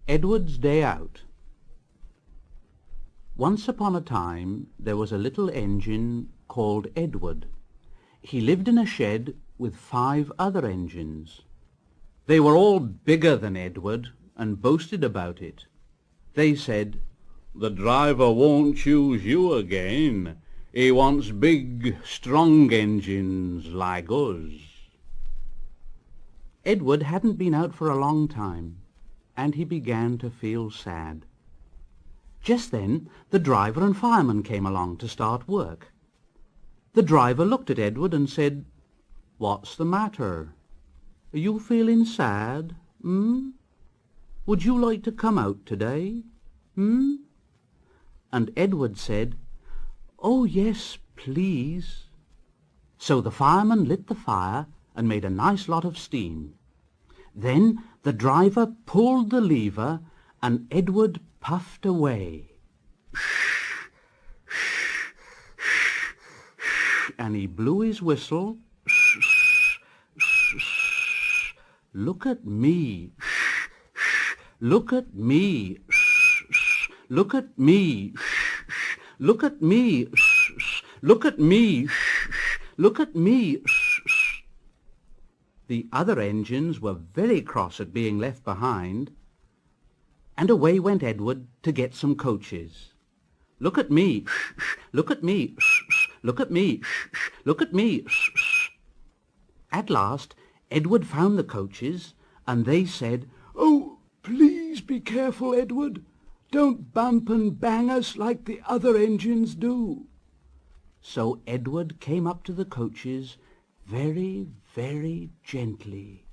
Edward's Day Out. Once upon a time there was a little engine called Edward. He lived in a shed with 5 other engines. They were all bigger than Edward and boasted about it. They said, "The driver won't choose you again. He wants big, strong engines like us." Edward hadn't been out for a long time, and he began to feel sad. Just then the driver and fireman came along to start work. The driver looked at Edward and said, "What's the matter? Are you feeling sad? Would you like to come out today? And Edward said, "Oh yes, please." So the fireman lit the fire and made a nice lot of steam. Then the driver pulled the lever and Edward puffed away. And he blew his whistle. "Look at me. Look at me. Look at me. Look at me. Look at me. Look at me." The other engines were very cross at being left behind, and away went Edward to get some coaches. "Look at me. Look at me. Look at me. Look at me." At last Edward found the coaches, and they said, "Oh, please be careful, Edward. Don't bump and bang us like the other engines do." So Edward came up to the coaches very, very gently.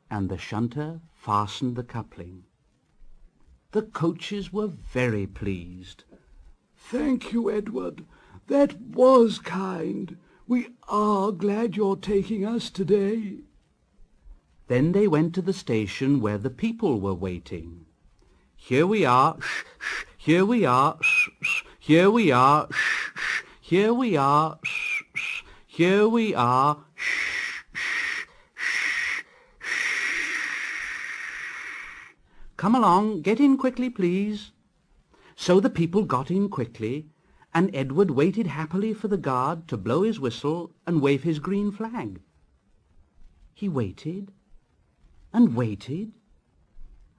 And the shunter fastened the coupling. The coaches were very pleased. "Thank you, Edward. That was kind. We are glad you're taking us today." Then they went to the station where the people were waiting. "Here we are, here we are, here we are, here we are, here we are." "Come along, get in quickly, please." So the people got in quickly, and Edward waited happily for the guard to blow his whistle and wave his green flag. He waited and waited,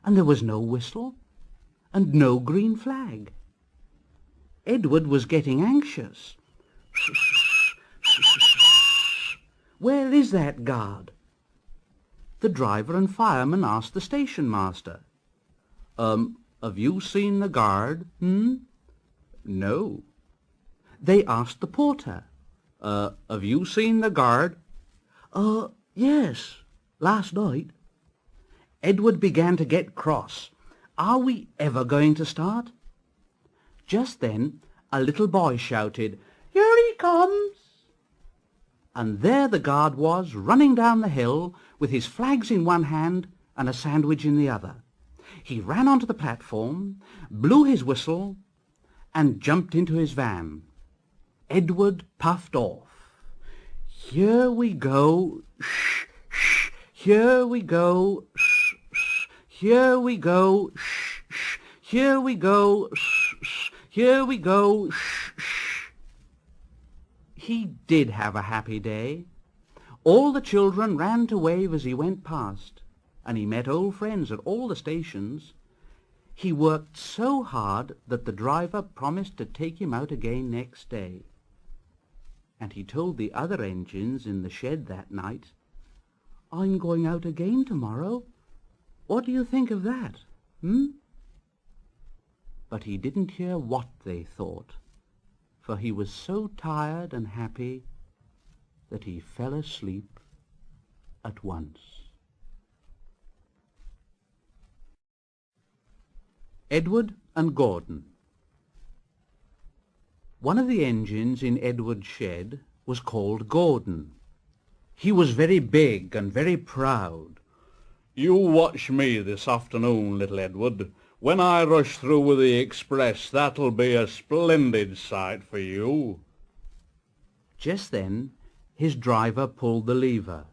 and there was no whistle and no green flag. Edward was getting anxious. "Where is that guard?" The driver and fireman asked the station master. Have you seen the guard? No." They asked the porter. Have you seen the guard?" Yes, last night." Edward began to get cross. Are we ever going to start? Just then a little boy shouted, "Here he comes!" And there the guard was, running down the hill with his flags in one hand and a sandwich in the other. He ran onto the platform, blew his whistle, and jumped into his van. Edward puffed off. "Here we go, shh, shh, here we go, shh, shh, here we go, shh, shh, here we go, shh, shh, here we go, shh, shh." He did have a happy day. All the children ran to wave as he went past, and he met old friends at all the stations. He worked so hard that the driver promised to take him out again next day. And he told the other engines in the shed that night, "I'm going out again tomorrow. What do you think of that, But he didn't hear what they thought, for he was so tired and happy that he fell asleep at once. Edward and Gordon. One of the engines in Edward's shed was called Gordon. He was very big and very proud. "You watch me this afternoon, little Edward. When I rush through with the express, that'll be a splendid sight for you." Just then his driver pulled the lever.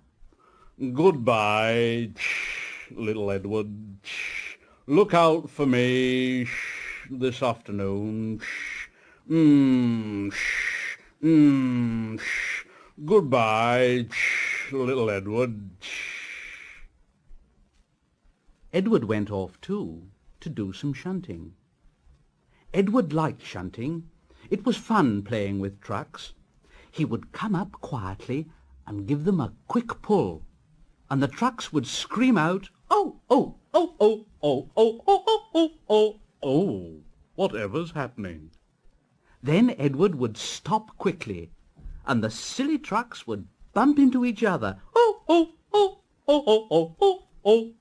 "Goodbye, little Edward. Look out for me this afternoon. Goodbye, little Edward." Edward went off too, to do some shunting. Edward liked shunting. It was fun playing with trucks. He would come up quietly and give them a quick pull, and the trucks would scream out, "Oh, oh, oh, oh, oh, oh, oh, oh, oh, oh, Oh, whatever's happening? Then Edward would stop quickly, and the silly trucks would bump into each other. "Oh, oh, oh, oh, oh, oh, oh, oh,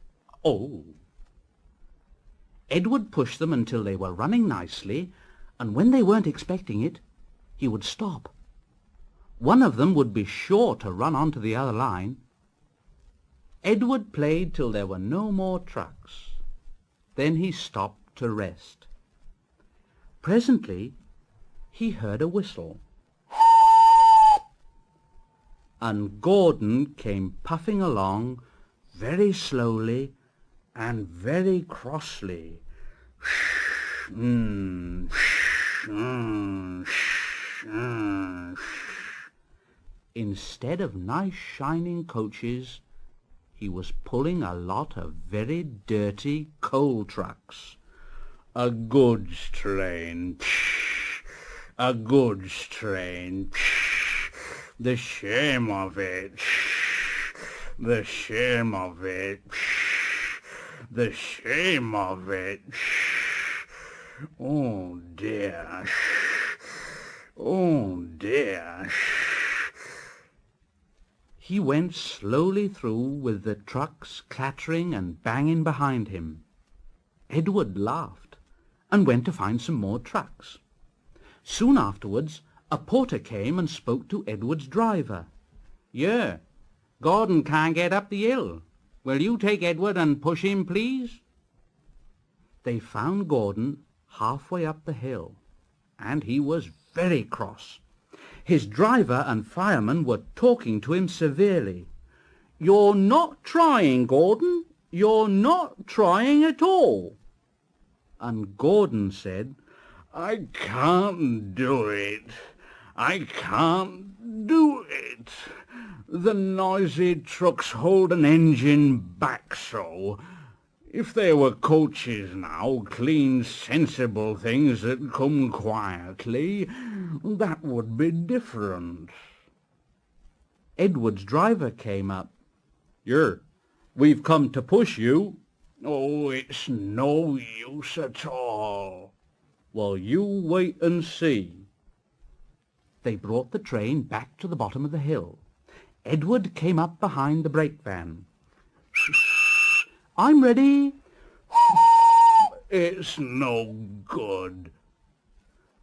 oh." Edward pushed them until they were running nicely, and when they weren't expecting it, he would stop. One of them would be sure to run onto the other line. Edward played till there were no more trucks. Then he stopped to rest. Presently he heard a whistle, and Gordon came puffing along very slowly and very crossly. Instead of nice shining coaches, he was pulling a lot of very dirty coal trucks. A goods train. A goods train. The shame of it. The shame of it. The shame of it. Oh dear. Oh dear. He went slowly through with the trucks clattering and banging behind him. Edward laughed and went to find some more trucks. Soon afterwards a porter came and spoke to Edward's driver. "Yeah, Gordon can't get up the hill. Will you take Edward and push him, please?" They found Gordon halfway up the hill, and he was very cross. His driver and fireman were talking to him severely. "You're not trying, Gordon. You're not trying at all." And Gordon said, "I can't do it. I can't do it. The noisy trucks hold an engine back so. If there were coaches now, clean, sensible things that come quietly, that would be different." Edward's driver came up. "Here, we've come to push you." "Oh, it's no use at all." "Well, you wait and see." They brought the train back to the bottom of the hill. Edward came up behind the brake van. "I'm ready." "It's no good."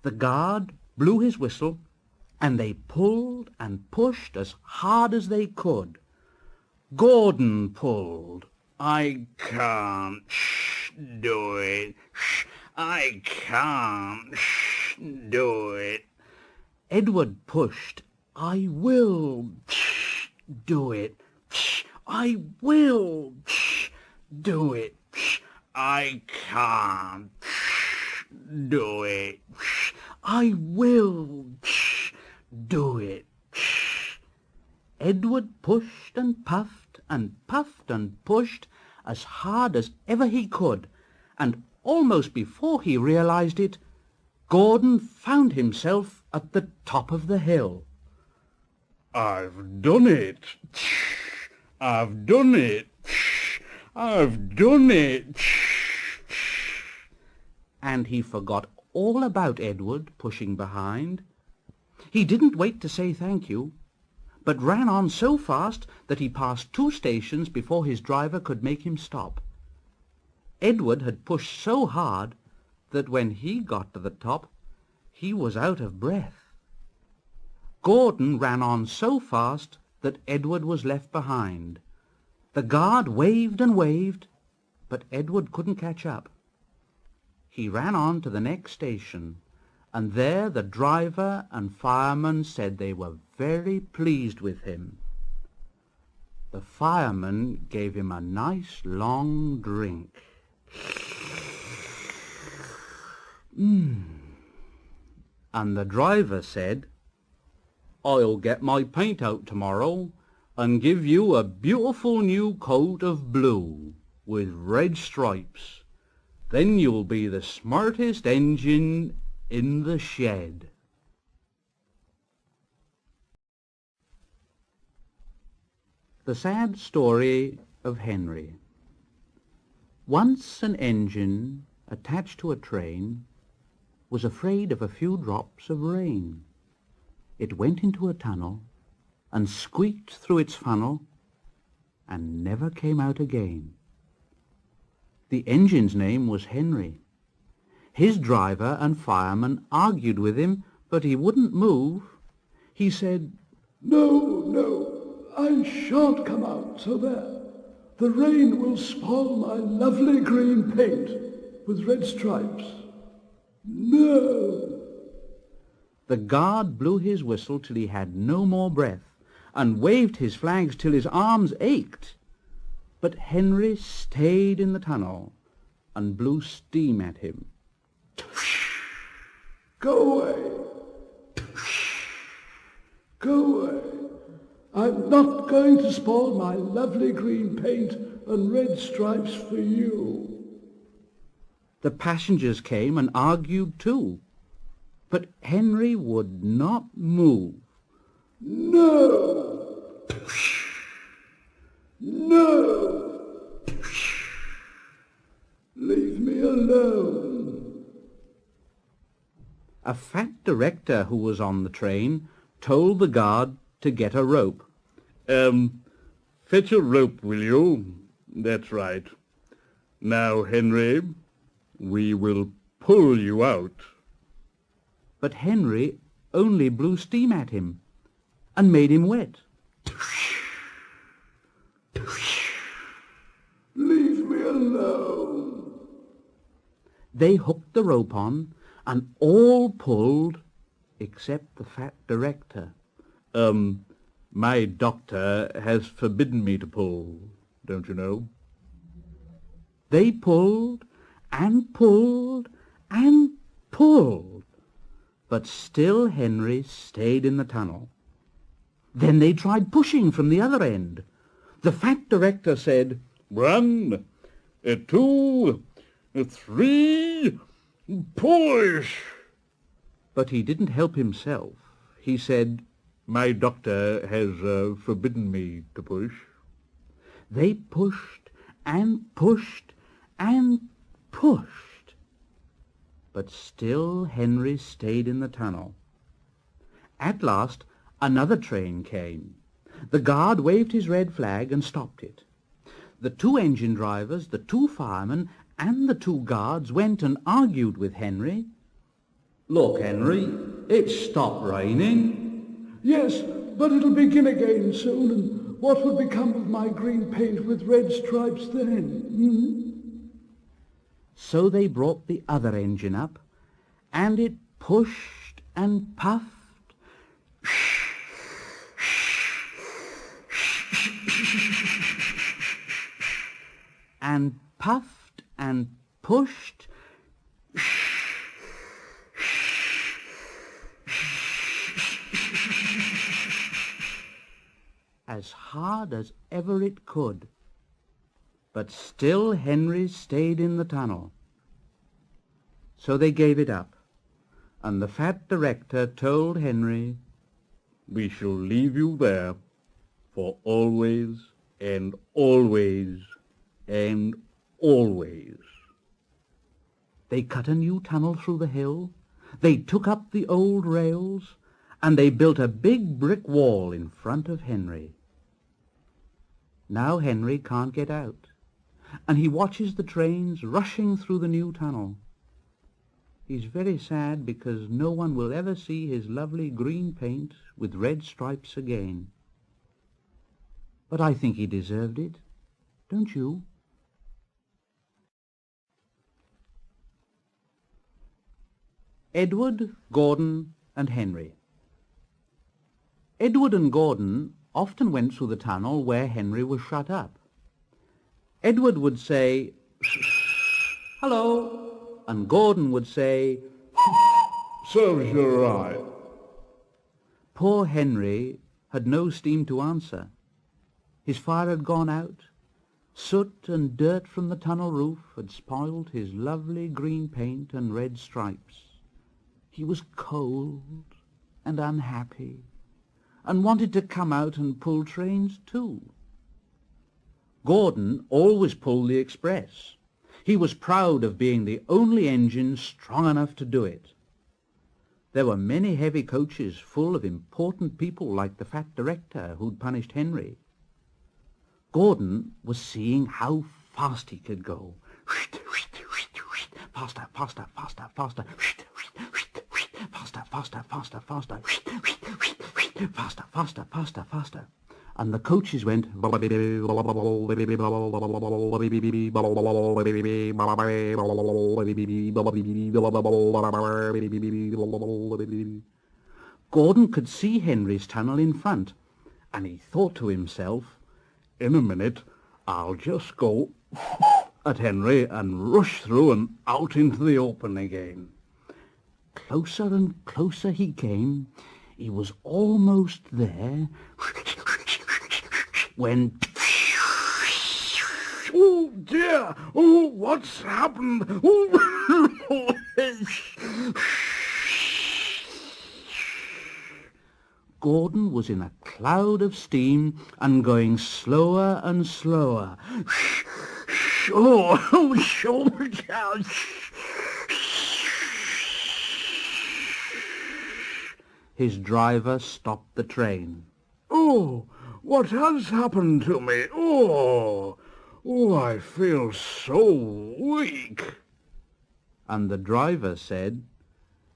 The guard blew his whistle, and they pulled and pushed as hard as they could. Gordon pulled. "I can't do it. I can't do it." Edward pushed. "I will do it. I will do it." "I can't do it." "I will do it." Edward pushed and puffed and pushed as hard as ever he could, and almost before he realized it, Gordon found himself at the top of the hill. "I've done it. I've done it. I've done it." And he forgot all about Edward pushing behind. He didn't wait to say thank you, but ran on so fast that he passed 2 stations before his driver could make him stop. Edward had pushed so hard that when he got to the top, he was out of breath. Gordon ran on so fast that Edward was left behind. The guard waved and waved, but Edward couldn't catch up. He ran on to the next station, and there the driver and fireman said they were very pleased with him. The fireman gave him a nice long drink. And the driver said, "I'll get my paint out tomorrow and give you a beautiful new coat of blue with red stripes. Then you'll be the smartest engine in the shed." The Sad Story of Henry. Once an engine attached to a train was afraid of a few drops of rain. It went into a tunnel and squeaked through its funnel and never came out again. The engine's name was Henry. His driver and fireman argued with him, but he wouldn't move. He said, No, I shan't come out, so there. The rain will spoil my lovely green paint with red stripes. No. The guard blew his whistle till he had no more breath, and waved his flags till his arms ached. But Henry stayed in the tunnel and blew steam at him. Go away. Go away. I'm not going to spoil my lovely green paint and red stripes for you. The passengers came and argued too, but Henry would not move. No! No! Leave me alone. A fat director who was on the train told the guard to get a rope. Fetch a rope, will you? That's right. Now, Henry, we will pull you out. But Henry only blew steam at him and made him wet. Leave me alone. They hooked the rope on, and all pulled except the fat director. My doctor has forbidden me to pull, don't you know? They pulled and pulled and pulled, but still Henry stayed in the tunnel. Then they tried pushing from the other end. The fat director said, 1, 2, 3, push! But he didn't help himself. He said, My doctor has forbidden me to push. They pushed and pushed and pushed, but still Henry stayed in the tunnel. At last another train came. The guard waved his red flag and stopped it. The 2 engine drivers, the 2 firemen, and the 2 guards went and argued with Henry. "Look, Henry, it's stopped raining." Yes, but it'll begin again soon, and what would become of my green paint with red stripes then? So they brought the other engine up, and it pushed and puffed, and puffed and pushed, as hard as ever it could. But still Henry stayed in the tunnel. So they gave it up, and the fat director told Henry, We shall leave you there for always and always and always. They cut a new tunnel through the hill, they took up the old rails, and they built a big brick wall in front of Henry. Now Henry can't get out, and he watches the trains rushing through the new tunnel. He's very sad because no one will ever see his lovely green paint with red stripes again. But I think he deserved it, don't you? Edward, Gordon, and Henry. Edward and Gordon often went through the tunnel where Henry was shut up. Edward would say, "Hello," and Gordon would say, "Serves you right." Poor Henry had no steam to answer. His fire had gone out. Soot and dirt from the tunnel roof had spoiled his lovely green paint and red stripes. He was cold and unhappy, and wanted to come out and pull trains too. Gordon always pulled the express. He was proud of being the only engine strong enough to do it. There were many heavy coaches full of important people like the fat director who'd punished Henry. Gordon was seeing how fast he could go. Faster, faster, faster, faster. Faster, faster, faster, faster. Faster, faster, faster, faster. And the coaches went. Gordon could see Henry's tunnel in front, and he thought to himself, "In a minute, I'll just go at Henry and rush through and out into the open again." Closer and closer he came. He was almost there when... "Oh dear! Oh, what's happened? Oh." Gordon was in a cloud of steam and going slower and slower. Oh, His driver stopped the train. "Oh, what has happened to me? Oh, I feel so weak." And the driver said,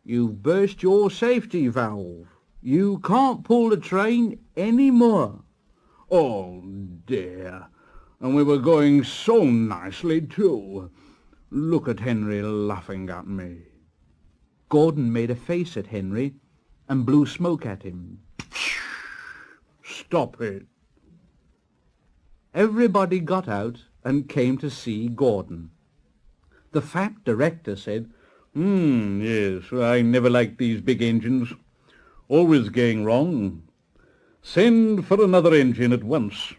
"You've burst your safety valve. You can't pull the train any more." "Oh dear, and we were going so nicely too. Look at Henry laughing at me." Gordon made a face at Henry and blew smoke at him. "Stop it." Everybody got out and came to see Gordon. The fat director said, Yes, I never liked these big engines. Always going wrong. Send for another engine at once."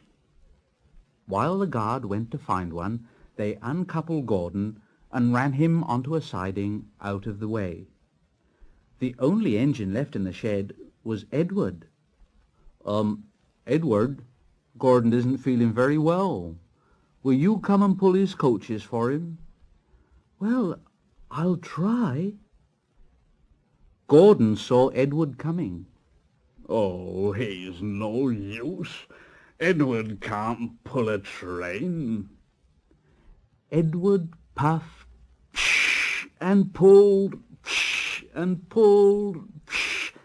While the guard went to find one, they uncoupled Gordon and ran him onto a siding out of the way. The only engine left in the shed was Edward. Edward, Gordon isn't feeling very well. Will you come and pull his coaches for him?" "Well, I'll try." Gordon saw Edward coming. "Oh, he's no use. Edward can't pull a train." Edward puffed and pulled and pulled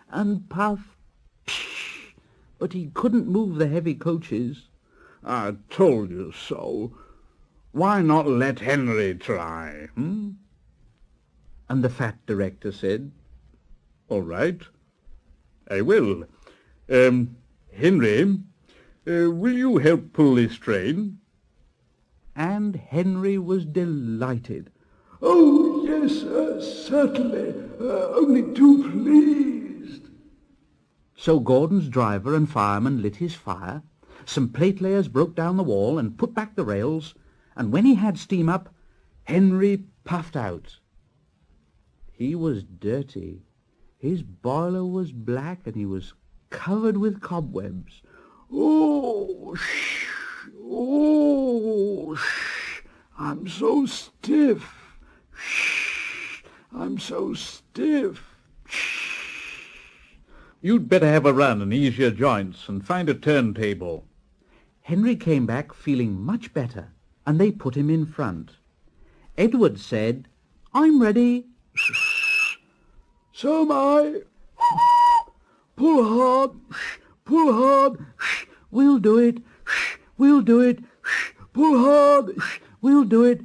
and puffed, but he couldn't move the heavy coaches. "I told you so. Why not let Henry try, And the fat director said, "All right, I will. Henry, will you help pull this train?" And Henry was delighted. "Oh, yes, certainly. Only too pleased." So Gordon's driver and fireman lit his fire, some platelayers broke down the wall and put back the rails, and when he had steam up, Henry puffed out. He was dirty. His boiler was black and he was covered with cobwebs. Oh, I'm so stiff. I'm so stiff. "You'd better have a run and ease your joints and find a turntable." Henry came back feeling much better, and they put him in front. Edward said, "I'm ready." "So am I." "Pull hard, pull hard." "We'll do it. We'll do it. "Pull hard." We'll do it."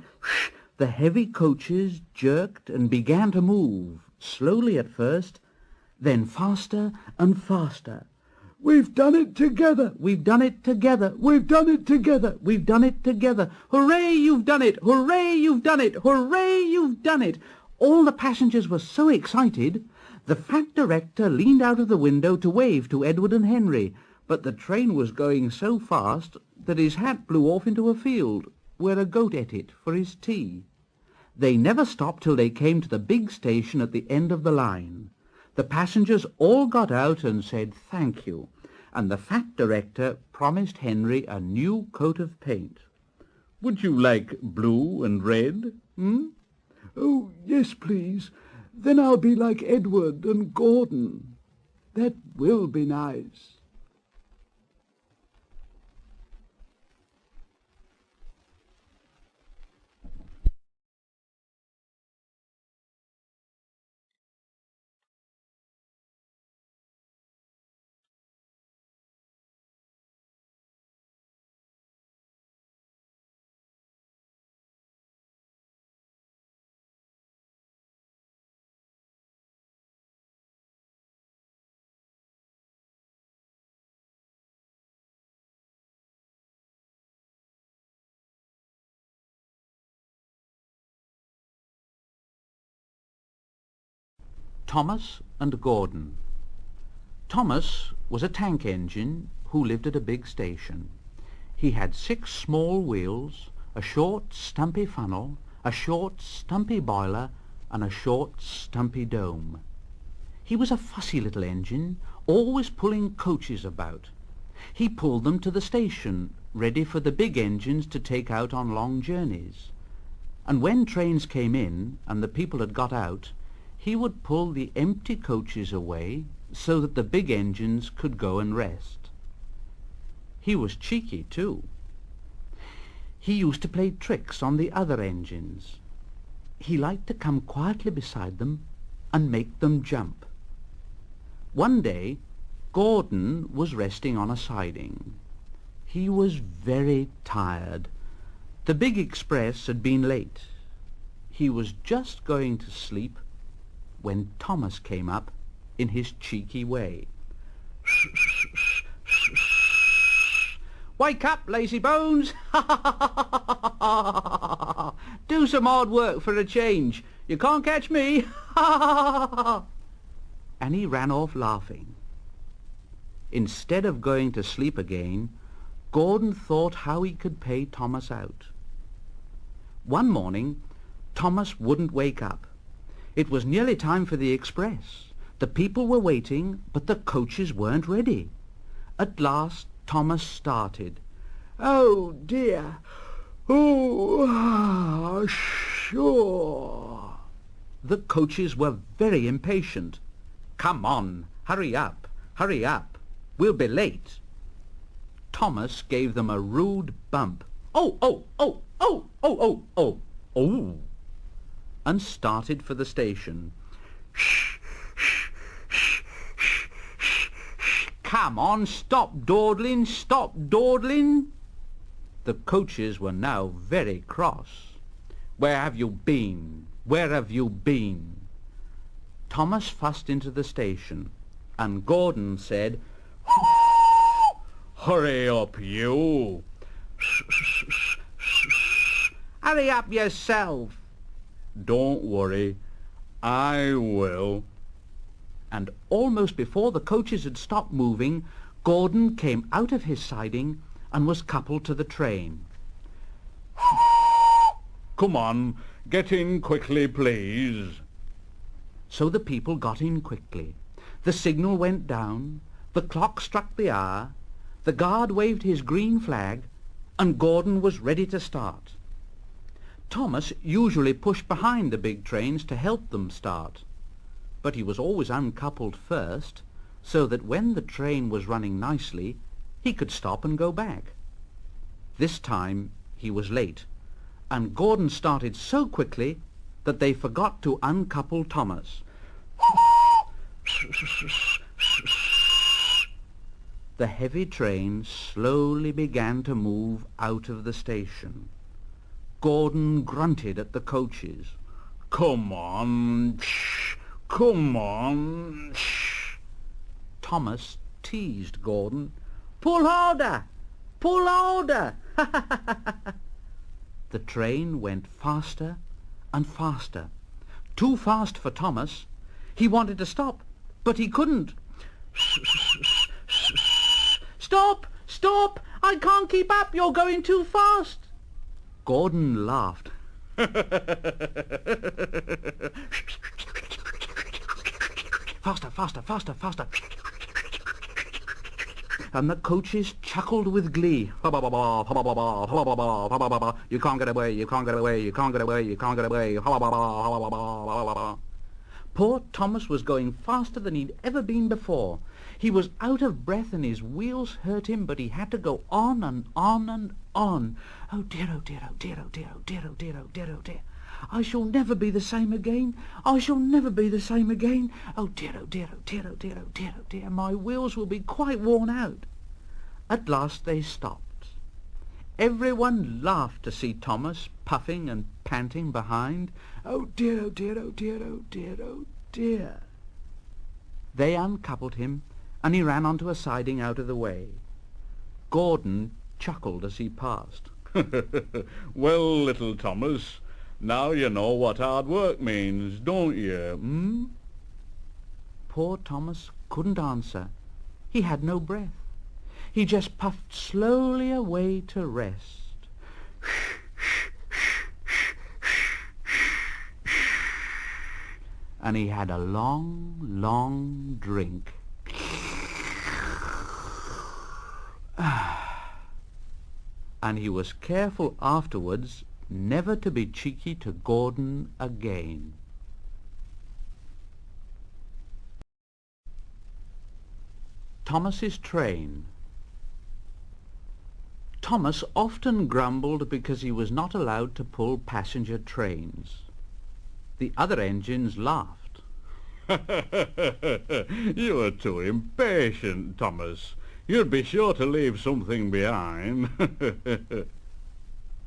The heavy coaches jerked and began to move. slowly at first, then faster and faster. We've done it together! We've done it together! We've done it together! We've done it together! Hooray, you've done it! Hooray, you've done it! Hooray, you've done it! All the passengers were so excited, the fat director leaned out of the window to wave to Edward and Henry, but the train was going so fast that his hat blew off into a field, where a goat ate it for his tea. They never stopped till they came to the big station at the end of the line. The passengers all got out and said thank you, and the fat director promised Henry a new coat of paint. Would you like blue and red? Oh, yes, please. Then I'll be like Edward and Gordon. That will be nice. Thomas and Gordon. Thomas was a tank engine who lived at a big station. He had 6 small wheels, a short stumpy funnel, a short stumpy boiler, and a short stumpy dome. He was a fussy little engine, always pulling coaches about. He pulled them to the station, ready for the big engines to take out on long journeys. And when trains came in and the people had got out, he would pull the empty coaches away so that the big engines could go and rest. He was cheeky, too. He used to play tricks on the other engines. He liked to come quietly beside them and make them jump. One day, Gordon was resting on a siding. He was very tired. The big express had been late. He was just going to sleep when Thomas came up in his cheeky way. "Wake up, lazy bones! Do some hard work for a change. You can't catch me!" And he ran off laughing. Instead of going to sleep again, Gordon thought how he could pay Thomas out. One morning, Thomas wouldn't wake up. It was nearly time for the express. The people were waiting, but the coaches weren't ready. At last, Thomas started. "Oh, dear. Oh, sure." The coaches were very impatient. "Come on, hurry up, hurry up. We'll be late." Thomas gave them a rude bump. "Oh, oh, oh, oh, oh, oh, oh, oh," and started for the station. "Shh, shh, shh, shh, shh, shh. Come on, stop dawdling, stop dawdling." The coaches were now very cross. "Where have you been? Where have you been?" Thomas fussed into the station, and Gordon said, Hurry up, you! "Hurry up yourself." Don't worry, I will. And almost before the coaches had stopped moving, Gordon came out of his siding and was coupled to the train. Come on, get in quickly, please. So the people got in quickly. The signal went down, the clock struck the hour, the guard waved his green flag, and Gordon was ready to start. Thomas usually pushed behind the big trains to help them start, but he was always uncoupled first, so that when the train was running nicely, he could stop and go back. This time he was late, and Gordon started so quickly that they forgot to uncouple Thomas. The heavy train slowly began to move out of the station. Gordon grunted at the coaches. Come on, Come on. Shh. Thomas teased Gordon. Pull harder! Pull harder! The train went faster and faster. Too fast for Thomas. He wanted to stop, but he couldn't. Stop! Stop! I can't keep up! You're going too fast! Gordon laughed. Faster, faster, faster, faster. And the coaches chuckled with glee. You can't get away, you can't get away, you can't get away, you can't get away. Poor Thomas was going faster than he'd ever been before. He was out of breath and his wheels hurt him, but he had to go on and on and on. Oh dear, oh dear, oh dear, oh dear, oh dear, oh dear, oh dear, oh dear. I shall never be the same again. I shall never be the same again. Oh dear, oh dear, oh dear, oh dear, oh dear, oh dear. My wheels will be quite worn out. At last they stopped. Everyone laughed to see Thomas puffing and panting behind. Oh dear, oh dear, oh dear, oh dear, oh dear. They uncoupled him, and he ran onto a siding out of the way. Gordon chuckled as he passed. Well, little Thomas, now you know what hard work means, don't you, Poor Thomas couldn't answer. He had no breath. He just puffed slowly away to rest. And he had a long, long drink. And he was careful afterwards never to be cheeky to Gordon again. Thomas's train. Thomas often grumbled because he was not allowed to pull passenger trains. The other engines laughed. You are too impatient, Thomas. You'd be sure to leave something behind.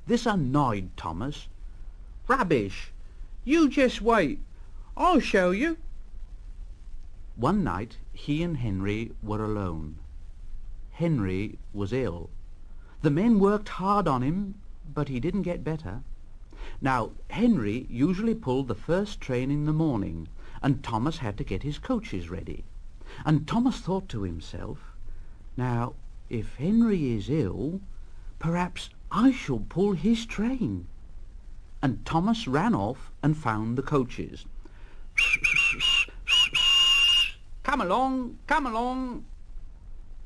This annoyed Thomas. Rubbish! You just wait. I'll show you. One night he and Henry were alone. Henry was ill. The men worked hard on him, but he didn't get better. Now, Henry usually pulled the first train in the morning, and Thomas had to get his coaches ready. And Thomas thought to himself, now, if Henry is ill, perhaps I shall pull his train. And Thomas ran off and found the coaches. Come along, come along.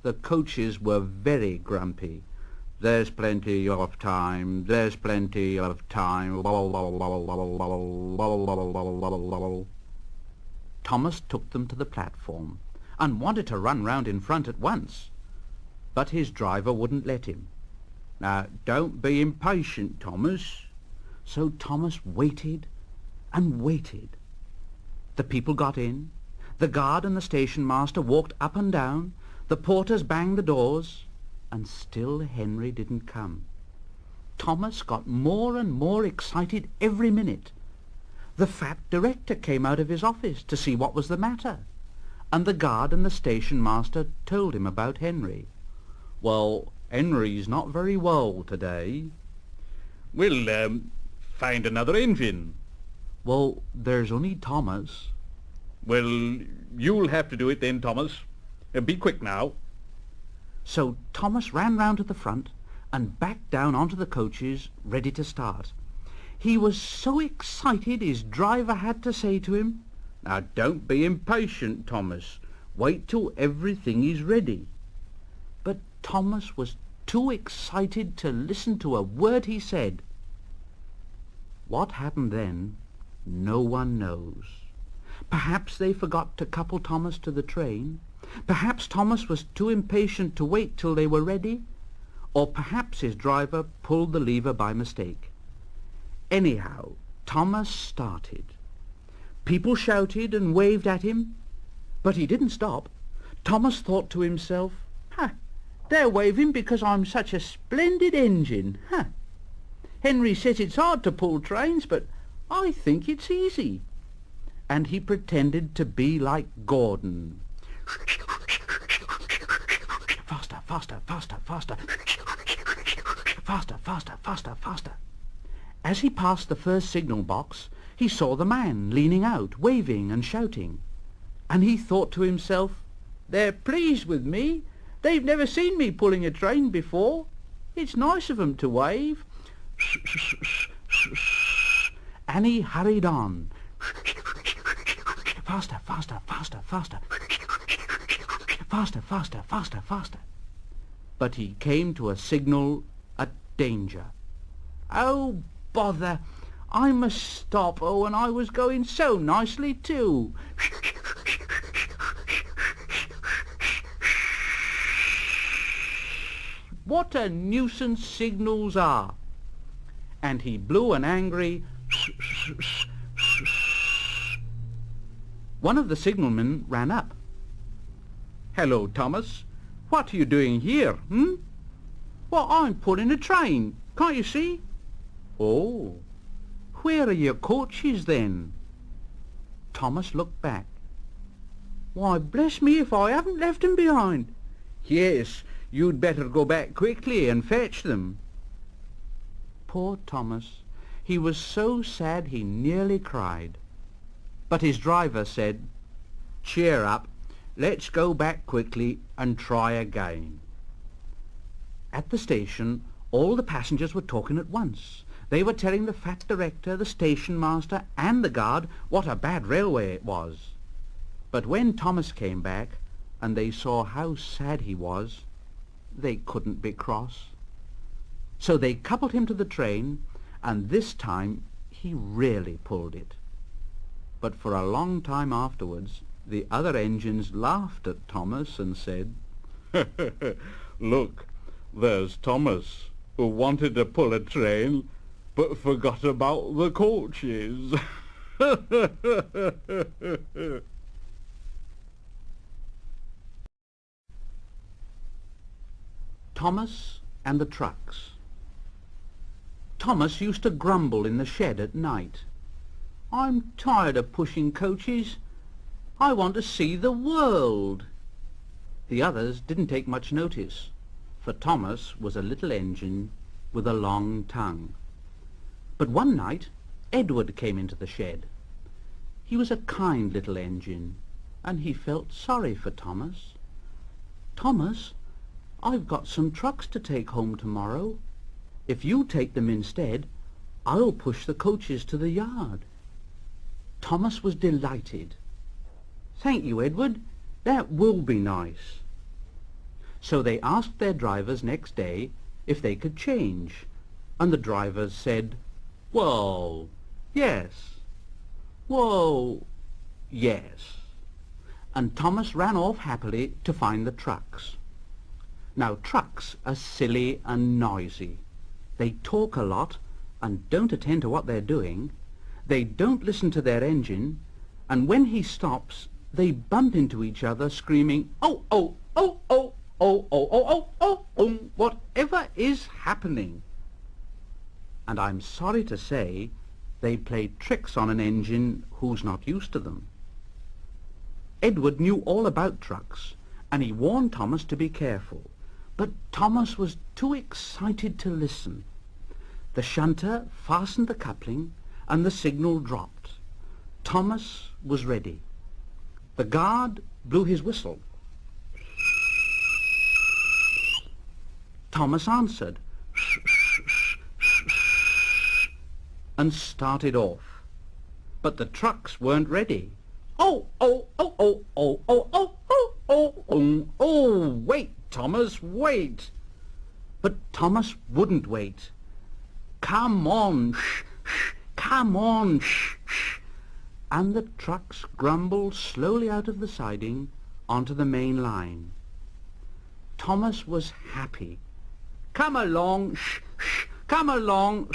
The coaches were very grumpy. There's plenty of time, there's plenty of time. Thomas took them to the platform and wanted to run round in front at once, but his driver wouldn't let him. Now, don't be impatient, Thomas. So Thomas waited and waited. The people got in. The guard and the station master walked up and down. The porters banged the doors. And still Henry didn't come. Thomas got more and more excited every minute. The fat director came out of his office to see what was the matter. And the guard and the station master told him about Henry. Well, Henry's not very well today. We'll find another engine. Well, there's only Thomas. Well, you'll have to do it then, Thomas. Be quick now. So Thomas ran round to the front and backed down onto the coaches, ready to start. He was so excited his driver had to say to him, Now don't be impatient, Thomas. Wait till everything is ready. But Thomas was too excited to listen to a word he said. What happened then, no one knows. Perhaps they forgot to couple Thomas to the train. Perhaps Thomas was too impatient to wait till they were ready. Or perhaps his driver pulled the lever by mistake. Anyhow, Thomas started. People shouted and waved at him, but he didn't stop. Thomas thought to himself, they're waving because I'm such a splendid engine. Henry says it's hard to pull trains, but I think it's easy. and he pretended to be like Gordon. Faster, faster, faster, faster. Faster, faster, faster, faster. As he passed the first signal box, he saw the man leaning out, waving and shouting. And he thought to himself, "They're pleased with me. They've never seen me pulling a train before. It's nice of 'em to wave." And he hurried on. Faster, faster, faster, faster. Faster, faster, faster, faster. But he came to a signal at danger. "Oh, bother! I must stop. Oh, and I was going so nicely too." What a nuisance signals are. And he blew an angry... One of the signalmen ran up. "Hello, Thomas. What are you doing here, "Well, I'm pulling a train. Can't you see?" "Oh, where are your coaches then?" Thomas looked back. "Why, bless me if I haven't left them behind." "Yes, you'd better go back quickly and fetch them." Poor Thomas. He was so sad he nearly cried. But his driver said, "Cheer up. Let's go back quickly and try again." At the station, all the passengers were talking at once. They were telling the fat director, the station master, and the guard what a bad railway it was. But when Thomas came back, and they saw how sad he was, they couldn't be cross. So they coupled him to the train, and this time he really pulled it. But for a long time afterwards, the other engines laughed at Thomas and said, "Look, there's Thomas, who wanted to pull a train, but forgot about the coaches." Thomas and the Trucks. Thomas used to grumble in the shed at night. "I'm tired of pushing coaches. I want to see the world." The others didn't take much notice, for Thomas was a little engine with a long tongue. But one night Edward came into the shed. He was a kind little engine, and he felt sorry for Thomas. "Thomas, I've got some trucks to take home tomorrow. If you take them instead, I'll push the coaches to the yard." Thomas was delighted. "Thank you, Edward. That will be nice." So they asked their drivers next day if they could change, and the drivers said, "Well, yes. Well, yes." And Thomas ran off happily to find the trucks. Now, trucks are silly and noisy. They talk a lot and don't attend to what they're doing. They don't listen to their engine, and when he stops, they bump into each other screaming, "Oh, oh, oh, oh, oh, oh, oh, oh, oh, whatever is happening?" And I'm sorry to say they play tricks on an engine who's not used to them. Edward knew all about trucks, and he warned Thomas to be careful. But Thomas was too excited to listen. The shunter fastened the coupling, and the signal dropped. Thomas was ready. The guard blew his whistle. Thomas answered and started off. But the trucks weren't ready. "Oh, oh, oh, oh, oh, oh, oh, oh, oh, oh, oh, wait, Thomas, wait." But Thomas wouldn't wait. "Come on, come on, And the trucks grumbled slowly out of the siding onto the main line. Thomas was happy. "Come along, come along,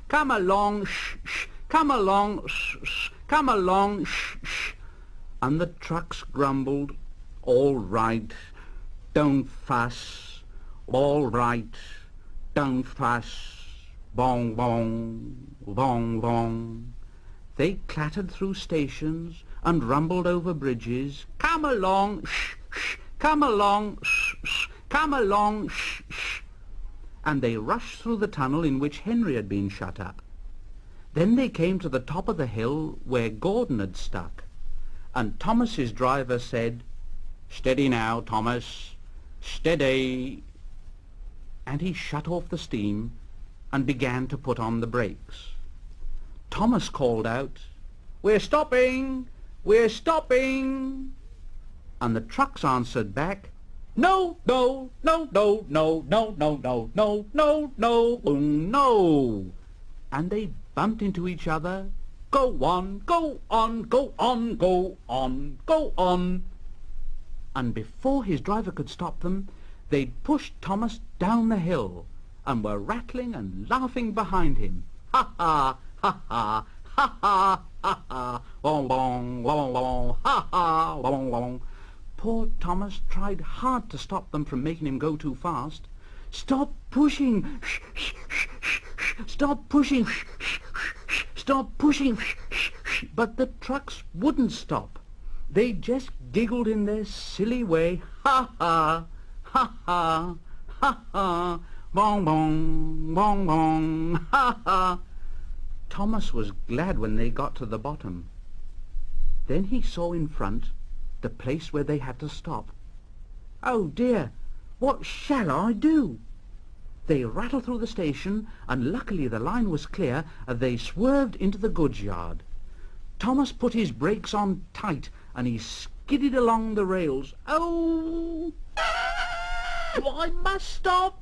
come along, come along, come along, And the trucks grumbled, "All right, don't fuss, all right, don't fuss, bong, bong, bong, bong." They clattered through stations and rumbled over bridges. Come along, shh, shh, come along, shh, shh, come along, shh, shh. And they rushed through the tunnel in which Henry had been shut up. Then they came to the top of the hill where Gordon had stuck, and Thomas's driver said, "Steady now, Thomas, steady." And he shut off the steam and began to put on the brakes. Thomas called out, "We're stopping! We're stopping!" And the trucks answered back, "No, no, no, no, no, no, no, no, no, no, no, no." And they bumped into each other. Go on, go on, go on, go on, go on. And before his driver could stop them, they'd pushed Thomas down the hill and were rattling and laughing behind him. Ha ha, ha ha, ha ha, ha ha, long, long, long, long, ha ha, long, long. Poor Thomas tried hard to stop them from making him go too fast. "Stop pushing! Shh, shh, shh, shh, shh. Stop pushing! Shh, shh, shh, shh. Stop pushing!" Shh, shh, shh. But the trucks wouldn't stop. They just giggled in their silly way. Ha ha, ha ha, ha ha, bong bong, bong bong, ha ha. Thomas was glad when they got to the bottom. Then he saw in front the place where they had to stop. "Oh dear, what shall I do?" They rattled through the station, and luckily the line was clear, and they swerved into the goods yard. Thomas put his brakes on tight, and he skidded along the rails. "Oh, I must stop!"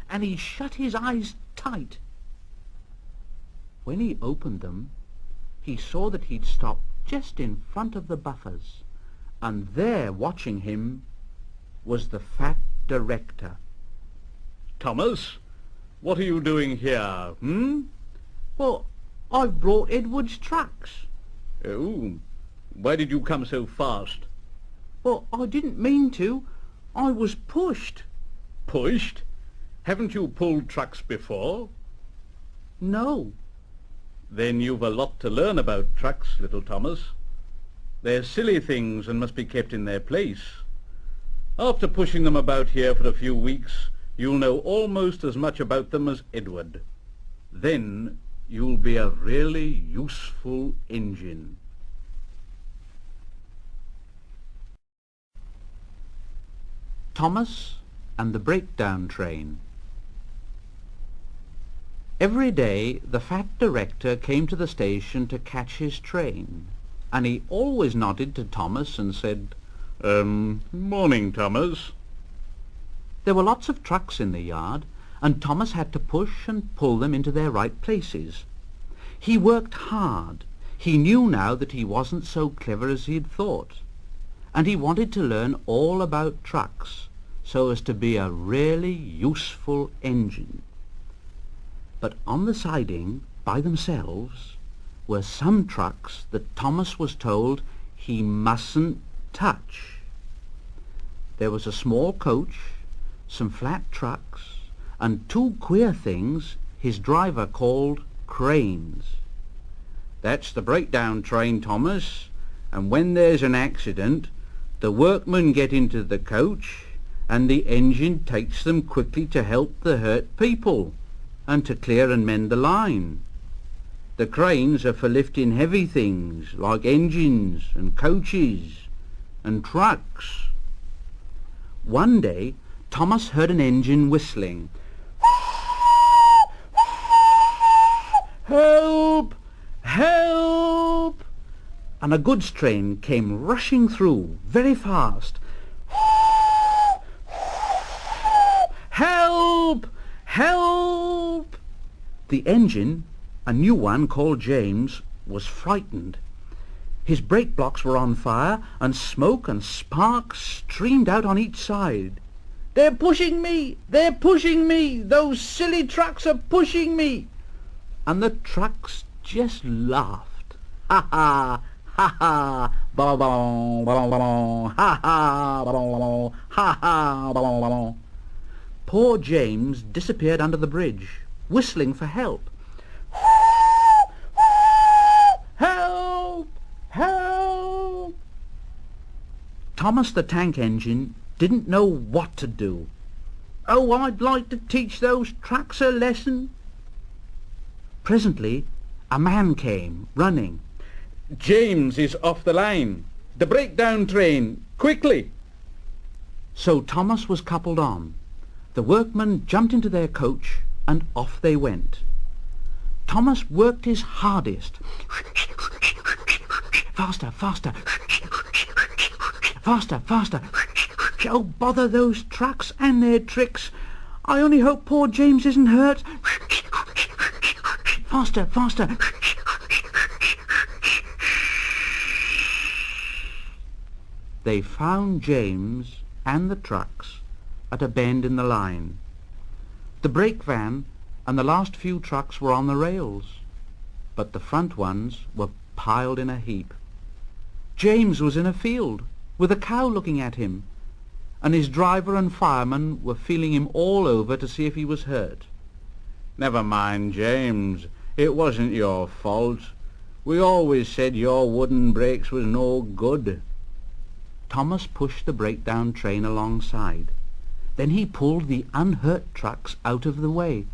And he shut his eyes tight. When he opened them, he saw that he'd stopped just in front of the buffers, and there, watching him, was the fat director. "Thomas, what are you doing here, "Well, I've brought Edward's trucks." "Oh, why did you come so fast?" "Well, I didn't mean to. I was pushed." "Pushed? Haven't you pulled trucks before?" "No." "Then you've a lot to learn about trucks, little Thomas. They're silly things and must be kept in their place. After pushing them about here for a few weeks, you'll know almost as much about them as Edward. Then you'll be a really useful engine." Thomas and the Breakdown Train. Every day the fat director came to the station to catch his train, and he always nodded to Thomas and said, Morning, Thomas." There were lots of trucks in the yard, and Thomas had to push and pull them into their right places. He worked hard. He knew now that he wasn't so clever as he'd thought, and he wanted to learn all about trucks so as to be a really useful engine. But on the siding, by themselves, were some trucks that Thomas was told he mustn't touch. There was a small coach, some flat trucks, and two queer things his driver called cranes. "That's the breakdown train, Thomas, and when there's an accident, the workmen get into the coach, and the engine takes them quickly to help the hurt people, and to clear and mend the line. The cranes are for lifting heavy things like engines and coaches and trucks." One day Thomas heard an engine whistling. "Help! Help!" And a goods train came rushing through very fast. "Help! Help!" The engine, a new one called James, was frightened. His brake blocks were on fire, and smoke and sparks streamed out on each side. "They're pushing me! They're pushing me! Those silly trucks are pushing me!" And the trucks just laughed. "Ha ha! Ha ha! Ba ba ba ba! Ha ha! Ba ba ha ha! Ba ba." Poor James disappeared under the bridge, whistling for help. Thomas the tank engine didn't know what to do. "Oh, I'd like to teach those trucks a lesson." Presently a man came, running. "James is off the line. The breakdown train. Quickly!" So Thomas was coupled on. The workmen jumped into their coach, and off they went. Thomas worked his hardest. Faster, faster. Faster, faster. Oh, bother those trucks and their tricks. I only hope poor James isn't hurt. Faster, faster. They found James and the trucks at a bend in the line. The brake van and the last few trucks were on the rails, but the front ones were piled in a heap. James was in a field, with a cow looking at him, and his driver and fireman were feeling him all over to see if he was hurt. "Never mind, James. It wasn't your fault. We always said your wooden brakes was no good." Thomas pushed the breakdown train alongside. Then he pulled the unhurt trucks out of the way.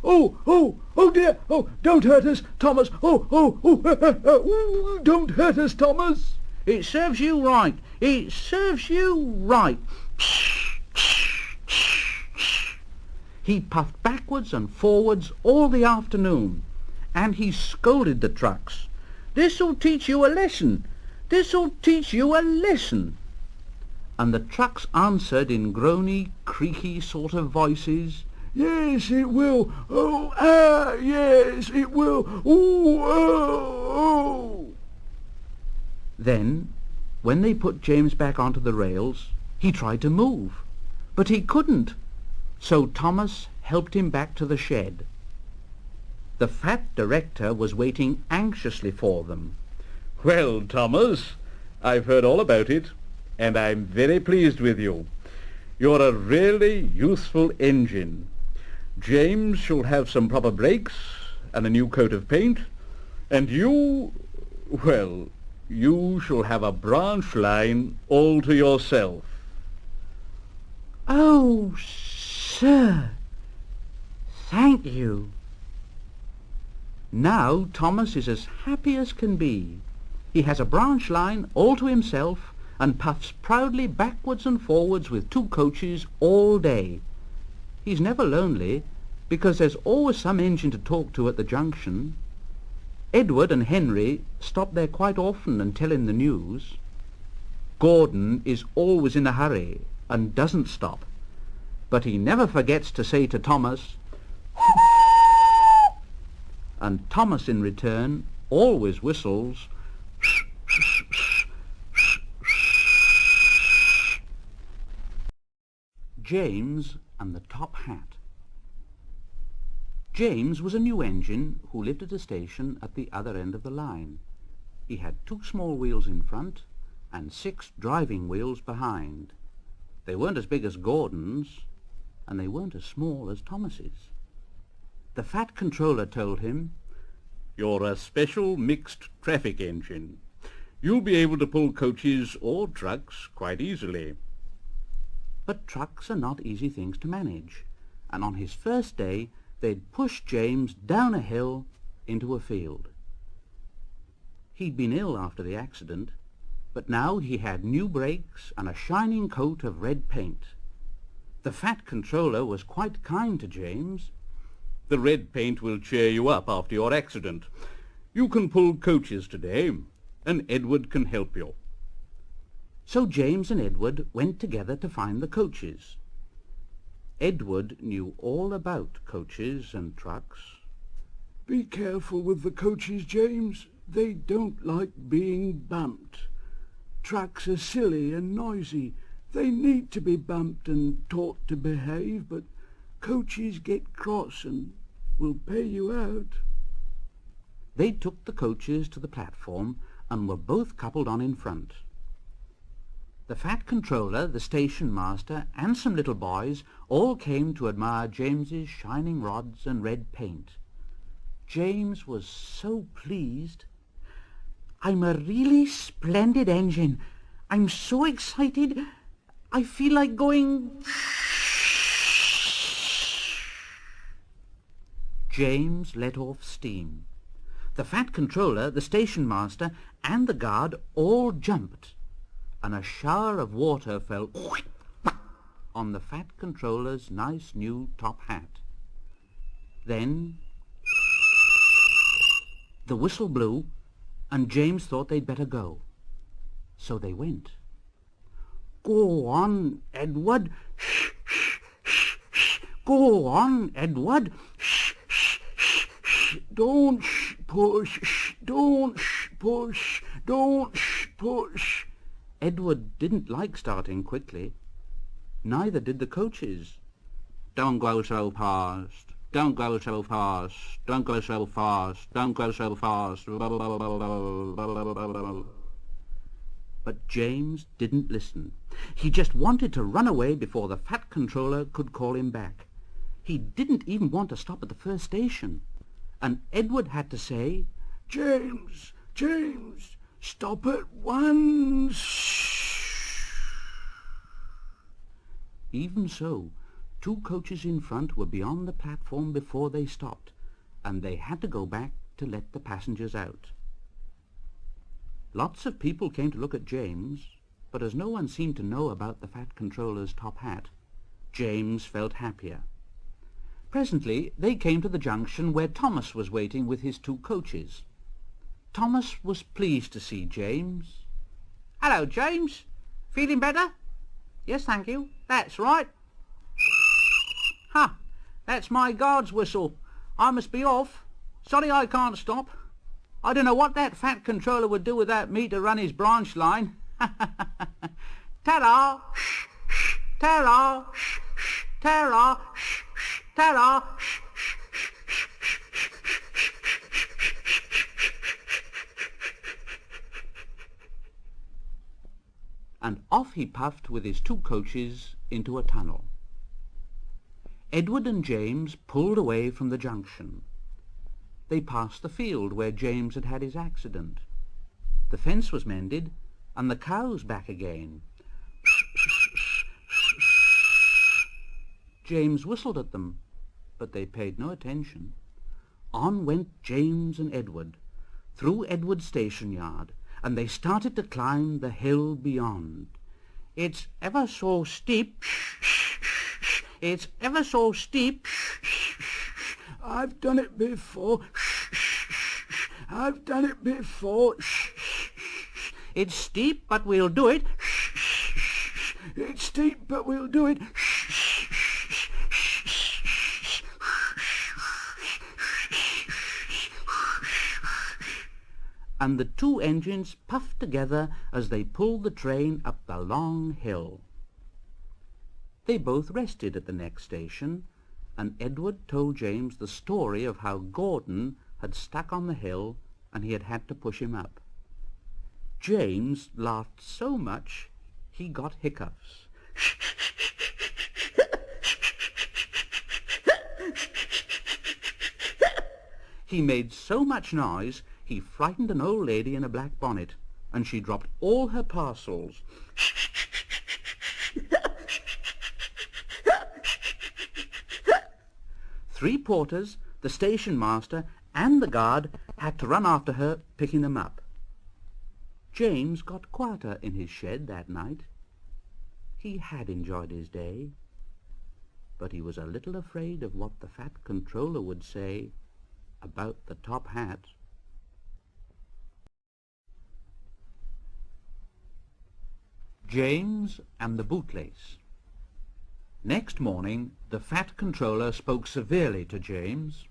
Oh, oh, oh dear! Oh, don't hurt us, Thomas! Oh, oh, oh, don't hurt us, Thomas! "It serves you right! It serves you right!" He puffed backwards and forwards all the afternoon, and he scolded the trucks. "This'll teach you a lesson! This'll teach you a lesson!" And the trucks answered in groany, creaky sort of voices, "Yes, it will! Oh, ah, yes, it will! Oh, oh, oh!" Then, when they put James back onto the rails, he tried to move, but he couldn't, so Thomas helped him back to the shed. The fat director was waiting anxiously for them. "Well, Thomas, I've heard all about it, and I'm very pleased with you. You're a really useful engine. James shall have some proper brakes and a new coat of paint, and you, well, you shall have a branch line all to yourself." "Oh, sir, thank you." Now Thomas is as happy as can be. He has a branch line all to himself, and puffs proudly backwards and forwards with 2 coaches all day. He's never lonely, because there's always some engine to talk to at the junction. Edward and Henry stop there quite often and tell him the news. Gordon is always in a hurry and doesn't stop, but he never forgets to say to Thomas, and Thomas in return always whistles, James and the Top Hat. James was a new engine who lived at a station at the other end of the line. He had 2 small wheels in front and 6 driving wheels behind. They weren't as big as Gordon's, and they weren't as small as Thomas's. The fat controller told him, "You're a special mixed traffic engine. You'll be able to pull coaches or trucks quite easily." But trucks are not easy things to manage, and on his first day they'd pushed James down a hill into a field. He'd been ill after the accident, but now he had new brakes and a shining coat of red paint. The fat controller was quite kind to James. "The red paint will cheer you up after your accident. You can pull coaches today, and Edward can help you." So James and Edward went together to find the coaches. Edward knew all about coaches and trucks. "Be careful with the coaches, James. They don't like being bumped. Trucks are silly and noisy. They need to be bumped and taught to behave, but coaches get cross and will pay you out." They took the coaches to the platform and were both coupled on in front. The fat controller, the station master, and some little boys all came to admire James's shining rods and red paint. James was so pleased. "I'm a really splendid engine. I'm so excited. I feel like going... James let off steam. The Fat Controller, the station master, and the guard all jumped, and a shower of water fell on the Fat Controller's nice new top hat. Then the whistle blew, and James thought they'd better go. So they went. "Go on, Edward. Shh, shh, shh, shh. Go on, Edward. Shh, shh, shh, shh. Don't push. Shh. Don't push. Don't push." Edward didn't like starting quickly. Neither did the coaches. "Don't go so fast. Don't go so fast. Don't go so fast. Don't go so fast." But James didn't listen. He just wanted to run away before the Fat Controller could call him back. He didn't even want to stop at the first station. And Edward had to say, "James, James, stop at once." Even so, 2 coaches in front were beyond the platform before they stopped, and they had to go back to let the passengers out. Lots of people came to look at James, but as no one seemed to know about the Fat Controller's top hat, James felt happier. Presently they came to the junction where Thomas was waiting with his 2 coaches. Thomas was pleased to see James. "Hello, James. Feeling better?" "Yes, thank you. That's right." "Ha! That's my guard's whistle. I must be off. Sorry I can't stop. I don't know what that Fat Controller would do without me to run his branch line." "Ta-ra! Ta-ra! Ta-ra! Ta-ra!" And off he puffed with his 2 coaches into a tunnel. Edward and James pulled away from the junction. They passed the field where James had had his accident. The fence was mended, and the cows back again. James whistled at them, but they paid no attention. On went James and Edward, through Edward's station yard, and they started to climb the hill beyond. "It's ever so steep. It's ever so steep. I've done it before. I've done it before. It's steep, but we'll do it. It's steep, but we'll do it." And the 2 engines puffed together as they pulled the train up the long hill. They both rested at the next station, and Edward told James the story of how Gordon had stuck on the hill and he had had to push him up. James laughed so much he got hiccups. He made so much noise he frightened an old lady in a black bonnet, and she dropped all her parcels. 3 porters, the station master, and the guard had to run after her, picking them up. James got quieter in his shed that night. He had enjoyed his day, but he was a little afraid of what the Fat Controller would say about the top hat. James and the Bootlace. Next morning, the Fat Controller spoke severely to James.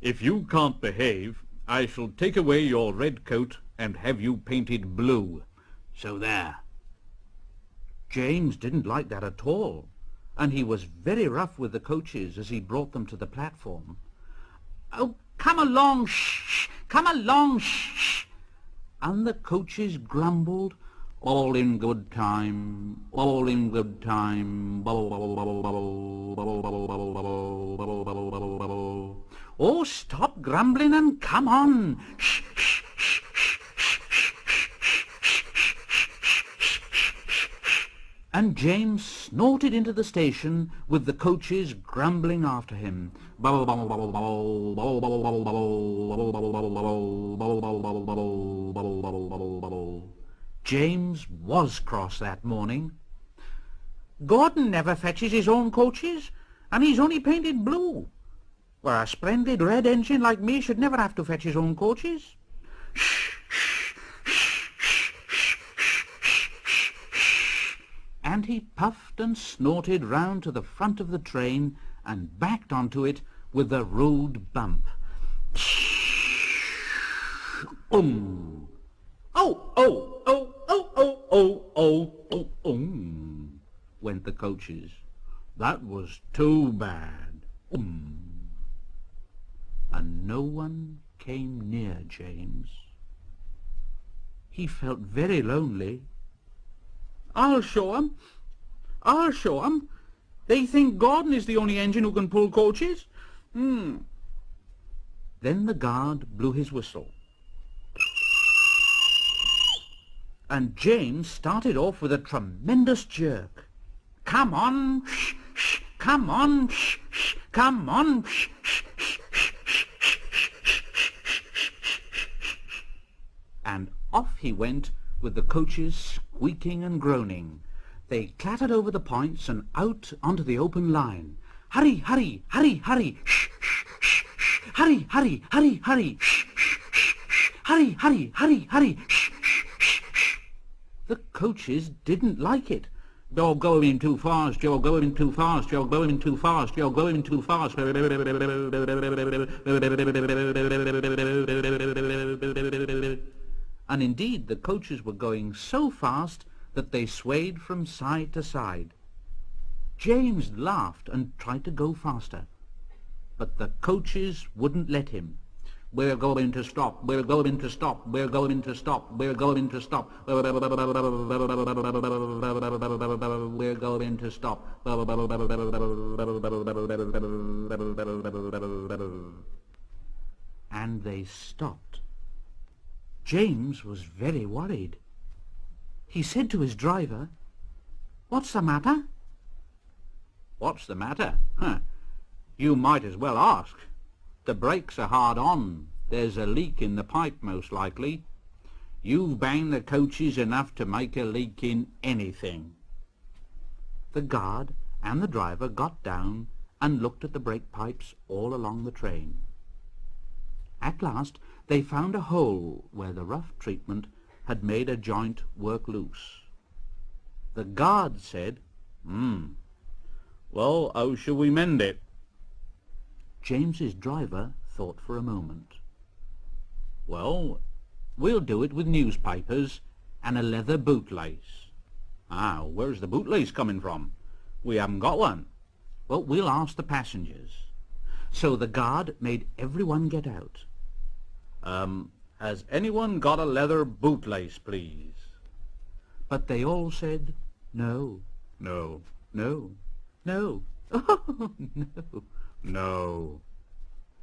"If you can't behave, I shall take away your red coat and have you painted blue. So there." James didn't like that at all, and he was very rough with the coaches as he brought them to the platform. "Oh, come along, shh! Come along, shh!" And the coaches grumbled, "All in good time, all in good time, bubble, bubble, bubble, bubble, bubble, bubble, bubble, bubble, bubble, bubble, bubble, bubble. Oh, stop grumbling and come on! Shh, shh, shh, shh, shh, shh, shh, shh, shh, shh, shh, shh." and James snorted into the station with the coaches grumbling after him. James was cross that morning. Gordon never fetches his own coaches, and he's only painted blue, where a splendid red engine like me should never have to fetch his own coaches. And he puffed and snorted round to the front of the train and backed onto it with a rude bump. Oh, oh, oh, oh, oh, oh, oh, oh, oh, went the coaches. That was too bad. And no one came near James. He felt very lonely. I'll show 'em. I'll show 'em. They think Gordon is the only engine who can pull coaches. Then the guard blew his whistle. And James started off with a tremendous jerk. Come on, shh, shh, come on, shh, shh, come on, shh, shh, shh, shh, shh, shh, shh. And off he went with the coaches squeaking and groaning. They clattered over the points and out onto the open line. Hurry, hurry, hurry, hurry, shh, shh, shh, shh, hurry, hurry, hurry, hurry, shh, shh, shh, shh, hurry, hurry, hurry, hurry, shh, shh, shh, shh. The coaches didn't like it. You're going too fast, you're going too fast, you're going too fast, you're going too fast. And indeed the coaches were going so fast that they swayed from side to side. James laughed and tried to go faster, but the coaches wouldn't let him. We're going to stop, we're going to stop, we're going to stop, we're going to stop, we're going to stop. And they stopped. James was very worried. He said to his driver, "What's the matter?" "What's the matter? You might as well ask. The brakes are hard on. There's a leak in the pipe, most likely. You've banged the coaches enough to make a leak in anything." The guard and the driver got down and looked at the brake pipes all along the train. At last they found a hole where the rough treatment had made a joint work loose. The guard said, "Well, how shall we mend it?" James's driver thought for a moment. "Well, we'll do it with newspapers and a leather bootlace." Where's the bootlace coming from? We haven't got one." "Well, we'll ask the passengers." So the guard made everyone get out. Has anyone got a leather bootlace, please?" But they all said, "No, no, no, no, oh, no, no,"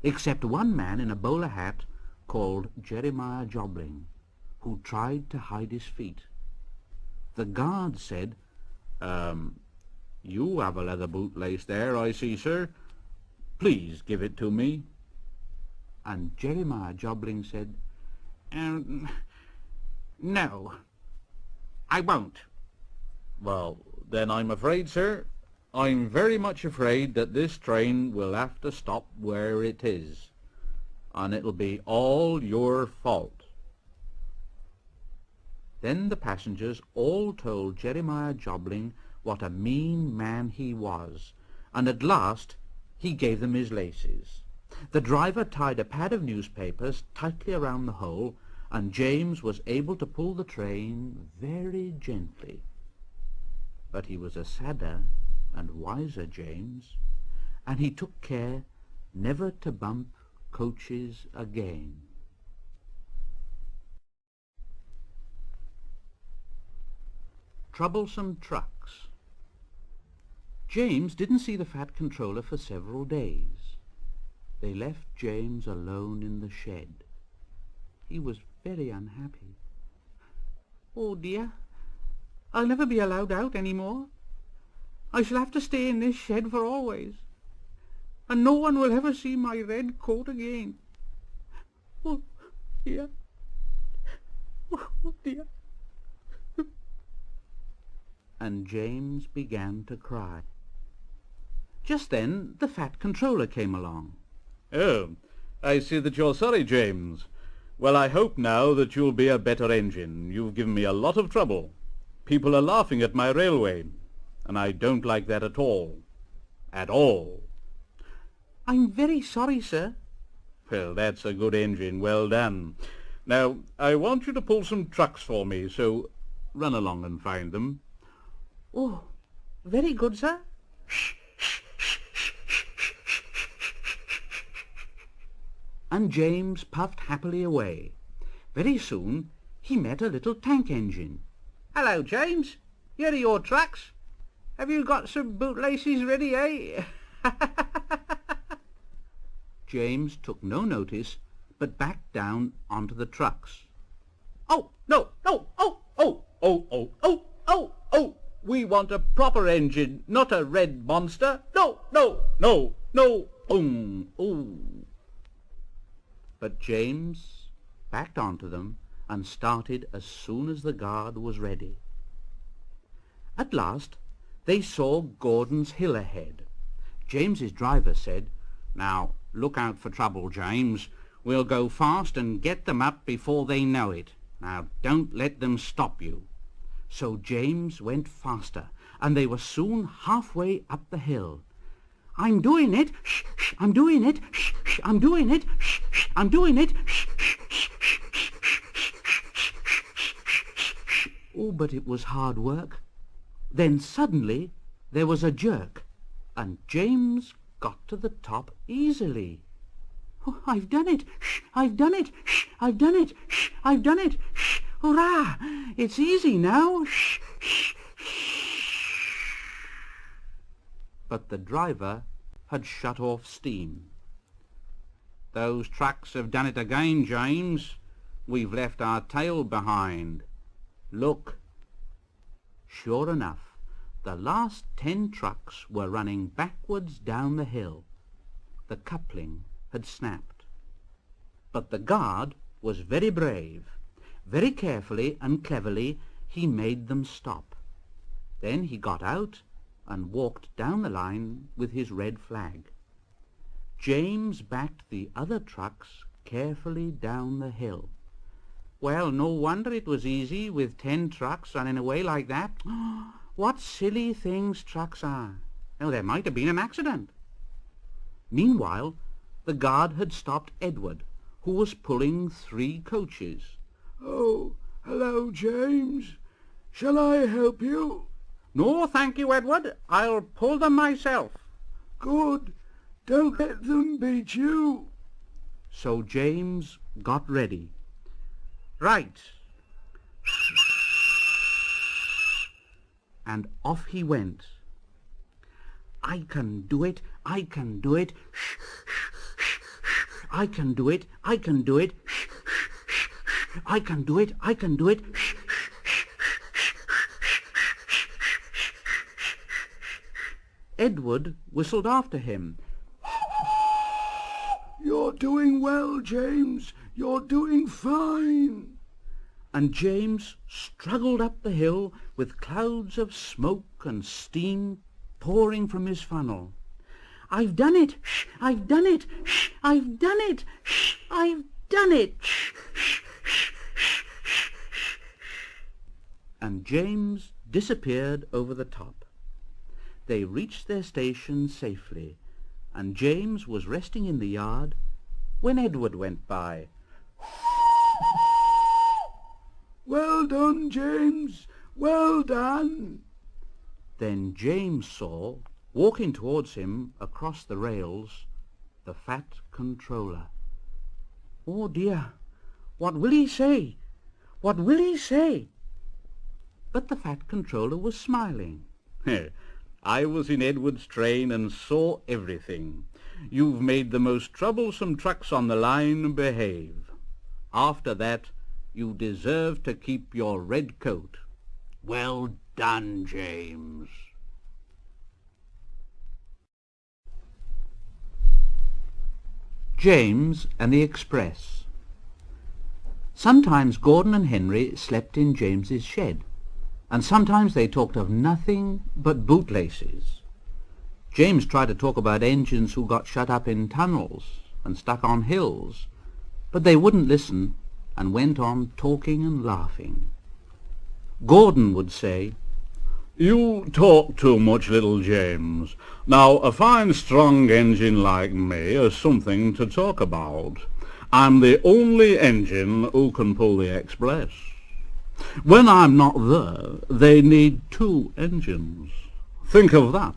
except one man in a bowler hat called Jeremiah Jobling, who tried to hide his feet. The guard said, "You have a leather bootlace there, I see, sir. Please give it to me." And Jeremiah Jobling said, "No, I won't." "Well, then I'm afraid, sir, I'm very much afraid that this train will have to stop where it is, and it'll be all your fault." Then the passengers all told Jeremiah Jobling what a mean man he was, and at last he gave them his laces. The driver tied a pad of newspapers tightly around the hole, and James was able to pull the train very gently. But he was a sadder and wiser James, and he took care never to bump coaches again. Troublesome Trucks. James didn't see the fat controller for several days. They left James alone in the shed. He was very unhappy. "Oh dear, I'll never be allowed out any more. I shall have to stay in this shed for always, and no one will ever see my red coat again. Oh, dear. Oh, dear. And James began to cry. Just then the fat controller came along. Oh, I see that you're sorry, James. Well, I hope now that you'll be a better engine. You've given me a lot of trouble. People are laughing at my railway, and I don't like that at all. At all. I'm very sorry, sir. Well, that's a good engine. Well done. Now, I want you to pull some trucks for me, so run along and find them. Oh, very good, sir. And James puffed happily away. Very soon he met a little tank engine. "Hello, James. Here are your trucks. Have you got some bootlaces ready, eh?" James took no notice, but backed down onto the trucks. "Oh, no, no, oh! We want a proper engine, not a red monster. No. But James backed onto them and started as soon as the guard was ready. At last they saw Gordon's Hill ahead. James's driver said, "Now look out for trouble, James. We'll go fast and get them up before they know it. Now don't let them stop you." So James went faster, and they were soon halfway up the hill. "I'm doing it! Shh, shh, I'm doing it! Shh, shh, I'm doing it! Shh, shh, I'm doing it! Shh, shh, shh, shh, shh, shh, shh, shh." Oh, but it was hard work. Then suddenly there was a jerk, and James got to the top easily. "Oh, I've done it! Shh, I've done it! Shh, I've done it! Shh, I've done it! Shh, hurrah! It's easy now! Shh, shh, shh." But the driver had shut off steam. "Those trucks have done it again, James. We've left our tail behind. Look." Sure enough, the last 10 trucks were running backwards down the hill. The coupling had snapped. But the guard was very brave. Very carefully and cleverly he made them stop. Then he got out and walked down the line with his red flag. James backed the other trucks carefully down the hill. Well, no wonder it was easy with 10 trucks running away like that. What silly things trucks are. Oh, there might have been an accident. Meanwhile, the guard had stopped Edward, who was pulling 3 coaches. "Oh, hello, James. Shall I help you?" "No, thank you, Edward. I'll pull them myself." "Good. Don't let them beat you." So James got ready. "Right." And off he went. "I can do it, I can do it. Shh, shh, shh, shh. I can do it, I can do it. Shh, shh, shh, shh. I can do it, I can do it. Shh, shh, shh, shh, shh, shh, shh. Edward whistled after him. "You're doing well, James. You're doing fine." And James struggled up the hill with clouds of smoke and steam pouring from his funnel. "I've done it! Shh! I've done it! Shh! I've done it! Shh! I've done it! Shh! Shh! Shh! Shh! Shh! Shh!" And James disappeared over the top. They reached their station safely, and James was resting in the yard when Edward went by. "Well done, James. Well done." Then James saw, walking towards him across the rails, the fat controller. "Oh dear, what will he say? What will he say?" But the fat controller was smiling. I was in Edward's train and saw everything. You've made the most troublesome trucks on the line behave. After that, you deserve to keep your red coat. Well done, James. James and the Express. Sometimes Gordon and Henry slept in James's shed, and sometimes they talked of nothing but bootlaces. James tried to talk about engines who got shut up in tunnels and stuck on hills, but they wouldn't listen and went on talking and laughing. Gordon would say, You talk too much, little James. Now, a fine, strong engine like me is something to talk about. I'm the only engine who can pull the express. When I'm not there, they need 2 engines. Think of that.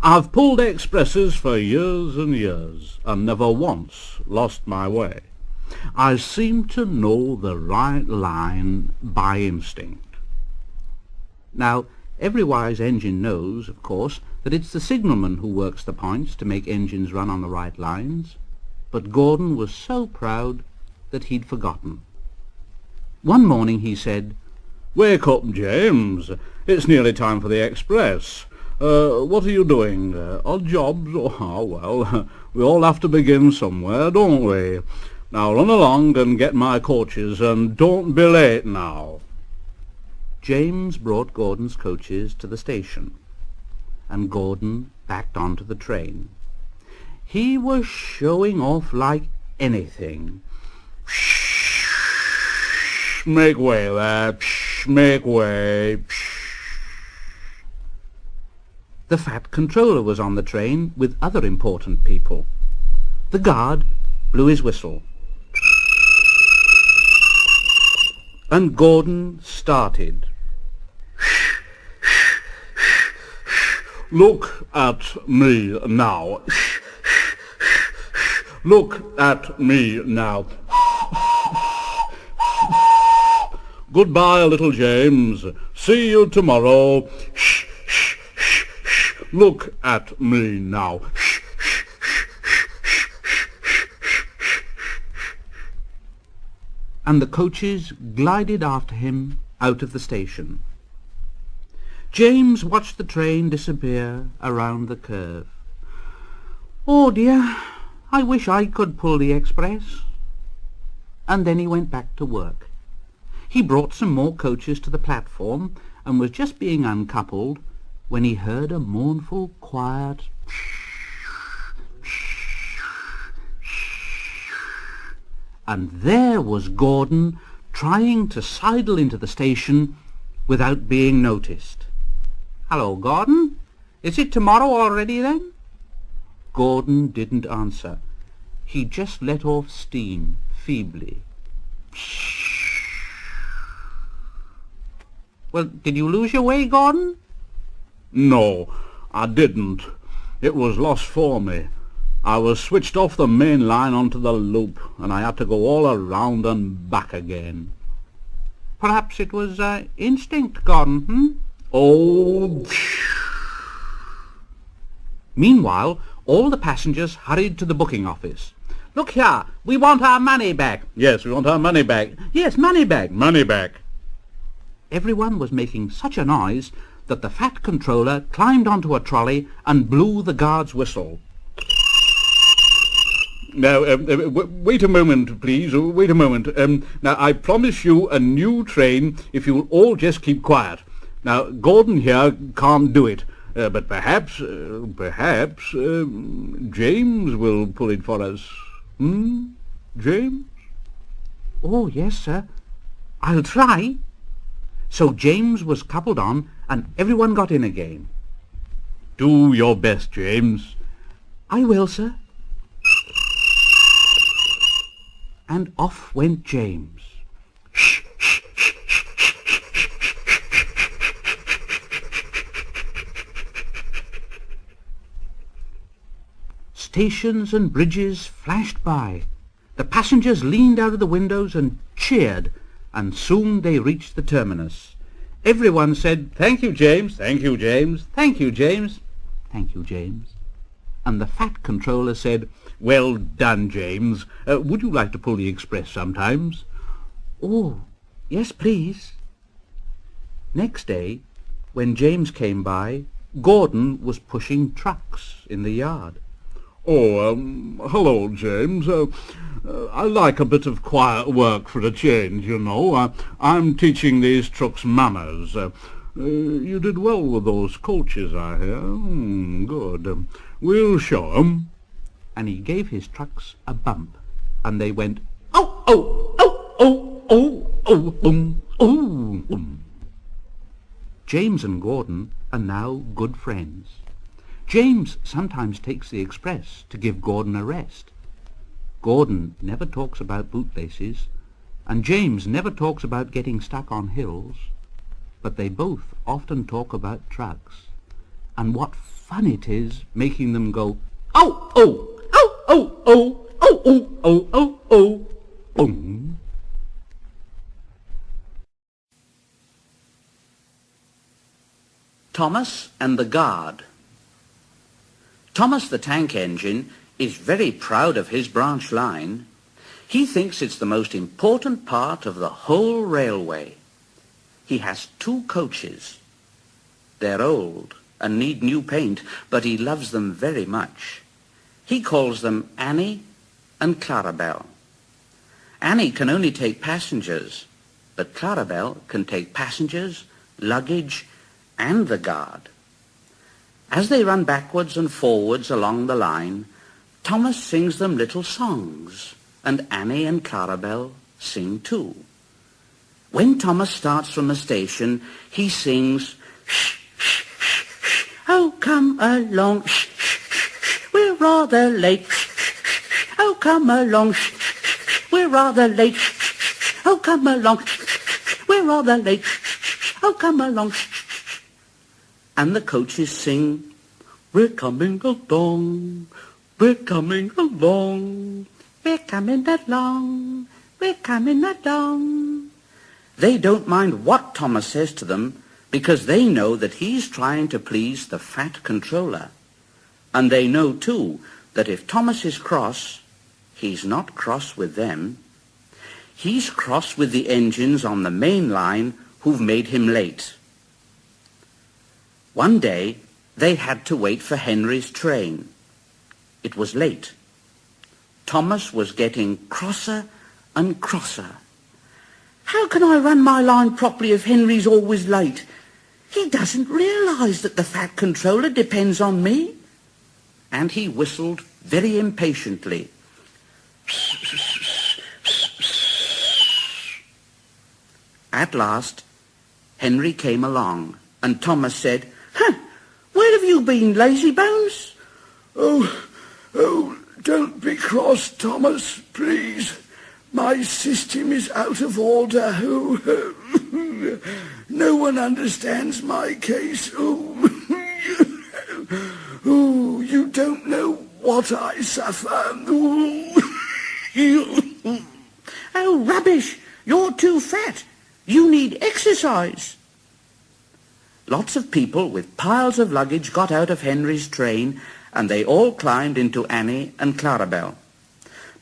I've pulled expresses for years and years, and never once lost my way. I seem to know the right line by instinct. Now, every wise engine knows, of course, that it's the signalman who works the points to make engines run on the right lines, but Gordon was so proud that he'd forgotten. One morning he said, Wake up, James. It's nearly time for the express. What are you doing? Odd jobs? Oh, well, we all have to begin somewhere, don't we? Now run along and get my coaches, and don't be late now. James brought Gordon's coaches to the station, and Gordon backed onto the train. He was showing off like anything. Make way there, make way. The fat controller was on the train with other important people. The guard blew his whistle, and Gordon started. Look at me now. Look at me now. Goodbye, little James. See you tomorrow. Look at me now. And the coaches glided after him out of the station. James watched the train disappear around the curve. Oh dear, I wish I could pull the express. And then he went back to work. He brought some more coaches to the platform and was just being uncoupled when he heard a mournful, quiet and there was Gordon trying to sidle into the station without being noticed. "Hello, Gordon. Is it tomorrow already, then?" Gordon didn't answer. He just let off steam feebly. "Well, did you lose your way, Gordon?" No, I didn't. It was lost for me. I was switched off the main line onto the loop, and I had to go all around and back again. Perhaps it was instinct, Gordon, Oh! Meanwhile, all the passengers hurried to the booking office. "Look here, we want our money back." Yes, we want our money back. "Yes, money back." Money back. Everyone was making such a noise that the fat controller climbed onto a trolley and blew the guard's whistle. Now, wait a moment, please. Wait a moment. Now, I promise you a new train if you'll all just keep quiet. Now, Gordon here can't do it, but perhaps James will pull it for us. James? "Oh, yes, sir. I'll try." So James was coupled on, and everyone got in again. Do your best, James. "I will, sir." And off went James. Stations and bridges flashed by. The passengers leaned out of the windows and cheered, and soon they reached the terminus. Everyone said, "Thank you, James. Thank you, James. Thank you, James. Thank you, James." And the fat controller said, "Well done, James. Would you like to pull the express sometimes?" "Oh, yes, please." Next day, when James came by, Gordon was pushing trucks in the yard. Hello, James. I like a bit of quiet work for a change, you know. I'm teaching these trucks manners. You did well with those coaches, I hear. Good. We'll show 'em. And he gave his trucks a bump, and they went, oh, oh, oh, oh, oh, oh, oh. James and Gordon are now good friends. James sometimes takes the express to give Gordon a rest. Gordon never talks about bootlaces, and James never talks about getting stuck on hills, but they both often talk about trucks, and what fun it is making them go, oh, oh, oh, oh, oh, oh, oh, oh, oh, oh, oh. Thomas and the Guard. Thomas the Tank Engine is very proud of his branch line. He thinks it's the most important part of the whole railway. He has 2 coaches. They're old and need new paint, but he loves them very much. He calls them Annie and Clarabelle. Annie can only take passengers, but Clarabelle can take passengers, luggage, and the guard. As they run backwards and forwards along the line, Thomas sings them little songs, and Annie and Clarabelle sing too. When Thomas starts from the station, he sings, shh, shh, shh, shh, oh, come along, shh, shh, shh, we're rather late, shh, shh, shh, oh, come along, shh, shh, shh, we're rather late, shh, shh, shh, oh, come along, shh, shh, shh, we're rather late, shh, shh, shh, oh, come along, shh, shh, shh. And the coaches sing, we're coming along, we're coming along, we're coming along, we're coming along. They don't mind what Thomas says to them, because they know that he's trying to please the fat controller. And they know, too, that if Thomas is cross, he's not cross with them. He's cross with the engines on the main line who've made him late. One day, they had to wait for Henry's train. It was late. Thomas was getting crosser and crosser. How can I run my line properly if Henry's always late? He doesn't realize that the fat controller depends on me. And he whistled very impatiently. At last, Henry came along, and Thomas said, where have you been, lazy bones? Oh, don't be cross, Thomas, please. My system is out of order. No one understands my case. You don't know what I suffer. Oh, rubbish! You're too fat. You need exercise. Lots of people with piles of luggage got out of Henry's train, and they all climbed into Annie and Clarabelle.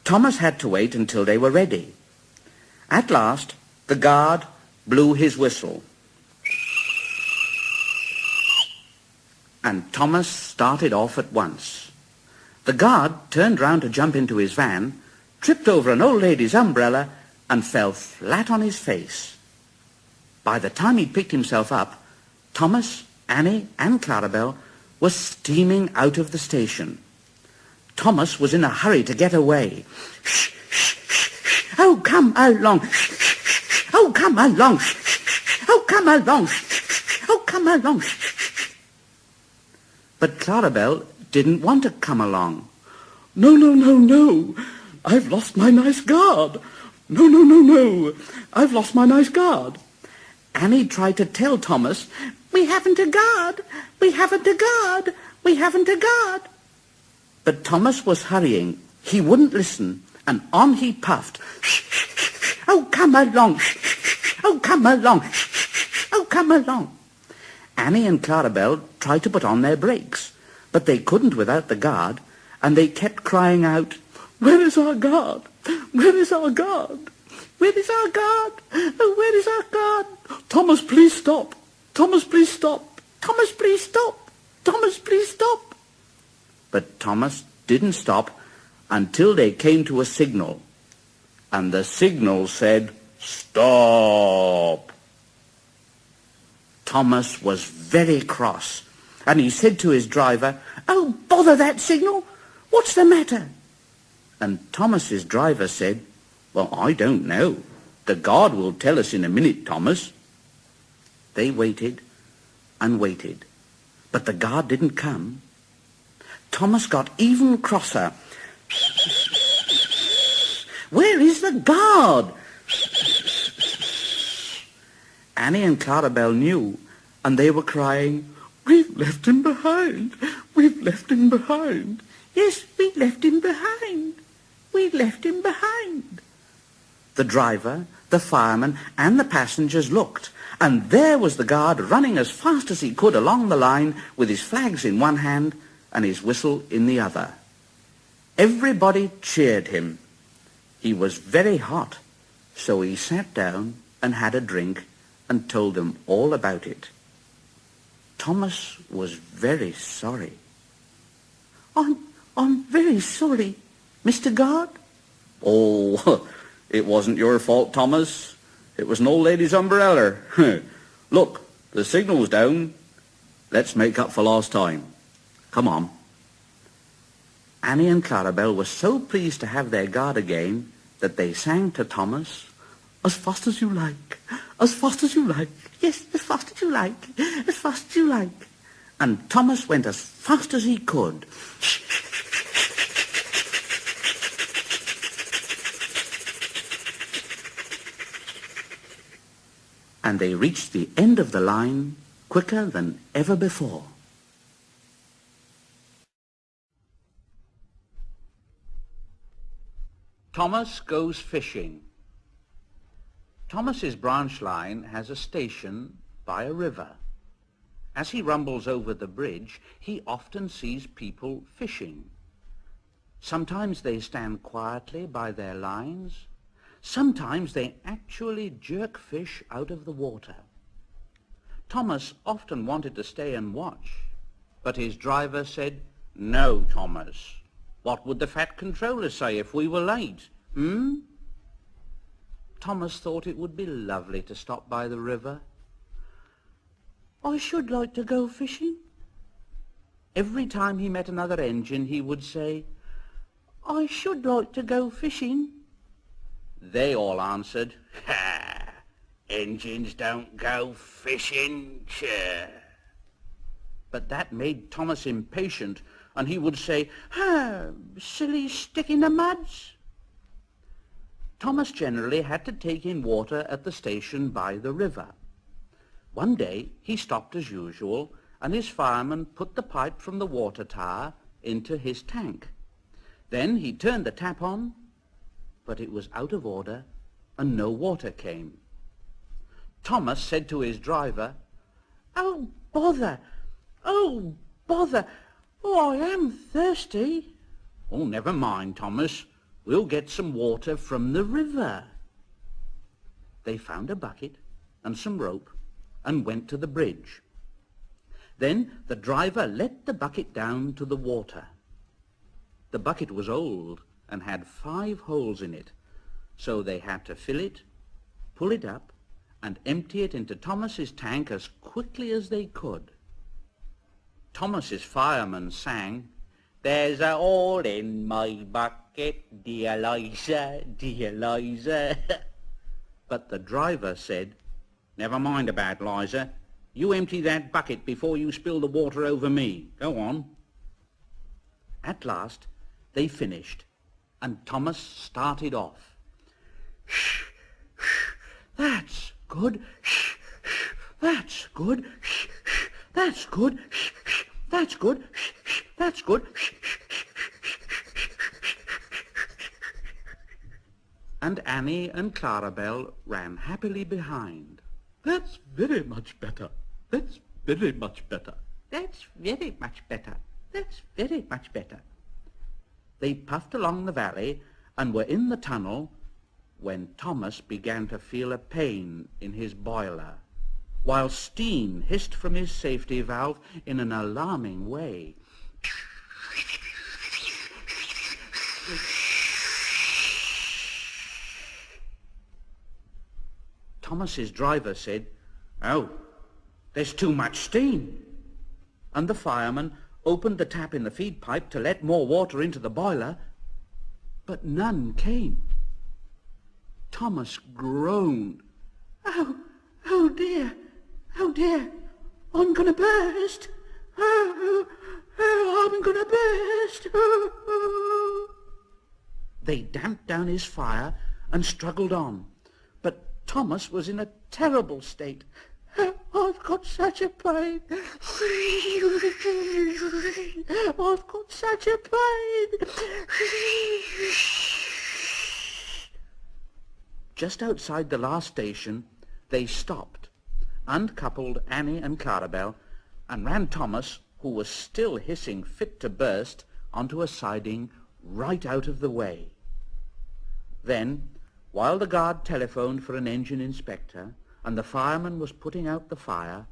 Thomas had to wait until they were ready. At last, the guard blew his whistle. And Thomas started off at once. The guard turned round to jump into his van, tripped over an old lady's umbrella, and fell flat on his face. By the time he'd picked himself up, Thomas, Annie, and Clarabelle were steaming out of the station. Thomas was in a hurry to get away. Shh, shh, shh, shh. Oh, come along. Shh, shh, shh. Oh, come along. Shh, shh. Oh, come along. Shh, shh. Oh, come along. Shh, shh. But Clarabelle didn't want to come along. No. I've lost my nice guard. No. I've lost my nice guard. Annie tried to tell Thomas, we haven't a guard, we haven't a guard, we haven't a guard. But Thomas was hurrying. He wouldn't listen, and on he puffed. Shh, shh, shh. Oh, come along. Shh, shh. Oh, come along. Shh, shh. Oh, come along. Annie and Clarabelle tried to put on their brakes, but they couldn't without the guard, and they kept crying out, where is our guard? Where is our guard? Where is our guard? Oh, where is our guard? Thomas, please stop. Thomas, please stop! Thomas, please stop! Thomas, please stop!" But Thomas didn't stop until they came to a signal. And the signal said, "Stop!" Thomas was very cross, and he said to his driver, "Oh, bother that signal! What's the matter?" And Thomas's driver said, "Well, I don't know. The guard will tell us in a minute, Thomas." They waited and waited, but the guard didn't come. Thomas got even crosser. "Where is the guard?" Annie and Clarabelle knew, and they were crying, "We've left him behind! We've left him behind!" "Yes, we left him behind! We left him behind!" The driver, the fireman, and the passengers looked, and there was the guard running as fast as he could along the line with his flags in one hand and his whistle in the other. Everybody cheered him. He was very hot, so he sat down and had a drink and told them all about it. Thomas was very sorry. I'm very sorry, Mr. Guard." "Oh, it wasn't your fault, Thomas. It was an old lady's umbrella. Look, the signal's down. Let's make up for lost time. Come on." Annie and Clarabelle were so pleased to have their guard again that they sang to Thomas, "As fast as you like, as fast as you like, yes, as fast as you like, as fast as you like." And Thomas went as fast as he could. And they reached the end of the line quicker than ever before. Thomas goes fishing. Thomas's branch line has a station by a river. As he rumbles over the bridge, he often sees people fishing. Sometimes they stand quietly by their lines. Sometimes they actually jerk fish out of the water. Thomas often wanted to stay and watch, but his driver said, "No, Thomas. What would the fat controller say if we were late? Thomas thought it would be lovely to stop by the river. "I should like to go fishing." Every time he met another engine, he would say, "I should like to go fishing." They all answered, "Ha! Engines don't go fishing, sure." But that made Thomas impatient, and he would say, "Ha! Silly stick in the muds." Thomas generally had to take in water at the station by the river. One day he stopped as usual, and his fireman put the pipe from the water tower into his tank. Then he turned the tap on, but it was out of order and no water came. Thomas said to his driver, "Oh, bother! Oh, bother! Oh, I am thirsty." "Oh, never mind, Thomas. We'll get some water from the river." They found a bucket and some rope and went to the bridge. Then the driver let the bucket down to the water. The bucket was old and had 5 holes in it, so they had to fill it, pull it up, and empty it into Thomas's tank as quickly as they could. Thomas's fireman sang, "There's a hole in my bucket, dear Liza, dear Liza." But the driver said, "Never mind about Liza. You empty that bucket before you spill the water over me. Go on." At last they finished, and Thomas started off. "Shh, shh, that's good. Shh, shh, that's good. Shh, shh, that's good. Shh, shh, that's good. Shh, shh, that's good. Shh, shh, shh, shh, shh." And Annie and Clarabelle ran happily behind. "That's very much better. That's very much better. That's very much better. That's very much better." They puffed along the valley and were in the tunnel when Thomas began to feel a pain in his boiler. while steam hissed from his safety valve in an alarming way. Thomas's driver said, "Oh, there's too much steam." And the fireman opened the tap in the feed pipe to let more water into the boiler, but none came. Thomas groaned. Oh dear, I'm going to burst. Oh, I'm going to burst. They damped down his fire and struggled on, but Thomas was in a terrible state. "I've got such a pain. I've got such a pain." Just outside the last station, they stopped, uncoupled Annie and Clarabel, and ran Thomas, who was still hissing fit to burst, onto a siding right out of the way. Then, while the guard telephoned for an engine inspector, and the fireman was putting out the fire,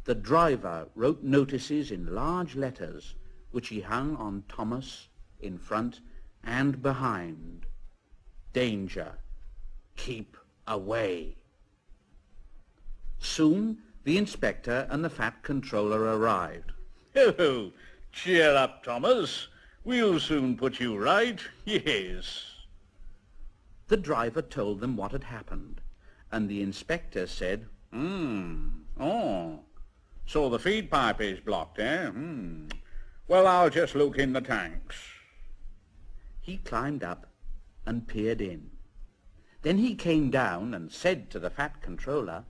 the driver wrote notices in large letters, which he hung on Thomas in front and behind. "Danger. Keep away." Soon the inspector and the fat controller arrived. "Oh, cheer up, Thomas. We'll soon put you right, yes." The driver told them what had happened, and the inspector said, Oh, so the feed pipe is blocked, eh? Well, I'll just look in the tanks." He climbed up and peered in. Then he came down and said to the fat controller,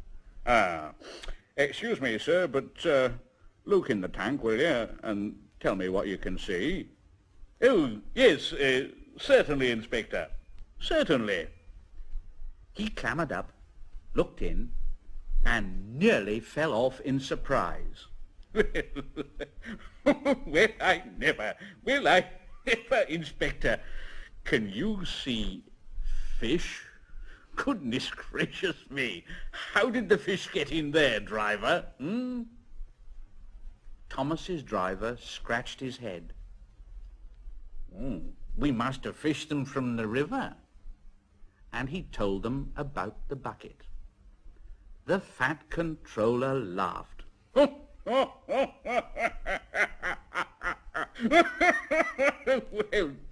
Excuse me, sir, but look in the tank, will you, and tell me what you can see?" "Oh, yes, certainly, Inspector. Certainly." He clambered up, looked in, and nearly fell off in surprise. Well, I never, Inspector. Can you see fish? Goodness gracious me. How did the fish get in there, driver? Thomas's driver scratched his head. We must have fished them from the river." And he told them about the bucket. The fat controller laughed. Well,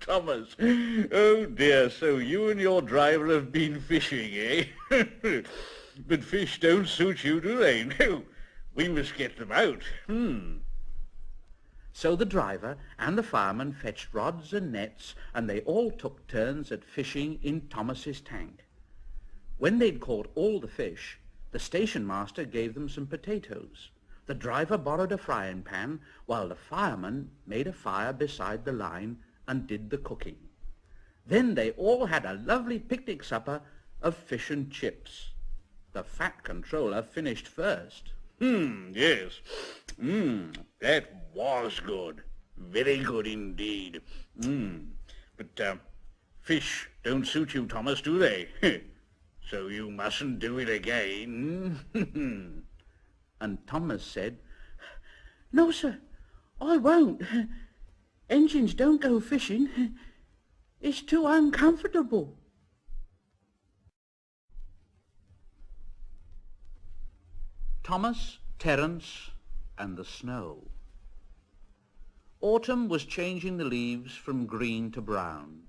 Thomas, oh dear, so you and your driver have been fishing, eh? But fish don't suit you, do they? No, we must get them out. So the driver and the fireman fetched rods and nets, and they all took turns at fishing in Thomas's tank. When they'd caught all the fish, the station master gave them some potatoes. The driver borrowed a frying pan, while the fireman made a fire beside the line and did the cooking. Then they all had a lovely picnic supper of fish and chips. The fat controller finished first. Yes. That was good. Very good indeed. But fish don't suit you, Thomas, do they? So you mustn't do it again. And Thomas said, "No, sir, I won't. Engines don't go fishing. It's too uncomfortable." Thomas, Terence, and the Snow. Autumn was changing the leaves from green to brown.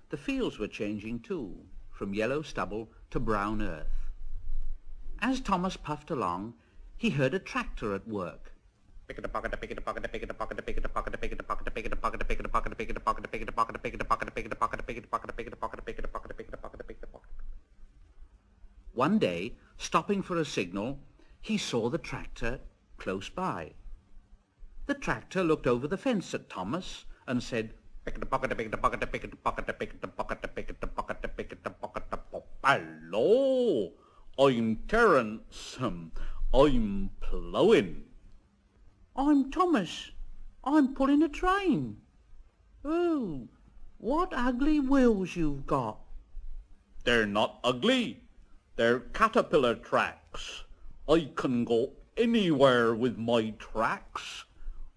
The fields were changing too, from yellow stubble to brown earth. As Thomas puffed along, he heard a tractor at work. One day, stopping for a signal, he saw the tractor close by. The tractor looked over the fence at Thomas and said, "Hello, I'm Terence. I'm ploughing." "I'm Thomas. I'm pulling a train." "Oh, what ugly wheels you've got." "They're not ugly. They're caterpillar tracks. I can go anywhere with my tracks.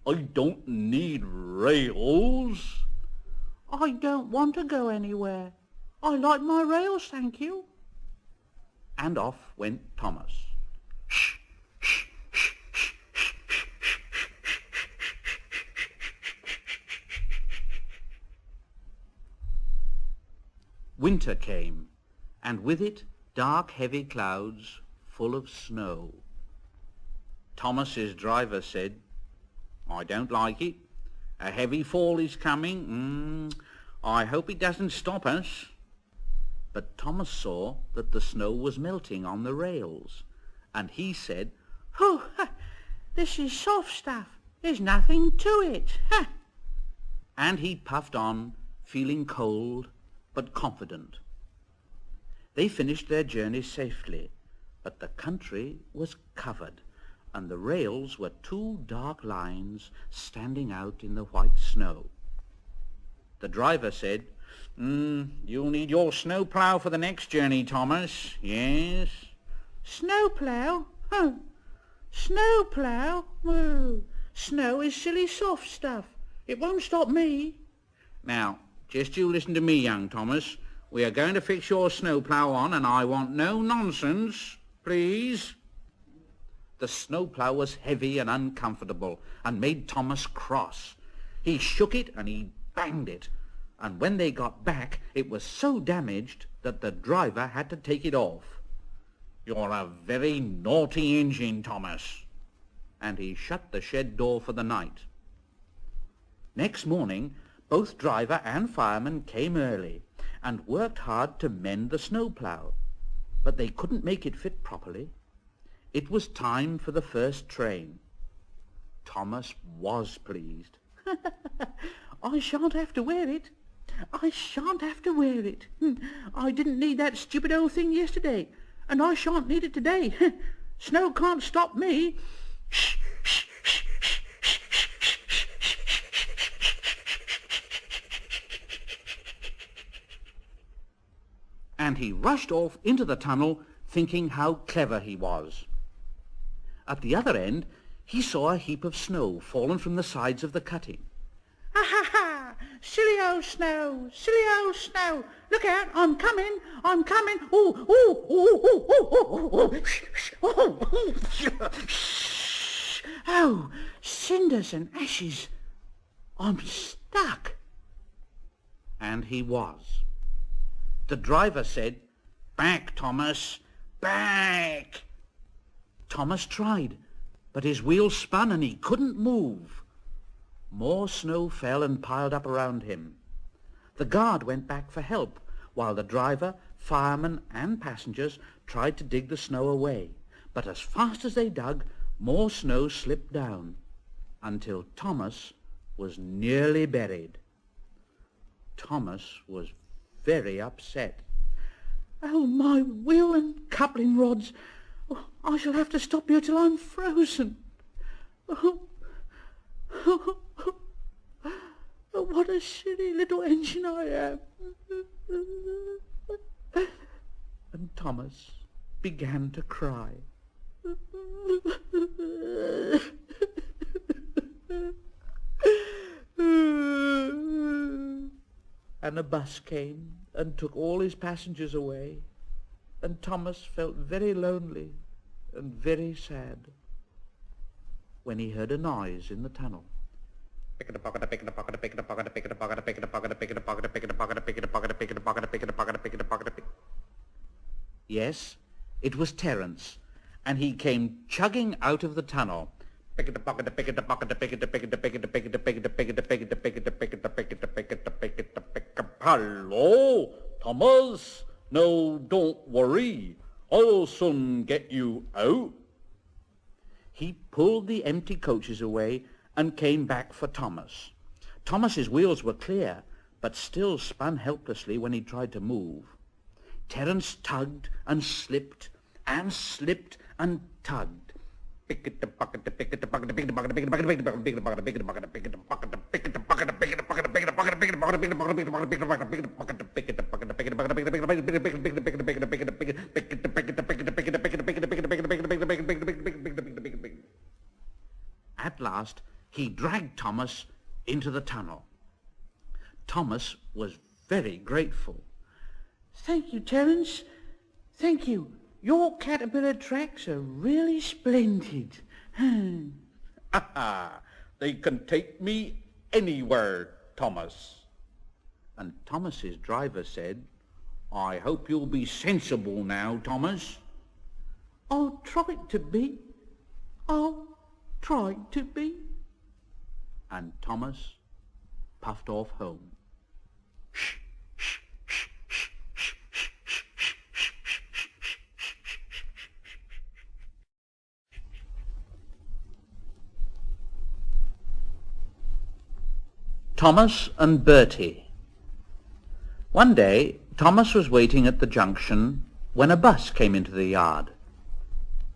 I don't need rails. I don't want to go anywhere. I like my rails, thank you. And off went Thomas. Winter came, and with it dark heavy clouds full of snow. Thomas's driver said, I don't like it. A heavy fall is coming. I hope it doesn't stop us. But Thomas saw that the snow was melting on the rails, and he said, Oh, this is soft stuff. There's nothing to it. And he puffed on, feeling cold but confident. They finished their journey safely, but the country was covered, and the rails were two dark lines standing out in the white snow. The driver said, You'll need your snowplough for the next journey, Thomas. Yes. Snowplough? Oh, snowplough? Oh, snow is silly soft stuff. It won't stop me. Now, just you listen to me, young Thomas. We are going to fix your snowplough on, and I want no nonsense, please. The snowplough was heavy and uncomfortable, and made Thomas cross. He shook it and he banged it, and when they got back, it was so damaged that the driver had to take it off. You're a very naughty engine, Thomas. And he shut the shed door for the night. Next morning, both driver and fireman came early and worked hard to mend the snowplough, but they couldn't make it fit properly. It was time for the first train. Thomas was pleased. I shan't have to wear it. I shan't have to wear it. I didn't need that stupid old thing yesterday, and I shan't need it today. Snow can't stop me. And he rushed off into the tunnel, thinking how clever he was. At the other end, he saw a heap of snow fallen from the sides of the cutting. Ha ha ha! Silly old snow! Silly old snow! Look out! I'm coming! I'm coming! Ooh! Ooh! Ooh! Ooh! Ooh! Ooh! Oh! Cinders and ashes! I'm stuck! And he was. The driver said, Back, Thomas! Back! Thomas tried, but his wheels spun and he couldn't move. More snow fell and piled up around him. The guard went back for help, while the driver, fireman, and passengers tried to dig the snow away. But as fast as they dug, more snow slipped down, until Thomas was nearly buried. Thomas was very upset. Oh, my wheel and coupling rods! Oh, I shall have to stop here till I'm frozen. Oh, what a silly little engine I am. And Thomas began to cry. And a bus came and took all his passengers away, and Thomas felt very lonely and very sad when he heard a noise in the tunnel. Yes, it was Terence, and he came chugging out of the tunnel. Hello, Thomas. No, don't worry. I'll soon get you out. He pulled the empty coaches away and came back for Thomas. Thomas's wheels were clear, but still spun helplessly when he tried to move. Terence tugged and slipped and slipped and tugged. At last he dragged Thomas into the tunnel. Thomas was very grateful. Thank you, Terence. Thank you. Your caterpillar tracks are really splendid. Ha ha! They can take me anywhere, Thomas. And Thomas's driver said, I hope you'll be sensible now, Thomas. I'll try to be. I'll try to be. And Thomas puffed off home. Thomas and Bertie. One day, Thomas was waiting at the junction when a bus came into the yard.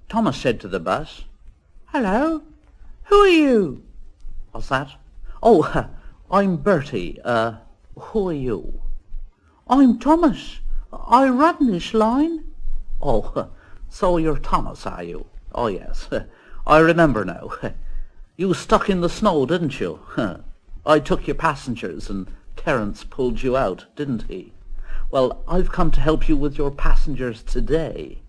Thomas said to the bus, Hello, who are you? What's that? Oh, I'm Bertie. Who are you? I'm Thomas. I run this line. Oh, so you're Thomas, are you? Oh, yes. I remember now. You was stuck in the snow, didn't you? I took your passengers and Terence pulled you out, didn't he? Well, I've come to help you with your passengers today.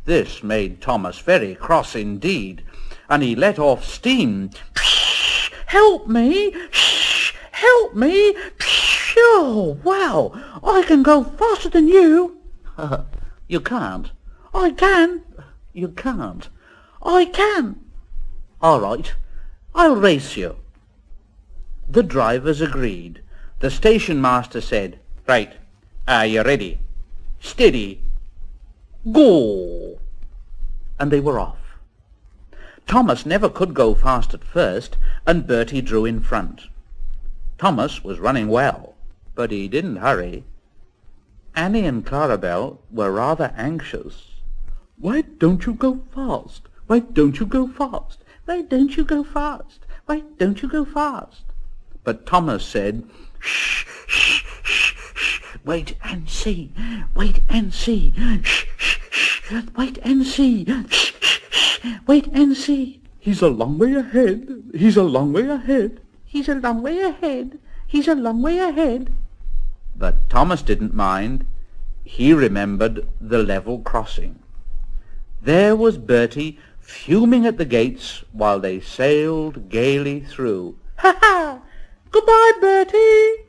This made Thomas very cross indeed, and he let off steam. Help me! Help me! Oh, wow! I can go faster than you. You can't. I can. You can't. I can. All right, I'll race you. The drivers agreed. The station master said, Right, are you ready? Steady. Go! And they were off. Thomas never could go fast at first, and Bertie drew in front. Thomas was running well, but he didn't hurry. Annie and Clarabel were rather anxious. Why don't you go fast? Why don't you go fast? Why don't you go fast? Why don't you go fast? But Thomas said, Shh, shh, shh, shh. Wait and see. Wait and see. Shh, shh, shh. Wait and see. Shh, shh, shh. Wait and see. He's a long way ahead. He's a long way ahead. He's a long way ahead. He's a long way ahead. But Thomas didn't mind. He remembered the level crossing. There was Bertie fuming at the gates while they sailed gaily through. Ha ha! Goodbye, Bertie!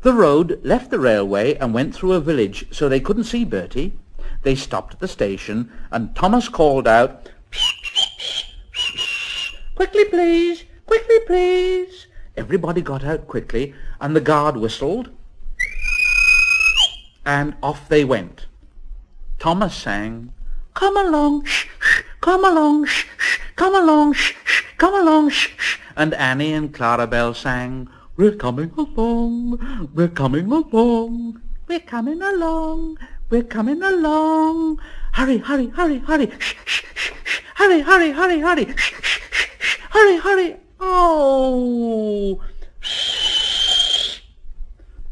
The road left the railway and went through a village, so they couldn't see Bertie. They stopped at the station, and Thomas called out, Quickly, please! Quickly, please! Everybody got out quickly, and the guard whistled, and off they went. Thomas sang, Come along, shh, shh, come along, shh, shh, come along, shh, shh, come along, shh, shh. And Annie and Clarabel sang, We're coming along, we're coming along. We're coming along, we're coming along. Hurry, hurry, hurry, hurry, shh, shh, shh, shh. Hurry, hurry, hurry, hurry, shh, shh, shh, shh. Hurry, hurry. Oh!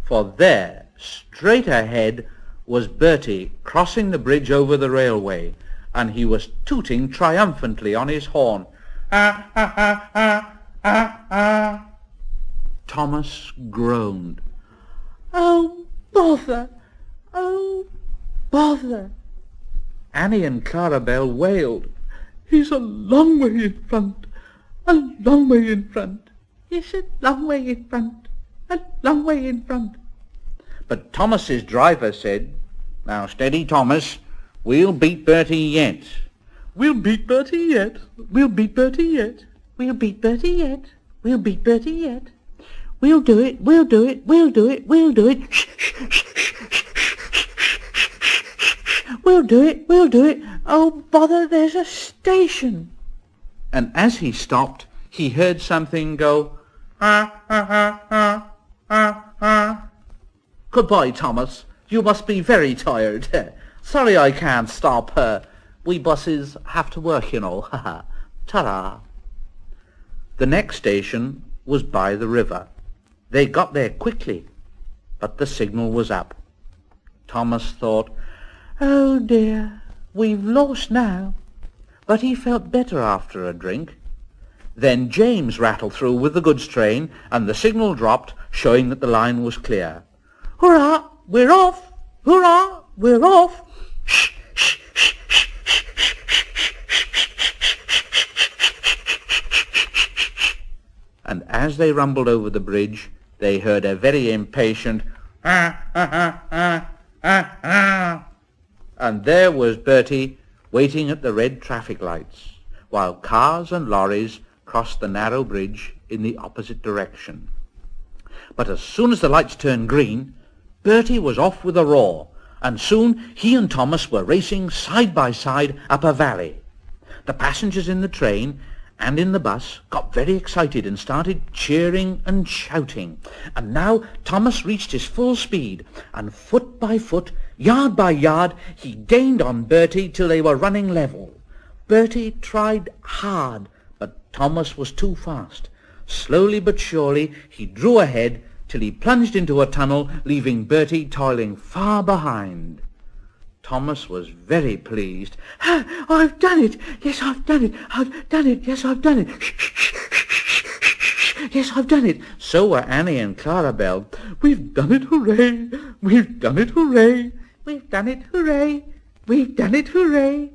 For there, straight ahead, was Bertie crossing the bridge over the railway, and he was tooting triumphantly on his horn. Ah, ah, ah, ah, ah, ah. Thomas groaned. Oh, bother! Oh, bother! Annie and Clarabel wailed. He's a long way in front, a long way in front. He's a long way in front, a long way in front. But Thomas's driver said, Now steady, Thomas. We'll beat Bertie yet. We'll beat Bertie yet. We'll beat Bertie yet. We'll beat Bertie yet. We'll beat Bertie yet. We'll do it. We'll do it. We'll do it. We'll do it. Shh, shh, shh, shh, shh, shh, shh, shh. We'll do it. We'll do it. Oh, bother, there's a station. And as he stopped, he heard something go, ah, ah, ah, ah, ah, ah. Goodbye, Thomas. You must be very tired. Sorry I can't stop. We buses have to work, you know. Ta-ra. The next station was by the river. They got there quickly, but the signal was up. Thomas thought, Oh dear, we've lost now. but he felt better after a drink. Then James rattled through with the goods train, and the signal dropped, showing that the line was clear. "Hurrah! We're off! Hurrah! We're off!" And as they rumbled over the bridge, they heard a very impatient "ah, ah, ah, ah, ah, ah." And there was Bertie waiting at the red traffic lights, while cars and lorries crossed the narrow bridge in the opposite direction. But as soon as the lights turned green, Bertie was off with a roar, and soon he and Thomas were racing side by side up a valley. The passengers in the train and in the bus got very excited and started cheering and shouting. And now Thomas reached his full speed, and foot by foot, yard by yard, he gained on Bertie till they were running level. Bertie tried hard, but Thomas was too fast. Slowly but surely he drew ahead till he plunged into a tunnel, leaving Bertie toiling far behind. Thomas was very pleased. "I've done it! Yes, I've done it! I've done it! Yes, I've done it! Yes, I've done it!" So were Annie and Clarabelle. "We've done it, hooray! We've done it, hooray! We've done it, hooray! We've done it, hooray!"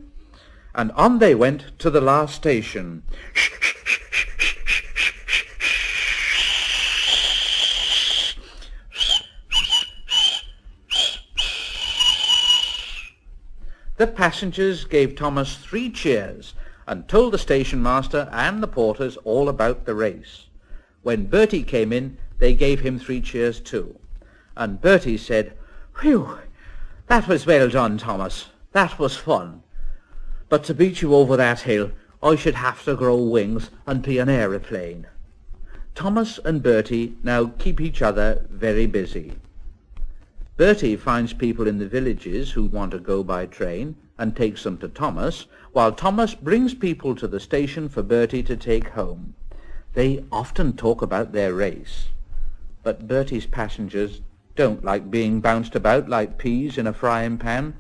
And on they went to the last station. The passengers gave Thomas 3 cheers and told the station master and the porters all about the race. When Bertie came in, they gave him 3 cheers too. And Bertie said, "Whew, that was well done, Thomas. That was fun. But to beat you over that hill, I should have to grow wings and be an aeroplane." Thomas and Bertie now keep each other very busy. Bertie finds people in the villages who want to go by train and takes them to Thomas, while Thomas brings people to the station for Bertie to take home. They often talk about their race, but Bertie's passengers don't like being bounced about like peas in a frying pan,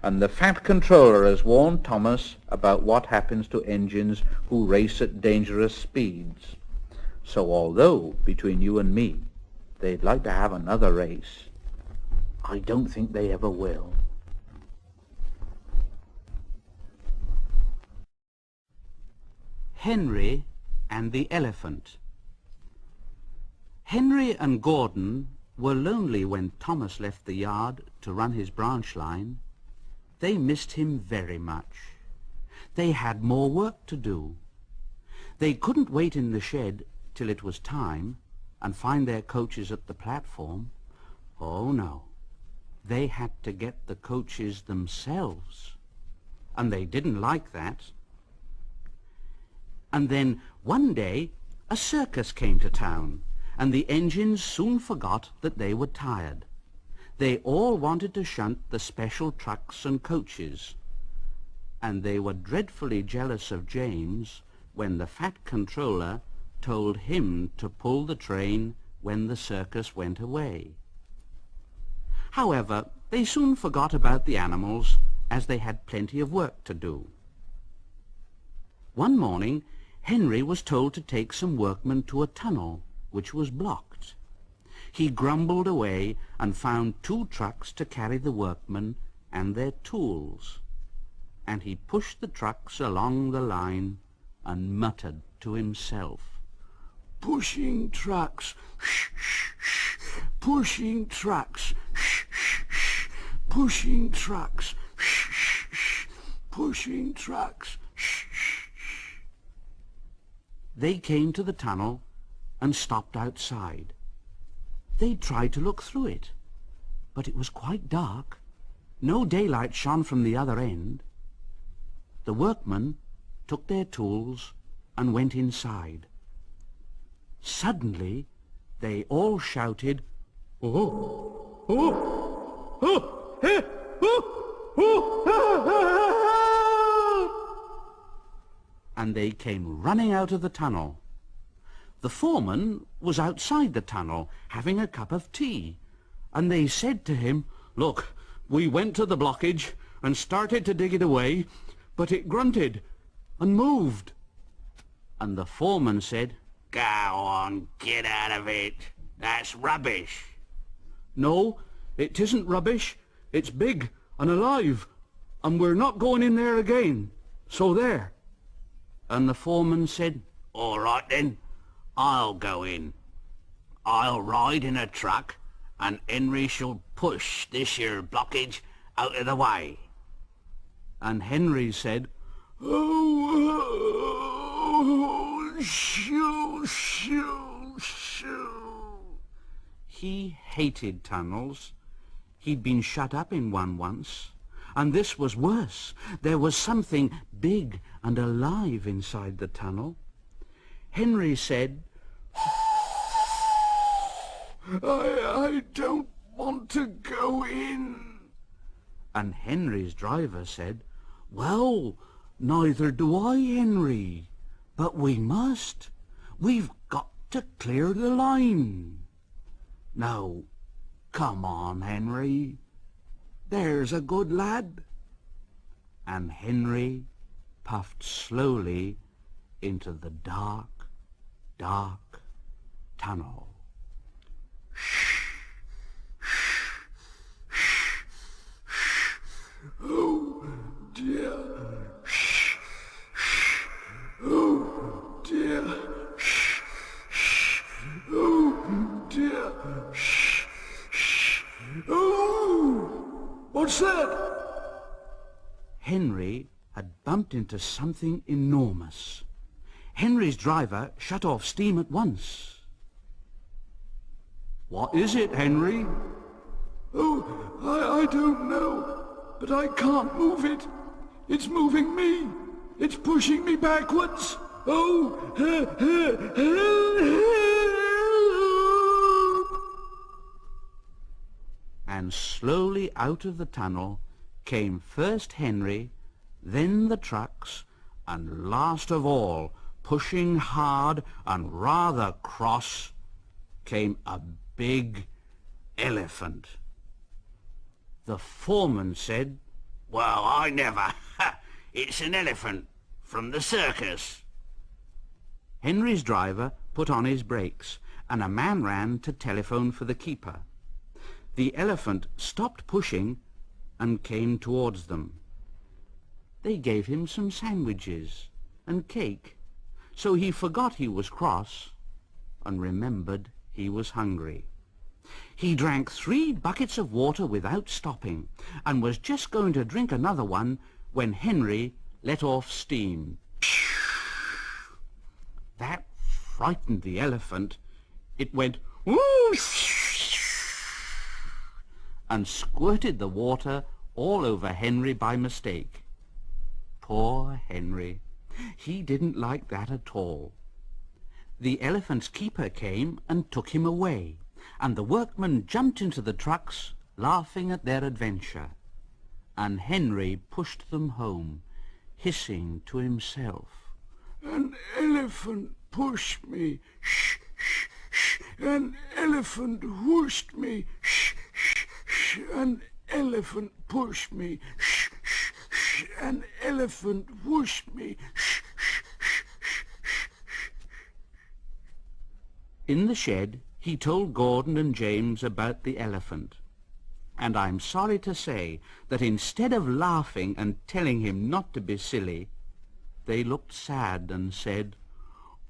and the fat controller has warned Thomas about what happens to engines who race at dangerous speeds. So although, between you and me, they'd like to have another race, I don't think they ever will. Henry and the Elephant. Henry and Gordon were lonely when Thomas left the yard to run his branch line. They missed him very much. They had more work to do. They couldn't wait in the shed till it was time and find their coaches at the platform. Oh no. They had to get the coaches themselves, and they didn't like that. And then one day a circus came to town, and the engines soon forgot that they were tired. They all wanted to shunt the special trucks and coaches, and they were dreadfully jealous of James when the fat controller told him to pull the train when the circus went away. However, they soon forgot about the animals, as they had plenty of work to do. One morning, Henry was told to take some workmen to a tunnel, which was blocked. He grumbled away and found 2 trucks to carry the workmen and their tools, and he pushed the trucks along the line and muttered to himself, "Pushing trucks, shh, shh, shh. Pushing trucks, shh, shh, shh. Pushing trucks, shh, shh, shh. Pushing trucks, shh, shh, shh." They came to the tunnel and stopped outside. They tried to look through it, but it was quite dark. No daylight shone from the other end. The workmen took their tools and went inside. Suddenly, they all shouted, "Oh! Oh! Oh! Eh! Oh! Oh! Ah! Ah!" And they came running out of the tunnel. The foreman was outside the tunnel, having a cup of tea, and they said to him, "Look, we went to the blockage and started to dig it away, but it grunted, and moved. And the foreman said, "Go on, get out of it. That's rubbish." "No, it isn't rubbish. It's big and alive, and we're not going in there again. So there." And the foreman said, "All right then, I'll go in. I'll ride in a truck, and Henry shall push this here blockage out of the way." And Henry said, Oh, shoo, shoo, shoo. he hated tunnels. He'd been shut up in one once, and this was worse. There was something big and alive inside the tunnel. Henry said, I don't want to go in. and Henry's driver said, "Well, neither do I, Henry, but we must. We've got to clear the line. Now, come on, Henry. There's a good lad." And Henry puffed slowly into the dark, dark tunnel. Oh, dear. Oh, dear. Oh, dear. Oh, what's that? Henry had bumped into something enormous. Henry's driver shut off steam at once. "What is it, Henry?" Oh, I don't know, but I can't move it. It's moving me. It's pushing me backwards. Oh, help! And slowly out of the tunnel came first Henry, then the trucks, and last of all, pushing hard and rather cross, came a big elephant. The foreman said, "Well, I never. It's an elephant from the circus." Henry's driver put on his brakes, and a man ran to telephone for the keeper. The elephant stopped pushing and came towards them. They gave him some sandwiches and cake, so he forgot he was cross and remembered he was hungry. He drank 3 buckets of water without stopping, and was just going to drink another one when Henry let off steam. That frightened the elephant. It went whoosh and squirted the water all over Henry by mistake. Poor Henry. He didn't like that at all. The elephant's keeper came and took him away, and the workmen jumped into the trucks, laughing at their adventure. And Henry pushed them home, hissing to himself, An elephant pushed me. Shh, shh, shh. An elephant whooshed me. Shh, shh, shh. An elephant pushed me. Shh, shh, shh. An elephant whooshed me. Shh, shh, shh, shh, shh. In the shed, he told Gordon and James about the elephant. And I'm sorry to say that instead of laughing and telling him not to be silly, they looked sad and said,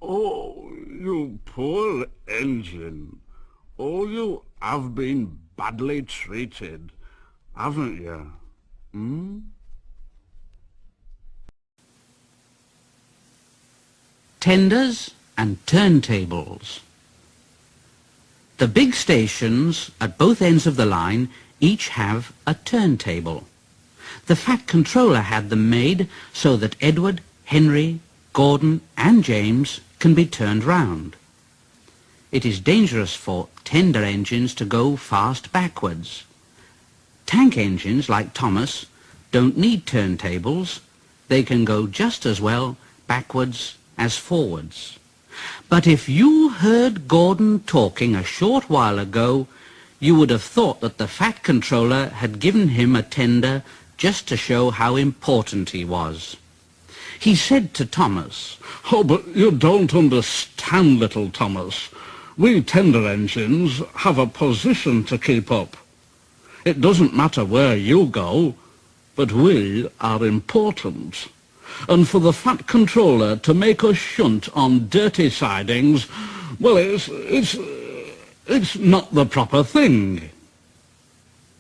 "Oh, you poor engine. Oh, you have been badly treated, haven't you?" Tenders and turntables. The big stations at both ends of the line each have a turntable. The Fat Controller had them made so that Edward, Henry, Gordon and James can be turned round. It is dangerous for tender engines to go fast backwards. Tank engines like Thomas don't need turntables. They can go just as well backwards as forwards. But if you heard Gordon talking a short while ago, you would have thought that the Fat Controller had given him a tender just to show how important he was. He said to Thomas, "Oh, but you don't understand, little Thomas. We tender engines have a position to keep up. It doesn't matter where you go, but we are important. And for the Fat Controller to make us shunt on dirty sidings, well, it's not the proper thing."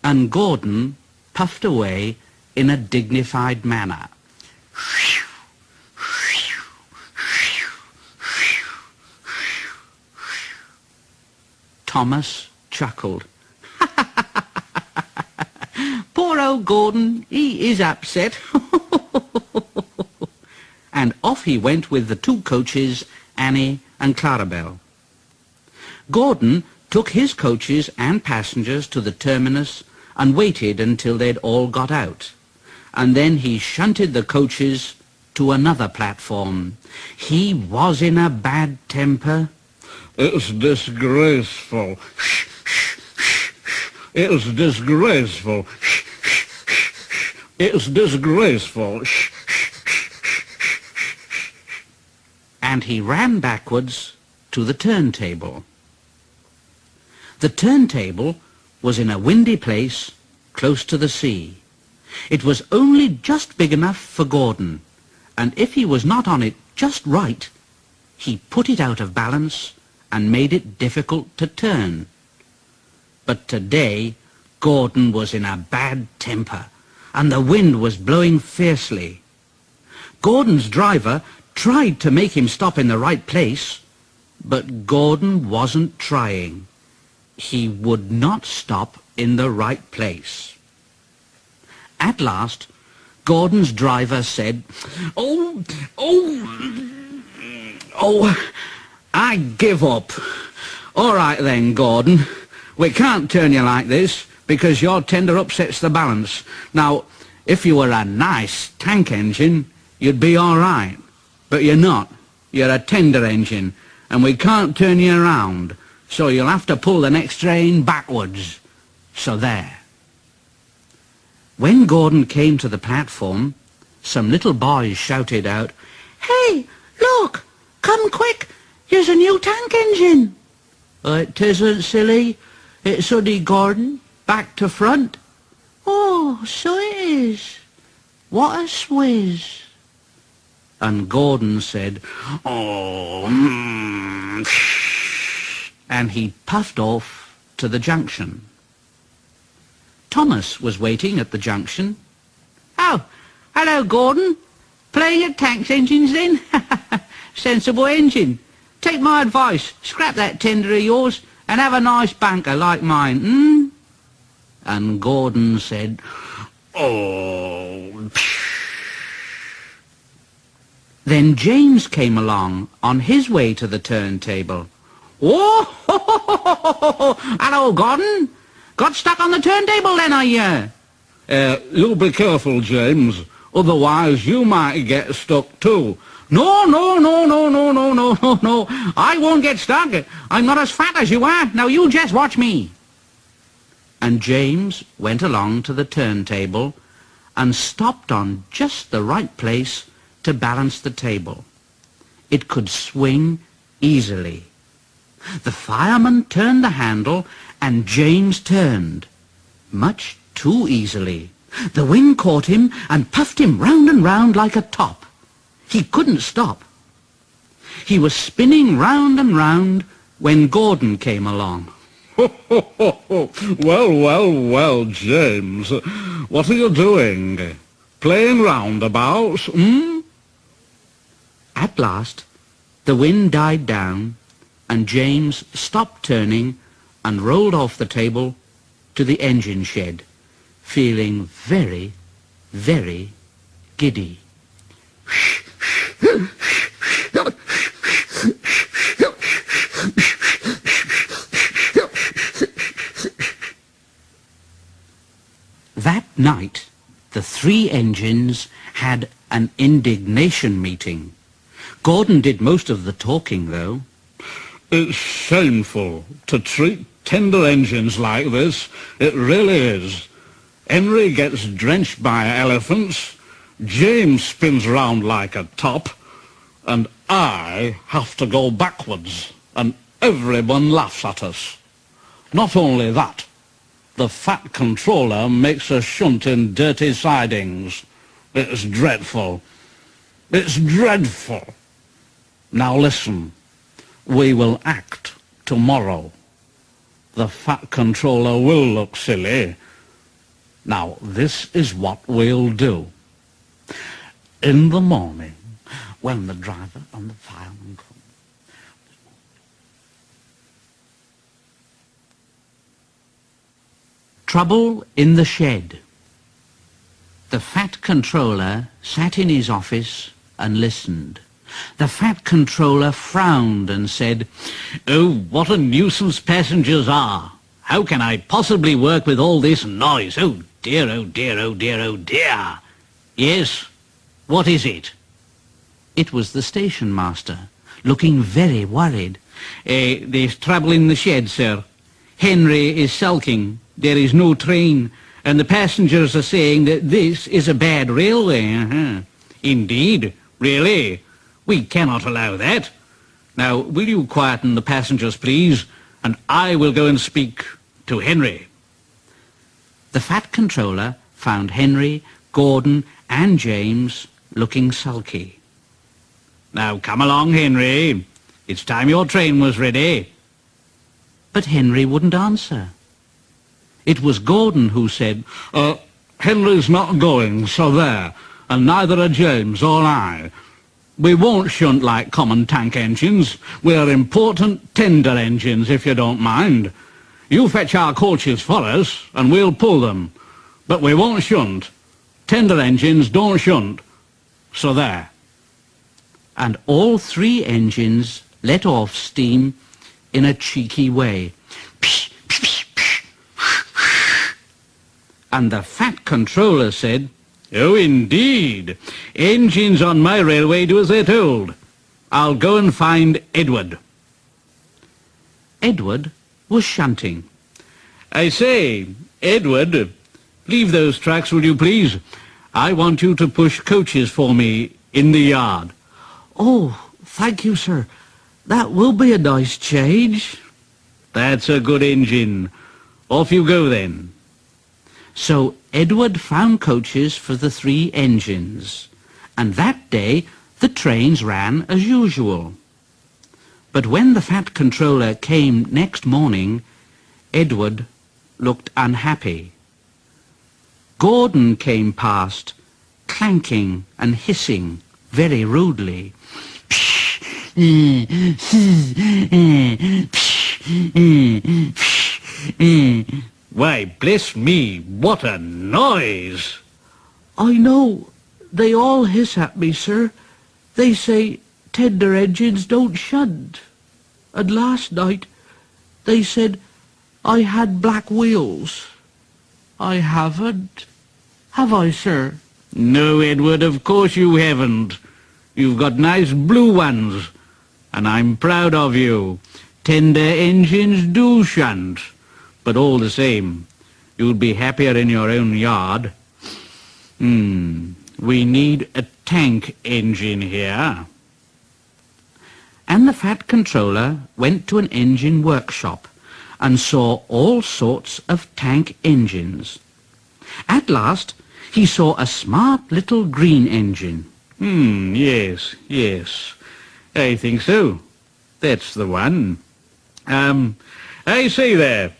And Gordon puffed away in a dignified manner. Thomas chuckled. "Poor old Gordon, he is upset." And off he went with the two coaches, Annie and Clarabel. Gordon took his coaches and passengers to the terminus and waited until they'd all got out. And then he shunted the coaches to another platform. He was in a bad temper. "It's disgraceful. It's disgraceful. It's disgraceful." And he ran backwards to the turntable. The turntable was in a windy place close to the sea. It was only just big enough for Gordon, and if he was not on it just right, he put it out of balance and made it difficult to turn. But today Gordon was in a bad temper, and the wind was blowing fiercely. Gordon's driver tried to make him stop in the right place, but Gordon wasn't trying. He would not stop in the right place. At last, Gordon's driver said, Oh, I give up. All right then, Gordon. We can't turn you like this because your tender upsets the balance. Now, if you were a nice tank engine, you'd be all right. But you're not. You're a tender engine, and we can't turn you around, so you'll have to pull the next train backwards. So there. When Gordon came to the platform, some little boys shouted out, "Hey, look! Come quick! Here's a new tank engine!" "It isn't, silly. It's only Gordon, back to front." "Oh, so it is. What a swizz." And Gordon said, "Oh, and he puffed off to the junction. Thomas was waiting at the junction. "Oh, hello, Gordon. Playing at tank engines then? Sensible engine. Take my advice. Scrap that tender of yours and have a nice banker like mine, hmm?" And Gordon said, "Oh." Then James came along on his way to the turntable. "Whoa! Hello, Gordon. Got stuck on the turntable then, are you?" "You be careful, James. Otherwise you might get stuck too." No, I won't get stuck. I'm not as fat as you are. Now you just watch me." And James went along to the turntable and stopped on just the right place to balance the table. It could swing easily. The fireman turned the handle and James turned, much too easily. The wind caught him and puffed him round and round like a top. He couldn't stop. He was spinning round and round when Gordon came along. Well, James. What are you doing? Playing roundabouts, hmm?" At last, the wind died down, and James stopped turning and rolled off the table to the engine shed, feeling very, very giddy. That night, the three engines had an indignation meeting. Gordon did most of the talking, though. "It's shameful to treat tender engines like this. It really is. Henry gets drenched by elephants. James spins round like a top, and I have to go backwards, and everyone laughs at us. Not only that, the fat controller makes us shunt in dirty sidings. It's dreadful. It's dreadful. Now listen, we will act tomorrow. The fat controller will look silly. Now this is what we'll do. In the morning, when the driver and the fireman come, Trouble in the shed. The fat controller sat in his office and listened. The fat controller frowned and said, "Oh, what a nuisance passengers are! How can I possibly work with all this noise? Oh dear, oh dear, oh dear, oh dear!" "Yes, what is it?" It was the station master, looking very worried. There's trouble in the shed, sir. Henry is sulking. There is no train, and the passengers are saying that this is a bad railway. Indeed, really? We cannot allow that. Now, will you quieten the passengers, please, and I will go and speak to Henry. The fat controller found Henry, Gordon and James looking sulky. "Now come along, Henry. It's time your train was ready." But Henry wouldn't answer. It was Gordon who said, Henry's not going, so there, and neither are James or I. We won't shunt like common tank engines. We're important tender engines, if you don't mind. You fetch our coaches for us, and we'll pull them. But we won't shunt. Tender engines don't shunt. So there." And all three engines let off steam in a cheeky way. And the fat controller said, "Oh, indeed. Engines on my railway do as they're told. I'll go and find Edward." Edward was shunting. "I say, Edward, leave those tracks, will you please? I want you to push coaches for me in the yard." "Oh, thank you, sir. That will be a nice change." "That's a good engine. Off you go then." So Edward found coaches for the three engines, and that day the trains ran as usual. But when the fat controller came next morning, Edward looked unhappy. Gordon came past, clanking and hissing very rudely. "Why, bless me, what a noise!" "I know. They all hiss at me, sir. They say tender engines don't shunt. And last night they said I had black wheels. I haven't. Have I, sir?" "No, Edward, of course you haven't. You've got nice blue ones, and I'm proud of you. Tender engines do shunt. But all the same, you'd be happier in your own yard. We need a tank engine here." And the fat controller went to an engine workshop and saw all sorts of tank engines. At last he saw a smart little green engine. Yes, I think so. That's the one. I say there,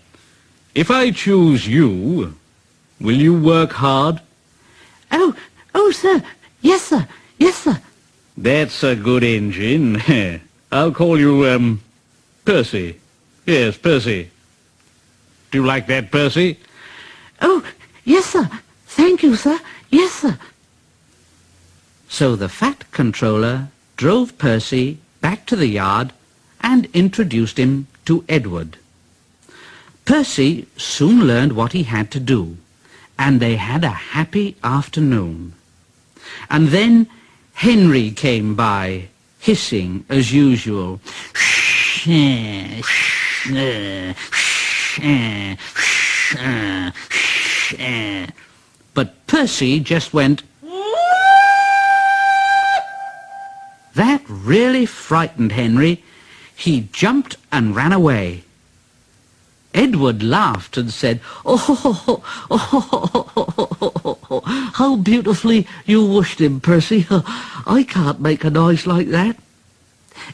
if I choose you, will you work hard? Oh, sir. Yes, sir. Yes, sir. That's a good engine. I'll call you, Percy. Yes, Percy. Do you like that, Percy? Oh, yes, sir. Thank you, sir. Yes, sir. So the fat controller drove Percy back to the yard and introduced him to Edward. Percy soon learned what he had to do, and they had a happy afternoon. And then Henry came by, hissing as usual. But Percy just went That really frightened Henry. He jumped and ran away. Edward laughed and said, "Oh, how beautifully you whooshed him, Percy. I can't make a noise like that."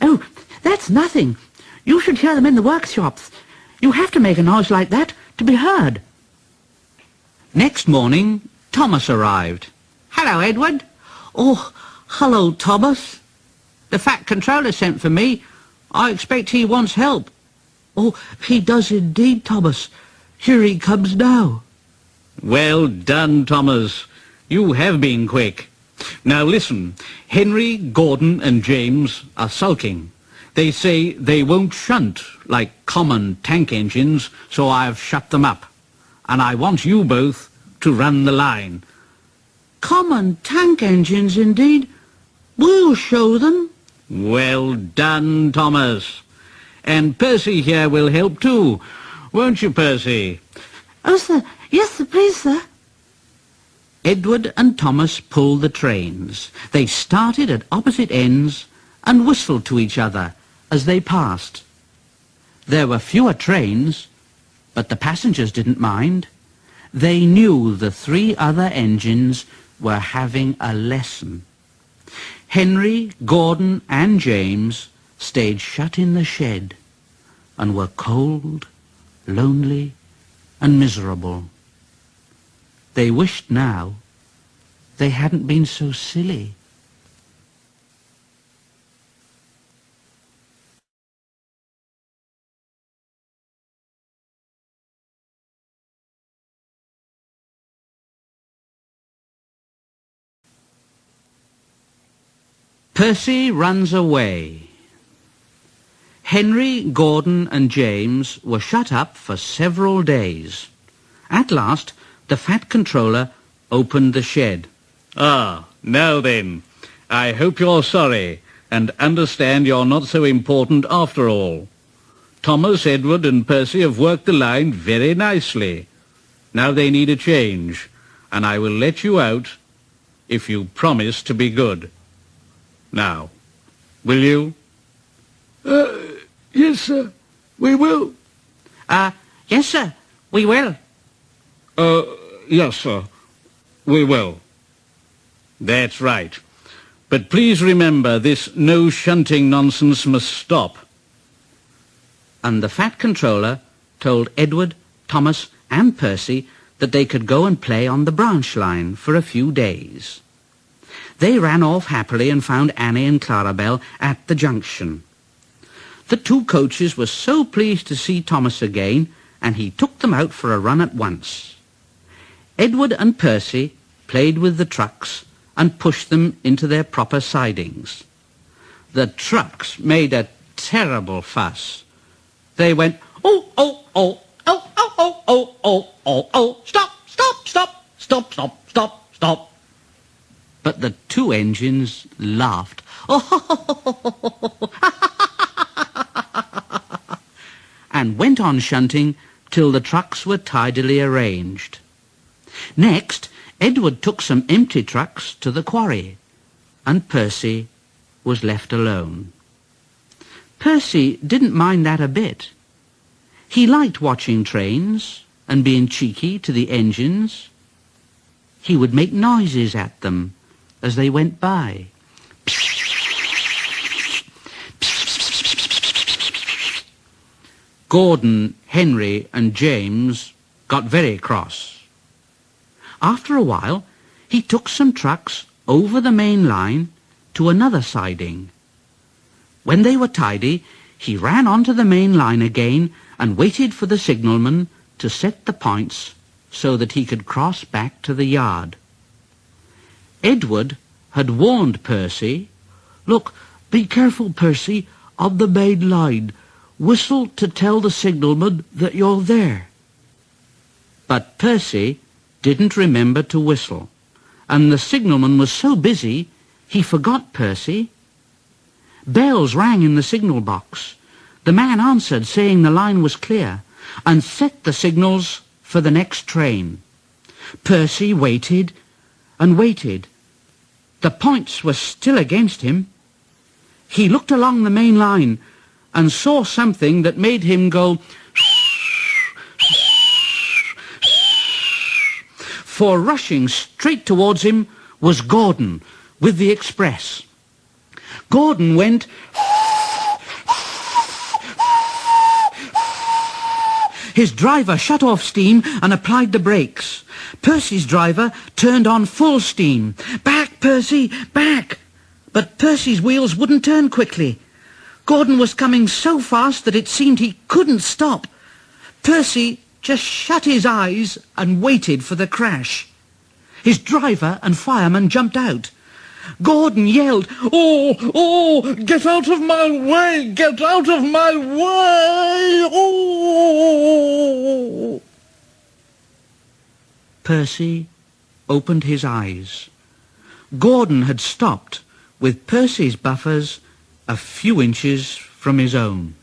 "Oh, that's nothing. You should hear them in the workshops. You have to make a noise like that to be heard." Next morning, Thomas arrived. "Hello, Edward." "Oh, hello, Thomas. The Fat Controller sent for me. I expect he wants help." "Oh, he does indeed, Thomas. Here he comes now." Well done, Thomas. You have been quick. Now listen, Henry, Gordon and James are sulking. They say they won't shunt like common tank engines, so I've shut them up. And I want you both to run the line. "Common tank engines, indeed. We'll show them." Well done, Thomas. And Percy here will help too. Won't you, Percy? "Oh, sir. Yes, sir, please, sir." Edward and Thomas pulled the trains. They started at opposite ends and whistled to each other as they passed. There were fewer trains, but the passengers didn't mind. They knew the three other engines were having a lesson. Henry, Gordon and James stayed shut in the shed and were cold, lonely and miserable. They wished now they hadn't been so silly. Percy runs away. Henry, Gordon and James were shut up for several days. At last, the Fat Controller opened the shed. Ah, now then, I hope you're sorry and understand you're not so important after all. Thomas, Edward and Percy have worked the line very nicely. Now they need a change, and I will let you out if you promise to be good. Now, will you? Yes, sir. We will. Yes, sir, we will. Yes, sir. We will. That's right. But please remember, this no shunting nonsense must stop. And the Fat Controller told Edward, Thomas and Percy that they could go and play on the branch line for a few days. They ran off happily and found Annie and Clarabelle at the junction. The two coaches were so pleased to see Thomas again, and he took them out for a run at once. Edward and Percy played with the trucks and pushed them into their proper sidings. The trucks made a terrible fuss. They went, "Oh, oh, oh, oh, oh, oh, oh, oh, oh, oh, stop, stop, stop, stop, stop, stop, stop." But the two engines laughed. And went on shunting till the trucks were tidily arranged. Next, Edward took some empty trucks to the quarry, and Percy was left alone. Percy didn't mind that a bit. He liked watching trains and being cheeky to the engines. He would make noises at them as they went by. Gordon, Henry and James got very cross. After a while, he took some trucks over the main line to another siding. When they were tidy, he ran onto the main line again and waited for the signalman to set the points so that he could cross back to the yard. Edward had warned Percy, "Look, be careful, Percy, on the main line. Whistle to tell the signalman that you're there." But Percy didn't remember to whistle, and the signalman was so busy he forgot Percy. Bells rang in the signal box. The man answered, saying the line was clear, and set the signals for the next train. Percy waited and waited. The points were still against him. He looked along the main line and saw something that made him go, for rushing straight towards him was Gordon with the express. Gordon went, his driver shut off steam and applied the brakes. Percy's driver turned on full steam. Back, Percy, back! But Percy's wheels wouldn't turn quickly. Gordon was coming so fast that it seemed he couldn't stop. Percy just shut his eyes and waited for the crash. His driver and fireman jumped out. Gordon yelled, "Oh, get out of my way! Get out of my way! Oh!" Percy opened his eyes. Gordon had stopped with Percy's buffers a few inches from his own.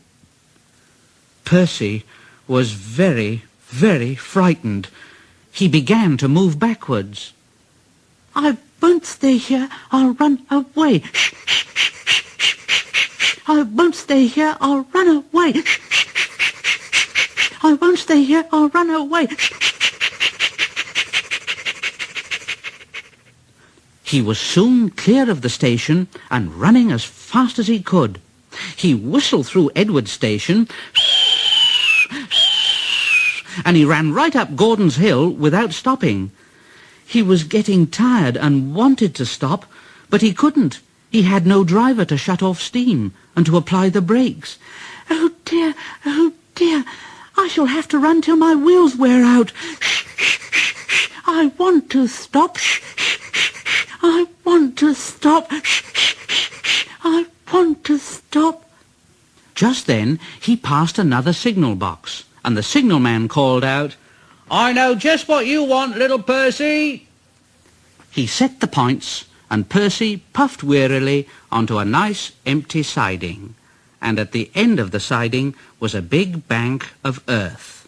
Percy was very, very frightened. He began to move backwards. "I won't stay here. I'll run away. Shh, shh, shh, shh, shh, shh. I won't stay here. I'll run away. Shh, shh, shh, shh, shh. I won't stay here. I'll run away." He was soon clear of the station and running as fast as he could. He whistled through Edward Station, and he ran right up Gordon's Hill without stopping. He was getting tired and wanted to stop, but he couldn't. He had no driver to shut off steam and to apply the brakes. Oh dear, I shall have to run till my wheels wear out. Shh, shh, shh, shh. I want to stop. Shh, shh, shh, shh. I want to stop. Shh, shh, shh, shh. I want to stop. Just then he passed another signal box, and the signalman called out, "I know just what you want, little Percy." He set the points, and Percy puffed wearily onto a nice empty siding, and at the end of the siding was a big bank of earth.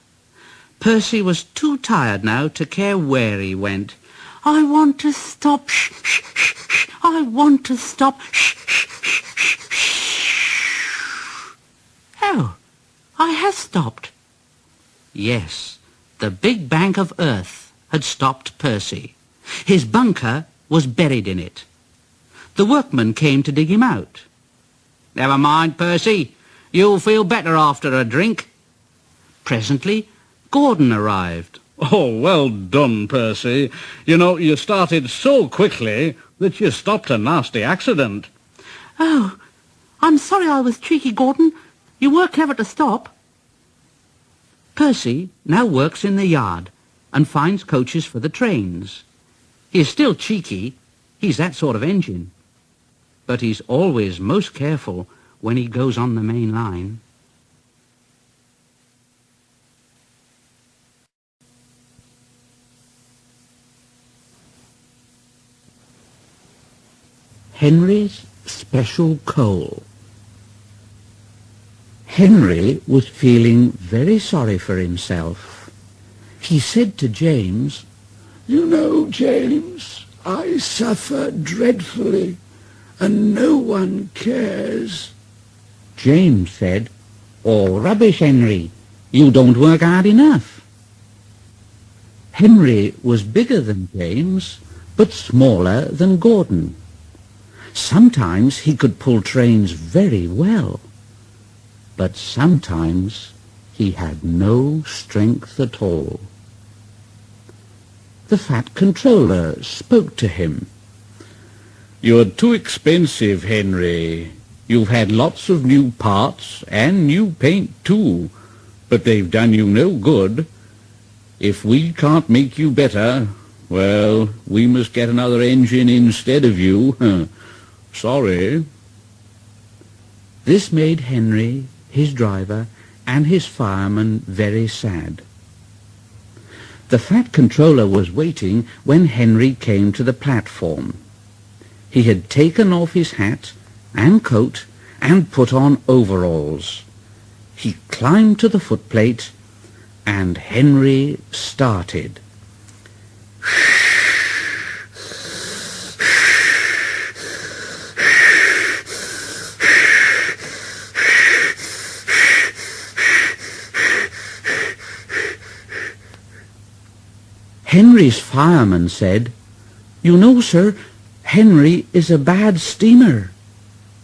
Percy was too tired now to care where he went. "I want to stop. Shh, shh, shh, shh. I want to stop. Shh, shh, shh, shh, shh." Oh, I have stopped. Yes, the big bank of earth had stopped Percy. His bunker was buried in it. The workmen came to dig him out. "Never mind, Percy. You'll feel better after a drink." Presently, Gordon arrived. Oh, well done, Percy. You know, you started so quickly that you stopped a nasty accident. "Oh, I'm sorry I was cheeky, Gordon. You were clever to stop." Percy now works in the yard and finds coaches for the trains. He is still cheeky. He's that sort of engine. But he's always most careful when he goes on the main line. Henry's special coal. Henry was feeling very sorry for himself. He said to James, "You know, James, I suffer dreadfully, and no one cares." James said, "Oh, rubbish, Henry. You don't work hard enough." Henry was bigger than James, but smaller than Gordon. Sometimes he could pull trains very well, but sometimes he had no strength at all. The fat controller spoke to him. "You're too expensive, Henry. You've had lots of new parts and new paint too, but they've done you no good. If we can't make you better, well, we must get another engine instead of you. Sorry." This made Henry, his driver, and his fireman very sad. The fat controller was waiting when Henry came to the platform. He had taken off his hat and coat and put on overalls. He climbed to the footplate, and Henry started. Henry's fireman said, "You know, sir, Henry is a bad steamer.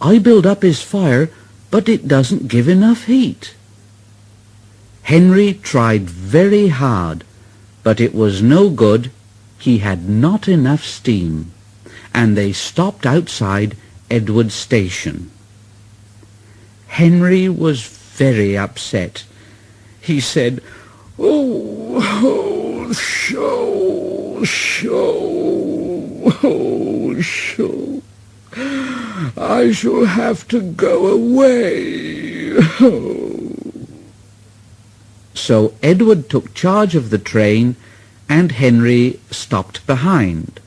I build up his fire, but it doesn't give enough heat." Henry tried very hard, but it was no good. He had not enough steam, and they stopped outside Edward's station. Henry was very upset. He said, Oh, show. I shall have to go away. So Edward took charge of the train, and Henry stopped behind.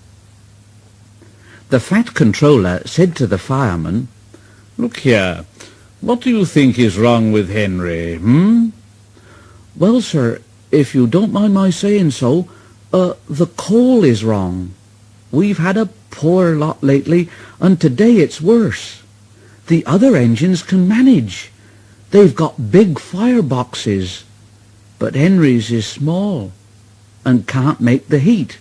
The fat controller said to the fireman, "Look here, what do you think is wrong with Henry, "Well, sir, if you don't mind my saying so, the coal is wrong. We've had a poor lot lately, and today it's worse. The other engines can manage. They've got big fireboxes, but Henry's is small and can't make the heat.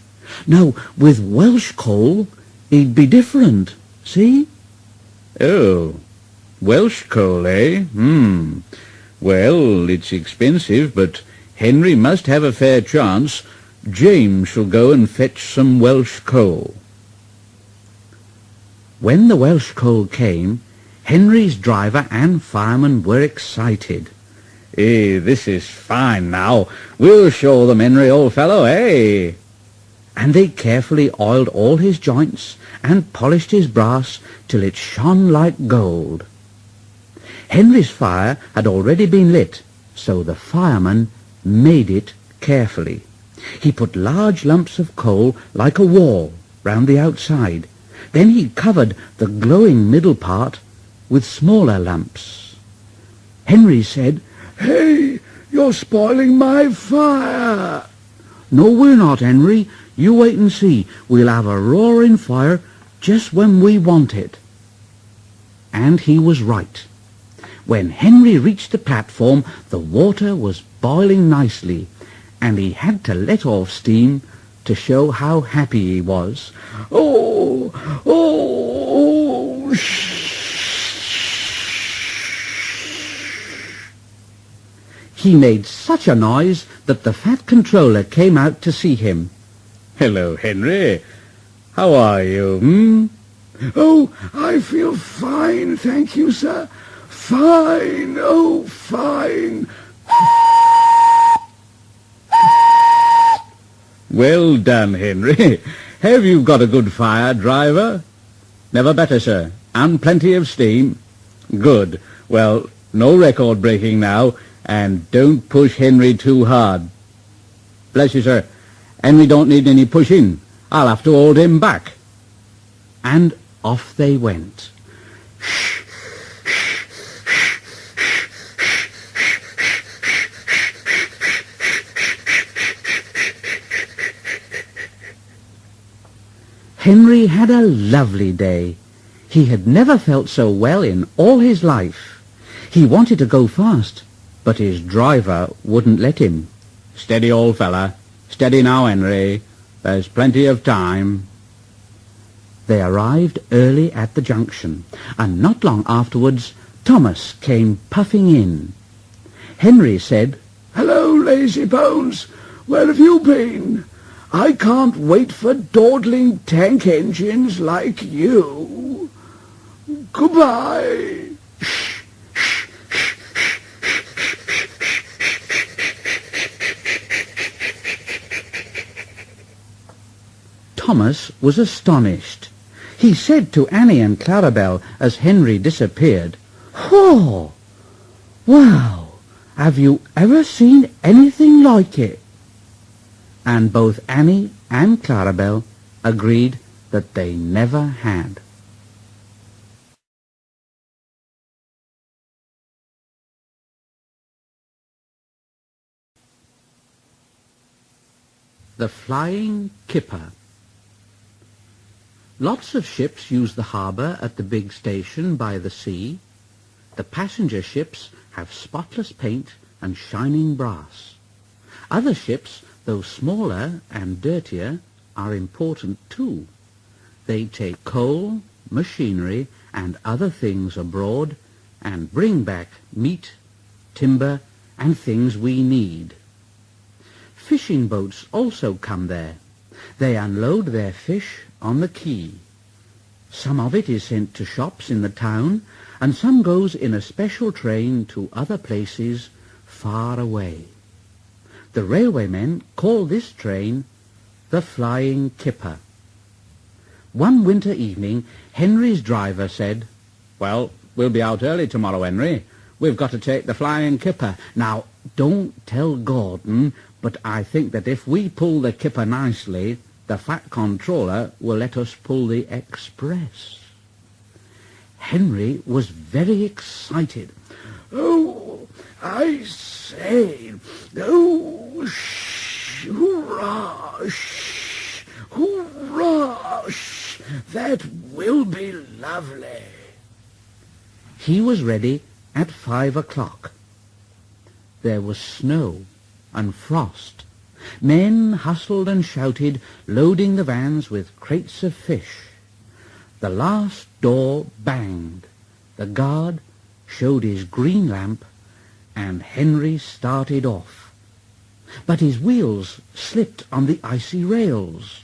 Now, with Welsh coal, he'd be different, see?" "Oh, Welsh coal, eh? Well, it's expensive, but Henry must have a fair chance. James shall go and fetch some Welsh coal." When the Welsh coal came, Henry's driver and fireman were excited. This is fine now. We'll show them, Henry, old fellow, eh?" And they carefully oiled all his joints and polished his brass till it shone like gold. Henry's fire had already been lit, so the fireman made it carefully. He put large lumps of coal like a wall round the outside. Then he covered the glowing middle part with smaller lumps. Henry said, Hey, you're spoiling my fire. "No, we're not, Henry. You wait and see. We'll have a roaring fire just when we want it." And he was right. When Henry reached the platform, the water was boiling nicely, and he had to let off steam to show how happy he was. Oh, He made such a noise that the fat controller came out to see him. "Hello, Henry. How are you, Oh, I feel fine, thank you, sir. Fine, oh, fine. "Well done, Henry. Have you got a good fire, driver?" "Never better, sir, and plenty of steam." "Good. Well, no record breaking now, and don't push Henry too hard." "Bless you, sir. Henry don't need any pushing. I'll have to hold him back." And off they went. Henry had a lovely day. He had never felt so well in all his life. He wanted to go fast, but his driver wouldn't let him. "Steady, old fella. Steady now, Henry. There's plenty of time." They arrived early at the junction, and not long afterwards Thomas came puffing in. Henry said, Hello, lazy bones. Where have you been? I can't wait for dawdling tank engines like you. Goodbye. Thomas was astonished. He said to Annie and Clarabel as Henry disappeared, "Whoa! Wow! Have you ever seen anything like it?" And both Annie and Clarabel agreed that they never had. The Flying Kipper. Lots of ships use the harbour at the big station by the sea. The passenger ships have spotless paint and shining brass. Other ships though smaller and dirtier, are important too. They take coal, machinery, and other things abroad and bring back meat, timber, and things we need. Fishing boats also come there. They unload their fish on the quay. Some of it is sent to shops in the town, and some goes in a special train to other places far away. The railwaymen call this train the Flying Kipper. One winter evening, Henry's driver said, "Well, we'll be out early tomorrow, Henry. We've got to take the Flying Kipper. Now, don't tell Gordon, but I think that if we pull the Kipper nicely, the fat controller will let us pull the express." Henry was very excited. "Oh, I say, oh, shh, hurrah, shh, hurrah, shh, that will be lovely." He was ready at 5 o'clock. There was snow and frost. Men hustled and shouted, loading the vans with crates of fish. The last door banged. The guard showed his green lamp, and Henry started off. But his wheels slipped on the icy rails.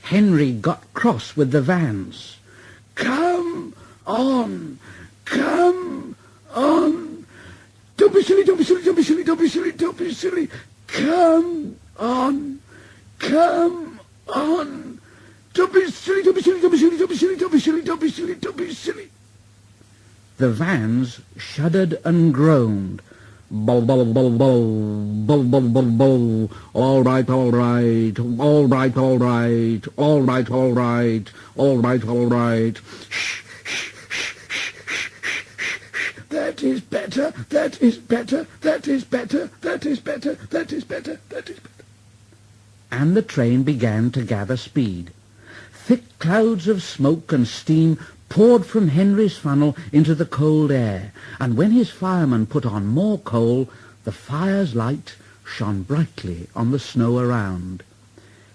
Henry got cross with the vans. "Come on, come on. Don't be silly, don't be silly, don't be silly, don't be silly, don't be silly. Come on, come on. Don't be silly, don't be silly, don't be silly, don't be silly, don't be silly, don't be silly, don't be silly." The vans shuddered and groaned. Bull, bull, bull, bull, bull, bull, bull, bull. All right, all right, all right, all right, all right, all right, all right, all right. Shh, shh, shh, shh, shh, shh. That is better, that is better, that is better, that is better, that is better, that is better. And the train began to gather speed. Thick clouds of smoke and steam poured from Henry's funnel into the cold air, and when his fireman put on more coal, the fire's light shone brightly on the snow around.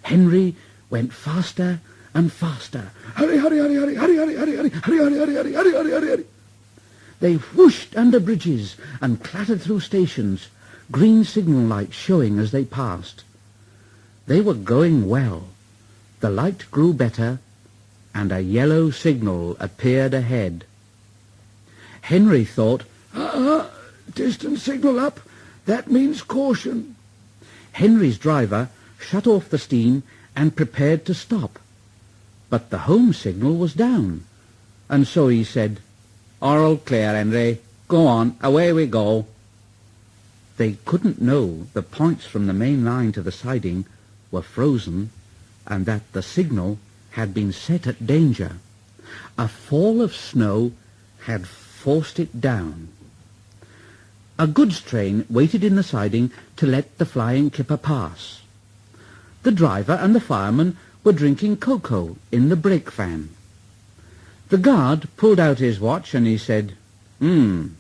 Henry went faster and faster. Hurry, hurry, hurry, hurry, hurry, hurry, hurry, hurry, hurry, hurry, hurry, hurry, hurry, hurry, hurry, hurry. They whooshed under bridges and clattered through stations, green signal lights showing as they passed. They were going well. The light grew better, and a yellow signal appeared ahead. Henry thought, Distance signal up. That means caution." Henry's driver shut off the steam and prepared to stop. But the home signal was down, and so he said, "All clear, Henry. Go on, away we go." They couldn't know the points from the main line to the siding were frozen, and that the signal had been set at danger. A fall of snow had forced it down. A goods train waited in the siding to let the Flying Kipper pass. The driver and the fireman were drinking cocoa in the brake van. The guard pulled out his watch and he said, you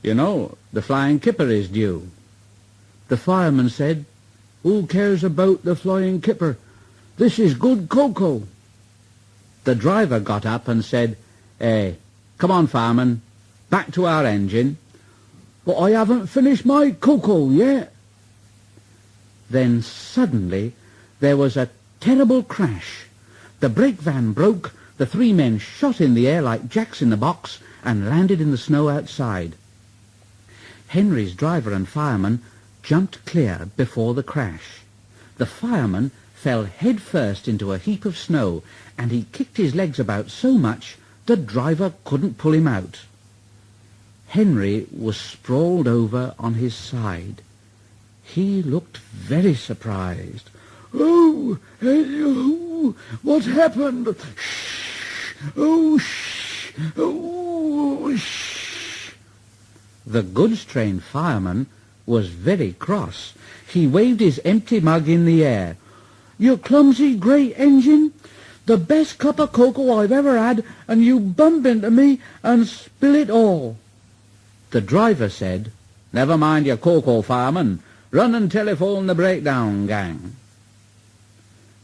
know, the Flying Kipper is due." The fireman said, "Who cares about the Flying Kipper? This is good cocoa." The driver got up and said, "Hey, come on, fireman, back to our engine." "But I haven't finished my cocoa yet." Then suddenly there was a terrible crash. The brake van broke, the three men shot in the air like jacks in the box and landed in the snow outside. Henry's driver and fireman jumped clear before the crash. The fireman fell head first into a heap of snow, and he kicked his legs about so much the driver couldn't pull him out. Henry was sprawled over on his side. He looked very surprised. "Oh, hello, what happened? Shh, oh, shh, oh, shh." The goods train fireman was very cross. He waved his empty mug in the air. "You clumsy great engine! the best cup of cocoa I've ever had, and you bump into me and spill it all." The driver said, "Never mind your cocoa, fireman. Run and telephone the breakdown gang."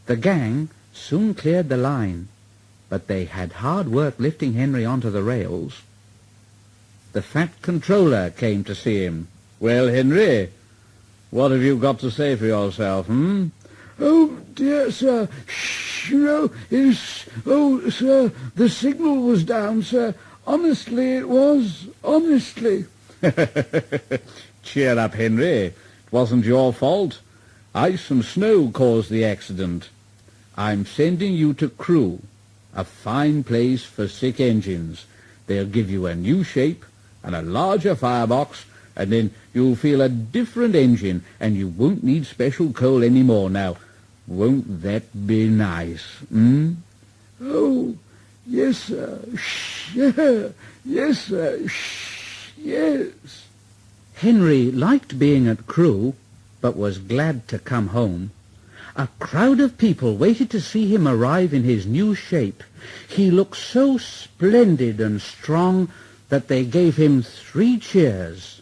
The gang soon cleared the line, but they had hard work lifting Henry onto the rails. The fat controller came to see him. "Well, Henry, what have you got to say for yourself, "Oh, dear, sir, sir, the signal was down, sir. Honestly, it was, honestly." Cheer up, Henry. It wasn't your fault. Ice and snow caused the accident. I'm sending you to Crewe, a fine place for sick engines. They'll give you a new shape and a larger firebox, and then you'll feel a different engine, and you won't need special coal any more. Now, won't that be nice, "Oh, yes, sir. Yeah. Yes, sir. Yes." Henry liked being at Crewe, but was glad to come home. A crowd of people waited to see him arrive in his new shape. He looked so splendid and strong that they gave him 3 cheers.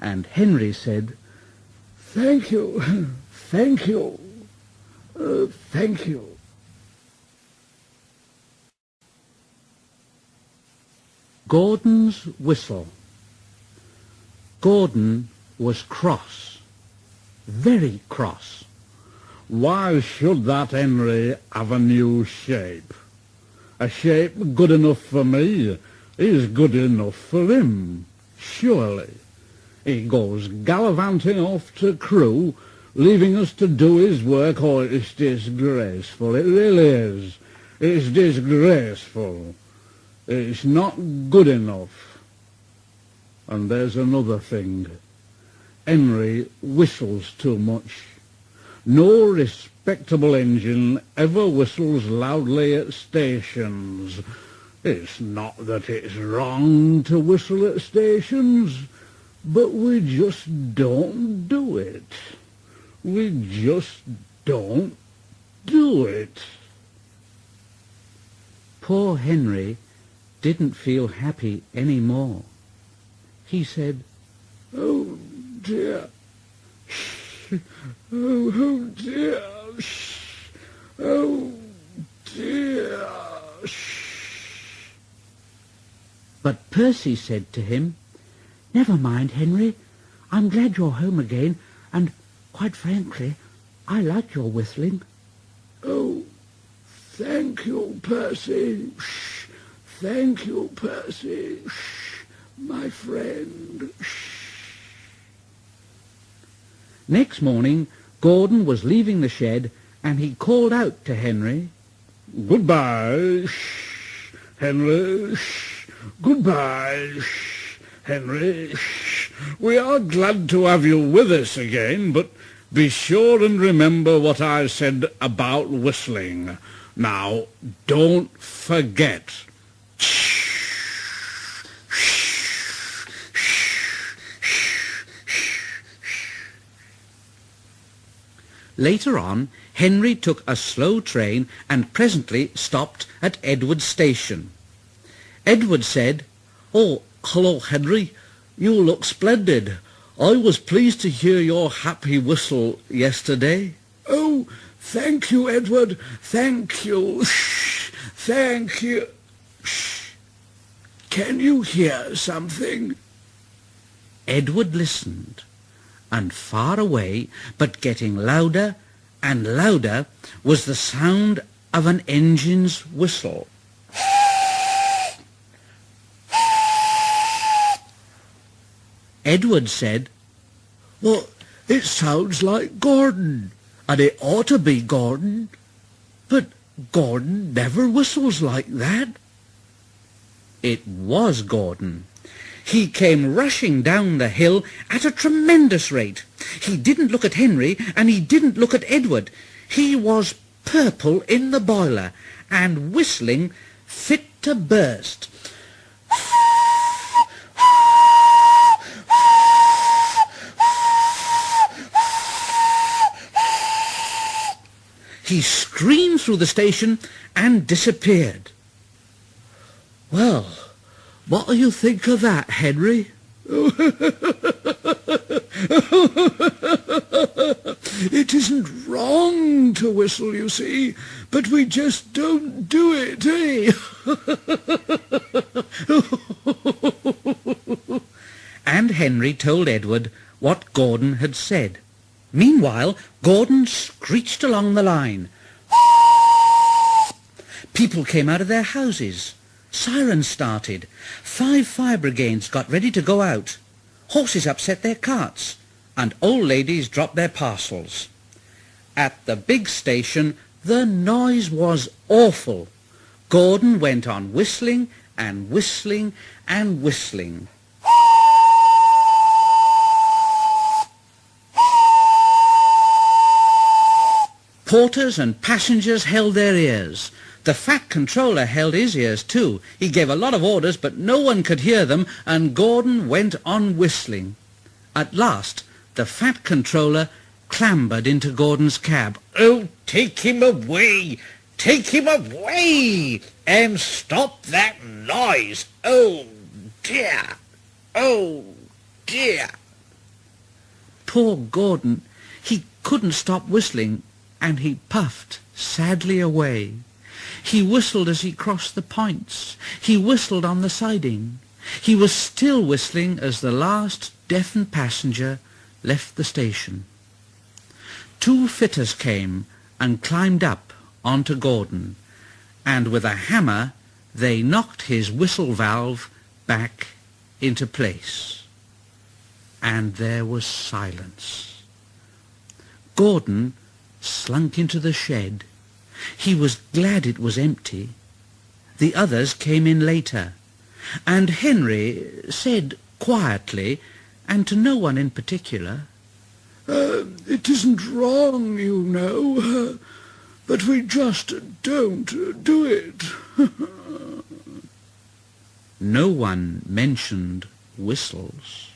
And Henry said, "Thank you, thank you, thank you." Gordon's Whistle. Gordon was cross, very cross. Why should that Henry have a new shape? A shape good enough for me is good enough for him, surely. He goes gallivanting off to Crewe, leaving us to do his work. Oh, it's disgraceful, it really is. It's disgraceful. It's not good enough. And there's another thing. Henry whistles too much. No respectable engine ever whistles loudly at stations. It's not that it's wrong to whistle at stations, but we just don't do it. We just don't do it. Poor Henry didn't feel happy any more. He said, "Oh, dear. Oh, dear. Oh, dear." But Percy said to him, "Never mind, Henry. I'm glad you're home again, and, quite frankly, I like your whistling." "Oh, thank you, Percy. Thank you, Percy. My friend." Next morning, Gordon was leaving the shed, and he called out to Henry, "Goodbye, Henry. Goodbye, Henry. We are glad to have you with us again, but be sure and remember what I said about whistling. Now, don't forget." Later on, Henry took a slow train and presently stopped at Edward's station. Edward said, "Oh, hello, Henry. You look splendid. I was pleased to hear your happy whistle yesterday." "Oh, thank you, Edward. Thank you. Thank you. Can you hear something?" Edward listened, and far away, but getting louder and louder, was the sound of an engine's whistle. Edward said, "Well, it sounds like Gordon, and it ought to be Gordon. But Gordon never whistles like that." It was Gordon. He came rushing down the hill at a tremendous rate. He didn't look at Henry, and he didn't look at Edward. He was purple in the boiler, and whistling fit to burst. He screamed through the station and disappeared. "Well, what do you think of that, Henry?" It isn't wrong to whistle, you see, but we just don't do it, eh? And Henry told Edward what Gordon had said. Meanwhile, Gordon screeched along the line. People came out of their houses. Sirens started. 5 fire brigades got ready to go out. Horses upset their carts, and old ladies dropped their parcels. At the big station, the noise was awful. Gordon went on whistling and whistling and whistling. Porters and passengers held their ears. The fat controller held his ears too. He gave a lot of orders, but no one could hear them, and Gordon went on whistling. At last, the fat controller clambered into Gordon's cab. "Oh, take him away! Take him away! And stop that noise! Oh, dear! Oh, dear!" Poor Gordon, he couldn't stop whistling, and he puffed sadly away. He whistled as he crossed the points. He whistled on the siding. He was still whistling as the last deafened passenger left the station. 2 fitters came and climbed up onto Gordon, and with a hammer they knocked his whistle valve back into place. And there was silence. Gordon slunk into the shed. He was glad it was empty. The others came in later, and Henry said quietly, and to no one in particular, It isn't wrong, you know, but we just don't do it. No one mentioned whistles.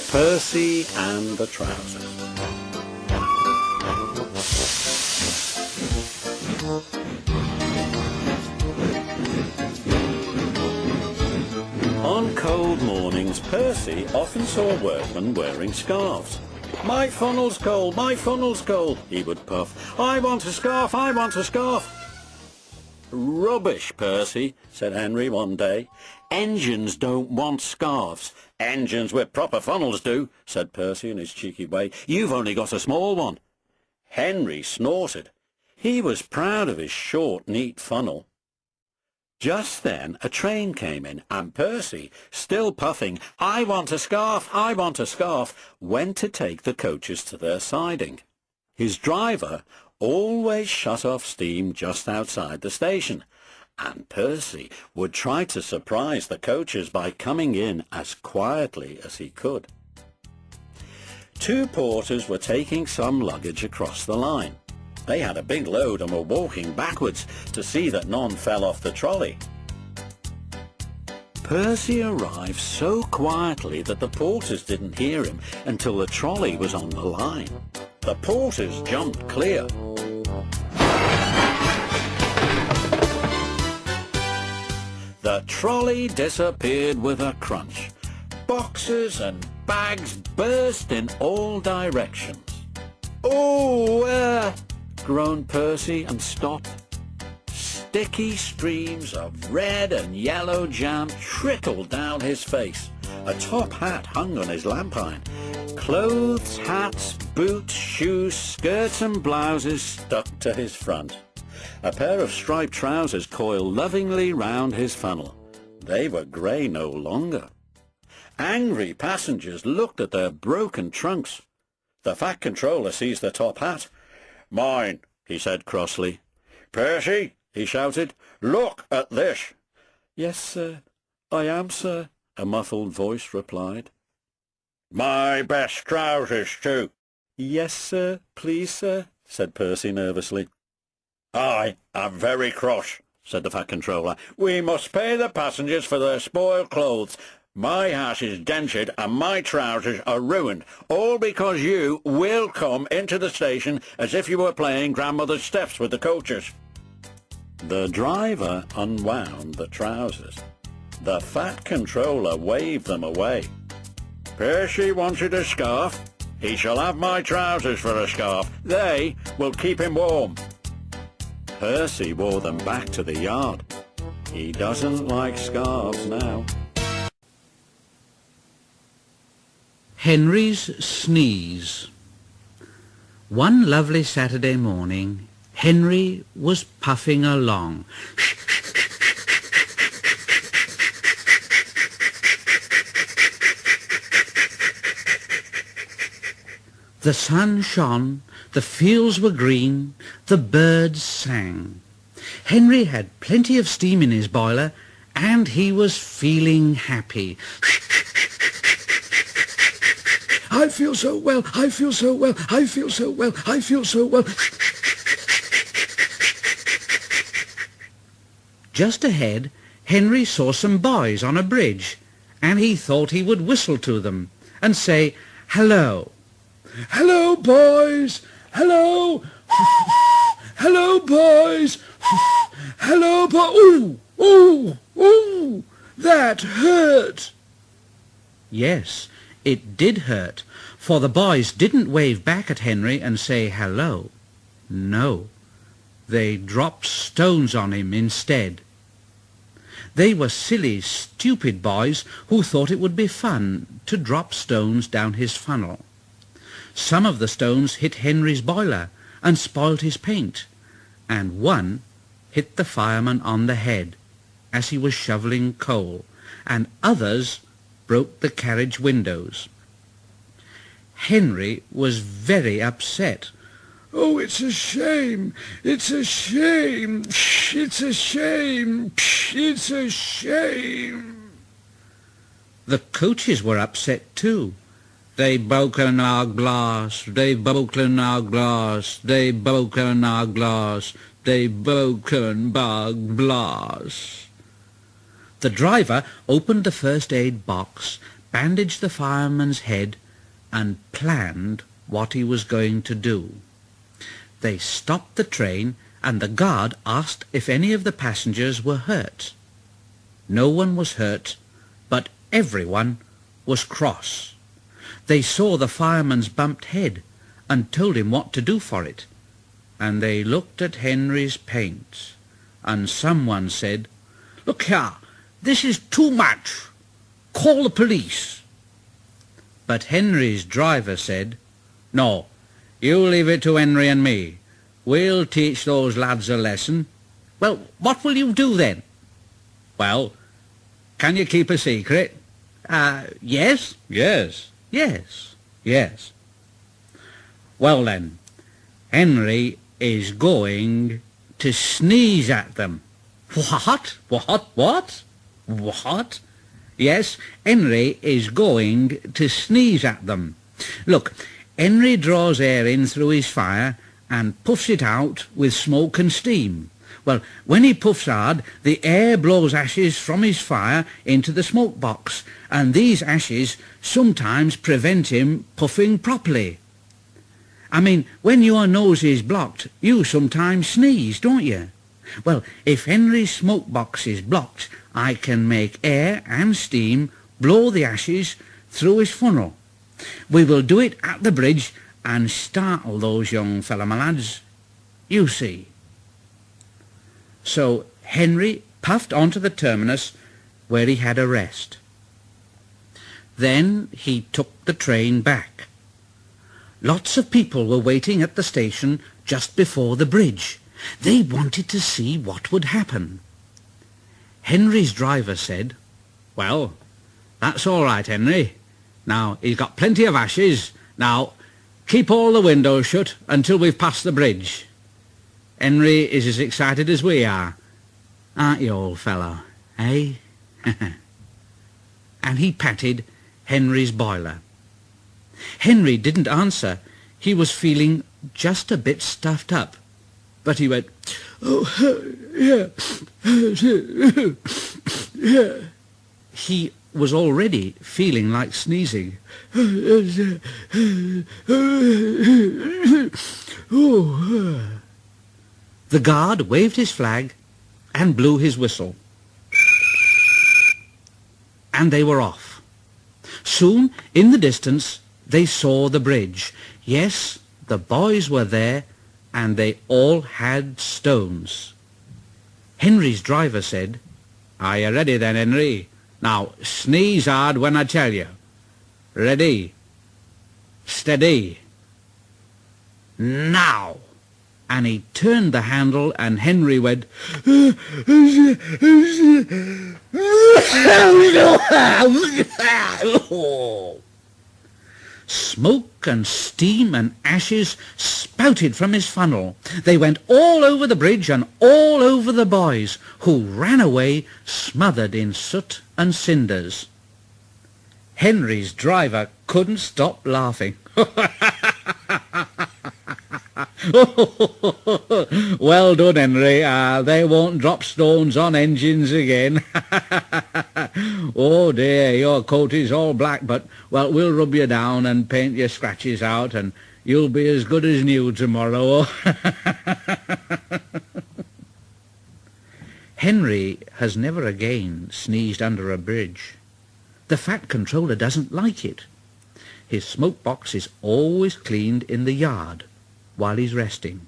Percy and the Trousers. On cold mornings, Percy often saw workmen wearing scarves. "My funnel's cold, my funnel's cold," he would puff. "I want a scarf, I want a scarf." "Rubbish, Percy," said Henry one day. "Engines don't want scarves." "Engines with proper funnels do," said Percy in his cheeky way. "You've only got a small one." Henry snorted. He was proud of his short, neat funnel. Just then a train came in, and Percy, still puffing, "I want a scarf, I want a scarf," went to take the coaches to their siding. His driver always shut off steam just outside the station, and Percy would try to surprise the coaches by coming in as quietly as he could. 2 porters were taking some luggage across the line. They had a big load and were walking backwards to see that none fell off the trolley. Percy arrived so quietly that the porters didn't hear him until the trolley was on the line. The porters jumped clear. The trolley disappeared with a crunch. Boxes and bags burst in all directions. "Oh, groaned Percy and stopped. Sticky streams of red and yellow jam trickled down his face. A top hat hung on his lamp iron. Clothes, hats, boots, shoes, skirts and blouses stuck to his front. A pair of striped trousers coiled lovingly round his funnel. They were grey no longer. Angry passengers looked at their broken trunks. The fat controller seized the top hat. "Mine," he said crossly. "Percy," he shouted, "look at this." "Yes, sir. I am, sir," a muffled voice replied. "My best trousers, too." "Yes, sir. Please, sir," said Percy nervously. "I am very cross," said the fat controller. "We must pay the passengers for their spoiled clothes. My house is dented and my trousers are ruined, all because you will come into the station as if you were playing grandmother's steps with the coaches." The driver unwound the trousers. The fat controller waved them away. "Percy wanted a scarf. He shall have my trousers for a scarf. They will keep him warm." Percy wore them back to the yard. He doesn't like scarves now. Henry's Sneeze. One lovely Saturday morning, Henry was puffing along. The sun shone, the fields were green, the birds sang. Henry had plenty of steam in his boiler, and he was feeling happy. I feel so well, I feel so well, I feel so well, I feel so well. Just ahead, Henry saw some boys on a bridge, and he thought he would whistle to them and say, "Hello." Hello, boys! Hello! Hello, boys! Hello, Ooh! Ooh! Ooh! That hurt! Yes, it did hurt, for the boys didn't wave back at Henry and say hello. No, they dropped stones on him instead. They were silly, stupid boys who thought it would be fun to drop stones down his funnel. Some of the stones hit Henry's boiler and spoiled his paint, and one hit the fireman on the head as he was shoveling coal, and others broke the carriage windows. Henry was very upset. Oh, it's a shame! It's a shame! It's a shame! It's a shame! The coaches were upset too. "They've broken our glass, they've broken our glass, they've broken our glass, they've broken our glass." The driver opened the first aid box, bandaged the fireman's head, and planned what he was going to do. They stopped the train, and the guard asked if any of the passengers were hurt. No one was hurt, but everyone was cross. They saw the fireman's bumped head and told him what to do for it. And they looked at Henry's paint, and someone said, "Look here, this is too much. Call the police." But Henry's driver said, "No, you leave it to Henry and me. We'll teach those lads a lesson." "Well, what will you do then?" "Well, can you keep a secret?" Yes, yes, yes, yes." "Well then, Henry is going to sneeze at them." "What? What? What?" "Yes, Henry is going to sneeze at them. Look, Henry draws air in through his fire and puffs it out with smoke and steam. Well, when he puffs hard, the air blows ashes from his fire into the smoke box, and these ashes sometimes prevent him puffing properly. I mean, when your nose is blocked, you sometimes sneeze, don't you? Well, if Henry's smoke box is blocked, I can make air and steam blow the ashes through his funnel. We will do it at the bridge and startle those young fellow my lads. You see." So Henry puffed onto the terminus where he had a rest. Then he took the train back. Lots of people were waiting at the station just before the bridge. They wanted to see what would happen. Henry's driver said, "Well, that's all right, Henry. Now, he's got plenty of ashes. Now, keep all the windows shut until we've passed the bridge. Henry is as excited as we are. Aren't you, old fellow, eh?" And he patted Henry's boiler. Henry didn't answer. He was feeling just a bit stuffed up. But he went, "Oh, yeah, yeah." He was already feeling like sneezing. The guard waved his flag and blew his whistle. And they were off. Soon, in the distance, they saw the bridge. Yes, the boys were there, and they all had stones. Henry's driver said, "Are you ready then, Henry? Now, sneeze hard when I tell you. Ready? Steady. Now!" And he turned the handle, and Henry went, Smoke and steam and ashes spouted from his funnel. They went all over the bridge and all over the boys, who ran away smothered in soot and cinders. Henry's driver couldn't stop laughing. Well done, Henry. They won't drop stones on engines again. Oh dear, your coat is all black, but, well, we'll rub you down and paint your scratches out, and you'll be as good as new tomorrow. Henry has never again sneezed under a bridge. The Fat Controller doesn't like it. His smoke box is always cleaned in the yard while he's resting.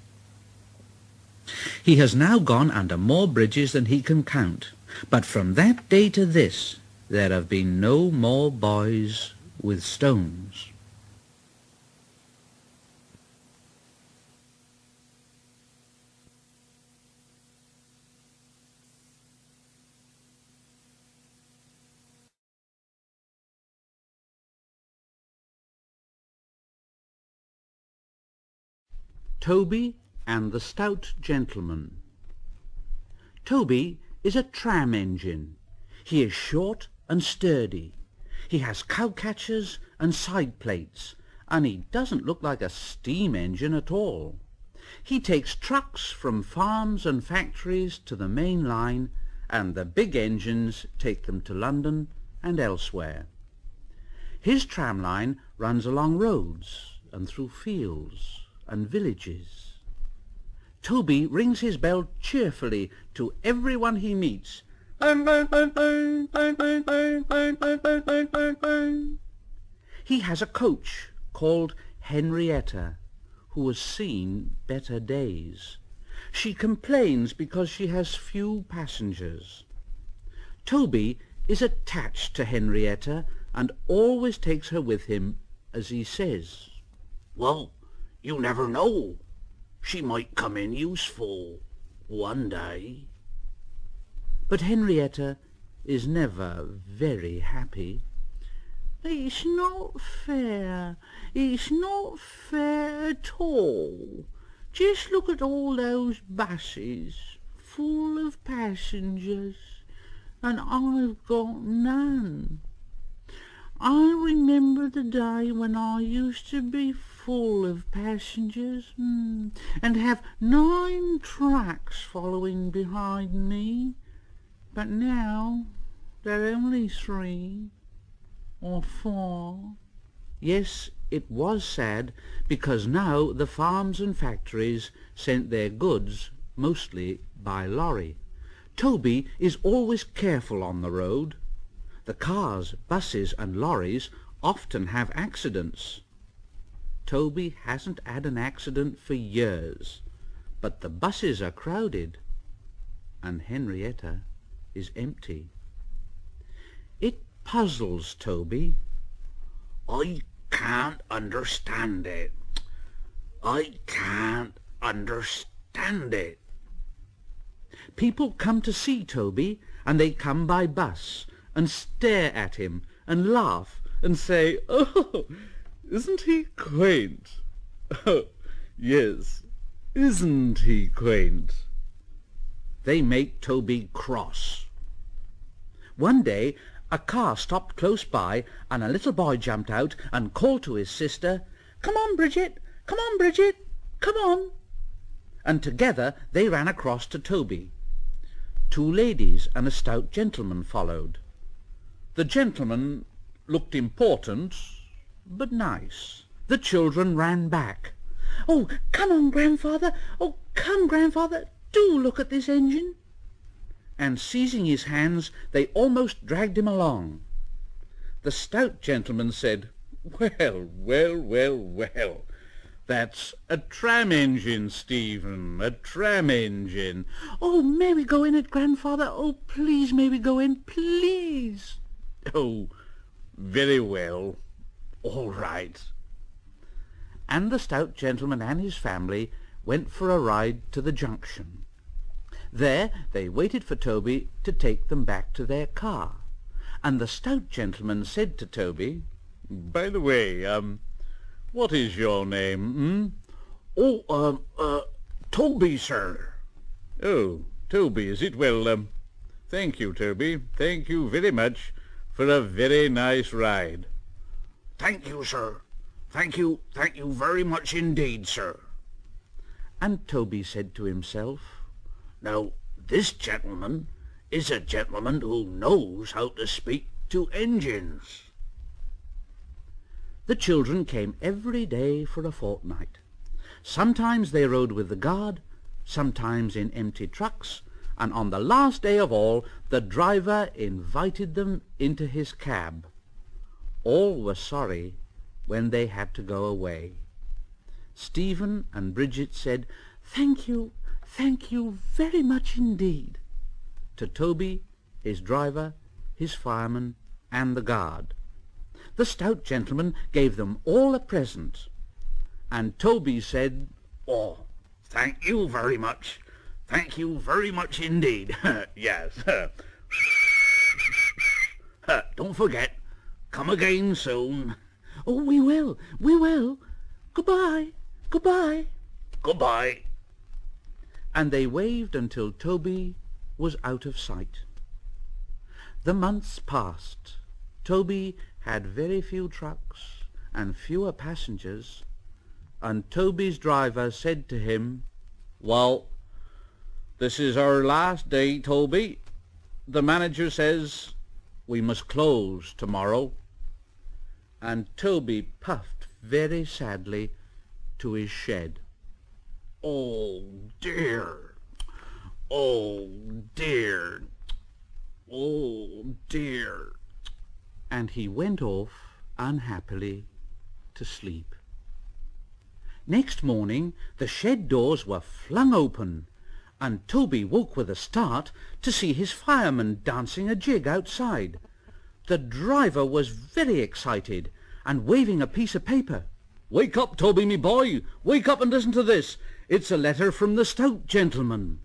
He has now gone under more bridges than he can count, but from that day to this there have been no more boys with stones. Toby and the Stout Gentleman. Toby is a tram engine. He is short and sturdy. He has cowcatchers and side plates, and he doesn't look like a steam engine at all. He takes trucks from farms and factories to the main line, and the big engines take them to London and elsewhere. His tram line runs along roads and through fields and villages. Toby rings his bell cheerfully to everyone he meets. He has a coach called Henrietta, who has seen better days. She complains because she has few passengers. Toby is attached to Henrietta and always takes her with him, as he says, "Well, you never know. She might come in useful one day." But Henrietta is never very happy. "It's not fair. It's not fair at all. Just look at all those buses full of passengers, and I've got none. I remember the day when I used to be full of passengers, and have 9 trucks following behind me, but now there are only 3 or 4. Yes, it was sad, because now the farms and factories sent their goods mostly by lorry. Toby is always careful on the road. The cars, buses and lorries often have accidents. Toby hasn't had an accident for years, but the buses are crowded, and Henrietta is empty. It puzzles Toby. "I can't understand it. I can't understand it." People come to see Toby, and they come by bus, and stare at him, and laugh, and say, "Oh, isn't he quaint? Oh, yes, isn't he quaint?" They make Toby cross. One day a car stopped close by, and a little boy jumped out and called to his sister, "Come on, Bridget! Come on, Bridget! Come on!" And together they ran across to Toby. 2 ladies and a stout gentleman followed. The gentleman looked important, but nice. The children ran back. "Oh, come on, grandfather! Oh, come, grandfather! Do look at this engine!" And seizing his hands, they almost dragged him along. The stout gentleman said, "Well, well, well, well, that's a tram engine, Stephen, a tram engine." "Oh, may we go in it, grandfather? Oh, please, may we go in, please?" "Oh, very well, all right." And the stout gentleman and his family went for a ride to the junction. There they waited for Toby to take them back to their car, and the stout gentleman said to Toby, "By the way, what is your name, "Oh, Toby, sir." "Oh, Toby, is it? Well, thank you, Toby. Thank you very much for a very nice ride." "Thank you, sir. Thank you very much indeed, sir." And Toby said to himself, "Now, this gentleman is a gentleman who knows how to speak to engines." The children came every day for a fortnight. Sometimes they rode with the guard, sometimes in empty trucks, and on the last day of all, the driver invited them into his cab. All were sorry when they had to go away. Stephen and Bridget said, thank you very much indeed," to Toby, his driver, his fireman, and the guard. The stout gentleman gave them all a present, and Toby said, "Oh, thank you very much. Thank you very much indeed. Yes. Don't forget, come again soon." "Oh, we will. Goodbye. Goodbye." And they waved until Toby was out of sight. The months passed. Toby had very few trucks and fewer passengers, and Toby's driver said to him, "Well, this is our last day, Toby. The manager says we must close tomorrow." And Toby puffed very sadly to his shed. "Oh dear, oh dear, oh dear." And he went off unhappily to sleep. Next morning the shed doors were flung open, and Toby woke with a start to see his fireman dancing a jig outside. The driver was very excited and waving a piece of paper. "Wake up, Toby, me boy! Wake up and listen to this! It's a letter from the stout gentleman."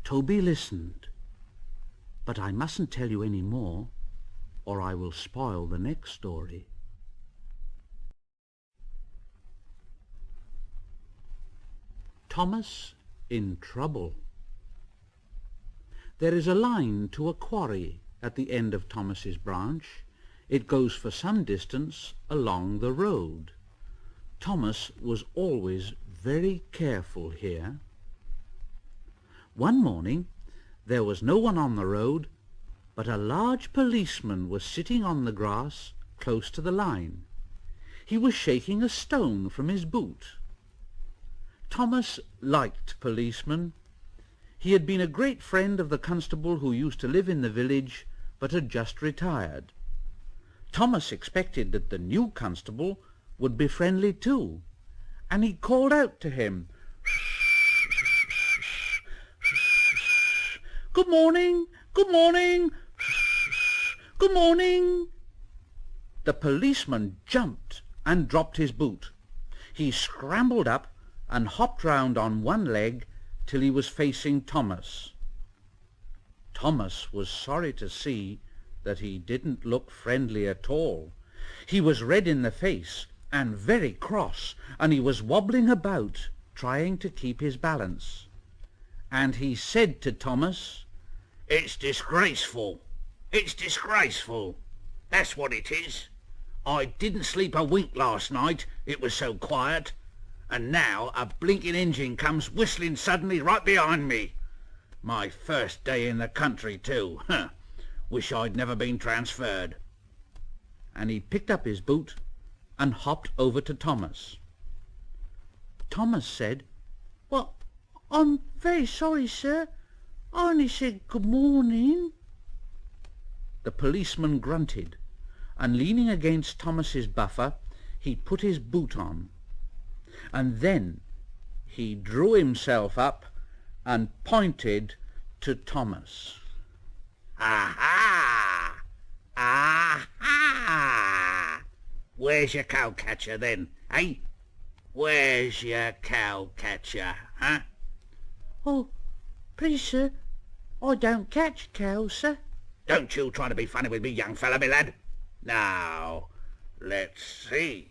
Toby listened. But I mustn't tell you any more, or I will spoil the next story. Thomas in Trouble. There is a line to a quarry at the end of Thomas's branch. It goes for some distance along the road. Thomas was always very careful here. One morning there was no one on the road, but a large policeman was sitting on the grass close to the line. He was shaking a stone from his boot. Thomas liked policemen. He had been a great friend of the constable who used to live in the village, but had just retired. Thomas expected that the new constable would be friendly too, and he called out to him, "Good morning, good morning, good morning." The policeman jumped and dropped his boot. He scrambled up and hopped round on one leg till he was facing Thomas. Thomas was sorry to see that he didn't look friendly at all. He was red in the face and very cross, and he was wobbling about, trying to keep his balance. And he said to Thomas, "It's disgraceful. It's disgraceful. That's what it is. I didn't sleep a wink last night, it was so quiet, and now a blinking engine comes whistling suddenly right behind me. My first day in the country too. Wish I'd never been transferred." And he picked up his boot and hopped over to Thomas. Thomas said, "Well, I'm very sorry, sir. I only said good morning." The policeman grunted, and leaning against Thomas's buffer, he put his boot on. And then he drew himself up and pointed to Thomas. "Aha! Aha! Where's your cow-catcher then, eh? Where's your cow-catcher, huh?" "Oh, please, sir, I don't catch cows, sir." "Don't you try to be funny with me, young fella, me lad. Now, let's see."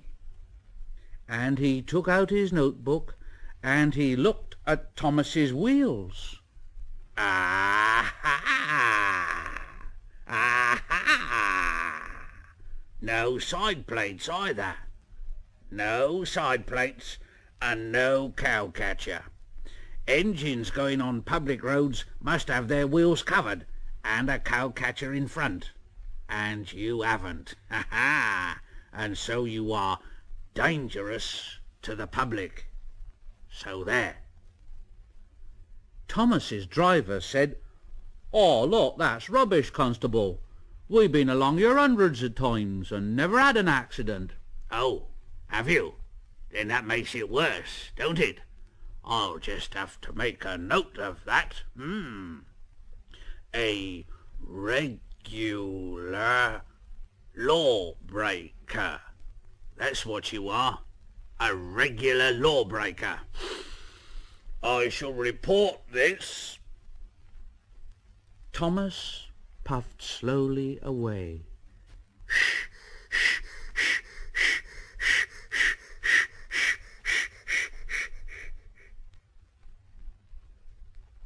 And he took out his notebook, and he looked at Thomas's wheels. "Aha! Aha! No side plates either. No side plates and no cow-catcher. Engines going on public roads must have their wheels covered and a cow-catcher in front. And you haven't. Ha ha! And so you are dangerous to the public. So there." Thomas's driver said, "Oh, look, that's rubbish, Constable. We've been along here hundreds of times and never had an accident." "Oh, have you? Then that makes it worse, don't it? I'll just have to make a note of that. A regular lawbreaker. That's what you are. A regular lawbreaker. I shall report this." Thomas puffed slowly away.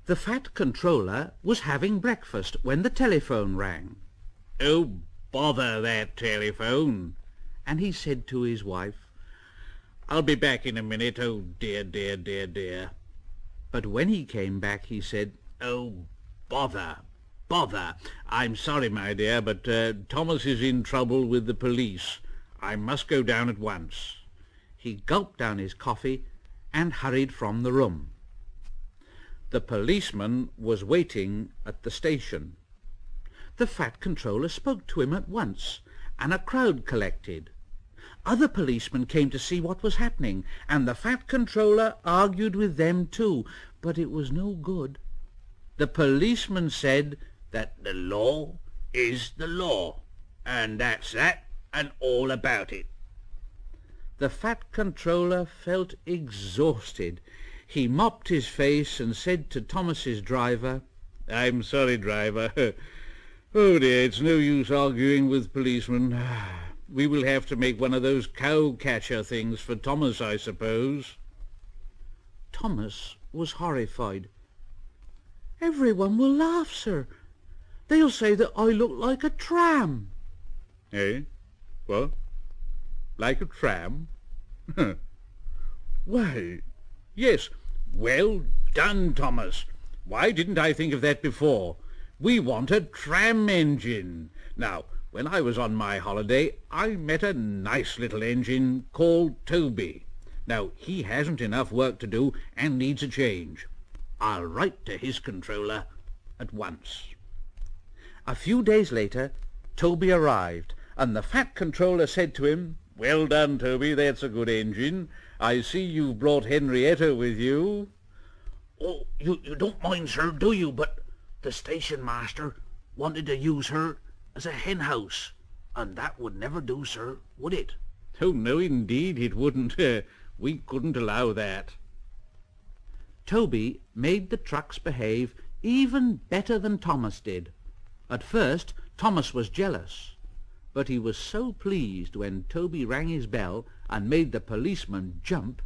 The fat controller was having breakfast when the telephone rang. "Oh, bother that telephone," And he said to his wife, "I'll be back in a minute. Oh, dear, dear, dear, dear." But when he came back, he said, "Oh, bother, bother. I'm sorry, my dear, but Thomas is in trouble with the police. I must go down at once." He gulped down his coffee and hurried from the room. The policeman was waiting at the station. The fat controller spoke to him at once, and a crowd collected. Other policemen came to see what was happening, and the fat controller argued with them too, but it was no good. The policeman said that the law is the law, and that's that and all about it. The fat controller felt exhausted. He mopped his face and said to Thomas's driver, "I'm sorry, driver. Oh dear, it's no use arguing with policemen. We will have to make one of those cow-catcher things for Thomas, I suppose." Thomas was horrified. "Everyone will laugh, sir. They'll say that I look like a tram." "Eh? What? Like a tram? Why, yes. Well done, Thomas. Why didn't I think of that before? We want a tram engine. Now, when I was on my holiday, I met a nice little engine called Toby. Now, he hasn't enough work to do and needs a change. I'll write to his controller at once." A few days later, Toby arrived, and the fat controller said to him, "Well done, Toby. That's a good engine. I see you've brought Henrietta with you." "Oh, you don't mind, sir, do you? But the station master wanted to use her as a hen house, and that would never do, sir, would it?" "Oh, no, indeed it wouldn't. We couldn't allow that." Toby made the trucks behave even better than Thomas did. At first, Thomas was jealous, but he was so pleased when Toby rang his bell and made the policeman jump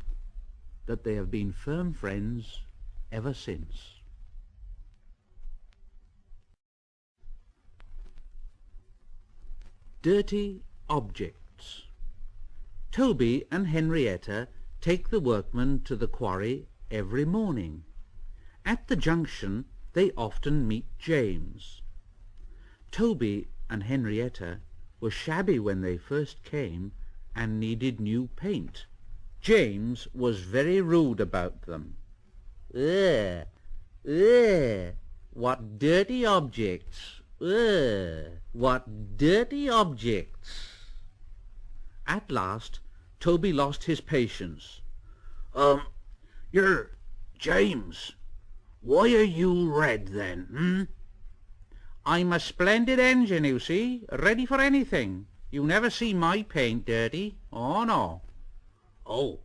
that they have been firm friends ever since. Dirty objects. Toby and Henrietta take the workmen to the quarry every morning. At the junction they often meet James. Toby and Henrietta were shabby when they first came and needed new paint. James was very rude about them. Ugh, ugh, what dirty objects! Ugh, what dirty objects! At last, Toby lost his patience. You're James. Why are you red then, I'm a splendid engine, you see, ready for anything. You never see my paint dirty. Oh, no. Oh,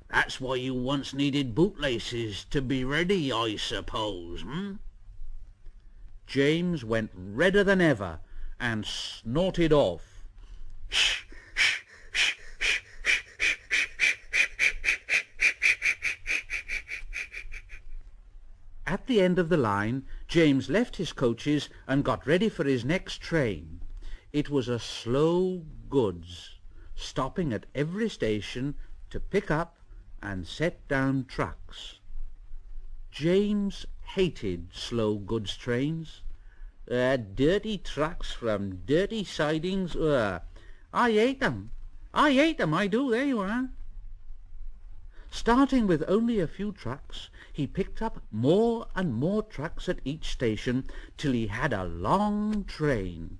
that's why you once needed bootlaces to be ready, I suppose, James went redder than ever and snorted off. At the end of the line, James left his coaches and got ready for his next train. It was a slow goods, stopping at every station to pick up and set down trucks. James hated slow goods trains. Dirty trucks from dirty sidings. I hate them. I hate them, I do, there you are. Starting with only a few trucks, he picked up more and more trucks at each station till he had a long train.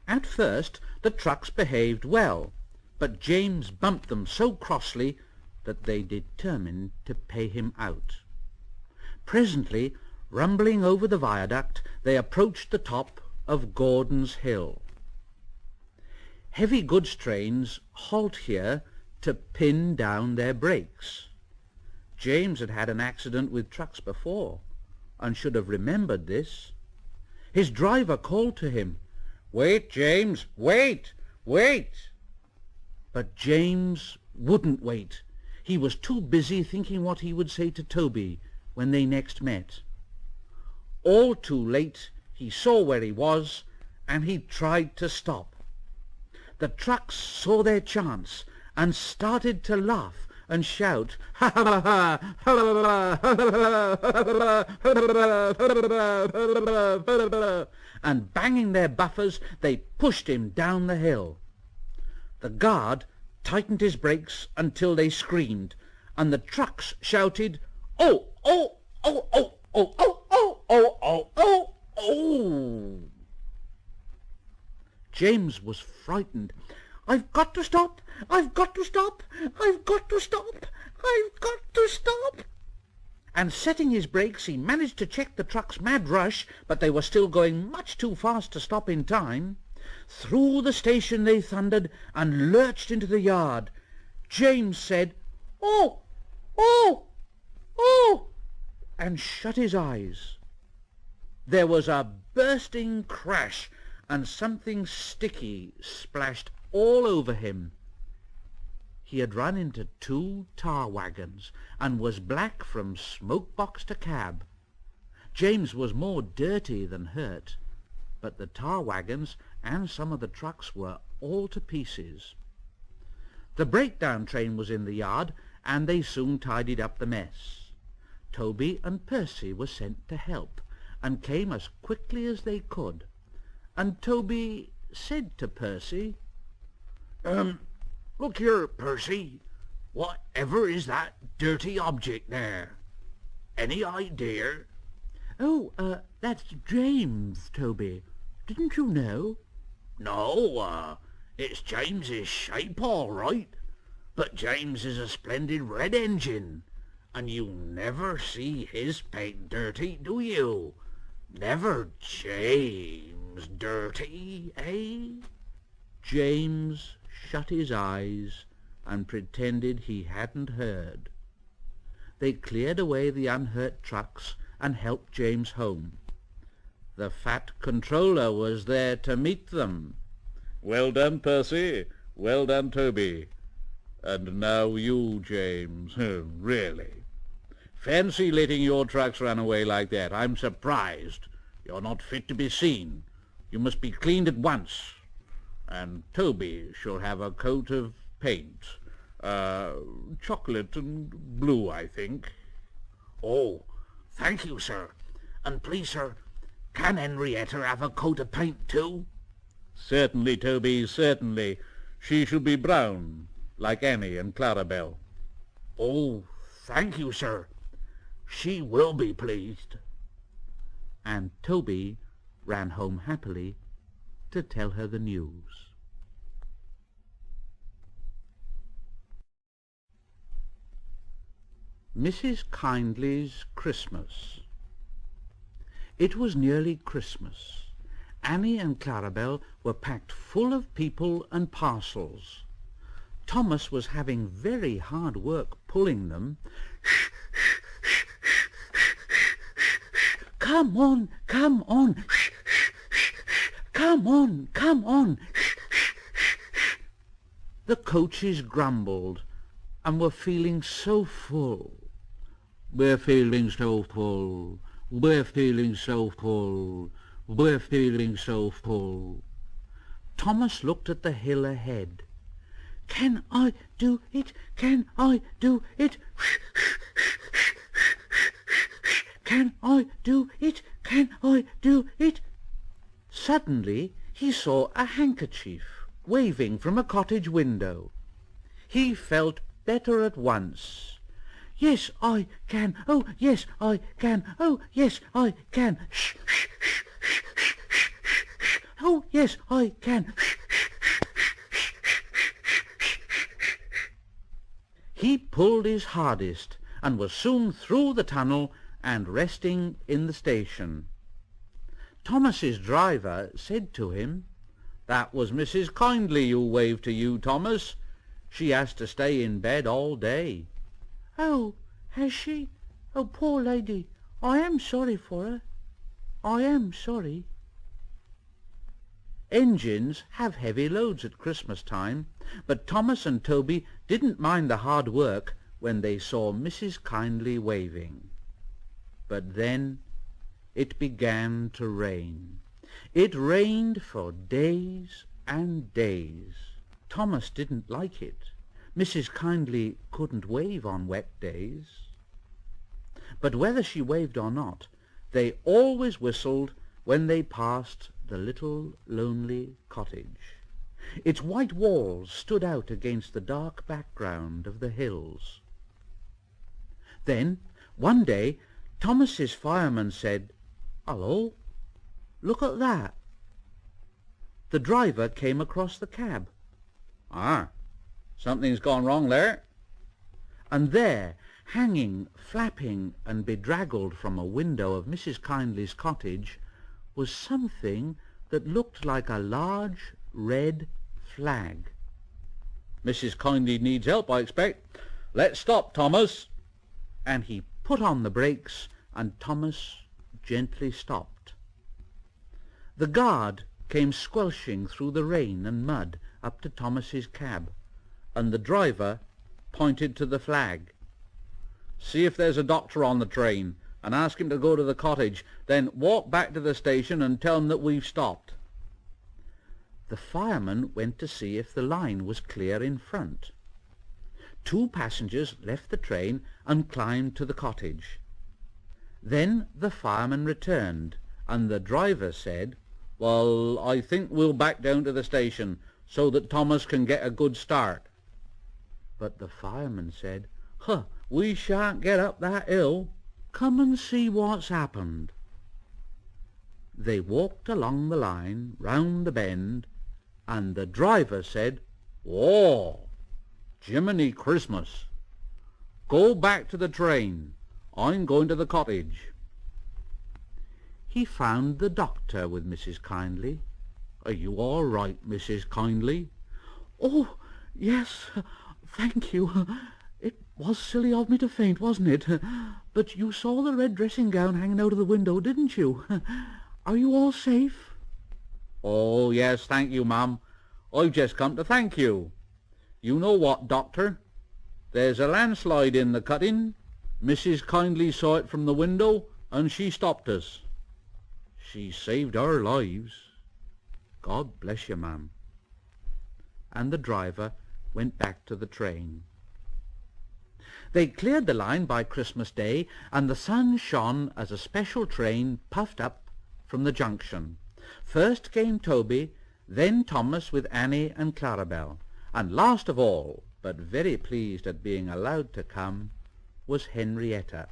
At first the trucks behaved well, but James bumped them so crossly that they determined to pay him out. Presently, rumbling over the viaduct, they approached the top of Gordon's Hill. Heavy goods trains halt here to pin down their brakes. James had had an accident with trucks before, and should have remembered this. His driver called to him, "Wait, James, wait, wait!" But James wouldn't wait. He was too busy thinking what he would say to Toby when they next met. All too late he saw where he was, and he tried to stop. The trucks saw their chance and started to laugh and shout, "Ha ha ha ha, ha ha ha," and banging their buffers, they pushed him down the hill. The guard tightened his brakes until they screamed, and the trucks shouted, "Oh, oh, oh, oh, oh, oh, oh, oh, oh, oh, oh." James was frightened. "I've got to stop! I've got to stop! I've got to stop! I've got to stop!" And setting his brakes, he managed to check the truck's mad rush, but they were still going much too fast to stop in time. Through the station they thundered and lurched into the yard. James said, "Oh, oh, oh," and shut his eyes. There was a bursting crash, and something sticky splashed all over him. He had run into 2 tar wagons and was black from smoke box to cab. James was more dirty than hurt, but the tar wagons and some of the trucks were all to pieces. The breakdown train was in the yard, and they soon tidied up the mess. Toby and Percy were sent to help, and came as quickly as they could, and Toby said to Percy, Look here, Percy. Whatever is that dirty object there? Any idea? "Oh, that's James, Toby. Didn't you know?" No, it's James's shape all right, but James is a splendid red engine, and you never see his paint dirty, do you? Never James dirty, eh? James shut his eyes and pretended he hadn't heard. They cleared away the unhurt trucks and helped James home. The fat controller was there to meet them. "Well done, Percy. Well done, Toby. And now you, James. Really. Fancy letting your trucks run away like that. I'm surprised. You're not fit to be seen. You must be cleaned at once. And Toby shall have a coat of paint. Chocolate and blue, I think." Oh, thank you, sir. And please, sir, Can Henrietta have a coat of paint too? Certainly, Toby, certainly. She shall be brown, like Annie and Clarabelle. Oh, thank you, sir. She will be pleased. And Toby ran home happily to tell her the news. Mrs. Kyndley's Christmas. It was nearly Christmas. Annie and Clarabelle were packed full of people and parcels. Thomas was having very hard work pulling them. Come on, come on. Come on, come on. The coaches grumbled and were feeling so full. We're feeling so full. We're feeling so full. We're feeling so full. Thomas looked at the hill ahead. Can I do it? Can I do it? Can I do it? Can I do it? Suddenly he saw a handkerchief waving from a cottage window. He felt better at once. Yes, I can. Oh, yes, I can. Oh, yes, I can. Shh, shh, shh, shh, shh, shh, shh. Oh, yes, I can. He pulled his hardest and was soon through the tunnel and resting in the station. Thomas's driver said to him, "That was Mrs. Kyndley who waved to you, Thomas. She has to stay in bed all day." "Oh, has she? Oh, poor lady, I am sorry for her. I am sorry." Engines have heavy loads at Christmas time, but Thomas and Toby didn't mind the hard work when they saw Mrs. Kyndley waving. But then it began to rain. It rained for days and days. Thomas didn't like it. Mrs. Kyndley couldn't wave on wet days. But whether she waved or not, they always whistled when they passed the little lonely cottage. Its white walls stood out against the dark background of the hills. Then, one day, Thomas's fireman said, "Hullo, look at that." The driver came across the cab. "Ah, something's gone wrong there." And there, hanging, flapping, and bedraggled from a window of Mrs. Kyndley's cottage, was something that looked like a large red flag. "Mrs. Kyndley needs help, I expect. Let's stop, Thomas." And he put on the brakes, and Thomas gently stopped. The guard came squelching through the rain and mud up to Thomas's cab, and the driver pointed to the flag. "See if there's a doctor on the train, and ask him to go to the cottage. Then walk back to the station and tell him that we've stopped." The fireman went to see if the line was clear in front. 2 passengers left the train and climbed to the cottage. Then the fireman returned, and the driver said, "Well, I think we'll back down to the station, so that Thomas can get a good start." But the fireman said, "We shan't get up that hill. Come and see what's happened." They walked along the line, round the bend, and the driver said, "Oh, Jiminy Christmas! Go back to the train. I'm going to the cottage." He found the doctor with Mrs. Kyndley. "Are you all right, Mrs. Kyndley?" "Oh, yes, thank you. It was silly of me to faint, wasn't it? But you saw the red dressing-gown hanging out of the window, didn't you? Are you all safe?" "Oh, yes, thank you, ma'am. I've just come to thank you. You know what, doctor? There's a landslide in the cutting. Mrs. Kyndley saw it from the window, and she stopped us. She saved our lives." "God bless you, ma'am." And the driver went back to the train. They cleared the line by Christmas Day, and the sun shone as a special train puffed up from the junction. First came Toby, then Thomas with Annie and Clarabel, and last of all, but very pleased at being allowed to come, was Henrietta.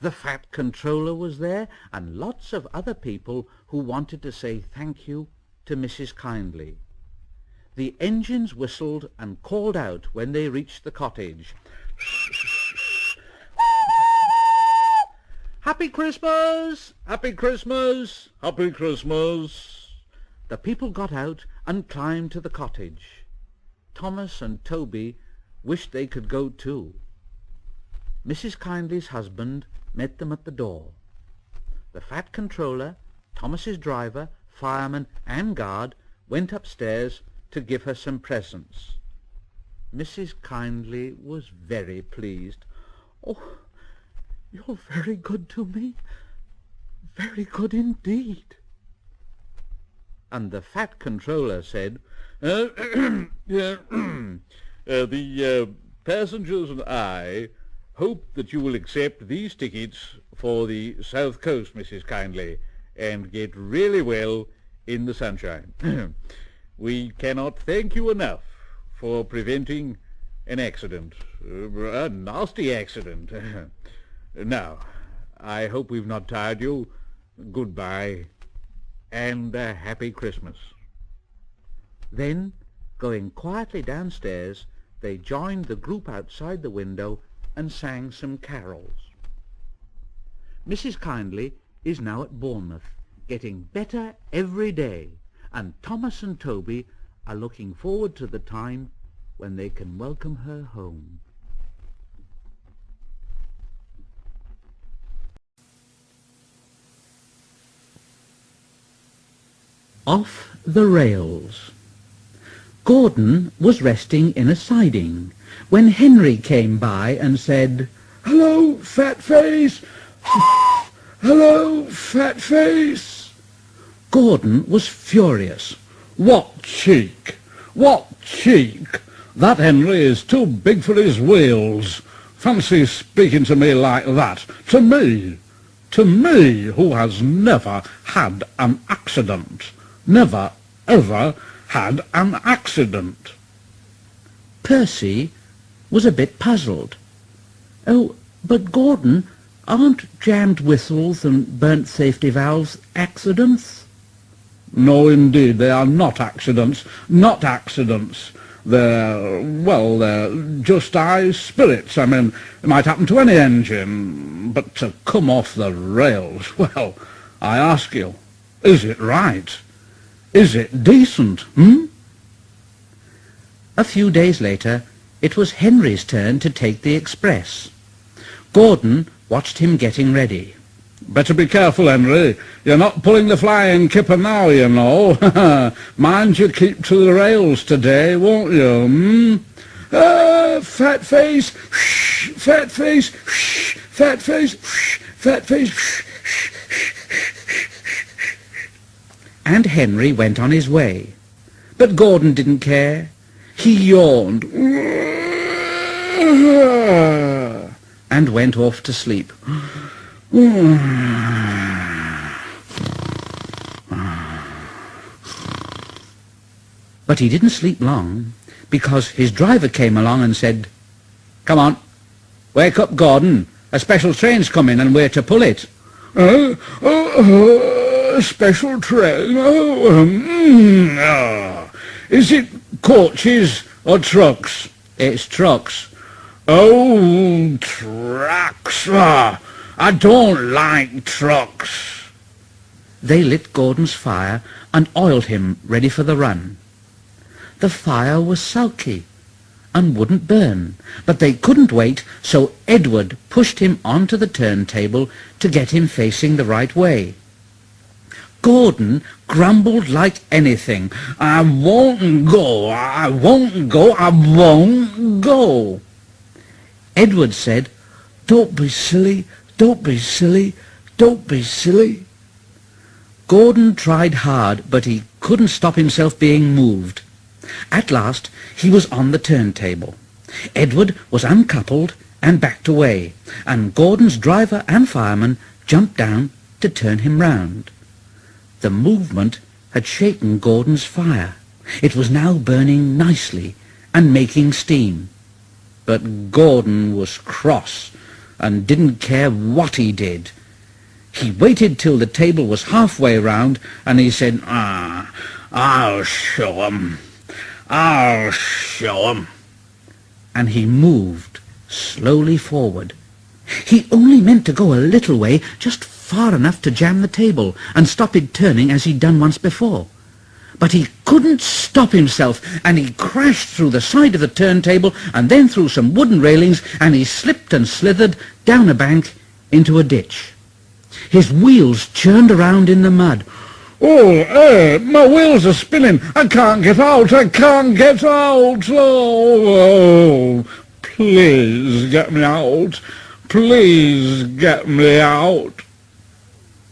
The Fat Controller was there, and lots of other people who wanted to say thank you to Mrs. Kyndley. The engines whistled and called out when they reached the cottage. Happy Christmas! Happy Christmas! Happy Christmas! The people got out and climbed to the cottage. Thomas and Toby wished they could go too. Mrs. Kyndley's husband met them at the door. The Fat Controller, Thomas's driver, fireman and guard went upstairs to give her some presents. Mrs. Kyndley was very pleased. "Oh, you're very good to me. Very good indeed." And the Fat Controller said, The passengers and I hope that you will accept these tickets for the South Coast, Mrs. Kyndley, and get really well in the sunshine. We cannot thank you enough for preventing an accident, a nasty accident. Now, I hope we've not tired you. Goodbye, and a happy Christmas. Then, going quietly downstairs, they joined the group outside the window and sang some carols. Mrs. Kyndley is now at Bournemouth, getting better every day, and Thomas and Toby are looking forward to the time when they can welcome her home. Off the rails. Gordon was resting in a siding when Henry came by and said, "Hello, fat face! Hello, fat face!" Gordon was furious. "What cheek! What cheek! That Henry is too big for his wheels. Fancy speaking to me like that. To me! To me, who has never had an accident. Never, ever had an accident." Percy was a bit puzzled. "Oh, but Gordon, aren't jammed whistles and burnt safety valves accidents?" "No, indeed, they are not accidents. Not accidents. They're just high spirits. I mean, it might happen to any engine. But to come off the rails, well, I ask you, is it right? Is it decent, A few days later, it was Henry's turn to take the express. Gordon watched him getting ready. "Better be careful, Henry. You're not pulling the Flying Kipper now, you know. Mind you keep to the rails today, won't you, Fat face! Shh, fat face! Shh, fat face! Shh, fat face! Shh, shh, shh, shh. And Henry went on his way. But Gordon didn't care. He yawned and went off to sleep. But he didn't sleep long, because his driver came along and said, "Come on, wake up, Gordon. A special train's coming and we're to pull it." A special train? Is it coaches or trucks? "It's trucks." Oh, trucks! I don't like trucks. They lit Gordon's fire and oiled him ready for the run. The fire was sulky and wouldn't burn, but they couldn't wait, so Edward pushed him onto the turntable to get him facing the right way. Gordon grumbled like anything. I won't go, I won't go, I won't go. Edward said, "Don't be silly, don't be silly, don't be silly." Gordon tried hard, but he couldn't stop himself being moved. At last he was on the turntable. Edward was uncoupled and backed away, and Gordon's driver and fireman jumped down to turn him round. The movement had shaken Gordon's fire. It was now burning nicely and making steam. But Gordon was cross and didn't care what he did. He waited till the table was halfway round, and he said, I'll show 'em. I'll show 'em. And he moved slowly forward. He only meant to go a little way, just far enough to jam the table and stop it turning as he'd done once before. But he couldn't stop himself, and he crashed through the side of the turntable and then through some wooden railings, and he slipped and slithered down a bank into a ditch. His wheels churned around in the mud. My wheels are spinning. I can't get out. I can't get out. Oh, please get me out. Please get me out.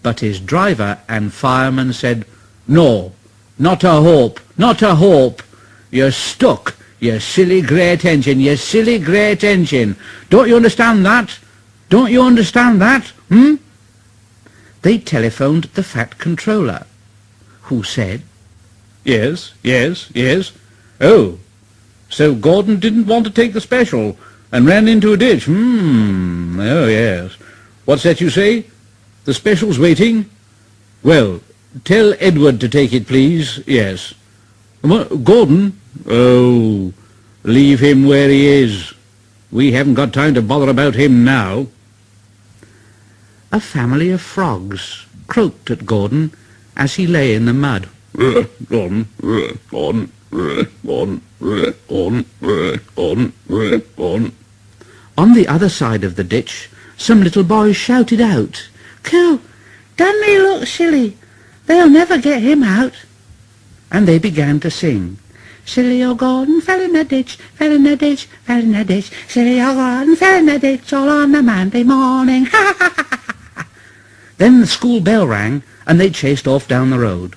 But his driver and fireman said, No, not a hope, not a hope. You're stuck, you silly great engine, you silly great engine. Don't you understand that? Don't you understand that, They telephoned the Fat Controller, who said, Yes, yes, yes. Oh, so Gordon didn't want to take the special and ran into a ditch. Oh, yes. What's that you say? The special's waiting? Well, tell Edward to take it, please. Yes. Gordon? Oh, leave him where he is. We haven't got time to bother about him now. A family of frogs croaked at Gordon as he lay in the mud. Gordon, Gordon, Gordon, Gordon, Gordon, Gordon. On the other side of the ditch, some little boys shouted out, "Coo, doesn't he look silly? They'll never get him out." And they began to sing, "Silly old Gordon fell in a ditch, fell in a ditch, fell in a ditch. Silly old Gordon fell in a ditch all on a Monday morning. Ha ha ha ha ha." Then the school bell rang, and they chased off down the road.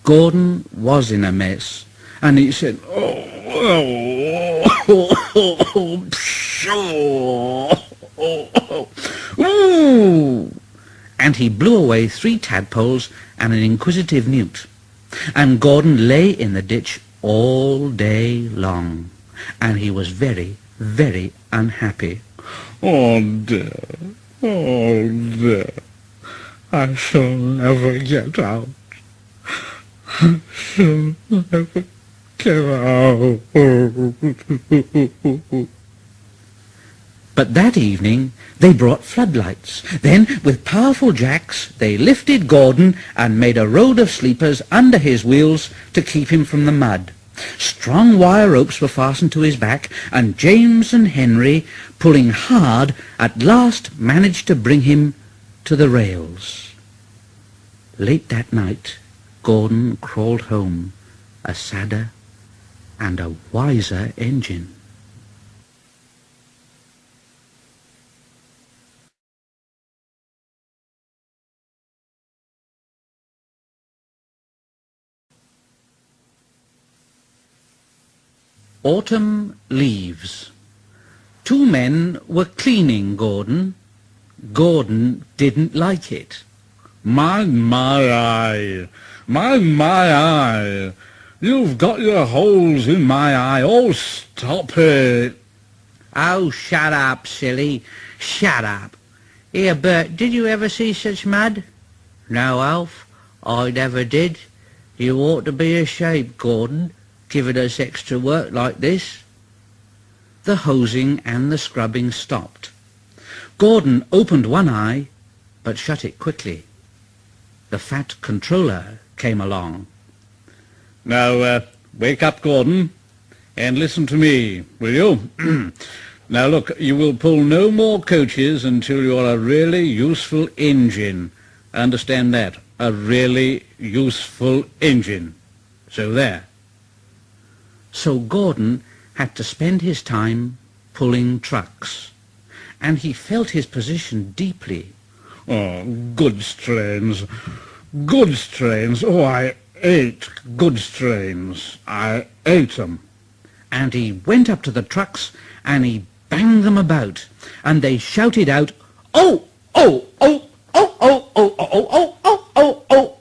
Gordon was in a mess, and he said, "Ooh!" And he blew away 3 tadpoles and an inquisitive newt. And Gordon lay in the ditch all day long, and he was very, very unhappy. Oh dear, oh dear, I shall never get out. I shall never get out. But that evening they brought floodlights. Then, with powerful jacks, they lifted Gordon and made a road of sleepers under his wheels to keep him from the mud. Strong wire ropes were fastened to his back, and James and Henry, pulling hard, at last managed to bring him to the rails. Late that night, Gordon crawled home, a sadder and a wiser engine. Autumn leaves. 2 men were cleaning Gordon. Gordon didn't like it. My eye, my eye, you've got your holes in my eye. Oh, stop it. Oh, shut up, silly. Shut up. Here, Bert, did you ever see such mud? No, Alf, I never did. You ought to be ashamed, Gordon, giving us extra work like this. The hosing and the scrubbing stopped. Gordon opened one eye, but shut it quickly. The Fat Controller came along. Now, wake up, Gordon, and listen to me, will you? Now, look, you will pull no more coaches until you're a really useful engine. Understand that? A really useful engine. So there. So Gordon had to spend his time pulling trucks, and he felt his position deeply. Oh, goods trains. Goods trains. Oh, I ate goods trains. I ate them. And he went up to the trucks, and he banged them about, and they shouted out, "Oh, oh, oh, oh, oh, oh, oh, oh, oh, oh, oh,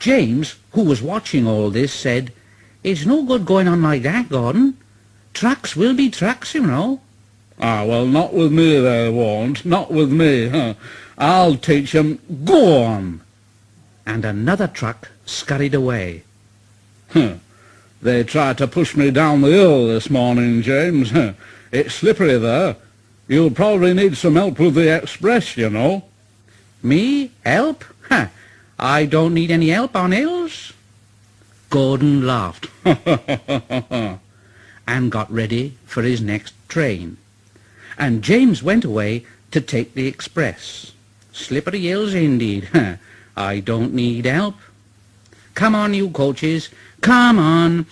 James, who was watching all this, said, "It's no good going on like that, Gordon. Trucks will be trucks, you know." "Ah, well, not with me they won't, not with me. Huh. I'll teach 'em. Go on." And another truck scurried away. They tried to push me down the hill this morning, James. It's slippery there. You'll probably need some help with the express, you know." "Me? Help? I don't need any help on hills." Gordon laughed and got ready for his next train. And James went away to take the express. Slippery hills indeed. I don't need help. Come on, you coaches. Come on.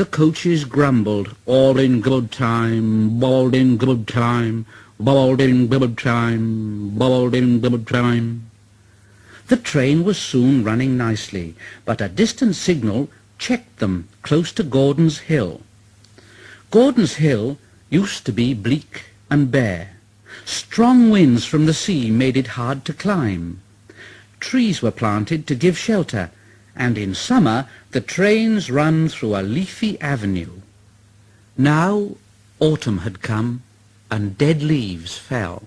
The coaches grumbled, "All in good time, all in good time, all in good time, all in good time." The train was soon running nicely, but a distant signal checked them close to Gordon's Hill. Gordon's Hill used to be bleak and bare. Strong winds from the sea made it hard to climb. Trees were planted to give shelter, and in summer the trains run through a leafy avenue. Now autumn had come, and dead leaves fell.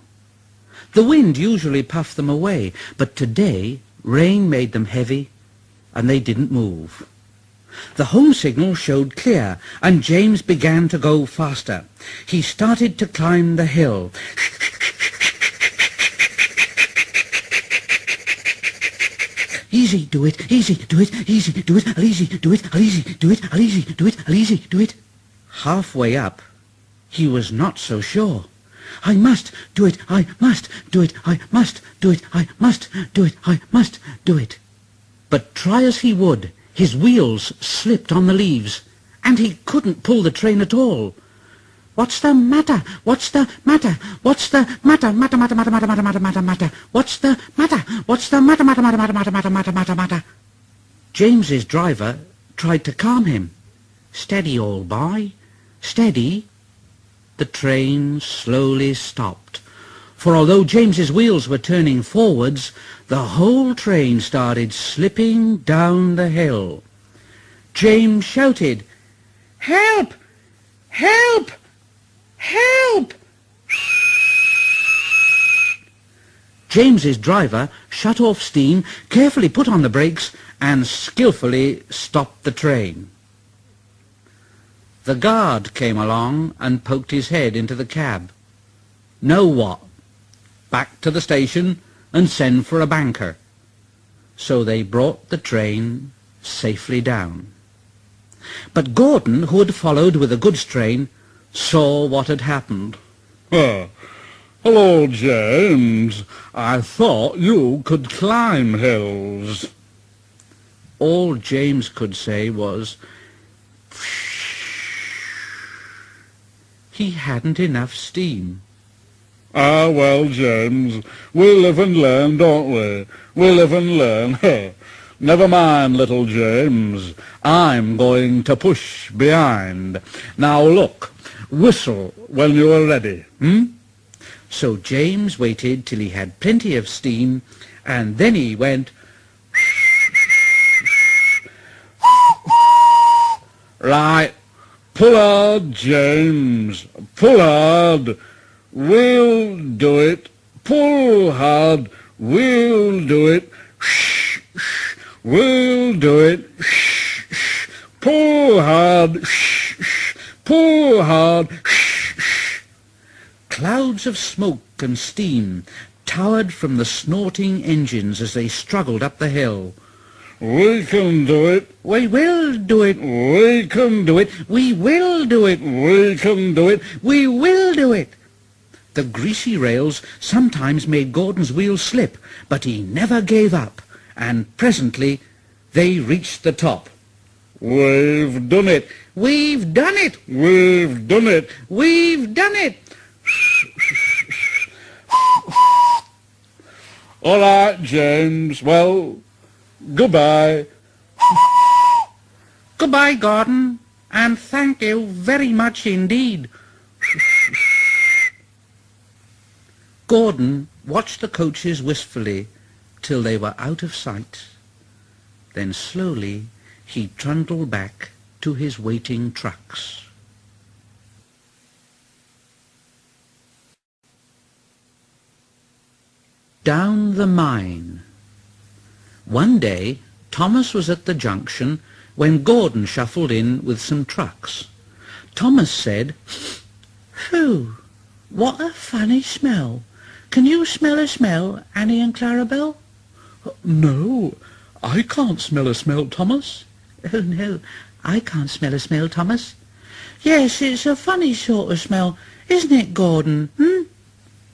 The wind usually puffed them away, but today rain made them heavy, and they didn't move. The home signal showed clear, and James began to go faster. He started to climb the hill. "Easy, do it, easy, do it, easy, do it, easy, do it, easy, do it, easy, do it, easy, do it." Halfway up, he was not so sure. "I must do it, I must do it, I must do it, I must do it, I must do it." But try as he would, his wheels slipped on the leaves, and he couldn't pull the train at all. "What's the matter? What's the matter? What's the matter? Matter, matter, matter, matter, matter, matter, matter, matter. What's the matter? What's the matter, matter, matter, matter, matter, matter, matter, matter, matter?" James's driver tried to calm him. "Steady, old boy, steady." The train slowly stopped, for although James's wheels were turning forwards, the whole train started slipping down the hill. James shouted, "Help! Help! Help!" James's driver shut off steam, carefully put on the brakes, and skillfully stopped the train. The guard came along and poked his head into the cab. "Now what? Back to the station and send for a banker." So they brought the train safely down. But Gordon, who had followed with a goods train, saw what had happened. "Hello, James. I thought you could climb hills." All James could say was, he hadn't enough steam. "Ah, well, James, we live and learn, don't we? We live and learn. Never mind, little James. I'm going to push behind. Now look, whistle when you are ready, So James waited till he had plenty of steam, and then he went, "Right, pull hard, James, pull hard. We'll do it. Pull hard. We'll do it. We'll do it. Pull hard. Pull hard." Clouds of smoke and steam towered from the snorting engines as they struggled up the hill. "We can do it. "We will do it. We can do it. We will do it. We can do it. We will do it." The greasy rails sometimes made Gordon's wheels slip, but he never gave up, and presently they reached the top. "We've done it. We've done it. We've done it. We've done it. All right, James. Well, goodbye." Goodbye, Gordon, and thank you very much indeed. Gordon watched the coaches wistfully till they were out of sight. Then slowly he trundled back to his waiting trucks. Down the mine. One day Thomas was at the junction when Gordon shuffled in with some trucks. Thomas said, "Phew, what a funny smell. Can you smell a smell, Annie and Clarabelle?" No, I can't smell a smell, Thomas. "Oh, no, I can't smell a smell, Thomas." "Yes, it's a funny sort of smell, isn't it, Gordon,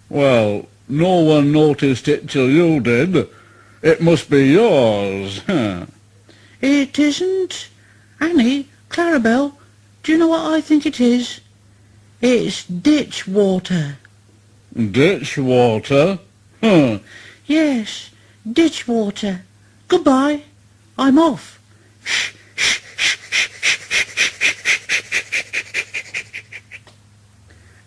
Well, no one noticed it till you did. It must be yours. "It isn't. Annie, Clarabelle, do you know what I think it is? It's ditch water." Ditch water? Huh. "Yes, ditch water. Goodbye. I'm off."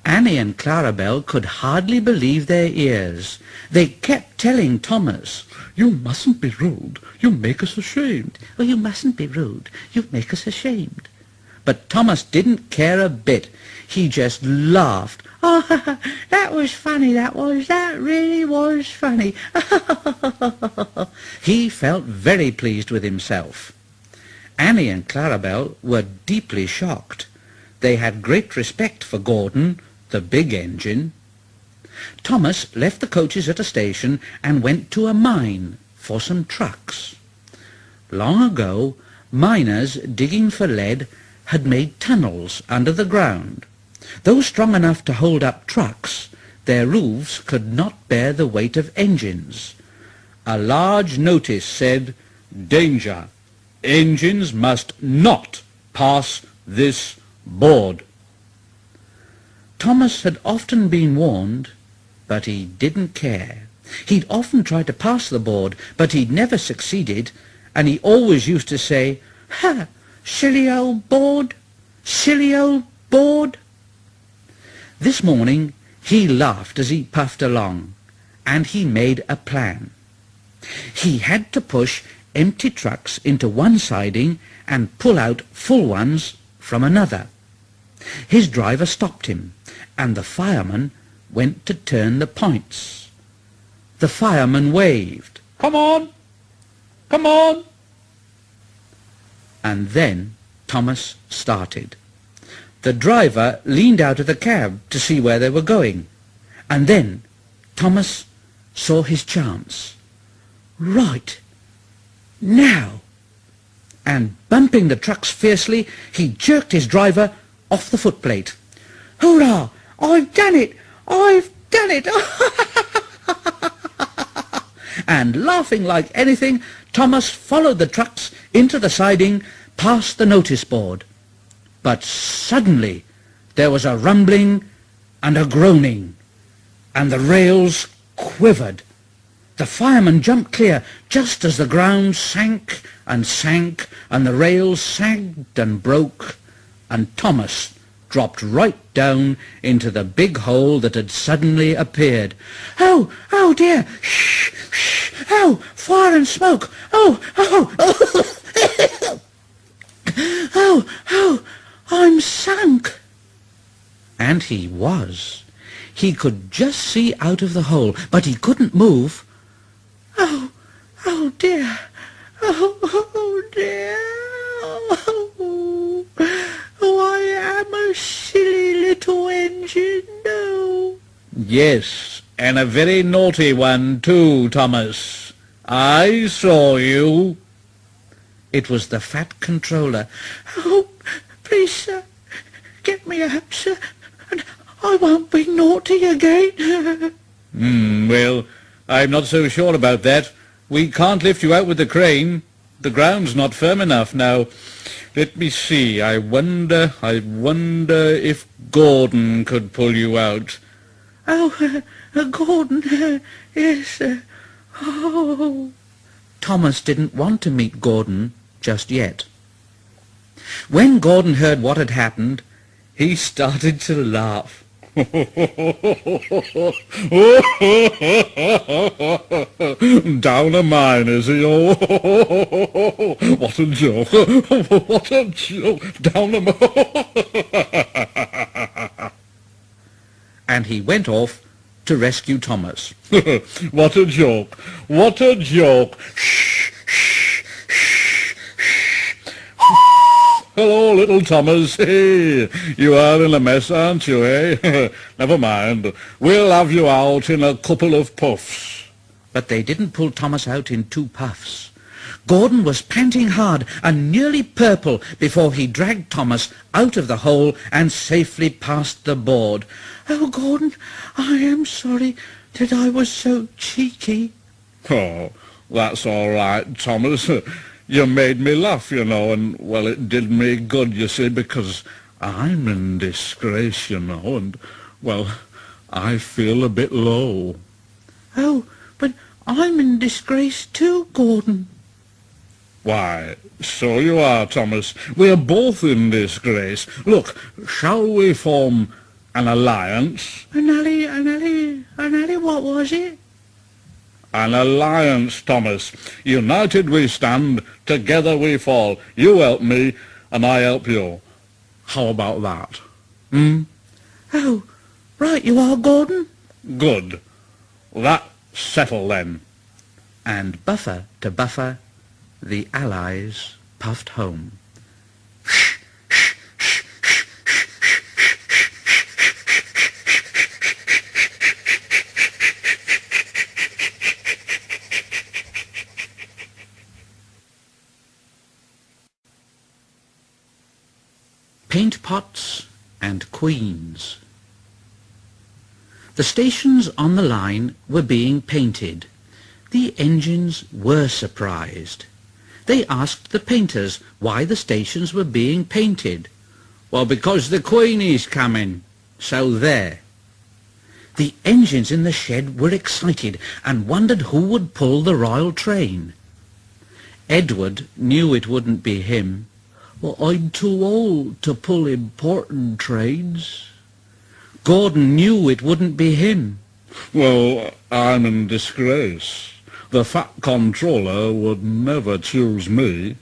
Annie and Clarabelle could hardly believe their ears. They kept telling Thomas, You mustn't be rude. You make us ashamed. "Oh, you mustn't be rude. You make us ashamed." But Thomas didn't care a bit. He just laughed. "Oh, that was funny, that was. That really was funny." He felt very pleased with himself. Annie and Clarabelle were deeply shocked. They had great respect for Gordon, the big engine. Thomas left the coaches at a station and went to a mine for some trucks. Long ago, miners digging for lead had made tunnels under the ground. Though strong enough to hold up trucks, their roofs could not bear the weight of engines. A large notice said, "Danger! Engines must not pass this board." Thomas had often been warned, but he didn't care. He'd often tried to pass the board, but he'd never succeeded, and he always used to say, "Ha! Silly old board! Silly old board!" This morning he laughed as he puffed along, and he made a plan. He had to push empty trucks into one siding and pull out full ones from another. His driver stopped him, and the fireman went to turn the points. The fireman waved, Come on! Come on! and then Thomas started. The driver leaned out of the cab to see where they were going, and then Thomas saw his chance. Right now! And bumping the trucks fiercely, he jerked his driver off the footplate. "Hurrah! I've done it! I've done it!" And laughing like anything, Thomas followed the trucks into the siding, past the notice board. But suddenly there was a rumbling and a groaning, and the rails quivered. The fireman jumped clear just as the ground sank, and the rails sagged and broke, and Thomas dropped right down into the big hole that had suddenly appeared. "Oh, oh dear! Shh, shh! Oh, fire and smoke! Oh, oh, oh! Oh, oh, I'm sunk!" And he was. He could just see out of the hole, but he couldn't move. "Oh, oh dear! Oh, oh dear! Oh, I am a silly little engine, no." Yes, and a very naughty one too, Thomas. I saw you. It was the fat controller. "Oh, please, sir, get me out, sir, and I won't be naughty again." Well, I'm not so sure about that. We can't lift you out with the crane. The ground's not firm enough now. Let me see. I wonder if Gordon could pull you out. "Oh, Gordon, yes, sir. Oh." Thomas didn't want to meet Gordon just yet. When Gordon heard what had happened, he started to laugh. Down a mine, is he? Oh, what a joke. What a joke. Down a mine. And he went off to rescue Thomas. What a joke. What a joke. Hello, little Thomas. Hey, you are in a mess, aren't you, eh? Never mind. We'll have you out in a couple of puffs. But they didn't pull Thomas out in 2 puffs. Gordon was panting hard and nearly purple before he dragged Thomas out of the hole and safely past the board. "Oh, Gordon, I am sorry that I was so cheeky." Oh, that's all right, Thomas. You made me laugh, you know, and, well, it did me good, you see, because I'm in disgrace, you know, and, well, I feel a bit low. "Oh, but I'm in disgrace too, Gordon." Why, so you are, Thomas. We're both in disgrace. Look, shall we form an alliance? An ally, what was it? An alliance, Thomas. United we stand, together we fall. You help me, and I help you. How about that? Oh, right you are, Gordon. Good. That's settled then. And buffer to buffer, the Allies puffed home. Paint pots and queens. The stations on the line were being painted. The engines were surprised. They asked the painters why the stations were being painted. "Well, because the Queen is coming, so there." The engines in the shed were excited and wondered who would pull the royal train. Edward knew it wouldn't be him. "Well, I'm too old to pull important trains." Gordon knew it wouldn't be him. Well, I'm in disgrace. The Fat Controller would never choose me.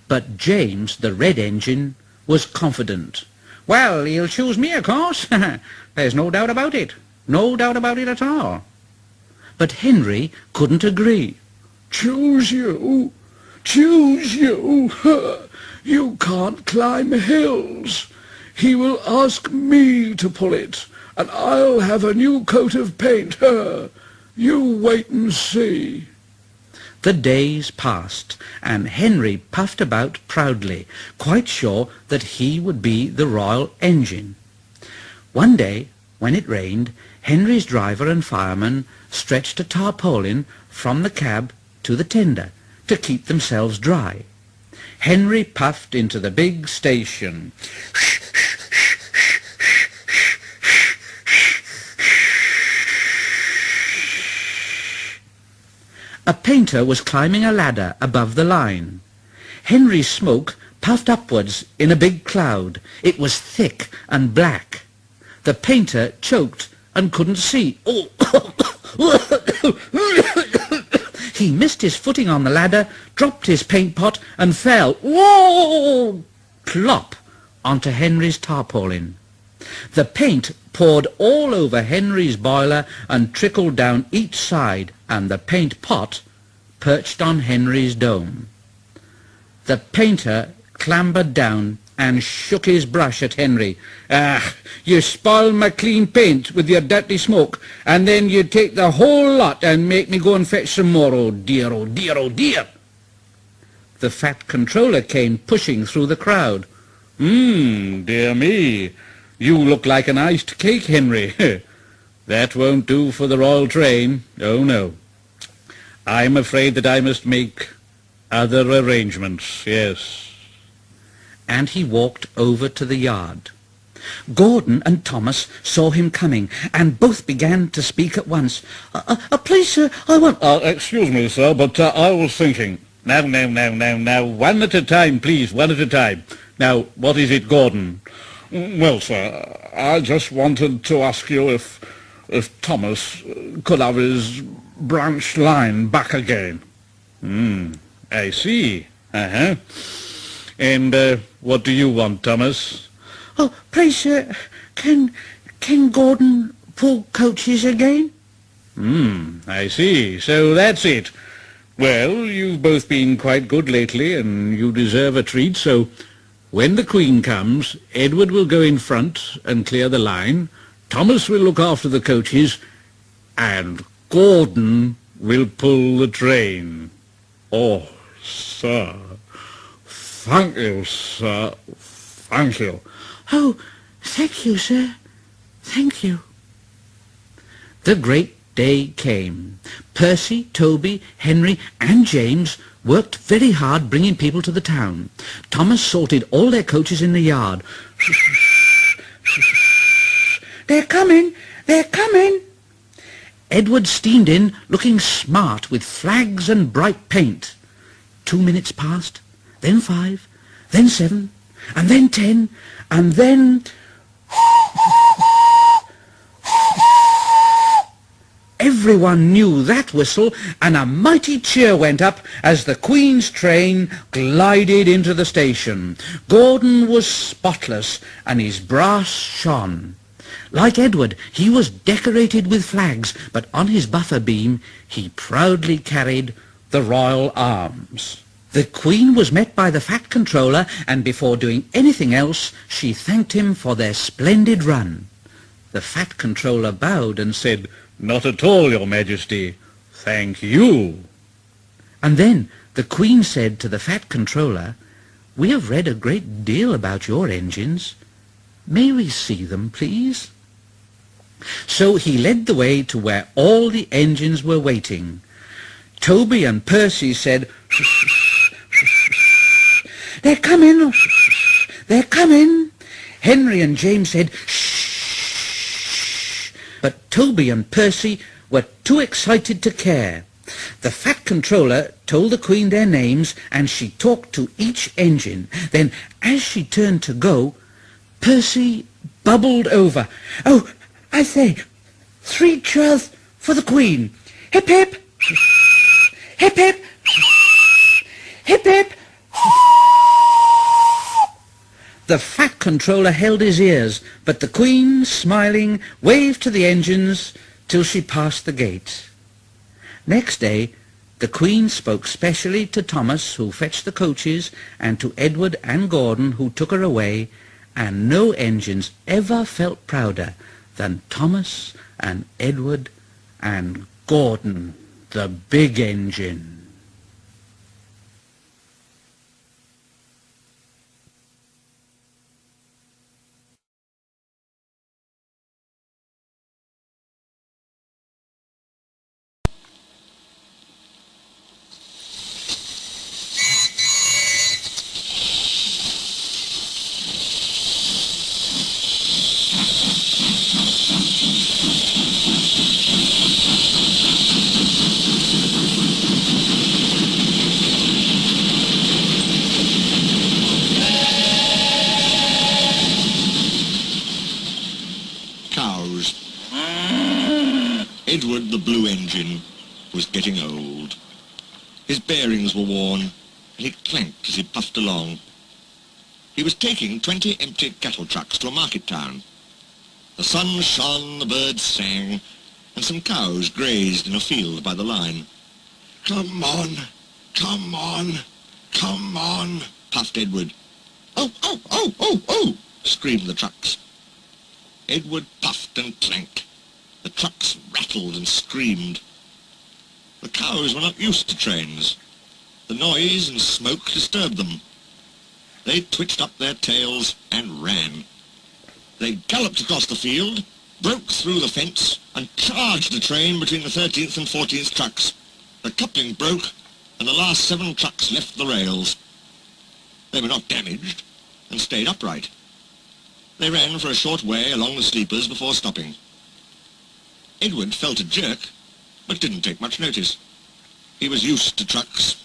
But James, the red engine, was confident. "Well, he'll choose me, of course. There's no doubt about it. No doubt about it at all." But Henry couldn't agree. Choose you? Choose you? You can't climb hills. He will ask me to pull it, and I'll have a new coat of paint. You wait and see. The days passed, and Henry puffed about proudly, quite sure that he would be the royal engine. One day, when it rained, Henry's driver and fireman stretched a tarpaulin from the cab to the tender to keep themselves dry. Henry puffed into the big station. A painter was climbing a ladder above the line. Henry's smoke puffed upwards in a big cloud. It was thick and black. The painter choked and couldn't see. He missed his footing on the ladder, dropped his paint pot, and fell, whoa, plop, onto Henry's tarpaulin. The paint poured all over Henry's boiler and trickled down each side, and the paint pot perched on Henry's dome. The painter clambered down and shook his brush at Henry. "Ah, you spoil my clean paint with your dirty smoke, and then you take the whole lot and make me go and fetch some more. Oh dear, oh dear, oh dear." The fat controller came pushing through the crowd. Dear me, you look like an iced cake, Henry." "That won't do for the royal train. Oh no. I'm afraid that I must make other arrangements, yes." And he walked over to the yard. Gordon and Thomas saw him coming, and both began to speak at once. Please, sir, I want..." Excuse me, sir, but I was thinking." Now, one at a time, please, one at a time. Now, what is it, Gordon?" Well, sir, I just wanted to ask you if Thomas could have his branch line back again. I see. Uh-huh. And what do you want, Thomas? Oh, pray, sir, can Gordon pull coaches again? I see. So that's it. Well, you've both been quite good lately, and you deserve a treat, so when the Queen comes, Edward will go in front and clear the line, Thomas will look after the coaches, and Gordon will pull the train. Oh, sir. Thank you, sir. Thank you. Oh, thank you, sir. Thank you. The great day came. Percy, Toby, Henry and James worked very hard bringing people to the town. Thomas sorted all their coaches in the yard. They're coming! They're coming! Edward steamed in, looking smart with flags and bright paint. 2 minutes passed, then 5, then 7, and then 10, and then... Everyone knew that whistle, and a mighty cheer went up as the Queen's train glided into the station. Gordon was spotless, and his brass shone. Like Edward, he was decorated with flags, but on his buffer beam he proudly carried the royal arms. The Queen was met by the Fat Controller, and before doing anything else, she thanked him for their splendid run. The Fat Controller bowed and said, "Not at all, Your Majesty. Thank you." And then the Queen said to the Fat Controller, "We have read a great deal about your engines. May we see them, please?" So he led the way to where all the engines were waiting. Toby and Percy said, They're coming! They're coming! Henry and James said, "Shh." But Toby and Percy were too excited to care. The Fat Controller told the Queen their names, and she talked to each engine. Then, as she turned to go, Percy bubbled over. Oh, I say, 3 cheers for the Queen. Hip, hip! Hip, hip! Hip, hip! The Fat Controller held his ears, but the Queen, smiling, waved to the engines till she passed the gate. Next day, the Queen spoke specially to Thomas, who fetched the coaches, and to Edward and Gordon, who took her away, and no engines ever felt prouder than Thomas and Edward and Gordon, the big engine. Edward the Blue Engine was getting old. His bearings were worn, and he clanked as he puffed along. He was taking 20 empty cattle trucks to a market town. The sun shone, the birds sang, and some cows grazed in a field by the line. "Come on, come on, come on," puffed Edward. "Oh, oh, oh, oh, oh," screamed the trucks. Edward puffed and clanked. The trucks rattled and screamed. The cows were not used to trains. The noise and smoke disturbed them. They twitched up their tails and ran. They galloped across the field, broke through the fence, and charged the train between the 13th and 14th trucks. The coupling broke, and the last 7 trucks left the rails. They were not damaged, and stayed upright. They ran for a short way along the sleepers before stopping. Edward felt a jerk, but didn't take much notice. He was used to trucks.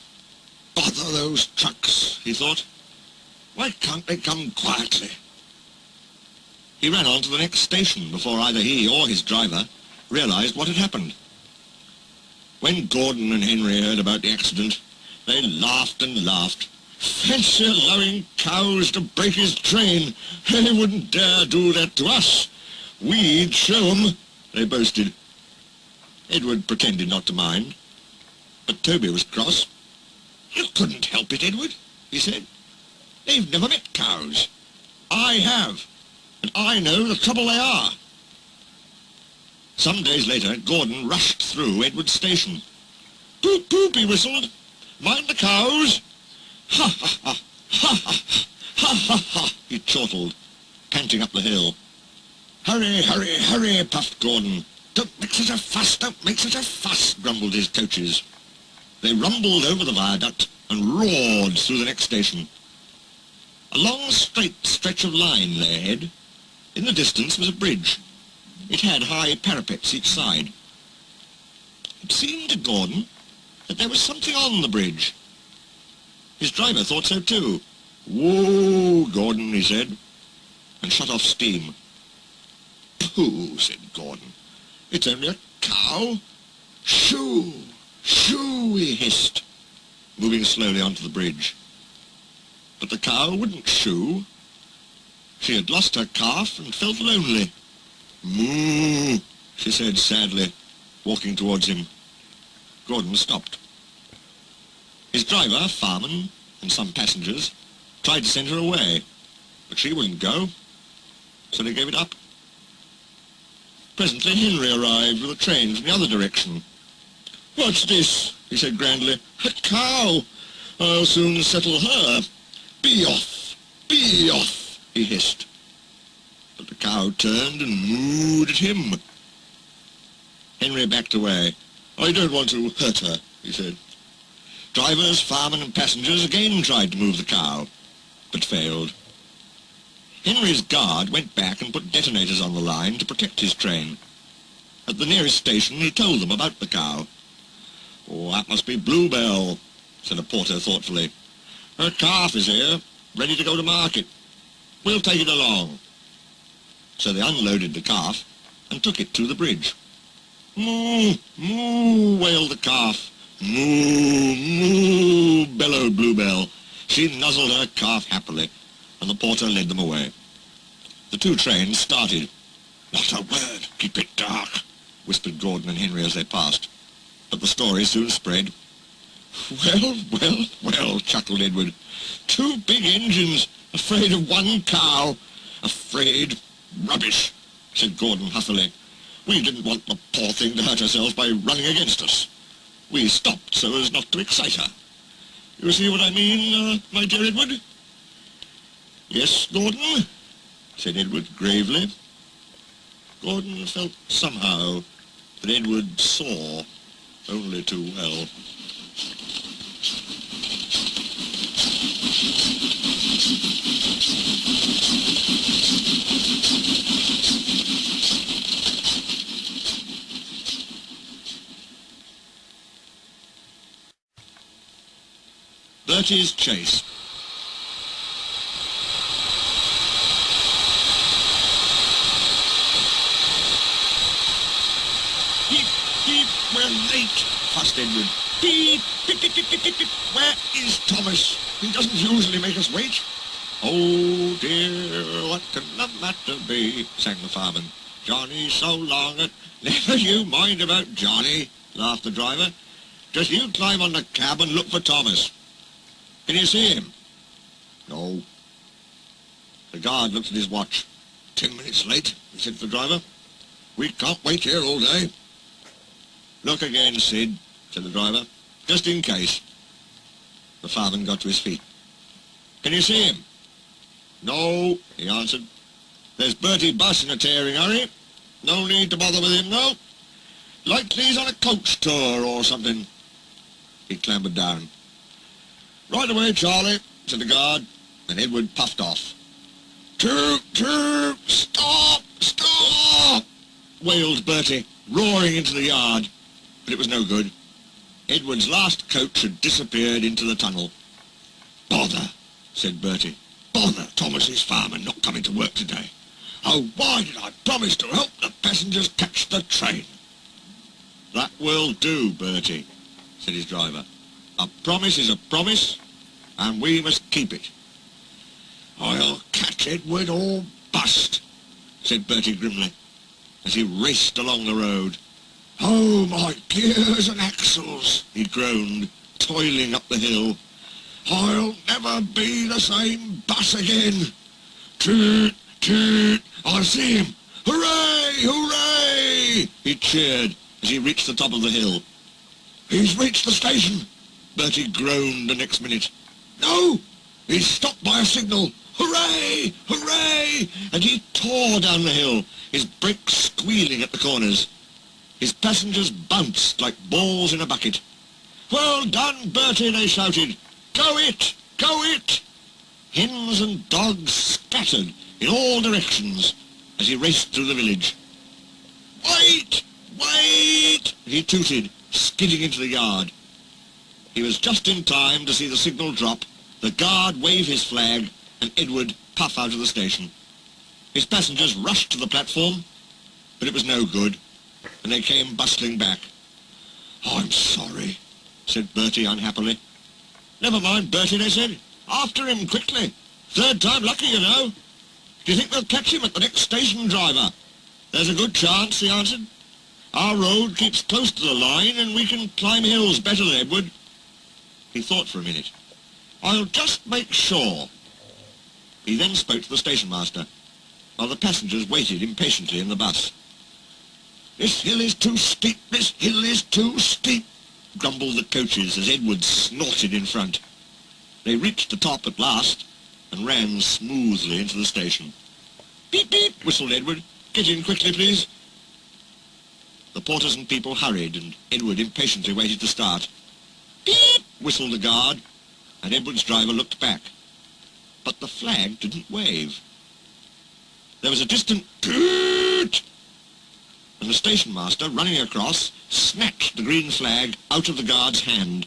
"Bother those trucks," he thought. "Why can't they come quietly?" He ran on to the next station before either he or his driver realised what had happened. When Gordon and Henry heard about the accident, they laughed and laughed. Fancy allowing cows to break his train. They wouldn't dare do that to us. We'd show 'em, they boasted. Edward pretended not to mind, but Toby was cross. You couldn't help it, Edward, he said. They've never met cows. I have, and I know the trouble they are. Some days later, Gordon rushed through Edward's station. Poop, poop, he whistled. Mind the cows. Ha, ha, ha, ha, ha, ha, ha, ha, he chortled, panting up the hill. Hurry, hurry, hurry, puffed Gordon. Don't make such a fuss, don't make such a fuss, grumbled his coaches. They rumbled over the viaduct and roared through the next station. A long, straight stretch of line lay ahead. In the distance was a bridge. It had high parapets each side. It seemed to Gordon that there was something on the bridge. His driver thought so too. Whoa, Gordon, he said, and shut off steam. Pooh, said Gordon. It's only a cow. Shoo, shoo, he hissed, moving slowly onto the bridge. But the cow wouldn't shoo. She had lost her calf and felt lonely. Moo, she said sadly, walking towards him. Gordon stopped. His driver, Farman, and some passengers tried to send her away, but she wouldn't go, so they gave it up. Presently Henry arrived with a train from the other direction. What's this? He said grandly. A cow! I'll soon settle her. Be off! Be off! He hissed. But the cow turned and mooed at him. Henry backed away. I don't want to hurt her, he said. Drivers, firemen and passengers again tried to move the cow, but failed. Henry's guard went back and put detonators on the line to protect his train. At the nearest station he told them about the cow. Oh, that must be Bluebell, said a porter thoughtfully. Her calf is here, ready to go to market. We'll take it along. So they unloaded the calf and took it to the bridge. Moo, moo, wailed the calf. Moo, moo, bellowed Bluebell. She nuzzled her calf happily, and the porter led them away. The two trains started. Not a word, keep it dark, whispered Gordon and Henry as they passed. But the story soon spread. Well, well, well, chuckled Edward. Two big engines, afraid of one cow. Afraid? Rubbish, said Gordon huffily. We didn't want the poor thing to hurt herself by running against us. We stopped so as not to excite her. You see what I mean, my dear Edward? Yes, Gordon, said Edward gravely. Gordon felt somehow that Edward saw only too well. Bertie's Chase. Beep, beep, we're late, fussed Edward. Beep, beep, beep, beep, beep, beep, beep. Where is Thomas? He doesn't usually make us wait. Oh dear, what can the matter be, sang the fireman. Johnny's so long at... Never you mind about Johnny, laughed the driver. Just you climb on the cab and look for Thomas. Can you see him? No. The guard looked at his watch. 10 minutes late, he said to the driver. We can't wait here all day. Look again, Sid, said the driver, just in case. The fireman got to his feet. Can you see him? No, he answered. There's Bertie Bus in a tearing hurry. No need to bother with him, though. Likely he's on a coach tour or something. He clambered down. Right away, Charlie, said the guard, and Edward puffed off. Toot, toot, stop, stop, wailed Bertie, roaring into the yard. But it was no good. Edward's last coach had disappeared into the tunnel. Bother, said Bertie. Bother Thomas's fireman not coming to work today. Oh, why did I promise to help the passengers catch the train? That will do, Bertie, said his driver. A promise is a promise, and we must keep it. I'll catch Edward or bust, said Bertie grimly, as he raced along the road. Oh, my gears and axles, he groaned, toiling up the hill. I'll never be the same bus again. Toot, toot, I see him. Hooray, hooray, he cheered as he reached the top of the hill. He's reached the station, Bertie groaned the next minute. No, he's stopped by a signal. Hooray, hooray, and he tore down the hill, his brakes squealing at the corners. His passengers bounced like balls in a bucket. Well done, Bertie, they shouted. Go it! Go it! Hens and dogs scattered in all directions as he raced through the village. Wait! Wait! He tooted, skidding into the yard. He was just in time to see the signal drop, the guard wave his flag, and Edward puff out of the station. His passengers rushed to the platform, but it was no good, and they came bustling back. I'm sorry, said Bertie unhappily. Never mind, Bertie, they said. After him, quickly. Third time lucky, you know. Do you think they'll catch him at the next station, driver? There's a good chance, he answered. Our road keeps close to the line, and we can climb hills better than Edward. He thought for a minute. I'll just make sure. He then spoke to the station master, while the passengers waited impatiently in the bus. This hill is too steep, this hill is too steep, grumbled the coaches as Edward snorted in front. They reached the top at last and ran smoothly into the station. Beep, beep, whistled Edward. Get in quickly, please. The porters and people hurried, and Edward impatiently waited to start. Beep, whistled the guard, and Edward's driver looked back. But the flag didn't wave. There was a distant toot, and the station master, running across, snatched the green flag out of the guard's hand.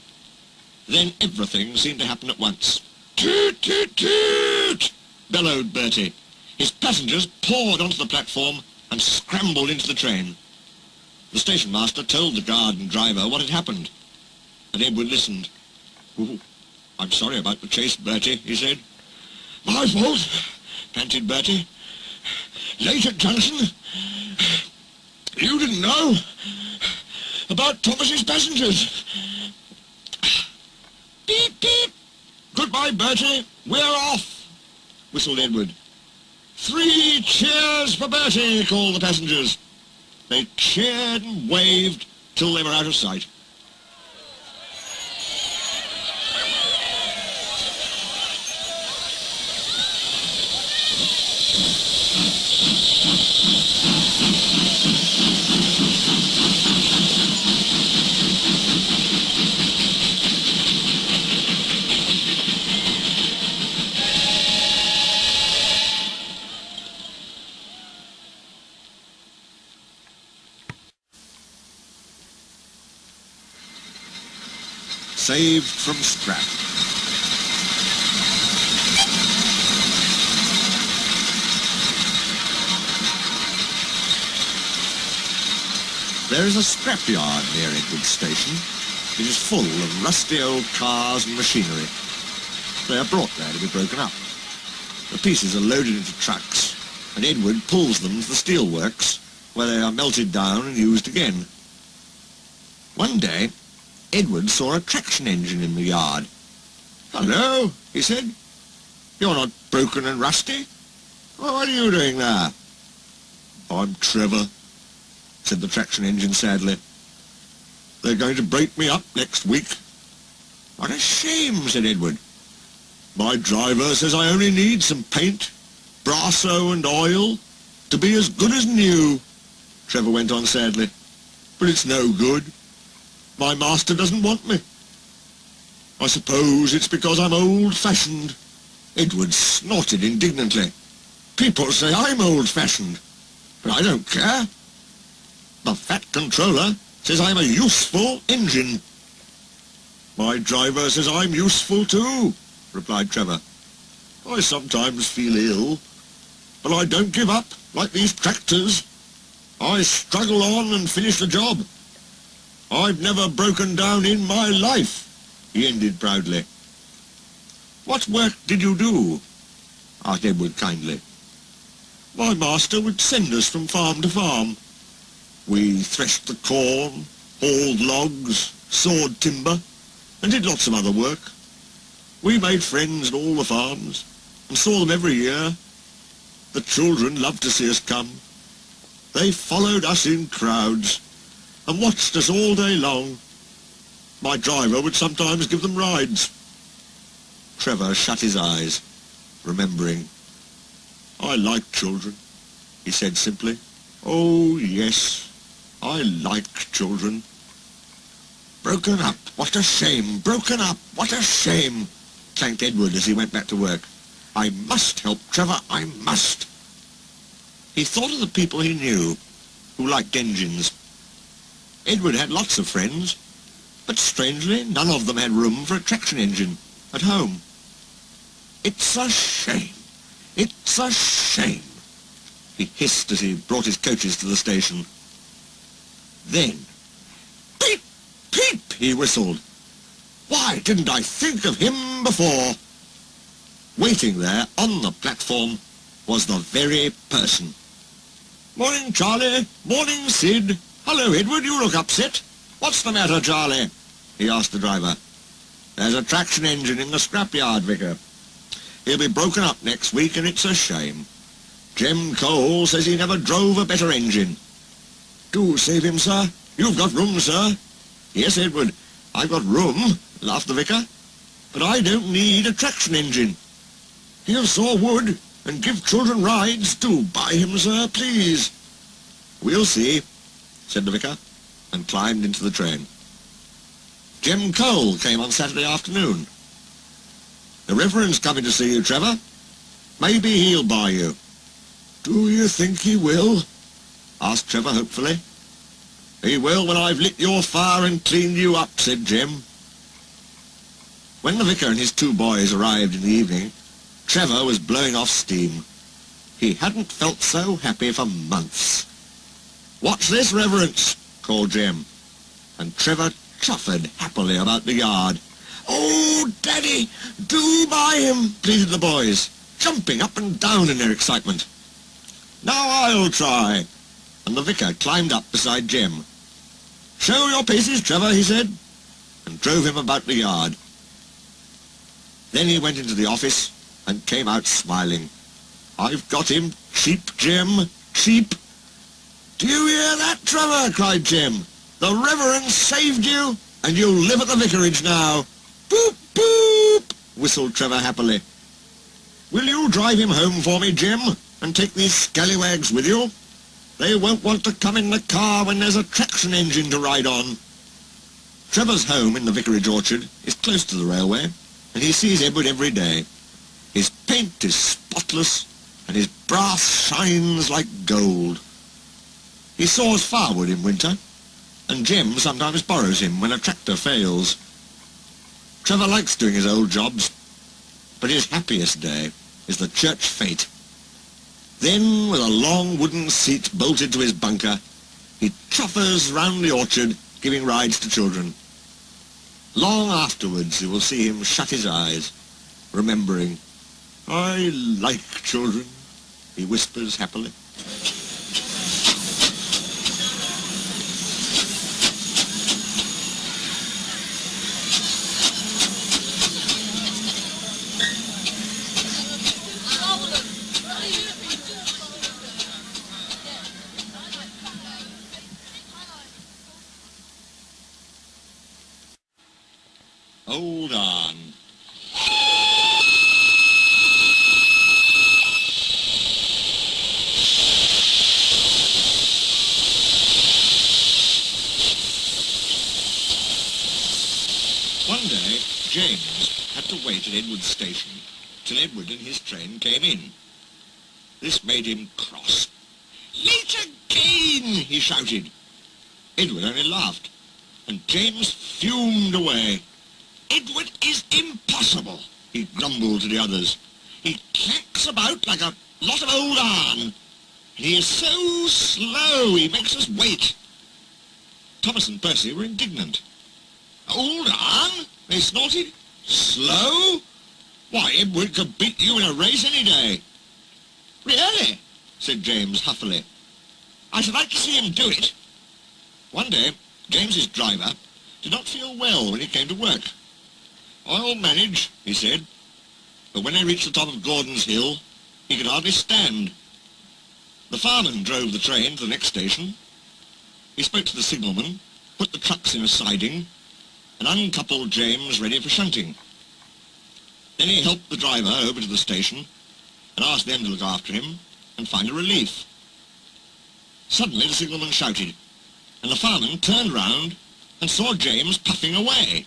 Then everything seemed to happen at once. Toot, toot, toot, bellowed Bertie. His passengers poured onto the platform and scrambled into the train. The station master told the guard and driver what had happened, and Edward listened. Ooh, I'm sorry about the chase, Bertie, he said. My fault, panted Bertie. Late at junction. You didn't know about Thomas's passengers. Beep, beep. Goodbye, Bertie. We're off, whistled Edward. 3 cheers for Bertie, called the passengers. They cheered and waved till they were out of sight. Saved from scrap. There is a scrapyard near Edward Station. It is full of rusty old cars and machinery. They are brought there to be broken up. The pieces are loaded into trucks, and Edward pulls them to the steelworks, where they are melted down and used again. One day, Edward saw a traction engine in the yard. Hello, he said. You're not broken and rusty. Well, what are you doing there? I'm Trevor, said the traction engine sadly. They're going to break me up next week. What a shame, said Edward. My driver says I only need some paint, brasso and oil to be as good as new, Trevor went on sadly. But it's no good. My master doesn't want me. I suppose it's because I'm old-fashioned. Edward snorted indignantly. People say I'm old-fashioned, but I don't care. The fat controller says I'm a useful engine. My driver says I'm useful too, replied Trevor. I sometimes feel ill, but I don't give up. like these tractors. I struggle on and finish the job. I've never broken down in my life, he ended proudly. What work did you do? Asked Edward kindly. My master would send us from farm to farm. We threshed the corn, hauled logs, sawed timber, and did lots of other work. We made friends at all the farms, and saw them every year. The children loved to see us come. They followed us in crowds, and watched us all day long. My driver would sometimes give them rides. Trevor shut his eyes, remembering. I like children, he said simply. Oh, yes, I like children. Broken up, what a shame, broken up, what a shame, clanked Edward as he went back to work. I must help Trevor, I must. He thought of the people he knew who liked engines. Edward had lots of friends, but strangely none of them had room for a traction engine at home. It's a shame, it's a shame, he hissed as he brought his coaches to the station. Then, peep, peep, he whistled. Why didn't I think of him before? Waiting there on the platform was the very person. Morning, Charlie. Morning, Sid. Hello, Edward, you look upset. What's the matter, Charlie? He asked the driver. There's a traction engine in the scrapyard, Vicar. He'll be broken up next week, and it's a shame. Jem Cole says he never drove a better engine. Do save him, sir. You've got room, sir. Yes, Edward, I've got room, laughed the Vicar. But I don't need a traction engine. He'll saw wood and give children rides. Do buy him, sir, please. We'll see, said the Vicar, and climbed into the train. Jem Cole came on Saturday afternoon. The Reverend's coming to see you, Trevor. Maybe he'll buy you. Do you think he will? Asked Trevor hopefully. He will when I've lit your fire and cleaned you up, said Jem. When the Vicar and his two boys arrived in the evening, Trevor was blowing off steam. He hadn't felt so happy for months. What's this, Reverence? Called Jem, and Trevor chuffered happily about the yard. Oh, Daddy, do buy him, pleaded the boys, jumping up and down in their excitement. Now I'll try. And the Vicar climbed up beside Jem. Show your paces, Trevor, he said, and drove him about the yard. Then he went into the office and came out smiling. I've got him cheap, Jem, cheap. Do you hear that, Trevor? Cried Jem. The Reverend saved you, and you'll live at the vicarage now. Boop, boop, whistled Trevor happily. Will you drive him home for me, Jem, and take these scallywags with you? They won't want to come in the car when there's a traction engine to ride on. Trevor's home in the vicarage orchard is close to the railway, and he sees Edward every day. His paint is spotless, and his brass shines like gold. He saws firewood in winter, and Jem sometimes borrows him when a tractor fails. Trevor likes doing his old jobs, but his happiest day is the church fete. Then, with a long wooden seat bolted to his bunker, he chuffers round the orchard, giving rides to children. Long afterwards you will see him shut his eyes, remembering, I like children, he whispers happily. Hold on. One day, James had to wait at Edward's station till Edward and his train came in. This made him cross. Late again, he shouted. Edward only laughed, and James fumed away. Edward is impossible, he grumbled to the others. He clanks about like a lot of old iron. And he is so slow, he makes us wait. Thomas and Percy were indignant. Hold on, they snorted. Slow? Why, Edward could beat you in a race any day. Really? Said James huffily. I should like to see him do it. One day, James's driver did not feel well when he came to work. I'll manage, he said. But when they reached the top of Gordon's Hill, he could hardly stand. The fireman drove the train to the next station. He spoke to the signalman, put the trucks in a siding, and uncoupled James ready for shunting. Then he helped the driver over to the station and asked them to look after him and find a relief. Suddenly the signalman shouted, and the fireman turned round and saw James puffing away.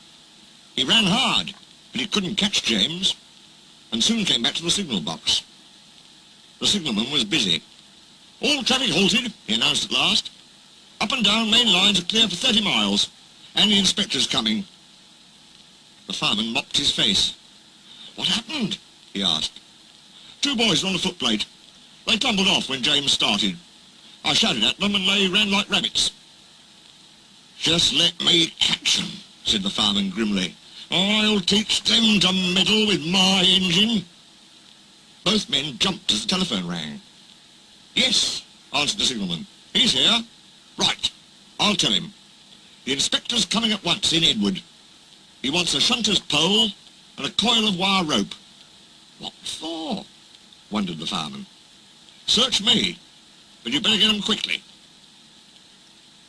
He ran hard, but he couldn't catch James, and soon came back to the signal box. The signalman was busy. All traffic halted, he announced at last. Up and down main lines are clear for 30 miles, and the inspector's coming. The fireman mopped his face. What happened? He asked. Two boys on the footplate. They tumbled off when James started. I shouted at them and they ran like rabbits. Just let me catch them, said the fireman grimly. I'll teach them to meddle with my engine. Both men jumped as the telephone rang. Yes, answered the signalman. He's here. Right, I'll tell him. The inspector's coming at once in Edward. He wants a shunter's pole and a coil of wire rope. What for? Wondered the fireman. Search me, but you better get 'em quickly.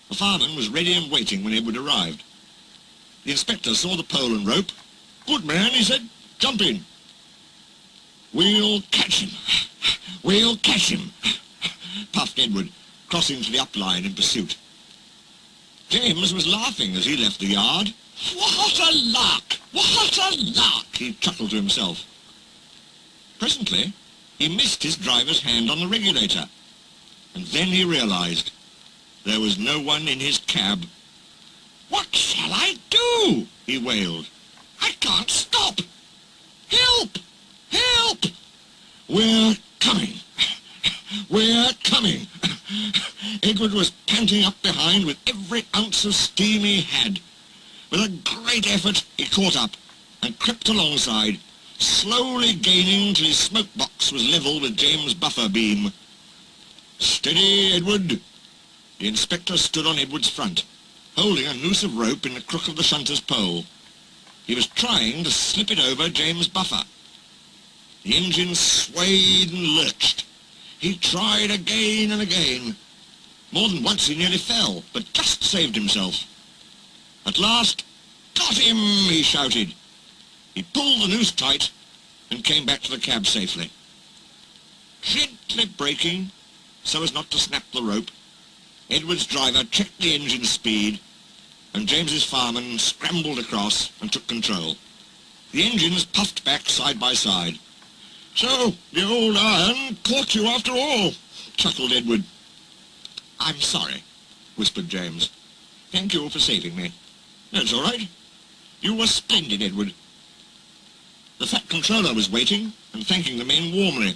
The fireman was ready and waiting when Edward arrived. The inspector saw the pole and rope. Good man, he said. Jump in. We'll catch him. We'll catch him, puffed Edward, crossing to the up line in pursuit. James was laughing as he left the yard. What a lark! What a lark! He chuckled to himself. Presently, he missed his driver's hand on the regulator, and then he realized there was no one in his cab. What shall I do? He wailed. I can't stop. Help! Help! We're coming. We're coming. Edward was panting up behind with every ounce of steam he had. With a great effort, he caught up and crept alongside, slowly gaining till his smoke box was level with James' buffer beam. Steady, Edward. The inspector stood on Edward's front, holding a noose of rope in the crook of the shunter's pole. He was trying to slip it over James' buffer. The engine swayed and lurched. He tried again and again. More than once he nearly fell, but just saved himself. At last, got him, he shouted. He pulled the noose tight and came back to the cab safely. Gently braking, so as not to snap the rope, Edward's driver checked the engine's speed, and James's fireman scrambled across and took control. The engines puffed back side by side. So, the old iron caught you after all, chuckled Edward. I'm sorry, whispered James. Thank you for saving me. That's all right. You were splendid, Edward. The fat controller was waiting and thanking the men warmly.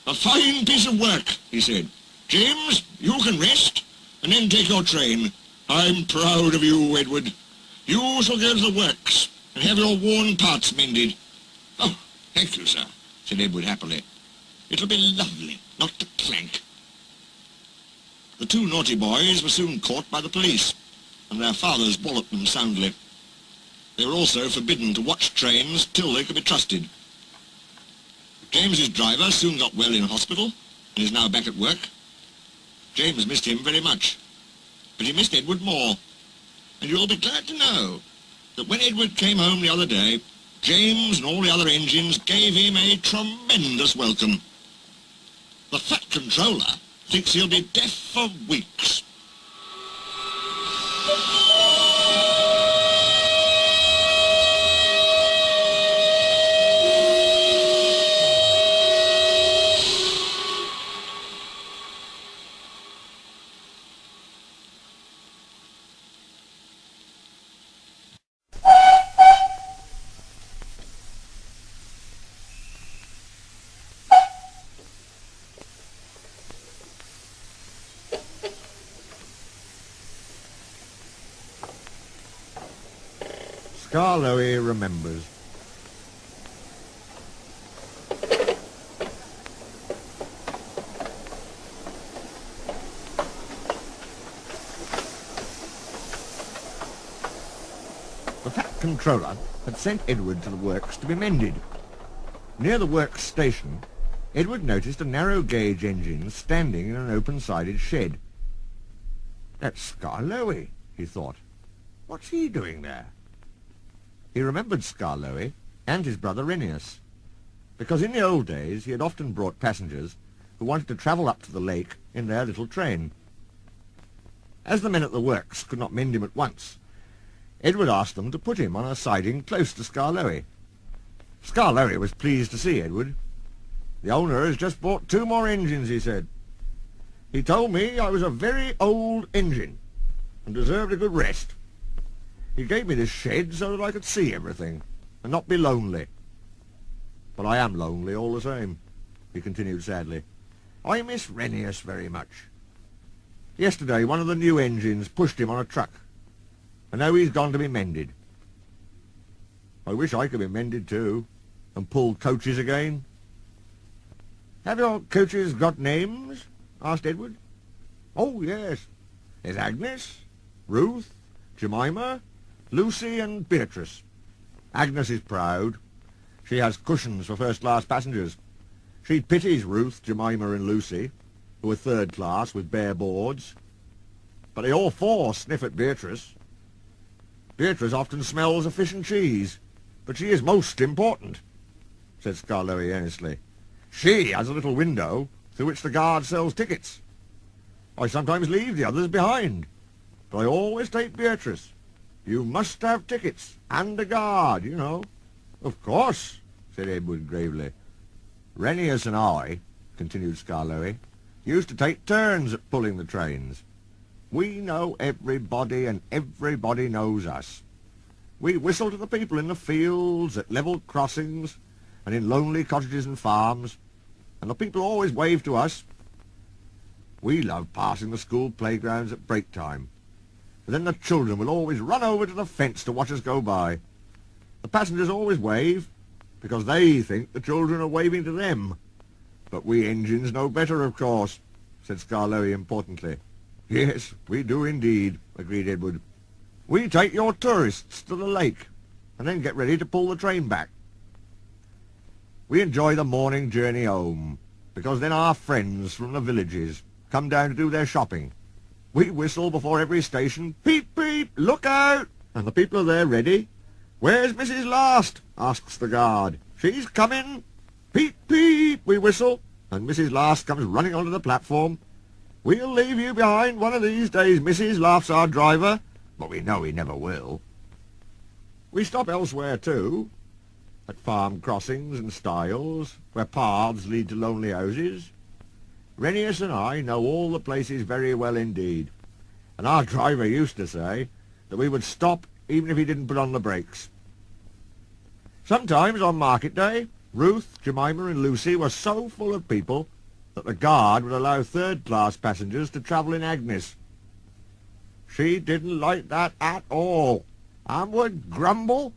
A fine piece of work, he said. James, you can rest and then take your train. I'm proud of you, Edward. You shall go to the works and have your worn parts mended. Oh, thank you, sir, said Edward happily. It'll be lovely not to clank. The two naughty boys were soon caught by the police, and their fathers walloped them soundly. They were also forbidden to watch trains till they could be trusted. James's driver soon got well in hospital and is now back at work. James missed him very much, but he missed Edward more. And you'll be glad to know that when Edward came home the other day, James and all the other engines gave him a tremendous welcome. The fat controller thinks he'll be deaf for weeks. Skarloey Remembers. The Fat Controller had sent Edward to the works to be mended. Near the works station, Edward noticed a narrow-gauge engine standing in an open-sided shed. "That's Skarloey," he thought. "What's he doing there?" He remembered Skarloey and his brother Renius, because in the old days he had often brought passengers who wanted to travel up to the lake in their little train. As the men at the works could not mend him at once, Edward asked them to put him on a siding close to Skarloey. Skarloey was pleased to see Edward. "The owner has just bought 2 more engines," he said. "He told me I was a very old engine and deserved a good rest. He gave me this shed so that I could see everything and not be lonely. But I am lonely all the same," he continued sadly. "I miss Renius very much. Yesterday one of the new engines pushed him on a truck, and now he's gone to be mended. I wish I could be mended too, and pull coaches again." "Have your coaches got names?" asked Edward. "Oh, yes. There's Agnes, Ruth, Jemima, Lucy and Beatrice. Agnes is proud. She has cushions for first-class passengers. She pities Ruth, Jemima and Lucy, who are third class with bare boards. But they all 4 sniff at Beatrice. Beatrice often smells of fish and cheese, but she is most important," said Skarloey earnestly. "She has a little window through which the guard sells tickets. I sometimes leave the others behind, but I always take Beatrice. You must have tickets, and a guard, you know." "Of course," said Edward gravely. "Renius and I," continued Skarloey, "used to take turns at pulling the trains. We know everybody, and everybody knows us. We whistle to the people in the fields, at level crossings, and in lonely cottages and farms, and the people always wave to us. We love passing the school playgrounds at break time, but then the children will always run over to the fence to watch us go by. The passengers always wave, because they think the children are waving to them. But we engines know better, of course," said Skarloey importantly. "Yes, we do indeed," agreed Edward. "We take your tourists to the lake, and then get ready to pull the train back. We enjoy the morning journey home, because then our friends from the villages come down to do their shopping. We whistle before every station, 'Peep, peep, look out!' and the people are there ready. 'Where's Mrs. Last?' asks the guard. 'She's coming!' 'Peep, peep,' we whistle, and Mrs. Last comes running onto the platform. 'We'll leave you behind one of these days, Mrs.,' laughs our driver, but we know he never will. We stop elsewhere too, at farm crossings and stiles, where paths lead to lonely houses. Renius and I know all the places very well indeed, and our driver used to say that we would stop even if he didn't put on the brakes. Sometimes on market day, Ruth, Jemima and Lucy were so full of people that the guard would allow third-class passengers to travel in Agnes. She didn't like that at all, and would grumble,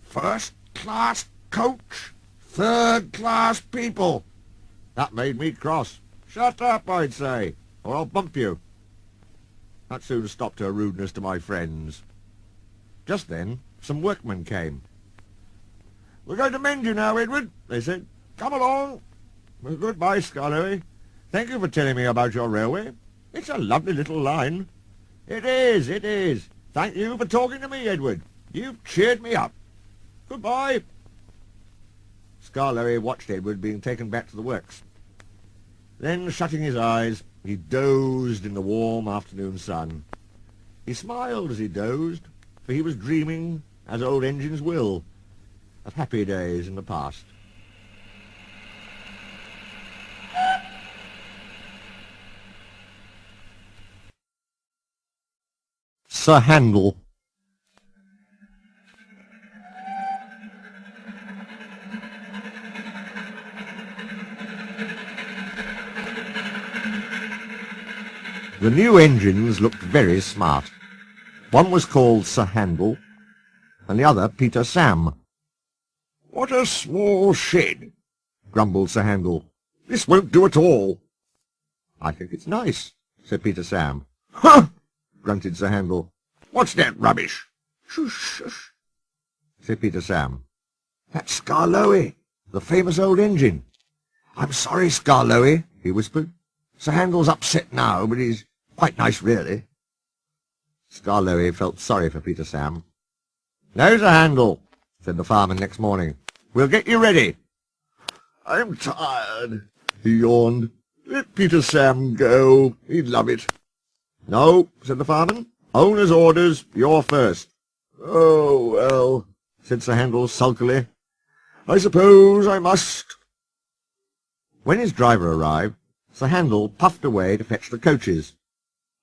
'First-class coach, third-class people.' That made me cross. 'Shut up,' I'd say, 'or I'll bump you.' That soon stopped her rudeness to my friends. Just then some workmen came. 'We're going to mend you now, Edward,' they said. 'Come along.' Well, goodbye, Skarloey. Thank you for telling me about your railway. It's a lovely little line.' 'It is, it is. Thank you for talking to me, Edward. You've cheered me up. Goodbye.' Skarloey watched Edward being taken back to the works. Then, shutting his eyes, he dozed in the warm afternoon sun. He smiled as he dozed, for he was dreaming, as old engines will, of happy days in the past. Sir Handel. The new engines looked very smart. One was called Sir Handel, and the other Peter Sam. "What a small shed," grumbled Sir Handel. "This won't do at all." "I think it's nice," said Peter Sam. "Huh!" grunted Sir Handel. "What's that rubbish?" "Shush, shush," said Peter Sam. "That's Skarloey, the famous old engine." "I'm sorry, Skarloey," he whispered. "Sir Handel's upset now, but he's quite nice, really." Skarloey felt sorry for Peter Sam. "No, Sir Handel," said the farmer next morning. "We'll get you ready." "I'm tired," he yawned. "Let Peter Sam go. He'd love it." "No," said the farmer. "Owner's orders, you're first." "Oh, well," said Sir Handel sulkily. "I suppose I must." When his driver arrived, Sir Handel puffed away to fetch the coaches.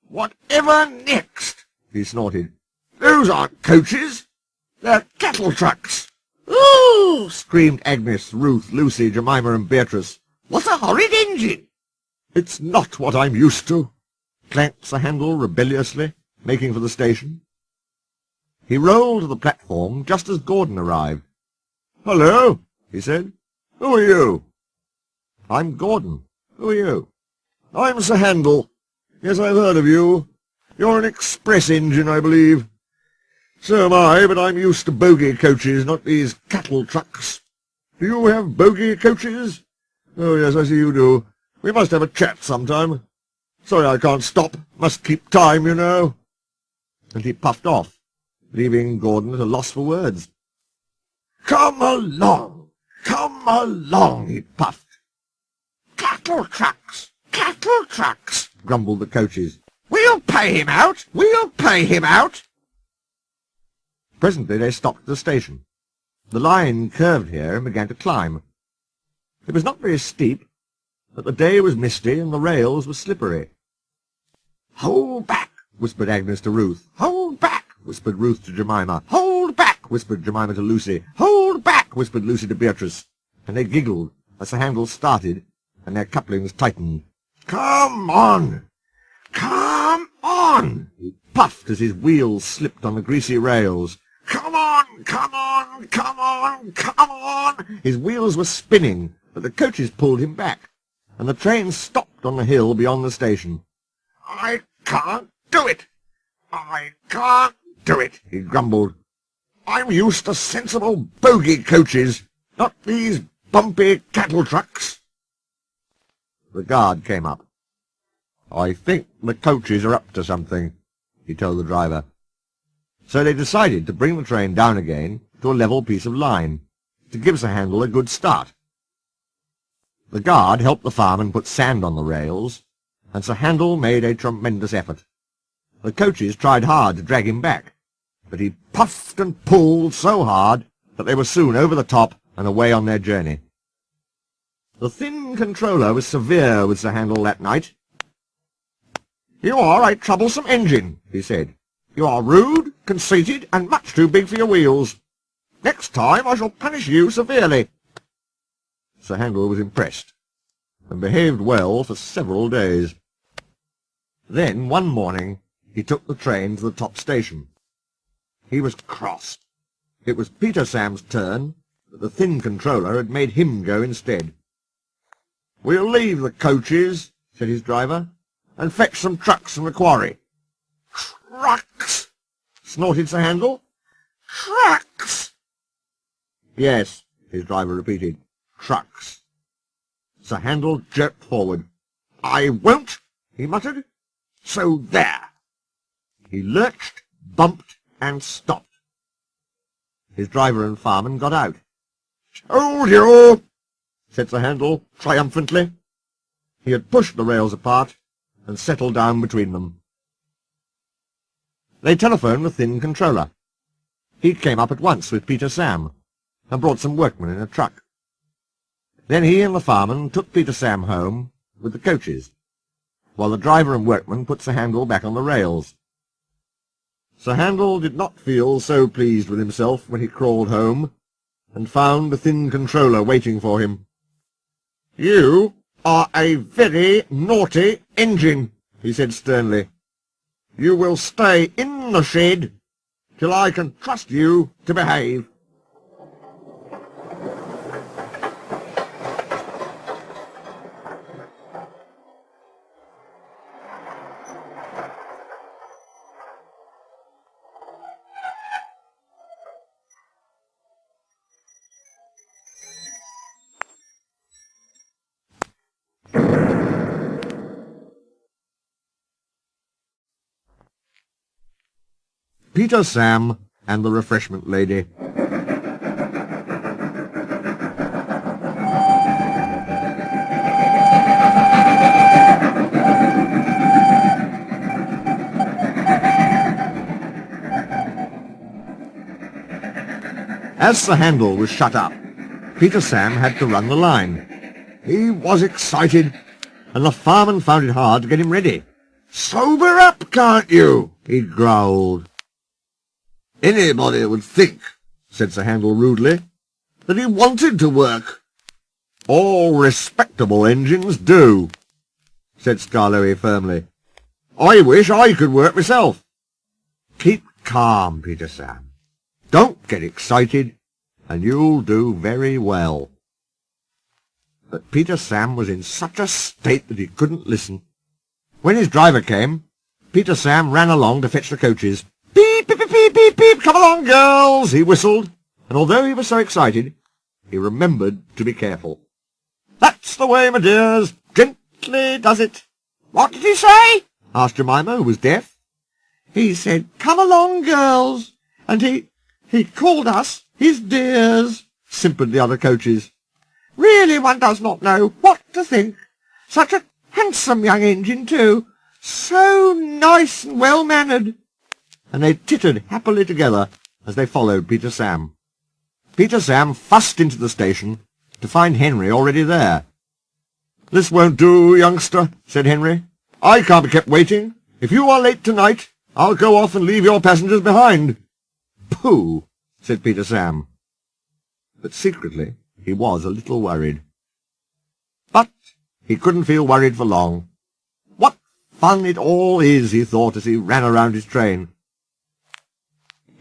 "Whatever next?" he snorted. "Those aren't coaches. They're cattle trucks." "Oh!" screamed Agnes, Ruth, Lucy, Jemima, and Beatrice. "What a horrid engine!" "It's not what I'm used to," clanked Sir Handel rebelliously, making for the station. He rolled to the platform just as Gordon arrived. "Hello," he said. "Who are you?" "I'm Gordon. Who are you?" "I'm Sir Handel. Yes, I've heard of you. You're an express engine, I believe." "So am I, but I'm used to bogie coaches, not these cattle trucks." "Do you have bogie coaches?" "Oh, yes, I see you do. We must have a chat sometime. Sorry I can't stop. Must keep time, you know." And he puffed off, leaving Gordon at a loss for words. "Come along, he puffed. "Cattle trucks, grumbled the coaches. "We'll pay him out, Presently they stopped at the station. The line curved here and began to climb. It was not very steep, but the day was misty and the rails were slippery. "Hold back," whispered Agnes to Ruth. "Hold back," whispered Ruth to Jemima. "Hold back," whispered Jemima to Lucy. "Hold back," whispered Lucy to Beatrice. And they giggled as the handle started and their couplings tightened. "Come on! Come on!" he puffed as his wheels slipped on the greasy rails. "Come on! Come on! Come on! Come on!" His wheels were spinning, but the coaches pulled him back, and the train stopped on the hill beyond the station. "I can't do it! I can't do it!" he grumbled. "I'm used to sensible bogie coaches, not these bumpy cattle trucks." The guard came up. "I think the coaches are up to something," he told the driver. So they decided to bring the train down again to a level piece of line, to give Sir Handel a good start. The guard helped the fireman put sand on the rails, and Sir Handel made a tremendous effort. The coaches tried hard to drag him back, but he puffed and pulled so hard that they were soon over the top and away on their journey. The thin controller was severe with Sir Handel that night. "You are a troublesome engine," he said. "You are rude, conceited, and much too big for your wheels. Next time I shall punish you severely." Sir Handel was impressed, and behaved well for several days. Then, one morning, he took the train to the top station. He was cross. It was Peter Sam's turn, but the thin controller had made him go instead. "We'll leave the coaches," said his driver, "and fetch some trucks from the quarry." "Trucks!" snorted Sir Handel. "Trucks!" "Yes," his driver repeated. "Trucks." Sir Handel jerked forward. "I won't," he muttered. "So there." He lurched, bumped, and stopped. His driver and fireman got out. "Told you," said Sir Handel triumphantly. He had pushed the rails apart and settled down between them. They telephoned the thin controller. He came up at once with Peter Sam, and brought some workmen in a truck. Then he and the fireman took Peter Sam home with the coaches, while the driver and workmen put Sir Handel back on the rails. Sir Handel did not feel so pleased with himself when he crawled home, and found the thin controller waiting for him. "You are a very naughty engine," he said sternly. "You will stay in the shed till I can trust you to behave. Peter, Sam, and the Refreshment Lady. As Sir Handel was shut up, Peter Sam had to run the line. He was excited, and the fireman found it hard to get him ready. "Sober up, can't you?" he growled. "Anybody would think," said Sir Handel rudely, "that he wanted to work." "All respectable engines do," said Skarloey firmly. "I wish I could work myself." "Keep calm, Peter Sam. Don't get excited, and you'll do very well." But Peter Sam was in such a state that he couldn't listen. When his driver came, Peter Sam ran along to fetch the coaches. "Beep, beep, beep, beep, beep, beep, come along, girls," he whistled, and although he was so excited, he remembered to be careful. "That's the way, my dears, gently does it." "What did he say?" asked Jemima, who was deaf. "He said, 'Come along, girls,' and he called us his dears," simpered the other coaches. "Really, one does not know what to think. Such a handsome young engine, too. So nice and well-mannered." And they tittered happily together as they followed Peter Sam. Peter Sam fussed into the station to find Henry already there. "This won't do, youngster," said Henry. "I can't be kept waiting. If you are late tonight, I'll go off and leave your passengers behind." "Pooh," said Peter Sam. But secretly he was a little worried. But he couldn't feel worried for long. What fun it all is, he thought as he ran around his train.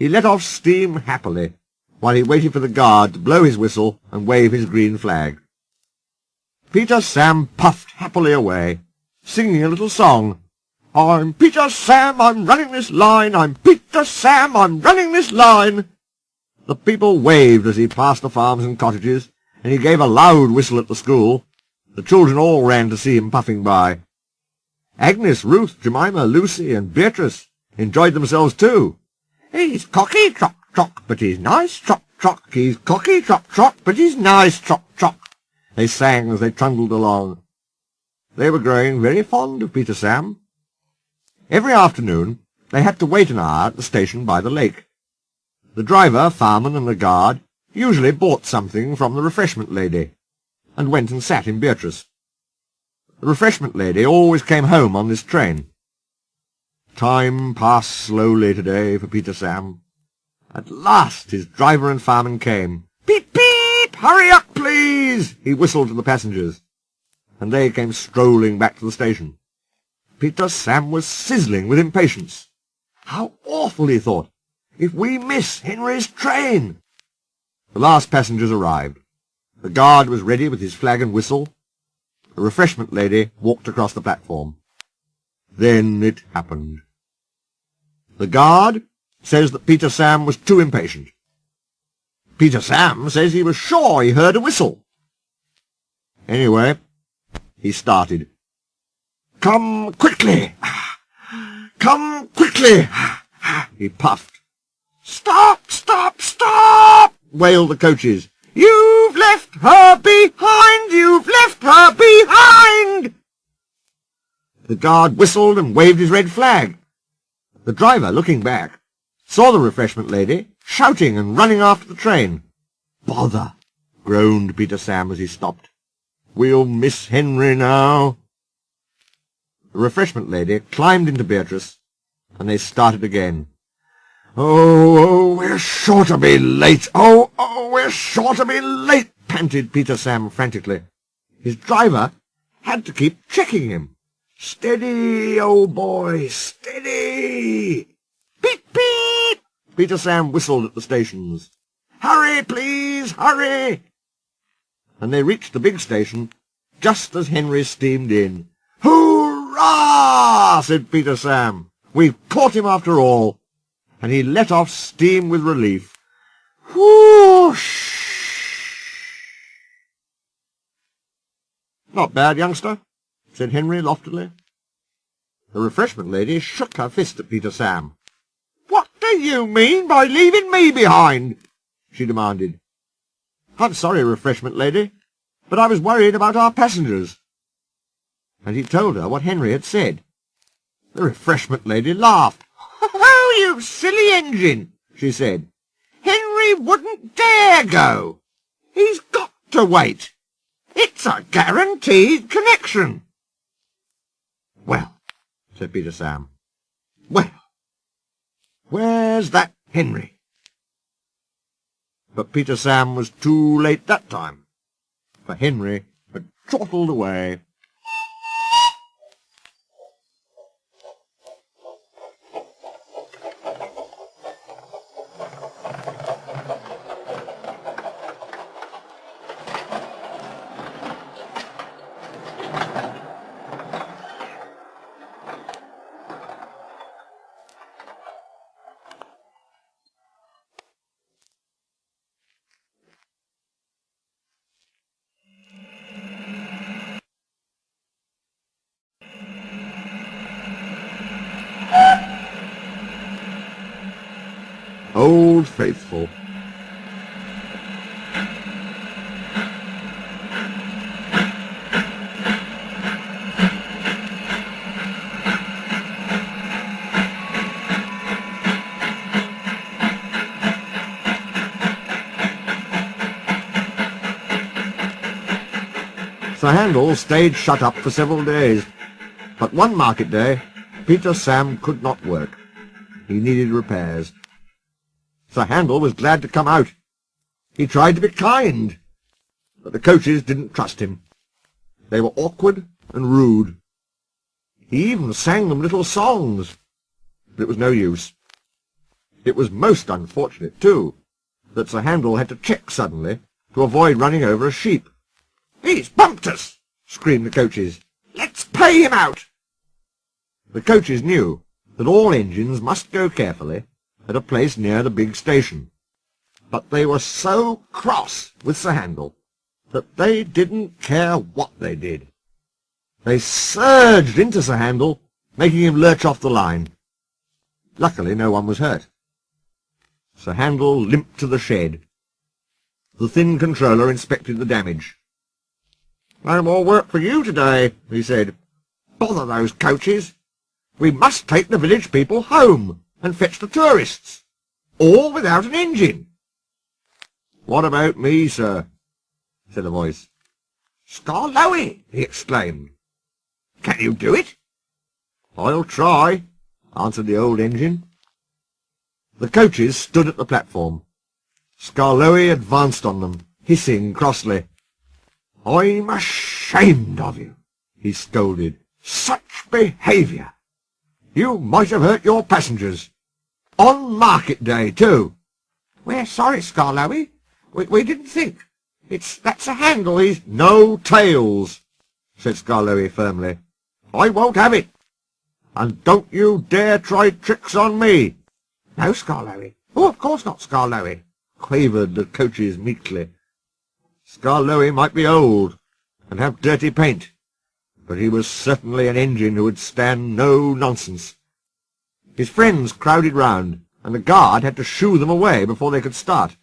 He let off steam happily, while he waited for the guard to blow his whistle and wave his green flag. Peter Sam puffed happily away, singing a little song. "I'm Peter Sam, I'm running this line, I'm Peter Sam, I'm running this line." The people waved as he passed the farms and cottages, and he gave a loud whistle at the school. The children all ran to see him puffing by. Agnes, Ruth, Jemima, Lucy, and Beatrice enjoyed themselves too. "He's cocky, trot, trot, but he's nice, trot, trot. He's cocky, trot, trot, but he's nice, trot, trot," they sang as they trundled along. They were growing very fond of Peter Sam. Every afternoon they had to wait an hour at the station by the lake. The driver, fireman, and the guard usually bought something from the Refreshment Lady, and went and sat in Beatrice. The Refreshment Lady always came home on this train. Time passed slowly today for Peter Sam. At last his driver and fireman came. "Beep, beep! Hurry up, please!" he whistled to the passengers, and they came strolling back to the station. Peter Sam was sizzling with impatience. How awful, he thought, if we miss Henry's train! The last passengers arrived. The guard was ready with his flag and whistle. The Refreshment Lady walked across the platform. Then it happened. The guard says that Peter Sam was too impatient. Peter Sam says he was sure he heard a whistle. Anyway, he started. "Come quickly! Come quickly!" he puffed. "Stop! Stop! Stop!" wailed the coaches. "You've left her behind! You've left her behind!" The guard whistled and waved his red flag. The driver, looking back, saw the Refreshment Lady shouting and running after the train. "Bother!" groaned Peter Sam as he stopped. "We'll miss Henry now." The Refreshment Lady climbed into Beatrice, and they started again. Oh, we're sure to be late! Oh, we're sure to be late!" panted Peter Sam frantically. His driver had to keep checking him. "Steady, old boy, steady!" "Beep, beep!" Peter Sam whistled at the stations. "Hurry, please, hurry!" And they reached the big station just as Henry steamed in. "Hurrah!" said Peter Sam. "We've caught him after all." And he let off steam with relief. Whoosh! "Not bad, youngster," said Henry loftily. The refreshment lady shook her fist at Peter Sam. "What do you mean by leaving me behind?" she demanded. "I'm sorry, refreshment lady, but I was worried about our passengers." And he told her what Henry had said. The refreshment lady laughed. "Oh, you silly engine," she said. "Henry wouldn't dare go. He's got to wait. It's a guaranteed connection." "Well," said Peter Sam. "Well, where's that Henry?" But Peter Sam was too late that time, for Henry had chortled away. Old Faithful. Sir Handel stayed shut up for several days, but one market day Peter Sam could not work. He needed repairs. Sir Handel was glad to come out. He tried to be kind, but the coaches didn't trust him. They were awkward and rude. He even sang them little songs, but it was no use. It was most unfortunate, too, that Sir Handel had to check suddenly to avoid running over a sheep. "He's bumped us!" screamed the coaches. "Let's pay him out!" The coaches knew that all engines must go carefully at a place near the big station, but they were so cross with Sir Handel that they didn't care what they did. They surged into Sir Handel, making him lurch off the line. Luckily no one was hurt. Sir Handel limped to the shed. The thin controller inspected the damage. "No more work for you today," he said. "Bother those coaches. We must take the village people home and fetch the tourists, all without an engine." "What about me, sir?" said a voice. "Skarloey!" he exclaimed. "Can you do it?" "I'll try," answered the old engine. The coaches stood at the platform. Skarloey advanced on them, hissing crossly. "I'm ashamed of you," he scolded. "Such behaviour! You might have hurt your passengers. On market day, too." "We're sorry, Skarloey. We didn't think. That's a Handel, he's—" "No tails," said Skarloey firmly. "I won't have it. And don't you dare try tricks on me." "No, Skarloey. Oh, of course not, Skarloey," quavered the coaches meekly. Skarloey might be old and have dirty paint, but he was certainly an engine who would stand no nonsense. His friends crowded round, and the guard had to shoo them away before they could start.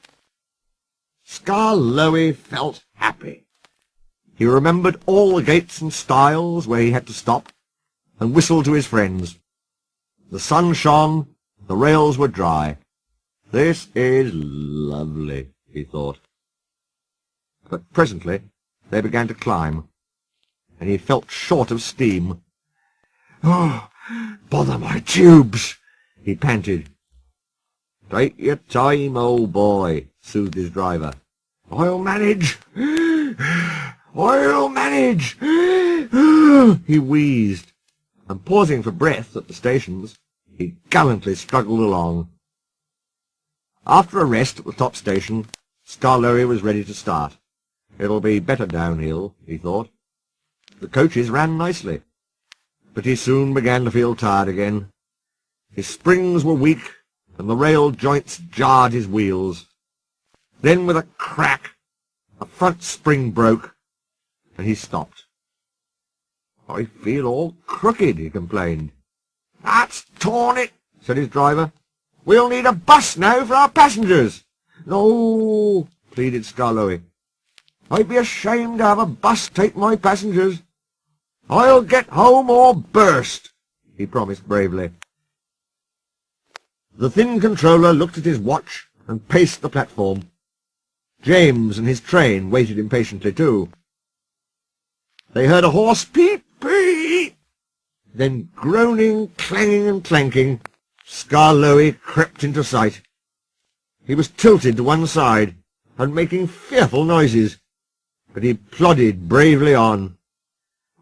Skarloey felt happy. He remembered all the gates and stiles where he had to stop, and whistled to his friends. The sun shone, the rails were dry. "This is lovely," he thought. But presently they began to climb, and he felt short of steam. "Oh, bother my tubes!" he panted. "Take your time, old boy," soothed his driver. "I'll manage. I'll manage." He wheezed, and pausing for breath at the stations, he gallantly struggled along. After a rest at the top station, Skarloey was ready to start. It'll be better downhill, he thought. The coaches ran nicely, but he soon began to feel tired again. His springs were weak, and the rail joints jarred his wheels. Then with a crack, a front spring broke, and he stopped. "I feel all crooked," he complained. "That's torn it," said his driver. "We'll need a bus now for our passengers." "No," pleaded Skarloey. "I'd be ashamed to have a bus take my passengers. I'll get home or burst," he promised bravely. The thin controller looked at his watch and paced the platform. James and his train waited impatiently too. They heard a hoarse peep, peep. Then groaning, clanging and clanking, Skarloey crept into sight. He was tilted to one side and making fearful noises, but he plodded bravely on.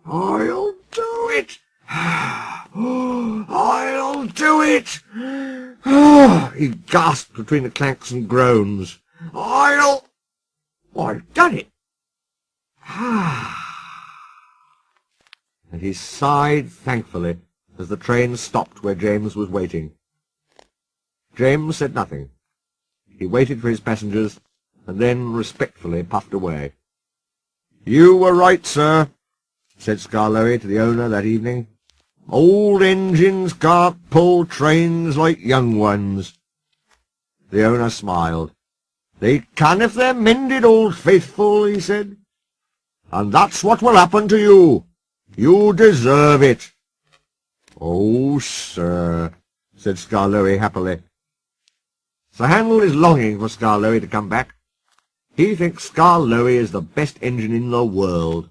"I'll do it! I'll do it!" He gasped between the clanks and groans. I've done it! And he sighed thankfully as the train stopped where James was waiting. James said nothing. He waited for his passengers and then respectfully puffed away. "You were right, sir," said Skarloey to the owner that evening. "Old engines can't pull trains like young ones." The owner smiled. "They can if they're mended, old faithful," he said. "And that's what will happen to you. You deserve it." "Oh, sir," said Skarloey happily. Sir Handel is longing for Skarloey to come back. He thinks Skarloey is the best engine in the world.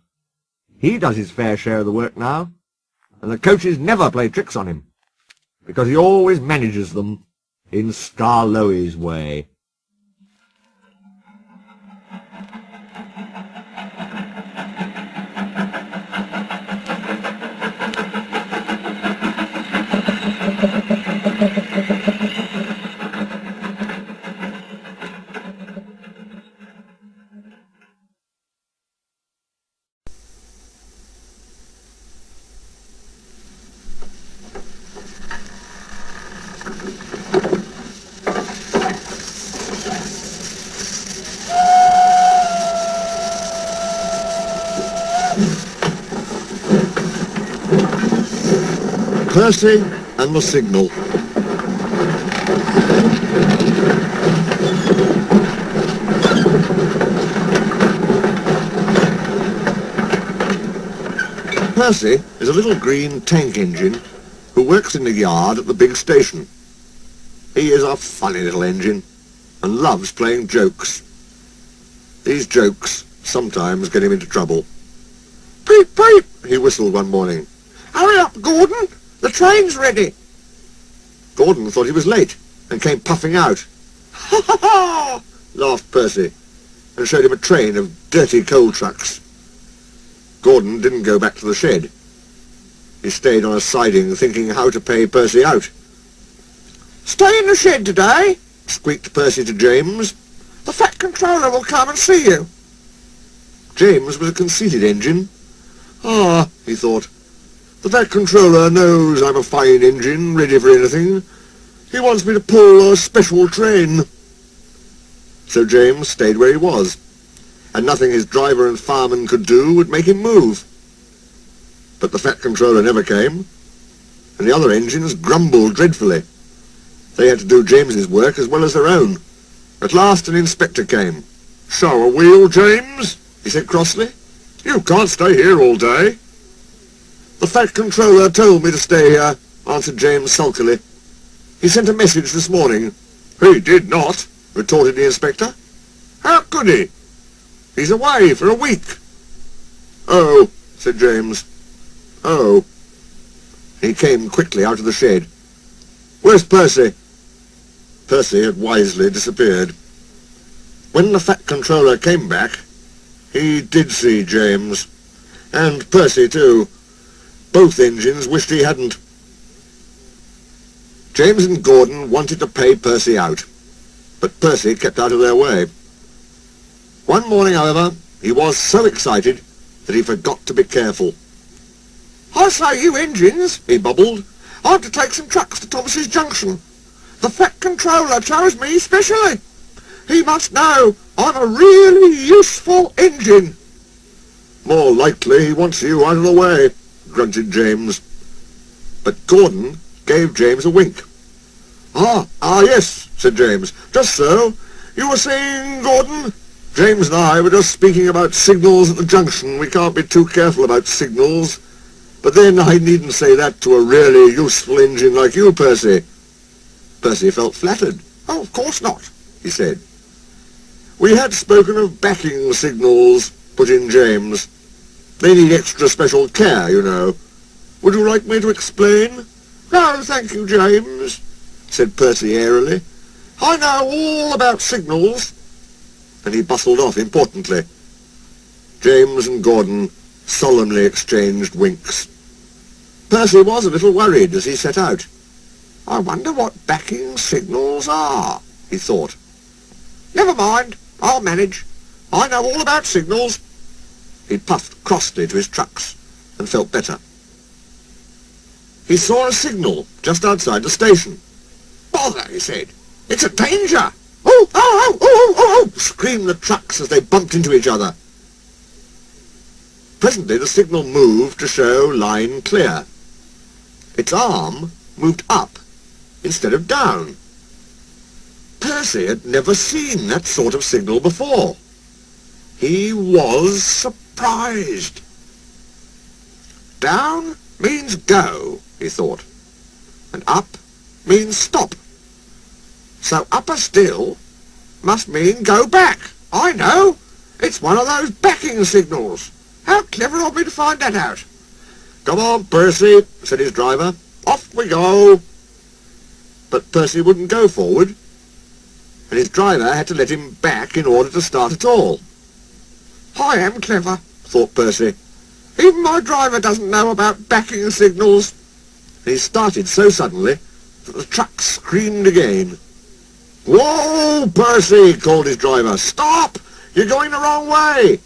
He does his fair share of the work now, and the coaches never play tricks on him, because he always manages them in Skarloey's way. Percy and the signal. Percy is a little green tank engine who works in the yard at the big station. He is a funny little engine and loves playing jokes. These jokes sometimes get him into trouble. "Peep, peep," he whistled one morning. "Hurry up, Gordon! The train's ready!" Gordon thought he was late and came puffing out. "Ha ha ha!" laughed Percy and showed him a train of dirty coal trucks. Gordon didn't go back to the shed. He stayed on a siding thinking how to pay Percy out. "Stay in the shed today," squeaked Percy to James. "The fat controller will come and see you." James was a conceited engine. "Ah," he thought, "the fat controller knows I'm a fine engine, ready for anything. He wants me to pull a special train." So James stayed where he was, and nothing his driver and fireman could do would make him move. But the fat controller never came, and the other engines grumbled dreadfully. They had to do James's work as well as their own. At last an inspector came. "Show a wheel, James," he said crossly. "You can't stay here all day." "The fat controller told me to stay here," answered James sulkily. "He sent a message this morning." "He did not," retorted the inspector. "How could he? He's away for a week." "Oh," said James. "Oh." He came quickly out of the shed. "Where's Percy?" Percy had wisely disappeared. When the fat controller came back, he did see James, and Percy too. Both engines wished he hadn't. James and Gordon wanted to pay Percy out, but Percy kept out of their way. One morning, however, he was so excited that he forgot to be careful. "I say, you engines," he bubbled, "I'm to take some trucks to Thomas's Junction. The Fat Controller chose me specially. He must know I'm a really useful engine." "More likely he wants you out of the way," grunted James. But Gordon gave James a wink. Ah, yes," said James. "Just so. You were saying, Gordon?" "James and I were just speaking about signals at the junction. We can't be too careful about signals. But then I needn't say that to a really useful engine like you, Percy." Percy felt flattered. "Oh, of course not," he said. "We had spoken of backing signals," put in James. "They need extra special care, you know. Would you like me to explain?" "No, thank you, James," said Percy airily. "I know all about signals." And he bustled off importantly. James and Gordon solemnly exchanged winks. Percy was a little worried as he set out. "I wonder what backing signals are," he thought. "Never mind, I'll manage. I know all about signals." He puffed crossly to his trucks and felt better. He saw a signal just outside the station. "Bother," he said. "It's a danger!" "Oh, oh, oh, oh, oh, oh!" screamed the trucks as they bumped into each other. Presently the signal moved to show line clear. Its arm moved up instead of down. Percy had never seen that sort of signal before. He was surprised. Down means go, he thought, and up means stop. So upper still must mean go back. I know. It's one of those backing signals. How clever of me to find that out. "Come on, Percy," said his driver. "Off we go." But Percy wouldn't go forward, and his driver had to let him back in order to start at all. "I am clever," thought Percy. "Even my driver doesn't know about backing signals." And he started so suddenly that the truck screamed again. "Whoa, Percy!" called his driver. "Stop! You're going the wrong way!"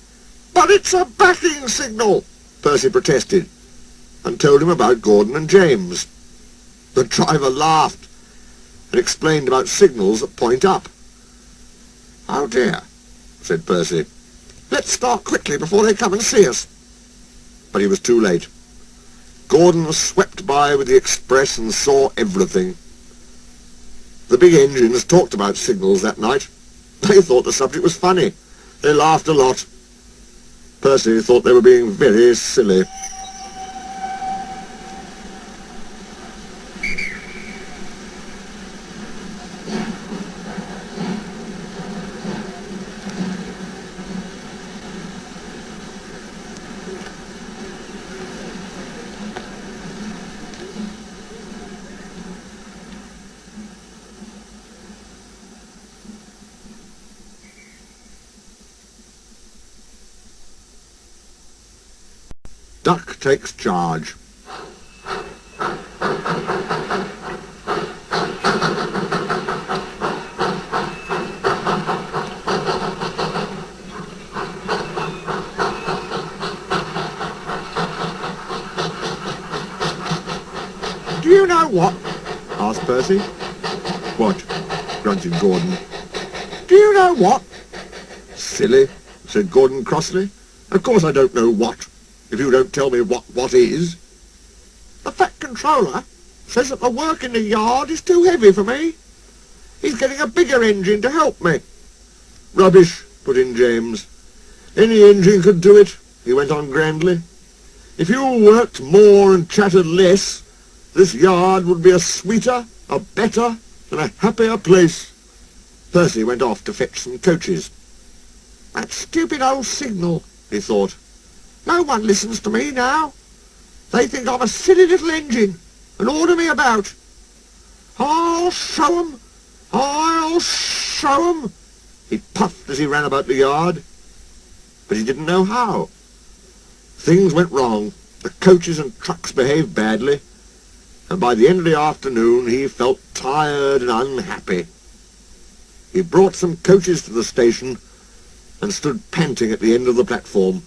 "But it's a backing signal!" Percy protested, and told him about Gordon and James. The driver laughed and explained about signals that point up. "Oh dear," said Percy. "Let's start quickly before they come and see us." But he was too late. Gordon swept by with the express and saw everything. The big engines talked about signals that night. They thought the subject was funny. They laughed a lot. Percy thought they were being very silly. Duck takes charge. "Do you know what?" asked Percy. "What?" grunted Gordon. "Do you know what?" "Silly," said Gordon crossly. "Of course I don't know what, if you don't tell me what is." "The Fat Controller says that the work in the yard is too heavy for me. He's getting a bigger engine to help me." "Rubbish," put in James. "Any engine could do it," he went on grandly. "If you worked more and chattered less, this yard would be a sweeter, a better, and a happier place." Percy went off to fetch some coaches. "That stupid old signal," he thought. "No one listens to me now. They think I'm a silly little engine and order me about. I'll show 'em! I'll show 'em!" He puffed as he ran about the yard, but he didn't know how. Things went wrong. The coaches and trucks behaved badly, and by the end of the afternoon he felt tired and unhappy. He brought some coaches to the station and stood panting at the end of the platform.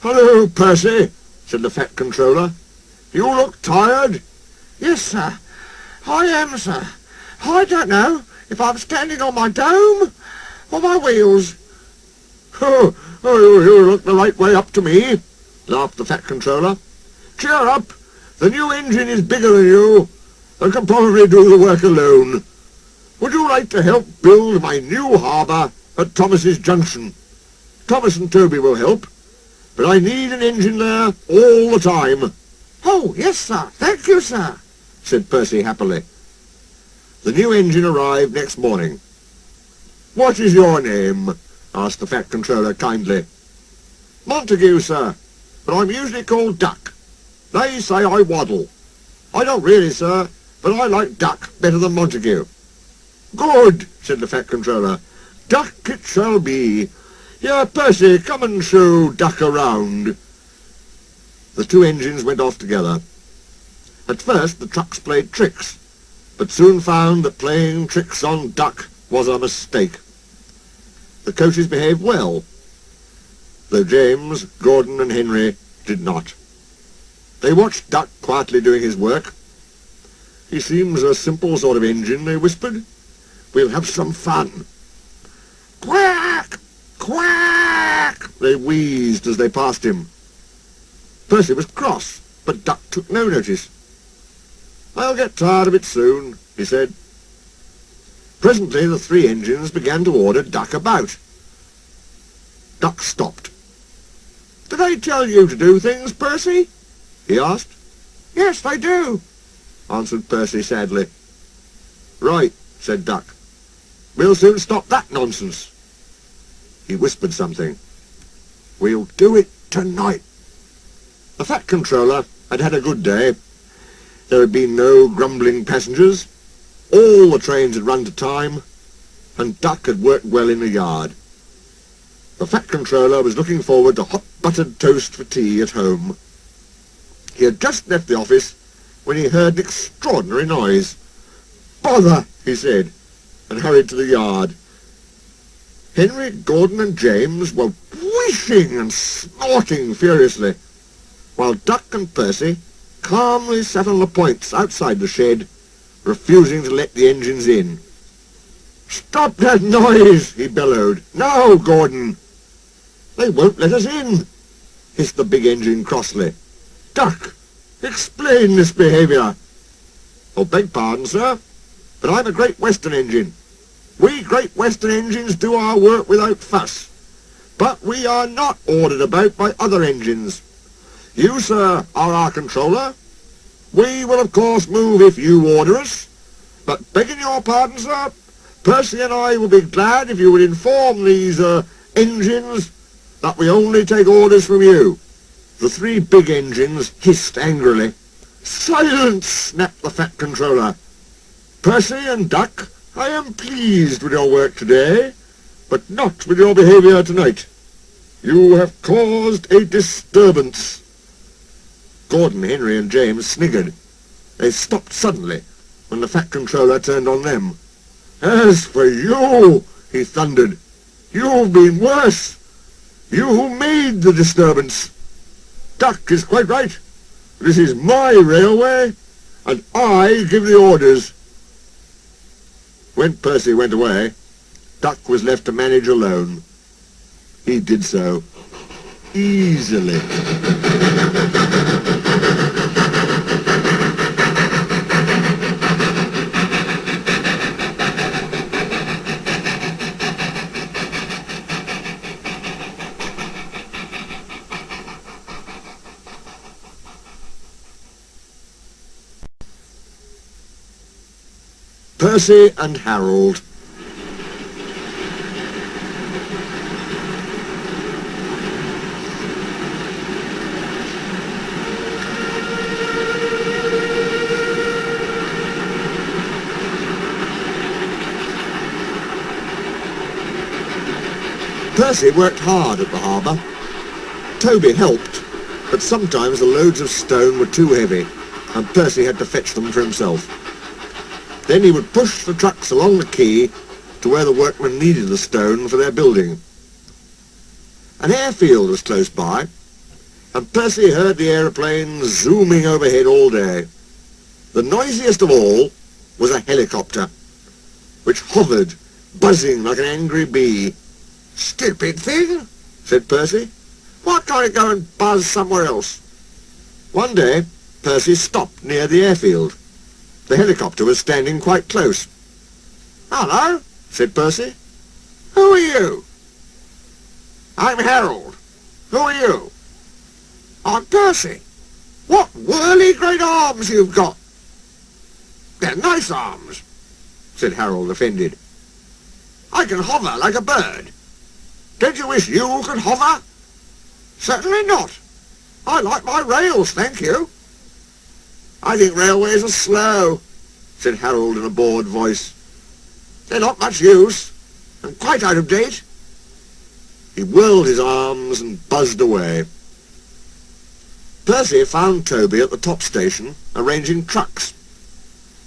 "Hello, Percy," said the fat controller. "You look tired." "Yes, sir. I am, sir. I don't know if I'm standing on my dome or my wheels." Oh, you look the right way up to me," laughed the fat controller. "Cheer up. The new engine is bigger than you and can probably do the work alone. Would you like to help build my new harbour at Thomas's Junction? Thomas and Toby will help, but I need an engine there all the time." "Oh, yes, sir. Thank you, sir," said Percy happily. The new engine arrived next morning. "What is your name?" asked the fat controller kindly. "Montague, sir, but I'm usually called Duck. They say I waddle. I don't really, sir, but I like Duck better than Montague." "Good," said the fat controller. "Duck it shall be. Here, Percy, come and show Duck around." The two engines went off together. At first the trucks played tricks, but soon found that playing tricks on Duck was a mistake. The coaches behaved well, though James, Gordon and Henry did not. They watched Duck quietly doing his work. "He seems a simple sort of engine," they whispered. "We'll have some fun." "Quack! Quack!" they wheezed as they passed him. Percy was cross, but Duck took no notice. "I'll get tired of it soon," he said. Presently the three engines began to order Duck about. Duck stopped. "Did I tell you to do things, Percy?" he asked. "Yes, they do," answered Percy sadly. "Right," said Duck. "We'll soon stop that nonsense." He whispered something. "We'll do it tonight." The fat controller had had a good day. There had been no grumbling passengers. All the trains had run to time, and Duck had worked well in the yard. The fat controller was looking forward to hot buttered toast for tea at home. He had just left the office when he heard an extraordinary noise. "Bother!" he said, and hurried to the yard. Henry, Gordon and James were whooshing and snorting furiously, while Duck and Percy calmly sat on the points outside the shed, refusing to let the engines in. "Stop that noise!" he bellowed. "Now, Gordon!" "They won't let us in," hissed the big engine crossly. "Duck, explain this behaviour." "Oh, beg pardon, sir, but I'm a Great Western engine. We Great Western engines do our work without fuss, but we are not ordered about by other engines. You, sir, are our controller. We will, of course, move if you order us, but begging your pardon, sir, Percy and I will be glad if you would inform these, engines that we only take orders from you." The three big engines hissed angrily. "Silence!" snapped the fat controller. "Percy and Duck, I am pleased with your work today, but not with your behaviour tonight. You have caused a disturbance." Gordon, Henry and James sniggered. They stopped suddenly when the fat controller turned on them. "As for you," he thundered, "you've been worse. You made the disturbance. Duck is quite right. This is my railway, and I give the orders." When Percy went away, Duck was left to manage alone. He did so easily. Percy and Harold. Percy worked hard at the harbour. Toby helped, but sometimes the loads of stone were too heavy, and Percy had to fetch them for himself. Then he would push the trucks along the quay to where the workmen needed the stone for their building. An airfield was close by, and Percy heard the aeroplanes zooming overhead all day. The noisiest of all was a helicopter, which hovered, buzzing like an angry bee. "Stupid thing," said Percy. "Why can't it go and buzz somewhere else?" One day, Percy stopped near the airfield. The helicopter was standing quite close. "Hello," said Percy. "Who are you?" "I'm Harold. Who are you?" "I'm Percy. What whirly great arms you've got!" "They're nice arms," said Harold, offended. "I can hover like a bird. Don't you wish you could hover?" "Certainly not. I like my rails, thank you." "I think railways are slow," said Harold in a bored voice. "They're not much use, and quite out of date." He whirled his arms and buzzed away. Percy found Toby at the top station, arranging trucks.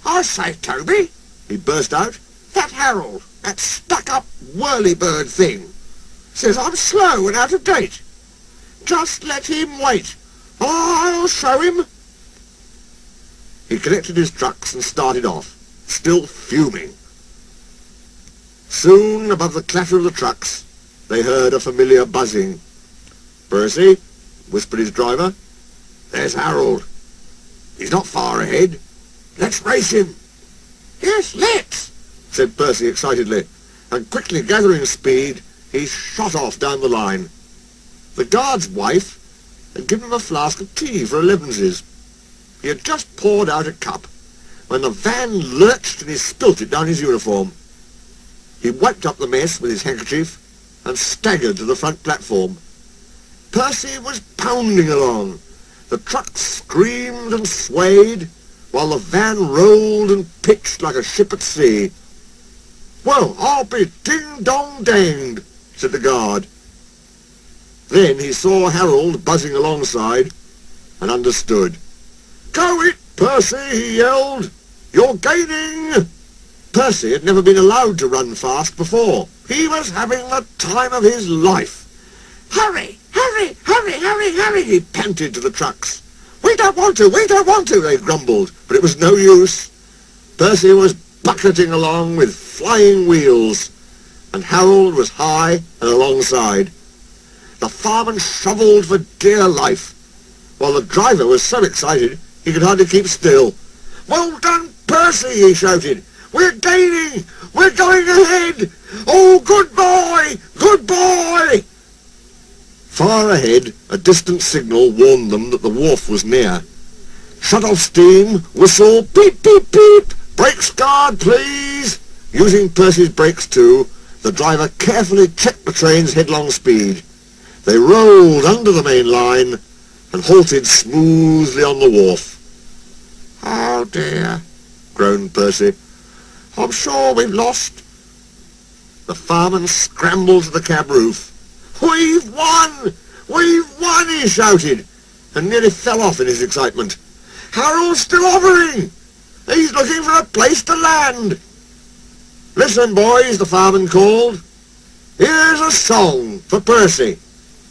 "I say, Toby," he burst out, "that Harold, that stuck-up whirlybird thing, says I'm slow and out of date. Just let him wait. I'll show him." He connected his trucks and started off, still fuming. Soon, above the clatter of the trucks, they heard a familiar buzzing. "Percy," whispered his driver, "there's Harold. He's not far ahead. Let's race him." "Yes, let's," said Percy excitedly, and quickly gathering speed, he shot off down the line. The guard's wife had given him a flask of tea for elevenses. He had just poured out a cup when the van lurched and he spilt it down his uniform. He wiped up the mess with his handkerchief and staggered to the front platform. Percy was pounding along. The truck screamed and swayed, while the van rolled and pitched like a ship at sea. "Well, I'll be ding-dong-danged," said the guard. Then he saw Harold buzzing alongside and understood. "Go it, Percy," he yelled. "You're gaining." Percy had never been allowed to run fast before. He was having the time of his life. "Hurry, hurry, hurry, hurry, hurry," he panted to the trucks. We don't want to, they grumbled, but it was no use. Percy was bucketing along with flying wheels, and Harold was high and alongside. The fireman shovelled for dear life, while the driver was so excited he could hardly keep still. "Well done, Percy," he shouted. "We're gaining! We're going ahead! Oh, good boy! Good boy!" Far ahead, a distant signal warned them that the wharf was near. "Shut off steam, whistle, beep, beep, beep! Brakes guard, please!" Using Percy's brakes too, the driver carefully checked the train's headlong speed. They rolled under the main line and halted smoothly on the wharf. "Oh dear," groaned Percy. "I'm sure we've lost." The fireman scrambled to the cab roof. "We've won! We've won!" he shouted, and nearly fell off in his excitement. "Harold's still hovering! He's looking for a place to land!" "Listen, boys," the fireman called. "Here's a song for Percy."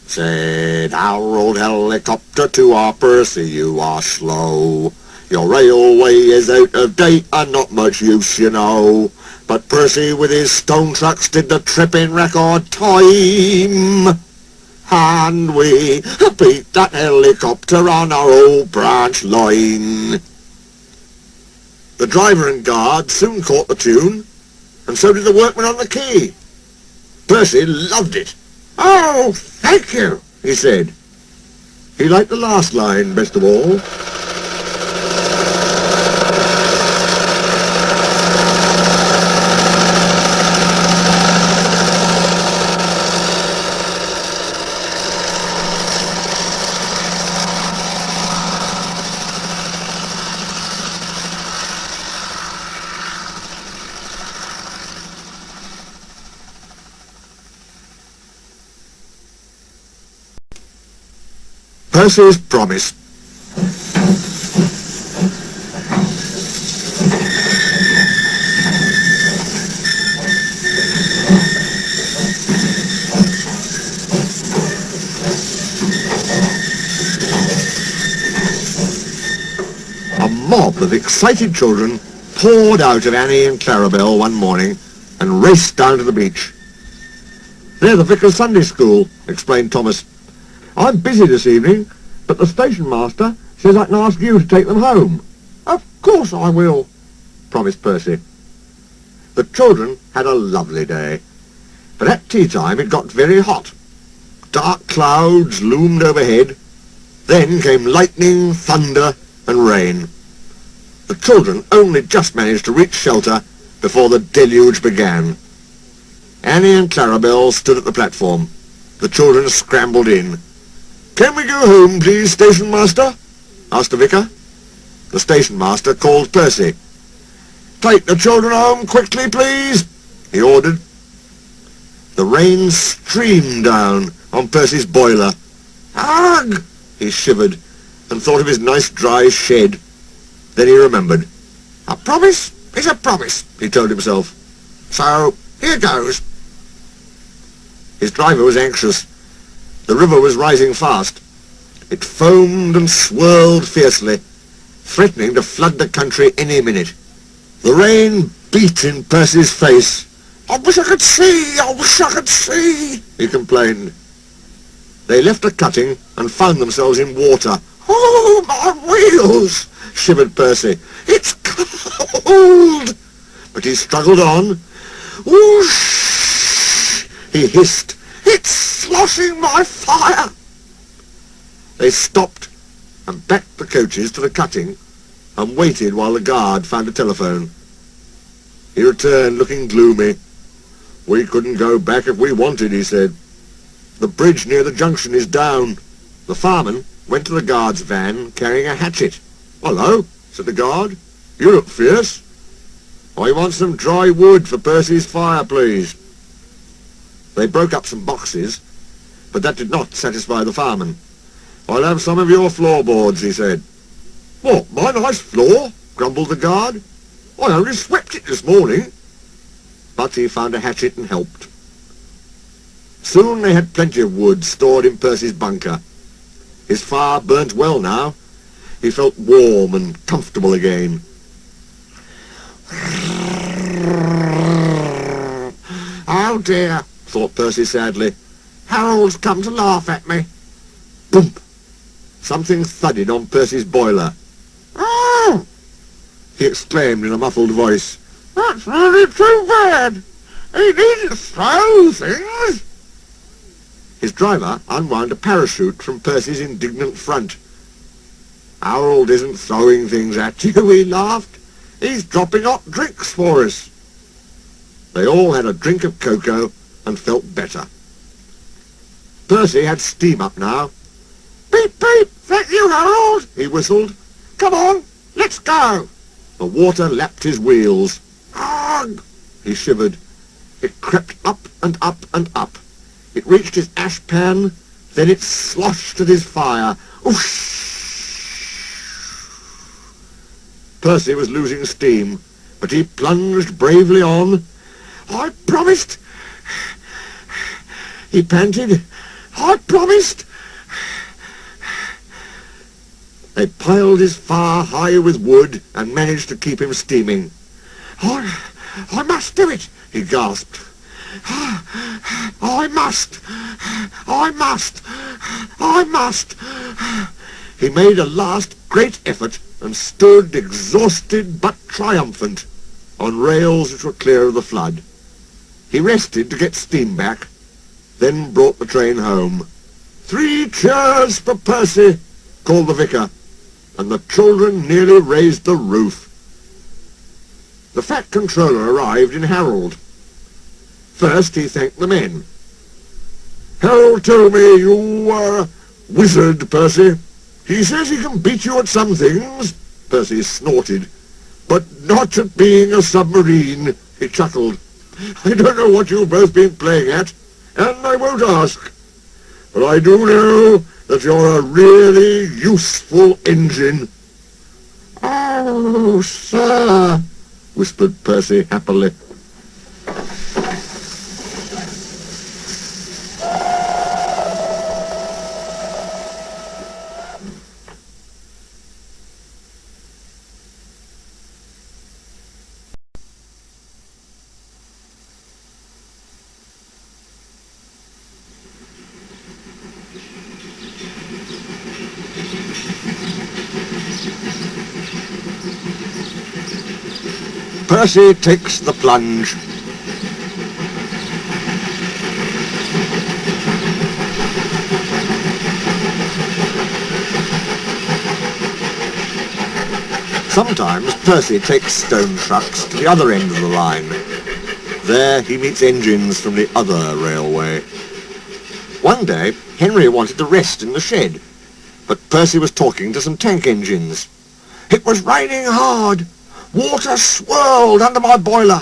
Said Harold Helicopter to our Percy, "You are slow. Your railway is out of date and not much use, you know." But Percy with his stone trucks did the trip in record time, and we beat that helicopter on our old branch line. The driver and guard soon caught the tune, and so did the workman on the quay. Percy loved it. "Oh, thank you," he said. He liked the last line best of all. Percy's promise. mob of excited children poured out of Annie and Clarabel one morning and raced down to the beach. "They're the Vicar's Sunday School," explained Thomas. "I'm busy this evening, but the station master says I can ask you to take them home." "Of course I will," promised Percy. The children had a lovely day, but at tea time it got very hot. Dark clouds loomed overhead. Then came lightning, thunder, and rain. The children only just managed to reach shelter before the deluge began. Annie and Clarabel stood at the platform. The children scrambled in. "Can we go home, please, station master?" asked the vicar. The station master called Percy. "Take the children home quickly, please," he ordered. The rain streamed down on Percy's boiler. "Ugh!" he shivered and thought of his nice dry shed. Then he remembered. "A promise is a promise," he told himself. "So, here goes." His driver was anxious. The river was rising fast. It foamed and swirled fiercely, threatening to flood the country any minute. The rain beat in Percy's face. "I wish I could see! I wish I could see!" he complained. They left a cutting and found themselves in water. "Oh, my wheels!" shivered Percy. "It's cold!" But he struggled on. "Whoosh!" he hissed. "It's sloshing my fire!" They stopped and backed the coaches to the cutting and waited while the guard found a telephone. He returned looking gloomy. "We couldn't go back if we wanted," he said. "The bridge near the junction is down." The fireman went to the guard's van carrying a hatchet. "Hello," said the guard. "You look fierce. I want some dry wood for Percy's fire, please." They broke up some boxes, but that did not satisfy the fireman. "I'll have some of your floorboards," he said. "What, my nice floor?" grumbled the guard. "I only swept it this morning." But he found a hatchet and helped. Soon they had plenty of wood stored in Percy's bunker. His fire burnt well now. He felt warm and comfortable again. "Oh dear," thought Percy sadly. "Harold's come to laugh at me." Boom! Something thudded on Percy's boiler. "Oh!" he exclaimed in a muffled voice. "That's really too bad. He needn't throw things." His driver unwound a parachute from Percy's indignant front. "Harold isn't throwing things at you," he laughed. "He's dropping hot drinks for us." They all had a drink of cocoa and felt better. Percy had steam up now. "Beep, beep, thank you, Harold," he whistled. "Come on, let's go." The water lapped his wheels. "Ugh!" he shivered. It crept up and up and up. It reached his ash pan, then it sloshed at his fire. Oosh! Percy was losing steam, but he plunged bravely on. "I promised," he panted. "I promised." They piled his fire high with wood and managed to keep him steaming. I must do it," he gasped. I must! I must! He made a last great effort and stood exhausted but triumphant on rails which were clear of the flood. He rested to get steam back, then brought the train home. "3 cheers for Percy," called the vicar, and the children nearly raised the roof. The fat controller arrived in Harold. First he thanked the men. "Harold told me you are a wizard, Percy. He says he can beat you at some things," Percy snorted, "but not at being a submarine," he chuckled. "I don't know what you've both been playing at, and I won't ask. But I do know that you're a really useful engine." "Oh, sir," whispered Percy happily. Percy takes the plunge. Sometimes Percy takes stone trucks to the other end of the line. There he meets engines from the other railway. One day, Henry wanted to rest in the shed, but Percy was talking to some tank engines. It was raining hard. Water swirled under my boiler.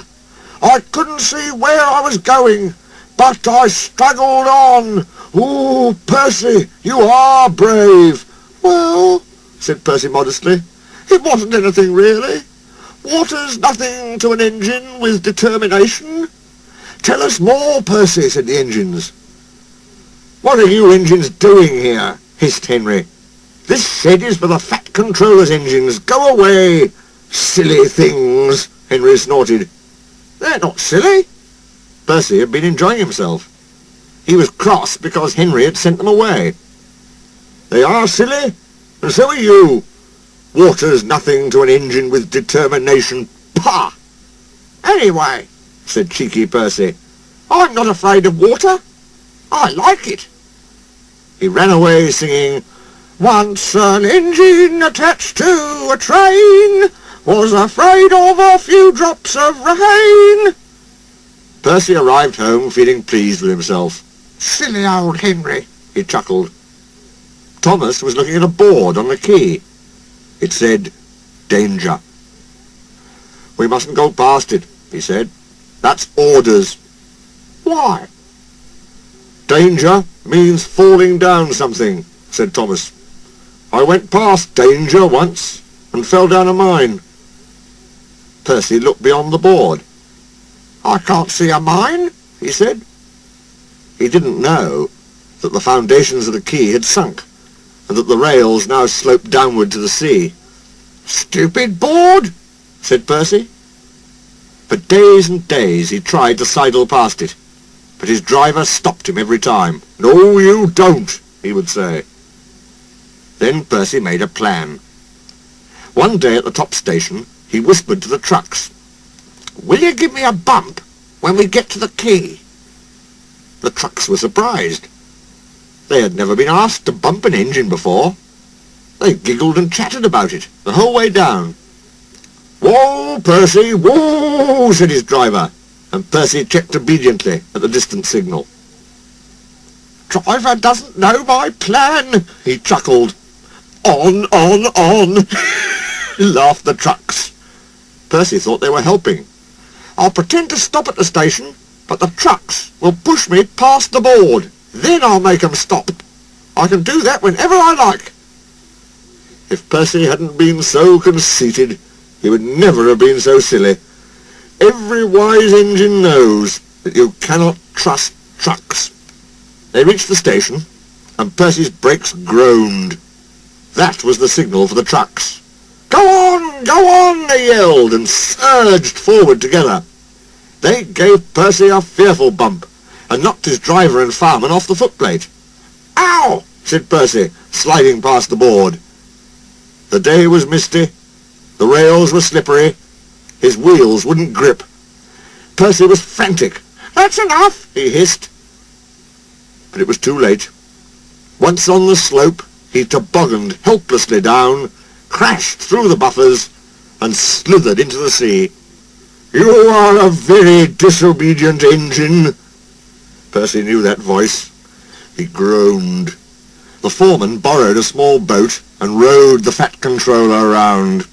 I couldn't see where I was going, but I struggled on. Ooh, Percy, you are brave. Well, said Percy modestly, it wasn't anything really. Water's nothing to an engine with determination. Tell us more, Percy, said the engines. What are you engines doing here? Hissed Henry. This shed is for the Fat Controller's engines. Go away. Silly things, Henry snorted. They're not silly. Percy had been enjoying himself. He was cross because Henry had sent them away. They are silly, and so are you. Water's nothing to an engine with determination. Pah! Anyway, said cheeky Percy, I'm not afraid of water. I like it. He ran away singing, once an engine attached to a train was afraid of a few drops of rain. Percy arrived home feeling pleased with himself. Silly old Henry, he chuckled. Thomas was looking at a board on the quay. It said, danger. We mustn't go past it, he said. That's orders. Why? Danger means falling down something, said Thomas. I went past danger once and fell down a mine. Percy looked beyond the board. I can't see a mine, he said. He didn't know that the foundations of the quay had sunk and that the rails now sloped downward to the sea. Stupid board, said Percy. For days and days he tried to sidle past it, but his driver stopped him every time. No, you don't, he would say. Then Percy made a plan. One day at the top station, he whispered to the trucks, Will you give me a bump when we get to the quay? The trucks were surprised. They had never been asked to bump an engine before. They giggled and chattered about it the whole way down. Whoa, Percy, whoa, said his driver, and Percy checked obediently at the distant signal. Driver doesn't know my plan, he chuckled. On, laughed the trucks. Percy thought they were helping. I'll pretend to stop at the station, but the trucks will push me past the board. Then I'll make 'em stop. I can do that whenever I like. If Percy hadn't been so conceited, he would never have been so silly. Every wise engine knows that you cannot trust trucks. They reached the station, and Percy's brakes groaned. That was the signal for the trucks. Go on, they yelled, and surged forward together. They gave Percy a fearful bump, and knocked his driver and fireman off the footplate. Ow! Said Percy, sliding past the board. The day was misty, the rails were slippery, his wheels wouldn't grip. Percy was frantic. That's enough, he hissed. But it was too late. Once on the slope, he tobogganed helplessly down, crashed through the buffers, and slithered into the sea. You are a very disobedient engine. Percy knew that voice. He groaned. The foreman borrowed a small boat and rowed the Fat Controller around.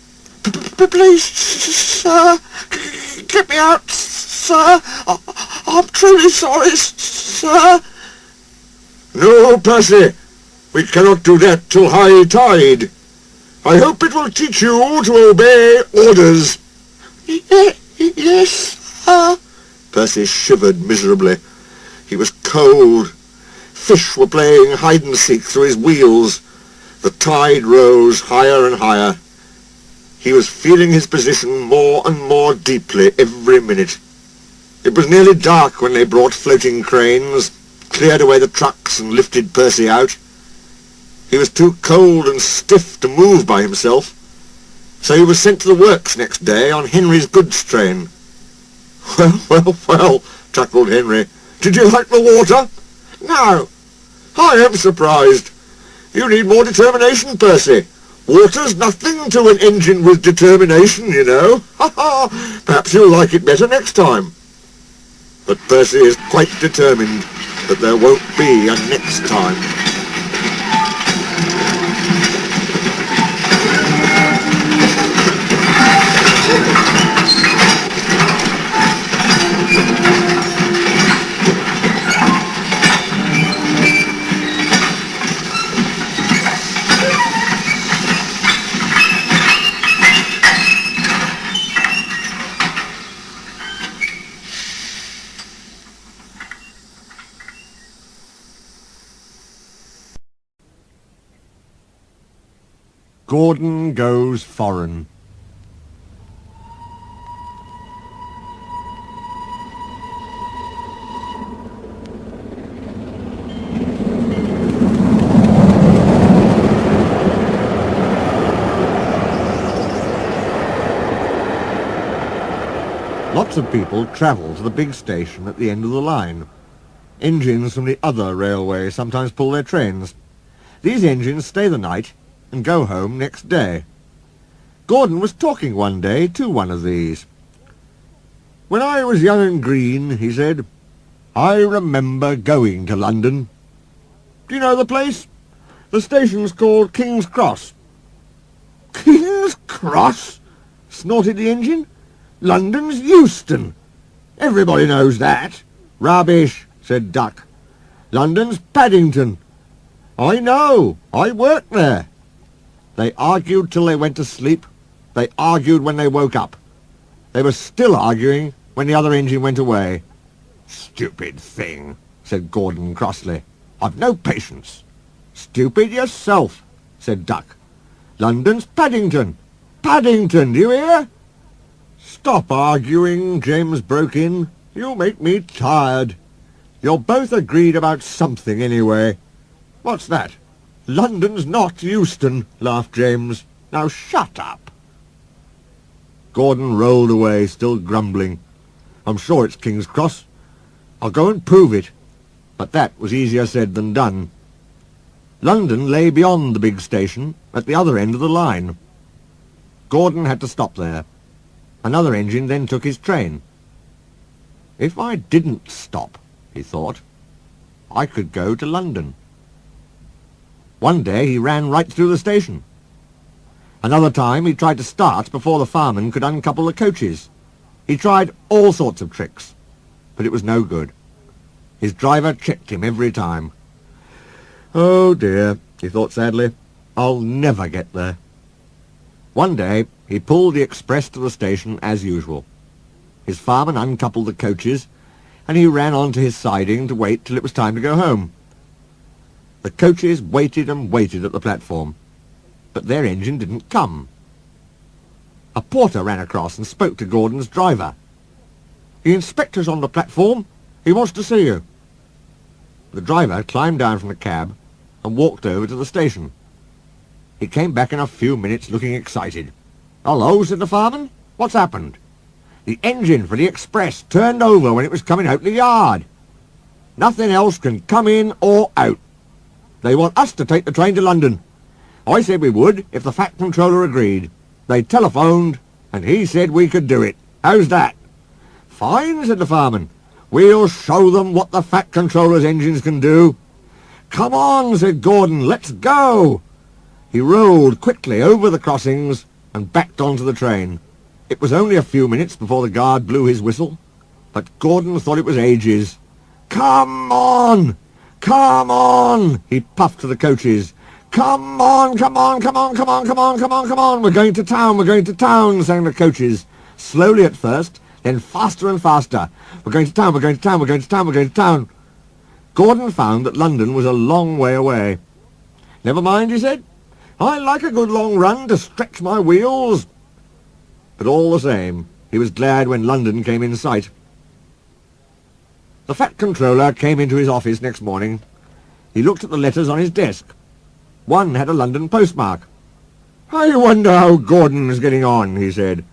Please, sir, get me out, sir. I'm truly sorry, sir. No, Percy, we cannot do that till high tide. I hope it will teach you to obey orders. Yes, sir. Percy shivered miserably. He was cold. Fish were playing hide-and-seek through his wheels. The tide rose higher and higher. He was feeling his position more and more deeply every minute. It was nearly dark when they brought floating cranes, cleared away the trucks and lifted Percy out. He was too cold and stiff to move by himself. So he was sent to the works next day on Henry's goods train. Well, well, well, chuckled Henry. Did you like the water? No. I am surprised. You need more determination, Percy. Water's nothing to an engine with determination, you know. Ha ha! Perhaps you'll like it better next time. But Percy is quite determined that there won't be a next time. Gordon goes foreign. Lots of people travel to the big station at the end of the line. Engines from the other railway sometimes pull their trains. These engines stay the night and go home next day. Gordon was talking one day to one of these. When I was young and green, he said, I remember going to London. Do you know the place? The station's called King's Cross. King's Cross? Snorted the engine. London's Euston. Everybody knows that. Rubbish, said Duck. London's Paddington. I know. I worked there. They argued till they went to sleep. They argued when they woke up. They were still arguing when the other engine went away. Stupid thing, said Gordon crossly. I've no patience. Stupid yourself, said Duck. London's Paddington. Paddington, do you hear? Stop arguing, James broke in. You make me tired. You're both agreed about something anyway. What's that? London's not Euston, laughed James. Now shut up. Gordon rolled away, still grumbling. I'm sure it's King's Cross. I'll go and prove it. But that was easier said than done. London lay beyond the big station, at the other end of the line. Gordon had to stop there. Another engine then took his train. If I didn't stop, he thought, I could go to London. One day he ran right through the station. Another time he tried to start before the fireman could uncouple the coaches. He tried all sorts of tricks, but it was no good. His driver checked him every time. Oh dear, he thought sadly, I'll never get there. One day he pulled the express to the station as usual. His fireman uncoupled the coaches, and he ran on to his siding to wait till it was time to go home. The coaches waited and waited at the platform, but their engine didn't come. A porter ran across and spoke to Gordon's driver. The inspector's on the platform. He wants to see you. The driver climbed down from the cab and walked over to the station. He came back in a few minutes looking excited. Hello, said the fireman. What's happened? The engine for the express turned over when it was coming out the yard. Nothing else can come in or out. They want us to take the train to London. I said we would if the Fat Controller agreed. They telephoned, and he said we could do it. How's that? Fine, said the fireman. We'll show them what the Fat Controller's engines can do. Come on, said Gordon, let's go. He rolled quickly over the crossings and backed onto the train. It was only a few minutes before the guard blew his whistle, but Gordon thought it was ages. Come on! Come on! He puffed to the coaches. Come on, come on, come on, come on, come on, come on, come on. We're going to town, sang the coaches. Slowly at first, then faster and faster. We're going to town, we're going to town, we're going to town, we're going to town. Gordon found that London was a long way away. Never mind, he said. I like a good long run to stretch my wheels. But all the same, he was glad when London came in sight. The Fat Controller came into his office next morning. He looked at the letters on his desk. One had a London postmark. "I wonder how Gordon's getting on," he said.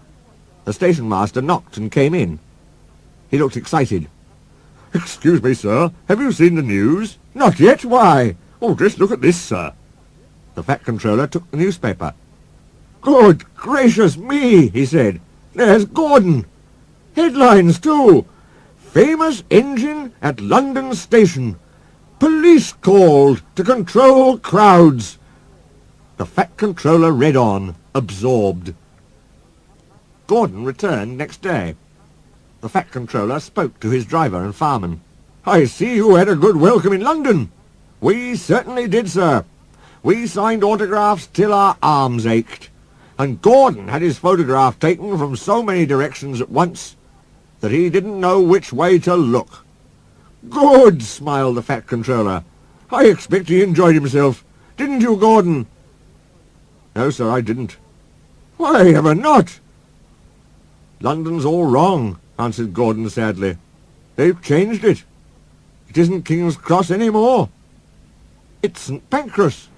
The station master knocked and came in. He looked excited. "Excuse me, sir, have you seen the news?" "Not yet, why?" "Oh, just look at this, sir." The Fat Controller took the newspaper. "Good gracious me," he said. "There's Gordon. Headlines, too. Famous engine at London station. Police called to control crowds." The Fat Controller read on, absorbed. Gordon returned next day. The Fat Controller spoke to his driver and fireman. "I see you had a good welcome in London." "We certainly did, sir. We signed autographs till our arms ached. And Gordon had his photograph taken from so many directions at once that he didn't know which way to look." "Good," smiled the Fat Controller. "I expect he enjoyed himself. Didn't you, Gordon?" "No, sir, I didn't." "Why ever not?" "London's all wrong," answered Gordon sadly. "They've changed it. It isn't King's Cross any more. It's St. Pancras."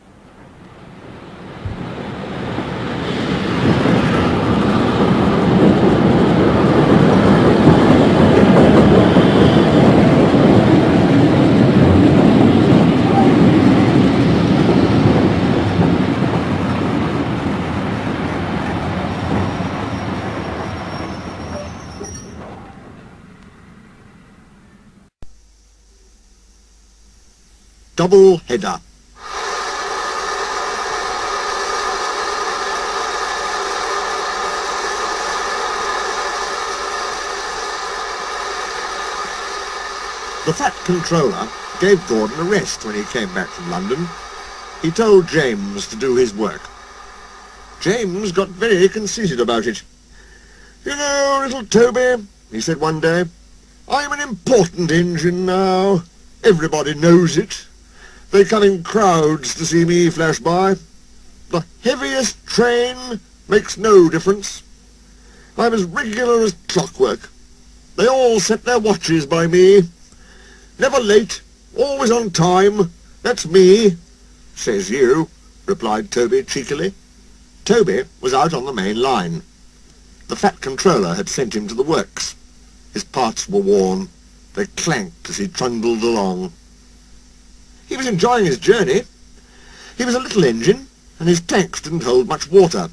Double header. The Fat Controller gave Gordon a rest when he came back from London. He told James to do his work. James got very conceited about it. "You know, little Toby," he said one day, "I'm an important engine now. Everybody knows it. They come in crowds to see me flash by. The heaviest train makes no difference. I'm as regular as clockwork. They all set their watches by me. Never late, always on time. That's me." "Says you," replied Toby cheekily. Toby was out on the main line. The Fat Controller had sent him to the works. His parts were worn. They clanked as he trundled along. He was enjoying his journey. He was a little engine, and his tanks didn't hold much water,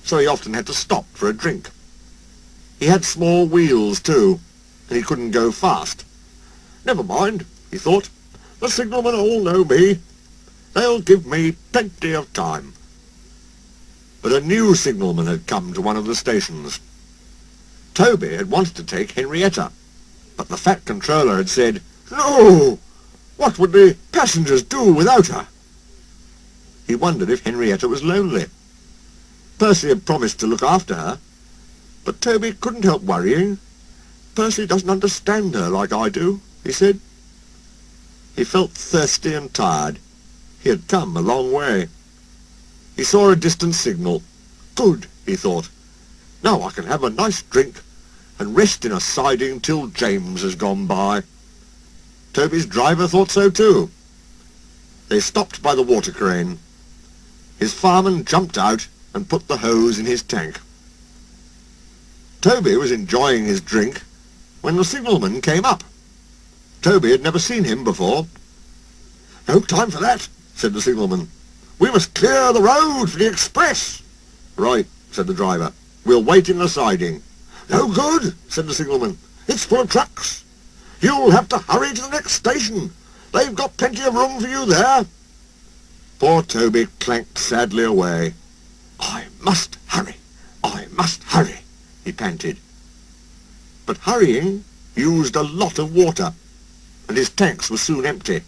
so he often had to stop for a drink. He had small wheels, too, and he couldn't go fast. "Never mind," he thought. "The signalmen all know me. They'll give me plenty of time." But a new signalman had come to one of the stations. Toby had wanted to take Henrietta, but the Fat Controller had said, "No! What would the passengers do without her?" He wondered if Henrietta was lonely. Percy had promised to look after her, but Toby couldn't help worrying. "Percy doesn't understand her like I do," he said. He felt thirsty and tired. He had come a long way. He saw a distant signal. "Good," he thought. "Now I can have a nice drink and rest in a siding till James has gone by." Toby's driver thought so too. They stopped by the water crane. His fireman jumped out and put the hose in his tank. Toby was enjoying his drink when the signalman came up. Toby had never seen him before. "No time for that," said the signalman. "We must clear the road for the express." "Right," said the driver. "We'll wait in the siding." "No good," said the signalman. "It's full of trucks. You'll have to hurry to the next station. They've got plenty of room for you there." Poor Toby clanked sadly away. "I must hurry, I must hurry," he panted. But hurrying used a lot of water, and his tanks were soon empty.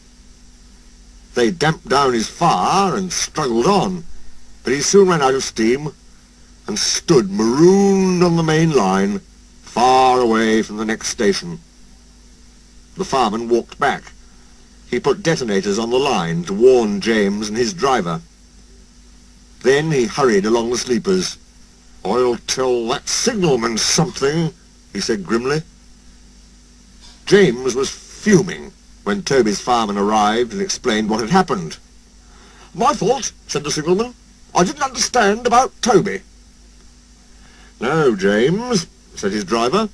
They damped down his fire and struggled on, but he soon ran out of steam and stood marooned on the main line, far away from the next station. The fireman walked back. He put detonators on the line to warn James and his driver. Then he hurried along the sleepers. "I'll tell that signalman something," he said grimly. James was fuming when Toby's fireman arrived and explained what had happened. "My fault," said the signalman. I didn't understand about Toby. No, James, said his driver.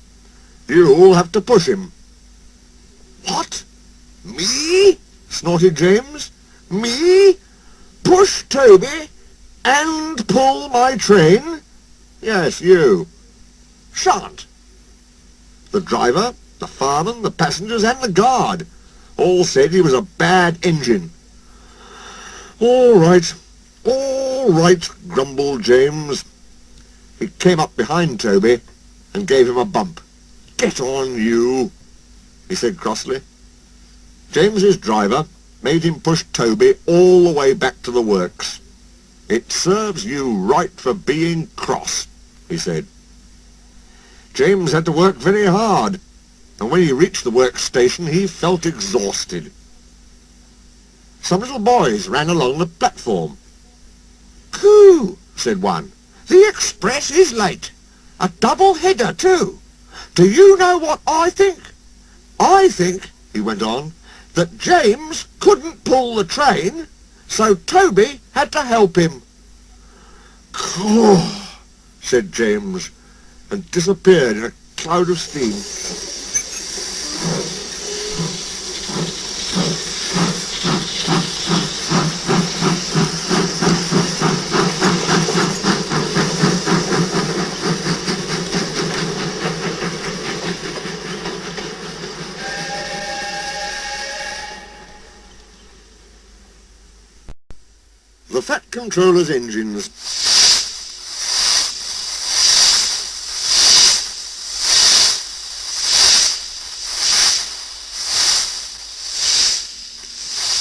You'll have to push him. What? Me? Snorted James. Me? Push Toby and pull my train? Yes, you. Shan't. The driver, the fireman, the passengers and the guard all said he was a bad engine. All right, grumbled James. He came up behind Toby and gave him a bump. Get on, you, he said crossly. James's driver made him push Toby all the way back to the works. It serves you right for being cross, he said. James had to work very hard, and when he reached the workstation he felt exhausted. Some little boys ran along the platform. "Phew," said one. "The express is late. A double-header, too. Do you know what I think? I think," he went on, "that James couldn't pull the train, so Toby had to help him." "Caw," said James, and disappeared in a cloud of steam. The Fat Controller's engines.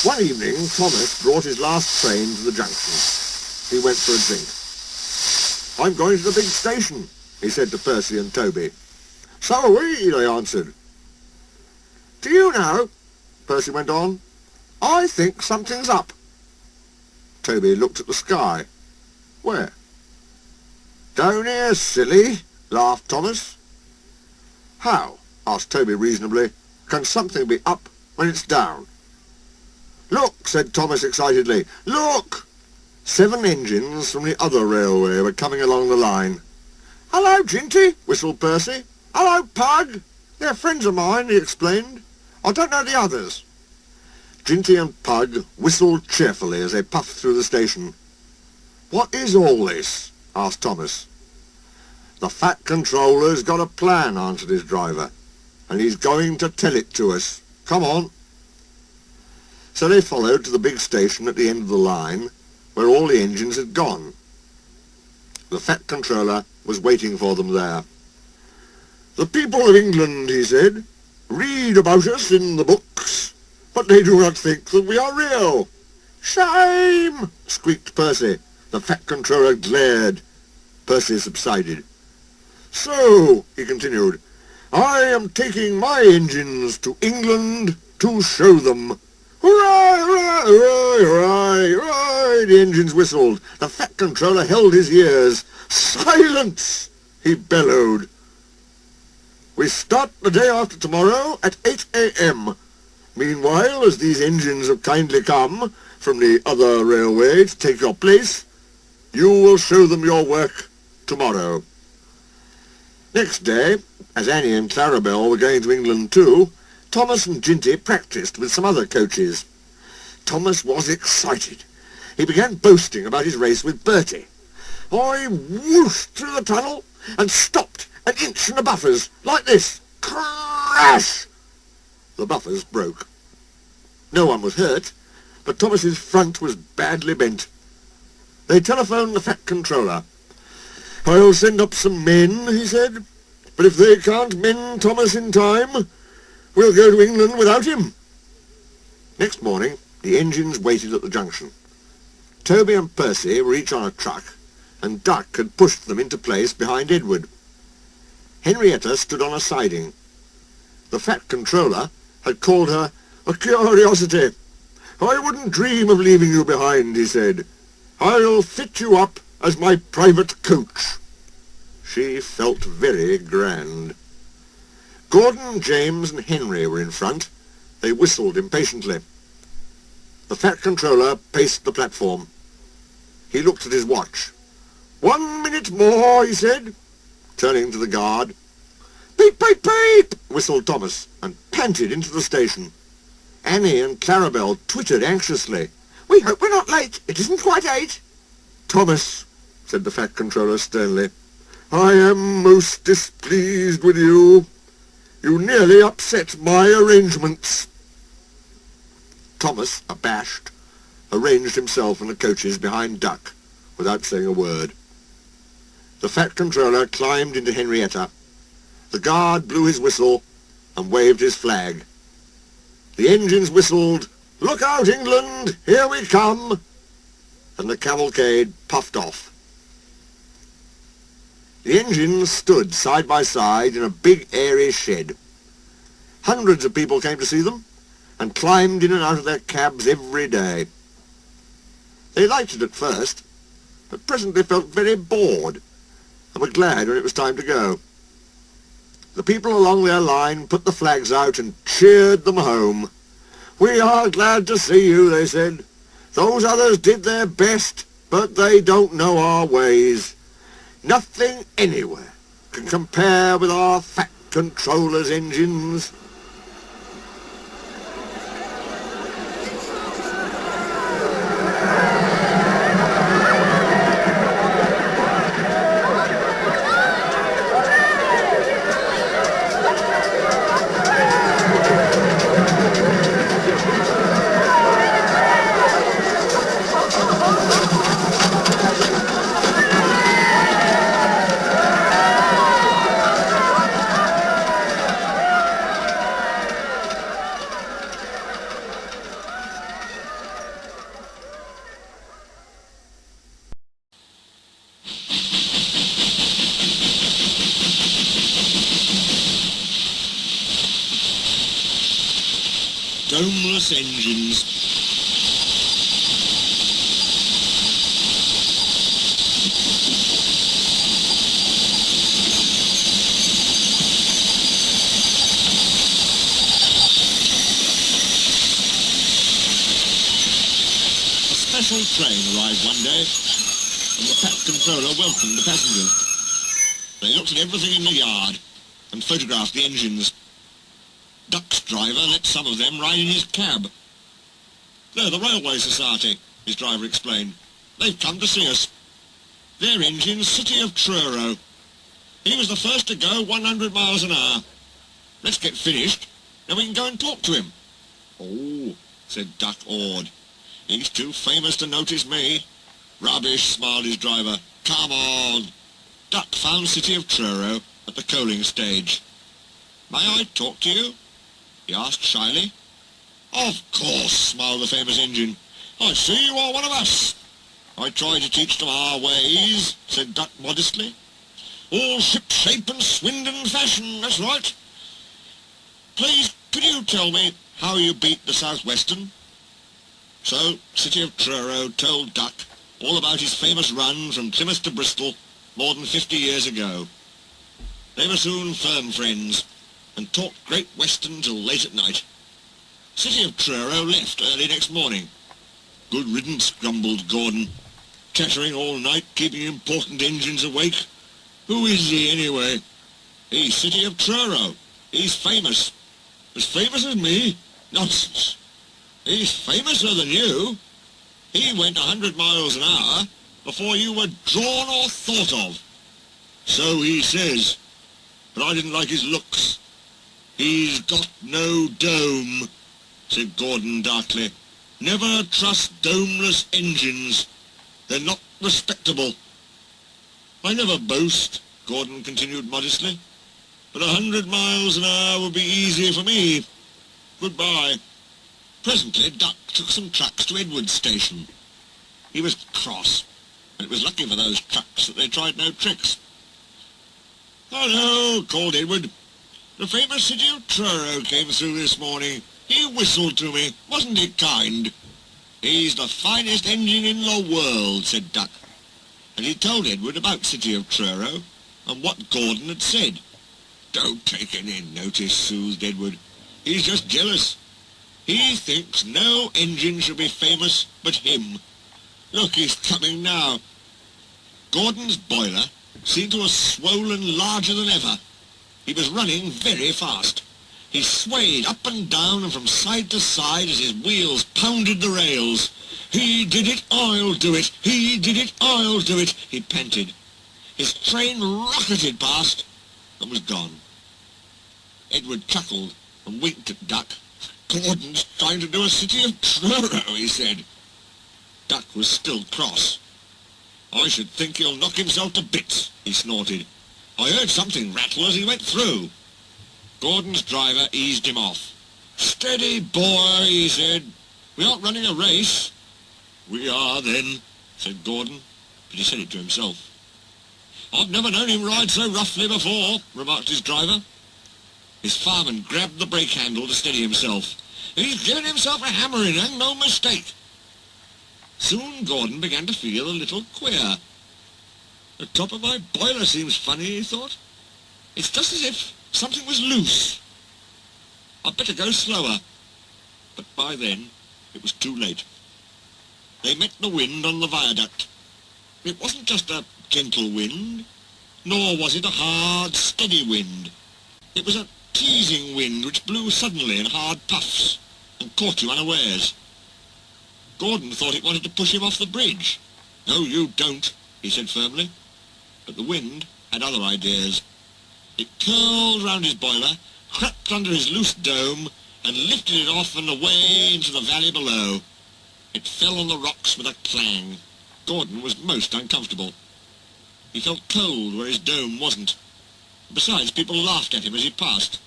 One evening, Thomas brought his last train to the junction. He went for a drink. "I'm going to the big station," he said to Percy and Toby. "So are we," they answered. "Do you know," Percy went on, "I think something's up." Toby looked at the sky. "Where?" "Down here, silly," laughed Thomas. "How," asked Toby reasonably, "can something be up when it's down?" "Look," said Thomas excitedly. "Look!" 7 engines from the other railway were coming along the line. "Hello, Ginty," whistled Percy. "Hello, Pug. They're friends of mine," he explained. "I don't know the others." Ginty and Pug whistled cheerfully as they puffed through the station. "What is all this?" asked Thomas. "The Fat Controller's got a plan," answered his driver, "and he's going to tell it to us. Come on." So they followed to the big station at the end of the line, where all the engines had gone. The Fat Controller was waiting for them there. "The people of England," he said, "read about us in the books, but they do not think that we are real." "Shame!" squeaked Percy. The Fat Controller glared. Percy subsided. "So," he continued, "I am taking my engines to England to show them. Hurrah, hurrah, hurrah, hurrah, hurrah!" The engines whistled. The Fat Controller held his ears. "Silence!" he bellowed. "We start the day after tomorrow at 8 a.m. Meanwhile, as these engines have kindly come from the other railway to take your place, you will show them your work tomorrow." Next day, as Annie and Clarabelle were going to England too, Thomas and Ginty practised with some other coaches. Thomas was excited. He began boasting about his race with Bertie. "I whooshed through the tunnel and stopped an inch from the buffers, like this. Crash!" The buffers broke. No one was hurt, but Thomas's front was badly bent. They telephoned the Fat Controller. "I'll send up some men," he said, "but if they can't mend Thomas in time, we'll go to England without him." Next morning, the engines waited at the junction. Toby and Percy were each on a truck, and Duck had pushed them into place behind Edward. Henrietta stood on a siding. The Fat Controller had called her a curiosity. "I wouldn't dream of leaving you behind," he said. "I'll fit you up as my private coach." She felt very grand. Gordon, James and Henry were in front. They whistled impatiently. The Fat Controller paced the platform. He looked at his watch. 1 minute more, he said, turning to the guard. Beep, beep, beep, whistled Thomas, and panted into the station. Annie and Clarabelle twittered anxiously. We hope we're not late. It isn't quite 8. Thomas, said the Fat Controller sternly, I am most displeased with you. You nearly upset my arrangements. Thomas, abashed, arranged himself in the coaches behind Duck, without saying a word. The Fat Controller climbed into Henrietta. The guard blew his whistle and waved his flag. The engines whistled, Look out, England, here we come, and the cavalcade puffed off. The engines stood side by side in a big airy shed. Hundreds of people came to see them and climbed in and out of their cabs every day. They liked it at first, but presently felt very bored and were glad when it was time to go. The people along their line put the flags out and cheered them home. We are glad to see you, they said. Those others did their best, but they don't know our ways. Nothing anywhere can compare with our Fat Controller's engines. Domeless Engines. A special train arrived one day, and the Fat Controller welcomed the passengers. They looked at everything in the yard and photographed the engines. Duck's driver let some of them ride in his cab. They're the Railway Society, his driver explained. They've come to see us. Their engine's City of Truro. He was the first to go 100 miles an hour. Let's get finished, then we can go and talk to him. Oh, said Duck, awed. He's too famous to notice me. Rubbish, smiled his driver. Come on. Duck found City of Truro at the coaling stage. May I talk to you? He asked shyly. Of course, smiled the famous engine. I see you are one of us. I try to teach them our ways, said Duck modestly. All ship-shape and Swindon fashion, that's right. Please, could you tell me how you beat the South-Western? So, City of Truro told Duck all about his famous run from Plymouth to Bristol more than 50 years ago. They were soon firm friends, and talked Great Western till late at night. City of Truro left early next morning. Good riddance, grumbled Gordon. Chattering all night, keeping important engines awake. Who is he, anyway? He's City of Truro. He's famous. As famous as me? Nonsense. He's famouser than you. He went 100 miles an hour before you were drawn or thought of. So he says. But I didn't like his looks. He's got no dome, said Gordon darkly. Never trust domeless engines. They're not respectable. I never boast, Gordon continued modestly, but 100 miles an hour would be easier for me. Goodbye. Presently, Duck took some trucks to Edward's station. He was cross, and it was lucky for those trucks that they tried no tricks. Hello, called Edward. The famous City of Truro came through this morning. He whistled to me. Wasn't it kind? He's the finest engine in the world, said Duck. And he told Edward about City of Truro and what Gordon had said. Don't take any notice, soothed Edward. He's just jealous. He thinks no engine should be famous but him. Look, he's coming now. Gordon's boiler seemed to have swollen larger than ever. He was running very fast. He swayed up and down and from side to side as his wheels pounded the rails. He did it, I'll do it. He did it, I'll do it, he panted. His train rocketed past and was gone. Edward chuckled and winked at Duck. Gordon's trying to do a city of Truro, he said. Duck was still cross. I should think he'll knock himself to bits, he snorted. I heard something rattle as he went through. Gordon's driver eased him off. Steady, boy, he said. We aren't running a race. We are, then, said Gordon, but he said it to himself. I've never known him ride so roughly before, remarked his driver. His fireman grabbed the brake handle to steady himself. He's given himself a hammering, and no mistake. Soon Gordon began to feel a little queer. The top of my boiler seems funny, he thought. It's just as if something was loose. I'd better go slower. But by then, it was too late. They met the wind on the viaduct. It wasn't just a gentle wind, nor was it a hard, steady wind. It was a teasing wind which blew suddenly in hard puffs and caught you unawares. Gordon thought it wanted to push him off the bridge. No, you don't, he said firmly. But the wind had other ideas. It curled round his boiler, crept under his loose dome, and lifted it off and away into the valley below. It fell on the rocks with a clang. Gordon was most uncomfortable. He felt cold where his dome wasn't. Besides, people laughed at him as he passed.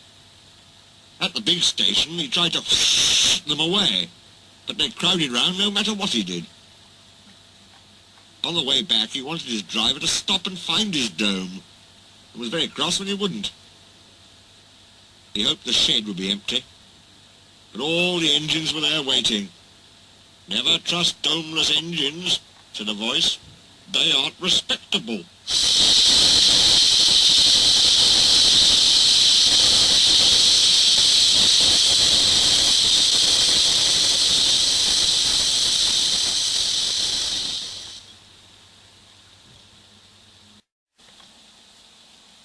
At the big station, he tried to whoosh them away, but they crowded round no matter what he did. On the way back, he wanted his driver to stop and find his dome, and was very cross when he wouldn't. He hoped the shed would be empty, but all the engines were there waiting. Never trust Domeless Engines, said a voice. They aren't respectable.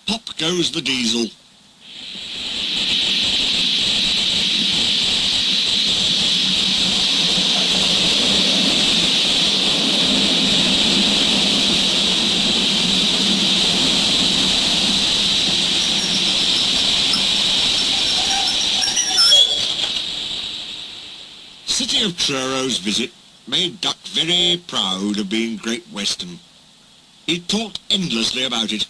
Pop goes the diesel. City of Truro's visit made Duck very proud of being Great Western. He talked endlessly about it,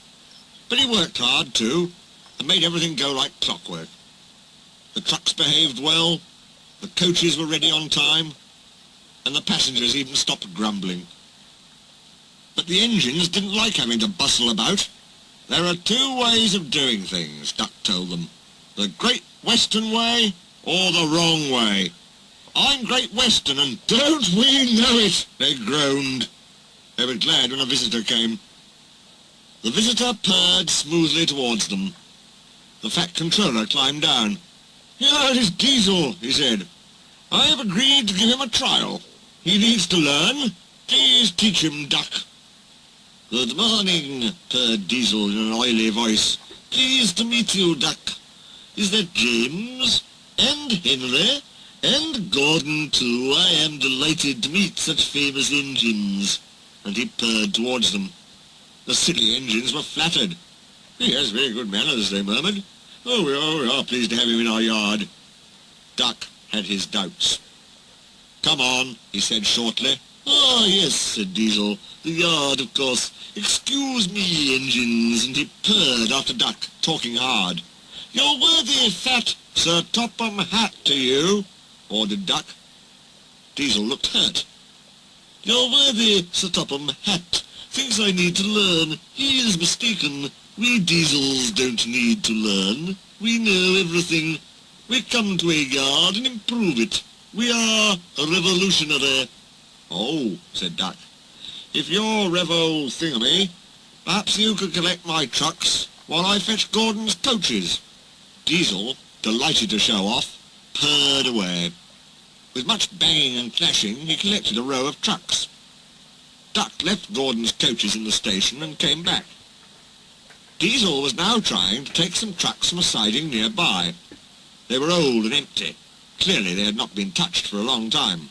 but he worked hard too, and made everything go like clockwork. The trucks behaved well, the coaches were ready on time, and the passengers even stopped grumbling. But the engines didn't like having to bustle about. There are two ways of doing things, Duck told them. The Great Western way or the wrong way. I'm Great Western, and don't we know it, they groaned. They were glad when a visitor came. The visitor purred smoothly towards them. The fat controller climbed down. Here is Diseasel, he said. I have agreed to give him a trial. He needs to learn. Please teach him, Duck. Good morning, purred Diseasel in an oily voice. Pleased to meet you, Duck. Is that James? And Henry? And Gordon, too. I am delighted to meet such famous engines. And he purred towards them. The silly engines were flattered. He has very good manners, they murmured. Oh, we are pleased to have him in our yard. Duck had his doubts. Come on, he said shortly. Ah, yes, said Diseasel. The yard, of course. Excuse me, engines. And he purred after Duck, talking hard. Your worthy fat Sir Topham Hat to you, ordered Duck. Diseasel looked hurt. Your worthy Sir Topham Hat thinks I need to learn. He is mistaken. We Diesels don't need to learn. We know everything. We come to a yard and improve it. We are revolutionary. Oh, said Duck. If you're revo thingamy, perhaps you could collect my trucks while I fetch Gordon's coaches. Diseasel, delighted to show off, purred away. With much banging and clashing, he collected a row of trucks. Duck left Gordon's coaches in the station and came back. Diesel was now trying to take some trucks from a siding nearby. They were old and empty. Clearly they had not been touched for a long time.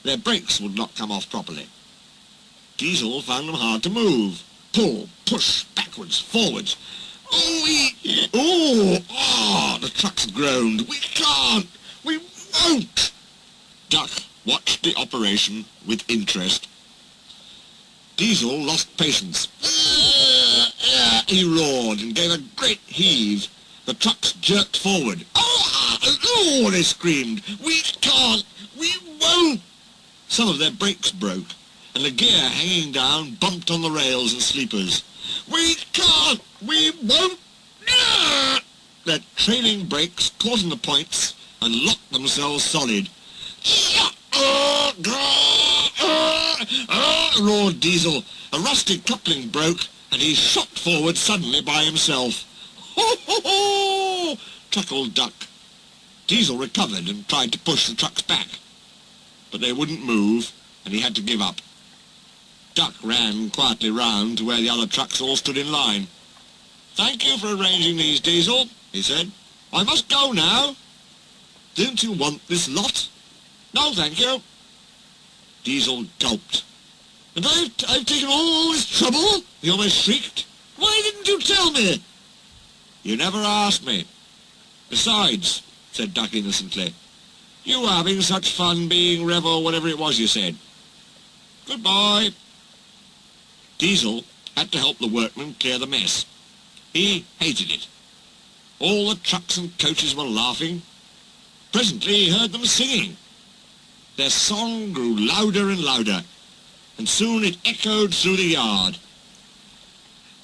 Their brakes would not come off properly. Diesel found them hard to move. Pull, push, backwards, forwards. The trucks groaned. We can't! We won't! Duck watched the operation with interest. Diesel lost patience. He roared and gave a great heave. The trucks jerked forward. They screamed. We can't! We won't! Some of their brakes broke, and the gear hanging down bumped on the rails and sleepers. We can't! We won't! Their trailing brakes caught in the points and locked themselves solid. Roared Diesel. A rusty coupling broke, and he shot forward suddenly by himself. Ho, ho, ho! Chuckled Duck. Diesel recovered and tried to push the trucks back, but they wouldn't move, and he had to give up. Duck ran quietly round to where the other trucks all stood in line. "Thank you for arranging these, Diesel," he said. "I must go now." "Don't you want this lot?" "No, thank you." Diesel gulped. "And I've taken all this trouble?" he almost shrieked. "Why didn't you tell me?" "You never asked me." "Besides," said Duck innocently, "you were having such fun being Rev or whatever it was you said. Goodbye." Diesel had to help the workmen clear the mess. He hated it. All the trucks and coaches were laughing. Presently he heard them singing. Their song grew louder and louder, and soon it echoed through the yard.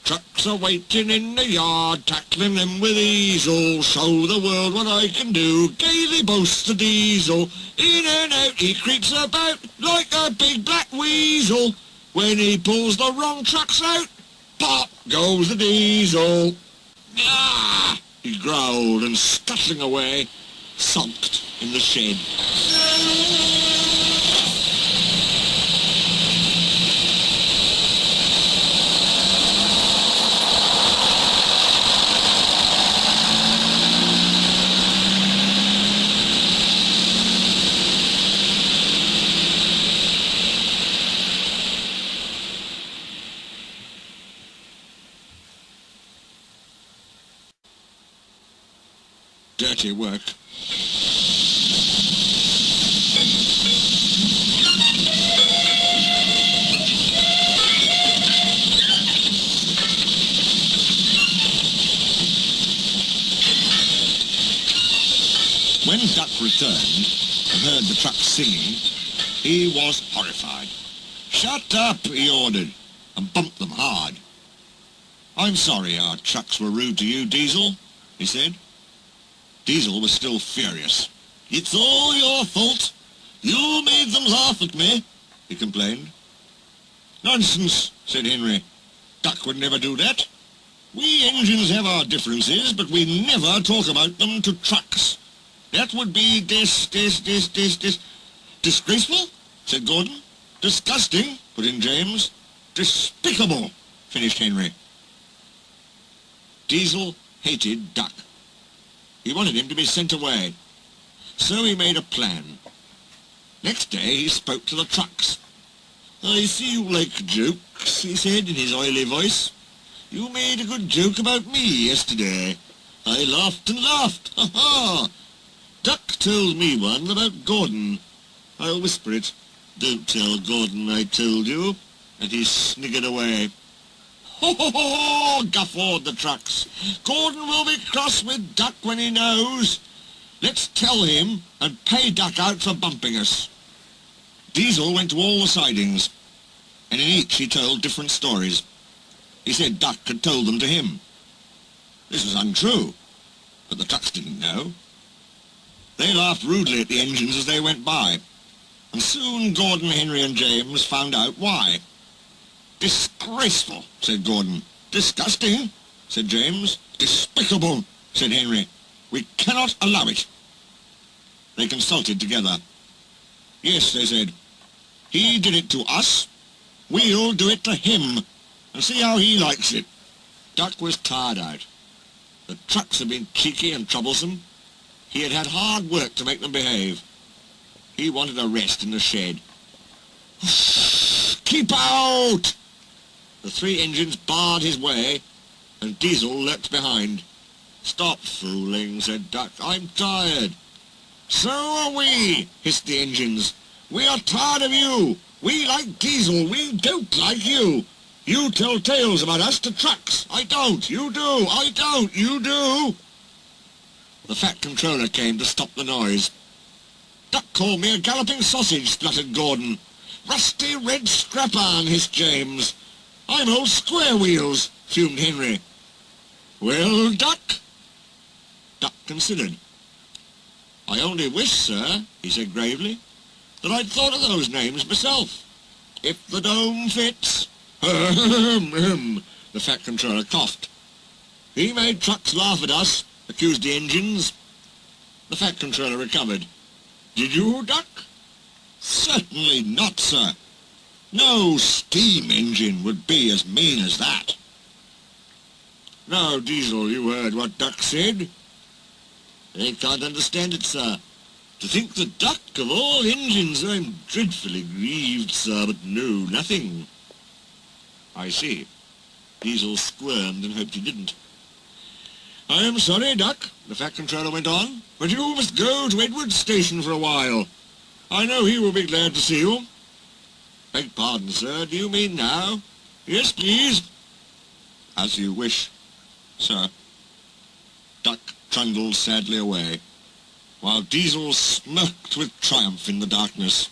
"Trucks are waiting in the yard, tackling them with easel. Show the world what I can do," gaily boasts the Diesel. In and out he creeps about like a big black weasel. When he pulls the wrong trucks out, pop goes the Diesel. "Ah!" he growled, and scuttling away, sulked in the shed. Dirty work. When Duck returned and heard the truck singing, he was horrified. "Shut up," he ordered, and bumped them hard. "I'm sorry our trucks were rude to you, Diesel," he said. Diesel was still furious. "It's all your fault. You made them laugh at me," he complained. "Nonsense," said Henry. "Duck would never do that. We engines have our differences, but we never talk about them to trucks. That would be disgraceful," said Gordon. "Disgusting," put in James. "Despicable," finished Henry. Diesel hated Duck. He wanted him to be sent away. So he made a plan. Next day he spoke to the trucks. "I see you like jokes," he said in his oily voice. "You made a good joke about me yesterday. I laughed and laughed. Ha ha! Duck told me one about Gordon. I'll whisper it. Don't tell Gordon I told you." And he sniggered away. "Ho, ho, ho!" guffawed the trucks. "Gordon will be cross with Duck when he knows. Let's tell him and pay Duck out for bumping us." Diesel went to all the sidings, and in each he told different stories. He said Duck had told them to him. This was untrue, but the trucks didn't know. They laughed rudely at the engines as they went by, and soon Gordon, Henry and James found out why. "Disgraceful," said Gordon. "Disgusting," said James. "Despicable," said Henry. "We cannot allow it." They consulted together. "Yes," they said, "he did it to us, We'll do it to him, and see how he likes it. Duck was tired out. The trucks had been cheeky and troublesome. He had had hard work to make them behave. He wanted a rest in the shed. Keep out! The 3 engines barred his way, and Diesel lurked behind. Stop fooling, said Duck. I'm tired. So are we, hissed the engines. We are tired of you. We like Diesel. We don't like you. You tell tales about us to trucks. I don't. You do. I don't. You do. The Fat Controller came to stop the noise. Duck called me a galloping sausage, spluttered Gordon. Rusty red scrap-iron, hissed James. I'm old square wheels, fumed Henry. Well, Duck? Duck considered. I only wish, sir, he said gravely, that I'd thought of those names myself. If the dome fits. The Fat Controller coughed. He made trucks laugh at us, accused the engines. The Fat Controller recovered. Did you, Duck? Certainly not, sir. No steam engine would be as mean as that. Now, Diesel, you heard what Duck said. They can't understand it, sir. To think the Duck of all engines, I'm dreadfully grieved, sir, but no, nothing. I see. Diesel squirmed and hoped he didn't. I am sorry, Duck, the Fat Controller went on, but you must go to Edward's station for a while. I know he will be glad to see you. Beg pardon, sir, do you mean now? Yes, please. As you wish, sir. Duck trundled sadly away, while Diesel smirked with triumph in the darkness.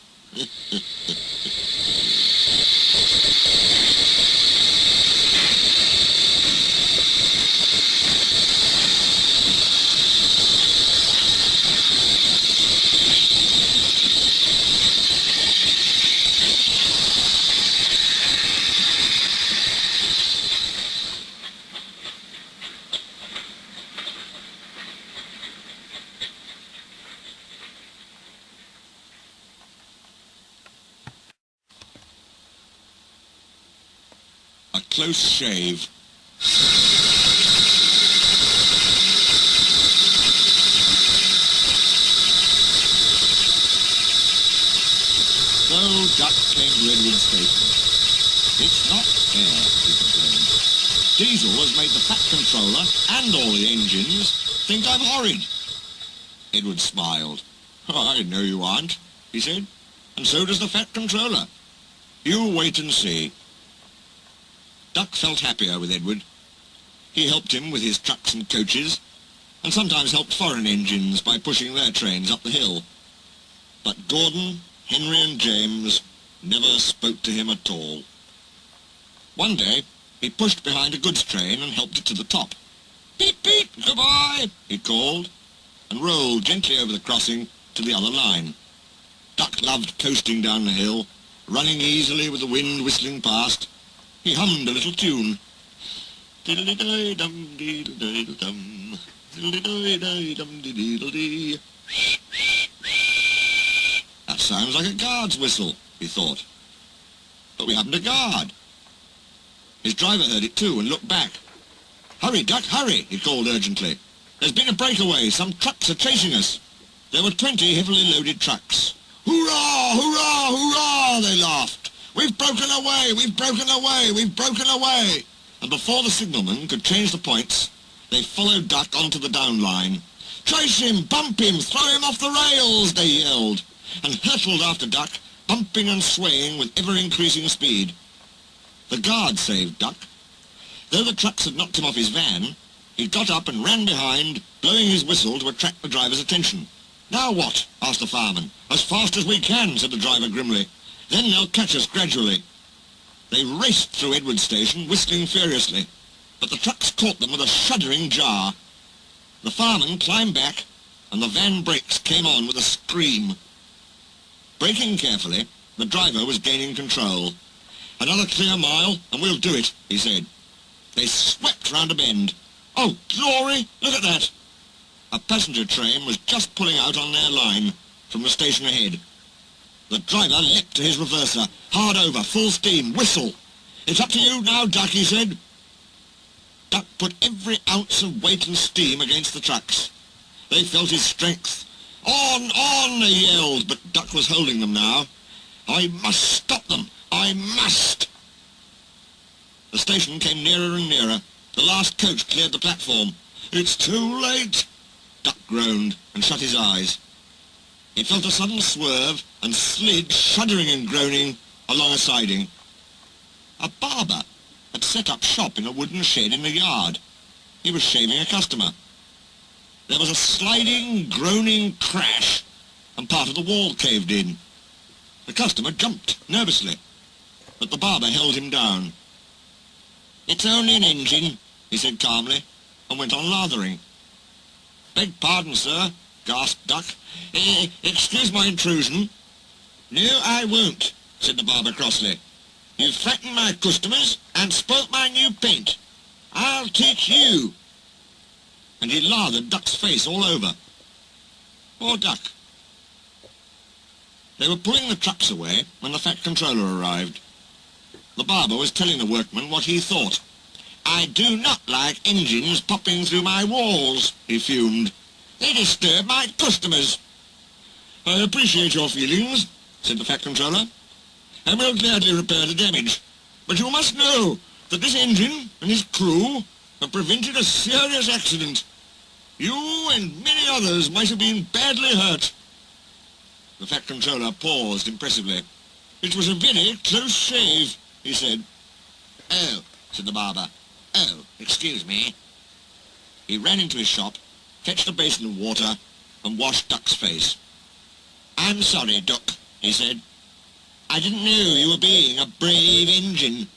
Close shave. So Duck came to Edward's station. It's not fair, he complained. Diesel has made the Fat Controller and all the engines think I'm horrid. Edward smiled. Oh, I know you aren't, he said, and so does the Fat Controller. You wait and see. Duck felt happier with Edward. He helped him with his trucks and coaches, and sometimes helped foreign engines by pushing their trains up the hill. But Gordon, Henry and James never spoke to him at all. One day, he pushed behind a goods train and helped it to the top. Beep, beep, goodbye, he called, and rolled gently over the crossing to the other line. Duck loved coasting down the hill, running easily with the wind whistling past. He hummed a little tune. Diddle-dee-dum, diddle-dee-dum, diddle-dee-dum, diddle-dee. That sounds like a guard's whistle, he thought. But we haven't a guard. His driver heard it too and looked back. Hurry, Duck, hurry, he called urgently. There's been a breakaway. Some trucks are chasing us. There were 20 heavily loaded trucks. Hurrah, hurrah, hurrah, they laughed. We've broken away, we've broken away, we've broken away. And before the signalman could change the points, they followed Duck onto the down line. Chase him, bump him, throw him off the rails, they yelled, and hurtled after Duck, bumping and swaying with ever-increasing speed. The guard saved Duck. Though the trucks had knocked him off his van, he got up and ran behind, blowing his whistle to attract the driver's attention. Now what? Asked the fireman. As fast as we can, said the driver grimly. Then they'll catch us gradually. They raced through Edward Station, whistling furiously, but the trucks caught them with a shuddering jar. The fireman climbed back, and the van brakes came on with a scream. Braking carefully, the driver was gaining control. Another clear mile, and we'll do it, he said. They swept round a bend. Oh, glory! Look at that! A passenger train was just pulling out on their line from the station ahead. The driver leapt to his reverser. Hard over, full steam, whistle. "It's up to you now, Duck," he said. Duck put every ounce of weight and steam against the trucks. They felt his strength. On, they yelled, but Duck was holding them now. "I must stop them. I must." The station came nearer and nearer. The last coach cleared the platform. "It's too late." Duck groaned and shut his eyes. He felt a sudden swerve and slid, shuddering and groaning, along a siding. A barber had set up shop in a wooden shed in the yard. He was shaving a customer. There was a sliding, groaning crash, and part of the wall caved in. The customer jumped nervously, but the barber held him down. "It's only an engine," he said calmly, and went on lathering. "Beg pardon, sir," gasped Duck. Excuse my intrusion." "No, I won't," said the barber crossly. "You frightened my customers and spoilt my new paint. I'll teach you." And he lathered Duck's face all over. Poor Duck. They were pulling the trucks away when the Fat Controller arrived. The barber was telling the workmen what he thought. "I do not like engines popping through my walls," he fumed. "They disturb my customers." "I appreciate your feelings," said the Fat Controller, "and will gladly repair the damage. But you must know that this engine and his crew have prevented a serious accident. You and many others might have been badly hurt." The Fat Controller paused impressively. "It was a very close shave," he said. "Oh," said the barber. "Oh, excuse me." He ran into his shop, fetched a basin of water, and washed Duck's face. "I'm sorry, Duck," he said. "I didn't know you were being a brave engine."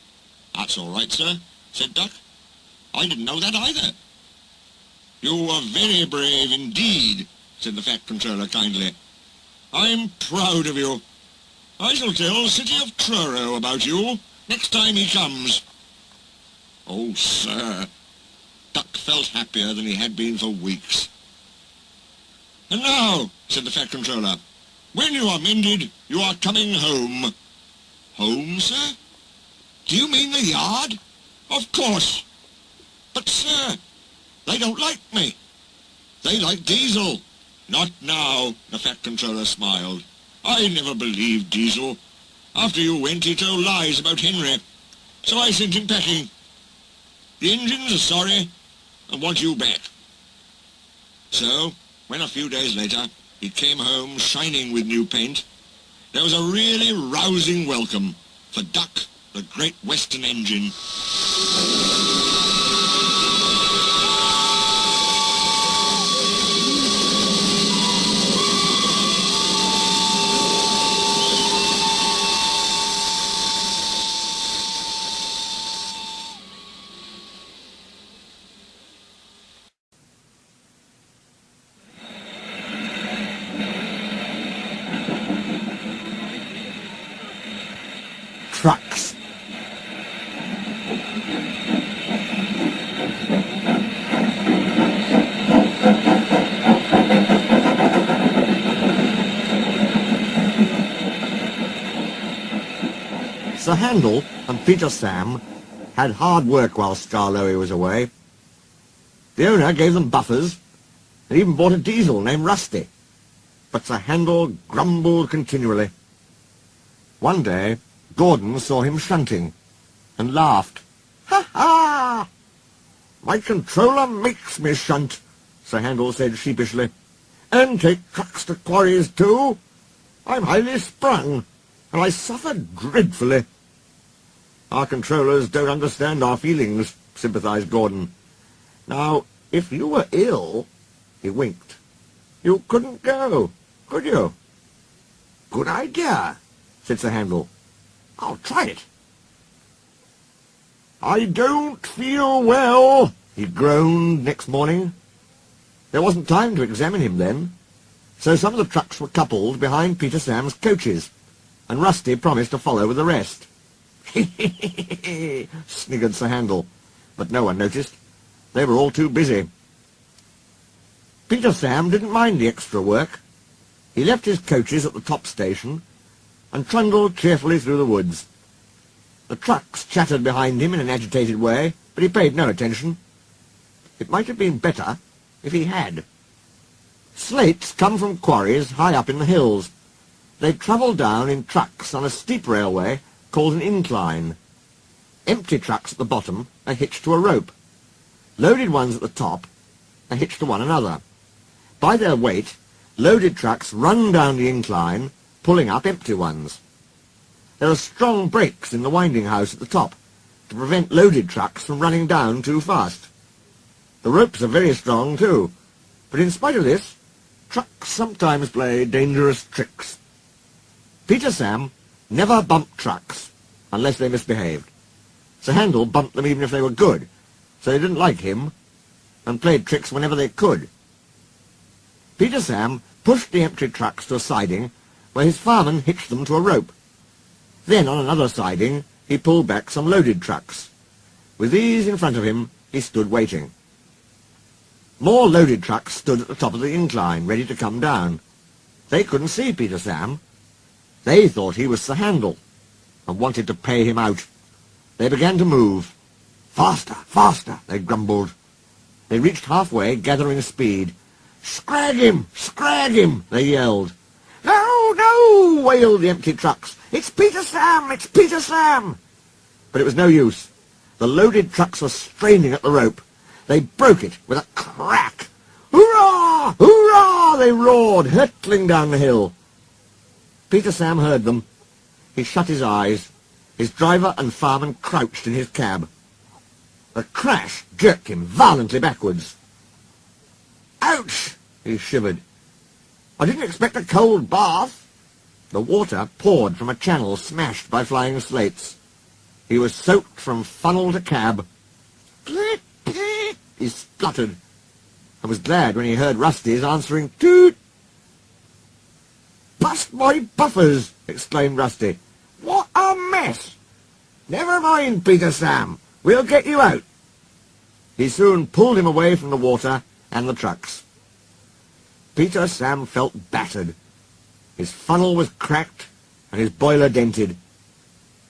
"That's all right, sir," said Duck. "I didn't know that either." "You were very brave indeed," said the Fat Controller kindly. "I'm proud of you. I shall tell City of Truro about you next time he comes." "Oh, sir." Duck felt happier than he had been for weeks. "And now," said the Fat Controller, "when you are mended, you are coming home." "Home, sir? Do you mean the yard?" "Of course." "But, sir, they don't like me." "They like Diesel." "Not now," the Fat Controller smiled. "I never believed Diesel. After you went, he told lies about Henry, so I sent him packing. The engines are sorry and want you back." So, when a few days later he came home shining with new paint, there was a really rousing welcome for Duck, the Great Western Engine. Trucks. Sir Handel and Peter Sam had hard work while Skarloey was away. The owner gave them buffers and even bought a diesel named Rusty. But Sir Handel grumbled continually. One day, Gordon saw him shunting and laughed. "Ha ha! My controller makes me shunt," Sir Handel said sheepishly, "and take trucks to quarries too. I'm highly sprung, and I suffer dreadfully." "Our controllers don't understand our feelings," sympathized Gordon. "Now, if you were ill," he winked, "you couldn't go, could you?" "Good idea," said Sir Handel. "I'll try it." "I don't feel well," he groaned next morning. There wasn't time to examine him then, so some of the trucks were coupled behind Peter Sam's coaches, and Rusty promised to follow with the rest. "He-he-he-he," sniggered Sir Handel, but no one noticed. They were all too busy. Peter Sam didn't mind the extra work. He left his coaches at the top station and trundled cheerfully through the woods. The trucks chattered behind him in an agitated way, but he paid no attention. It might have been better if he had. Slates come from quarries high up in the hills. They travel down in trucks on a steep railway called an incline. Empty trucks at the bottom are hitched to a rope. Loaded ones at the top are hitched to one another. By their weight, loaded trucks run down the incline, pulling up empty ones. There are strong brakes in the winding house at the top to prevent loaded trucks from running down too fast. The ropes are very strong too, but in spite of this, trucks sometimes play dangerous tricks. Peter Sam never bumped trucks unless they misbehaved. Sir Handel bumped them even if they were good, so they didn't like him, and played tricks whenever they could. Peter Sam pushed the empty trucks to a siding where his fireman hitched them to a rope. Then on another siding he pulled back some loaded trucks. With these in front of him he stood waiting. More loaded trucks stood at the top of the incline, ready to come down. They couldn't see Peter Sam. They thought he was Sir Handel, and wanted to pay him out. They began to move. Faster, faster, they grumbled. They reached halfway, gathering speed. Scrag him, they yelled. No, no, wailed the empty trucks. It's Peter Sam, it's Peter Sam. But it was no use. The loaded trucks were straining at the rope. They broke it with a crack. Hurrah! Hurrah! They roared, hurtling down the hill. Peter Sam heard them. He shut his eyes. His driver and fireman crouched in his cab. The crash jerked him violently backwards. Ouch! He shivered. I didn't expect a cold bath. The water poured from a channel smashed by flying slates. He was soaked from funnel to cab. Click, click, he spluttered, and was glad when he heard Rusty's answering toot. Bust my buffers! Exclaimed Rusty. What a mess! Never mind, Peter Sam. We'll get you out. He soon pulled him away from the water and the trucks. Peter Sam felt battered. His funnel was cracked and his boiler dented.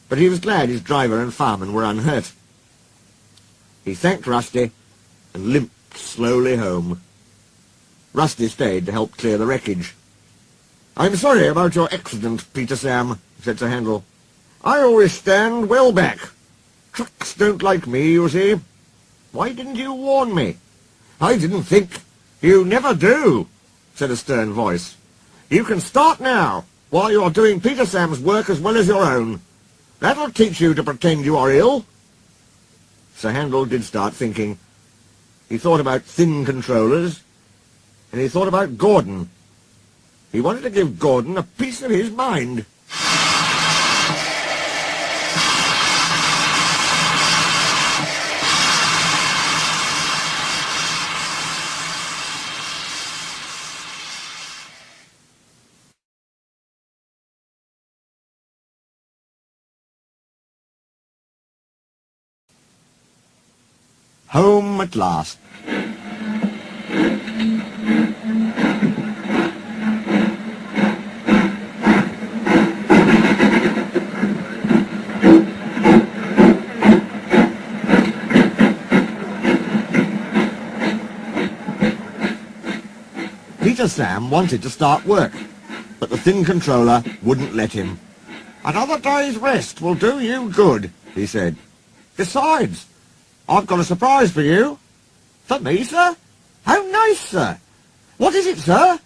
But he was glad his driver and fireman were unhurt. He thanked Rusty and limped slowly home. Rusty stayed to help clear the wreckage. I'm sorry about your accident, Peter Sam, said Sir Handel. I always stand well back. Trucks don't like me, you see. Why didn't you warn me? I didn't think. You never do, said a stern voice. You can start now, while you are doing Peter Sam's work as well as your own. That'll teach you to pretend you are ill. Sir Handel did start thinking. He thought about thin controllers, and he thought about Gordon. He wanted to give Gordon a piece of his mind. Home at last. Peter Sam wanted to start work, but the thin controller wouldn't let him. Another day's rest will do you good, he said. Besides, I've got a surprise for you. For me, sir? How nice, sir. What is it, sir?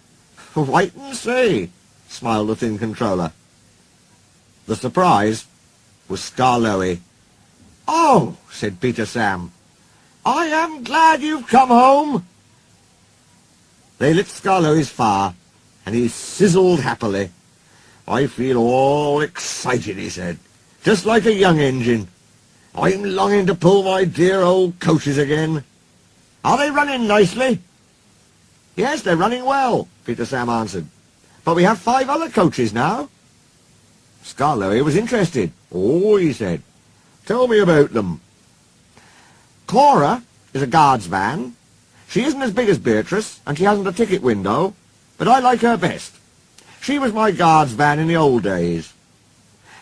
Wait and see, smiled the thin controller. The surprise was Skarloey. Oh, said Peter Sam, I am glad you've come home. They lit Skarloey's fire, and he sizzled happily. I feel all excited, he said, just like a young engine. I'm longing to pull my dear old coaches again. Are they running nicely? Yes, they're running well, Peter Sam answered. But we have 5 other coaches now. Skarloey was interested. Oh, he said. Tell me about them. Cora is a guard's van. She isn't as big as Beatrice, and she hasn't a ticket window, but I like her best. She was my guard's van in the old days.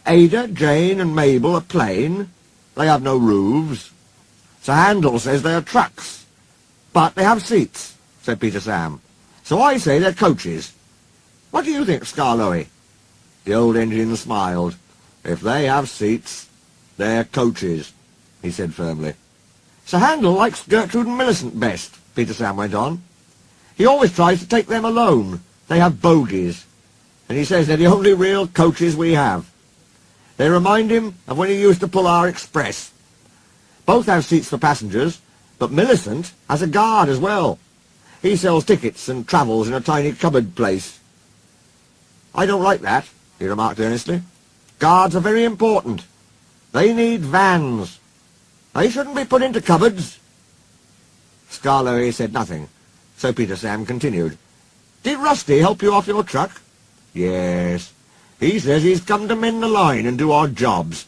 Ada, Jane and Mabel are plain. They have no roofs. Sir Handel says they are trucks. But they have seats, said Peter Sam. So I say they're coaches. What do you think, Skarloey? The old engine smiled. If they have seats, they're coaches, he said firmly. Sir Handel likes Gertrude and Millicent best, Peter Sam went on. He always tries to take them alone. They have bogies. And he says they're the only real coaches we have. They remind him of when he used to pull our express. Both have seats for passengers, but Millicent has a guard as well. He sells tickets and travels in a tiny cupboard place. I don't like that, he remarked earnestly. Guards are very important. They need vans. They shouldn't be put into cupboards. Skarloey said nothing, so Peter Sam continued. Did Rusty help you off your truck? Yes. He says he's come to mend the line and do odd jobs.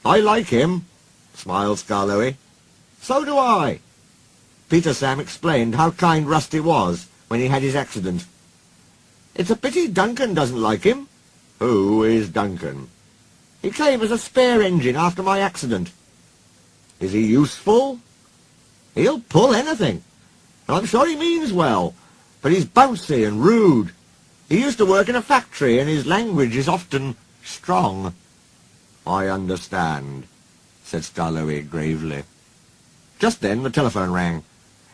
I like him, smiled Skarloey. So do I. Peter Sam explained how kind Rusty was when he had his accident. It's a pity Duncan doesn't like him. Who is Duncan? He came as a spare engine after my accident. Is he useful? He'll pull anything. And I'm sure he means well, but he's bouncy and rude. He used to work in a factory, and his language is often strong. I understand, said Skarloey gravely. Just then the telephone rang,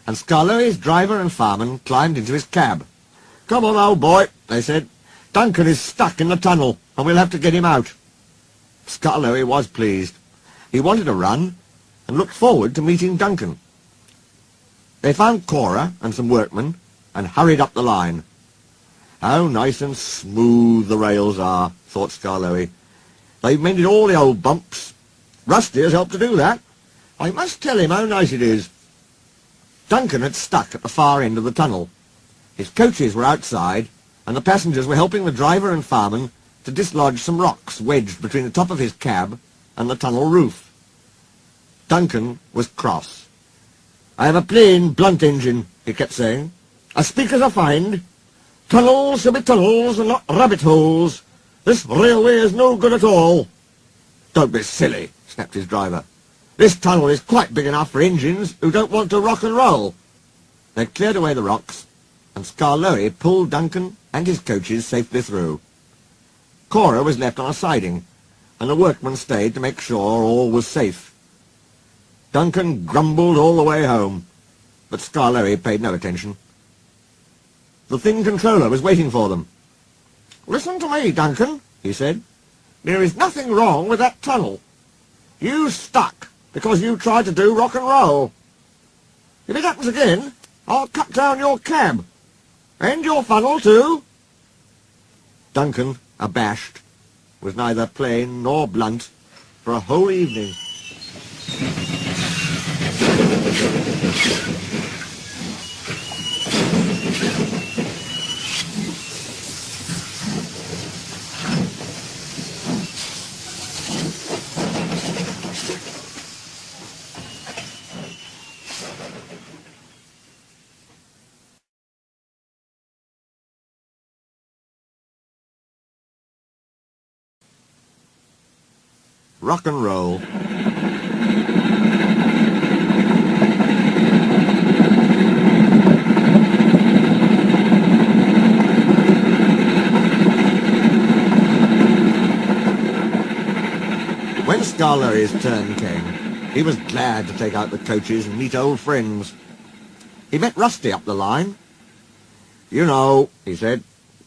and Skarloey's driver and fireman climbed into his cab. Come on, old boy, they said. Duncan is stuck in the tunnel, and we'll have to get him out. Skarloey was pleased. He wanted a run, and looked forward to meeting Duncan. They found Cora and some workmen, and hurried up the line. How nice and smooth the rails are, thought Skarloey. They've mended all the old bumps. Rusty has helped to do that. I must tell him how nice it is. Duncan had stuck at the far end of the tunnel. His coaches were outside, and the passengers were helping the driver and fireman to dislodge some rocks wedged between the top of his cab and the tunnel roof. Duncan was cross. I have a plain, blunt engine, he kept saying. As speak as I find. Tunnels should be tunnels and not rabbit holes. This railway is no good at all. Don't be silly, snapped his driver. This tunnel is quite big enough for engines who don't want to rock and roll. They cleared away the rocks, and Skarloey pulled Duncan and his coaches safely through. Cora was left on a siding, and the workmen stayed to make sure all was safe. Duncan grumbled all the way home, but Skarloey paid no attention. The thin controller was waiting for them. Listen to me, Duncan, he said. There is nothing wrong with that tunnel. You stuck because you tried to do rock and roll. If it happens again, I'll cut down your cab. And your funnel, too. Duncan, abashed, was neither plain nor blunt for a whole evening. Rock and roll. When Skarloey's turn came, he was glad to take out the coaches and meet old friends. He met Rusty up the line. You know, he said,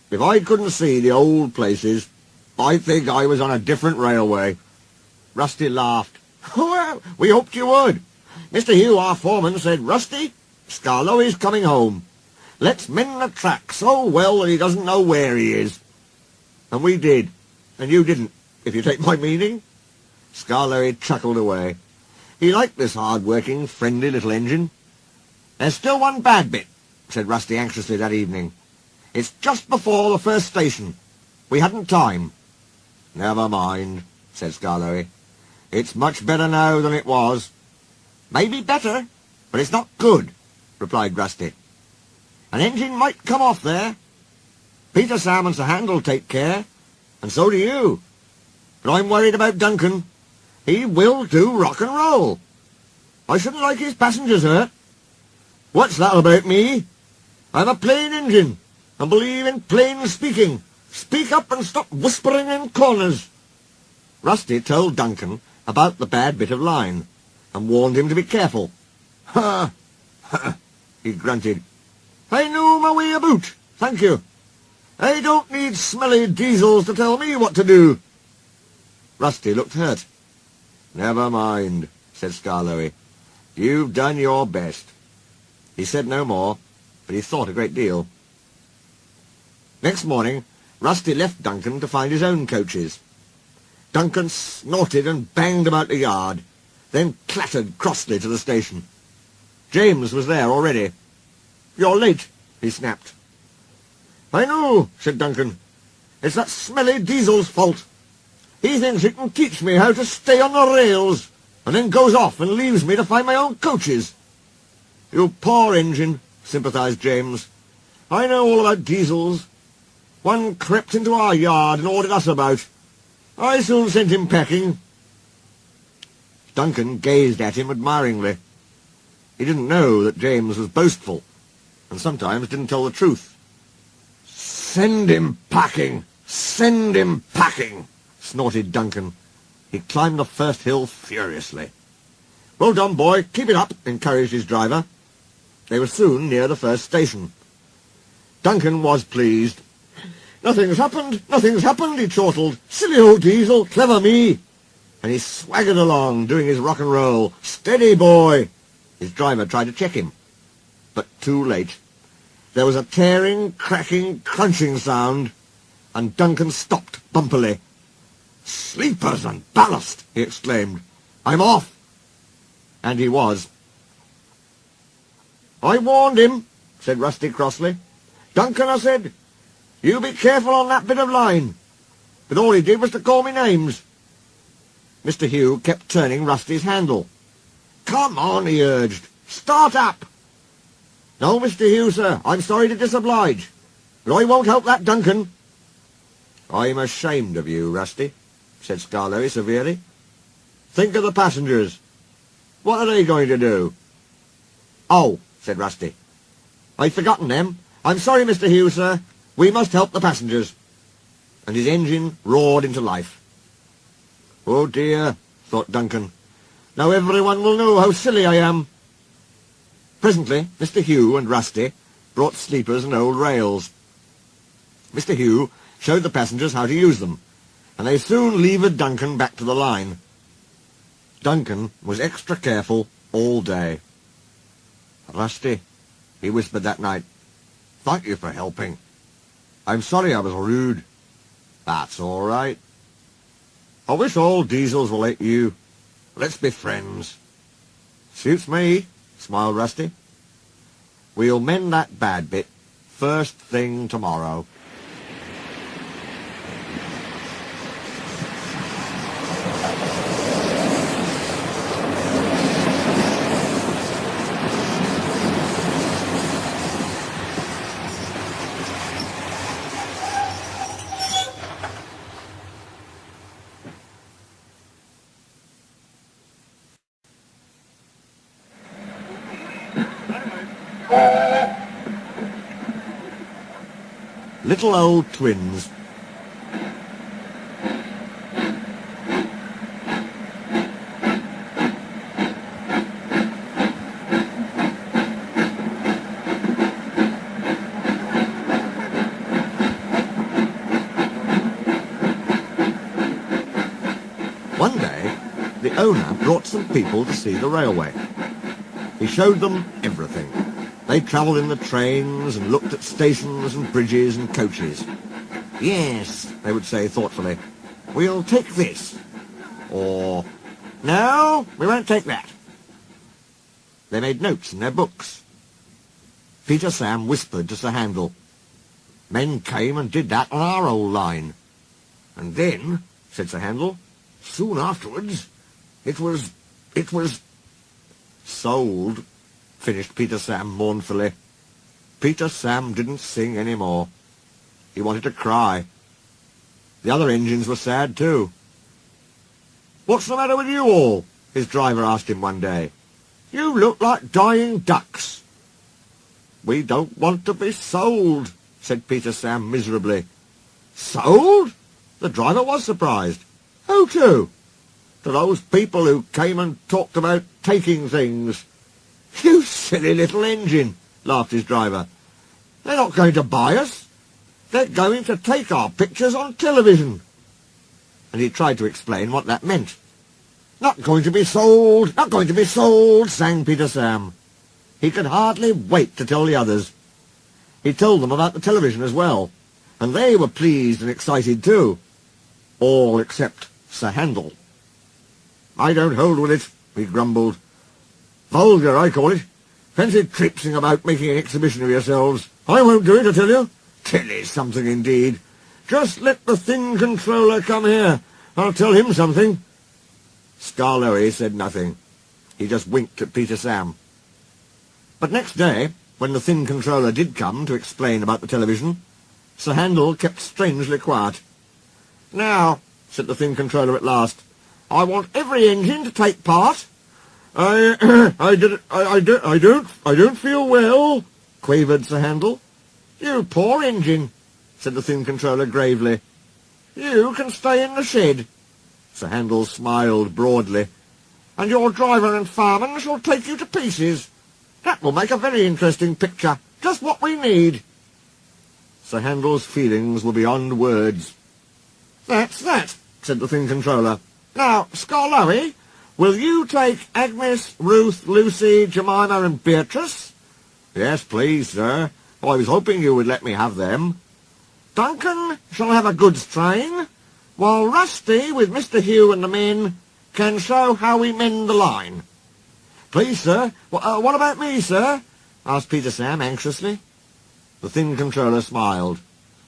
if I couldn't see the old places, I'd think I was on a different railway. Rusty laughed. Well, we hoped you would. Mr. Hugh, our foreman, said, Rusty, Skarloey's coming home. Let's mend the track so well that he doesn't know where he is. And we did. And you didn't, if you take my meaning. Skarloey chuckled away. He liked this hard-working, friendly little engine. There's still one bad bit, said Rusty anxiously that evening. It's just before the first station. We hadn't time. Never mind, said Skarloey. It's much better now than it was. Maybe better, but it's not good, replied Rusty. An engine might come off there. Peter, Sam and Sir Handel take care, and so do you. But I'm worried about Duncan. He will do rock and roll. I shouldn't like his passengers hurt. What's that about me? I'm a plain engine, and believe in plain speaking. Speak up and stop whispering in corners. Rusty told Duncan about the bad bit of line, and warned him to be careful. Ha! Ha! He grunted. I know my way about, thank you. I don't need smelly diesels to tell me what to do. Rusty looked hurt. Never mind, said Skarloey. You've done your best. He said no more, but he thought a great deal. Next morning, Rusty left Duncan to find his own coaches. Duncan snorted and banged about the yard, then clattered crossly to the station. James was there already. You're late, he snapped. I know, said Duncan. It's that smelly diesel's fault. He thinks he can teach me how to stay on the rails, and then goes off and leaves me to find my own coaches. You poor engine, sympathized James. I know all about diesels. One crept into our yard and ordered us about. I soon sent him packing. Duncan gazed at him admiringly. He didn't know that James was boastful, and sometimes didn't tell the truth. Send him packing! Send him packing! Snorted Duncan. He climbed the first hill furiously. Well done, boy. Keep it up, encouraged his driver. They were soon near the first station. Duncan was pleased. Nothing's happened, he chortled. Silly old diesel, clever me. And he swaggered along, doing his rock and roll. Steady, boy. His driver tried to check him, but too late. There was a tearing, cracking, crunching sound, and Duncan stopped bumpily. Sleepers and ballast, he exclaimed. I'm off. And he was. I warned him, said Rusty crossly. Duncan, I said, you be careful on that bit of line. But all he did was to call me names. Mr. Hugh kept turning Rusty's handle. Come on, he urged. Start up. No, Mr. Hugh, sir, I'm sorry to disoblige, but I won't help that Duncan. I'm ashamed of you, Rusty, said Skarloey severely. Think of the passengers. What are they going to do? Oh, said Rusty. I've forgotten them. I'm sorry, Mr. Hugh, sir. We must help the passengers. And his engine roared into life. Oh dear, thought Duncan. Now everyone will know how silly I am. Presently, Mr. Hugh and Rusty brought sleepers and old rails. Mr. Hugh showed the passengers how to use them, and they soon levered Duncan back to the line. Duncan was extra careful all day. Rusty, he whispered that night, thank you for helping. I'm sorry I was rude. That's all right. I wish all diesels were like you. Let's be friends. Suits me, smiled Rusty. We'll mend that bad bit first thing tomorrow. Little Old Twins. One day, the owner brought some people to see the railway. He showed them everything. They travelled in the trains and looked at stations and bridges and coaches. Yes, they would say thoughtfully, we'll take this. Or, no, we won't take that. They made notes in their books. Peter Sam whispered to Sir Handel. Men came and did that on our old line. And then, said Sir Handel, soon afterwards, it was sold, finished Peter Sam mournfully. Peter Sam didn't sing any more. He wanted to cry. The other engines were sad too. "What's the matter with you all?" his driver asked him one day. "You look like dying ducks." "We don't want to be sold," said Peter Sam miserably. "Sold?" The driver was surprised. "Who to?" "To those people who came and talked about taking things." "You silly little engine," laughed his driver. "They're not going to buy us. They're going to take our pictures on television." And he tried to explain what that meant. "Not going to be sold, not going to be sold," sang Peter Sam. He could hardly wait to tell the others. He told them about the television as well, and they were pleased and excited too. All except Sir Handel. "I don't hold with it," he grumbled. "Vulgar, I call it. Fancy traipsing about making an exhibition of yourselves. I won't do it, I tell you. Tilly's something indeed. Just let the thin controller come here. I'll tell him something." Skarloey said nothing. He just winked at Peter Sam. But next day, when the thin controller did come to explain about the television, Sir Handel kept strangely quiet. "Now," said the thin controller at last, "I want every engine to take part." I don't feel well," quavered Sir Handel. "You poor engine," said the thin controller gravely. "You can stay in the shed." Sir Handel smiled broadly. "And your driver and fireman shall take you to pieces. That will make a very interesting picture. Just what we need." Sir Handel's feelings were beyond words. "That's that," said the thin controller. "Now, Skarloey, will you take Agnes, Ruth, Lucy, Jemima and Beatrice?" "Yes, please, sir. I was hoping you would let me have them." "Duncan shall have a goods train, while Rusty, with Mr. Hugh and the men, can show how we mend the line." "Please, sir. What about me, sir?" asked Peter Sam anxiously. The thin controller smiled.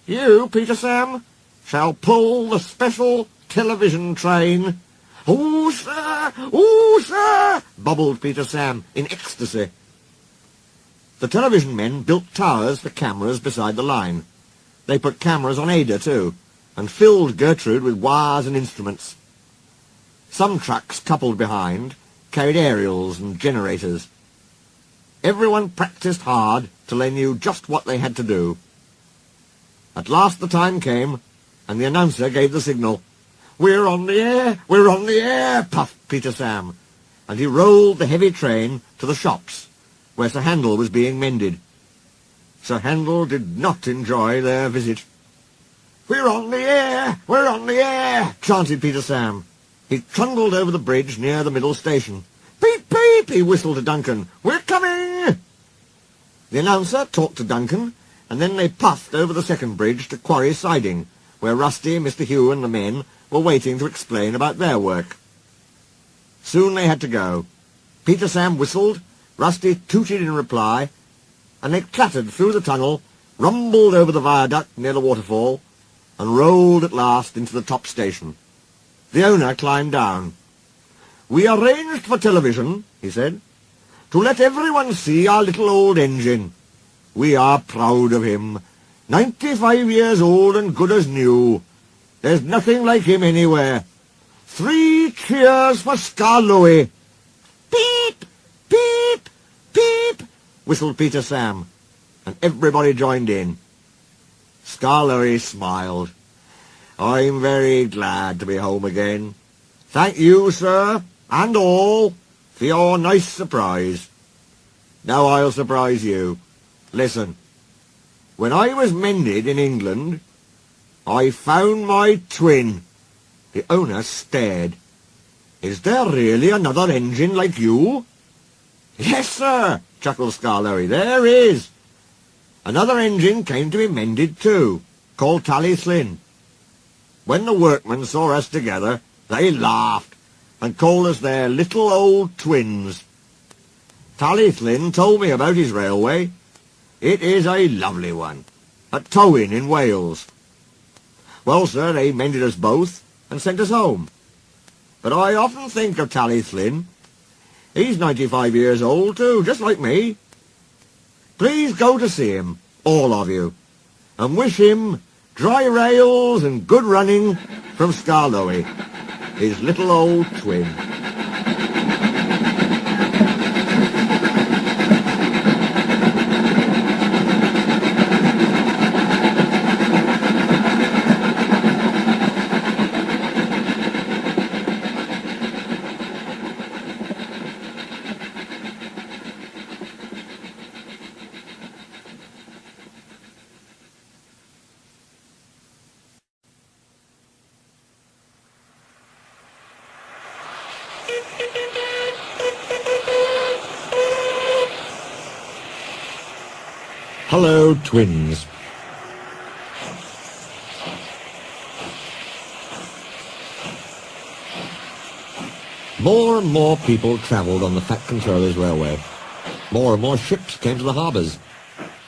"You, Peter Sam, shall pull the special television train." "Oh, sir, bubbled Peter Sam in ecstasy. The television men built towers for cameras beside the line. They put cameras on Ada, too, and filled Gertrude with wires and instruments. Some trucks coupled behind carried aerials and generators. Everyone practiced hard till they knew just what they had to do. At last the time came, and the announcer gave the signal. "We're on the air! We're on the air!" puffed Peter Sam, and he rolled the heavy train to the shops, where Sir Handel was being mended. Sir Handel did not enjoy their visit. "We're on the air! We're on the air!" chanted Peter Sam. He trundled over the bridge near the middle station. "Beep, beep!" he whistled to Duncan. "We're coming!" The announcer talked to Duncan, and then they puffed over the second bridge to Quarry Siding, where Rusty, Mr. Hugh and the men were waiting to explain about their work. Soon they had to go. Peter Sam whistled, Rusty tooted in reply, and they clattered through the tunnel, rumbled over the viaduct near the waterfall, and rolled at last into the top station. The owner climbed down. "We arranged for television," he said, "to let everyone see our little old engine. We are proud of him. 95 years old and good as new. There's nothing like him anywhere. 3 cheers for Skarloey." "Beep, beep, beep," whistled Peter Sam, and everybody joined in. Skarloey smiled. "I'm very glad to be home again. Thank you, sir, and all, for your nice surprise. Now I'll surprise you. Listen. When I was mended in England, I found my twin." The owner stared. "Is there really another engine like you?" "Yes, sir," chuckled Skarloey, "there is. Another engine came to be mended too, called Tally-Slin. When the workmen saw us together, they laughed and called us their little old twins. Tally-Slin told me about his railway. It is a lovely one, at Towyn in Wales. Well, sir, they mended us both and sent us home. But I often think of Tally-Slin. He's 95 years old, too, just like me. Please go to see him, all of you, and wish him dry rails and good running from Skarloey." his little old twin. Hullo Twins. More and more people travelled on the Fat Controller's railway. More and more ships came to the harbours.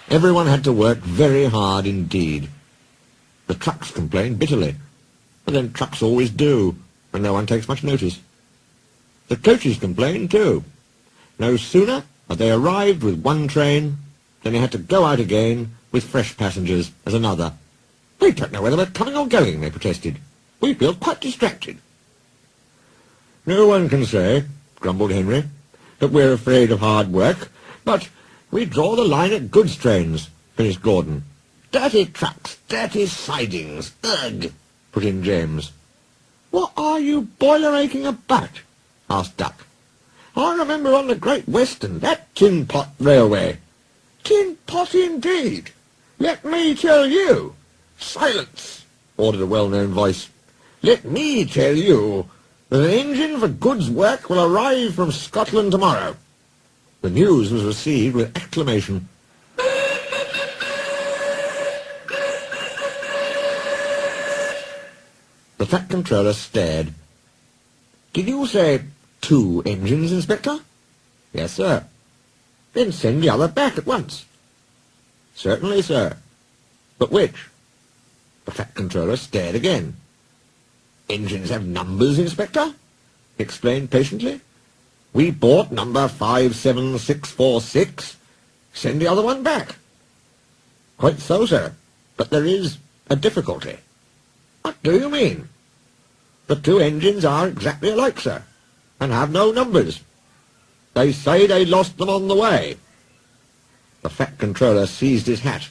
Everyone had to work very hard indeed. The trucks complained bitterly, but then trucks always do, and no one takes much notice. The coaches complained too. No sooner had they arrived with one train than they had to go out again with fresh passengers as another. "We don't know whether we're coming or going," they protested. "We feel quite distracted." "No one can say," grumbled Henry, "that we're afraid of hard work, but we draw the line at goods trains," finished Gordon. "Dirty trucks, dirty sidings, ugh," put in James. "What are you boiler-aching about?" asked Duck. "I remember on the Great Western, that tin pot railway." "Tin pot indeed! Let me tell you—" "Silence!" ordered a well-known voice. "Let me tell you that an engine for goods work will arrive from Scotland tomorrow." The news was received with acclamation. The Fat Controller stared. "Did you say 2 engines, Inspector?" "Yes, sir." "Then send the other back at once." "Certainly, sir." "But which?" The Fat Controller stared again. "Engines have numbers, Inspector," he explained patiently. "We bought number 57646. Send the other one back." "Quite so, sir. But there is a difficulty." "What do you mean?" "The 2 engines are exactly alike, sir, and have no numbers. They say they lost them on the way." The Fat Controller seized his hat.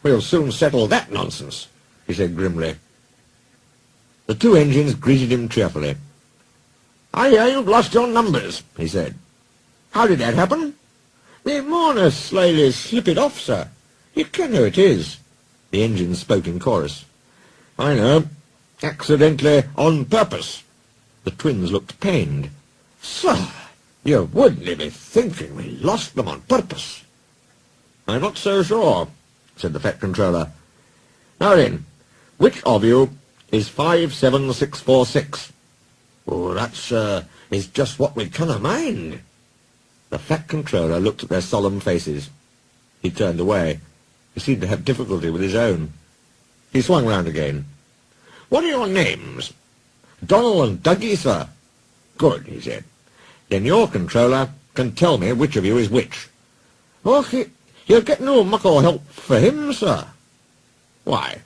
"We'll soon settle that nonsense," he said grimly. The 2 engines greeted him cheerfully. "I hear you've lost your numbers," he said. "How did that happen?" "Me mourner slyly slip it off, sir. You ken who it is." The engines spoke in chorus. "I know. Accidentally, on purpose." The twins looked pained. "Sir, you wouldn't be thinking we lost them on purpose." "I'm not so sure," said the Fat Controller. "Now then, which of you is 57646? "Oh, that's, is just what we canna mind." The Fat Controller looked at their solemn faces. He turned away. He seemed to have difficulty with his own. He swung round again. "What are your names?" "Donald and Dougie, sir." "Good," he said. "Then your controller can tell me which of you is which." "Oh, he'll get no muckle help for him, sir." "Why?"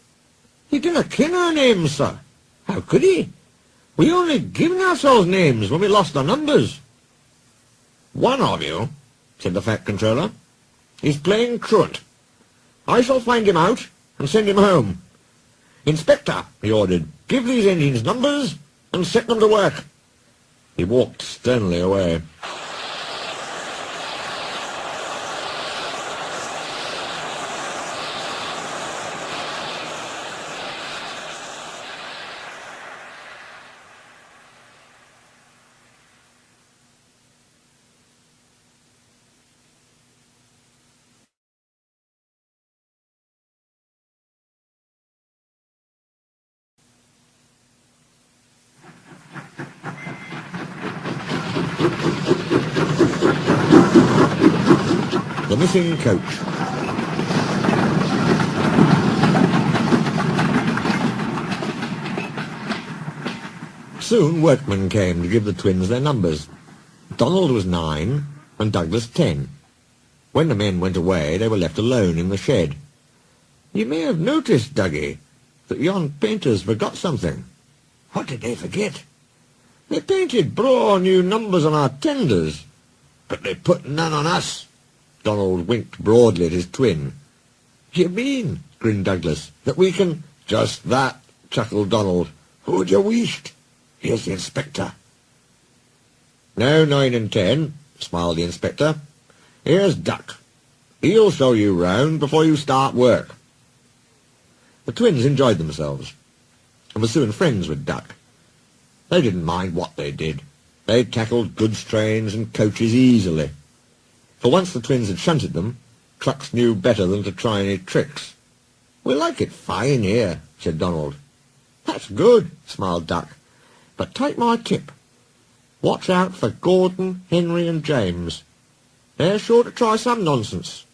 "He didn't ken our names, sir. How could he? We only given ourselves names when we lost our numbers." "One of you," said the Fat Controller, "is playing truant. I shall find him out and send him home. Inspector," he ordered, "give these engines numbers and set them to work." He walked sternly away. The missing coach. Soon workmen came to give the twins their numbers. Donald was 9 and Douglas 10. When the men went away, they were left alone in the shed. "You may have noticed, Dougie, that yon painters forgot something." "What did they forget?" They painted braw new numbers on our tenders, but they put none on us. Donald winked broadly at his twin. You mean, grinned Douglas, that we can... Just that, chuckled Donald. Who'd you wished? Here's the inspector. No 9 and 10, smiled the inspector. Here's Duck. He'll show you round before you start work. The twins enjoyed themselves, and were soon friends with Duck. They didn't mind what they did. They tackled goods trains and coaches easily. For once the twins had shunted them, trucks knew better than to try any tricks. We like it fine here, said Donald. That's good, smiled Duck. But take my tip. Watch out for Gordon, Henry and James. They're sure to try some nonsense.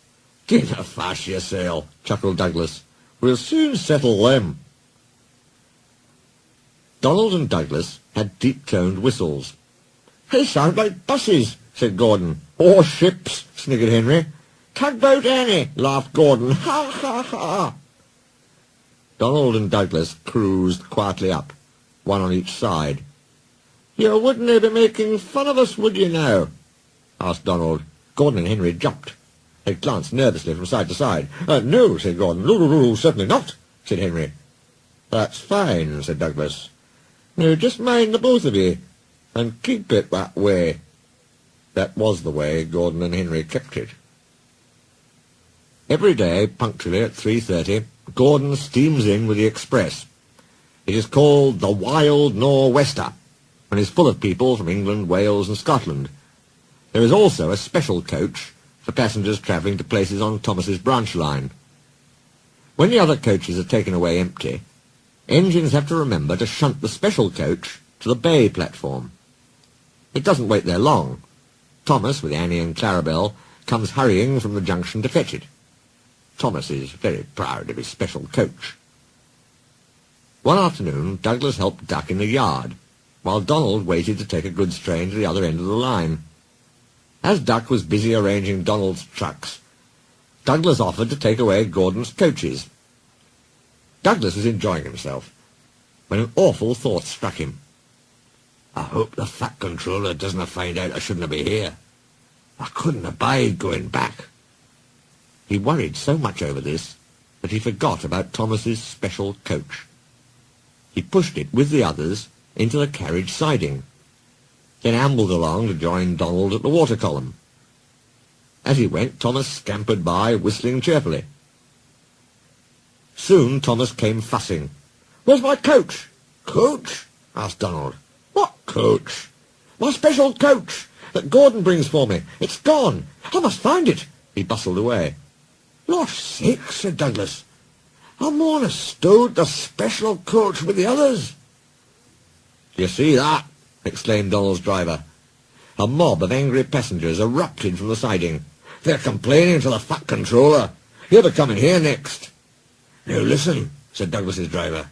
Get a fash yourself, chuckled Douglas. We'll soon settle them. Donald and Douglas had deep-toned whistles. They sound like buses, said Gordon. Or ships, sniggered Henry. Tugboat Annie, laughed Gordon. Ha, ha, ha. Donald and Douglas cruised quietly up, one on each side. You wouldn't be making fun of us, would you now? Asked Donald. Gordon and Henry jumped. They glanced nervously from side to side. No, said Gordon. No, certainly not, said Henry. That's fine, said Douglas. Now just mind the both of you, and keep it that way. That was the way Gordon and Henry kept it. Every day, punctually at 3:30, Gordon steams in with the express. It is called the Wild Nor'Wester, and is full of people from England, Wales and Scotland. There is also a special coach for passengers travelling to places on Thomas's branch line. When the other coaches are taken away empty, engines have to remember to shunt the special coach to the bay platform. It doesn't wait there long. Thomas, with Annie and Clarabelle, comes hurrying from the junction to fetch it. Thomas is very proud of his special coach. One afternoon, Douglas helped Duck in the yard, while Donald waited to take a goods train to the other end of the line. As Duck was busy arranging Donald's trucks, Douglas offered to take away Gordon's coaches. Douglas was enjoying himself, when an awful thought struck him. I hope the Fat Controller doesn't find out I shouldn't be here. I couldn't abide going back. He worried so much over this that he forgot about Thomas's special coach. He pushed it with the others into the carriage siding, then ambled along to join Donald at the water column. As he went, Thomas scampered by, whistling cheerfully. Soon Thomas came fussing. Where's my coach? Coach? Asked Donald. What coach? My special coach that Gordon brings for me. It's gone. I must find it. He bustled away. Lost sake, said Douglas. I'm more than stowed the special coach with the others. You see that? Exclaimed Donald's driver. A mob of angry passengers erupted from the siding. They're complaining to the Fat Controller. He'll be coming here next. Now listen, said Douglas's driver.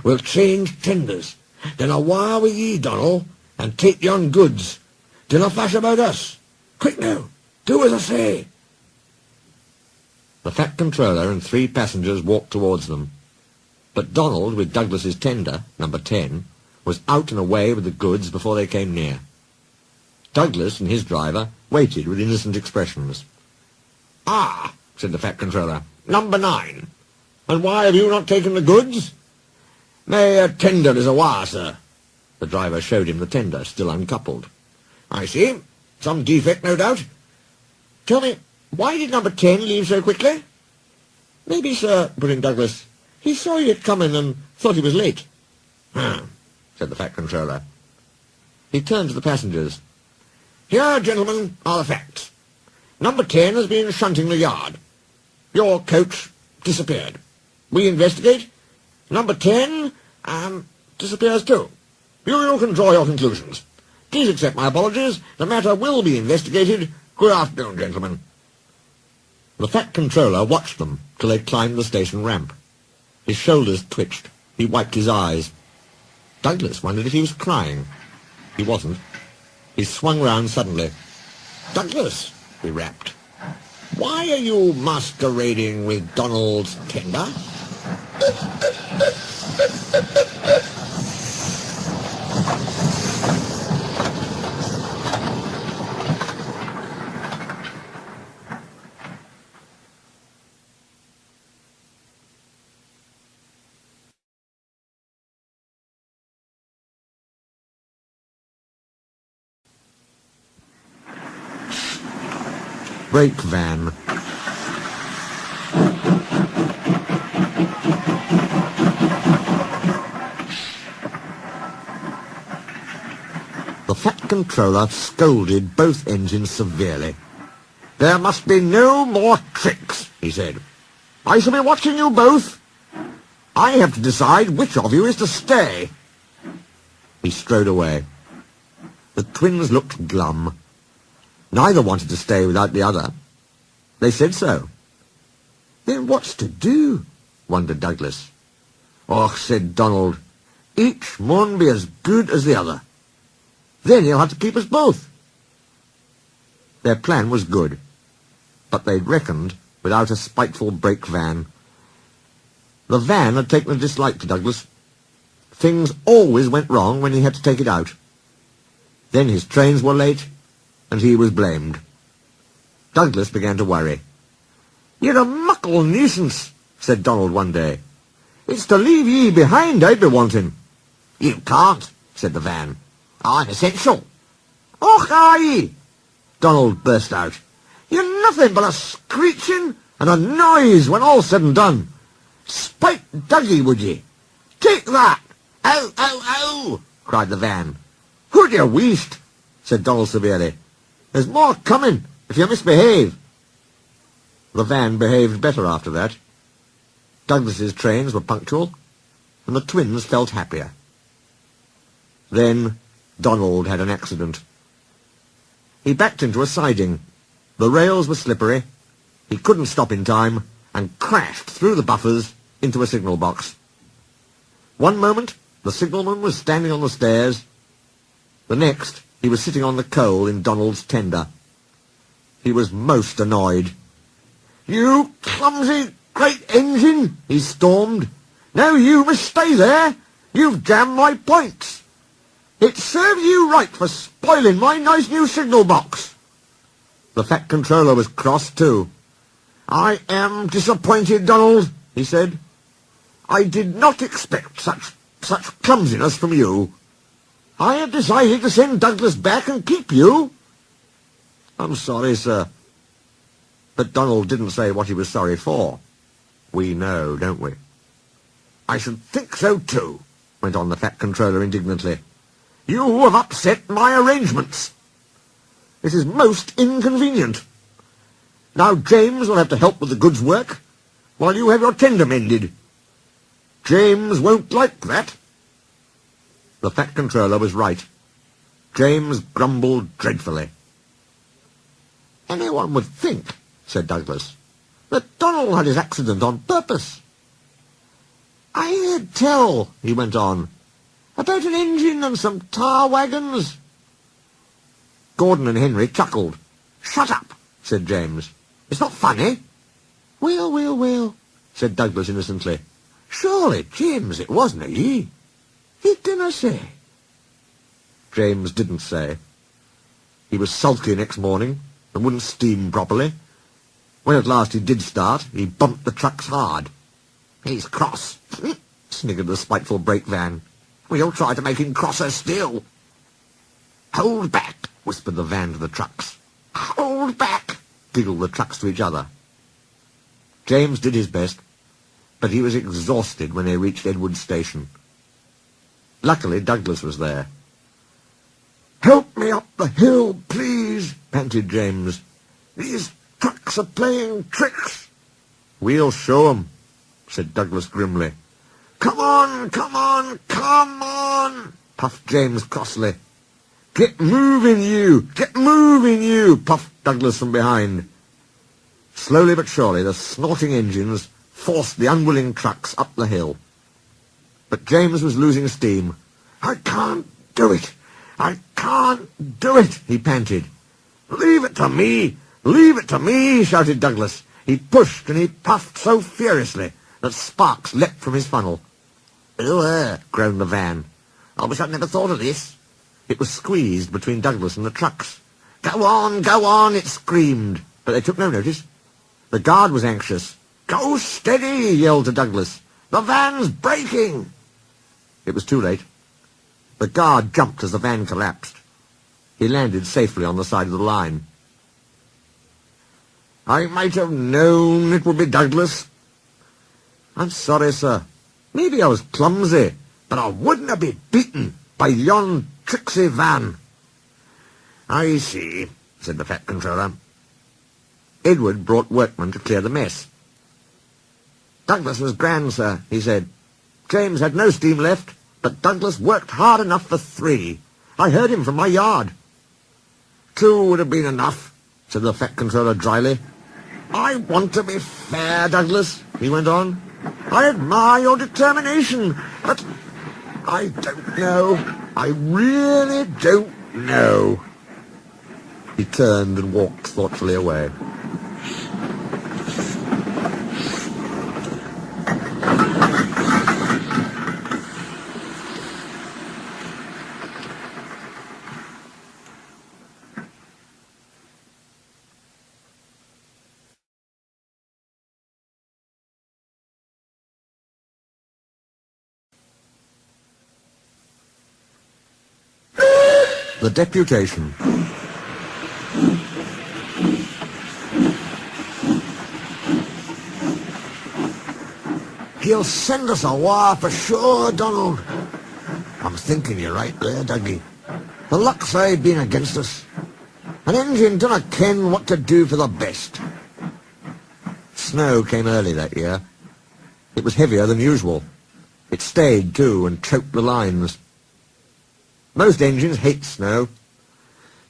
We'll change tenders. Then I'll wire with ye, Donald, and take yon goods. Dinna fash about us. Quick now, do as I say. The Fat Controller and 3 passengers walked towards them. But Donald, with Douglas's tender, number 10, was out and away with the goods before they came near. Douglas and his driver waited with innocent expressions. Ah, said the Fat Controller, number 9. And why have you not taken the goods? My tender is awire, sir. The driver showed him the tender, still uncoupled. I see. Some defect, no doubt. Tell me, why did number 10 leave so quickly? Maybe, sir, put in Douglas, he saw you coming and thought he was late. Said the Fat Controller. He turned to the passengers. Here, gentlemen, are the facts. Number 10 has been shunting the yard. Your coach disappeared. We investigate. Number 10, disappears too. You can draw your conclusions. Please accept my apologies. The matter will be investigated. Good afternoon, gentlemen. The Fat Controller watched them till they climbed the station ramp. His shoulders twitched. He wiped his eyes. Douglas wondered if he was crying. He wasn't. He swung round suddenly. Douglas, he rapped. Why are you masquerading with Donald's tender? brake van. The Fat Controller scolded both engines severely. "There must be no more tricks," he said. "I shall be watching you both. I have to decide which of you is to stay." He strode away. The twins looked glum. Neither wanted to stay without the other. They said so. "Then what's to do?" wondered Douglas. "Och," said Donald, "each mun be as good as the other. Then he'll have to keep us both." Their plan was good, but they'd reckoned without a spiteful brake van. The van had taken a dislike to Douglas. Things always went wrong when he had to take it out. Then his trains were late, and he was blamed. Douglas began to worry. "You're a muckle nuisance," said Donald one day. "It's to leave ye behind I'd be wanting." "You can't," said the van. "I'm essential." "Och, are ye?" Donald burst out. "You're nothing but a screeching and a noise when all's said and done. Spite Dougie, would ye? Take that!" "Ow, ow, ow!" cried the van. "Who'd you weast?" said Donald severely. "There's more coming if you misbehave." The van behaved better after that. Douglas's trains were punctual, and the twins felt happier. Then Donald had an accident. He backed into a siding. The rails were slippery. He couldn't stop in time and crashed through the buffers into a signal box. One moment, the signalman was standing on the stairs. The next, he was sitting on the coal in Donald's tender. He was most annoyed. "You clumsy great engine," he stormed. "Now you must stay there. You've jammed my points. It serves you right for spoiling my nice new signal box." The Fat Controller was cross too. "I am disappointed, Donald," he said. "I did not expect such clumsiness from you. I had decided to send Douglas back and keep you." "I'm sorry, sir." But Donald didn't say what he was sorry for. We know, don't we? "I should think so too," went on the Fat Controller indignantly. "You have upset my arrangements. It is most inconvenient. Now James will have to help with the goods work, while you have your tender mended. James won't like that." The Fat Controller was right. James grumbled dreadfully. "Anyone would think," said Douglas, "that Donald had his accident on purpose. I heard tell," he went on, "about an engine and some tar wagons." Gordon and Henry chuckled. "Shut up," said James. "It's not funny." Well, said Douglas innocently. "Surely, James, it wasn't he? He didn't say." James didn't say. He was sulky next morning and wouldn't steam properly. When at last he did start, he bumped the trucks hard. "He's cross," sniggered the spiteful brake van. "We'll try to make him crosser still." "Hold back," whispered the van to the trucks. "Hold back," giggled the trucks to each other. James did his best, but he was exhausted when they reached Edward Station. Luckily, Douglas was there. "Help me up the hill, please," panted James. "These trucks are playing tricks." "We'll show 'em," said Douglas grimly. Come on, puffed James crossly. Get moving, you, puffed Douglas from behind. Slowly but surely, the snorting engines forced the unwilling trucks up the hill. But James was losing steam. I can't do it, he panted. Leave it to me, shouted Douglas. He pushed and he puffed so furiously that sparks leapt from his funnel. Groaned the van. I wish I'd never thought of this. It was squeezed between Douglas and the trucks. Go on, it screamed, but they took no notice. The guard was anxious. Go steady, he yelled to Douglas. The van's breaking. It was too late. The guard jumped as the van collapsed. He landed safely on the side of the line. I might have known it would be Douglas. I'm sorry, sir. Maybe I was clumsy, but I wouldn't have been beaten by yon tricksy van. I see, said the Fat Controller. Edward brought workmen to clear the mess. Douglas was grand, sir, he said. James had no steam left, but Douglas worked hard enough for 3. I heard him from my yard. 2 would have been enough, said the Fat Controller dryly. I want to be fair, Douglas, he went on. I admire your determination, but I don't know. I really don't know. He turned and walked thoughtfully away. The Deputation. He'll send us a war for sure, Donald. I'm thinking you're right there, Dougie. The luck's aye been against us. An engine dunna ken what to do for the best. Snow came early that year. It was heavier than usual. It stayed, too, and choked the lines. Most engines hate snow.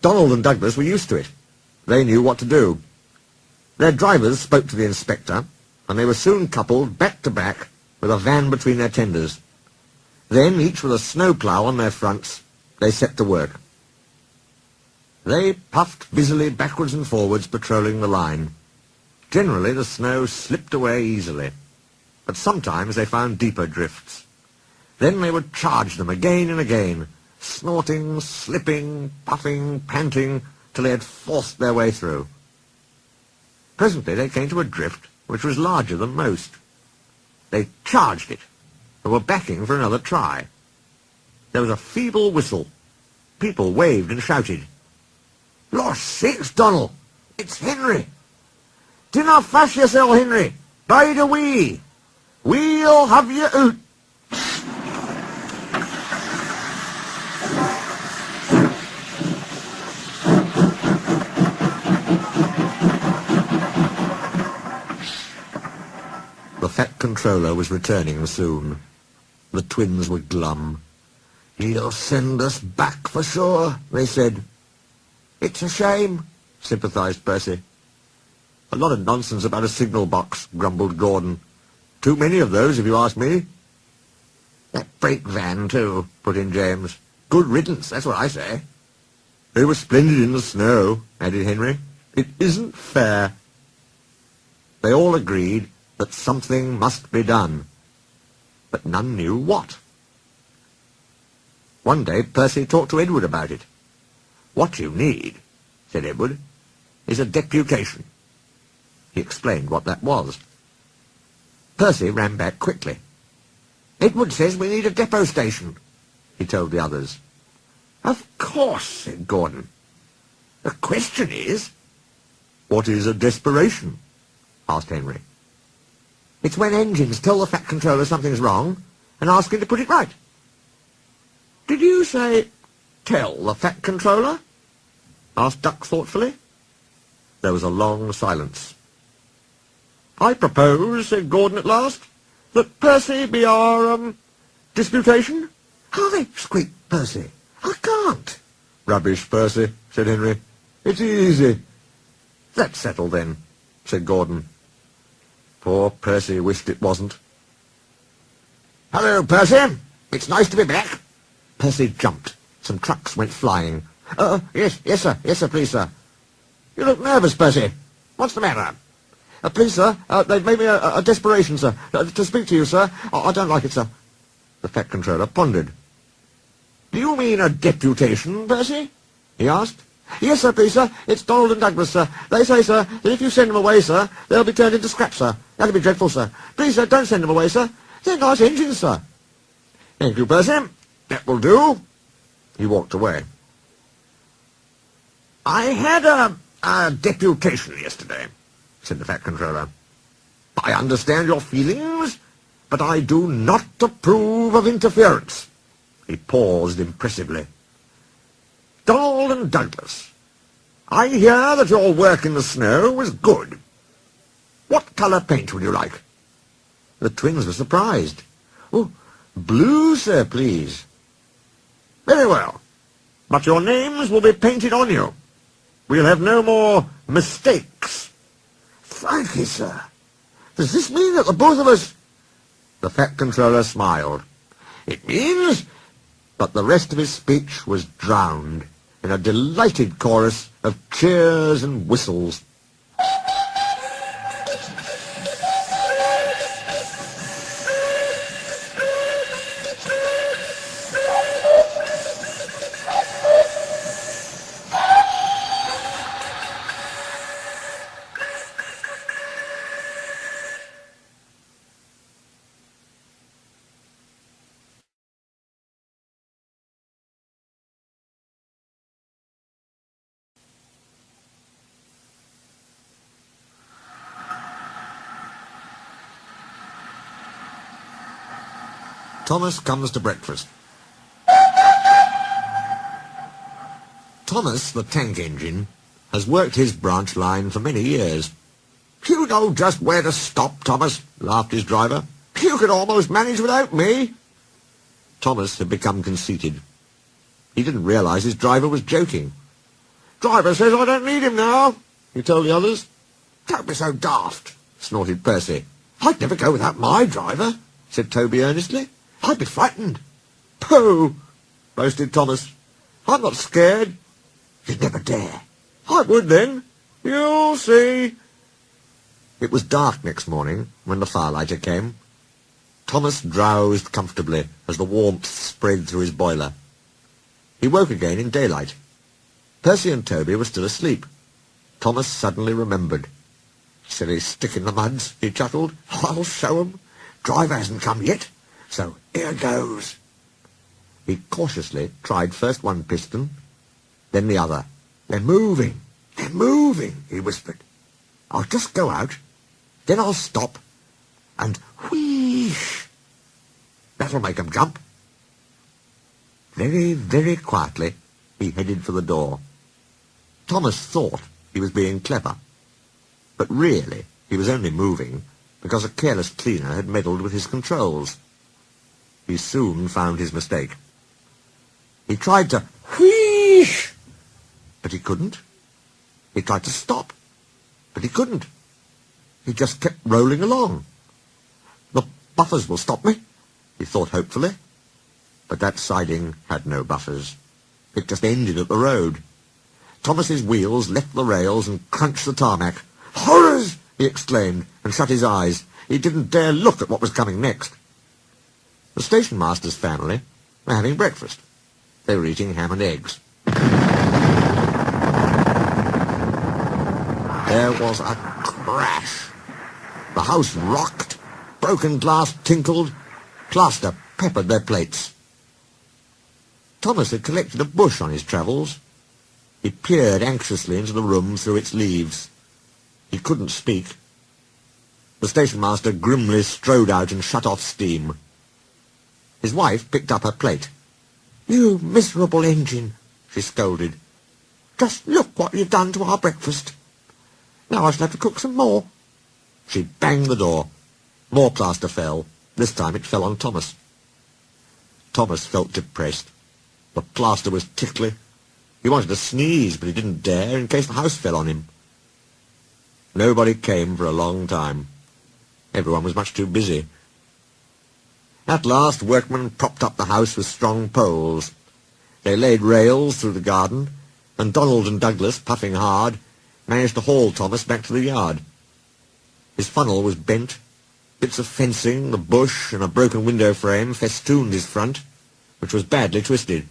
Donald and Douglas were used to it. They knew what to do. Their drivers spoke to the inspector, and they were soon coupled back to back with a van between their tenders. Then, each with a snowplough on their fronts, they set to work. They puffed busily backwards and forwards, patrolling the line. Generally, the snow slipped away easily, but sometimes they found deeper drifts. Then they would charge them again and again, snorting, slipping, puffing, panting, till they had forced their way through. Presently they came to a drift which was larger than most. They charged it, and were backing for another try. There was a feeble whistle. People waved and shouted. "Lord sakes, Donald, it's Henry! Dinna fash yourself, Henry! Bide a wee! We'll have you out!" The Fat Controller was returning soon. The twins were glum. "He'll send us back for sure," they said. "It's a shame," sympathised Percy. "A lot of nonsense about a signal box," grumbled Gordon. "Too many of those, if you ask me." "That brake van, too," put in James. "Good riddance, that's what I say." "They were splendid in the snow," added Henry. "It isn't fair." They all agreed that something must be done, but none knew what. One day Percy talked to Edward about it. "What you need," said Edward, "is a deputation." He explained what that was. Percy ran back quickly. "Edward says we need a depot station," he told the others. "Of course," said Gordon. "The question is—" "What is a desperation?" asked Henry. "It's when engines tell the Fat Controller something's wrong and ask him to put it right." "Did you say tell the Fat Controller?" asked Duck thoughtfully. There was a long silence. "I propose," said Gordon at last, "that Percy be our, disputation." "Hi!" squeaked Percy. "I can't." "Rubbish, Percy," said Henry. "It's easy." "That's settled then," said Gordon. Poor Percy wished it wasn't. "Hello, Percy. It's nice to be back." Percy jumped. Some trucks went flying. Yes, sir, please, sir." "You look nervous, Percy. What's the matter?" "Please, sir, they've made me a desperation, sir. To speak to you, sir. I don't like it, sir." The Fat Controller pondered. "Do you mean a deputation, Percy?" he asked. "Yes, sir, please, sir. It's Donald and Douglas, sir. They say, sir, that if you send them away, sir, they'll be turned into scrap, sir. That'll be dreadful, sir. Please, sir, don't send them away, sir. They're nice engines, sir." "Thank you, Percy. That will do." He walked away. "I had a deputation yesterday," said the Fat Controller. I understand your feelings, but I do not approve of interference. He paused impressively. Donald and Douglas, I hear that your work in the snow was good. What colour paint would you like? The twins were surprised. Oh, blue, sir, please. Very well, but your names will be painted on you. We'll have no more mistakes. Thank you, sir. Does this mean that the both of us... The Fat Controller smiled. It means... But the rest of his speech was drowned in a delighted chorus of cheers and whistles. Thomas comes to breakfast. Thomas, the tank engine, has worked his branch line for many years. You know just where to stop, Thomas, laughed his driver. You could almost manage without me. Thomas had become conceited. He didn't realise his driver was joking. Driver says I don't need him now, he told the others. Don't be so daft, snorted Percy. I'd never go without my driver, said Toby earnestly. I'd be frightened. Pooh, boasted Thomas. I'm not scared. You'd never dare. I would then. You'll see. It was dark next morning when the firelighter came. Thomas drowsed comfortably as the warmth spread through his boiler. He woke again in daylight. Percy and Toby were still asleep. Thomas suddenly remembered. Silly stick in the muds, he chuckled. I'll show 'em. Driver hasn't come yet. So here goes. He cautiously tried first one piston, then the other. They're moving, he whispered. I'll just go out, then I'll stop, and wheesh. That'll make 'em jump. Very, very quietly, he headed for the door. Thomas thought he was being clever, but really he was only moving because a careless cleaner had meddled with his controls. He soon found his mistake. He tried to wheesh, but he couldn't. He tried to stop, but he couldn't. He just kept rolling along. The buffers will stop me, he thought hopefully. But that siding had no buffers. It just ended at the road. Thomas's wheels left the rails and crunched the tarmac. Horrors! He exclaimed and shut his eyes. He didn't dare look at what was coming next. The station master's family were having breakfast. They were eating ham and eggs. There was a crash. The house rocked, broken glass tinkled, plaster peppered their plates. Thomas had collected a bush on his travels. He peered anxiously into the room through its leaves. He couldn't speak. The station master grimly strode out and shut off steam. His wife picked up her plate. You miserable engine, she scolded. Just look what you've done to our breakfast. Now I shall have to cook some more. She banged the door. More plaster fell. This time it fell on Thomas. Thomas felt depressed. The plaster was tickly. He wanted to sneeze, but he didn't dare in case the house fell on him. Nobody came for a long time. Everyone was much too busy. At last, workmen propped up the house with strong poles. They laid rails through the garden, and Donald and Douglas, puffing hard, managed to haul Thomas back to the yard. His funnel was bent. Bits of fencing, the bush, and a broken window frame festooned his front, which was badly twisted.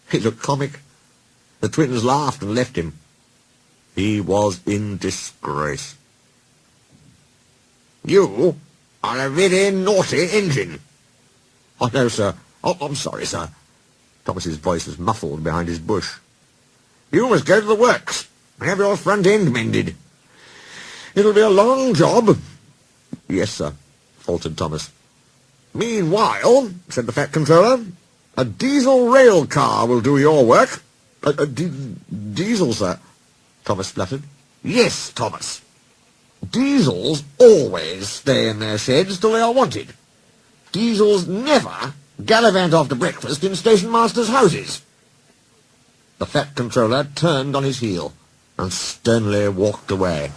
He looked comic. The twins laughed and left him. He was in disgrace. You are a very naughty engine. Oh, no, sir. Oh, I'm sorry, sir. Thomas's voice was muffled behind his bush. You must go to the works and have your front end mended. It'll be a long job. Yes, sir, faltered Thomas. Meanwhile, said the Fat Controller, a diesel rail car will do your work. Diesel, sir, Thomas spluttered. Yes, Thomas. Diesels always stay in their sheds till they are wanted. Diesels never gallivant after breakfast in station masters' houses. The Fat Controller turned on his heel and sternly walked away.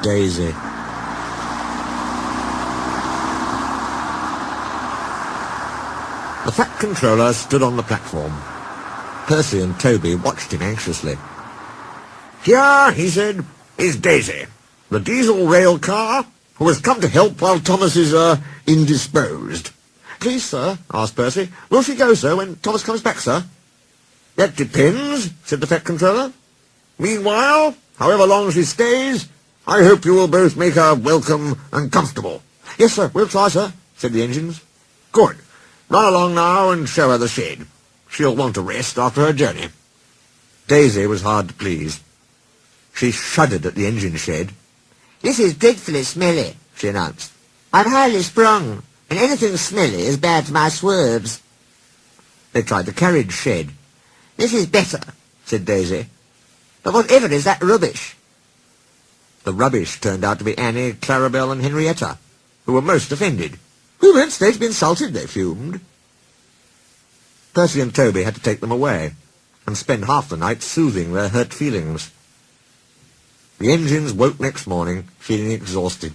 Daisy. The Fat Controller stood on the platform. Percy and Toby watched him anxiously. Here, he said, is Daisy, the diesel rail car, who has come to help while Thomas is, indisposed. Please, sir, asked Percy, will she go, sir, when Thomas comes back, sir? That depends, said the Fat Controller. Meanwhile, however long she stays, I hope you will both make her welcome and comfortable. Yes, sir, we'll try, sir, said the engines. Good. Run along now and show her the shed. She'll want to rest after her journey. Daisy was hard to please. She shuddered at the engine shed. This is dreadfully smelly, she announced. I'm highly sprung, and anything smelly is bad for my swerves. They tried the carriage shed. This is better, said Daisy. But whatever is that rubbish? The rubbish turned out to be Annie, Clarabelle, and Henrietta, who were most offended. We weren't supposed to be insulted, they fumed. Percy and Toby had to take them away, and spend half the night soothing their hurt feelings. The engines woke next morning, feeling exhausted.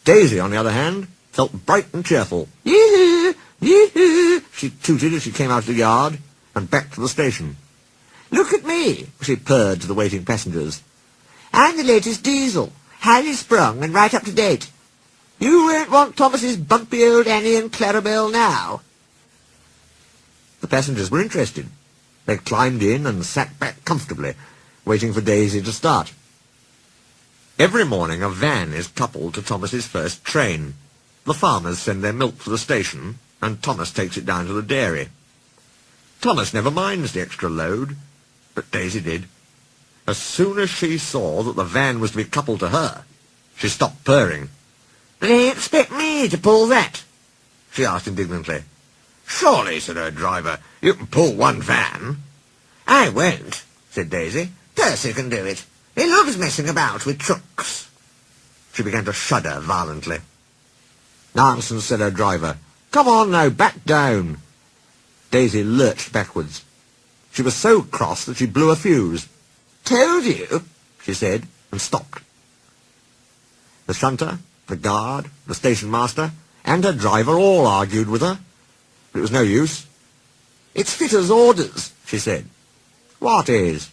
Daisy, on the other hand, felt bright and cheerful. Yee-hoo! Yee-hoo! She tooted as she came out of the yard, and back to the station. Look at me, she purred to the waiting passengers. I'm the latest diesel, highly sprung and right up to date. You won't want Thomas's bumpy old Annie and Clarabelle now. The passengers were interested. They climbed in and sat back comfortably, waiting for Daisy to start. Every morning a van is coupled to Thomas's first train. The farmers send their milk to the station, and Thomas takes it down to the dairy. Thomas never minds the extra load, but Daisy did. As soon as she saw that the van was to be coupled to her, she stopped purring. "Do they expect me to pull that?" she asked indignantly. "Surely," said her driver, "you can pull one van." "I won't," said Daisy. "Percy can do it. He loves messing about with trucks." She began to shudder violently. "Nonsense," said her driver. "Come on now, back down." Daisy lurched backwards. She was so cross that she blew a fuse. "Told you," she said, and stopped. The shunter, the guard, the station master, and her driver all argued with her. But it was no use. "It's fitter's orders," she said. "What is?"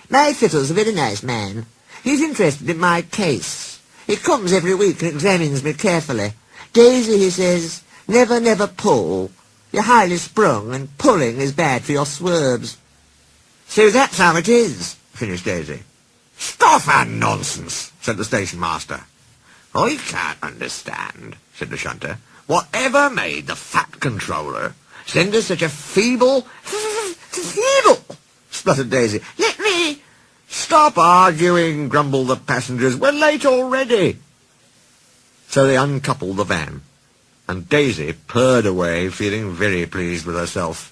"My fitter's a very nice man. He's interested in my case. He comes every week and examines me carefully. 'Daisy,' he says, 'never, never pull. You're highly sprung, and pulling is bad for your swerves.'" "So that's how it is," finished Daisy. "Stuff and nonsense," said the station master. "I can't understand," said the shunter, "whatever made the Fat Controller send us such a feeble... feeble, spluttered Daisy. "Let me..." "Stop arguing," grumbled the passengers. "We're late already." So they uncoupled the van, and Daisy purred away, feeling very pleased with herself.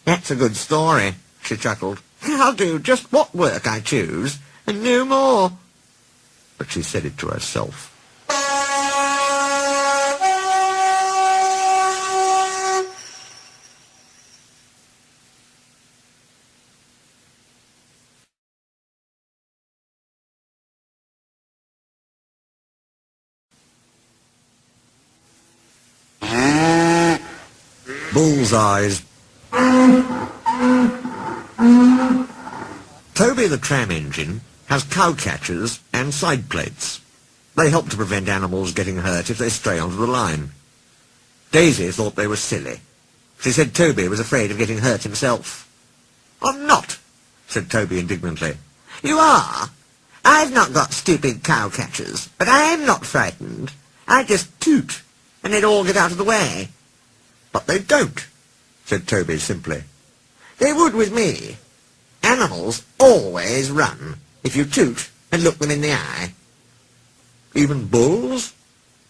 "That's a good story," she chuckled. "I'll do just what work I choose, and no more." But she said it to herself. Bullseyes. Toby the tram engine has cow catchers and side plates. They help to prevent animals getting hurt if they stray onto the line. Daisy thought they were silly. She said Toby was afraid of getting hurt himself. "I'm not," said Toby indignantly. "You are. I've not got stupid cow-catchers, but I am not frightened. I just toot, and they'd all get out of the way." "But they don't," said Toby simply. "They would with me. Animals always run if you toot and look them in the eye." "Even bulls?"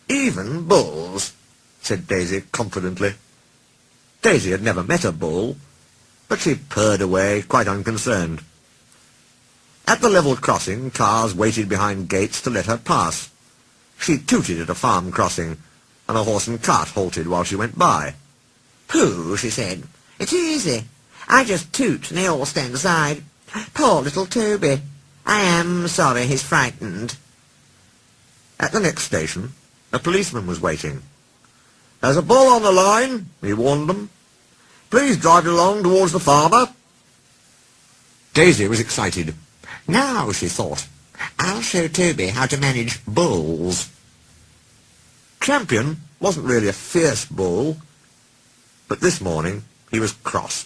"Even bulls," said Daisy confidently. Daisy had never met a bull, but she purred away, quite unconcerned. At the level crossing, cars waited behind gates to let her pass. She tooted at a farm crossing, and a horse and cart halted while she went by. "Pooh," she said. "It's easy. I just toot and they all stand aside. Poor little Toby. I am sorry he's frightened." At the next station, a policeman was waiting. "There's a bull on the line," he warned them. "Please drive it along towards the farmer." Daisy was excited. "Now," she thought, "I'll show Toby how to manage bulls." Champion wasn't really a fierce bull, but this morning he was cross.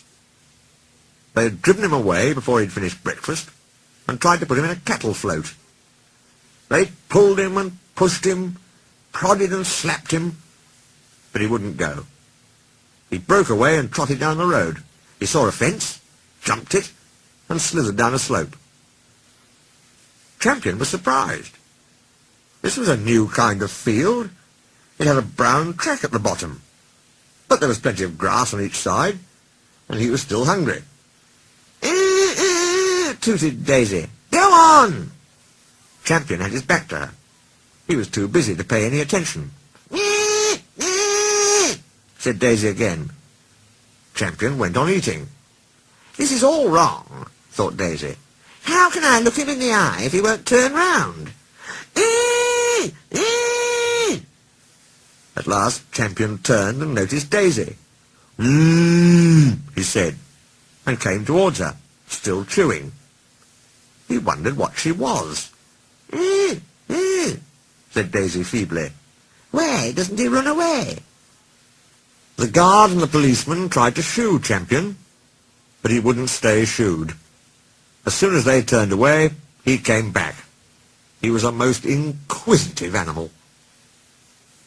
They had driven him away before he'd finished breakfast and tried to put him in a cattle float. They pulled him and pushed him, prodded and slapped him, but he wouldn't go. He broke away and trotted down the road. He saw a fence, jumped it, and slithered down a slope. Champion was surprised. This was a new kind of field. It had a brown track at the bottom, but there was plenty of grass on each side, and he was still hungry. Tooted Daisy. "Go on!" Champion had his back to her. He was too busy to pay any attention. Said Daisy again. Champion went on eating. "This is all wrong," thought Daisy. "How can I look him in the eye if he won't turn round?" At last Champion turned and noticed Daisy. He said, and came towards her, still chewing. He wondered what she was. Said Daisy feebly. "Why doesn't he run away?" The guard and the policeman tried to shoo Champion, but he wouldn't stay shooed. As soon as they turned away, he came back. He was a most inquisitive animal.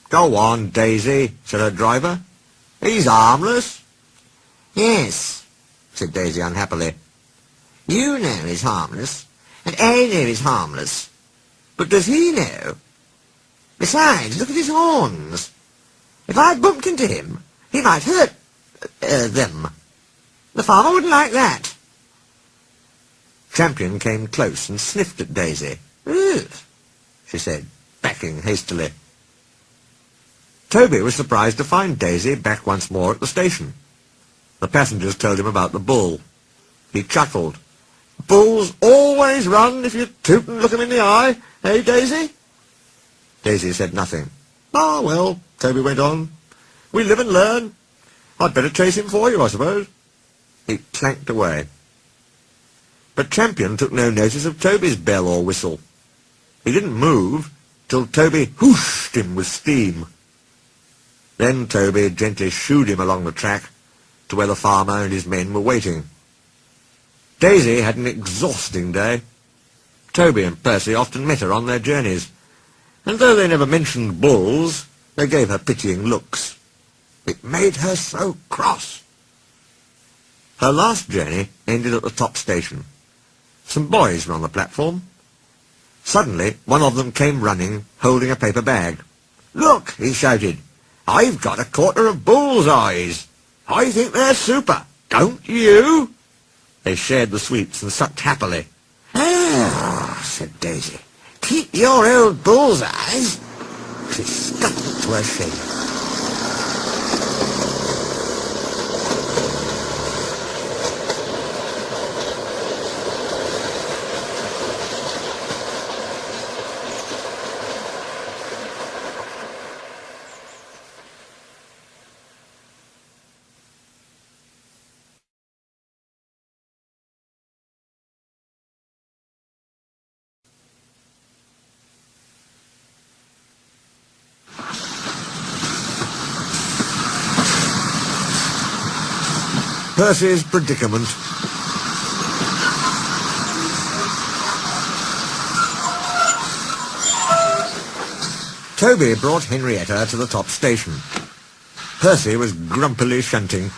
"Go on, Daisy," said her driver. "He's harmless." "Yes," said Daisy unhappily. "You know he's harmless, and I know he's harmless. But does he know? Besides, look at his horns. If I bumped into him, he might hurt them. The farmer wouldn't like that." Champion came close and sniffed at Daisy. "Ugh," she said, backing hastily. Toby was surprised to find Daisy back once more at the station. The passengers told him about the bull. He chuckled. "Bulls always run if you toot and look 'em in the eye, eh, Daisy?" Daisy said nothing. "Ah, well," Toby went on, "we live and learn. I'd better chase him for you, I suppose." He clanked away. But Champion took no notice of Toby's bell or whistle. He didn't move till Toby whooshed him with steam. Then Toby gently shooed him along the track to where the farmer and his men were waiting. Daisy had an exhausting day. Toby and Percy often met her on their journeys, and though they never mentioned bulls, they gave her pitying looks. It made her so cross. Her last journey ended at the top station. Some boys were on the platform. Suddenly, one of them came running, holding a paper bag. "Look," he shouted, "I've got a quarter of bull's eyes. I think they're super, don't you?" They shared the sweets and sucked happily. "Ah," said Daisy, "keep your old bull's eyes." She scuttled to her shed. Percy's Predicament. Toby brought Henrietta to the top station. Percy was grumpily shunting.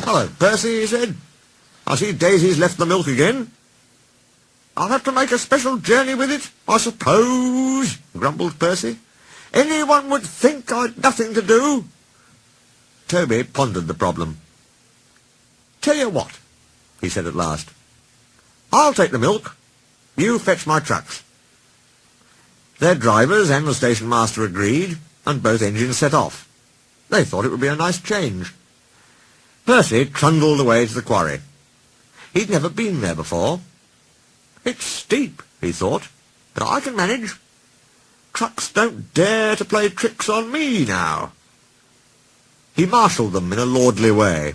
"Hello, Percy," he said. "I see Daisy's left the milk again." "I'll have to make a special journey with it, I suppose," grumbled Percy. "Anyone would think I'd nothing to do." Toby pondered the problem. "Tell you what," he said at last. "I'll take the milk. You fetch my trucks." Their drivers and the station master agreed, and both engines set off. They thought it would be a nice change. Percy trundled away to the quarry. He'd never been there before. "It's steep," he thought, "but I can manage. Trucks don't dare to play tricks on me now." He marshalled them in a lordly way.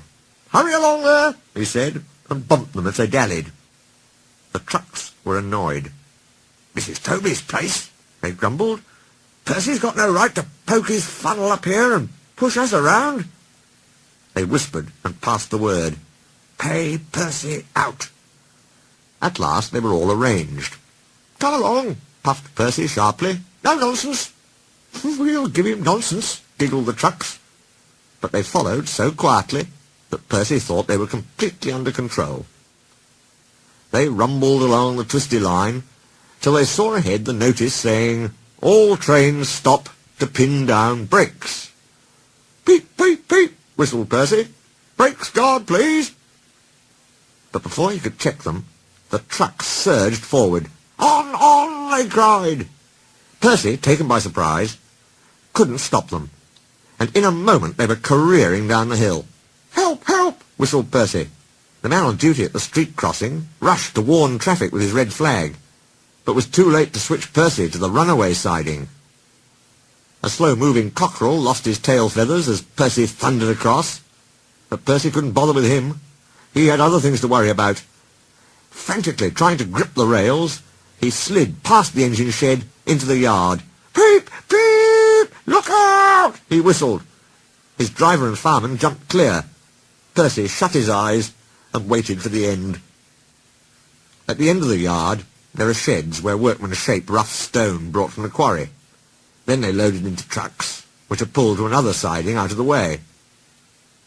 "Hurry along there," he said, and bumped them as they dallied. The trucks were annoyed. "This is Toby's place," they grumbled. "Percy's got no right to poke his funnel up here and push us around." They whispered and passed the word. "Pay Percy out." At last they were all arranged. "Come along," puffed Percy sharply. "No nonsense." "We'll give him nonsense," giggled the trucks. But they followed so quietly that Percy thought they were completely under control. They rumbled along the twisty line till they saw ahead the notice saying, "All trains stop to pin down brakes." "Peep, peep, peep," whistled Percy. "Brakes guard, please." But before he could check them, the trucks surged forward. On, they cried. Percy, taken by surprise, couldn't stop them, and in a moment they were careering down the hill. "Help, help," whistled Percy. The man on duty at the street crossing rushed to warn traffic with his red flag, but was too late to switch Percy to the runaway siding. A slow-moving cockerel lost his tail feathers as Percy thundered across, but Percy couldn't bother with him. He had other things to worry about. Frantically trying to grip the rails, he slid past the engine shed into the yard. "Peep, peep, look out!" he whistled. His driver and fireman jumped clear. Percy shut his eyes and waited for the end. At the end of the yard, there are sheds where workmen shape rough stone brought from the quarry. Then they loaded into trucks, which are pulled to another siding out of the way.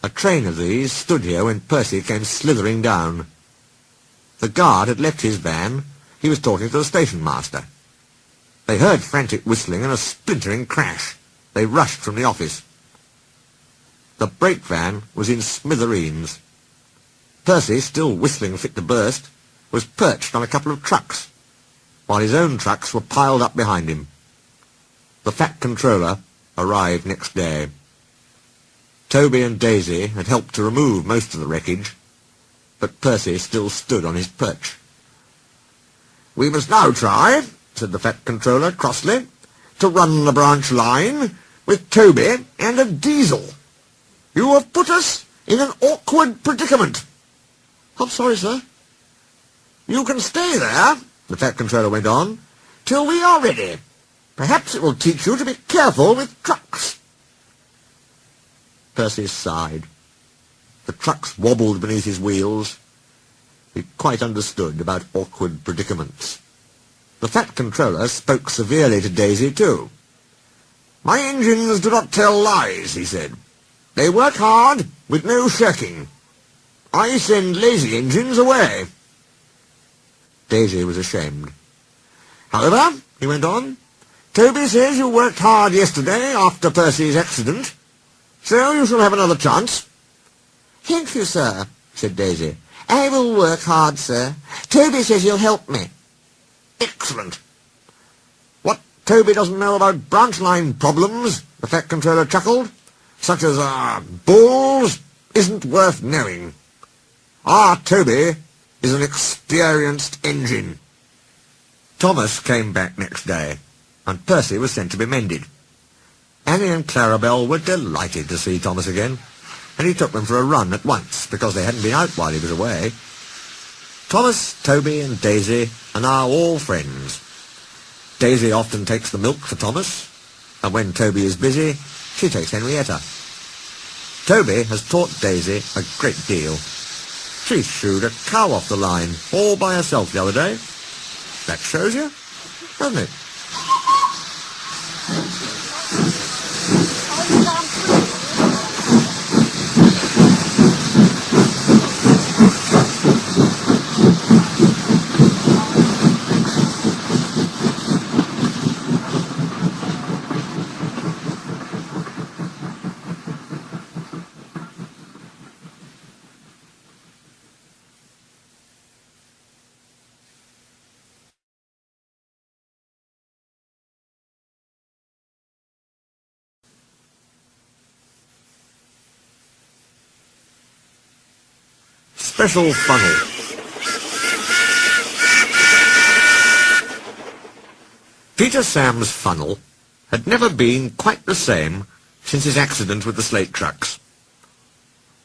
A train of these stood here when Percy came slithering down. The guard had left his van. He was talking to the station master. They heard frantic whistling and a splintering crash. They rushed from the office. The brake van was in smithereens. Percy, still whistling fit to burst, was perched on a couple of trucks, while his own trucks were piled up behind him. The fat controller arrived next day. Toby and Daisy had helped to remove most of the wreckage, but Percy still stood on his perch. "We must now try," said the fat controller crossly, "to run the branch line with Toby and a diesel. You have put us in an awkward predicament." "I'm sorry, sir." "You can stay there," the fat controller went on, "till we are ready. Perhaps it will teach you to be careful with trucks." Percy sighed. The trucks wobbled beneath his wheels. He quite understood about awkward predicaments. The fat controller spoke severely to Daisy, too. "My engines do not tell lies," he said. "They work hard, with no shirking. I send lazy engines away." Daisy was ashamed. "However," he went on, "Toby says you worked hard yesterday after Percy's accident, so you shall have another chance." "Thank you, sir," said Daisy. "I will work hard, sir. Toby says he'll help me." "Excellent. What Toby doesn't know about branch line problems," the fat controller chuckled, "such as balls, isn't worth knowing. Our Toby is an experienced engine." Thomas came back next day, and Percy was sent to be mended. Annie and Clarabelle were delighted to see Thomas again, and he took them for a run at once, because they hadn't been out while he was away. Thomas, Toby and Daisy are now all friends. Daisy often takes the milk for Thomas, and when Toby is busy, she takes Henrietta. Toby has taught Daisy a great deal. She shooed a cow off the line all by herself the other day. That shows you, doesn't it? Special funnel. Peter Sam's funnel had never been quite the same since his accident with the slate trucks.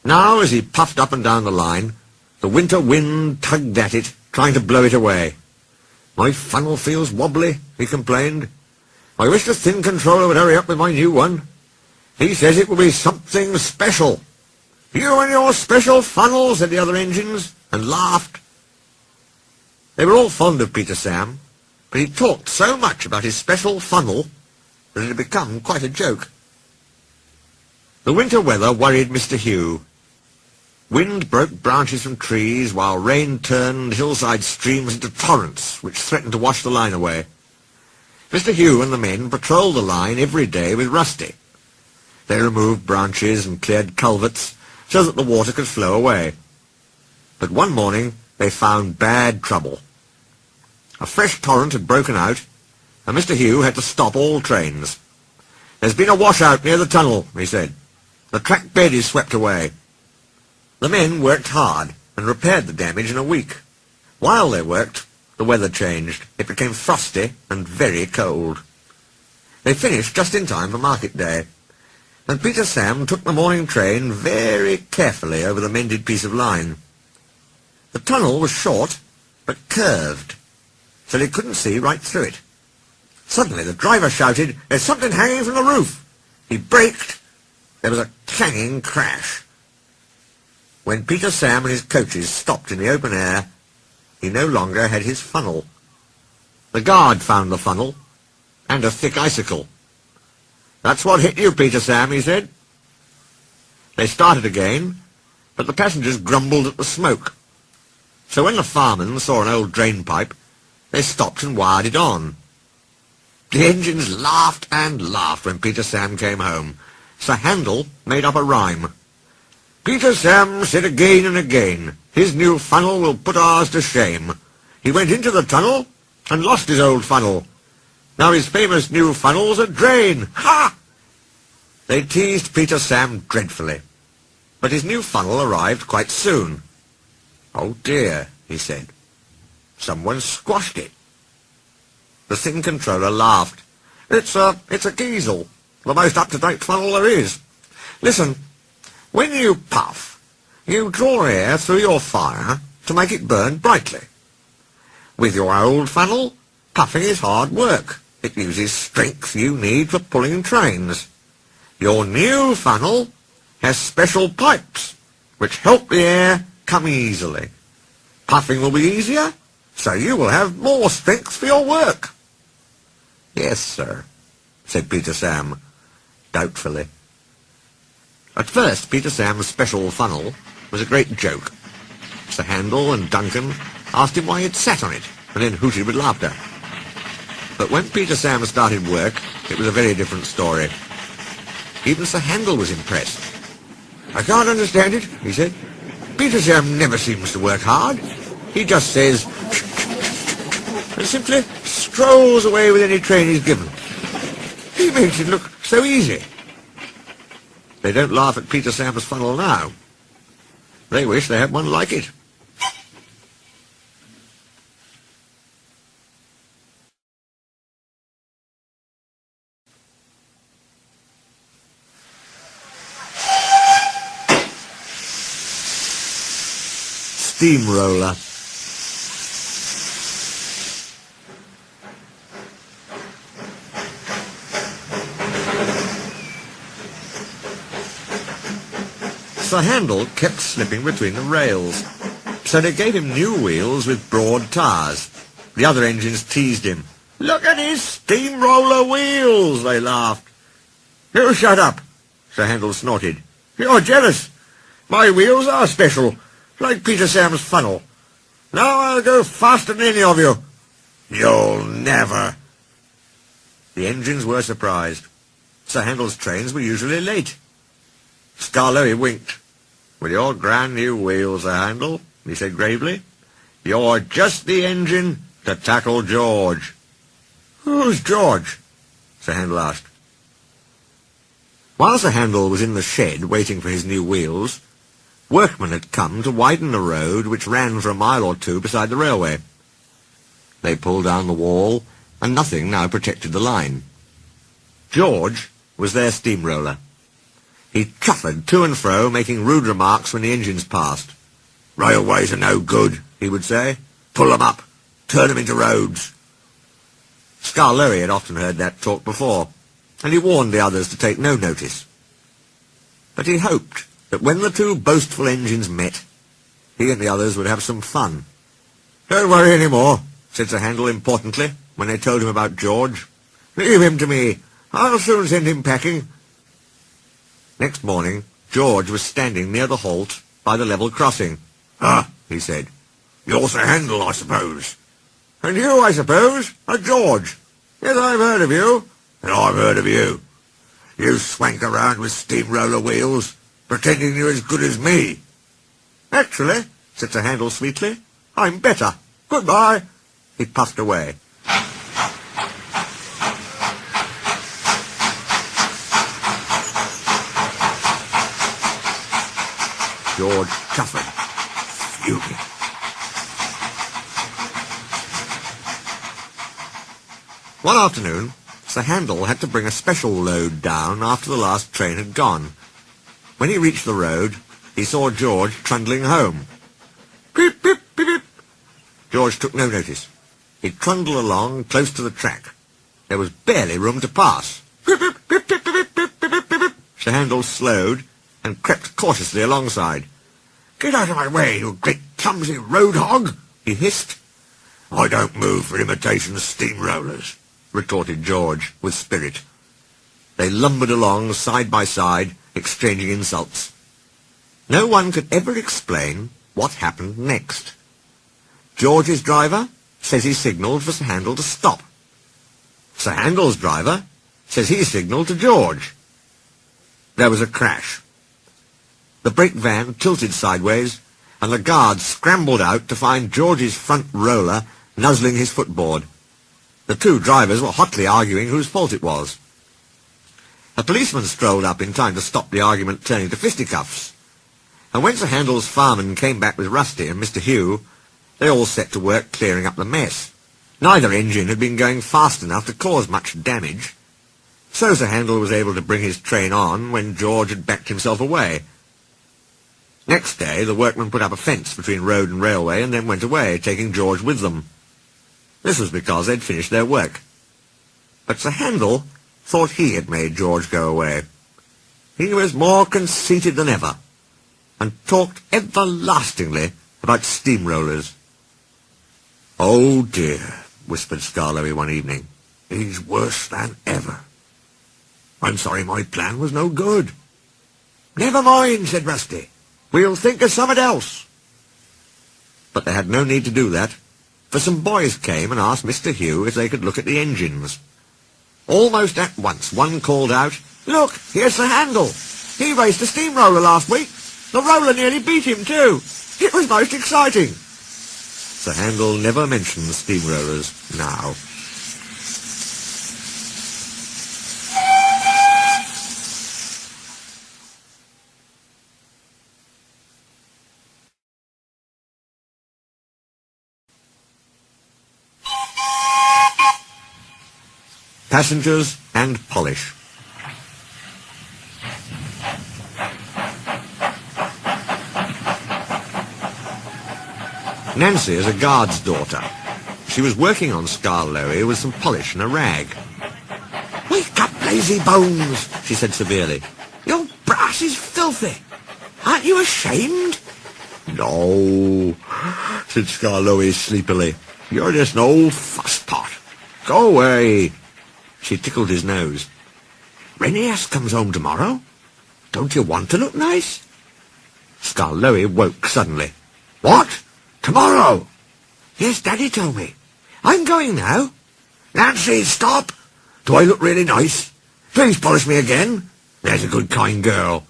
Now, as he puffed up and down the line, the winter wind tugged at it, trying to blow it away. "My funnel feels wobbly," he complained. "I wish the thin controller would hurry up with my new one. He says it will be something special." "You and your special funnel," said the other engines, and laughed. They were all fond of Peter Sam, but he talked so much about his special funnel that it had become quite a joke. The winter weather worried Mr. Hugh. Wind broke branches from trees, while rain turned hillside streams into torrents, which threatened to wash the line away. Mr. Hugh and the men patrolled the line every day with Rusty. They removed branches and cleared culverts, so that the water could flow away. But one morning they found bad trouble. A fresh torrent had broken out, and Mr. Hugh had to stop all trains. "There's been a washout near the tunnel," he said. "The track bed is swept away." The men worked hard and repaired the damage in a week. While they worked, the weather changed. It became frosty and very cold. They finished just in time for market day, and Peter Sam took the morning train very carefully over the mended piece of line. The tunnel was short, but curved, so they couldn't see right through it. Suddenly the driver shouted, "There's something hanging from the roof!" He braked. There was a clanging crash. When Peter Sam and his coaches stopped in the open air, he no longer had his funnel. The guard found the funnel, and a thick icicle. "That's what hit you, Peter Sam," he said. They started again, but the passengers grumbled at the smoke. So when the firemen saw an old drain pipe, they stopped and wired it on. The engines laughed and laughed when Peter Sam came home, so Handel made up a rhyme. "Peter Sam said again and again, his new funnel will put ours to shame. He went into the tunnel and lost his old funnel. Now his famous new funnel's a drain. Ha!" They teased Peter Sam dreadfully, but his new funnel arrived quite soon. "Oh dear," he said. "Someone squashed it." The thin controller laughed. It's a Diseasel, the most up-to-date funnel there is. Listen, when you puff, you draw air through your fire to make it burn brightly. With your old funnel, puffing is hard work. It uses strength you need for pulling trains. Your new funnel has special pipes, which help the air come easily. Puffing will be easier, so you will have more strength for your work." "Yes, sir," said Peter Sam, doubtfully. At first, Peter Sam's special funnel was a great joke. Sir Handel and Duncan asked him why he'd sat on it, and then hooted with laughter. But when Peter Sam started work, it was a very different story. Even Sir Handel was impressed. "I can't understand it," he said. "Peter Sam never seems to work hard. He just says, and simply strolls away with any train he's given. He makes it look so easy." They don't laugh at Peter Sam's funnel now. They wish they had one like it. Steamroller. Sir Handel kept slipping between the rails, so they gave him new wheels with broad tyres. The other engines teased him. "Look at his steamroller wheels," they laughed. "You shut up," Sir Handel snorted. "You're jealous. My wheels are special, like Peter Sam's funnel. Now I'll go faster than any of you." "You'll never." The engines were surprised. Sir Handel's trains were usually late. Skarloey winked. "With your grand new wheels, Sir Handel," he said gravely, "you're just the engine to tackle George." "Who's George?" Sir Handel asked. While Sir Handel was in the shed waiting for his new wheels, workmen had come to widen the road which ran for a mile or two beside the railway. They pulled down the wall, and nothing now protected the line. George was their steamroller. He chuffed to and fro, making rude remarks when the engines passed. "Railways are no good," he would say. "Pull them up. Turn them into roads." Skarloey had often heard that talk before, and he warned the others to take no notice. But he hoped that when the two boastful engines met, he and the others would have some fun. "Don't worry any more," said Sir Handel importantly, when they told him about George. "Leave him to me. I'll soon send him packing." Next morning, George was standing near the halt by the level crossing. "Ah," he said, "you're Sir Handel, I suppose." "And you, I suppose, are George." "Yes, I've heard of you." "And I've heard of you. You swank around with steamroller wheels, pretending you're as good as me." "Actually," said Sir Handel sweetly, "I'm better. Goodbye." He puffed away. George chuffed, fuming. One afternoon, Sir Handel had to bring a special load down after the last train had gone. When he reached the road, he saw George trundling home. "Pip, pip, pip, pip." George took no notice. He trundled along close to the track. There was barely room to pass. "Pip, pip, pip, pip, pip, pip, pip, pip, pip." Sir Handel slowed and crept cautiously alongside. "Get out of my way, you great clumsy road hog," he hissed. "I don't move for imitation steamrollers," retorted George with spirit. They lumbered along side by side, exchanging insults. No one could ever explain what happened next. George's driver says he signalled for Sir Handel to stop. Sir Handel's driver says he signalled to George. There was a crash. The brake van tilted sideways, and the guards scrambled out to find George's front roller nuzzling his footboard. The two drivers were hotly arguing whose fault it was. A policeman strolled up in time to stop the argument turning to fisticuffs, and when Sir Handel's fireman came back with Rusty and Mr. Hugh, they all set to work clearing up the mess. Neither engine had been going fast enough to cause much damage, so Sir Handel was able to bring his train on when George had backed himself away. Next day, the workmen put up a fence between road and railway and then went away, taking George with them. This was because they'd finished their work. But Sir Handel thought he had made George go away. He was more conceited than ever, and talked everlastingly about steamrollers. "Oh dear," whispered Skarloey one evening, "he's worse than ever. I'm sorry my plan was no good." "Never mind," said Rusty. "We'll think of something else." But they had no need to do that, for some boys came and asked Mr. Hugh if they could look at the engines. Almost at once one called out, "Look, here's Sir Handel. He raced a steamroller last week. The roller nearly beat him too. It was most exciting." Sir Handel never mentioned steamrollers now. Passengers and polish. Nancy is a guard's daughter. She was working on Skarloey with some polish and a rag. "Wake up, lazy bones," she said severely. "Your brass is filthy. Aren't you ashamed? No, said Skarloey sleepily. You're just an old fusspot. Go away. She tickled his nose. Renius comes home tomorrow. Don't you want to look nice? Skarloey woke suddenly. What? Tomorrow? Yes, Daddy told me. I'm going now. Nancy, stop. Do I look really nice? Please polish me again. There's a good, kind girl.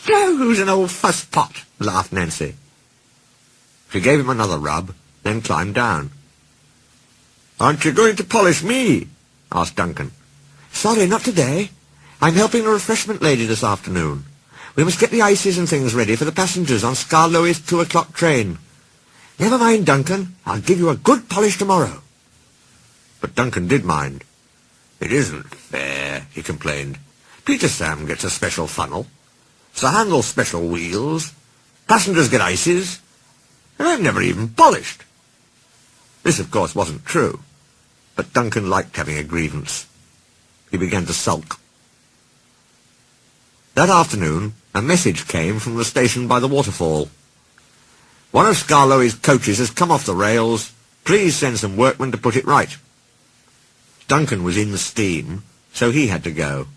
No, who's an old fusspot? Laughed Nancy. She gave him another rub, then climbed down. Aren't you going to polish me? Asked Duncan. Sorry, not today. I'm helping the refreshment lady this afternoon. We must get the ices and things ready for the passengers on Skarloey's 2 o'clock train. Never mind, Duncan. I'll give you a good polish tomorrow. But Duncan did mind. It isn't fair, he complained. Peter Sam gets a special funnel. Sir Handel special wheels. Passengers get ices. And I'm never even polished. This, of course, wasn't true. But Duncan liked having a grievance. He began to sulk. That afternoon, a message came from the station by the waterfall. One of Skarloey's coaches has come off the rails. Please send some workmen to put it right. Duncan was in the steam, so he had to go.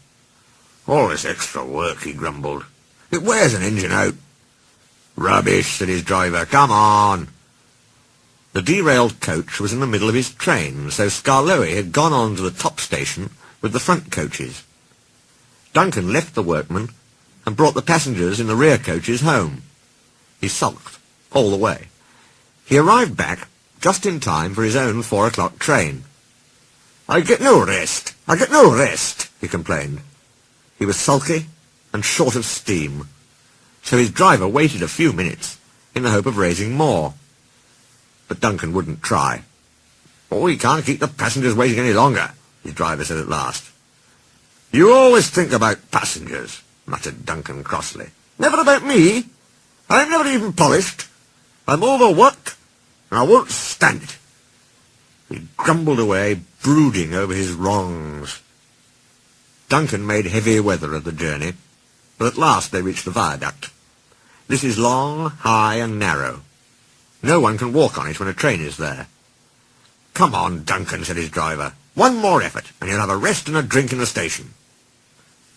All this extra work, he grumbled. It wears an engine out. Rubbish, said his driver. Come on. The derailed coach was in the middle of his train, so Skarloey had gone on to the top station with the front coaches. Duncan left the workmen and brought the passengers in the rear coaches home. He sulked all the way. He arrived back just in time for his own 4 o'clock train. I get no rest, he complained. He was sulky and short of steam, so his driver waited a few minutes in the hope of raising more. But Duncan wouldn't try. Oh, he can't keep the passengers waiting any longer, his driver said at last. You always think about passengers, muttered Duncan crossly. Never about me. I'm never even polished. I'm overworked, and I won't stand it. He grumbled away, brooding over his wrongs. Duncan made heavy weather of the journey, but at last they reached the viaduct. This is long, high, and narrow. No one can walk on it when a train is there. Come on, Duncan, said his driver. One more effort, and you'll have a rest and a drink in the station.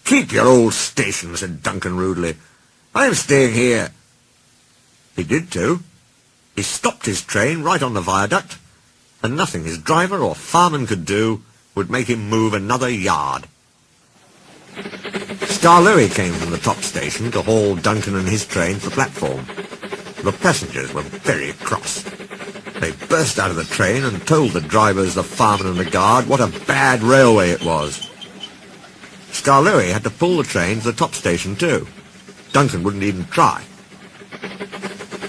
Keep your old station, said Duncan rudely. I'm staying here. He did too. He stopped his train right on the viaduct, and nothing his driver or fireman could do would make him move another yard. Skarloey came from the top station to haul Duncan and his train to the platform. The passengers were very cross. They burst out of the train and told the drivers, the fireman and the guard what a bad railway it was. Skarloey had to pull the train to the top station too. Duncan wouldn't even try.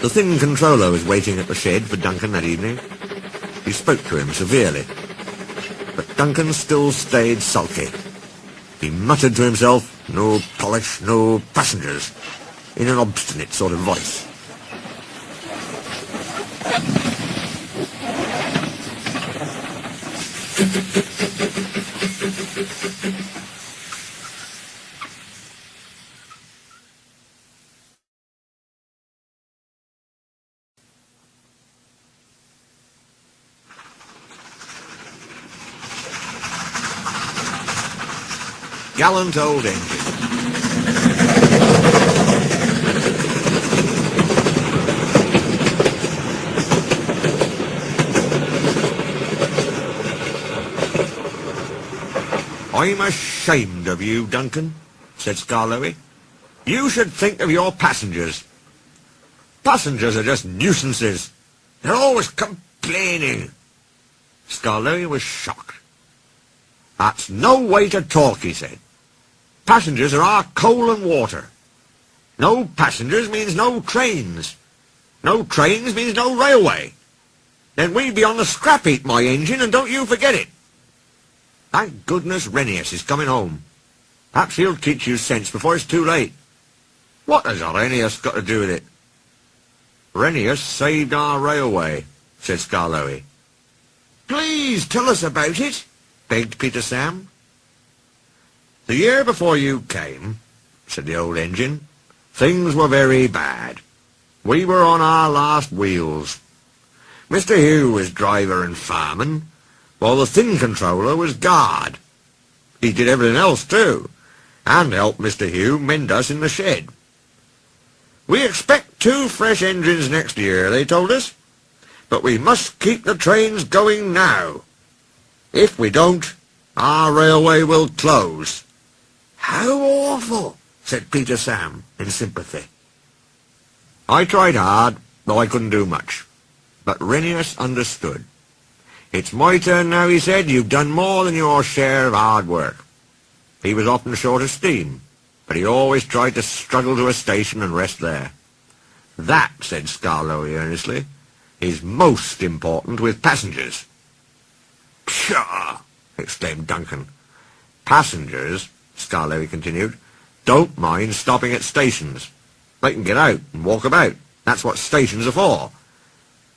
The thin controller was waiting at the shed for Duncan that evening. He spoke to him severely. But Duncan still stayed sulky. He muttered to himself, no polish, no passengers, in an obstinate sort of voice. Gallant Old Engine. I'm ashamed of you, Duncan, said Skarloey. You should think of your passengers. Passengers are just nuisances. They're always complaining. Skarloey was shocked. That's no way to talk, he said. Passengers are our coal and water. No passengers means no trains. No trains means no railway. Then we'd be on the scrap heap, my engine, and don't you forget it. Thank goodness Renius is coming home. Perhaps he'll teach you sense before it's too late. What has Renius got to do with it? Renius saved our railway, said Skarloey. Please tell us about it, begged Peter Sam. The year before you came, said the old engine, Things were very bad. We were on our last wheels. Mr. Hugh was driver and fireman, while the thin controller was guard. He did everything else too, and helped Mr. Hugh mend us in the shed. We expect 2 fresh engines next year, they told us, but we must keep the trains going now. If we don't, our railway will close. How awful, said Peter Sam in sympathy. I tried hard, though I couldn't do much, but Renius understood. It's my turn now, he said. You've done more than your share of hard work. He was often short of steam, but he always tried to struggle to a station and rest there. That, said Skarloey earnestly, is most important with passengers. Pshaw! Exclaimed Duncan. Passengers, Skarloey continued, don't mind stopping at stations. They can get out and walk about. That's what stations are for.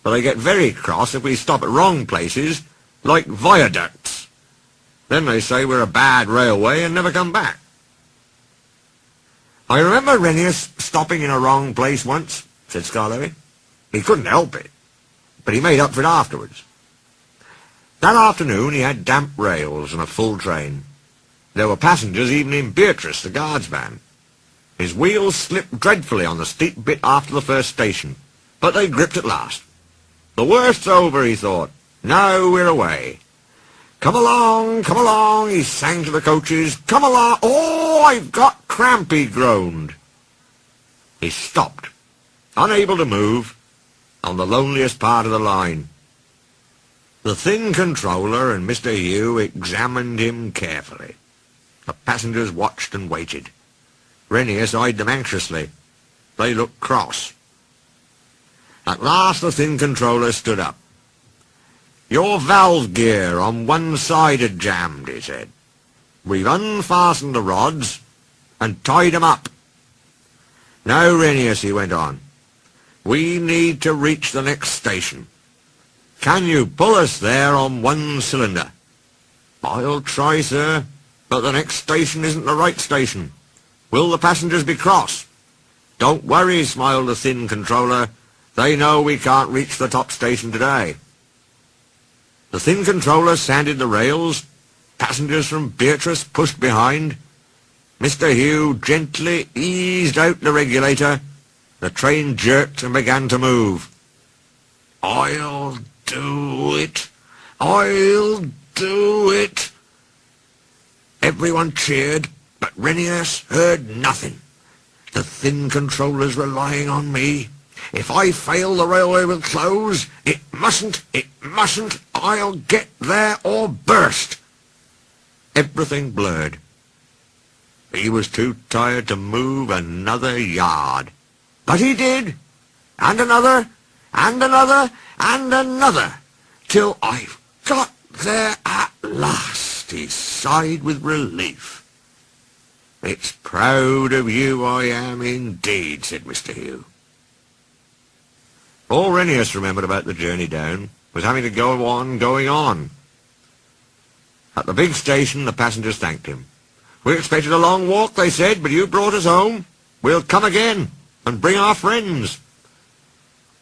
But they get very cross if we stop at wrong places, like viaducts. Then they say we're a bad railway and never come back. I remember Renius stopping in a wrong place once, said Skarloey. He couldn't help it, but he made up for it afterwards. That afternoon he had damp rails and a full train. There were passengers even in Beatrice, the guard's van. His wheels slipped dreadfully on the steep bit after the first station, but they gripped at last. The worst's over, he thought. Now we're away. Come along, he sang to the coaches. Come along. Oh, I've got cramp, he groaned. He stopped, unable to move, on the loneliest part of the line. The thin controller and Mr. Hugh examined him carefully. The passengers watched and waited. Renius eyed them anxiously. They looked cross. At last the thin controller stood up. Your valve gear on one side had jammed, he said. We've unfastened the rods and tied them up. Now, Renius, he went on, we need to reach the next station. Can you pull us there on one cylinder? I'll try, sir, but the next station isn't the right station. Will the passengers be cross? Don't worry, smiled the thin controller. They know we can't reach the top station today. The thin controller sanded the rails. Passengers from Beatrice pushed behind. Mr. Hugh gently eased out the regulator. The train jerked and began to move. I'll do it. I'll do it. Everyone cheered, but Renius heard nothing. The thin controller's relying on me. If I fail, the railway will close. It mustn't. I'll get there or burst. Everything blurred. He was too tired to move another yard. But he did. And another, and another, and another. Till I've got there at last, he sighed with relief. It's proud of you I am indeed, said Mr. Hugh. All Renius remembered about the journey down was having to go on going on. At the big station, the passengers thanked him. We expected a long walk, they said, but you brought us home. We'll come again and bring our friends.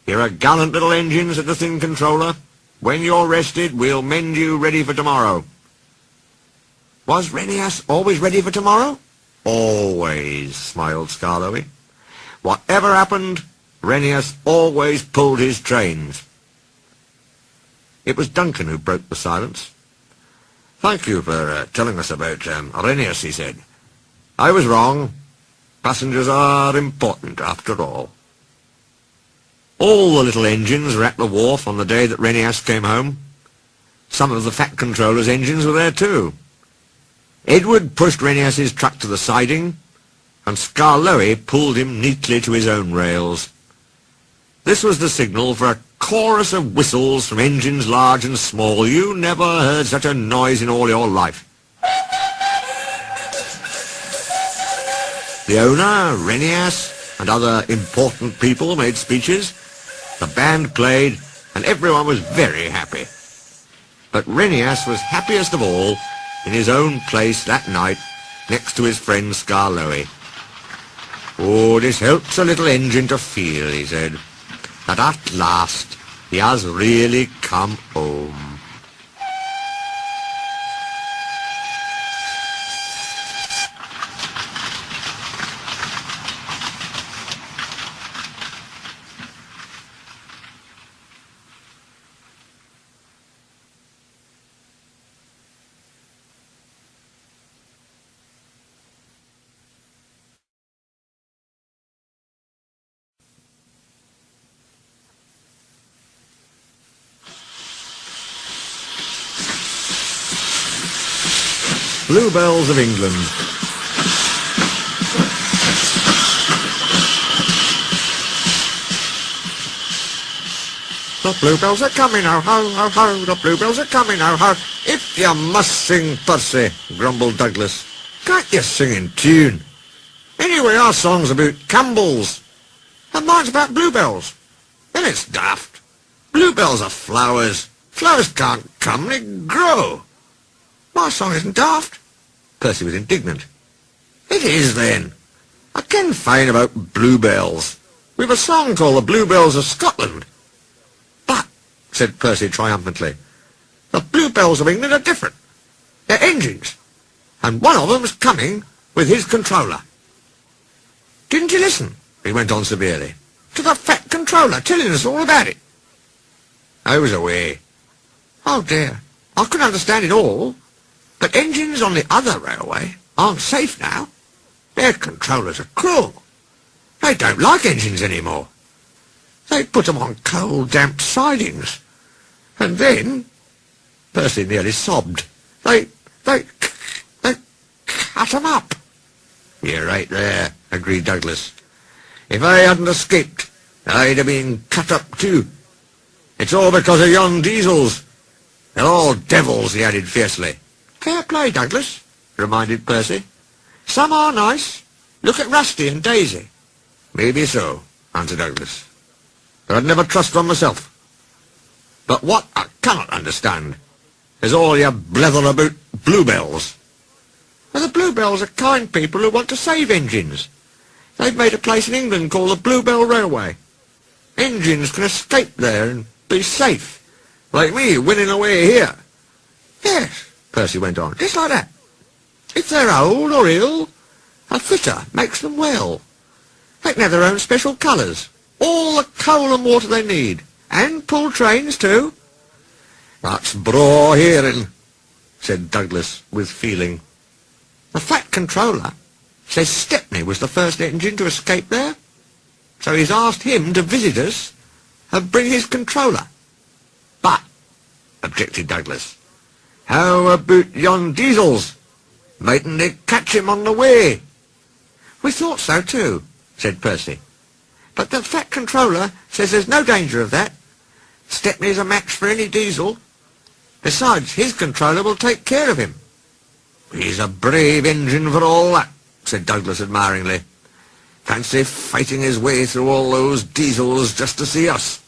You're a gallant little engine, said the thin controller. When you're rested, we'll mend you ready for tomorrow. Was Renius always ready for tomorrow? Always, smiled Skarloey. Whatever happened, Renius always pulled his trains. It was Duncan who broke the silence. Thank you for telling us about Renius, he said. I was wrong. Passengers are important after all. All the little engines were at the wharf on the day that Renius came home. Some of the fat controller's engines were there too. Edward pushed Renius's truck to the siding, and Skarloey pulled him neatly to his own rails. This was the signal for a chorus of whistles from engines large and small. You never heard such a noise in all your life. The owner, Renius, and other important people made speeches. The band played, and everyone was very happy. But Renius was happiest of all in his own place that night next to his friend Skarloey. Oh, this helps a little engine to feel, he said, that at last he has really come home. Bluebells of England. The bluebells are coming, oh ho, ho, ho, the bluebells are coming, oh ho. If you must sing, Percy, grumbled Douglas, can't you sing in tune? Anyway, our song's about Campbells, and mine's about bluebells. Then it's daft. Bluebells are flowers. Flowers can't come, they grow. My song isn't daft. Percy was indignant. It is, then. I ken fine about bluebells. We've a song called the Bluebells of Scotland. But, said Percy triumphantly, the Bluebells of England are different. They're engines, and one of them's coming with his controller. Didn't you listen, he went on severely, to the fat controller telling us all about it? I was away. Oh dear, I couldn't understand it all. But engines on the other railway aren't safe now. Their controllers are cruel. They don't like engines anymore. They put them on cold, damp sidings. And then, Percy nearly sobbed, they cut them up. You're right there, agreed Douglas. If I hadn't escaped, I'd have been cut up too. It's all because of yon diesels. They're all devils, he added fiercely. Fair play, Douglas, reminded Percy. Some are nice. Look at Rusty and Daisy. Maybe so, answered Douglas. But I'd never trust one myself. But what I cannot understand is all your blether about bluebells. Well, the bluebells are kind people who want to save engines. They've made a place in England called the Bluebell Railway. Engines can escape there and be safe, like me winning away here. Yes, Percy went on, just like that. If they're old or ill, a fitter makes them well. They can have their own special colours, all the coal and water they need, and pull trains too. That's braw hearing, said Douglas with feeling. The fat controller says Stepney was the first engine to escape there, so he's asked him to visit us and bring his controller. But, objected Douglas, how about yon diesels? Mightn't they catch him on the way? We thought so too, said Percy. But the fat controller says there's no danger of that. Stepney's a match for any diesel. Besides, his controller will take care of him. He's a brave engine for all that, said Douglas admiringly. Fancy fighting his way through all those diesels just to see us.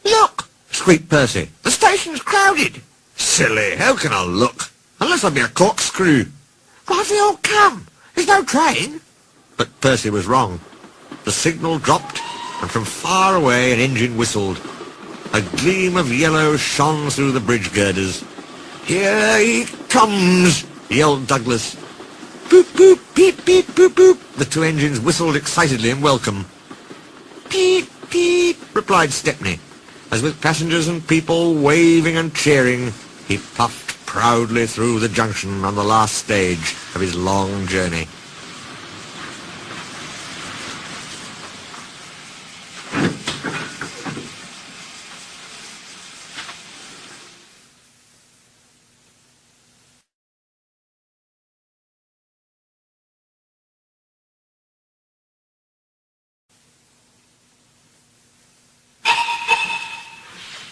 Look, squeaked Percy, the station's crowded. Silly, how can I look? Unless I be a corkscrew. Why have they all come? There's no train. But Percy was wrong. The signal dropped, and from far away an engine whistled. A gleam of yellow shone through the bridge girders. Here he comes, yelled Douglas. Boop, boop, beep, beep, boop, boop. The two engines whistled excitedly in welcome. Peep, peep, replied Stepney, as with passengers and people waving and cheering, he puffed proudly through the junction on the last stage of his long journey.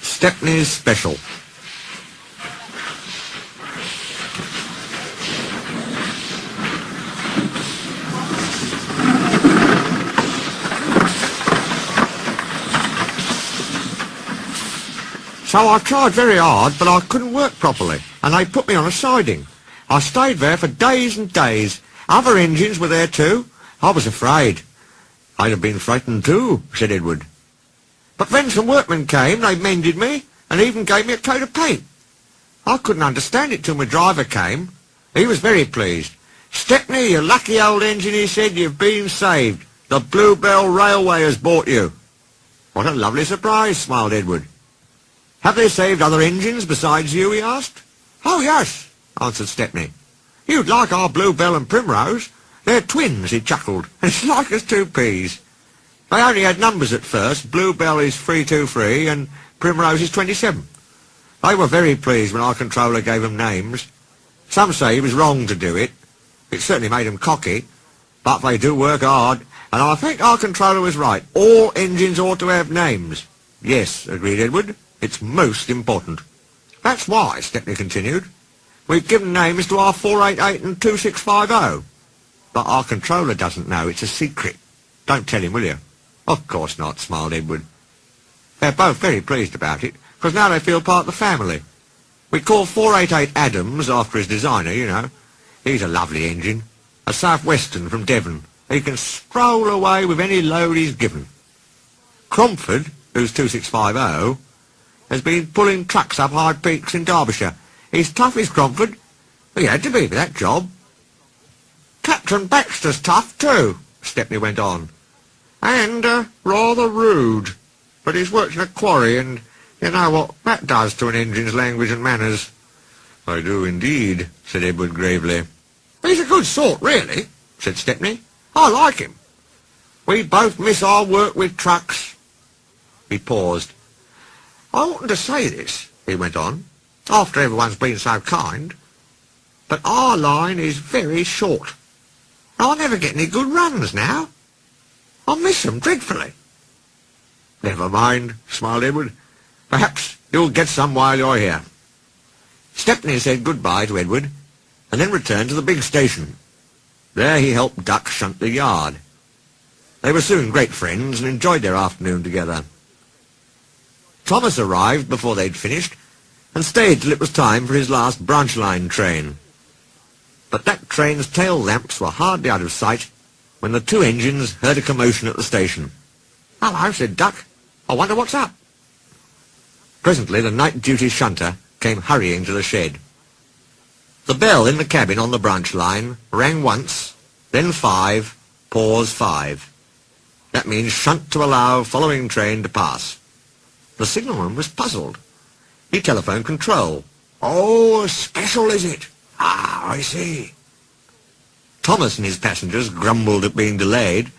Stepney's Special. So I tried very hard, but I couldn't work properly, and they put me on a siding. I stayed there for days and days. Other engines were there too. I was afraid. I'd have been frightened too, said Edward. But then some workmen came, they mended me, and even gave me a coat of paint. I couldn't understand it till my driver came. He was very pleased. Stepney, you lucky old engine, he said, you've been saved. The Bluebell Railway has bought you. What a lovely surprise, smiled Edward. Have they saved other engines besides you, he asked. Oh, yes, answered Stepney. You'd like our Bluebell and Primrose. They're twins, he chuckled, and it's like as two peas. They only had numbers at first. Bluebell is 323 and Primrose is 27. They were very pleased when our controller gave them names. Some say he was wrong to do it. It certainly made them cocky, but they do work hard, and I think our controller was right. All engines ought to have names. Yes, agreed Edward. It's most important. That's why, Stepney continued, we've given names to our 488 and 2650. But our controller doesn't know. It's a secret. Don't tell him, will you? Of course not, smiled Edward. They're both very pleased about it, because now they feel part of the family. We call 488 Adams after his designer, you know. He's a lovely engine. A South-Western from Devon. He can stroll away with any load he's given. Cromford, who's 2650, has been pulling trucks up high peaks in Derbyshire. He's tough as Cromford. He had to be for that job. Captain Baxter's tough too, Stepney went on. And rather rude. But he's worked in a quarry, and you know what that does to an engine's language and manners. I do indeed, said Edward gravely. He's a good sort, really, said Stepney. I like him. We both miss our work with trucks. He paused. I oughtn't to say this, he went on, after everyone's been so kind, but our line is very short. I'll never get any good runs now. I miss them dreadfully. Never mind, smiled Edward. Perhaps you'll get some while you're here. Stepney said goodbye to Edward, and then returned to the big station. There he helped Duck shunt the yard. They were soon great friends and enjoyed their afternoon together. Thomas arrived before they'd finished, and stayed till it was time for his last branch line train. But that train's tail lamps were hardly out of sight when the two engines heard a commotion at the station. Hello, said Duck. I wonder what's up. Presently the night-duty shunter came hurrying to the shed. The bell in the cabin on the branch line rang once, then 5, pause 5. That means shunt to allow following train to pass. The signalman was puzzled. He telephoned control. Oh, a special, is it? Ah, I see. Thomas and his passengers grumbled at being delayed,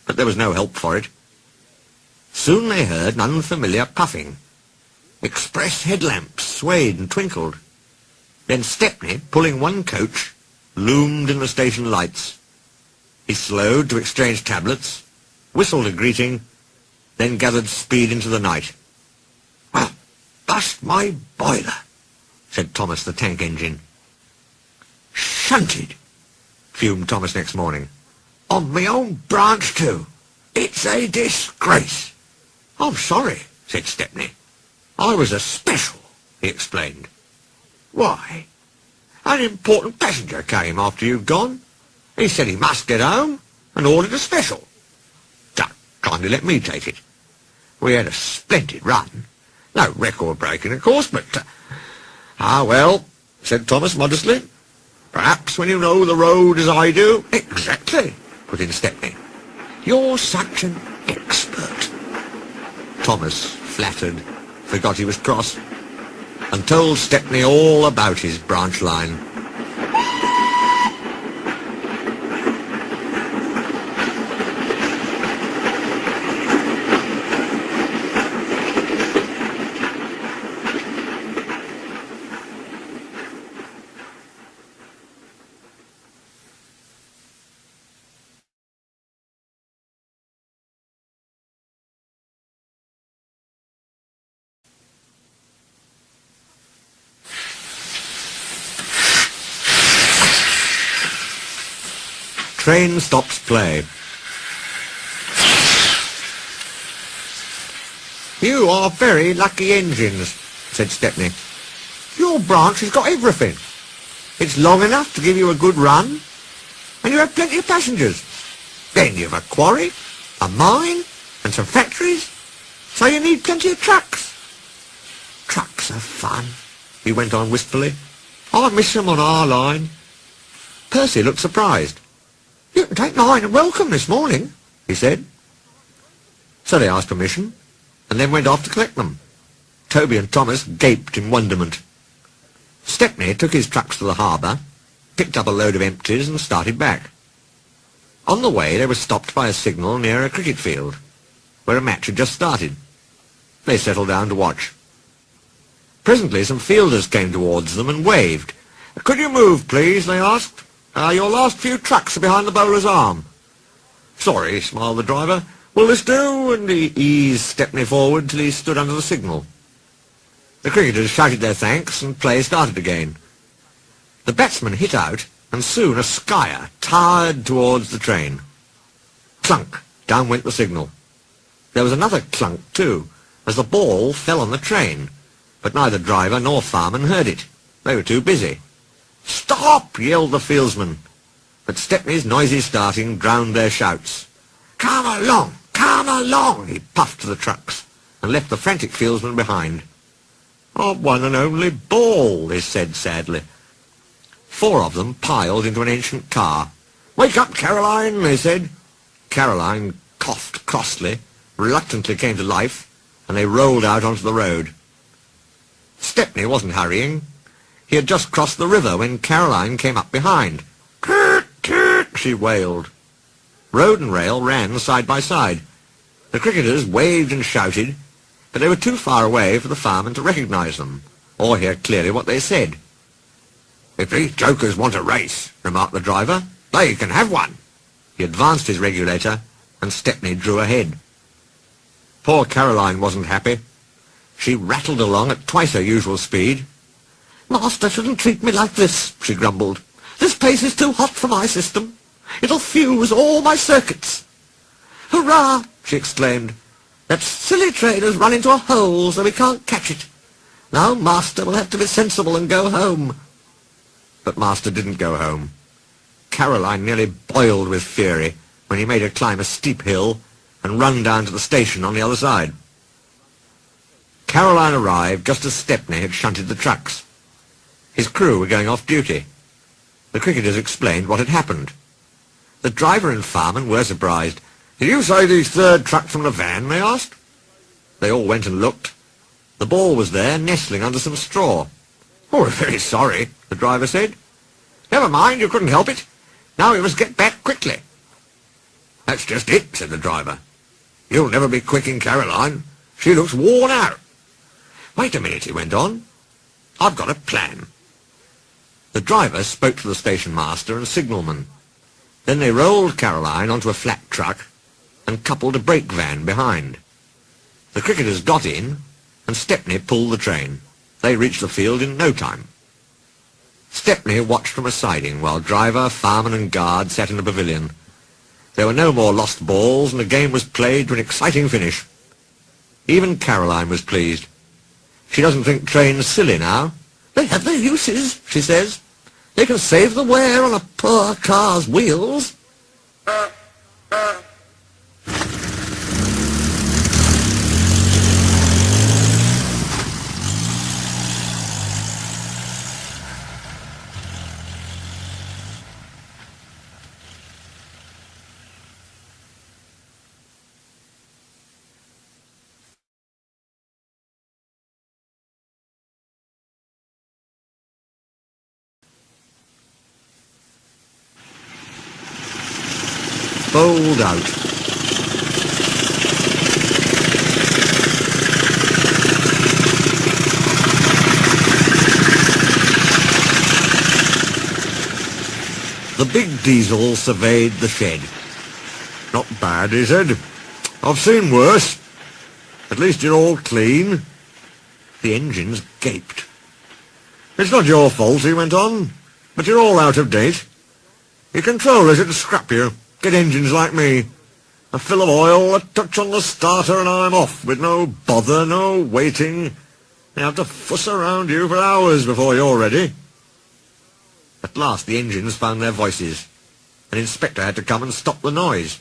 but there was no help for it. Soon they heard an unfamiliar puffing. Express headlamps swayed and twinkled. Then Stepney, pulling one coach, loomed in the station lights. He slowed to exchange tablets, whistled a greeting, then gathered speed into the night. Well, bust my boiler, said Thomas the tank engine. Shunted, fumed Thomas next morning. On my own branch too. It's a disgrace. I'm sorry, said Stepney. I was a special, he explained. Why? An important passenger came after you'd gone. He said he must get home and ordered a special. Duck kindly let me take it. We had a splendid run. No record breaking, of course, but... Ah, well, said Thomas modestly. Perhaps when you know the road as I do... Exactly, put in Stepney. You're such an expert. Thomas, flattered, forgot he was cross, and told Stepney all about his branch line. Train stops play. You are very lucky engines, said Stepney. Your branch has got everything. It's long enough to give you a good run, and you have plenty of passengers. Then you've a quarry, A mine? And some factories? So you need plenty of trucks. Trucks are fun, he went on wistfully. I miss them on our line. Percy looked surprised. You can take mine and welcome this morning, he said. So they asked permission, and then went off to collect them. Toby and Thomas gaped in wonderment. Stepney took his trucks to the harbour, picked up a load of empties and started back. On the way they were stopped by a signal near a cricket field, where a match had just started. They settled down to watch. Presently some fielders came towards them and waved. "Could you move, please?" they asked. "Your last few trucks are behind the bowler's arm." "Sorry," smiled the driver. "Will this do?" And he eased Stepney forward till he stood under the signal. The cricketers shouted their thanks, and play started again. The batsman hit out, and soon a skyer towered towards the train. Clunk! Down went the signal. There was another clunk, too, as the ball fell on the train, but neither driver nor fireman heard it. They were too busy. "Stop!" yelled the fieldsman, but Stepney's noisy starting drowned their shouts. "Come along! Come along!" he puffed to the trucks, and left the frantic fieldsman behind. "Our one and only ball," they said sadly. 4 of them piled into an ancient car. "Wake up, Caroline," they said. Caroline coughed crossly, reluctantly came to life, and they rolled out onto the road. Stepney wasn't hurrying. He had just crossed the river when Caroline came up behind. "Toot, toot," she wailed. Road and rail ran side by side. The cricketers waved and shouted, but they were too far away for the fireman to recognise them, or hear clearly what they said. "If these jokers want a race," remarked the driver, "they can have one." He advanced his regulator, and Stepney drew ahead. Poor Caroline wasn't happy. She rattled along at twice her usual speed. "Master shouldn't treat me like this," she grumbled. "This pace is too hot for my system. It'll fuse all my circuits." "Hurrah!" she exclaimed. "That silly train has run into a hole, so we can't catch it. Now Master will have to be sensible and go home." But Master didn't go home. Caroline nearly boiled with fury when he made her climb a steep hill and run down to the station on the other side. Caroline arrived just as Stepney had shunted the trucks. His crew were going off duty. The cricketers explained what had happened. The driver and fireman were surprised. "Did you say the 3rd truck from the van?" they asked. They all went and looked. The ball was there, nestling under some straw. "Oh, we're very sorry," the driver said. "Never mind, you couldn't help it. Now we must get back quickly." "That's just it," said the driver. "You'll never be quicking Caroline. She looks worn out." "Wait a minute," he went on. "I've got a plan." The driver spoke to the station master and signalman. Then they rolled Caroline onto a flat truck and coupled a brake van behind. The cricketers got in, and Stepney pulled the train. They reached the field in no time. Stepney watched from a siding while driver, fireman and guard sat in the pavilion. There were no more lost balls, and the game was played to an exciting finish. Even Caroline was pleased. She doesn't think trains silly now. "They have their uses," she says. "They can save the wear on a poor car's wheels." Bowled out. The big diesel surveyed the shed. "Not bad," he said. "I've seen worse. At least you're all clean." The engines gaped. "It's not your fault," he went on, "but you're all out of date. Your controllers would scrap you. Get engines like me. A fill of oil, a touch on the starter, and I'm off, with no bother, no waiting. They have to fuss around you for hours before you're ready." At last the engines found their voices. An inspector had to come and stop the noise.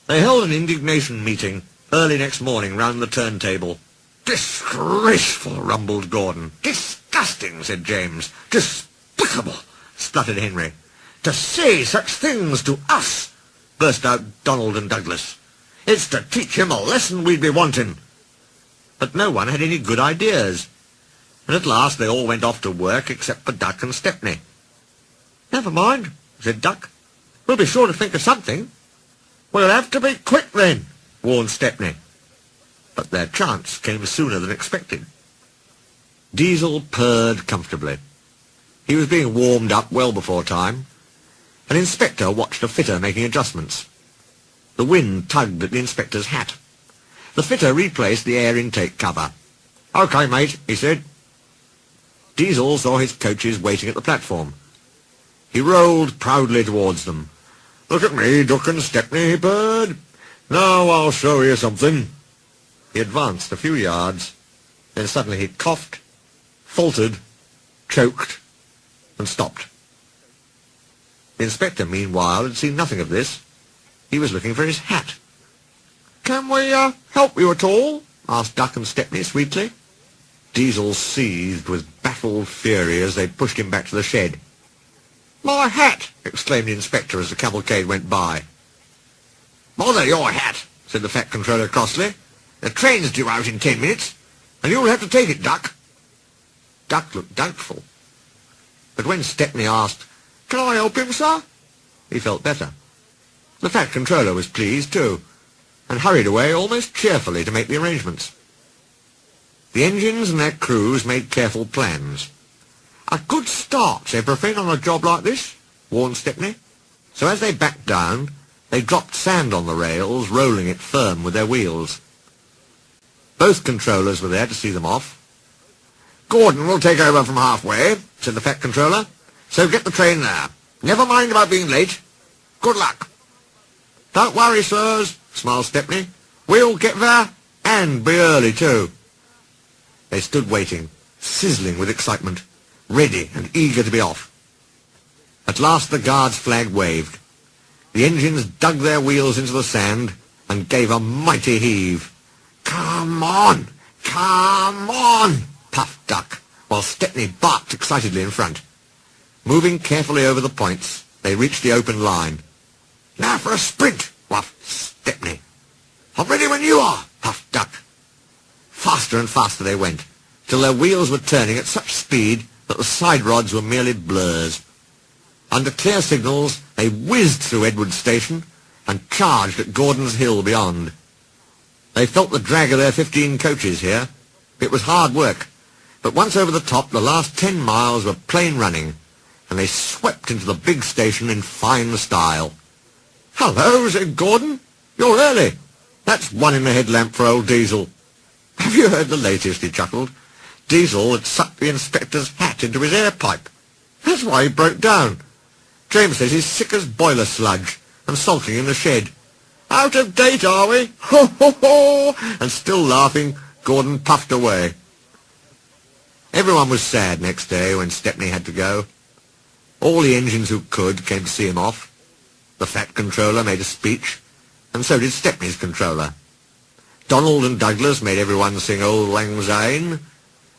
They held an indignation meeting early next morning round the turntable. "Disgraceful," rumbled Gordon. "Disgusting," said James. "Despicable," spluttered Henry. "To say such things to us," burst out Donald and Douglas. "It's to teach him a lesson we'd be wanting." But no one had any good ideas, and at last they all went off to work except for Duck and Stepney. "Never mind," said Duck. "We'll be sure to think of something." "We'll have to be quick then," warned Stepney. But their chance came sooner than expected. Diesel purred comfortably. He was being warmed up well before time. An inspector watched a fitter making adjustments. The wind tugged at the inspector's hat. The fitter replaced the air intake cover. "OK, mate," he said. Diesel saw his coaches waiting at the platform. He rolled proudly towards them. "Look at me, Duck and Stepney," he purred. "Now I'll show you something." He advanced a few yards, then suddenly he coughed, faltered, choked, and stopped. The inspector, meanwhile, had seen nothing of this. He was looking for his hat. "Can we help you at all?" asked Duck and Stepney sweetly. Diesel seethed with baffled fury as they pushed him back to the shed. "My hat!" exclaimed the inspector as the cavalcade went by. "Bother your hat," said the fat controller crossly. "The train's due out in 10 minutes, and you'll have to take it, Duck." Duck looked doubtful. But when Stepney asked, "Can I help him, sir?" he felt better. The fat controller was pleased, too, and hurried away almost cheerfully to make the arrangements. The engines and their crews made careful plans. "A good start's everything on a job like this," warned Stepney. So as they backed down, they dropped sand on the rails, rolling it firm with their wheels. Both controllers were there to see them off. "Gordon will take over from halfway," said the fat controller. "So get the train there. Never mind about being late. Good luck." "Don't worry, sirs," smiled Stepney. "We'll get there, and be early, too." They stood waiting, sizzling with excitement, ready and eager to be off. At last the guard's flag waved. The engines dug their wheels into the sand and gave a mighty heave. "Come on! Come on!" puffed Duck, while Stepney barked excitedly in front. Moving carefully over the points, they reached the open line. "Now for a sprint!" whuffed Stepney. "I'm ready when you are!" puffed Duck. Faster and faster they went, till their wheels were turning at such speed that the side rods were merely blurs. Under clear signals, they whizzed through Edward Station and charged at Gordon's Hill beyond. They felt the drag of their 15 coaches here. It was hard work, but once over the top, the last 10 miles were plain running, and they swept into the big station in fine style. "Hello," said Gordon. "You're early. That's one in the headlamp for old Diesel." "Have you heard the latest?" he chuckled. "Diesel had sucked the inspector's hat into his air pipe. That's why he broke down. James says he's sick as boiler sludge and sulking in the shed. Out of date, are we? Ho, ho, ho!" And still laughing, Gordon puffed away. Everyone was sad next day when Stepney had to go. All the engines who could came to see him off. The fat controller made a speech, and so did Stepney's controller. Donald and Douglas made everyone sing Old Lang Syne,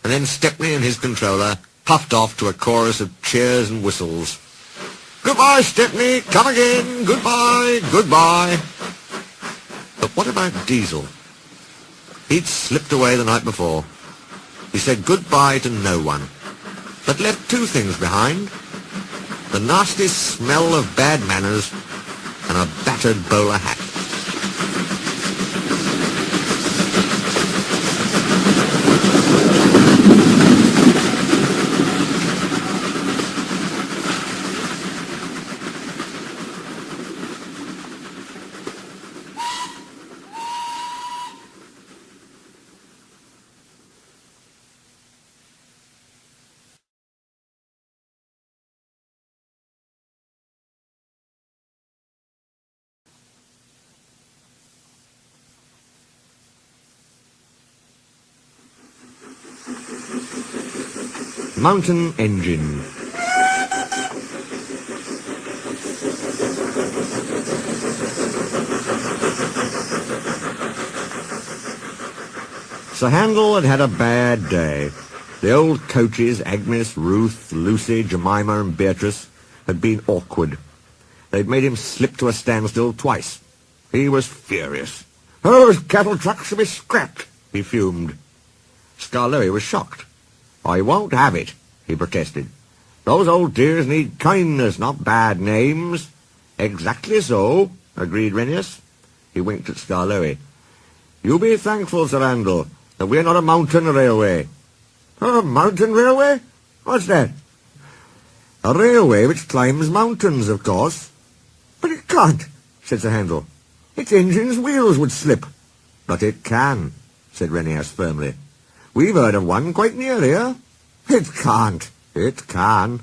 and then Stepney and his controller puffed off to a chorus of cheers and whistles. "Goodbye, Stepney, come again, goodbye, goodbye." But what about Diesel? He'd slipped away the night before. He said goodbye to no one, but left two things behind: the nasty smell of bad manners and a battered bowler hat. Mountain Engine. Sir Handel had had a bad day. The old coaches, Agnes, Ruth, Lucy, Jemima and Beatrice, had been awkward. They'd made him slip to a standstill twice. He was furious. "Those cattle trucks should be scrapped," he fumed. Skarloey was shocked. "I won't have it," he protested. "Those old dears need kindness, not bad names." "Exactly so," agreed Renius. He winked at Skarloey. "You be thankful, Sir Handel, that we're not a mountain railway." "A mountain railway? What's that?" "A railway which climbs mountains, of course." "But it can't," said Sir Handel. "Its engine's wheels would slip." "But it can," said Renius firmly. "We've heard of one quite near here." "It can't." "It can."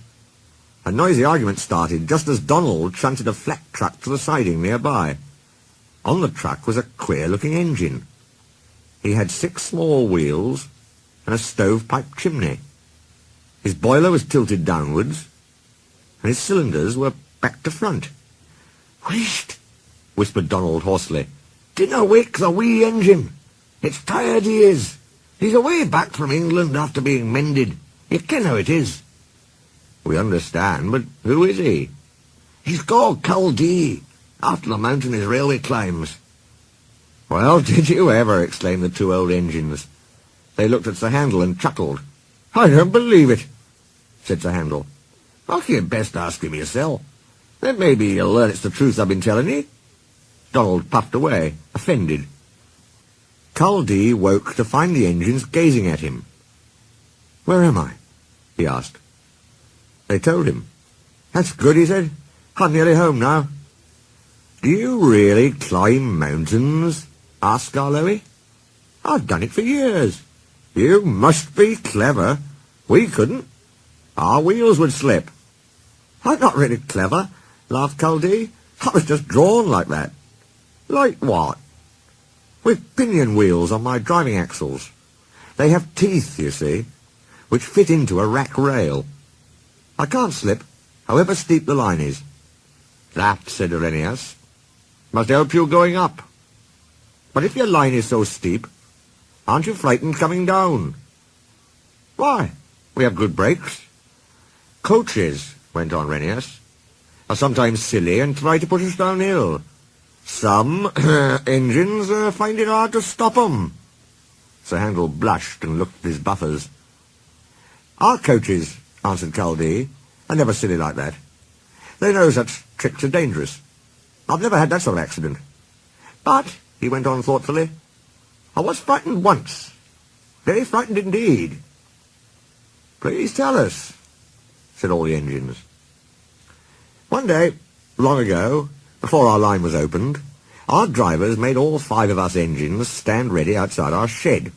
A noisy argument started just as Donald shunted a flat truck to the siding nearby. On the truck was a queer-looking engine. He had 6 small wheels and a stovepipe chimney. His boiler was tilted downwards, and his cylinders were back to front. "Wheesht," whispered Donald hoarsely. "Dinna wake the wee engine. It's tired he is. He's away back from England after being mended. You ken how it is." "We understand, but who is he?" "He's called Culdee, after the mountain his railway climbs." "Well, did you ever?" exclaimed the 2 old engines. They looked at Sir Handel and chuckled. "I don't believe it," said Sir Handel. "Oh, you'd best ask him yourself. Then maybe you'll learn it's the truth I've been telling you." Donald puffed away, offended. Culdee woke to find the engines gazing at him. "Where am I?" he asked. They told him. "That's good," he said. "I'm nearly home now." "Do you really climb mountains?" asked Skarloey. "I've done it for years." "You must be clever. We couldn't. Our wheels would slip." "I'm not really clever," laughed Culdee. "I was just drawn like that." "Like what?" "With pinion wheels on my driving axles. They have teeth, you see, which fit into a rack rail. I can't slip, however steep the line is." "That," said Arrhenius, "must help you going up. But if your line is so steep, aren't you frightened coming down?" "Why? We have good brakes." "Coaches," went on Renius, "are sometimes silly and try to push us downhill. Some engines find it hard to stop 'em." Sir Handel blushed and looked at his buffers. "Our coaches," answered Culdee, "are never silly like that. They know such tricks are dangerous. I've never had that sort of accident. But," he went on thoughtfully, "I was frightened once. Very frightened indeed." "Please tell us," said all the engines. "One day, long ago, before our line was opened, our drivers made all 5 of us engines stand ready outside our shed.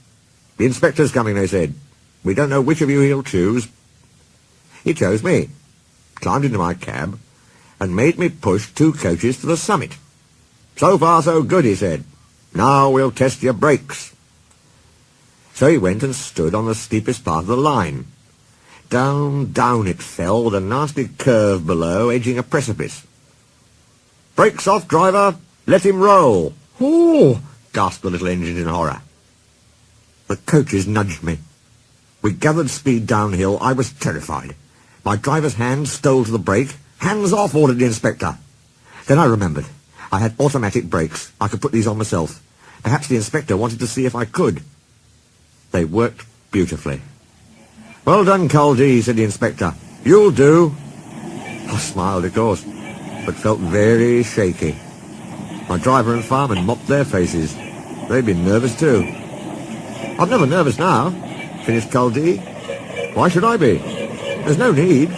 'The inspector's coming,' they said. 'We don't know which of you he'll choose.' He chose me, climbed into my cab, and made me push 2 coaches to the summit. 'So far so good,' he said. 'Now we'll test your brakes.' So he went and stood on the steepest part of the line. Down, down it fell, with a nasty curve below, edging a precipice. 'Brakes off, driver! Let him roll!' "Oh!" gasped the little engine in horror. The coaches nudged me. We gathered speed downhill. I was terrified. My driver's hand stole to the brake. "Hands off!" ordered the inspector. Then I remembered. I had automatic brakes. I could put these on myself. Perhaps the inspector wanted to see if I could. They worked beautifully. "Well done, Culdee," said the inspector. "You'll do." I smiled, of course, but felt very shaky. My driver and fireman mopped their faces. They'd been nervous too. "I'm never nervous now," finished Culdee. "Why should I be? There's no need."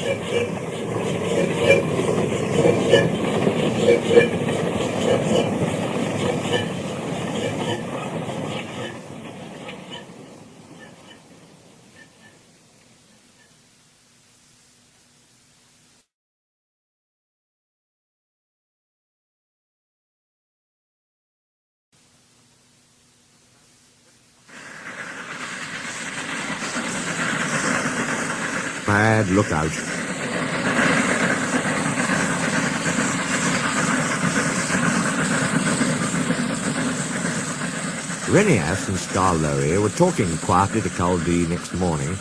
Bad lookout. Renias and Skarloey were talking quietly to Kyndley next morning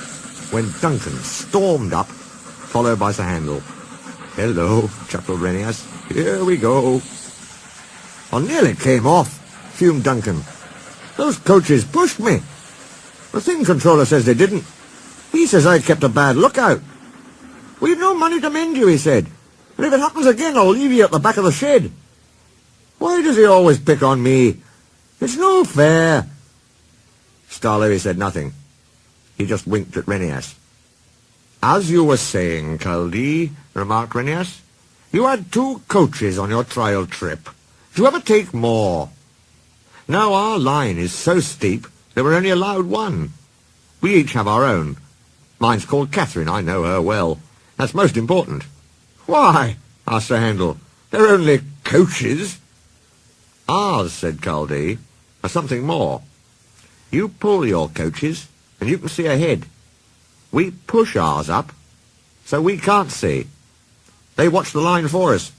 when Duncan stormed up, followed by Sir Handel. "Hello," chuckled Renias. "Here we go." "I nearly came off," fumed Duncan. "Those coaches pushed me. The thing controller says they didn't. He says I kept a bad lookout. "We've no money to mend you," he said. "And if it happens again, I'll leave you at the back of the shed." "Why does he always pick on me? It's no fair." Skarloey said nothing. He just winked at Renias. "As you were saying, Kyndley," remarked Renias, "you had 2 coaches on your trial trip. Do you ever take more? Now our line is so steep that we're only allowed 1. We each have our own. Mine's called Catherine. I know her well. That's most important." "Why?" asked Sir Handel. "They're only coaches." "Ours," said Kyndley, "are something more. You pull your coaches, and you can see ahead. We push ours up, so we can't see. They watch the line for us.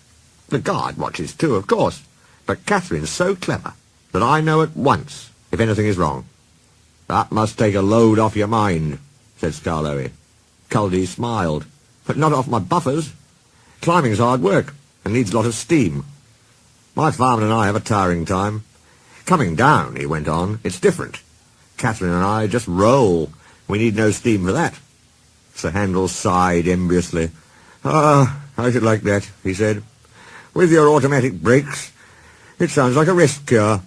The guard watches too, of course, but Catherine's so clever that I know at once if anything is wrong." "That must take a load off your mind," said Skarloey. Kyndley smiled. "But not off my buffers. Climbing's hard work and needs a lot of steam. My farmer and I have a tiring time. Coming down," he went on, "it's different. Catherine and I just roll. We need no steam for that." Sir Handel sighed enviously. "Ah, I should like that," he said. "With your automatic brakes, it sounds like a rest cure."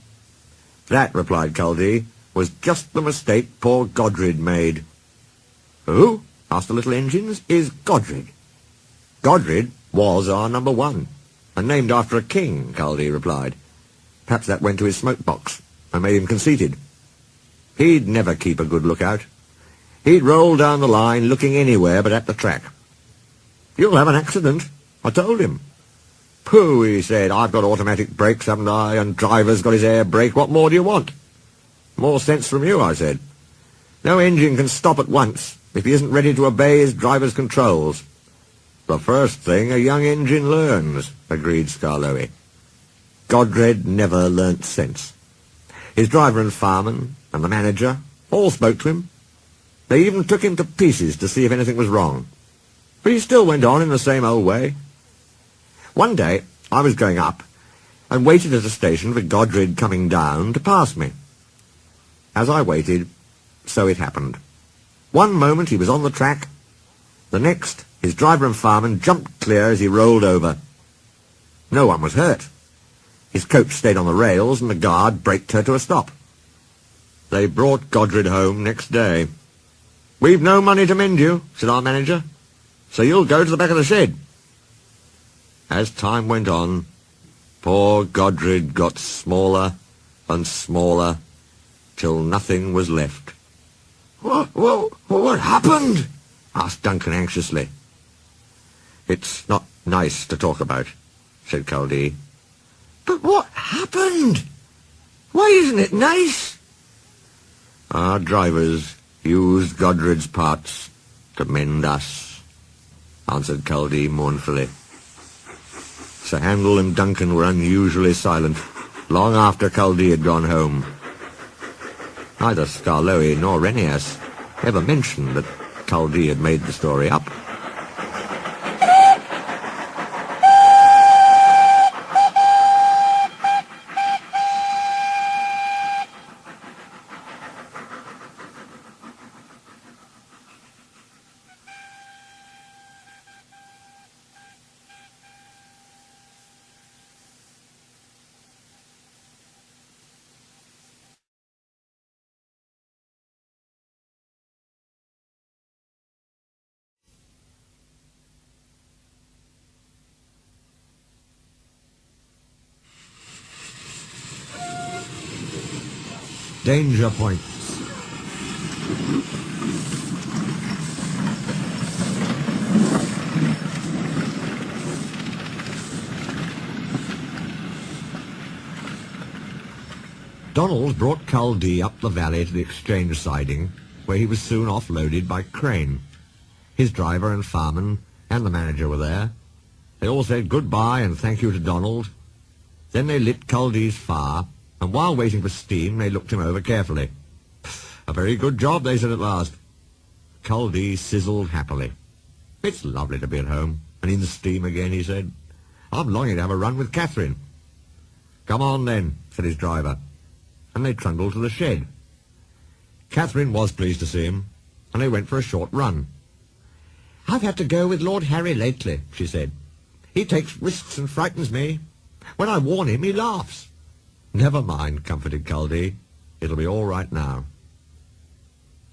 "That," replied Kyndley, "was just the mistake poor Godred made." "Who?" asked the little engines. "Is Godred?" "Godred was our number 1, and named after a king," Kyndley replied. "Perhaps that went to his smoke box and made him conceited. He'd never keep a good lookout. He'd roll down the line looking anywhere but at the track. 'You'll have an accident,' I told him. 'Pooh,' he said, 'I've got automatic brakes, haven't I, and driver's got his air brake. What more do you want?' 'More sense from you,' I said. 'No engine can stop at once if he isn't ready to obey his driver's controls.' 'The first thing a young engine learns,' agreed Skarloey. Godred never learnt sense. His driver and fireman and the manager all spoke to him. They even took him to pieces to see if anything was wrong. But he still went on in the same old way. One day I was going up and waited at a station for Godred coming down to pass me. As I waited, so it happened. One moment he was on the track. The next, his driver and fireman jumped clear as he rolled over. No one was hurt. His coach stayed on the rails, and the guard braked her to a stop. They brought Godred home next day. 'We've no money to mend you,' said our manager, 'so you'll go to the back of the shed.' As time went on, poor Godred got smaller and smaller, till nothing was left. What happened?" asked Duncan anxiously. "It's not nice to talk about," said Kyndley. "But what happened? Why isn't it nice?" "Our drivers used Godred's parts to mend us," answered Kyndley mournfully. Sir Handel and Duncan were unusually silent, long after Kyndley had gone home. Neither Skarloey nor Renias ever mentioned that Kyndley had made the story up. Danger points. Donald brought Kyndley up the valley to the exchange siding, where he was soon offloaded by crane. His driver and fireman and the manager were there. They all said goodbye and thank you to Donald. Then they lit Kyndley's fire and while waiting for steam they looked him over carefully. A very good job, they said at last. Kyndley sizzled happily. It's lovely to be at home, and in the steam again, he said. I'm longing to have a run with Catherine. Come on then, said his driver, and they trundled to the shed. Catherine was pleased to see him, and they went for a short run. I've had to go with Lord Harry lately, she said. He takes risks and frightens me. When I warn him, he laughs. Never mind, comforted Kyndley. It'll be all right now.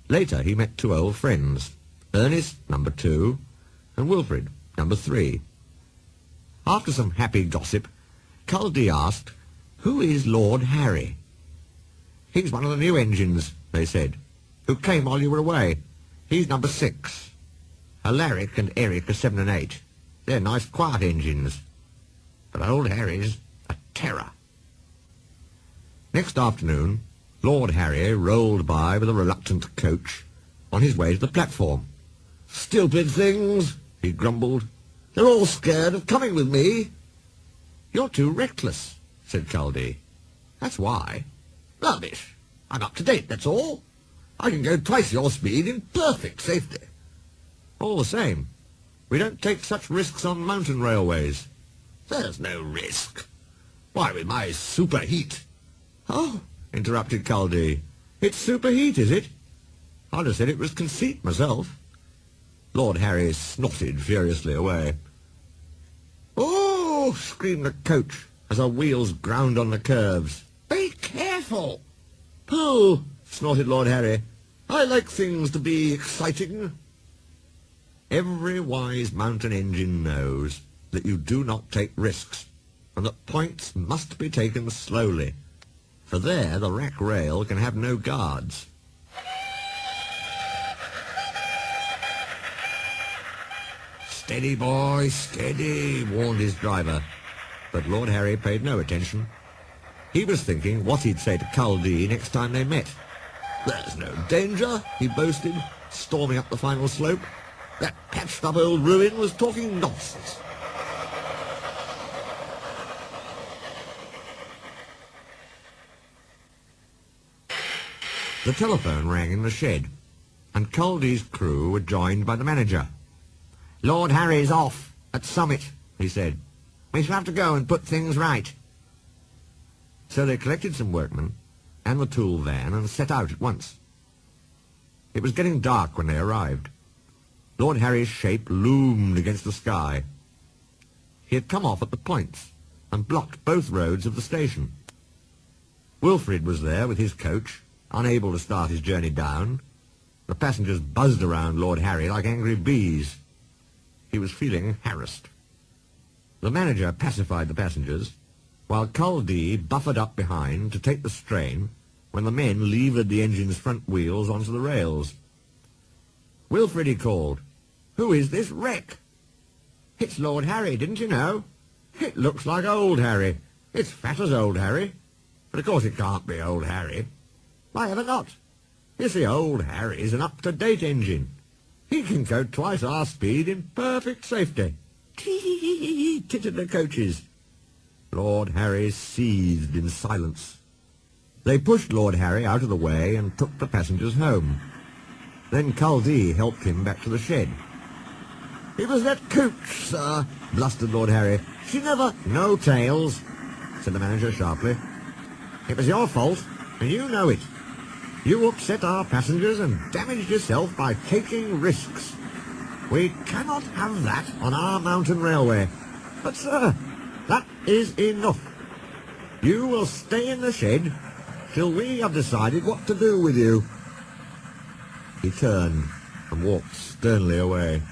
Later he met two old friends, Ernest, number 2, and Wilfrid, number 3. After some happy gossip, Kyndley asked, Who is Lord Harry? He's one of the new engines, they said, who came while you were away. He's number 6. Alaric and Eric are 7 and 8. They're nice, quiet engines. But old Harry's a terror. Next afternoon, Lord Harry rolled by with a reluctant coach on his way to the platform. Stupid things, he grumbled. They're all scared of coming with me. You're too reckless, said Kyndley. That's why. Rubbish. I'm up to date, that's all. I can go twice your speed in perfect safety. All the same, we don't take such risks on mountain railways. There's no risk. Why, with my superheat. Oh, interrupted Kyndley. It's superheat, is it? I'd have said it was conceit myself. Lord Harry snorted furiously away. Oh, screamed the coach as our wheels ground on the curves. Be careful. Pooh, snorted Lord Harry. I like things to be exciting. Every wise mountain engine knows that you do not take risks, and that points must be taken slowly, for there the rack rail can have no guards. Steady, boy, steady, warned his driver, but Lord Harry paid no attention. He was thinking what he'd say to Kyndley next time they met. There's no danger, he boasted, storming up the final slope. That patched-up old ruin was talking nonsense. The telephone rang in the shed, and Kyndley's crew were joined by the manager. Lord Harry's off at Summit, he said. We shall have to go and put things right. So they collected some workmen and the tool van and set out at once. It was getting dark when they arrived. Lord Harry's shape loomed against the sky. He had come off at the points and blocked both roads of the station. Wilfrid was there with his coach, unable to start his journey down. The passengers buzzed around Lord Harry like angry bees. He was feeling harassed. The manager pacified the passengers, while Kyndley buffered up behind to take the strain when the men levered the engine's front wheels onto the rails. Wilfrid, he called, who is this wreck? It's Lord Harry, didn't you know? It looks like old Harry. It's fat as old Harry. But of course it can't be old Harry. Why ever not? You see, old Harry's an up-to-date engine. He can go twice our speed in perfect safety. Tee-hee-hee-hee, tittered the coaches. Lord Harry seethed in silence. They pushed Lord Harry out of the way and took the passengers home. Then Kyndley helped him back to the shed. It was that coach, sir, blustered Lord Harry. She never... No tails, said the manager sharply. It was your fault, and you know it. You upset our passengers and damaged yourself by taking risks. We cannot have that on our mountain railway. But, sir, that is enough. You will stay in the shed till we have decided what to do with you. He turned and walked sternly away.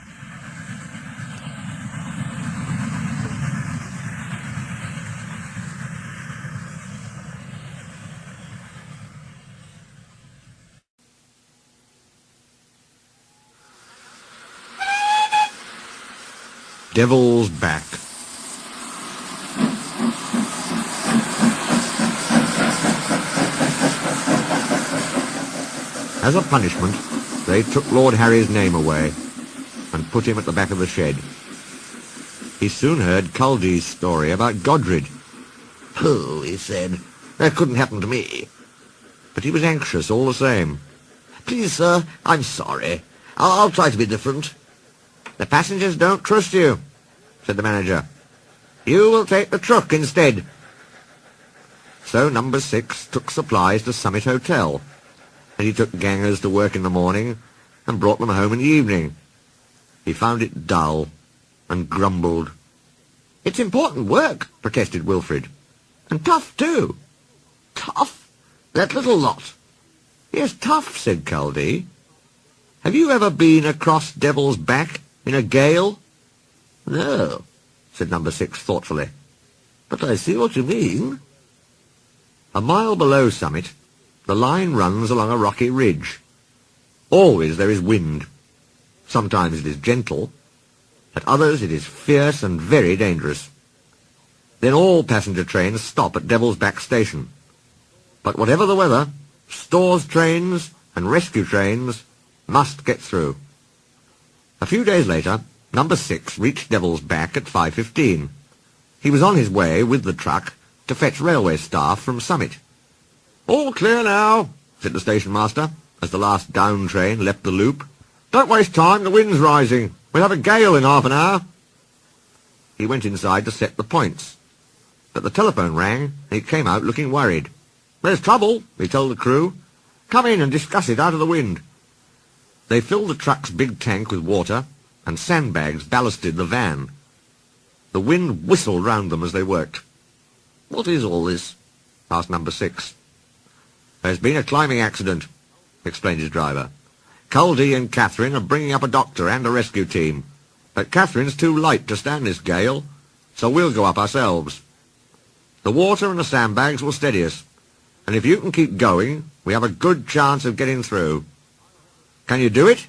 Devil's Back. As a punishment, they took Lord Harry's name away and put him at the back of the shed. He soon heard Kyndley's story about Godred. Pooh, he said. That couldn't happen to me. But he was anxious all the same. Please, sir, I'm sorry. I'll try to be different. The passengers don't trust you, said the manager. You will take the truck instead. So number 6 took supplies to Summit Hotel, and he took gangers to work in the morning and brought them home in the evening. He found it dull and grumbled. It's important work, protested Wilfrid. And tough, too. Tough? That little lot. Yes, tough, said Kyndley. Have you ever been across Devil's Back in a gale? No, said number 6 thoughtfully. But I see what you mean. A mile below Summit, the line runs along a rocky ridge. Always there is wind. Sometimes it is gentle. At others it is fierce and very dangerous. Then all passenger trains stop at Devil's Back Station. But whatever the weather, stores trains and rescue trains must get through. A few days later, number 6 reached Devil's Back at 5:15. He was on his way with the truck to fetch railway staff from Summit. All clear now, said the station master, as the last down train left the loop. Don't waste time, the wind's rising. We'll have a gale in half an hour. He went inside to set the points. But the telephone rang, and he came out looking worried. There's trouble, he told the crew. Come in and discuss it out of the wind. They filled the truck's big tank with water, and sandbags ballasted the van. The wind whistled round them as they worked. What is all this? Asked number 6. There's been a climbing accident, explained his driver. Kyndley and Catherine are bringing up a doctor and a rescue team. But Catherine's too light to stand this gale, so we'll go up ourselves. The water and the sandbags will steady us, and if you can keep going, we have a good chance of getting through. Can you do it?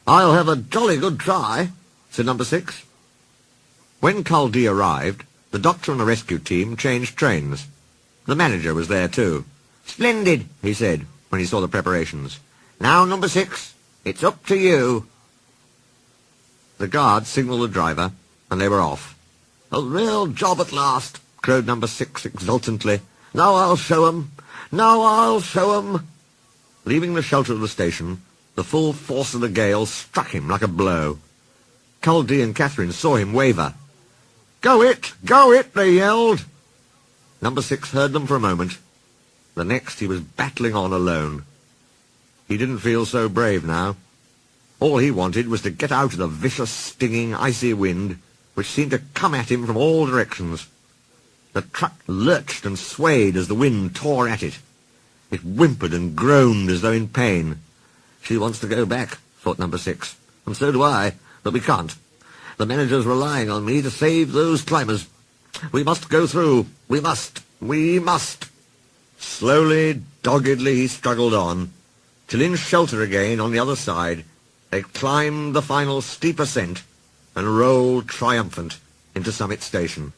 I'll have a jolly good try, said number 6. When Kyndley arrived, the doctor and the rescue team changed trains. The manager was there too. Splendid, he said, when he saw the preparations. Now, number 6, it's up to you. The guard signalled the driver, and they were off. A real job at last, crowed number 6 exultantly. Now I'll show 'em. Now I'll show 'em. Leaving the shelter of the station, the full force of the gale struck him like a blow. Kyndley and Catherine saw him waver. Go it! Go it! They yelled. Number 6 heard them for a moment. The next he was battling on alone. He didn't feel so brave now. All he wanted was to get out of the vicious, stinging, icy wind, which seemed to come at him from all directions. The truck lurched and swayed as the wind tore at it. It whimpered and groaned as though in pain. She wants to go back, thought number 6, and so do I, but we can't. The manager's relying on me to save those climbers. We must go through. We must. We must. Slowly, doggedly he struggled on, till in shelter again on the other side, they climbed the final steep ascent and rolled triumphant into Summit Station.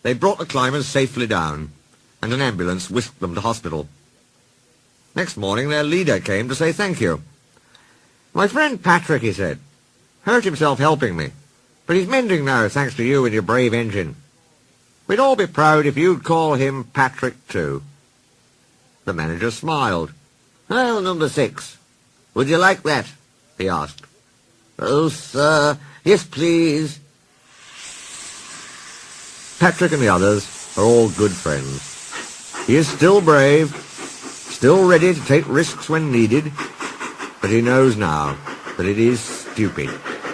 They brought the climbers safely down, and an ambulance whisked them to hospital. Next morning their leader came to say thank you. My friend Patrick, he said, hurt himself helping me, but he's mending now thanks to you and your brave engine. We'd all be proud if you'd call him Patrick too. The manager smiled. Well, number 6, would you like that? He asked. Oh, sir, yes, please. Patrick and the others are all good friends. He is still brave, still ready to take risks when needed, but he knows now that it is stupid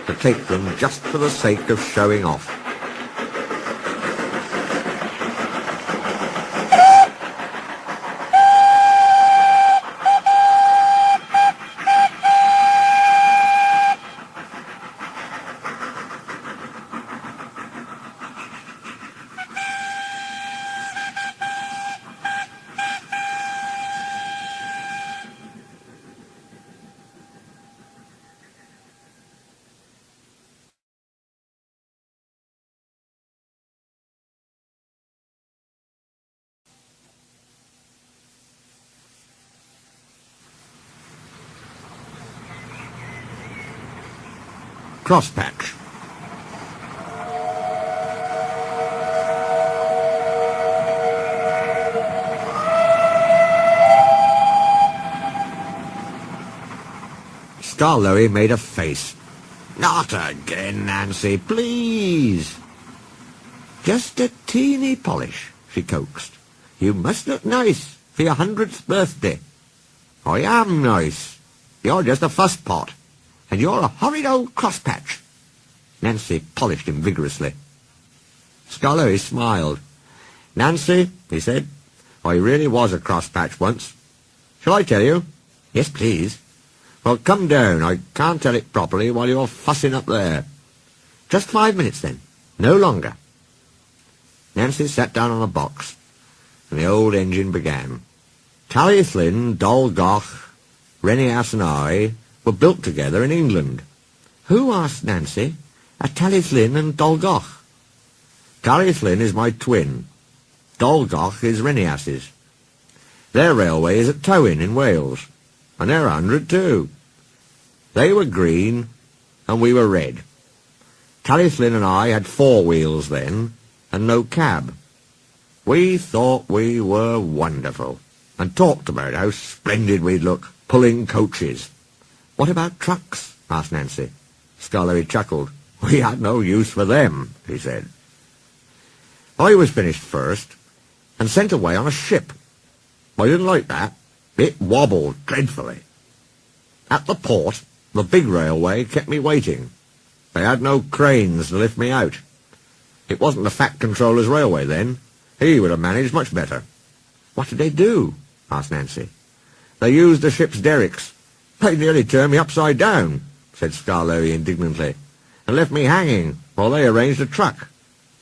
to take them just for the sake of showing off. Crosspatch. Skarloey made a face. "Not again, Nancy, please." "Just a teeny polish," she coaxed. "You must look nice for your 100th birthday." "I am nice. You're just a fusspot, and you're a horrid old crosspatch." Nancy polished him vigorously. Skarloey smiled. "Nancy," he said, "I really was a crosspatch once. Shall I tell you?" "Yes, please." "Well, come down. I can't tell it properly while you're fussing up there." "Just 5 minutes, then. No longer." Nancy sat down on a box, and the old engine began. Tallysllyn, Dolgoch, Renias and I were built together in England. "Who," asked Nancy, "are Tallysllyn and Dolgoch?" "Tallysllyn is my twin. Dolgoch is Renias's. Their railway is at Towyn in Wales, and they're 100 too. They were green, and we were red. Tallysllyn and I had 4 wheels then, and no cab. We thought we were wonderful, and talked about how splendid we'd look, pulling coaches." "What about trucks?" asked Nancy. Skarloey chuckled. "We had no use for them," he said. "I was finished first, and sent away on a ship. I didn't like that. It wobbled dreadfully. At the port, the big railway kept me waiting. They had no cranes to lift me out. It wasn't the Fat Controller's railway then. He would have managed much better." "What did they do?" asked Nancy. "They used the ship's derricks. They nearly turned me upside down," said Skarloey indignantly, "and left me hanging while they arranged a truck."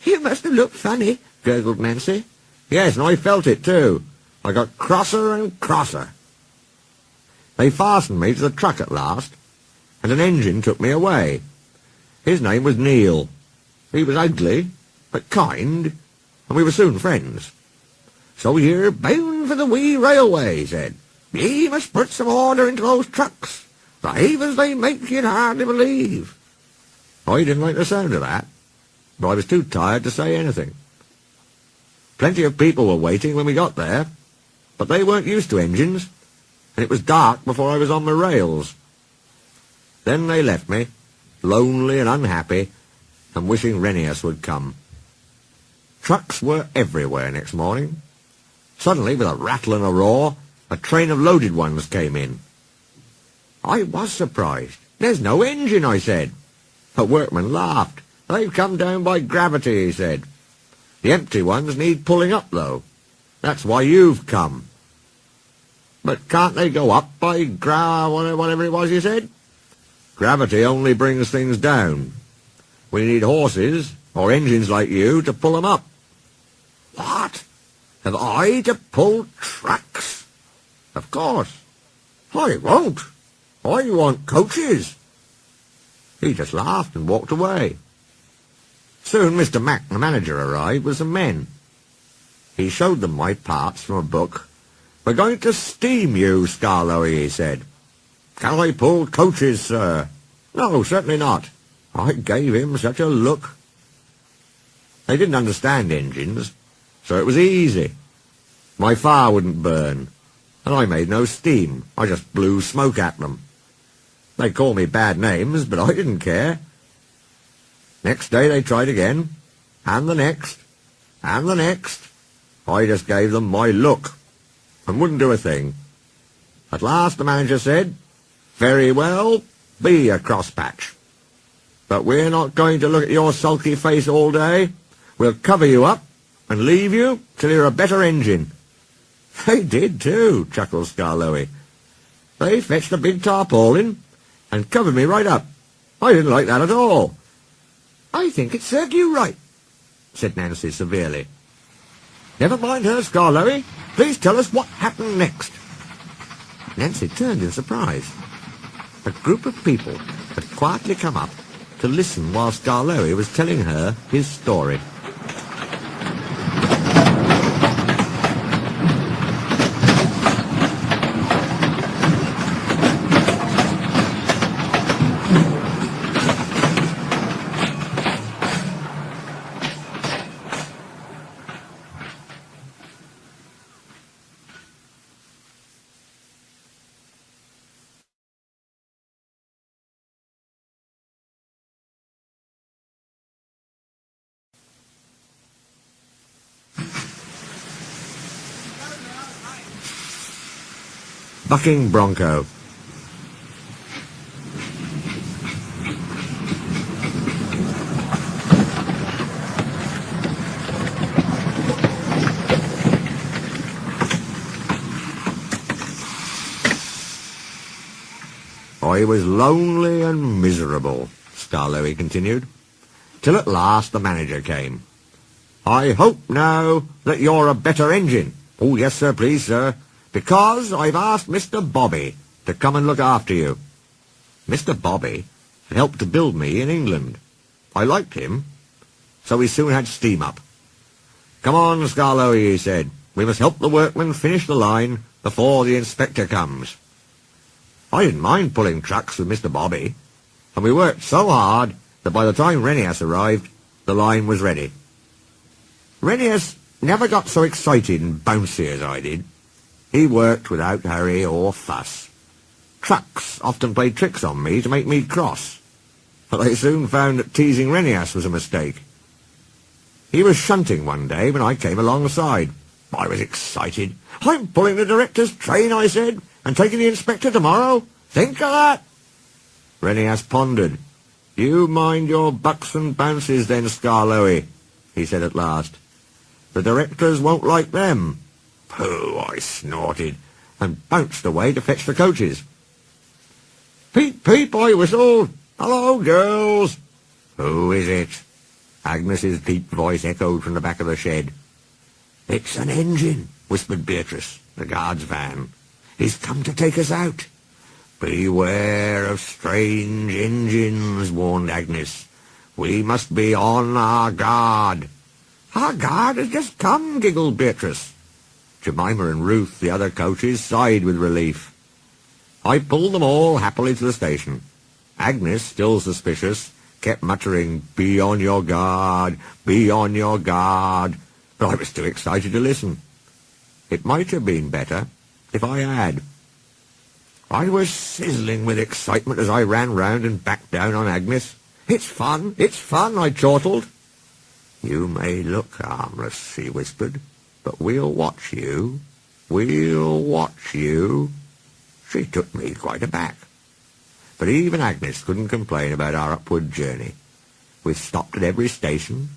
"You must have looked funny," gurgled Nancy. "Yes, and I felt it too. I got crosser and crosser. They fastened me to the truck at last, and an engine took me away. His name was Neil. He was ugly, but kind, and we were soon friends. 'So you're bound for the wee railway,' he said. 'Ye must put some order into those trucks. The havens they make you'd hardly believe.' I didn't like the sound of that, but I was too tired to say anything. Plenty of people were waiting when we got there, but they weren't used to engines, and it was dark before I was on my rails. Then they left me, lonely and unhappy, and wishing Renias would come. Trucks were everywhere next morning. Suddenly, with a rattle and a roar, a train of loaded ones came in. I was surprised. 'There's no engine,' I said. A workman laughed. 'They've come down by gravity,' he said. 'The empty ones need pulling up, though. That's why you've come.' 'But can't they go up by whatever it was you said?' 'Gravity only brings things down. We need horses, or engines like you, to pull them up.' 'What? Have I to pull trucks?' 'Of course.' 'I won't. I want coaches.' He just laughed and walked away. Soon Mr. Mack, the manager, arrived with some men. He showed them my parts from a book. 'We're going to steam you, Skarloey,' he said. 'Can I pull coaches, sir?' 'No, certainly not.' I gave him such a look. They didn't understand engines, so it was easy. My fire wouldn't burn, and I made no steam. I just blew smoke at them. They called me bad names, but I didn't care. Next day they tried again, and the next, and the next. I just gave them my look, and wouldn't do a thing. At last the manager said, 'Very well, be a crosspatch. But we're not going to look at your sulky face all day. We'll cover you up and leave you till you're a better engine.' They did too," chuckled Skarloey. "They fetched a big tarpaulin and covered me right up. I didn't like that at all." "I think it served you right," said Nancy severely. "Never mind her, Skarloey. Please tell us what happened next." Nancy turned in surprise. A group of people had quietly come up to listen while Skarloey was telling her his story. bucking Bronco. I was lonely and miserable, Skarloey continued, till at last the manager came. I hope now that you're a better engine. Oh, yes, sir, please, sir, because I've asked Mr. Bobby to come and look after you. Mr. Bobby had helped to build me in England. I liked him, so we soon had steam up. Come on, Skarloey, he said. We must help the workmen finish the line before the inspector comes. I didn't mind pulling trucks with Mr. Bobby, and we worked so hard that by the time Renias arrived, the line was ready. Renias never got so excited and bouncy as I did. He worked without hurry or fuss. Trucks often played tricks on me to make me cross, but they soon found that teasing Renias was a mistake. He was shunting one day when I came alongside. I was excited. I'm pulling the director's train, I said, and taking the inspector tomorrow. Think of that. Renias pondered. You mind your bucks and bounces then, Skarloey, he said at last. The directors won't like them. Pooh, I snorted, and bounced away to fetch the coaches. Peep, peep, I whistled. Hello, girls. Who is it? Agnes's deep voice echoed from the back of the shed. It's an engine, whispered Beatrice, the guard's van. He's come to take us out. Beware of strange engines, warned Agnes. We must be on our guard. Our guard has just come, giggled Beatrice. Jemima and Ruth, the other coaches, sighed with relief. I pulled them all happily to the station. Agnes, still suspicious, kept muttering, be on your guard, be on your guard, but I was too excited to listen. It might have been better if I had. I was sizzling with excitement as I ran round and back down on Agnes. It's fun, I chortled. You may look harmless, she whispered, but we'll watch you. We'll watch you. She took me quite aback. But even Agnes couldn't complain about our upward journey. We stopped at every station,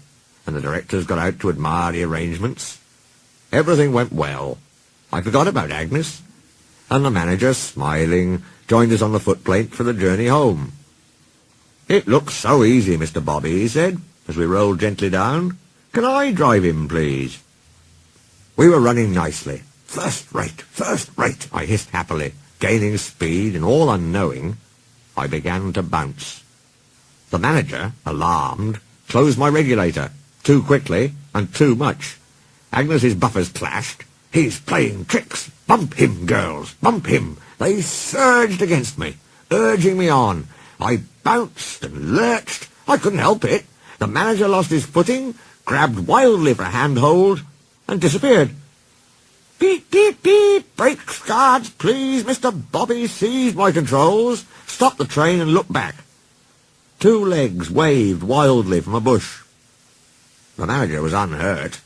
and the directors got out to admire the arrangements. Everything went well. I forgot about Agnes, and the manager, smiling, joined us on the footplate for the journey home. It looks so easy, Mr. Bobby, he said, as we rolled gently down. Can I drive him, please? We were running nicely. First rate, I hissed happily, gaining speed, and all unknowing, I began to bounce. The manager, alarmed, closed my regulator, too quickly and too much. Agnes's buffers clashed. He's playing tricks. Bump him, girls, bump him. They surged against me, urging me on. I bounced and lurched. I couldn't help it. The manager lost his footing, grabbed wildly for a handhold, and disappeared. Beep, beep, beep. Brakes, guards, please. Mr. Bobby seized my controls, stopped the train, and looked back. Two legs waved wildly from a bush. The manager was unhurt,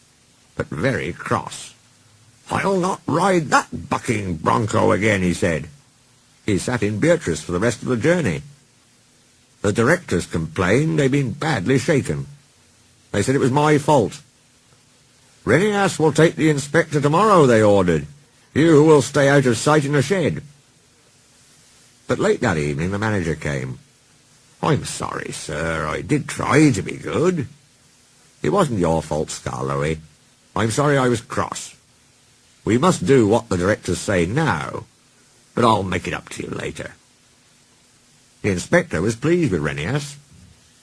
but very cross. I'll not ride that bucking Bronco again, he said. He sat in Beatrice for the rest of the journey. The directors complained they'd been badly shaken. They said it was my fault. Renias will take the inspector tomorrow, they ordered. You will stay out of sight in the shed. But late that evening the manager came. I'm sorry, sir, I did try to be good. It wasn't your fault, Skarloey. I'm sorry I was cross. We must do what the directors say now, but I'll make it up to you later. The inspector was pleased with Renias.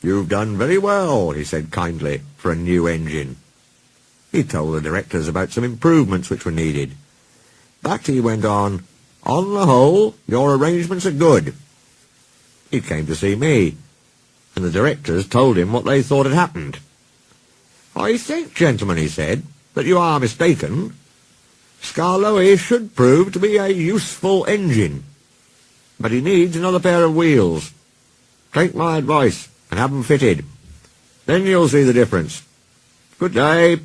You've done very well, he said kindly, for a new engine. He told the directors about some improvements which were needed. But he went on the whole, your arrangements are good. He came to see me, and the directors told him what they thought had happened. I think, gentlemen, he said, that you are mistaken. Skarloey should prove to be a useful engine, but he needs another pair of wheels. Take my advice and have them fitted. Then you'll see the difference. Good day.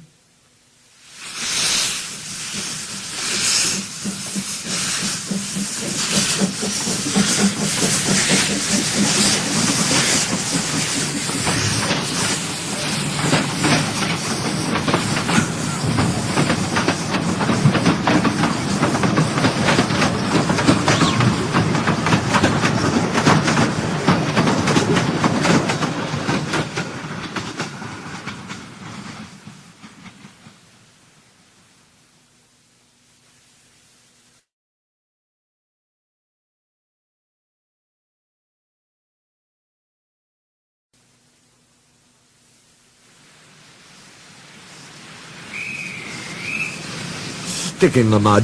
stick in the mud.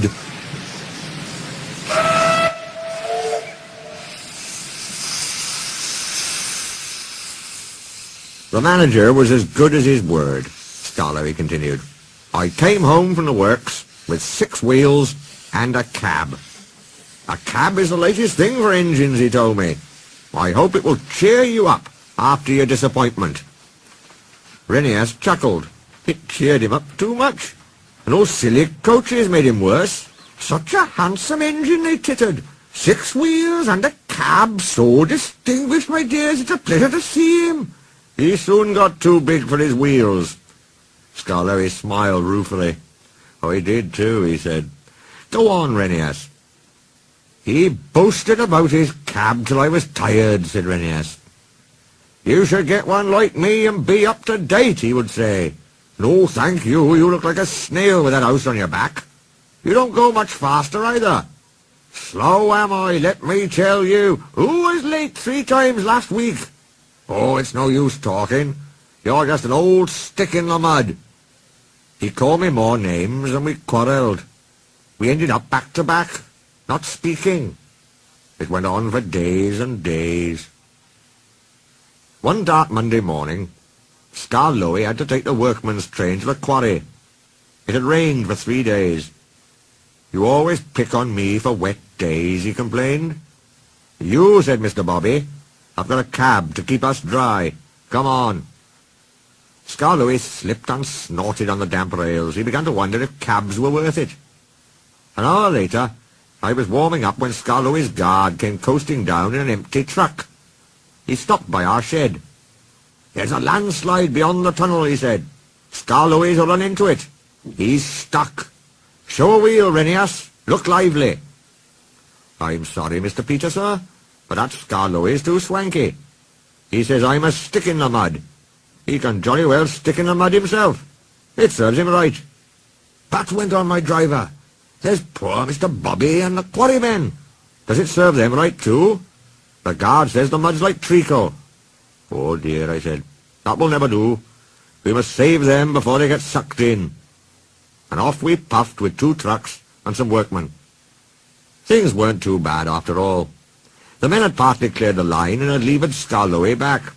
The manager was as good as his word, Skarloey continued. I came home from the works with 6 wheels and a cab. A cab is the latest thing for engines, he told me. I hope it will cheer you up after your disappointment. Renias chuckled. It cheered him up too much. And those silly coaches made him worse. Such a handsome engine, they tittered. 6 wheels and a cab so distinguished, my dears, it's a pleasure to see him. He soon got too big for his wheels. Skarloey smiled ruefully. Oh, he did too, he said. Go on, Renias. He boasted about his cab till I was tired, said Renias. You should get one like me and be up to date, he would say. No, thank you, you look like a snail with that house on your back. You don't go much faster either. Slow am I, let me tell you. Who was late 3 times last week? Oh, it's no use talking. You're just an old stick in the mud. He called me more names and we quarrelled. We ended up back to back, not speaking. It went on for days and days. One dark Monday morning, Skarloey had to take the workman's train to the quarry. It had rained for 3 days. You always pick on me for wet days, he complained. You, said Mr. Bobby. I've got a cab to keep us dry. Come on. Skarloey slipped and snorted on the damp rails. He began to wonder if cabs were worth it. An hour later, I was warming up when Skarloey's guard came coasting down in an empty truck. He stopped by our shed. There's a landslide beyond the tunnel, he said. Skarloey's run into it. He's stuck. Show a wheel, Renias. Look lively. I'm sorry, Mr. Peter, sir, but that Skarloey's too swanky. He says I'm a stick in the mud. He can jolly well stick in the mud himself. It serves him right. But, went on my driver, there's poor Mr. Bobby and the quarrymen. Does it serve them right too? The guard says the mud's like treacle. Oh dear, I said, that will never do. We must save them before they get sucked in. And off we puffed with 2 trucks and some workmen. Things weren't too bad after all. The men had partly cleared the line and had levered Skarloey back.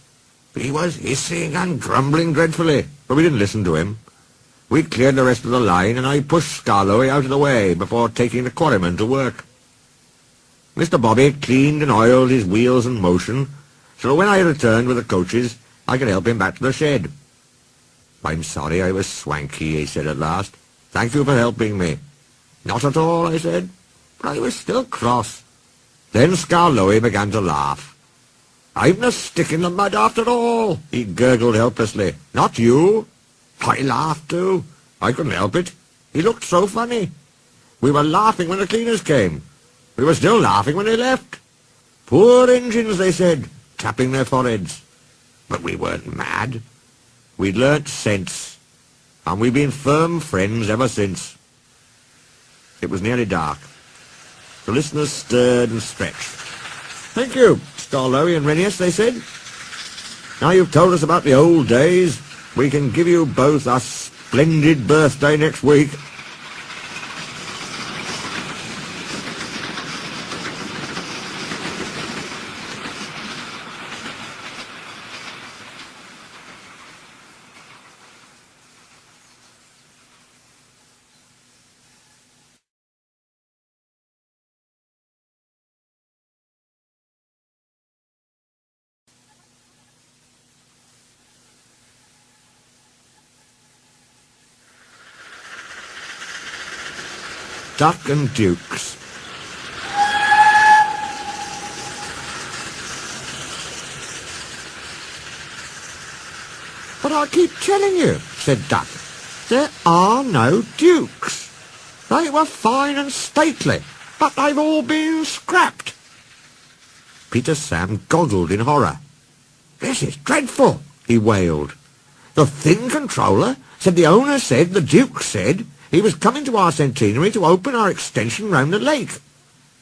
He was hissing and grumbling dreadfully, but we didn't listen to him. We cleared the rest of the line and I pushed Skarloey out of the way before taking the quarrymen to work. Mr. Bobby cleaned and oiled his wheels and motion, so when I returned with the coaches, I could help him back to the shed. I'm sorry I was swanky, he said at last. Thank you for helping me. Not at all, I said, but I was still cross. Then Skarloey began to laugh. I'm the stick in the mud after all, he gurgled helplessly. Not you. I laughed too. I couldn't help it. He looked so funny. We were laughing when the cleaners came. We were still laughing when they left. Poor engines, they said, tapping their foreheads. But we weren't mad. We'd learnt sense, and we've been firm friends ever since. It was nearly dark. The listeners stirred and stretched. Thank you, Skarloey and Renias, they said. Now you've told us about the old days, we can give you both a splendid birthday next week. Duck and Dukes. But I keep telling you, said Duck, there are no dukes. They were fine and stately, but they've all been scrapped. Peter Sam goggled in horror. This is dreadful, he wailed. The thin controller said the owner said the Duke said he was coming to our centenary to open our extension round the lake.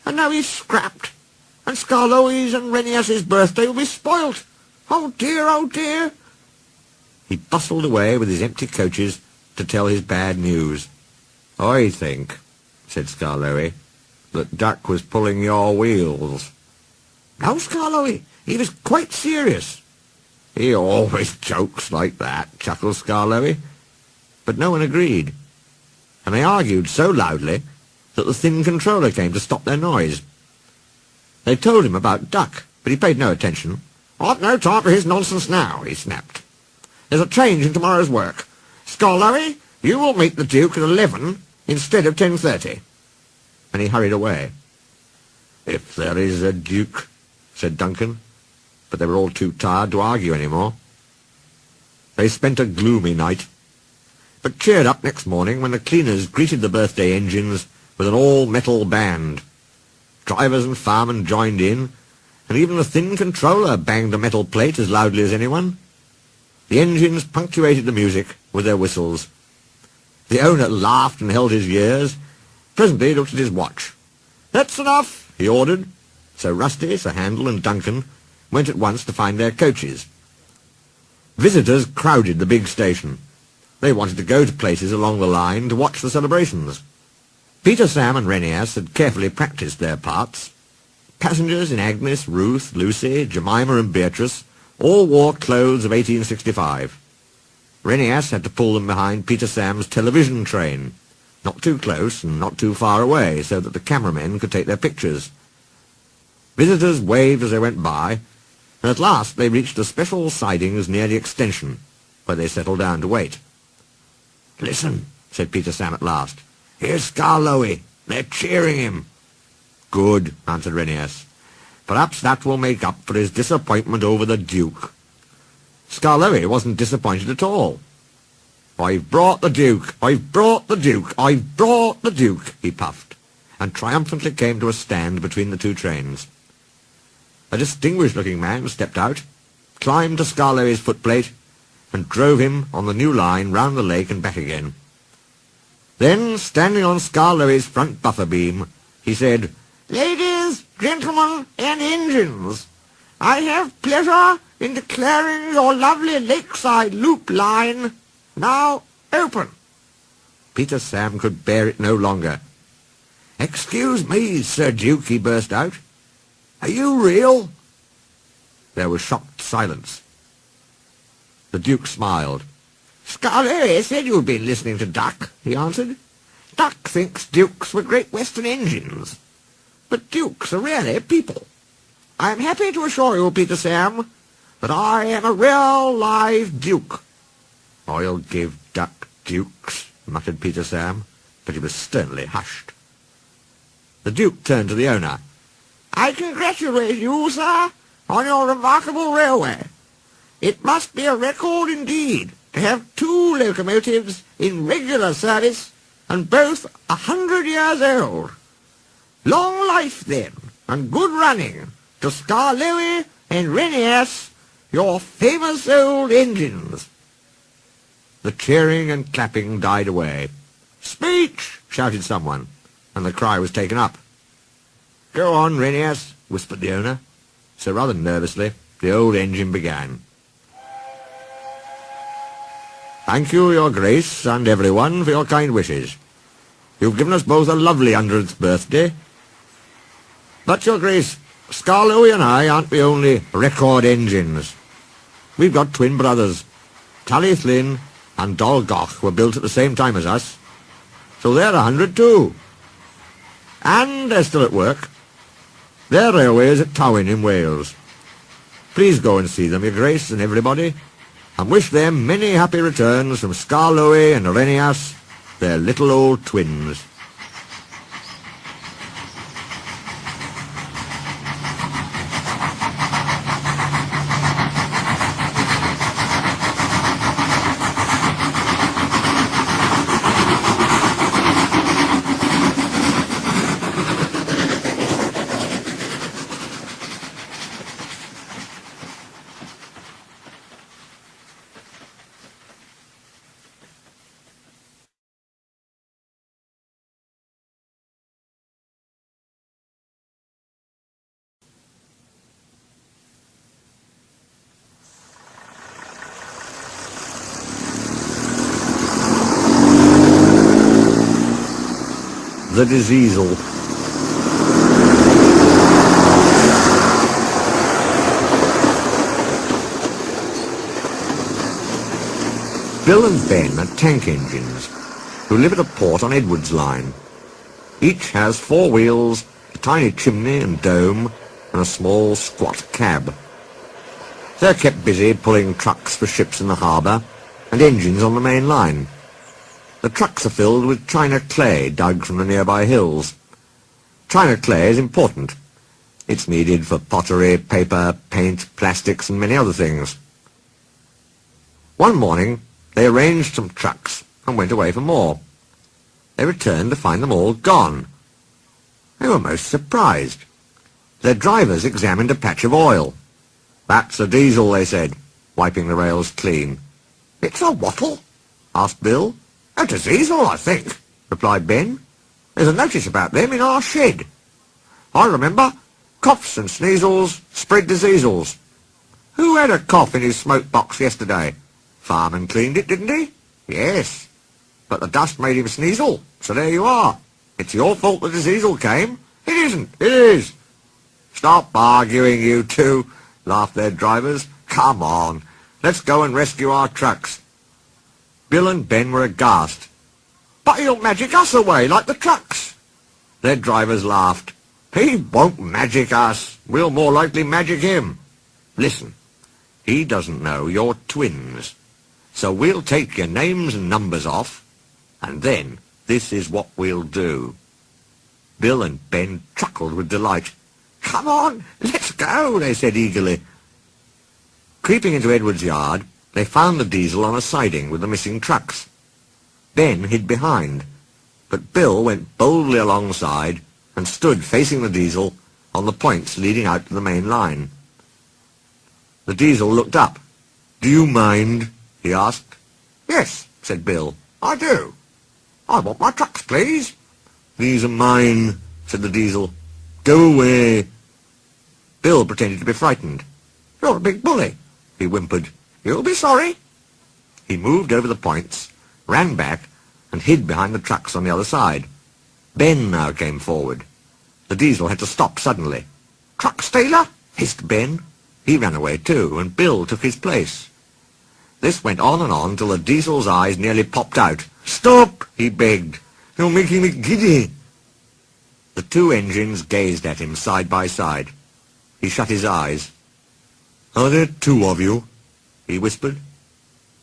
And now he's scrapped. And Skarloey's and Renias's birthday will be spoilt. Oh dear, oh dear. He bustled away with his empty coaches to tell his bad news. I think, said Skarloey, "that Duck was pulling your wheels." "No, Skarloey, he was quite serious." "He always jokes like that," chuckled Skarloey. But no one agreed, and they argued so loudly that the thin controller came to stop their noise. They told him about Duck, but he paid no attention. "I've no time for his nonsense now," he snapped. "There's a change in tomorrow's work. Skarloey, you will meet the Duke at 11 instead of 10:30. And he hurried away. "If there is a Duke," said Duncan, but they were all too tired to argue any more. They spent a gloomy night, but cheered up next morning when the cleaners greeted the birthday engines with an all-metal band. Drivers and firemen joined in, and even the thin controller banged a metal plate as loudly as anyone. The engines punctuated the music with their whistles. The owner laughed and held his ears. Presently he looked at his watch. "That's enough," he ordered. So Rusty, Sir Handel, and Duncan went at once to find their coaches. Visitors crowded the big station. They wanted to go to places along the line to watch the celebrations. Peter, Sam, and Renias had carefully practised their parts. Passengers in Agnes, Ruth, Lucy, Jemima, and Beatrice all wore clothes of 1865. Renias had to pull them behind Peter Sam's television train, not too close and not too far away, so that the cameramen could take their pictures. Visitors waved as they went by, and at last they reached the special sidings near the extension, where they settled down to wait. "Listen," said Peter Sam at last. "Here's Skarloey. They're cheering him." "Good," answered Renias. "Perhaps that will make up for his disappointment over the Duke." Skarloey wasn't disappointed at all. "I've brought the Duke! I've brought the Duke! I've brought the Duke!" he puffed, and triumphantly came to a stand between the two trains. A distinguished-looking man stepped out, climbed to Skarloey's footplate, and drove him on the new line round the lake and back again. Then, standing on Skarloey's front buffer beam, he said, "Ladies, gentlemen, and engines, I have pleasure in declaring your lovely lakeside loop line now open." Peter Sam could bear it no longer. "Excuse me, Sir Duke," he burst out. "Are you real?" There was shocked silence. The Duke smiled. "Skarloey said you'd been listening to Duck," he answered. "Duck thinks Dukes were Great Western engines, but Dukes are really people. I am happy to assure you, Peter Sam, that I am a real live Duke." "I'll give Duck Dukes," muttered Peter Sam, but he was sternly hushed. The Duke turned to the owner. "I congratulate you, sir, on your remarkable railway. It must be a record indeed to have 2 locomotives in regular service and both 100 years old. Long life, then, and good running to Skarloey and Renias, your famous old engines." The cheering and clapping died away. "Speech!" shouted someone, and the cry was taken up. "Go on, Renias," whispered the owner. So rather nervously, the old engine began. "Thank you, your Grace, and everyone, for your kind wishes. You've given us both a lovely 100th birthday. But, your Grace, Skarloey and I aren't the only record engines. We've got twin brothers. Tallithlin and Dolgoch were built at the same time as us, so they're 100 too. And they're still at work. Their railway is at Towyn in Wales. Please go and see them, your Grace, and everybody, and wish them many happy returns from Skarloey and Renias, their little old twins." the Diseasel. Bill and Ben are tank engines who live at a port on Edward's Line. Each has 4 wheels, a tiny chimney and dome, and a small squat cab. They're kept busy pulling trucks for ships in the harbour and engines on the main line. The trucks are filled with china clay dug from the nearby hills. China clay is important. It's needed for pottery, paper, paint, plastics and many other things. One morning they arranged some trucks and went away for more. They returned to find them all gone. They were most surprised. Their drivers examined a patch of oil. "That's a diesel," they said, wiping the rails clean. "It's a wattle?" asked Bill. "A Diseasel, I think," replied Ben. "There's a notice about them in our shed. I remember coughs and sneezels spread diseasels. Who had a cough in his smoke box yesterday? Fireman cleaned it, didn't he? Yes. But the dust made him sneezle, so there you are. It's your fault the Diseasel came. It isn't. It is." "Stop arguing, you two," laughed their drivers. "Come on, let's go and rescue our trucks." Bill and Ben were aghast. "But he'll magic us away like the trucks." Their drivers laughed. "He won't magic us. We'll more likely magic him. Listen, he doesn't know you're twins. So we'll take your names and numbers off, and then this is what we'll do." Bill and Ben chuckled with delight. "Come on, let's go," they said eagerly. Creeping into Edward's yard, they found the diesel on a siding with the missing trucks. Ben hid behind, but Bill went boldly alongside and stood facing the diesel on the points leading out to the main line. The diesel looked up. "Do you mind?" he asked. "Yes," said Bill, "I do. I want my trucks, please." "These are mine," said the diesel. "Go away." Bill pretended to be frightened. "You're a big bully," he whimpered. "You'll be sorry." He moved over the points, ran back, and hid behind the trucks on the other side. Ben now came forward. The diesel had to stop suddenly. "Truck stealer!" hissed Ben. He ran away too, and Bill took his place. This went on and on till the diesel's eyes nearly popped out. "Stop!" he begged. "You're making me giddy." The 2 engines gazed at him side by side. He shut his eyes. "Are there 2 of you?" he whispered.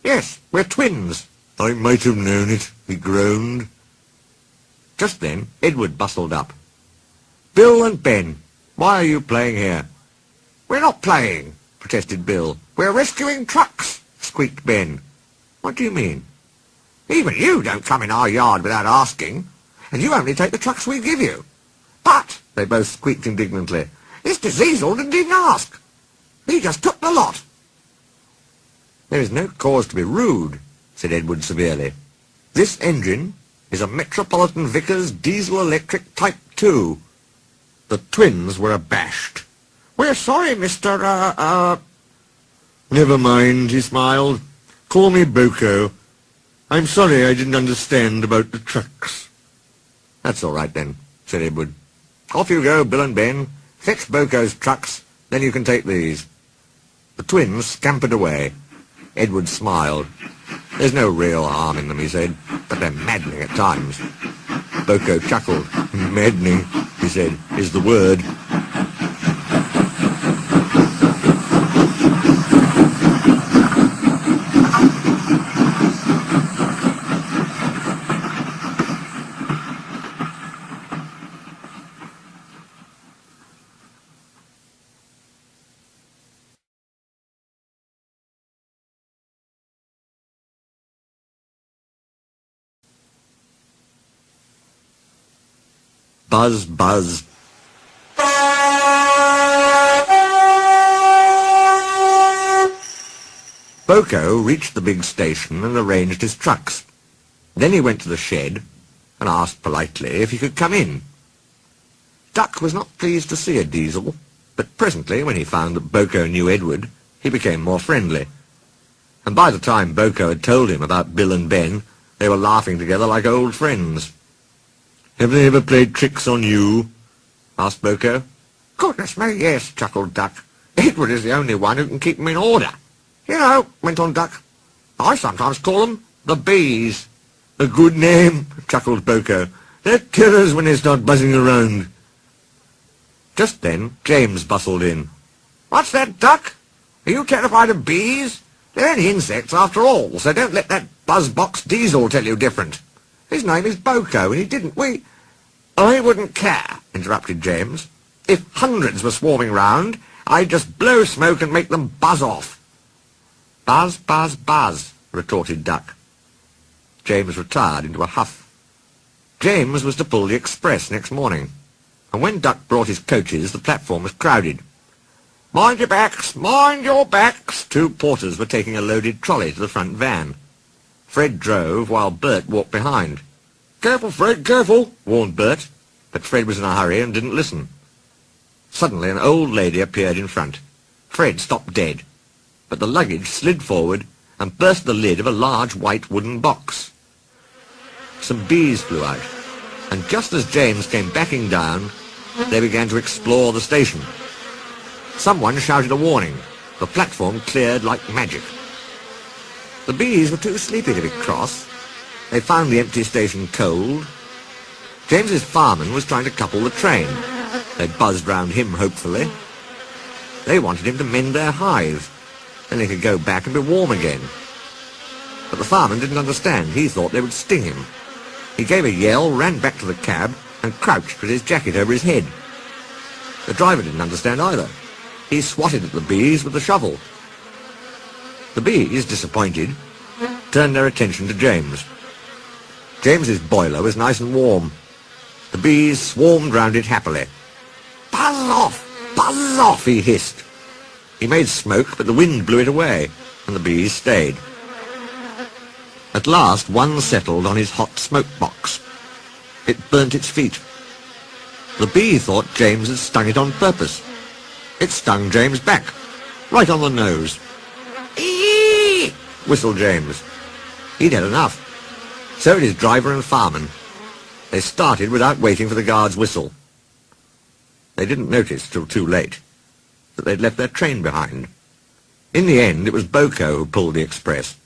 "Yes, we're twins." "I might have known it," he groaned. Just then Edward bustled up. "Bill and Ben, why are you playing here?" "We're not playing," protested Bill. "We're rescuing trucks," squeaked Ben. "What do you mean?" "Even you don't come in our yard without asking, and you only take the trucks we give you." "But," they both squeaked indignantly, "this Diseasel didn't even ask. He just took the lot." "There is no cause to be rude," said Edward severely. "This engine is a Metropolitan Vickers Diesel Electric Type 2. The twins were abashed. "We're sorry, Mr. "Never mind," he smiled. "Call me Boko. I'm sorry I didn't understand about the trucks." "That's all right then," said Edward. "Off you go, Bill and Ben. Fetch Boko's trucks, then you can take these." The twins scampered away. Edward smiled. "There's no real harm in them," he said, "but they're maddening at times." Boko chuckled. "Maddening," he said, "is the word." Buzz, buzz. Boko reached the big station and arranged his trucks. Then he went to the shed and asked politely if he could come in. Duck was not pleased to see a diesel, but presently, when he found that Boko knew Edward, he became more friendly. And by the time Boko had told him about Bill and Ben, they were laughing together like old friends. Have they ever played tricks on you? Asked Boko. Goodness me, yes, chuckled Duck. Edward is the only one who can keep them in order. You know, went on Duck, I sometimes call them the bees. A good name, chuckled Boko. They're killers when they start buzzing around. Just then, James bustled in. What's that, Duck? Are you terrified of bees? They're only insects after all, so don't let that buzzbox Diesel tell you different. His name is Boko, and he didn't... I wouldn't care, interrupted James. If hundreds were swarming round, I'd just blow smoke and make them buzz off. Buzz, buzz, buzz, retorted Duck. James retired into a huff. James was to pull the express next morning, and when Duck brought his coaches, the platform was crowded. Mind your backs, mind your backs! Two porters were taking a loaded trolley to the front van. Fred drove while Bert walked behind. Careful, Fred, careful, warned Bert, but Fred was in a hurry and didn't listen. Suddenly an old lady appeared in front. Fred stopped dead, but the luggage slid forward and burst the lid of a large white wooden box. Some bees flew out, and just as James came backing down, they began to explore the station. Someone shouted a warning. The platform cleared like magic. The bees were too sleepy to be cross. They found the empty station cold. James's fireman was trying to couple the train. They buzzed round him hopefully. They wanted him to mend their hive. Then they could go back and be warm again. But the fireman didn't understand. He thought they would sting him. He gave a yell, ran back to the cab, and crouched with his jacket over his head. The driver didn't understand either. He swatted at the bees with the shovel. The bees, disappointed, turned their attention to James. James's boiler was nice and warm. The bees swarmed round it happily. Buzz off, he hissed. He made smoke, but the wind blew it away, and the bees stayed. At last, one settled on his hot smoke box. It burnt its feet. The bee thought James had stung it on purpose. It stung James back, right on the nose. Eee! Whistled James. He'd had enough. So did his driver and fireman. They started without waiting for the guard's whistle. They didn't notice till too late that they'd left their train behind. In the end, it was Boko who pulled the express.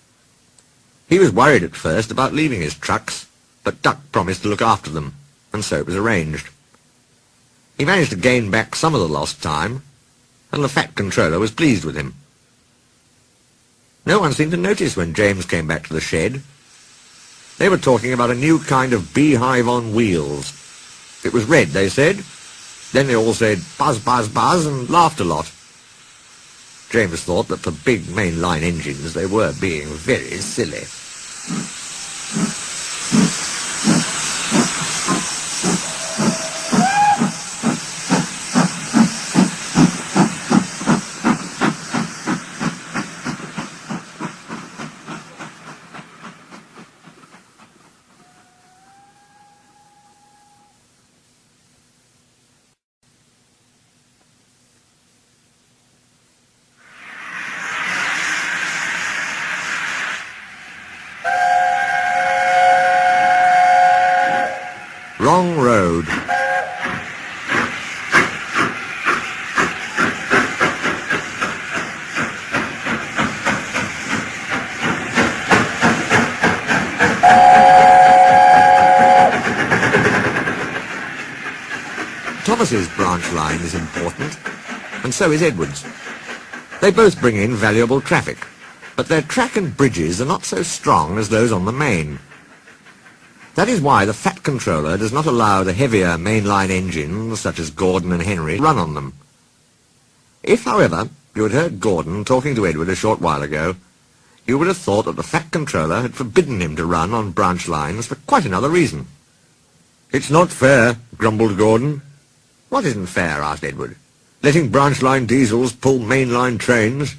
He was worried at first about leaving his trucks, but Duck promised to look after them, and so it was arranged. He managed to gain back some of the lost time, and the fat controller was pleased with him. No one seemed to notice when James came back to the shed. They were talking about a new kind of beehive on wheels. It was red, they said. Then they all said, buzz, buzz, buzz, and laughed a lot. James thought that for big mainline engines they were being very silly. Wrong road. Thomas's branch line is important, and so is Edward's. They both bring in valuable traffic, but their track and bridges are not so strong as those on the main. That is why the Fat Controller does not allow the heavier mainline engines, such as Gordon and Henry, run on them. If, however, you had heard Gordon talking to Edward a short while ago, you would have thought that the Fat Controller had forbidden him to run on branch lines for quite another reason. It's not fair, grumbled Gordon. What isn't fair? Asked Edward. Letting branch line diesels pull mainline trains?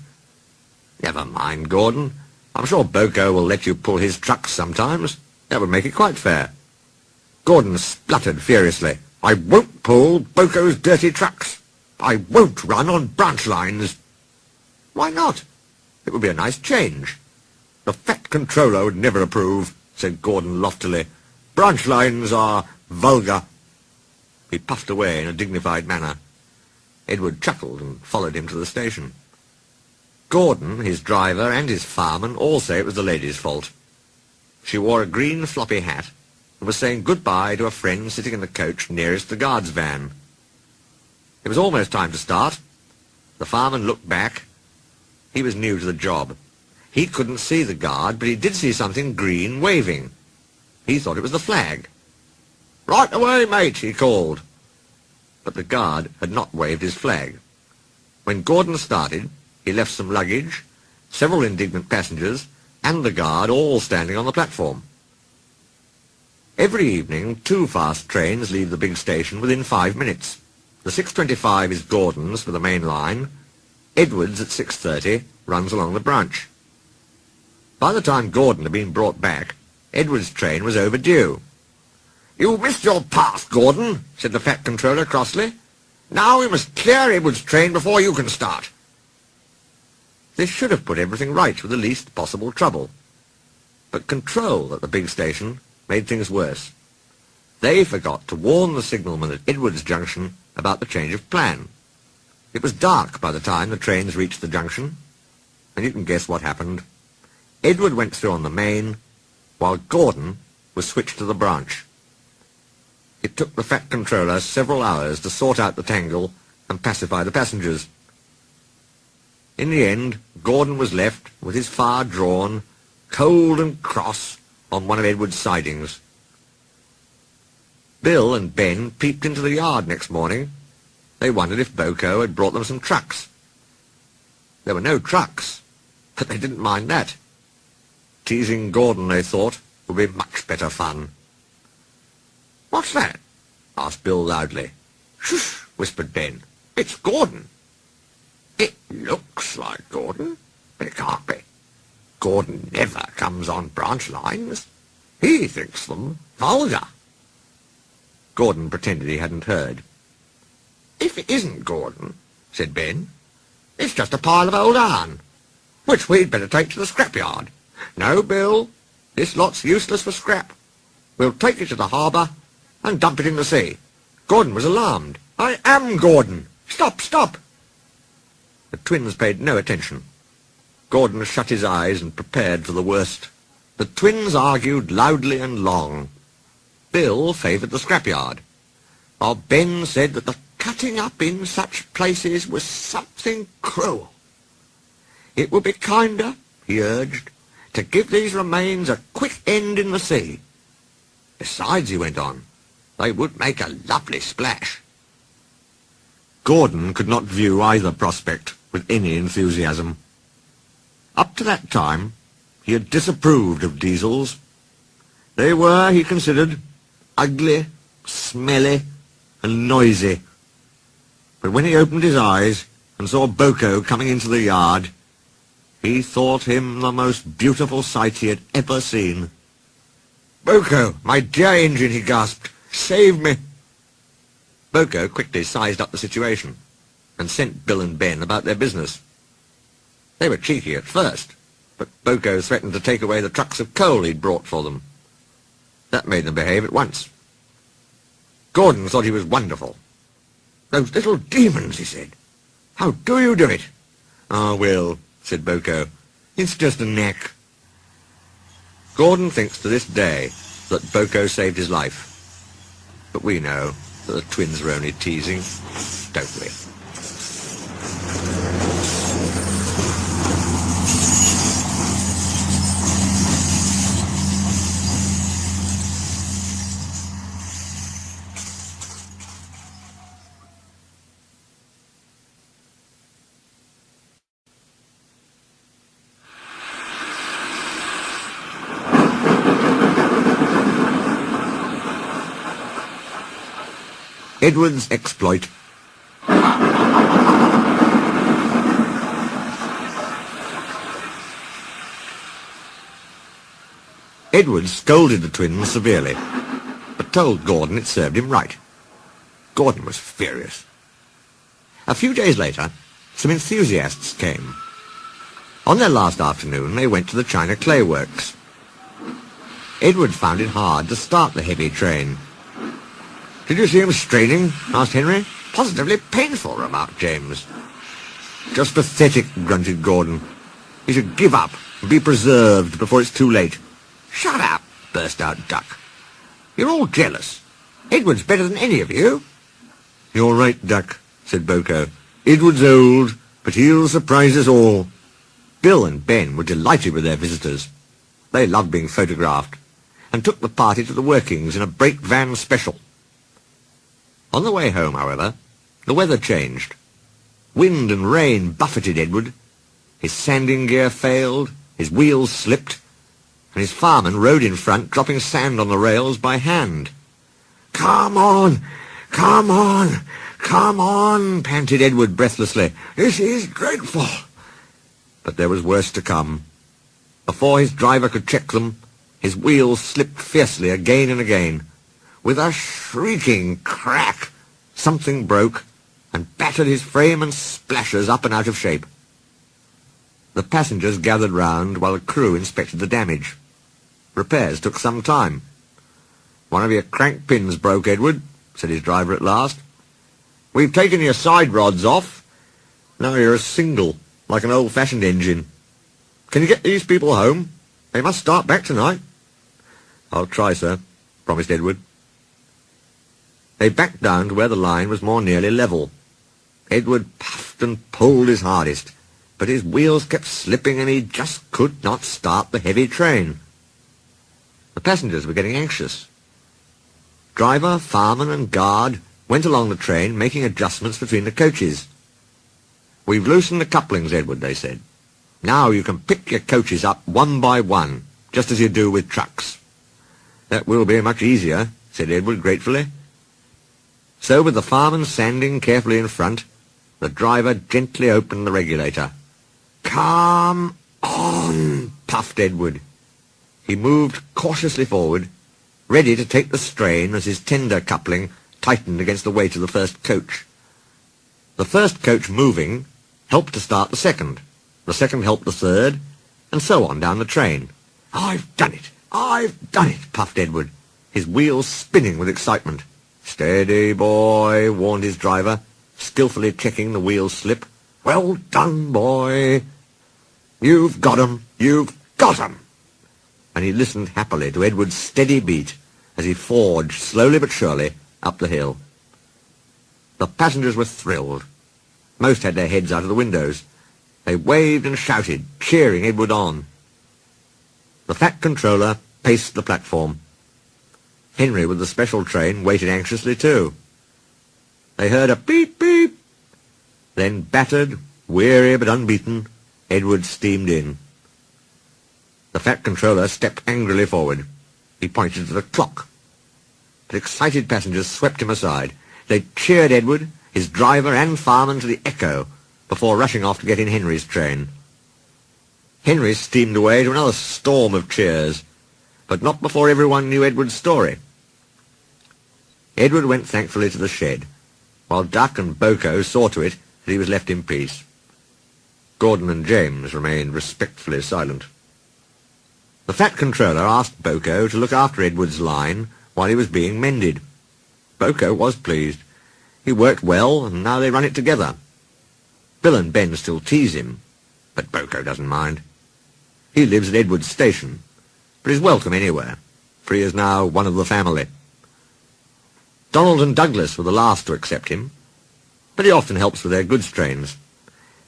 Never mind, Gordon. I'm sure Boko will let you pull his trucks sometimes. That would make it quite fair. Gordon spluttered furiously. I won't pull Boko's dirty trucks. I won't run on branch lines. Why not? It would be a nice change. The Fat Controller would never approve, said Gordon loftily. Branch lines are Vulgar. He puffed away in a dignified manner. Edward chuckled and followed him to the station. Gordon, his driver, and his fireman all say it was the lady's fault. She wore a green floppy hat and was saying goodbye to a friend sitting in the coach nearest the guard's van. It was almost time to start. The fireman looked back. He was new to the job. He couldn't see the guard, but he did see something green waving. He thought it was the flag. "Right away, mate," he called. But the guard had not waved his flag. When Gordon started, he left some luggage, several indignant passengers, and the guard all standing on the platform. Every evening, 2 fast trains leave the big station within 5 minutes. The 6:25 is Gordon's for the main line. Edward's at 6:30 runs along the branch. By the time Gordon had been brought back, Edward's train was overdue. "You missed your path, Gordon," said the fat controller crossly. "Now we must clear Edward's train before you can start." This should have put everything right with the least possible trouble. But control at the big station made things worse. They forgot to warn the signalman at Edward's junction about the change of plan. It was dark by the time the trains reached the junction, and you can guess what happened. Edward went through on the main, while Gordon was switched to the branch. It took the fat controller several hours to sort out the tangle and pacify the passengers. In the end, Gordon was left with his fire drawn, cold and cross, on one of Edward's sidings. Bill and Ben peeped into the yard next morning. They wondered if Boko had brought them some trucks. There were no trucks, but they didn't mind that. Teasing Gordon, they thought, would be much better fun. "What's that?" asked Bill loudly. "Shush," whispered Ben. "It's Gordon." "It looks like Gordon, but it can't be. Gordon never comes on branch lines. He thinks them vulgar." Gordon pretended he hadn't heard. "If it isn't Gordon," said Ben, "it's just a pile of old iron, which we'd better take to the scrapyard. No, Bill, this lot's useless for scrap. We'll take it to the harbour and dump it in the sea." Gordon was alarmed. "I am Gordon! Stop, stop!" The twins paid no attention. Gordon shut his eyes and prepared for the worst. The twins argued loudly and long. Bill favoured the scrapyard, while Ben said that the cutting up in such places was something cruel. It would be kinder, he urged, to give these remains a quick end in the sea. Besides, he went on, they would make a lovely splash. Gordon could not view either prospect with any enthusiasm. Up to that time, he had disapproved of diesels. They were, he considered, ugly, smelly, and noisy. But when he opened his eyes and saw Boko coming into the yard, he thought him the most beautiful sight he had ever seen. "Boko, my dear engine," he gasped, "save me." Boko quickly sized up the situation and sent Bill and Ben about their business. They were cheeky at first, but Boko threatened to take away the trucks of coal he'd brought for them. That made them behave at once. Gordon thought he was wonderful. "Those little demons," he said. "How do you do it?" "Ah, well," said Boko, "it's just a knack." Gordon thinks to this day that Boko saved his life. But we know that the twins were only teasing, don't we? Edward's exploit. Edward scolded the twins severely, but told Gordon it served him right. Gordon was furious. A few days later, some enthusiasts came. On their last afternoon, they went to the China Clay Works. Edward found it hard to start the heavy train. Did you see him straining? Asked Henry. Positively painful, remarked James. Just pathetic, grunted Gordon. He should give up and be preserved before it's too late. Shut up, burst out Duck. You're all jealous. Edward's better than any of you. You're right, Duck, said Boko. Edward's old, but he'll surprise us all. Bill and Ben were delighted with their visitors. They loved being photographed, and took the party to the workings in a brake van special. On the way home, however, the weather changed. Wind and rain buffeted Edward. His sanding gear failed, his wheels slipped, and his fireman rode in front, dropping sand on the rails by hand. "Come on! Come on! Come on!" panted Edward breathlessly. "This is dreadful!" But there was worse to come. Before his driver could check them, his wheels slipped fiercely again and again. With a shrieking crack, something broke and battered his frame and splashers up and out of shape. The passengers gathered round while the crew inspected the damage. Repairs took some time. "One of your crank pins broke, Edward," said his driver at last. "We've taken your side rods off. Now you're a single, like an old-fashioned engine. Can you get these people home? They must start back tonight." "I'll try, sir," promised Edward. They backed down to where the line was more nearly level. Edward puffed and pulled his hardest, but his wheels kept slipping and he just could not start the heavy train. The passengers were getting anxious. Driver, fireman and guard went along the train, making adjustments between the coaches. "We've loosened the couplings, Edward," they said. "Now you can pick your coaches up one by one, just as you do with trucks." "That will be much easier," said Edward gratefully. So, with the fireman sanding carefully in front, the driver gently opened the regulator. "Come on," puffed Edward. He moved cautiously forward, ready to take the strain as his tender coupling tightened against the weight of the first coach. The first coach moving helped to start the second second helped the third, and so on down the train. "I've done it! I've done it!" puffed Edward, his wheels spinning with excitement. "Steady, boy," warned his driver, skillfully checking the wheel slip. "Well done, boy. You've got 'em! You've got 'em!" And he listened happily to Edward's steady beat as he forged, slowly but surely, up the hill. The passengers were thrilled. Most had their heads out of the windows. They waved and shouted, cheering Edward on. The fat controller paced the platform. Henry, with the special train, waited anxiously too. They heard a beep-beep. Then, battered, weary but unbeaten, Edward steamed in. The fat controller stepped angrily forward. He pointed to the clock. But excited passengers swept him aside. They cheered Edward, his driver and fireman to the echo before rushing off to get in Henry's train. Henry steamed away to another storm of cheers, but not before everyone knew Edward's story. Edward went thankfully to the shed, while Duck and Boko saw to it that he was left in peace. Gordon and James remained respectfully silent. The fat controller asked Boko to look after Edward's line while he was being mended. Boko was pleased. He worked well, and now they run it together. Bill and Ben still tease him, but Boko doesn't mind. He lives at Edward's station, but is welcome anywhere, for he is now one of the family. Donald and Douglas were the last to accept him, but he often helps with their goods trains.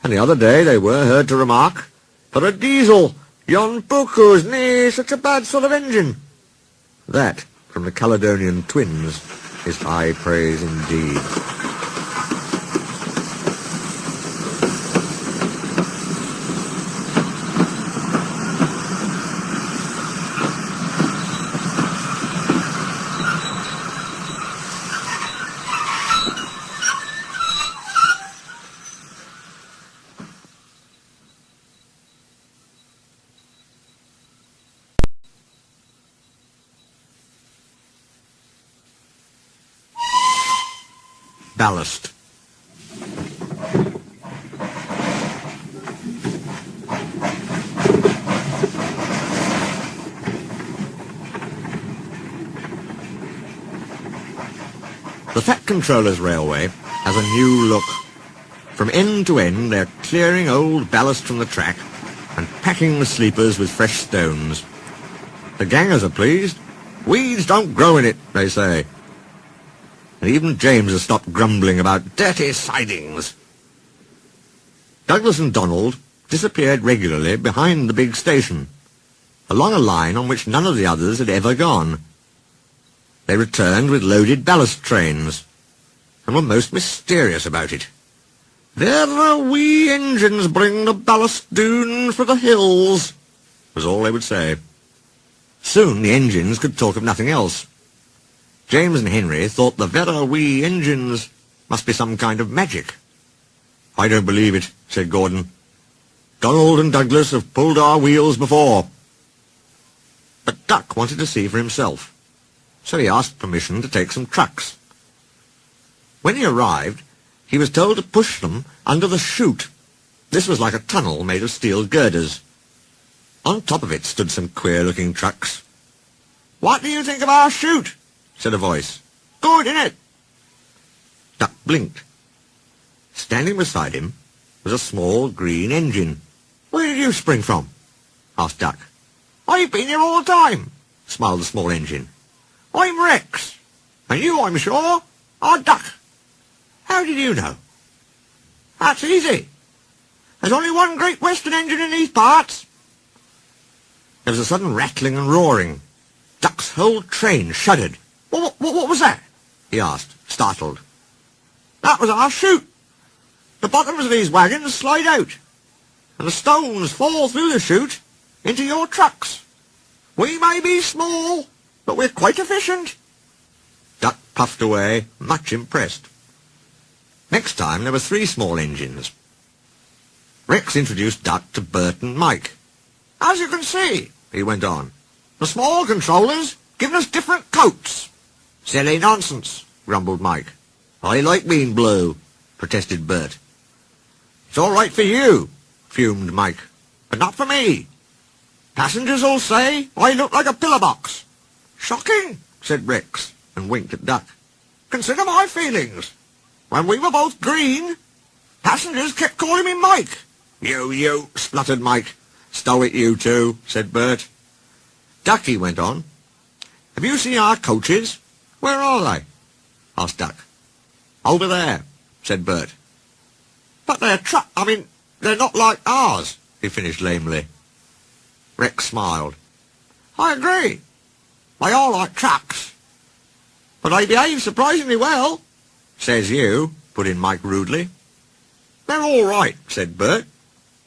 And the other day they were heard to remark, "For a diesel, yon Boko's nae such a bad sort of engine." That, from the Caledonian twins, is high praise indeed. Ballast. Fat Controller's railway has a new look. From end to end, they're clearing old ballast from the track and packing the sleepers with fresh stones. The gangers are pleased. Weeds don't grow in it, they say. And even James has stopped grumbling about dirty sidings. Douglas and Donald disappeared regularly behind the big station, along a line on which none of the others had ever gone. They returned with loaded ballast trains, and were most mysterious about it. "There the wee engines bring the ballast doon for the hills," was all they would say. Soon the engines could talk of nothing else. James and Henry thought the vera wee engines must be some kind of magic. "I don't believe it," said Gordon. "Donald and Douglas have pulled our wheels before." But Duck wanted to see for himself, so he asked permission to take some trucks. When he arrived, he was told to push them under the chute. This was like a tunnel made of steel girders. On top of it stood some queer-looking trucks. "What do you think of our chute?" said a voice. "Good, innit?" Duck blinked. Standing beside him was a small green engine. "Where did you spring from?" asked Duck. "I've been here all the time," smiled the small engine. "I'm Rex, and you, I'm sure, are Duck. How did you know?" "That's easy. There's only one Great Western engine in these parts." There was a sudden rattling and roaring. Duck's whole train shuddered. What was that?" he asked, startled. "That was our chute. The bottoms of these wagons slide out, and the stones fall through the chute into your trucks. We may be small, but we're quite efficient." Duck puffed away, much impressed. Next time there were 3 small engines. Rex introduced Duck to Bert and Mike. "As you can see," he went on, "the small controllers given us different coats." "Silly nonsense," grumbled Mike. "I like being blue," protested Bert. "It's all right for you," fumed Mike, "but not for me. Passengers will say I look like a pillar box." "Shocking," said Rex, and winked at Duck. "Consider my feelings. When we were both green, passengers kept calling me Mike." You, spluttered Mike. "Stow it, you two," said Bert. "Ducky," went on, "have you seen our coaches?" "Where are they?" asked Duck. "Over there," said Bert. "But they're not like ours," he finished lamely. Rex smiled. "I agree. They are like trucks. But they behave surprisingly well." "Says you," put in Mike rudely. "They're all right," said Bert,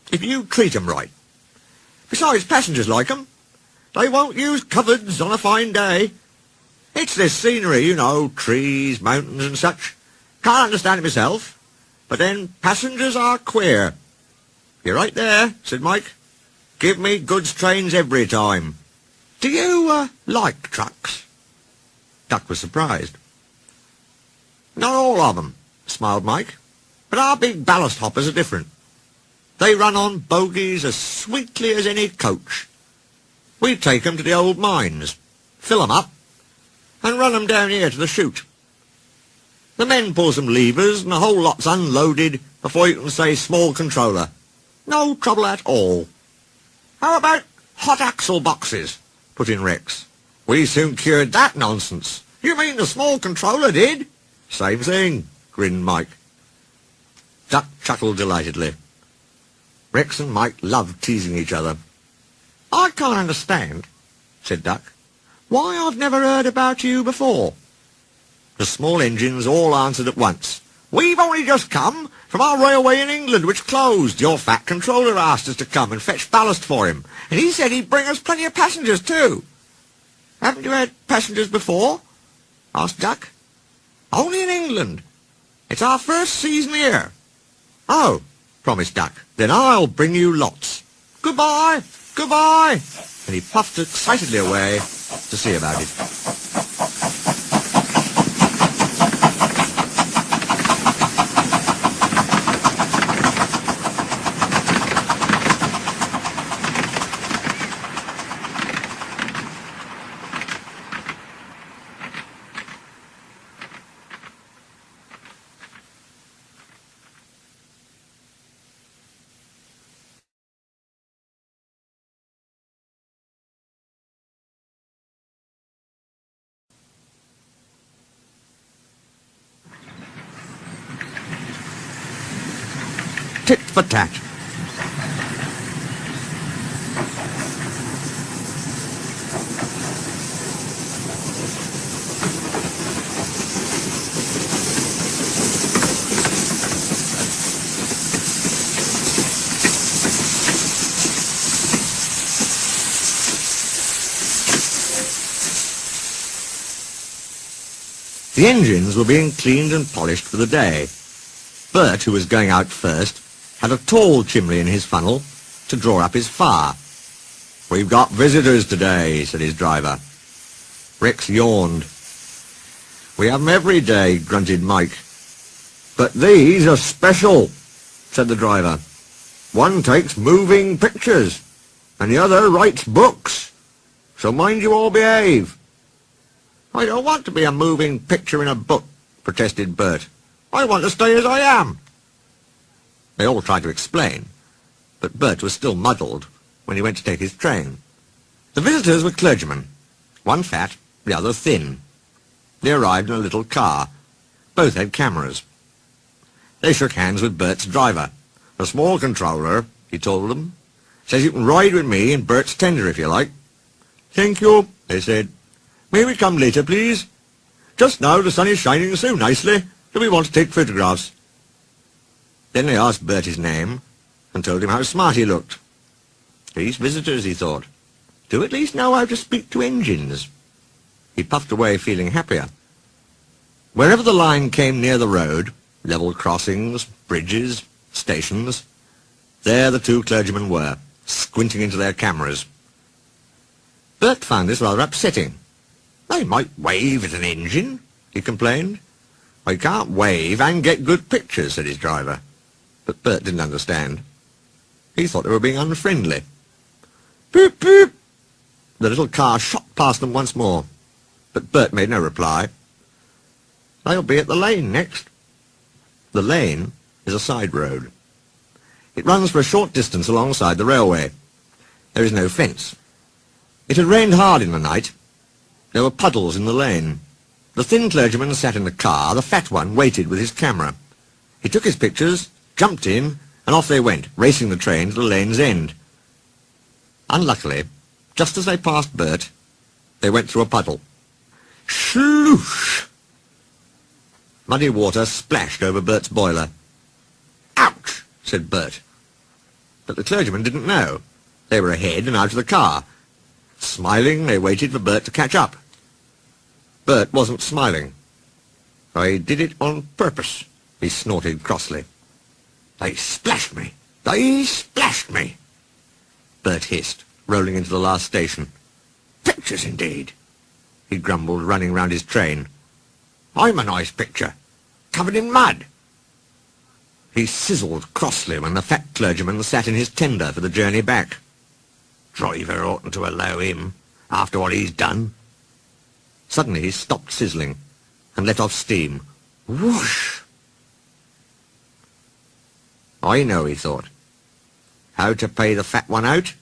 "if you treat 'em right. Besides, passengers like 'em. They won't use cupboards on a fine day. It's this scenery, you know, trees, mountains and such. Can't understand it myself. But then passengers are queer." "You're right there," said Mike. "Give me goods trains every time." "Do you, like trucks?" Duck was surprised. "Not all of 'em," smiled Mike. "But our big ballast hoppers are different. They run on bogies as sweetly as any coach. We take 'em to the old mines, fill 'em up, and run 'em down here to the chute. The men pull some levers, and the whole lot's unloaded before you can say small controller. No trouble at all." "How about hot axle boxes?" put in Rex. "We soon cured that nonsense." "You mean the small controller did?" "Same thing," grinned Mike. Duck chuckled delightedly. Rex and Mike loved teasing each other. "I can't understand," said Duck, "why I've never heard about you before." The small engines all answered at once. "We've only just come from our railway in England, which closed. Your fat controller asked us to come and fetch ballast for him, and he said he'd bring us plenty of passengers too." "Haven't you had passengers before?" asked Duck. "Only in England. It's our first season here." "Oh," promised Duck, "then I'll bring you lots. Goodbye, goodbye," and he puffed excitedly away to see about it. tit for tat. The engines were being cleaned and polished for the day. Bert, who was going out first, had a tall chimney in his funnel to draw up his fire. "We've got visitors today," said his driver. Rex yawned. "We have 'em every day," grunted Mike. "But these are special," said the driver. "One takes moving pictures, and the other writes books. So mind you all behave." "I don't want to be a moving picture in a book," protested Bert. "I want to stay as I am." They all tried to explain, but Bert was still muddled when he went to take his train. The visitors were clergymen, one fat, the other thin. They arrived in a little car. Both had cameras. They shook hands with Bert's driver. "A small controller," he told them. "Says you can ride with me in Bert's tender if you like." "Thank you," they said. "May we come later, please? Just now the sun is shining so nicely that we want to take photographs." Then they asked Bert his name and told him how smart he looked. These visitors, he thought, do at least know how to speak to engines. He puffed away feeling happier. Wherever the line came near the road, level crossings, bridges, stations, there the two clergymen were, squinting into their cameras. Bert found this rather upsetting. "They might wave at an engine," he complained. "I can't wave and get good pictures," said his driver. But Bert didn't understand. He thought they were being unfriendly. "Beep, beep!" The little car shot past them once more, but Bert made no reply. "They'll be at the lane next." The lane is a side road. It runs for a short distance alongside the railway. There is no fence. It had rained hard in the night. There were puddles in the lane. The thin clergyman sat in the car. The fat one waited with his camera. He took his pictures, jumped in, and off they went, racing the train to the lane's end. Unluckily, just as they passed Bert, they went through a puddle. Sloosh! Muddy water splashed over Bert's boiler. "Ouch!" said Bert. But the clergymen didn't know. They were ahead and out of the car. Smiling, they waited for Bert to catch up. Bert wasn't smiling. "I did it on purpose," he snorted crossly. "They splashed me! They splashed me!" Bert hissed, rolling into the last station. "Pictures, indeed," he grumbled, running round his train. "I'm a nice picture, covered in mud." He sizzled crossly when the fat clergyman sat in his tender for the journey back. "Driver oughtn't to allow him, after what he's done." Suddenly he stopped sizzling and let off steam. Whoosh! "I know," he thought, "how to pay the fat one out.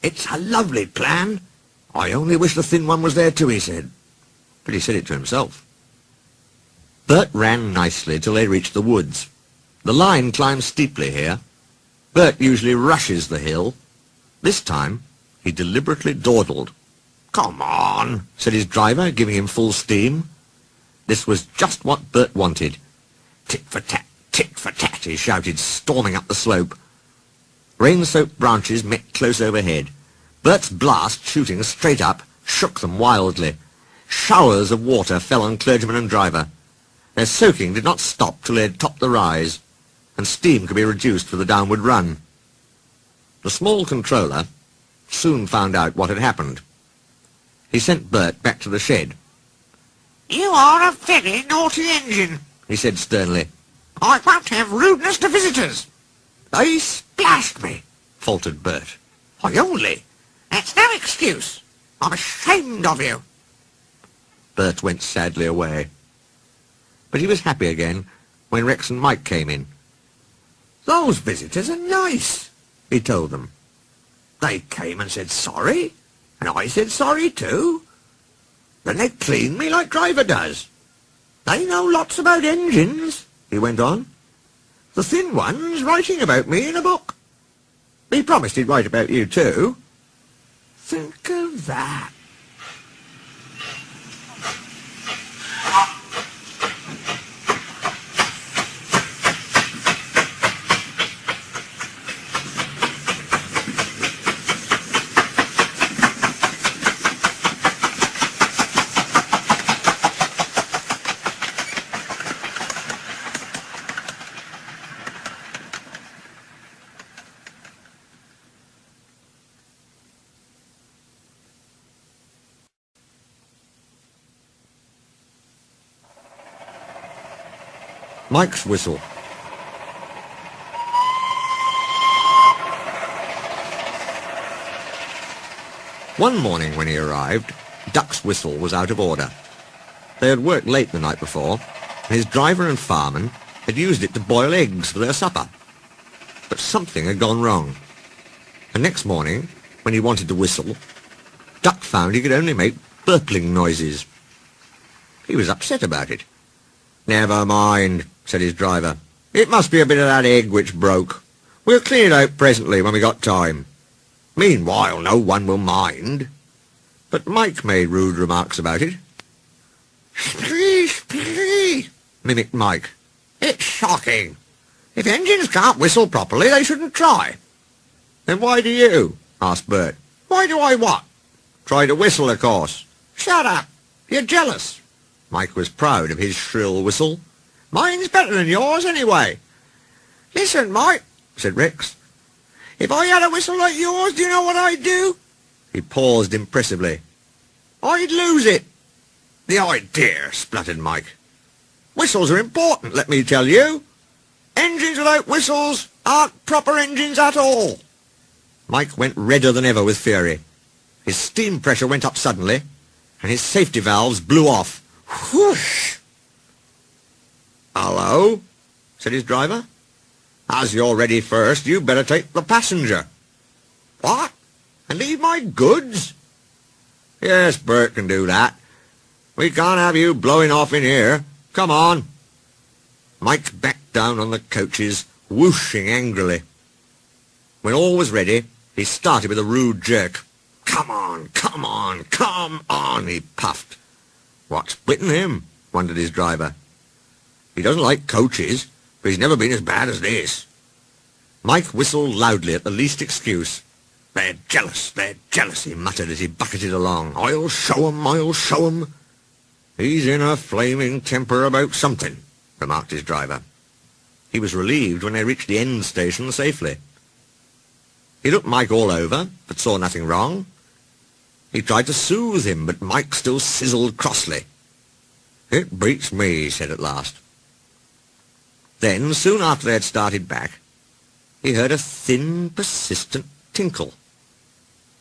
It's a lovely plan. I only wish the thin one was there too," he said. But he said it to himself. Bert ran nicely till they reached the woods. The line climbs steeply here. Bert usually rushes the hill. This time he deliberately dawdled. "Come on," said his driver, giving him full steam. This was just what Bert wanted. "Tit for tat, tit for tat," he shouted, storming up the slope. Rain-soaked branches met close overhead. Bert's blast, shooting straight up, shook them wildly. Showers of water fell on clergyman and driver. Their soaking did not stop till they had topped the rise, and steam could be reduced for the downward run. The small controller soon found out what had happened. He sent Bert back to the shed. "You are a very naughty engine," he said sternly. "I won't have rudeness to visitors." "They splashed me," faltered Bert. "I only. That's no excuse. I'm ashamed of you." Bert went sadly away. But he was happy again when Rex and Mike came in. "Those visitors are nice," he told them. "They came and said sorry, and I said sorry too. Then they cleaned me like driver does. They know lots about engines," he went on. The thin one's writing about me in a book. He promised he'd write about you too. Think of that. Mike's whistle. One morning when he arrived, Duck's whistle was out of order. They had worked late the night before, and his driver and fireman had used it to boil eggs for their supper. But something had gone wrong. And next morning, when he wanted to whistle, Duck found he could only make burpling noises. He was upset about it. "Never mind," said his driver. "It must be a bit of that egg which broke. We'll clean it out presently when we got time. Meanwhile, no one will mind." But Mike made rude remarks about it. "Splee," mimicked Mike. "It's shocking. If engines can't whistle properly, they shouldn't try." "Then why do you?" asked Bert. "Why do I what?" "Try to whistle, of course." "Shut up. You're jealous." Mike was proud of his shrill whistle. "Mine's better than yours, anyway." "Listen, Mike," said Rex. "If I had a whistle like yours, do you know what I'd do?" He paused impressively. "I'd lose it." "The idea," spluttered Mike. "Whistles are important, let me tell you. Engines without whistles aren't proper engines at all." Mike went redder than ever with fury. His steam pressure went up suddenly, and his safety valves blew off. Whoosh! "Hullo," said his driver. "As you're ready first, you'd better take the passenger." "What? And leave my goods?" "Yes, Bert can do that. We can't have you blowing off in here. Come on." Mike backed down on the coaches, whooshing angrily. When all was ready, he started with a rude jerk. "Come on, come on, come on," he puffed. "What's bitten him?" wondered his driver. "He doesn't like coaches, but he's never been as bad as this." Mike whistled loudly at the least excuse. They're jealous, he muttered as he bucketed along. I'll show 'em. "He's in a flaming temper about something," remarked his driver. He was relieved when they reached the end station safely. He looked Mike all over, but saw nothing wrong. He tried to soothe him, but Mike still sizzled crossly. "It beats me," he said at last. Then, soon after they had started back, he heard a thin, persistent tinkle.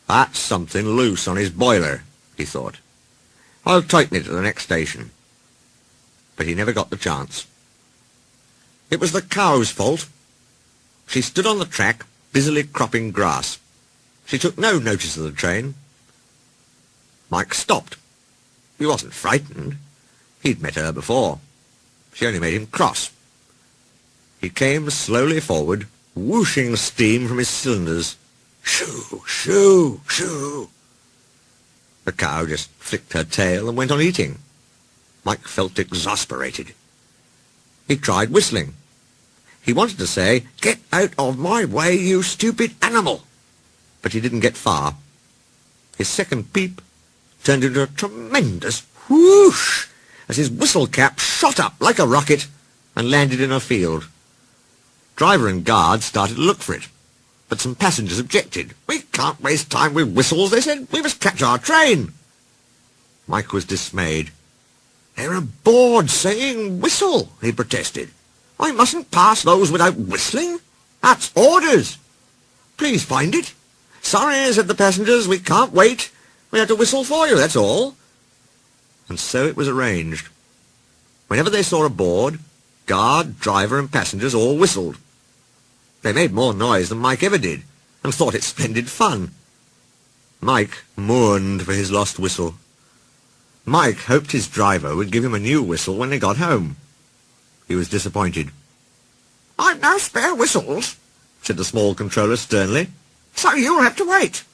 "That's something loose on his boiler," he thought. "I'll tighten it at the next station." But he never got the chance. It was the cow's fault. She stood on the track, busily cropping grass. She took no notice of the train. Mike stopped. He wasn't frightened. He'd met her before. She only made him cross. He came slowly forward, whooshing steam from his cylinders. Shoo, shoo, shoo. The cow just flicked her tail and went on eating. Mike felt exasperated. He tried whistling. He wanted to say, "Get out of my way, you stupid animal!" But he didn't get far. His second peep turned into a tremendous whoosh as his whistle cap shot up like a rocket and landed in a field. Driver and guard started to look for it, but some passengers objected. "We can't waste time with whistles," they said. "We must catch our train." Mike was dismayed. "There are boards saying whistle," he protested. "I mustn't pass those without whistling. That's orders." "Please find it." "Sorry," said the passengers, "we can't wait. We have to whistle for you, that's all." And so it was arranged. Whenever they saw a board, guard, driver and passengers all whistled. They made more noise than Mike ever did, and thought it splendid fun. Mike mourned for his lost whistle. Mike hoped his driver would give him a new whistle when they got home. He was disappointed. "I've no spare whistles," said the small controller sternly, "so you'll have to wait.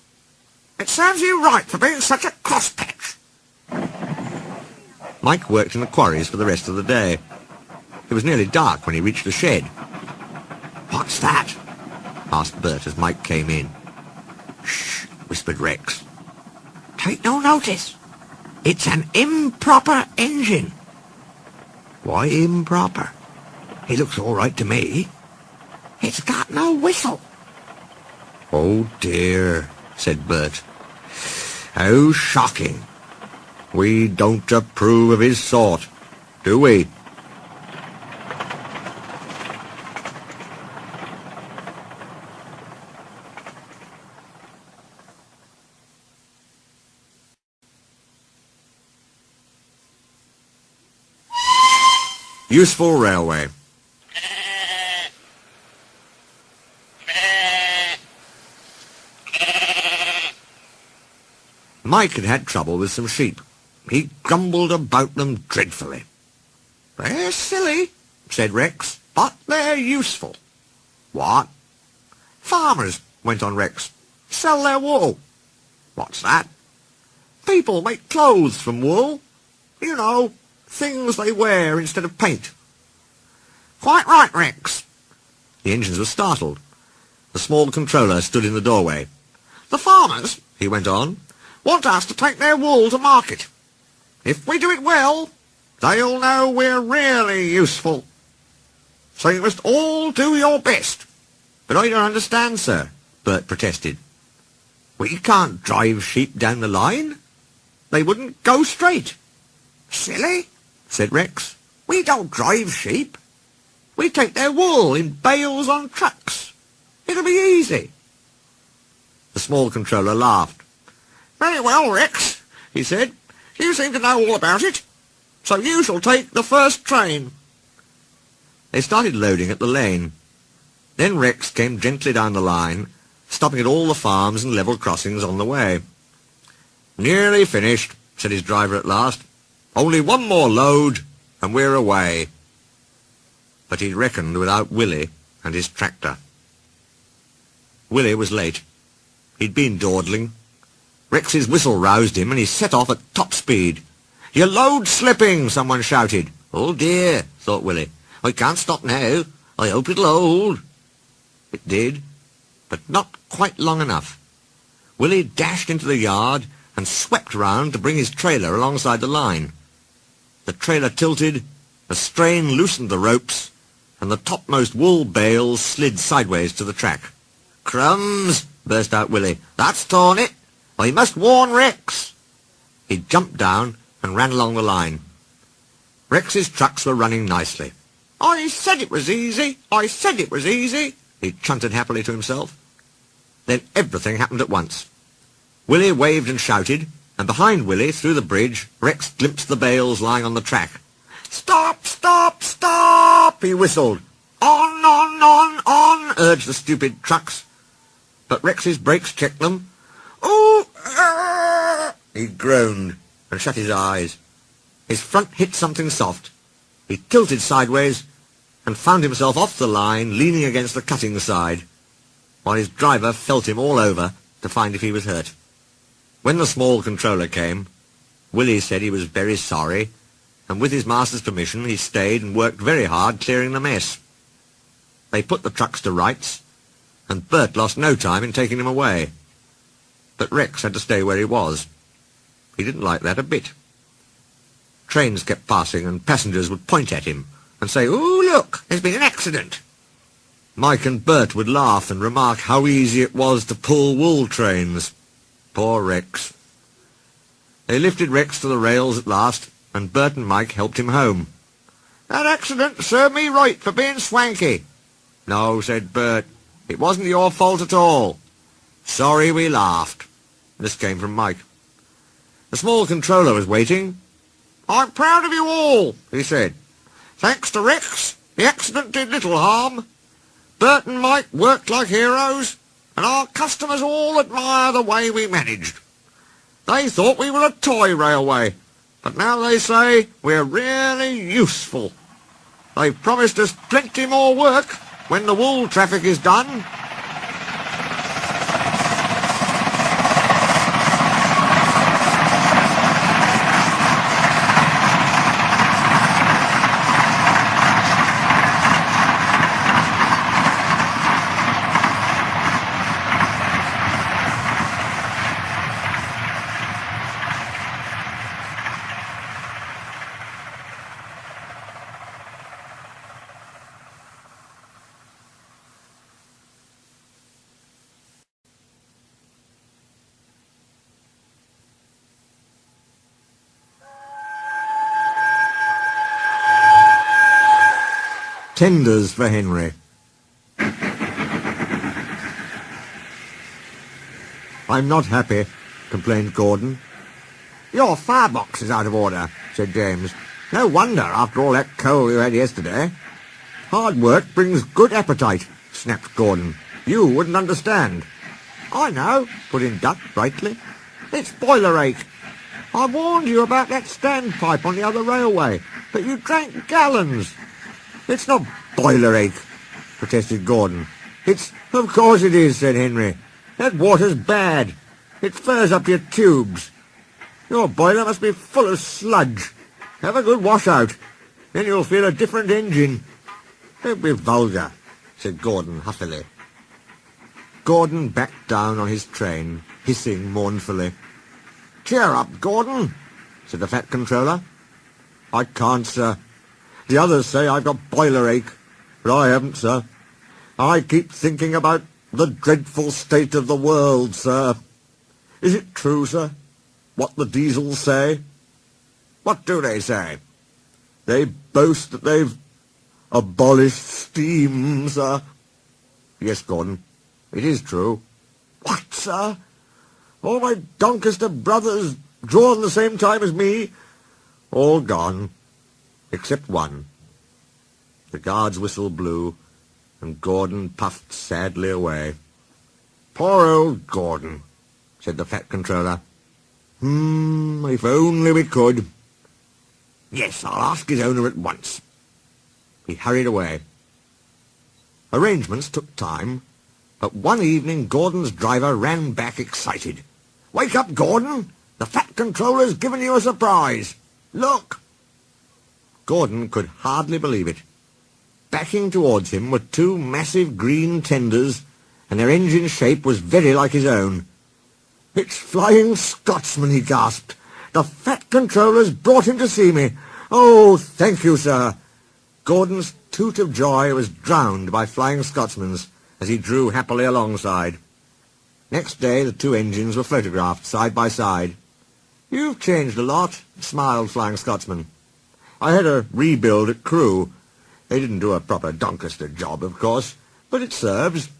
It serves you right for being such a crosspatch." Mike worked in the quarries for the rest of the day. It was nearly dark when he reached the shed. "What's that?" asked Bert as Mike came in. "Shh," whispered Rex. "Take no notice. It's an improper engine." "Why improper? It looks all right to me." "It's got no whistle." "Oh dear," said Bert. "How shocking. We don't approve of his sort, do we?" Useful railway. Mike had had trouble with some sheep. He grumbled about them dreadfully. "They're silly," said Rex, "but they're useful." "What?" "Farmers," went on Rex, "sell their wool." "What's that?" "People make clothes from wool. You know, things they wear instead of paint." "Quite right, Rex." The engines were startled. The small controller stood in the doorway. "The farmers," he went on, "want us to take their wool to market. If we do it well, they'll know we're really useful. So you must all do your best." "But I don't understand, sir," Bert protested. "We can't drive sheep down the line. They wouldn't go straight." "Silly," said Rex. "We don't drive sheep. We take their wool in bales on trucks. It'll be easy." The small controller laughed. "Very well, Rex," he said. "You seem to know all about it. So you shall take the first train." They started loading at the lane. Then Rex came gently down the line, stopping at all the farms and level crossings on the way. "Nearly finished," said his driver at last. "Only one more load, and we're away." But he'd reckoned without Willie and his tractor. Willie was late. He'd been dawdling. Rex's whistle roused him, and he set off at top speed. "Your load's slipping," someone shouted. "Oh dear," thought Willie. "I can't stop now. I hope it'll hold." It did, but not quite long enough. Willie dashed into the yard and swept round to bring his trailer alongside the line. The trailer tilted, a strain loosened the ropes, and the topmost wool bales slid sideways to the track. "Crumbs!" burst out Willie. "That's torn it. I must warn Rex." He jumped down and ran along the line. Rex's trucks were running nicely. "I said it was easy. I said it was easy," he chanted happily to himself. Then everything happened at once. Willie waved and shouted, and behind Willie, through the bridge, Rex glimpsed the bales lying on the track. "Stop, stop, stop!" he whistled. On, urged the stupid trucks. But Rex's brakes checked them. "Ooh, he groaned and shut his eyes. His front hit something soft. He tilted sideways and found himself off the line, leaning against the cutting side, while his driver felt him all over to find if he was hurt. When the small controller came, Willie said he was very sorry, and with his master's permission he stayed and worked very hard clearing the mess. They put the trucks to rights, and Bert lost no time in taking them away. But Rex had to stay where he was. He didn't like that a bit. Trains kept passing, and passengers would point at him and say, "Ooh, look, there's been an accident." Mike and Bert would laugh and remark how easy it was to pull wool trains. Poor Rex. They lifted Rex to the rails at last, and Bert and Mike helped him home. "That accident served me right for being swanky." "No," said Bert, "it wasn't your fault at all." "Sorry we laughed." This came from Mike. The small controller was waiting. "I'm proud of you all," he said. "Thanks to Rex, the accident did little harm. Bert and Mike worked like heroes, and our customers all admire the way we managed. They thought we were a toy railway, but now they say we're really useful. They've promised us plenty more work, when the wool traffic is done. Tenders for Henry. I'm not happy, complained Gordon. Your firebox is out of order, said James. No wonder after all that coal you had yesterday. Hard work brings good appetite, snapped Gordon. You wouldn't understand. I know, put in Duck brightly. It's boiler ache. I warned you about that standpipe on the other railway, but you drank gallons. It's not boiler ache, protested Gordon. Of course it is, said Henry. That water's bad. It furs up your tubes. Your boiler must be full of sludge. Have a good wash out. Then you'll feel a different engine. Don't be vulgar, said Gordon huffily. Gordon backed down on his train, hissing mournfully. Cheer up, Gordon, said the Fat Controller. I can't, sir. The others say I've got boiler ache, but I haven't, sir. I keep thinking about the dreadful state of the world, sir. Is it true, sir, what the Diesels say? What do they say? They boast that they've abolished steam, sir. Yes, Gordon, it is true. What, sir? All my Doncaster brothers drawn the same time as me? All gone. Except one. The guard's whistle blew, and Gordon puffed sadly away. Poor old Gordon, said the Fat Controller. If only we could. Yes, I'll ask his owner at once. He hurried away. Arrangements took time, but one evening Gordon's driver ran back excited. Wake up, Gordon! The Fat Controller's given you a surprise. Look! Gordon could hardly believe it. Backing towards him were two massive green tenders, and their engine shape was very like his own. It's Flying Scotsman, he gasped. The Fat Controller's brought him to see me. Oh, thank you, sir. Gordon's toot of joy was drowned by Flying Scotsman's as he drew happily alongside. Next day the two engines were photographed side by side. You've changed a lot, smiled Flying Scotsman. I had a rebuild at Crewe. They didn't do a proper Doncaster job, of course, but it serves.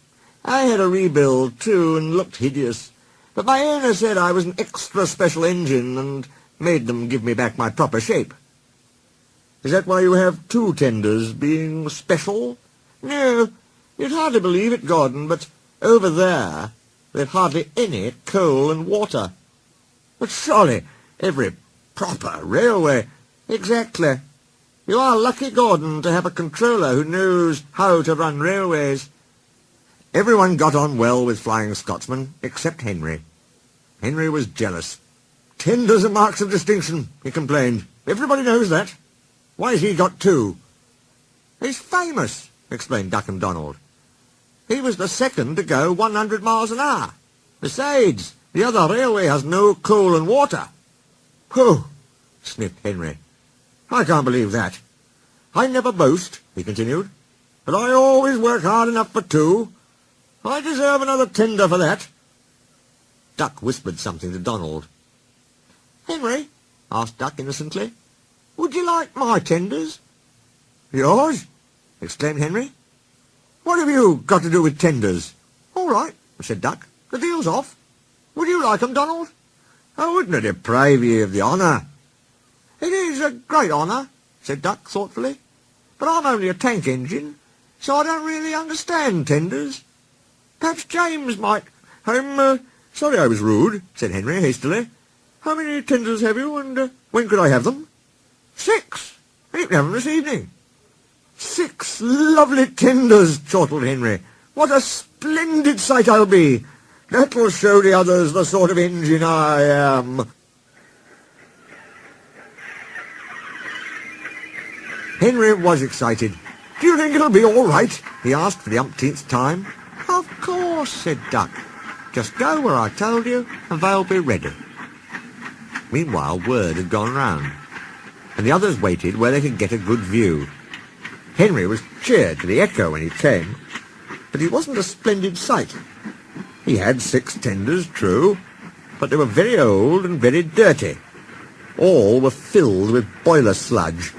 I had a rebuild, too, and looked hideous. But my owner said I was an extra special engine and made them give me back my proper shape. Is that why you have two tenders, being special? No, you'd hardly believe it, Gordon, but over there they've hardly any coal and water. But surely every proper railway... Exactly. You are lucky, Gordon, to have a controller who knows how to run railways. Everyone got on well with Flying Scotsman, except Henry. Henry was jealous. Tenders are marks of distinction, he complained. Everybody knows that. Why has he got two? He's famous, explained Duck and Donald. He was the second to go 100 miles an hour. Besides, the other railway has no coal and water. Whew, sniffed Henry. I can't believe that. I never boast, he continued, but I always work hard enough for two. I deserve another tender for that. Duck whispered something to Donald. Henry, asked Duck innocently, would you like my tenders? Yours? Exclaimed Henry. What have you got to do with tenders? All right, said Duck. The deal's off. Would you like 'em, Donald? I wouldn't deprive you of the honour. It is a great honour, said Duck thoughtfully, but I'm only a tank engine, so I don't really understand tenders. Perhaps James might... sorry I was rude, said Henry hastily. How many tenders have you, and when could I have them? 6, and you can have them this evening. 6 lovely tenders, chortled Henry. What a splendid sight I'll be. That'll show the others the sort of engine I am. Henry was excited. Do you think it'll be all right? He asked for the umpteenth time. Of course, said Duck. Just go where I told you, and they'll be ready. Meanwhile, word had gone round, and the others waited where they could get a good view. Henry was cheered to the echo when he came, but he wasn't a splendid sight. He had 6 tenders, true, but they were very old and very dirty. All were filled with boiler sludge.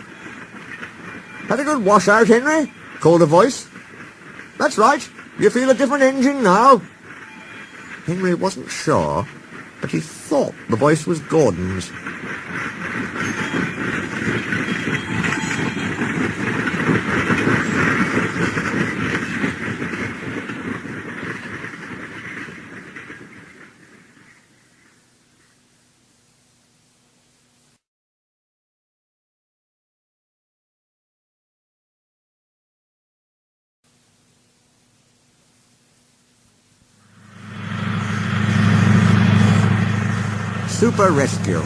Had a good wash out, Henry? Called a voice. That's right. You feel a different engine now? Henry wasn't sure, but he thought the voice was Gordon's. Super Rescue.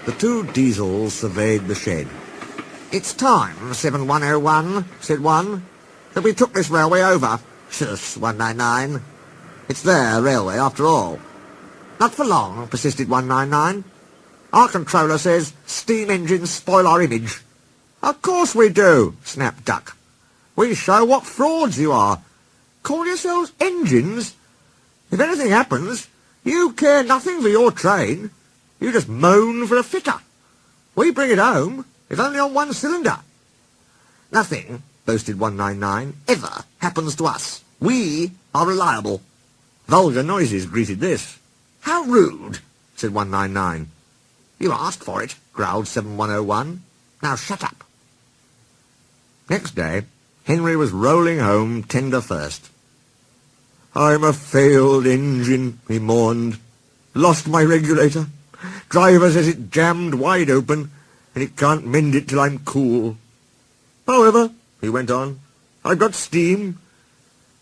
The 2 Diesels surveyed the shed. It's time, 7101, said one, that we took this railway over. Shush, 199. It's their railway, after all. Not for long, persisted 199. Our controller says steam engines spoil our image. Of course we do, snapped Duck. We show what frauds you are. Call yourselves engines? If anything happens, you care nothing for your train. You just moan for a fitter. We bring it home, if only on 1 cylinder. Nothing, boasted 199, ever happens to us. We are reliable. Vulgar noises greeted this. How rude, said 199. You asked for it, growled 7101. Now shut up. Next day, Henry was rolling home tender first. I'm a failed engine, he mourned. Lost my regulator. Driver says it jammed wide open, and he can't mend it till I'm cool. However, he went on, I've got steam,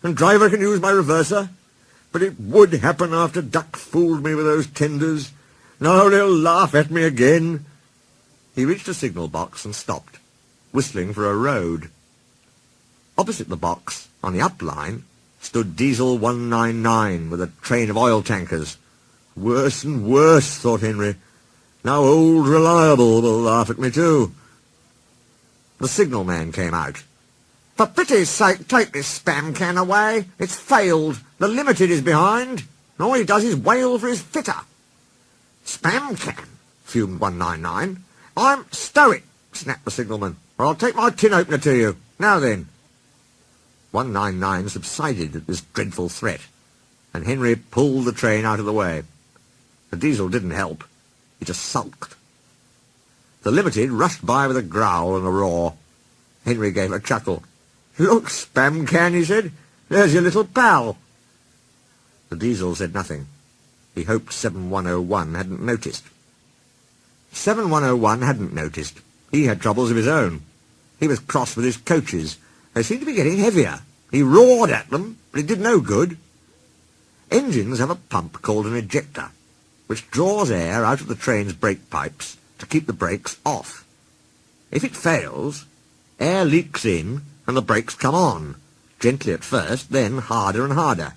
and driver can use my reverser, but it would happen after Duck fooled me with those tenders. Now they'll laugh at me again. He reached a signal box and stopped, whistling for a road. Opposite the box, on the up line, stood Diesel 199 with a train of oil tankers. Worse and worse, thought Henry. Now old Reliable will laugh at me too. The signalman came out. For pity's sake, take this spam can away. It's failed. The Limited is behind. And all he does is wail for his fitter. Spam can, fumed 199. I'm stow it, snapped the signalman, or I'll take my tin opener to you. Now then. 199 subsided at this dreadful threat, and Henry pulled the train out of the way. The Diesel didn't help. He just sulked. The Limited rushed by with a growl and a roar. Henry gave a chuckle. Look, Spam Can, he said. There's your little pal. The Diesel said nothing. He hoped 7101 hadn't noticed. 7101 hadn't noticed. He had troubles of his own. He was cross with his coaches. They seemed to be getting heavier. He roared at them, but it did no good. Engines have a pump called an ejector, which draws air out of the train's brake pipes to keep the brakes off. If it fails, air leaks in and the brakes come on, gently at first, then harder and harder.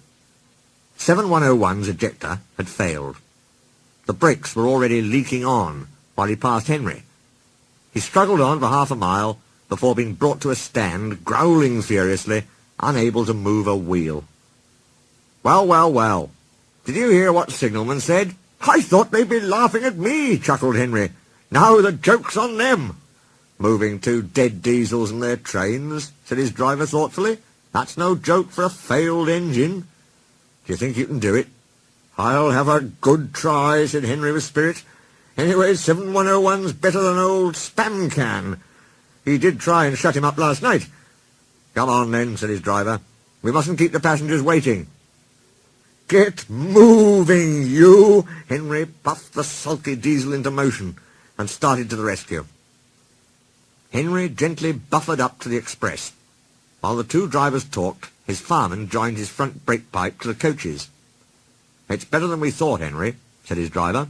7101's ejector had failed. The brakes were already leaking on while he passed Henry. He struggled on for half a mile before being brought to a stand, growling furiously, unable to move a wheel. Well, well, well. Did you hear what Signalman said? I thought they'd be laughing at me, chuckled Henry. Now the joke's on them. Moving 2 dead Diesels and their trains, said his driver thoughtfully. That's no joke for a failed engine. Do you think you can do it? I'll have a good try, said Henry with spirit. Anyway, 7101's better than old Spam Can. He did try and shut him up last night. Come on then, said his driver. We mustn't keep the passengers waiting." "Get moving, you!" Henry puffed the sulky diesel into motion and started to the rescue. Henry gently buffered up to the express. While the two drivers talked, his fireman joined his front brake pipe to the coaches. "It's better than we thought, Henry," said his driver.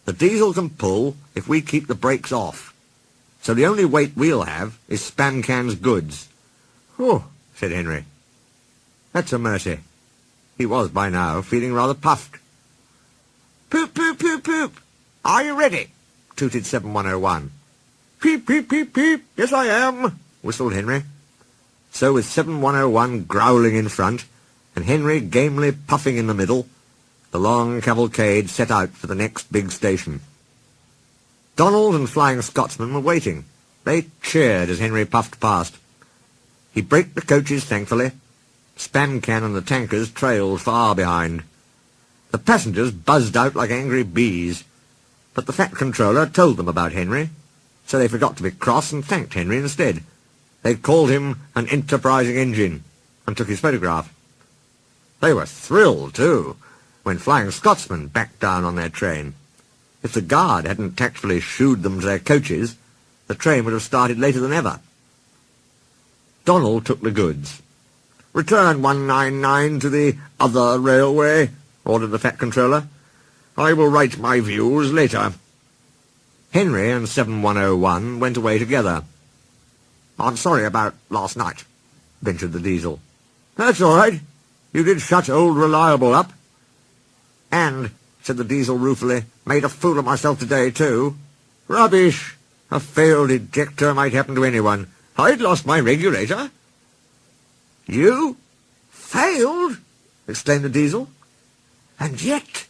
"The diesel can pull if we keep the brakes off. So the only weight we'll have is Spancan's goods." "Oh," said Henry. "That's a mercy." He was, by now, feeling rather puffed. "Poop, poop, poop, poop. Are you ready?" tooted 7101. "Peep, peep, peep, peep. Yes, I am," whistled Henry. So with 7101 growling in front, and Henry gamely puffing in the middle, the long cavalcade set out for the next big station. Donald and Flying Scotsman were waiting. They cheered as Henry puffed past. He braked the coaches thankfully. Spancan and the tankers trailed far behind. The passengers buzzed out like angry bees, but the Fat Controller told them about Henry, so they forgot to be cross and thanked Henry instead. They called him an enterprising engine and took his photograph. They were thrilled, too, when Flying Scotsman backed down on their train. If the guard hadn't tactfully shooed them to their coaches, the train would have started later than ever. Donald took the goods. "Return 199 to the other railway," ordered the Fat Controller. "I will write my views later." Henry and 7101 went away together. "I'm sorry about last night," ventured the Diesel. "That's all right. You did shut old Reliable up." "And," said the Diesel ruefully, "made a fool of myself today, too." "Rubbish. A failed ejector might happen to anyone. I'd lost my regulator." "You? Failed?" exclaimed the Diesel. "And yet—"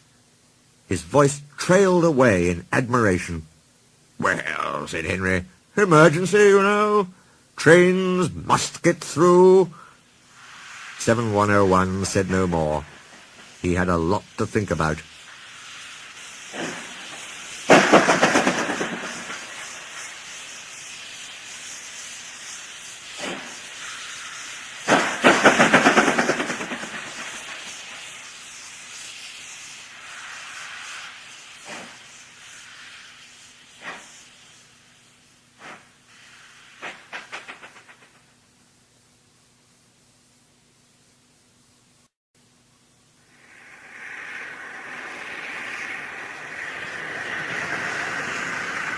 His voice trailed away in admiration. "Well," said Henry, "emergency, you know. Trains must get through." 7101 said no more. He had a lot to think about.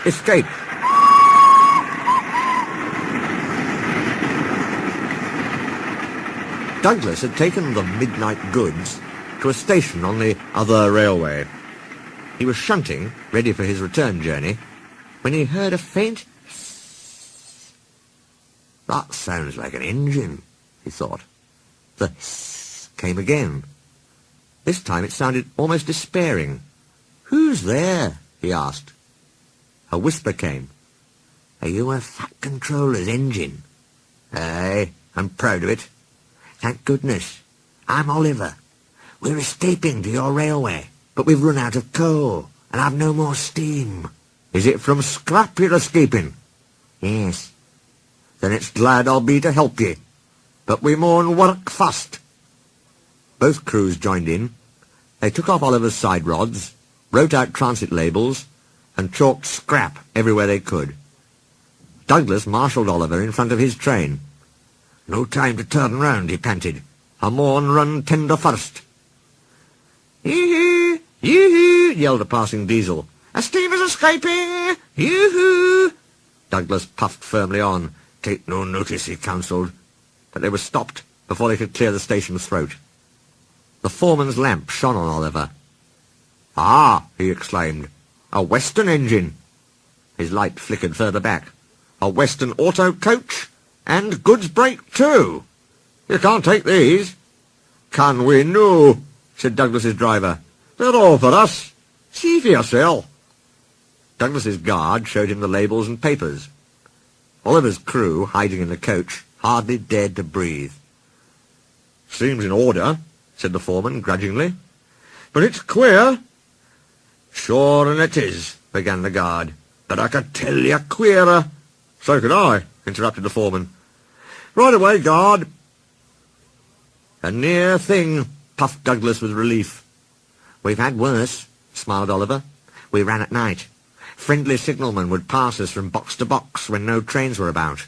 Escape. Douglas had taken the midnight goods to a station on the other railway. He was shunting, ready for his return journey, when he heard a faint hiss. "That sounds like an engine," he thought. The hiss came again. This time it sounded almost despairing. "Who's there?" he asked. A whisper came. "Are you a Fat Controller's engine?" "Aye, I'm proud of it." "Thank goodness. I'm Oliver. We're escaping to your railway, but we've run out of coal, and I've no more steam." "Is it from scrap you're escaping?" "Yes." "Then it's glad I'll be to help ye. But we maun work fast." Both crews joined in. They took off Oliver's side rods, wrote out transit labels, and chalked scrap everywhere they could. Douglas marshalled Oliver in front of his train. "No time to turn round," he panted. "I maun run tender first." "Yoo-hoo! Yoo-hoo!" yelled a passing Diesel. "A steamer's escaping! Yoo-hoo!" Douglas puffed firmly on. "Take no notice," he counselled. But they were stopped before they could clear the station's throat. The foreman's lamp shone on Oliver. "Ah!" he exclaimed. "A Western engine." His light flickered further back. "A Western auto coach, and goods brake too. You can't take these." "Can we no?" said Douglas's driver. "They're all for us. See for yourself." Douglas's guard showed him the labels and papers. Oliver's crew, hiding in the coach, hardly dared to breathe. "Seems in order," said the foreman grudgingly. "But it's queer." "Sure and it is," began the guard. "But I could tell you queerer." "So could I," interrupted the foreman. "Right away, guard." "A near thing," puffed Douglas with relief. "We've had worse," smiled Oliver. "We ran at night. Friendly signalmen would pass us from box to box when no trains were about.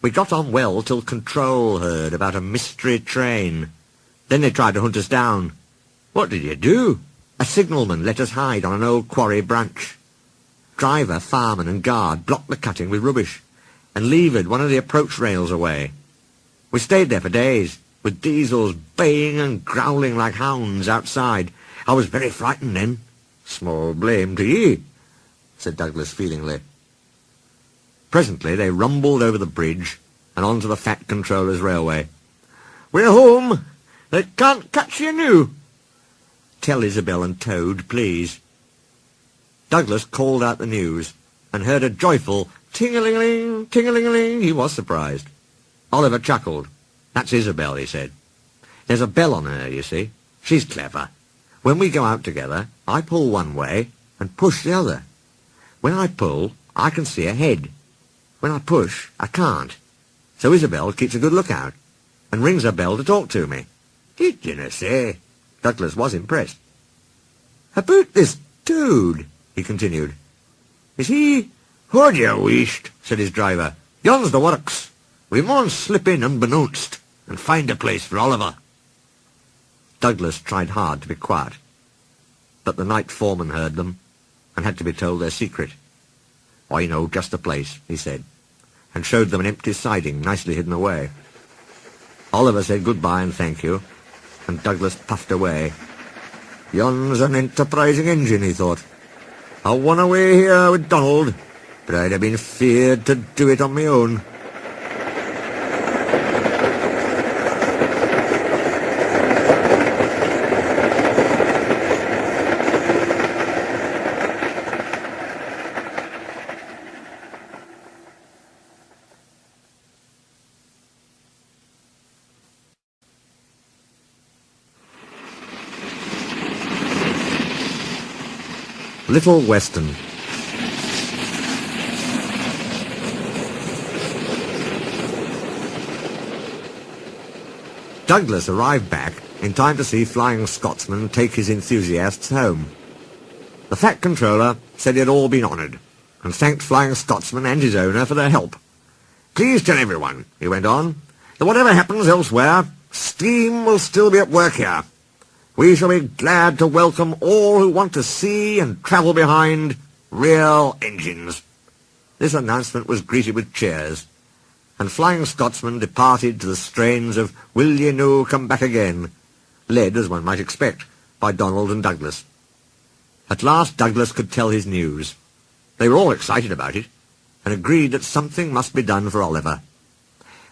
We got on well till Control heard about a mystery train. Then they tried to hunt us down. What did you do? A signalman let us hide on an old quarry branch. Driver, fireman and guard blocked the cutting with rubbish and levered one of the approach rails away. We stayed there for days, with diesels baying and growling like hounds outside. I was very frightened then." "Small blame to ye," said Douglas feelingly. Presently they rumbled over the bridge and onto the Fat Controller's railway. "We're home. They can't catch you now. Tell Isabel and Toad, please." Douglas called out the news and heard a joyful ting-a-ling-a-ling, ting-a-ling-a-ling. He was surprised. Oliver chuckled. "That's Isabel," he said. "There's a bell on her, you see. She's clever. When we go out together, I pull one way and push the other. When I pull, I can see ahead. When I push, I can't. So Isabel keeps a good lookout and rings her bell to talk to me." "Did you know, say?" Douglas was impressed. "About this Toad," he continued. "Is he—" "Hold your wheesht," said his driver. "Yon's the works. We maun slip in unbeknownst and find a place for Oliver." Douglas tried hard to be quiet, but the night foreman heard them and had to be told their secret. "I know just a place," he said, and showed them an empty siding nicely hidden away. Oliver said goodbye and thank you, and Douglas puffed away. "Yon's an enterprising engine," he thought. "I won away here with Donald, but I'd have been feared to do it on my own." Little Western. Douglas arrived back in time to see Flying Scotsman take his enthusiasts home. The Fat Controller said he had all been honoured, and thanked Flying Scotsman and his owner for their help. "Please tell everyone," he went on, "that whatever happens elsewhere, steam will still be at work here. We shall be glad to welcome all who want to see and travel behind real engines." This announcement was greeted with cheers, and Flying Scotsman departed to the strains of "Will Ye No Come Back Again," led, as one might expect, by Donald and Douglas. At last Douglas could tell his news. They were all excited about it, and agreed that something must be done for Oliver.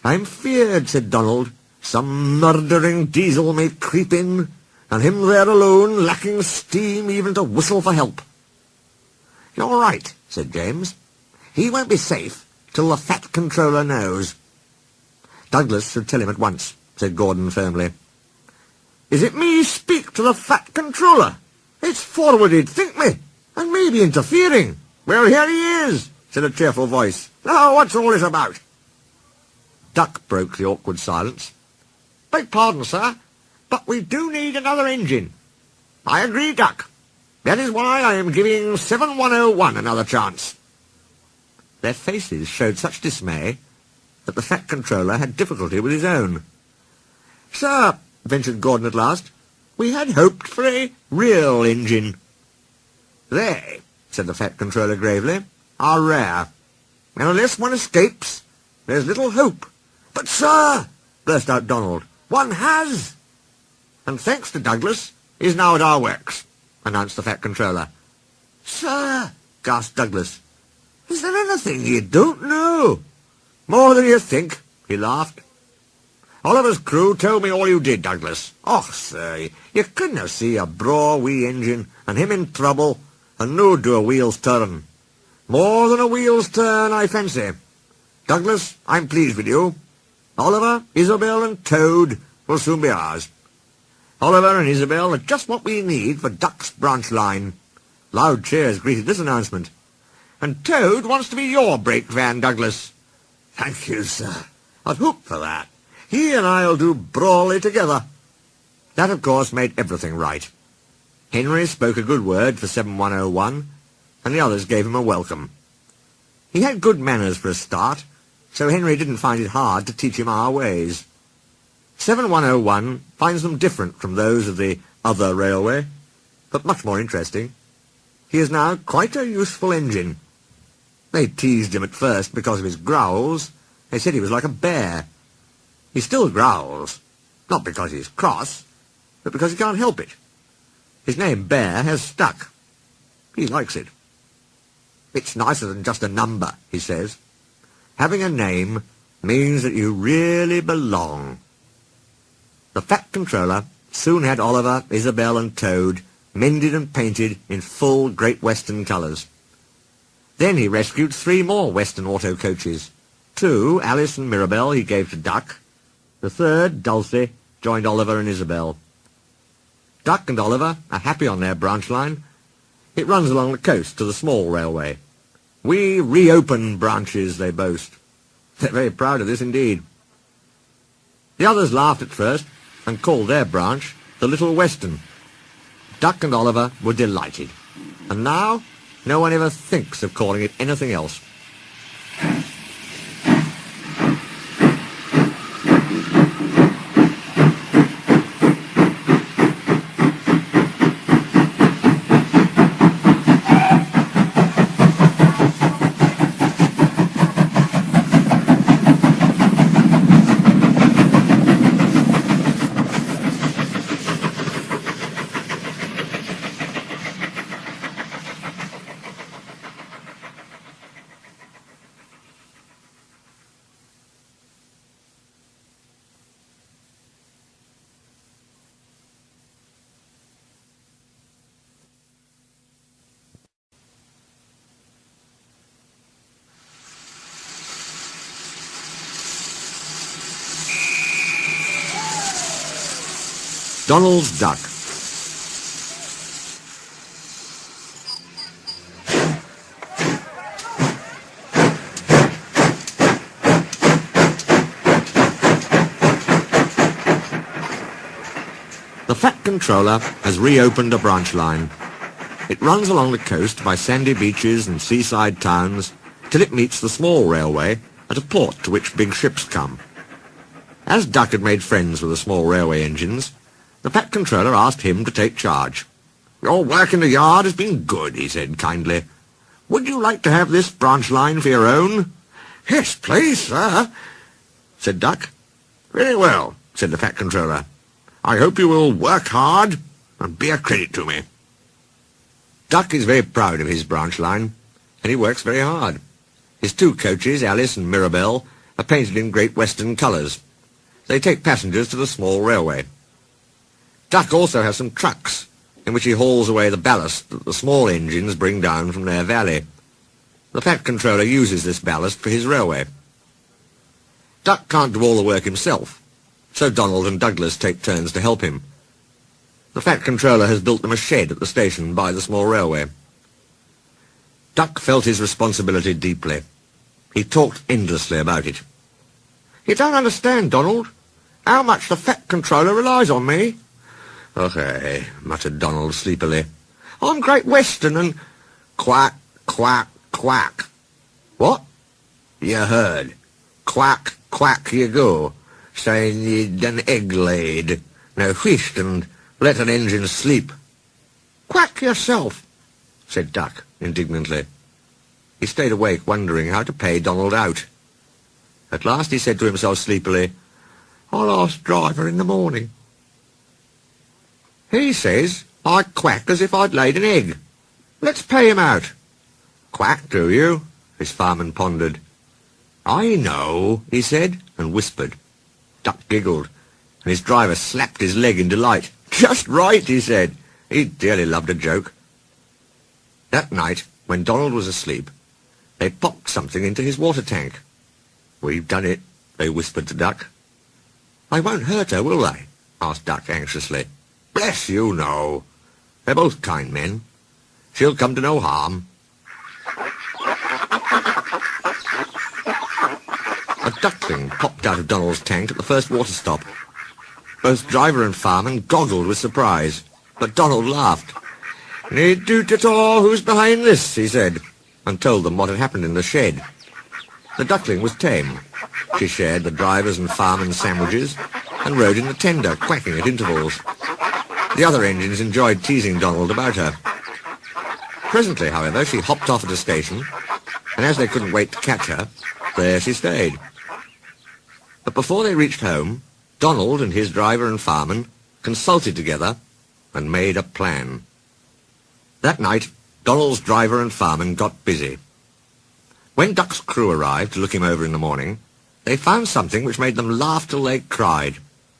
"I'm feared," said Donald, "some murdering diesel may creep in, and him there alone, lacking steam even to whistle for help." "You're right," said James. "He won't be safe till the Fat Controller knows." "Douglas should tell him at once," said Gordon firmly. "Is it me speak to the Fat Controller? It's forwarded, think me, and maybe interfering." "Well, here he is," said a cheerful voice. "Now, what's all this about?" Duck broke the awkward silence. "Beg pardon, sir, but we do need another engine." "I agree, Duck. That is why I am giving 7101 another chance." Their faces showed such dismay that the Fat Controller had difficulty with his own. "Sir," ventured Gordon at last, "we had hoped for a real engine." "They," said the Fat Controller gravely, "are rare, and unless one escapes, there's little hope." "But, sir," burst out Donald, "one has." "And thanks to Douglas, is now at our works," announced the Fat Controller. "Sir," gasped Douglas, "is there anything you don't know?" "More than you think," he laughed. "Oliver's crew told me all you did, Douglas. Och, sir, you couldn't see a braw wee engine, and him in trouble, and no do a wheel's turn. More than a wheel's turn, I fancy. Douglas, I'm pleased with you. Oliver, Isabel and Toad will soon be ours. Oliver and Isabel are just what we need for Duck's branch line." Loud cheers greeted this announcement. "And Toad wants to be your brake van, Douglas." "Thank you, sir. I'd hoped for that. He and I'll do brawly together. That, of course, made everything right. Henry spoke a good word for 7101, and the others gave him a welcome. He had good manners for a start, so Henry didn't find it hard to teach him our ways. 7101 finds them different from those of the other railway, but much more interesting. He is now quite a useful engine. They teased him at first because of his growls. They said he was like a bear. He still growls, not because he's cross, but because he can't help it. His name, Bear, has stuck. He likes it. It's nicer than just a number, he says. Having a name means that you really belong. The Fat Controller soon had Oliver, Isabel and Toad mended and painted in full Great Western colours. Then he rescued 3 more Western auto coaches. 2, Alice and Mirabelle, he gave to Duck. The 3rd, Dulcie, joined Oliver and Isabel. Duck and Oliver are happy on their branch line. It runs along the coast to the small railway. We reopen branches, they boast. They're very proud of this indeed. The others laughed at first and called their branch the Little Western. Duck and Oliver were delighted. And now, no one ever thinks of calling it anything else. Donald's Duck. The Fat Controller has reopened a branch line. It runs along the coast by sandy beaches and seaside towns till it meets the small railway at a port to which big ships come. As Duck had made friends with the small railway engines, the Fat Controller asked him to take charge. "Your work in the yard has been good," he said kindly. "Would you like to have this branch line for your own?" "Yes, please, sir," said Duck. "Very well," said the Fat Controller. "I hope you will work hard and be a credit to me." Duck is very proud of his branch line, and he works very hard. His 2 coaches, Alice and Mirabelle, are painted in Great Western colours. They take passengers to the small railway. Duck also has some trucks, in which he hauls away the ballast that the small engines bring down from their valley. The Fat Controller uses this ballast for his railway. Duck can't do all the work himself, so Donald and Douglas take turns to help him. The Fat Controller has built them a shed at the station by the small railway. Duck felt his responsibility deeply. He talked endlessly about it. "You don't understand, Donald, how much the Fat Controller relies on me." "Okay," muttered Donald sleepily. "I'm Great Western and—" "Quack, quack, quack." "What?" "You heard. Quack, quack you go, saying you'd an egg laid. Now whisht and let an engine sleep." "Quack yourself," said Duck indignantly. He stayed awake wondering how to pay Donald out. At last he said to himself sleepily, "I'll ask Driver in the morning. He says I quack as if I'd laid an egg. Let's pay him out." "Quack, do you?" his fireman pondered. "I know," he said, and whispered. Duck giggled, and his driver slapped his leg in delight. "Just right," he said. He dearly loved a joke. That night, when Donald was asleep, they popped something into his water tank. "We've done it," they whispered to Duck. "They won't hurt her, will they?" asked Duck anxiously. "Bless you, no. They're both kind men. She'll come to no harm." A duckling popped out of Donald's tank at the first water stop. Both driver and fireman goggled with surprise, but Donald laughed. "Need doot at all who's behind this," he said, and told them what had happened in the shed. The duckling was tame. She shared the driver's and fireman's sandwiches and rode in the tender, quacking at intervals. The other engines enjoyed teasing Donald about her. Presently, however, she hopped off at a station, and as they couldn't wait to catch her, there she stayed. But before they reached home, Donald and his driver and fireman consulted together and made a plan. That night, Donald's driver and fireman got busy. When Duck's crew arrived to look him over in the morning, they found something which made them laugh till they cried.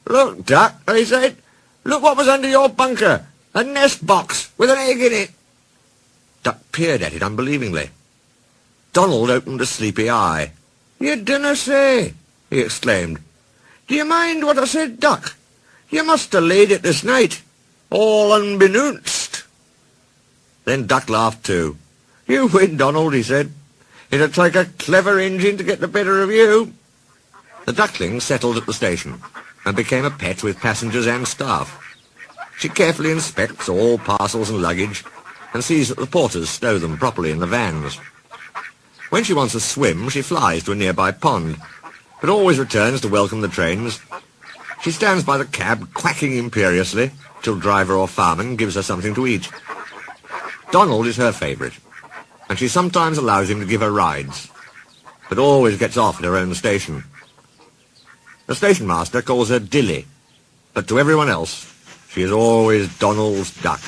"Look, Duck," they said. "Look what was under your bunker. A nest box with an egg in it." Duck peered at it unbelievingly. Donald opened a sleepy eye. "You dinna say," he exclaimed. "Do you mind what I said, Duck? You must have laid it this night, all unbeknownst." Then Duck laughed too. "You win, Donald," he said. "It'd take a clever engine to get the better of you." The duckling settled at the station and became a pet with passengers and staff. She carefully inspects all parcels and luggage and sees that the porters stow them properly in the vans. When she wants a swim, she flies to a nearby pond, but always returns to welcome the trains. She stands by the cab, quacking imperiously, till driver or fireman gives her something to eat. Donald is her favourite, and she sometimes allows him to give her rides, but always gets off at her own station. The station master calls her Dilly, but to everyone else, she is always Donald's duck.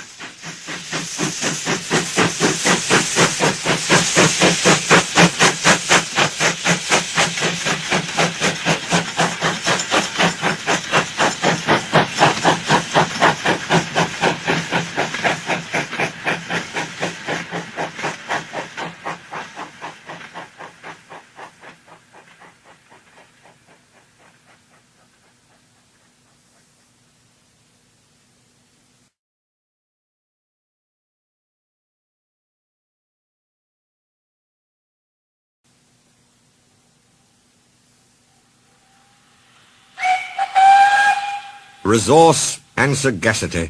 Resource and sagacity.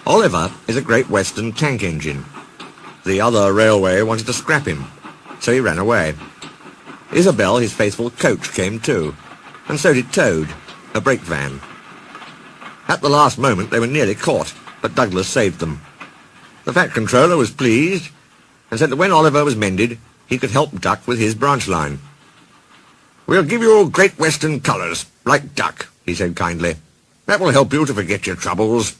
Oliver is a Great Western tank engine. The other railway wanted to scrap him, so he ran away. Isabel, his faithful coach, came too, and so did Toad, a brake van. At the last moment they were nearly caught, but Douglas saved them. The Fat Controller was pleased, and said that when Oliver was mended, he could help Duck with his branch line. "We'll give you Great Western colours, like Duck," he said kindly. "That will help you to forget your troubles."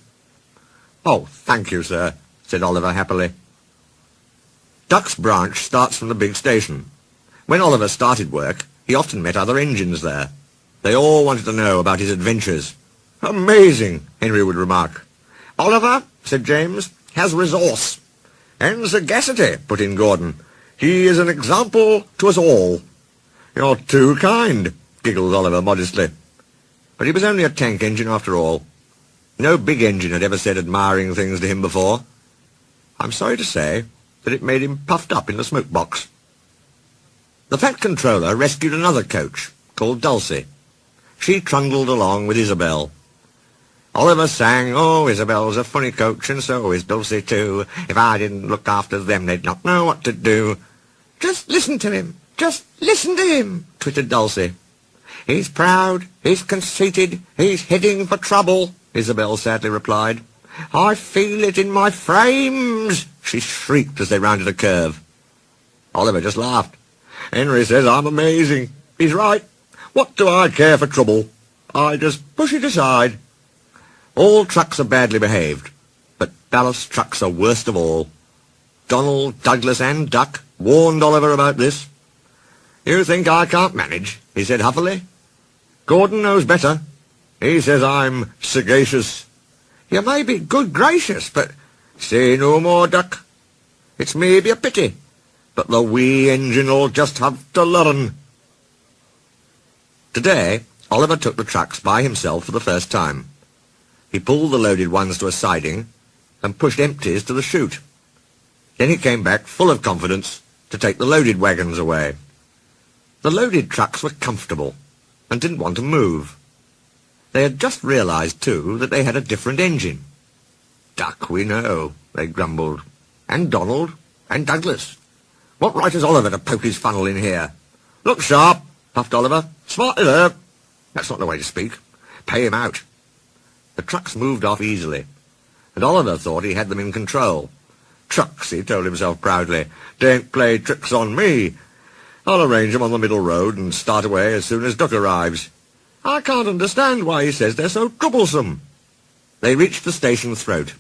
"Oh, thank you, sir," said Oliver happily. Duck's branch starts from the big station. When Oliver started work, he often met other engines there. They all wanted to know about his adventures. "Amazing," Henry would remark. "Oliver," said James, "has resource." "And sagacity," put in Gordon. "He is an example to us all." "You're too kind," giggled Oliver modestly. But he was only a tank engine after all. No big engine had ever said admiring things to him before. I'm sorry to say that it made him puffed up in the smoke box. The Fat Controller rescued another coach, called Dulcie. She trundled along with Isabel. Oliver sang, "Oh, Isabel's a funny coach, and so is Dulcie too. If I didn't look after them, they'd not know what to do." "Just listen to him, just listen to him," twittered Dulcie. "He's proud, he's conceited, he's heading for trouble," Isabel sadly replied. "I feel it in my frames," she shrieked as they rounded a curve. Oliver just laughed. "Henry says I'm amazing. He's right. What do I care for trouble? I just push it aside." All trucks are badly behaved, but ballast trucks are worst of all. Donald, Douglas and Duck warned Oliver about this. "You think I can't manage?" he said huffily. "Gordon knows better. He says I'm sagacious." "You may be good gracious, but—" "Say no more, Duck. It's maybe a pity, but the wee engine'll just have to learn." Today, Oliver took the trucks by himself for the first time. He pulled the loaded ones to a siding and pushed empties to the chute. Then he came back full of confidence to take the loaded wagons away. The loaded trucks were comfortable and didn't want to move. They had just realized, too, that they had a different engine. "Duck, we know," they grumbled. "And Donald, and Douglas. What right has Oliver to poke his funnel in here?" "Look sharp," puffed Oliver. "Smartly there." "That's not the way to speak. Pay him out." The trucks moved off easily, and Oliver thought he had them in control. "Trucks," he told himself proudly, "don't play tricks on me. I'll arrange them on the middle road and start away as soon as Duck arrives. I can't understand why he says they're so troublesome." They reached the station throat.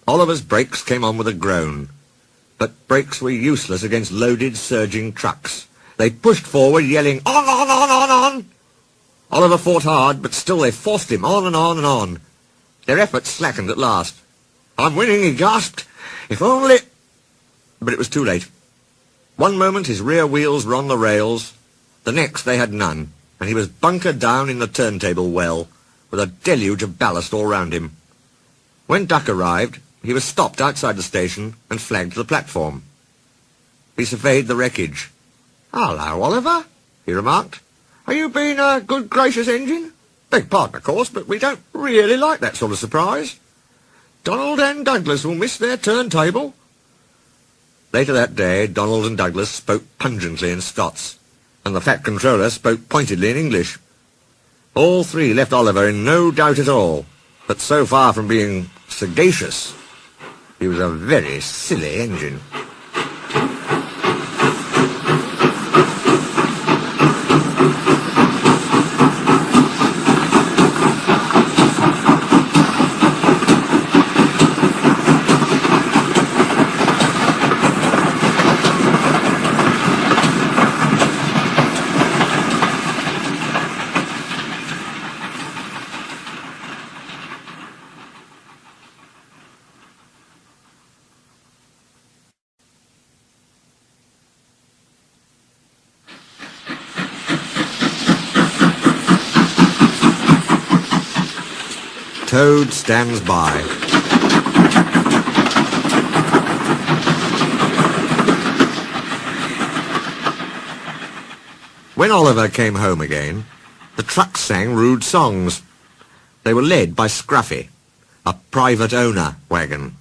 Oliver's brakes came on with a groan, but brakes were useless against loaded, surging trucks. They pushed forward, yelling, "On, on, on, on, on!" Oliver fought hard, but still they forced him on and on and on. Their efforts slackened at last. "I'm winning," he gasped. "If only—" But it was too late. One moment his rear wheels were on the rails, the next they had none, and he was bunkered down in the turntable well, with a deluge of ballast all round him. When Duck arrived, he was stopped outside the station and flagged to the platform. He surveyed the wreckage. "Hello, Oliver," he remarked. "Are you being a good gracious engine? Beg pardon, of course, but we don't really like that sort of surprise. Donald and Douglas will miss their turntable." Later that day, Donald and Douglas spoke pungently in Scots, and the fat controller spoke pointedly in English. All three left Oliver in no doubt at all, but so far from being sagacious, he was a very silly engine. Toad stands by. When Oliver came home again, the trucks sang rude songs. They were led by Scruffy, a private owner wagon.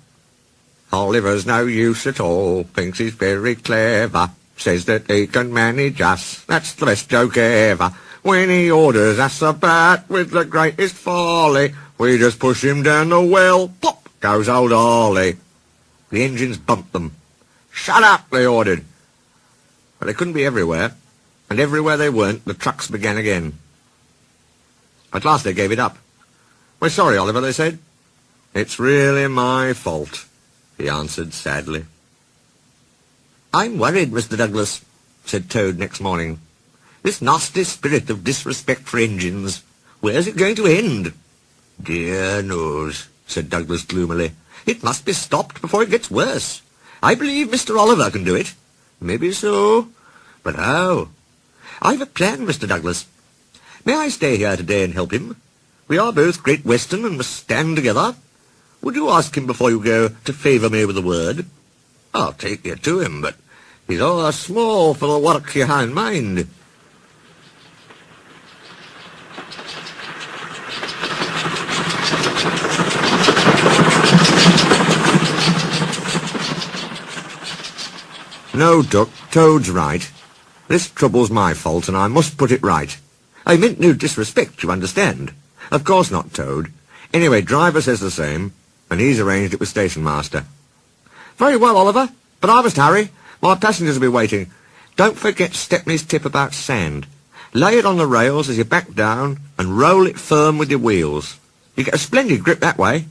"Oliver's no use at all, thinks he's very clever, says that he can manage us, that's the best joke ever. When he orders us about with the greatest folly, we just push him down the well, pop goes old Ollie." The engines bumped them. "Shut up," they ordered. But they couldn't be everywhere, and everywhere they weren't, the trucks began again. At last they gave it up. "We're sorry, Oliver," they said. "It's really my fault," he answered sadly. "I'm worried, Mr. Douglas," said Toad next morning. "This nasty spirit of disrespect for engines, where's it going to end?" "Dear knows," said Douglas gloomily. "It must be stopped before it gets worse. I believe Mr. Oliver can do it." "Maybe so, but how?" "I've a plan, Mr. Douglas. May I stay here today and help him? We are both Great Western and must stand together. Would you ask him before you go to favour me with a word? I'll take you to him, but he's all small for the work you have in mind." "No, Duck, Toad's right. This trouble's my fault, and I must put it right. I meant no disrespect, you understand." "Of course not, Toad. Anyway, driver says the same, and he's arranged it with station master." "Very well, Oliver, but I must hurry. My passengers will be waiting. Don't forget Stepney's tip about sand. Lay it on the rails as you back down, and roll it firm with your wheels. You get a splendid grip that way.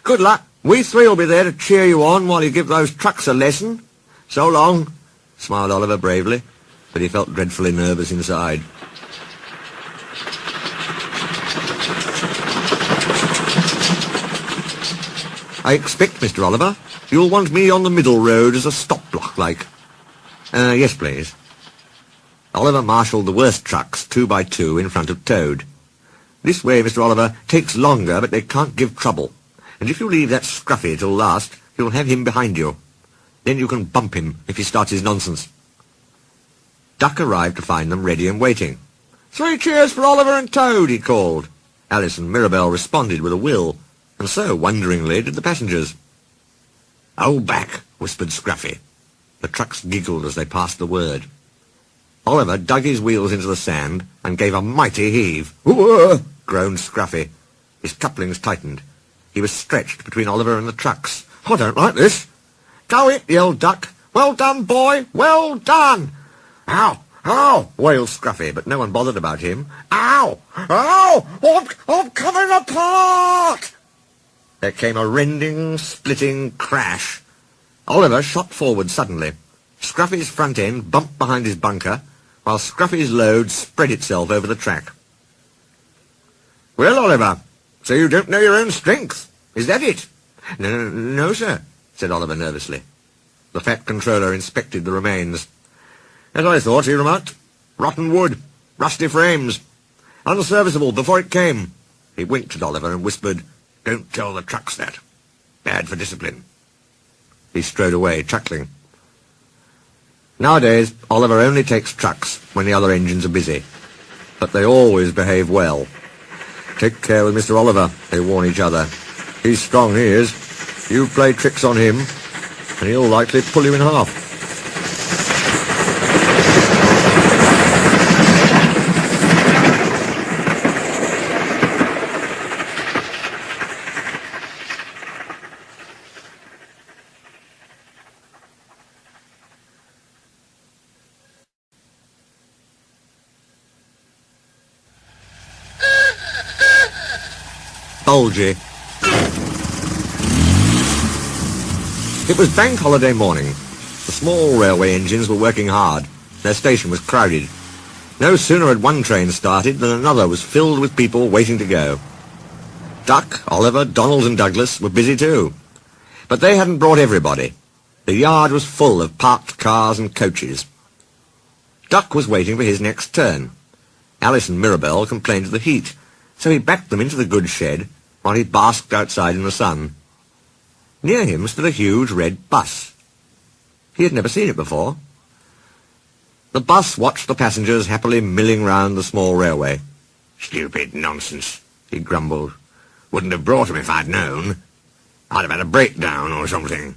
Good luck. We three will be there to cheer you on while you give those trucks a lesson. So long," smiled Oliver bravely, but he felt dreadfully nervous inside. "I expect, Mr. Oliver, you'll want me on the middle road as a stop block, like." Yes, please." Oliver marshalled the worst trucks 2 by 2 in front of Toad. This way, Mr. Oliver, takes longer, but they can't give trouble. And if you leave that Scruffy till last, you'll have him behind you. Then you can bump him if he starts his nonsense. Duck arrived to find them ready and waiting. 3 cheers for Oliver and Toad, he called. Alice and Mirabell responded with a will, and so, wonderingly, did the passengers. "Hold back," whispered Scruffy. The trucks giggled as they passed the word. Oliver dug his wheels into the sand and gave a mighty heave. "Whoa!" groaned Scruffy. His couplings tightened. He was stretched between Oliver and the trucks. "I don't like this." "Go it," yelled Duck. "Well done, boy, well done." "Ow! Ow!" wailed Scruffy, but no one bothered about him. "Ow! Ow! I'm coming apart!" There came a rending, splitting crash. Oliver shot forward suddenly. Scruffy's front end bumped behind his bunker, while Scruffy's load spread itself over the track. "Well, Oliver, so you don't know your own strength. Is that it?" No, sir," said Oliver nervously. The fat controller inspected the remains. "As I thought," he remarked. "Rotten wood, rusty frames, unserviceable before it came." He winked at Oliver and whispered, "Don't tell the trucks that. Bad for discipline." He strode away, chuckling. Nowadays, Oliver only takes trucks when the other engines are busy. But they always behave well. "Take care with Mr. Oliver," they warn each other. "He's strong, he is. You play tricks on him, and he'll likely pull you in half." Bulgy. It was bank holiday morning. The small railway engines were working hard. Their station was crowded. No sooner had one train started than another was filled with people waiting to go. Duck, Oliver, Donald and Douglas were busy too. But they hadn't brought everybody. The yard was full of parked cars and coaches. Duck was waiting for his next turn. Alice and Mirabell complained of the heat, so he backed them into the goods shed while he basked outside in the sun. Near him stood a huge red bus. He had never seen it before. The bus watched the passengers happily milling round the small railway. "Stupid nonsense," he grumbled. "Wouldn't have brought 'em if I'd known. I'd have had a breakdown or something."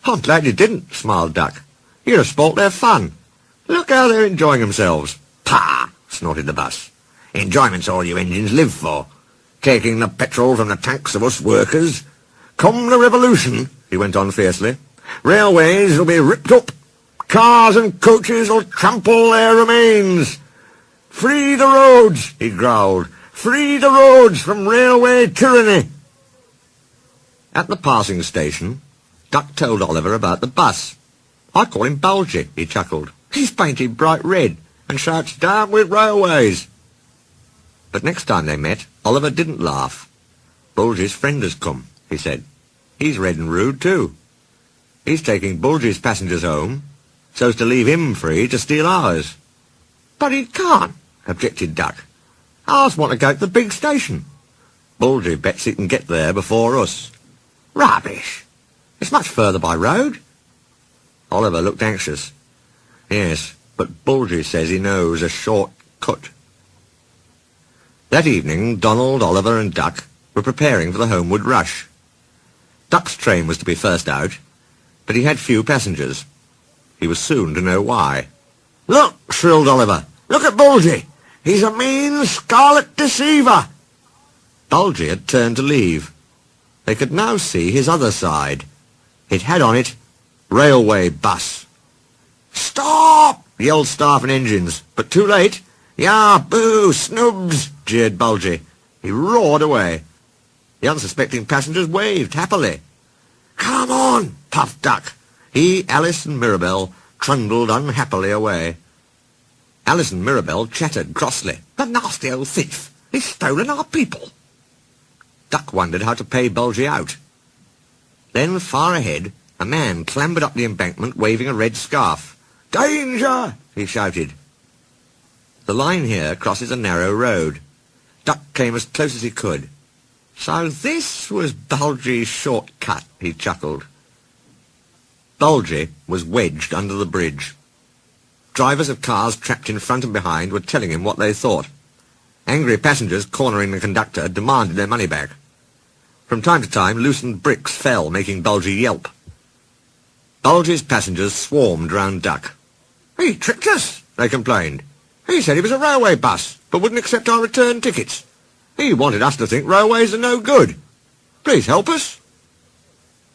"I'm glad you didn't," smiled Duck. "You'd have spoilt their fun. Look how they're enjoying themselves." "Pah!" snorted the bus. "Enjoyment's all you engines live for. Taking the petrol from the tanks of us workers. Come the revolution," he went on fiercely, "railways will be ripped up. Cars and coaches will trample their remains. Free the roads," he growled. "Free the roads from railway tyranny." At the passing station, Duck told Oliver about the bus. "I call him Bulgy," he chuckled. "He's painted bright red and shouts down with railways." But next time they met, Oliver didn't laugh. "Bulgy's friend has come," he said. "He's red and rude too. He's taking Bulgy's passengers home, so's to leave him free to steal ours." "But he can't," objected Duck. "Ours want to go to the big station." "Bulgy bets he can get there before us." "Rubbish. It's much further by road." Oliver looked anxious. "Yes, but Bulgy says he knows a short cut." That evening, Donald, Oliver and Duck were preparing for the homeward rush. Duck's train was to be first out, but he had few passengers. He was soon to know why. "Look," shrilled Oliver. "Look at Bulgy. He's a mean scarlet deceiver." Bulgy had turned to leave. They could now see his other side. It had on it, "Railway Bus." "Stop!" yelled staff and engines, but too late. "Yah, boo, snubs!" jeered Bulgy. He roared away. The unsuspecting passengers waved happily. "Come on!" puffed Duck. He, Alice and Mirabell trundled unhappily away. Alice and Mirabell chattered crossly. "The nasty old thief! He's stolen our people!" Duck wondered how to pay Bulgy out. Then, far ahead, a man clambered up the embankment waving a red scarf. "Danger!" he shouted. The line here crosses a narrow road. Duck came as close as he could. So this was Bulgy's shortcut, he chuckled. Bulgy was wedged under the bridge. Drivers of cars trapped in front and behind were telling him what they thought. Angry passengers cornering the conductor demanded their money back. From time to time, loosened bricks fell, making Bulgy yelp. Bulgy's passengers swarmed round Duck. "He tricked us," they complained. "He said he was a railway bus, but wouldn't accept our return tickets. He wanted us to think railways are no good. Please help us."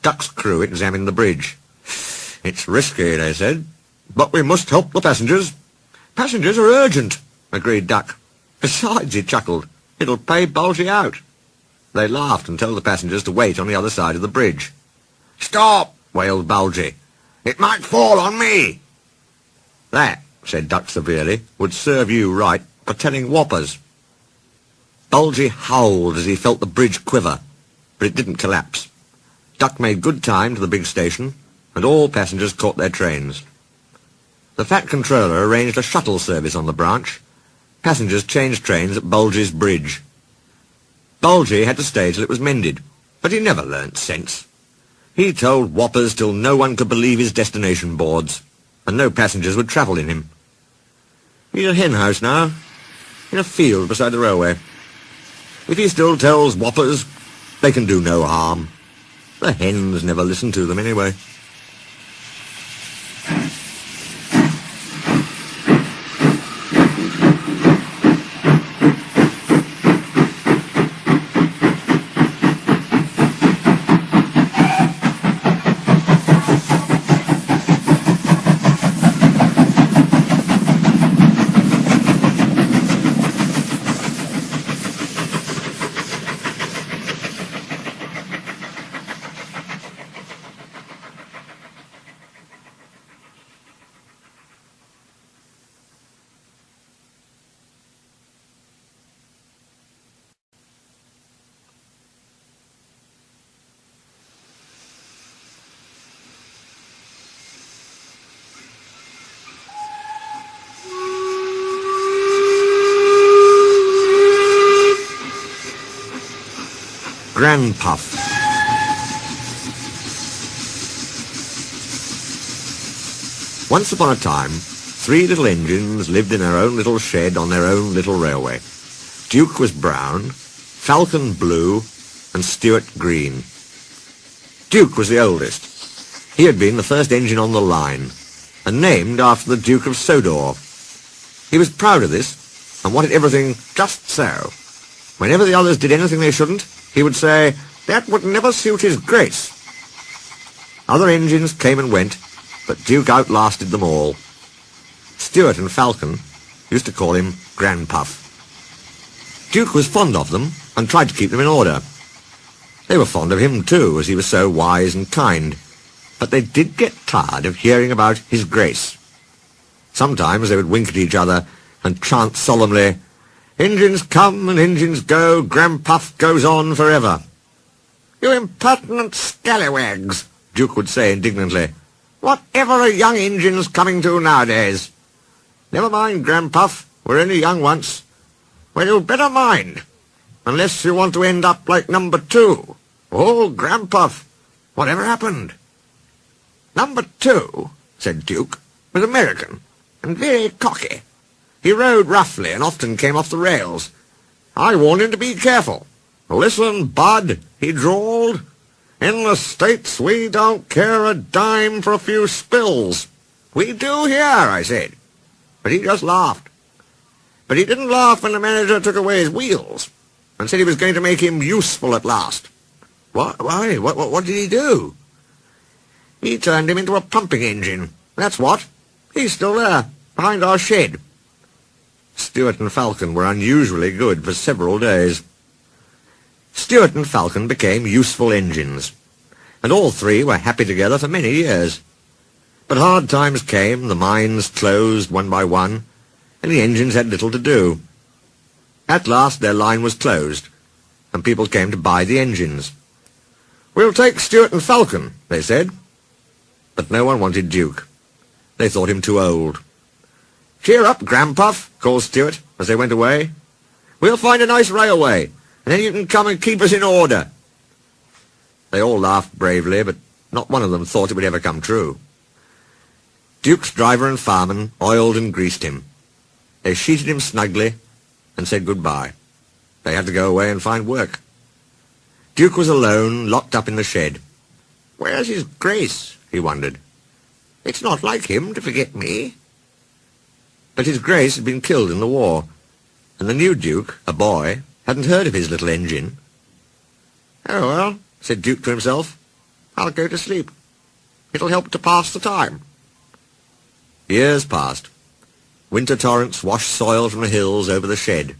Duck's crew examined the bridge. "It's risky," they said, "but we must help the passengers." "Passengers are urgent," agreed Duck. "Besides," he chuckled, "it'll pay Bulgy out." They laughed and told the passengers to wait on the other side of the bridge. "Stop!" wailed Bulgy. "It might fall on me." "That," said Duck severely, "would serve you right for telling whoppers." Bulgy howled as he felt the bridge quiver, but it didn't collapse. Duck made good time to the big station, and all passengers caught their trains. The fat controller arranged a shuttle service on the branch. Passengers changed trains at Bulgy's bridge. Bulgy had to stay till it was mended, but he never learnt sense. He told whoppers till no one could believe his destination boards, and no passengers would travel in him. He's a hen house now, in a field beside the railway. If he still tells whoppers, they can do no harm. The hens never listen to them anyway. Granpuff. Once upon a time, 3 little engines lived in their own little shed on their own little railway. Duke was brown, Falcon blue, and Stuart green. Duke was the oldest. He had been the first engine on the line, and named after the Duke of Sodor. He was proud of this, and wanted everything just so. Whenever the others did anything they shouldn't, he would say, "That would never suit his grace." Other engines came and went, but Duke outlasted them all. Stuart and Falcon used to call him Granpuff. Duke was fond of them and tried to keep them in order. They were fond of him too, as he was so wise and kind, but they did get tired of hearing about his grace. Sometimes they would wink at each other and chant solemnly, "Engines come and engines go, Granpuff goes on forever." "You impertinent scallywags," Duke would say indignantly. "Whatever are young engines coming to nowadays?" "Never mind, Granpuff, we're only young once." "Well, you'd better mind, unless you want to end up like number 2. Oh, Granpuff, whatever happened?" "Number 2, said Duke, was American, and very cocky. He rode roughly and often came off the rails. I warned him to be careful. 'Listen, bud,' he drawled. 'In the States we don't care a dime for a few spills.' 'We do here,' I said. But he just laughed. But he didn't laugh when the manager took away his wheels and said he was going to make him useful at last." "Why? What did he do?" "He turned him into a pumping engine. That's what. He's still there, behind our shed." Stuart and Falcon were unusually good for several days. Stuart and Falcon became useful engines, and all 3 were happy together for many years. But hard times came, the mines closed one by one, and the engines had little to do. At last their line was closed, and people came to buy the engines. "We'll take Stuart and Falcon," they said. But no one wanted Duke. They thought him too old. "Cheer up, Granpuff," called Stewart as they went away. "We'll find a nice railway, and then you can come and keep us in order." They all laughed bravely, but not one of them thought it would ever come true. Duke's driver and fireman oiled and greased him. They sheeted him snugly and said goodbye. They had to go away and find work. Duke was alone, locked up in the shed. "Where's his Grace?" he wondered. "It's not like him to forget me." But his Grace had been killed in the war, and the new Duke, a boy, hadn't heard of his little engine. "Oh, well," said Duke to himself, "I'll go to sleep. It'll help to pass the time." Years passed. Winter torrents washed soil from the hills over the shed.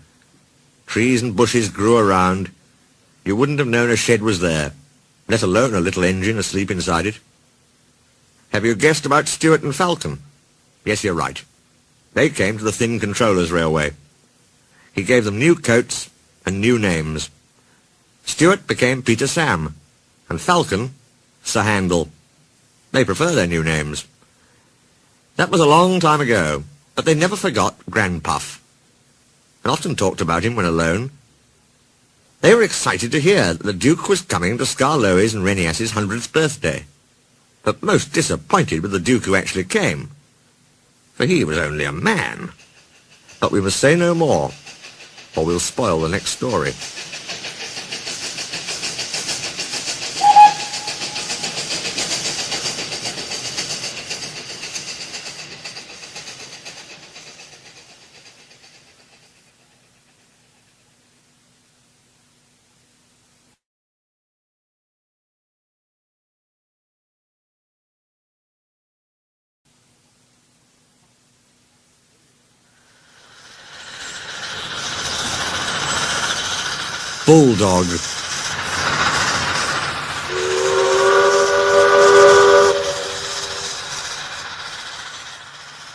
Trees and bushes grew around. You wouldn't have known a shed was there, let alone a little engine asleep inside it. Have you guessed about Stewart and Falcon? Yes, you're right. They came to the thin controller's railway. He gave them new coats and new names. Stewart became Peter Sam, and Falcon, Sir Handel. They prefer their new names. That was a long time ago, but they never forgot Granpuff, and often talked about him when alone. They were excited to hear that the Duke was coming to Skarloey's and Renias's 100th birthday, but most disappointed with the Duke who actually came, for he was only a man. But we must say no more, or we'll spoil the next story. Bulldog.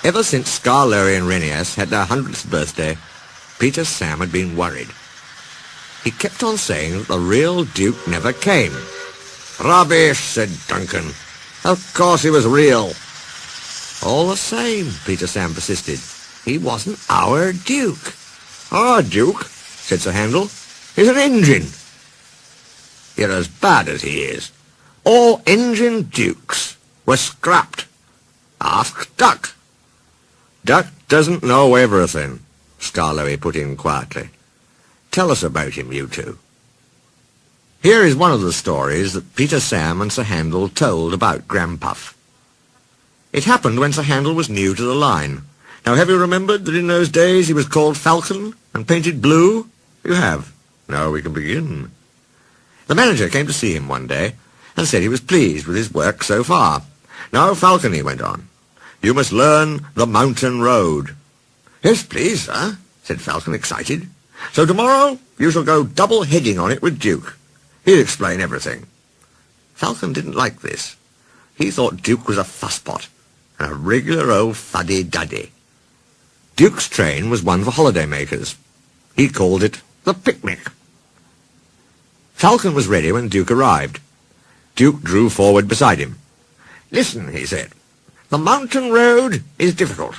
Ever since Skarloey and Renias had their 100th birthday, Peter Sam had been worried. He kept on saying that the real Duke never came. "Rubbish," said Duncan. "Of course he was real." "All the same," Peter Sam persisted, "he wasn't our Duke." "Our Duke," said Sir Handel, "is an engine." "You're as bad as he is. All engine dukes were scrapped. Ask Duck." "Duck doesn't know everything," Skarloey put in quietly. "Tell us about him, you two." Here is one of the stories that Peter Sam and Sir Handel told about Granpuff. It happened when Sir Handel was new to the line. Now, have you remembered that in those days he was called Falcon and painted blue? You have. Now we can begin. The manager came to see him one day and said he was pleased with his work so far. "Now, Falcon," he went on, "you must learn the mountain road." "Yes, please, sir," said Falcon, excited. "So tomorrow you shall go double-heading on it with Duke. He'll explain everything." Falcon didn't like this. He thought Duke was a fusspot, and a regular old fuddy-duddy. Duke's train was one for holiday-makers. He called it the picnic. Falcon was ready when Duke arrived. Duke drew forward beside him. "Listen," he said, "the mountain road is difficult.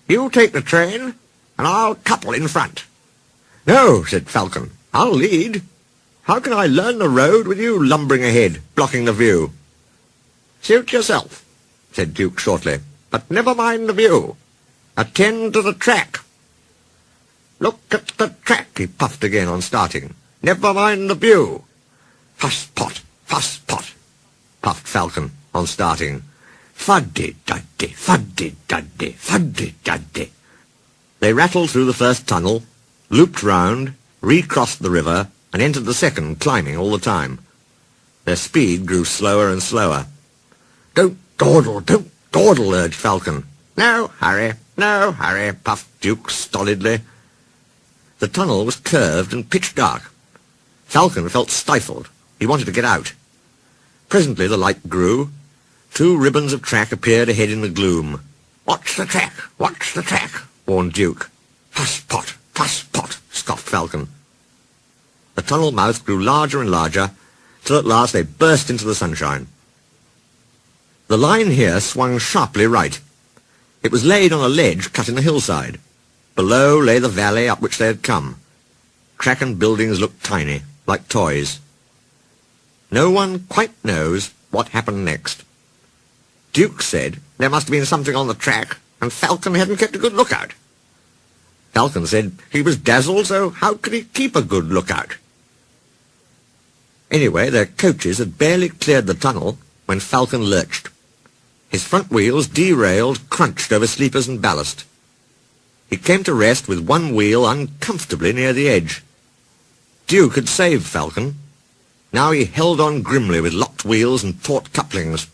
You take the train, and I'll couple in front." "No," said Falcon, "I'll lead. How can I learn the road with you lumbering ahead, blocking the view?" "Suit yourself," said Duke shortly, "but never mind the view. Attend to the track." "Look at the track," he puffed again on starting. "Never mind the view." "Fuss-pot, fuss-pot," puffed Falcon on starting. "Fuddy-duddy, fuddy-duddy, fuddy-duddy." They rattled through the first tunnel, looped round, recrossed the river, and entered the second, climbing all the time. Their speed grew slower and slower. "Don't dawdle," urged Falcon. No hurry, puffed Duke stolidly. The tunnel was curved and pitch dark. Falcon felt stifled. He wanted to get out. Presently the light grew. 2 ribbons of track appeared ahead in the gloom. Watch the track, warned Duke. Fuss-pot, scoffed Falcon. The tunnel mouth grew larger and larger, till at last they burst into the sunshine. The line here swung sharply right. It was laid on a ledge cut in the hillside. Below lay the valley up which they had come. Track and buildings looked tiny, like toys. No one quite knows what happened next. Duke said there must have been something on the track, and Falcon hadn't kept a good lookout. Falcon said he was dazzled, so how could he keep a good lookout? Anyway, their coaches had barely cleared the tunnel when Falcon lurched. His front wheels, derailed, crunched over sleepers and ballast. He came to rest with one wheel uncomfortably near the edge. Duke had saved Falcon. Now he held on grimly with locked wheels and taut couplings.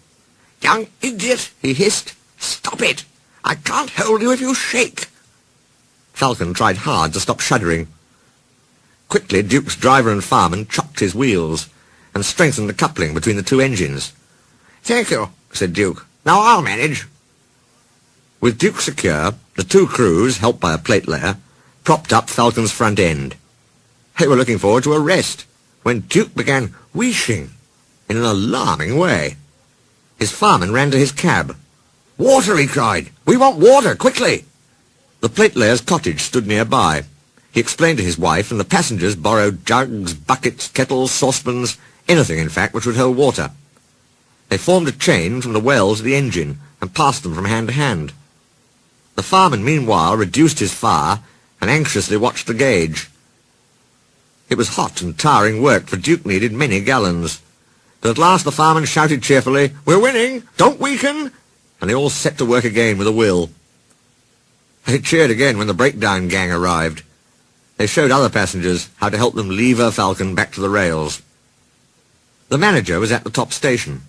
"Young idiot," he hissed. "Stop it! I can't hold you if you shake." Falcon tried hard to stop shuddering. Quickly, Duke's driver and fireman chocked his wheels and strengthened the coupling between the two engines. "Thank you," said Duke. "Now I'll manage." With Duke secure, the two crews, helped by a plate layer, propped up Falcon's front end. They were looking forward to a rest when Duke began wheeshing in an alarming way. His fireman ran to his cab. "Water!" he cried. "We want water, quickly!" The plate layer's cottage stood nearby. He explained to his wife, and the passengers borrowed jugs, buckets, kettles, saucepans, anything, in fact, which would hold water. They formed a chain from the well to the engine and passed them from hand to hand. The fireman, meanwhile, reduced his fire and anxiously watched the gauge. It was hot and tiring work, for Duke needed many gallons. But at last the fireman shouted cheerfully, "We're winning! Don't weaken!" And they all set to work again with a will. They cheered again when the breakdown gang arrived. They showed other passengers how to help them lever Falcon back to the rails. The manager was at the top station.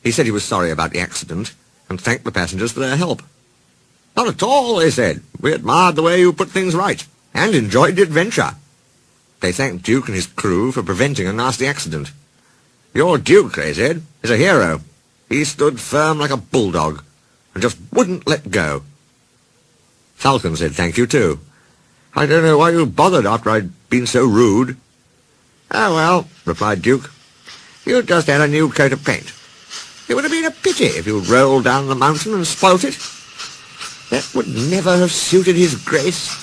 He said he was sorry about the accident and thanked the passengers for their help. "Not at all," they said. "We admired the way you put things right and enjoyed the adventure." They thanked Duke and his crew for preventing a nasty accident. "Your Duke," they said, "is a hero. He stood firm like a bulldog and just wouldn't let go." Falcon said thank you too. "I don't know why you bothered after I'd been so rude." "Oh, well," replied Duke, "you just had a new coat of paint. It would have been a pity if you'd rolled down the mountain and spoilt it. That would never have suited his grace."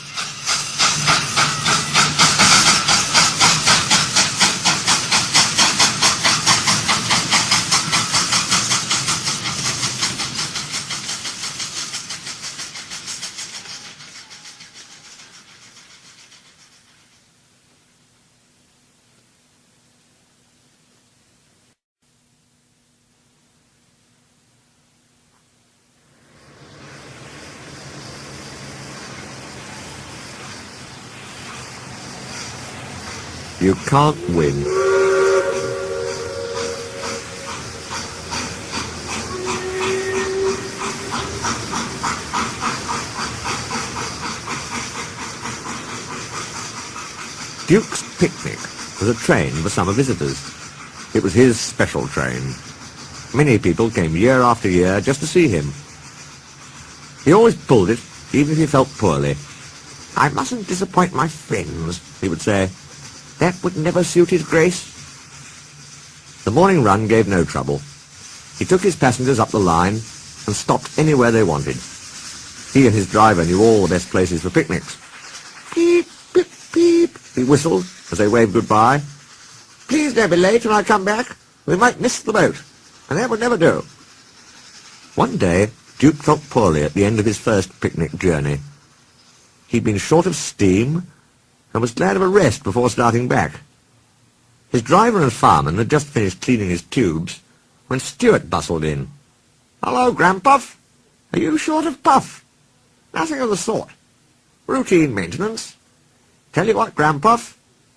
You can't win. Duke's picnic was a train for summer visitors. It was his special train. Many people came year after year just to see him. He always pulled it, even if he felt poorly. "I mustn't disappoint my friends," he would say. "That would never suit his grace." The morning run gave no trouble. He took his passengers up the line and stopped anywhere they wanted. He and his driver knew all the best places for picnics. "Beep, beep, beep," he whistled as they waved goodbye. "Please don't be late when I come back. We might miss the boat, and that would never do." One day, Duke felt poorly at the end of his first picnic journey. He'd been short of steam and was glad of a rest before starting back. His driver and fireman had just finished cleaning his tubes when Stuart bustled in. "Hullo, Granpuff. Are you short of puff?" "Nothing of the sort. Routine maintenance. Tell you what, Granpuff,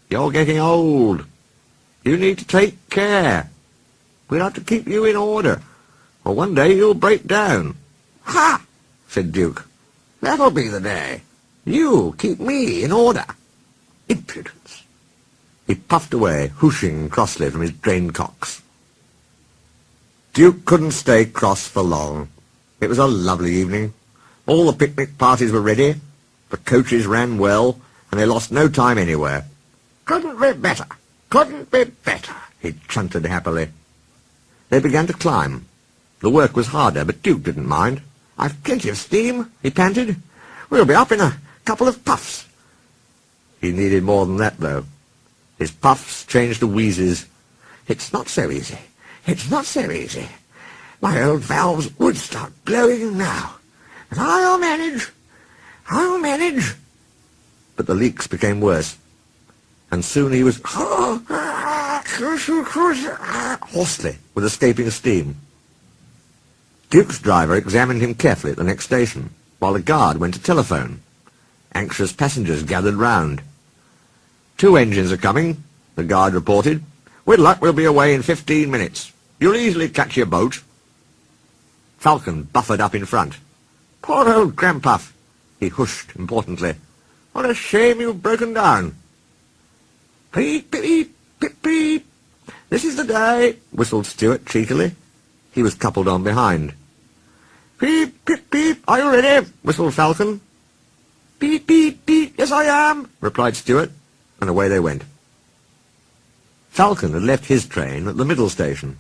you're getting old. You need to take care. We'll have to keep you in order, or one day you'll break down." "Ha!" said Duke. "That'll be the day. You keep me in order." Impudence. He puffed away, whooshing crossly from his drained cocks. Duke couldn't stay cross for long. It was a lovely evening. All the picnic parties were ready. The coaches ran well, and they lost no time anywhere. "Couldn't be better. Couldn't be better," he chanted happily. They began to climb. The work was harder, but Duke didn't mind. "I've plenty of steam," he panted. "We'll be up in a couple of puffs. He needed more than that, though. His puffs changed to wheezes. It's not so easy. It's not so easy. My old valves would start blowing now. And I'll manage. I'll manage. But the leaks became worse. And soon he was hoarsely with escaping steam. Duke's driver examined him carefully at the next station, while the guard went to telephone. Anxious passengers gathered round. 2 engines are coming, the guard reported. With luck we'll be away in 15 minutes. You'll easily catch your boat. Falcon buffered up in front. Poor old Granpuff, he hushed importantly. What a shame you've broken down. Peep, peep, peep, peep. This is the day, whistled Stewart cheekily. He was coupled on behind. Peep, peep, peep, are you ready? Whistled Falcon. Beep, beep, beep, yes I am, replied Stewart, and away they went. Falcon had left his train at the middle station.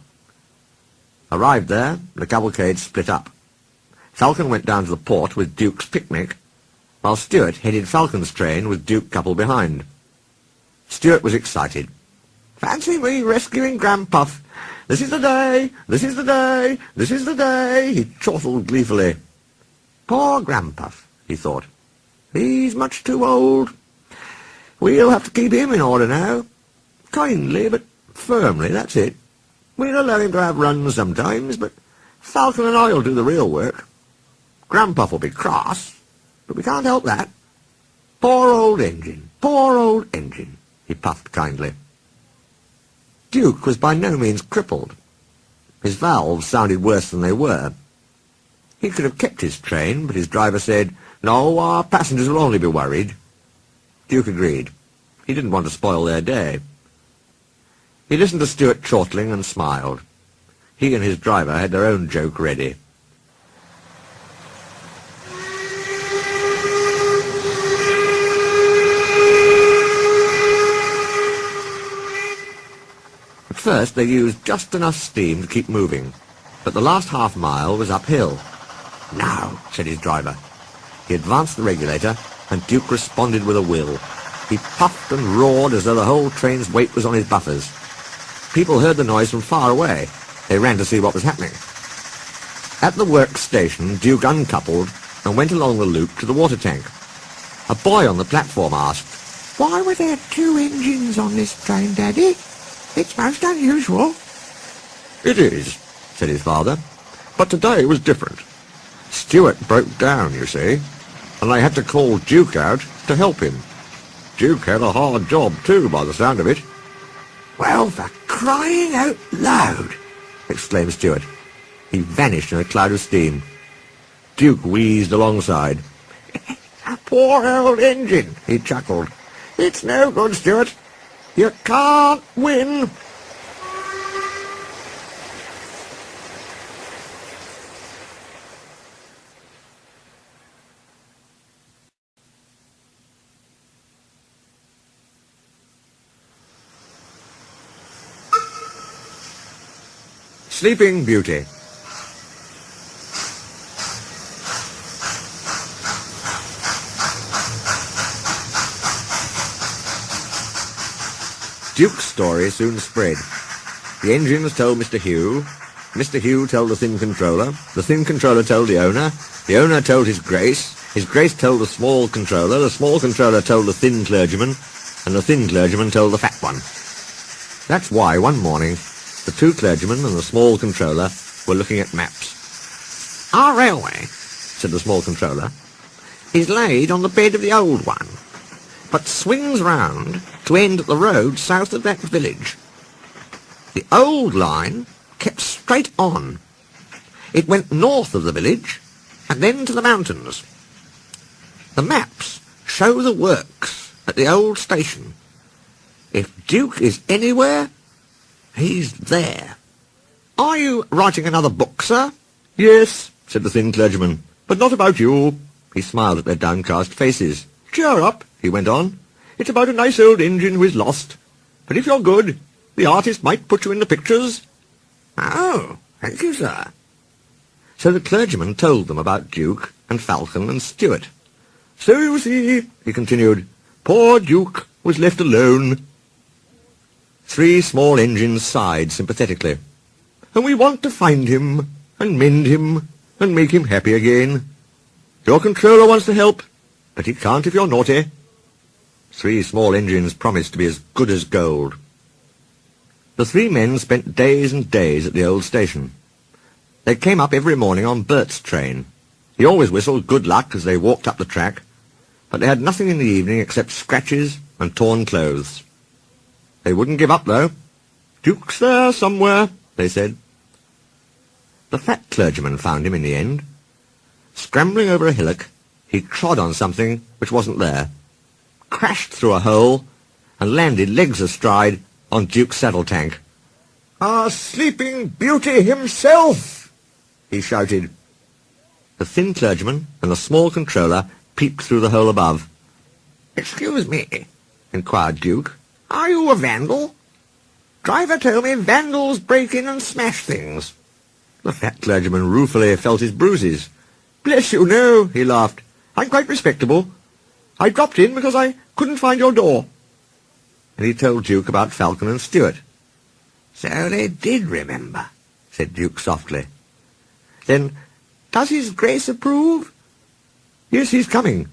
Arrived there, the cavalcade split up. Falcon went down to the port with Duke's picnic, while Stewart headed Falcon's train with Duke coupled behind. Stewart was excited. Fancy me rescuing Granpuff. This is the day, this is the day, this is the day, he chortled gleefully. Poor Granpuff, he thought. He's much too old. We'll have to keep him in order now. Kindly, but firmly, that's it. We'll allow him to have runs sometimes, but Falcon and I'll do the real work. Granpuff will be cross, but we can't help that. Poor old engine, poor old engine, he puffed kindly. Duke was by no means crippled. His valves sounded worse than they were. He could have kept his train, but his driver said, "No, our passengers will only be worried." Duke agreed. He didn't want to spoil their day. He listened to Stewart chortling and smiled. He and his driver had their own joke ready. At first they used just enough steam to keep moving, but the last half-mile was uphill. "Now," said his driver. He advanced the regulator, and Duke responded with a will. He puffed and roared as though the whole train's weight was on his buffers. People heard the noise from far away. They ran to see what was happening. At the works station, Duke uncoupled and went along the loop to the water tank. A boy on the platform asked, "Why were there 2 engines on this train, Daddy? It's most unusual." "It is," said his father, "but today was different. Stewart broke down, you see, and I had to call Duke out to help him. Duke had a hard job too, by the sound of it." "Well, for crying out loud!" exclaimed Stewart. He vanished in a cloud of steam. Duke wheezed alongside. "Poor old engine," he chuckled. "It's no good, Stewart. You can't win." Sleeping Beauty. Duke's story soon spread. The engines told Mr. Hugh told the thin controller told the owner told his Grace told the small controller told the thin clergyman, and the thin clergyman told the fat one. That's why one morning the 2 clergymen and the small controller were looking at maps. "Our railway," said the small controller, "is laid on the bed of the old one, but swings round to end at the road south of that village. The old line kept straight on. It went north of the village and then to the mountains. The maps show the works at the old station. If Duke is anywhere, he's there. Are you writing another book, sir?" "Yes," said the thin clergyman, "but not about you." He smiled at their downcast faces. "Cheer up," he went on. "It's about a nice old engine who is lost. But if you're good, the artist might put you in the pictures." "Oh, thank you, sir." So the clergyman told them about Duke and Falcon and Stewart. So you see, he continued, poor Duke was left alone. 3 small engines sighed sympathetically. And we want to find him, and mend him, and make him happy again. Your controller wants to help, but he can't if you're naughty. 3 small engines promised to be as good as gold. The 3 men spent days and days at the old station. They came up every morning on Bert's train. He always whistled good luck as they walked up the track, but they had nothing in the evening except scratches and torn clothes. They wouldn't give up, though. Duke's there somewhere, they said. The fat clergyman found him in the end. Scrambling over a hillock, he trod on something which wasn't there, crashed through a hole, and landed legs astride on Duke's saddle tank. "Our sleeping beauty himself!" he shouted. The thin clergyman and the small controller peeped through the hole above. "Excuse me," inquired Duke, "are you a vandal? Driver told me vandals break in and smash things." The fat clergyman ruefully felt his bruises. "Bless you, no," he laughed. "I'm quite respectable. I dropped in because I couldn't find your door." And he told Duke about Falcon and Stewart. "So they did remember," said Duke softly. "Then does his Grace approve?" "Yes, he's coming."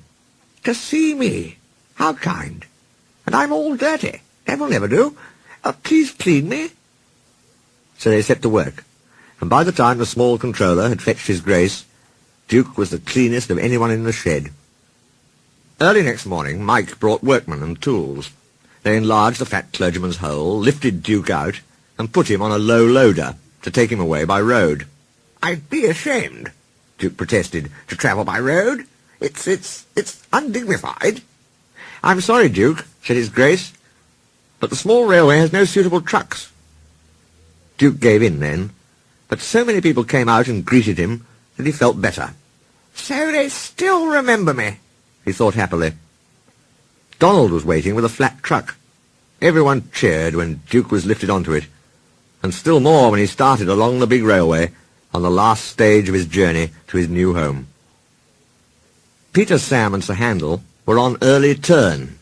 "To see me? How kind. And I'm all dirty. That will never do. Please clean me." So they set to work, and by the time the small controller had fetched his Grace, Duke was the cleanest of anyone in the shed. Early next morning, Mike brought workmen and tools. They enlarged the fat clergyman's hole, lifted Duke out, and put him on a low loader to take him away by road. "I'd be ashamed," Duke protested, "to travel by road. It's undignified." "I'm sorry, Duke," said his Grace, "but the small railway has no suitable trucks." Duke gave in then, but so many people came out and greeted him that he felt better. "So they still remember me," he thought happily. Donald was waiting with a flat truck. Everyone cheered when Duke was lifted onto it, and still more when he started along the big railway on the last stage of his journey to his new home. Peter, Sam, and Sir Handel were on early turn.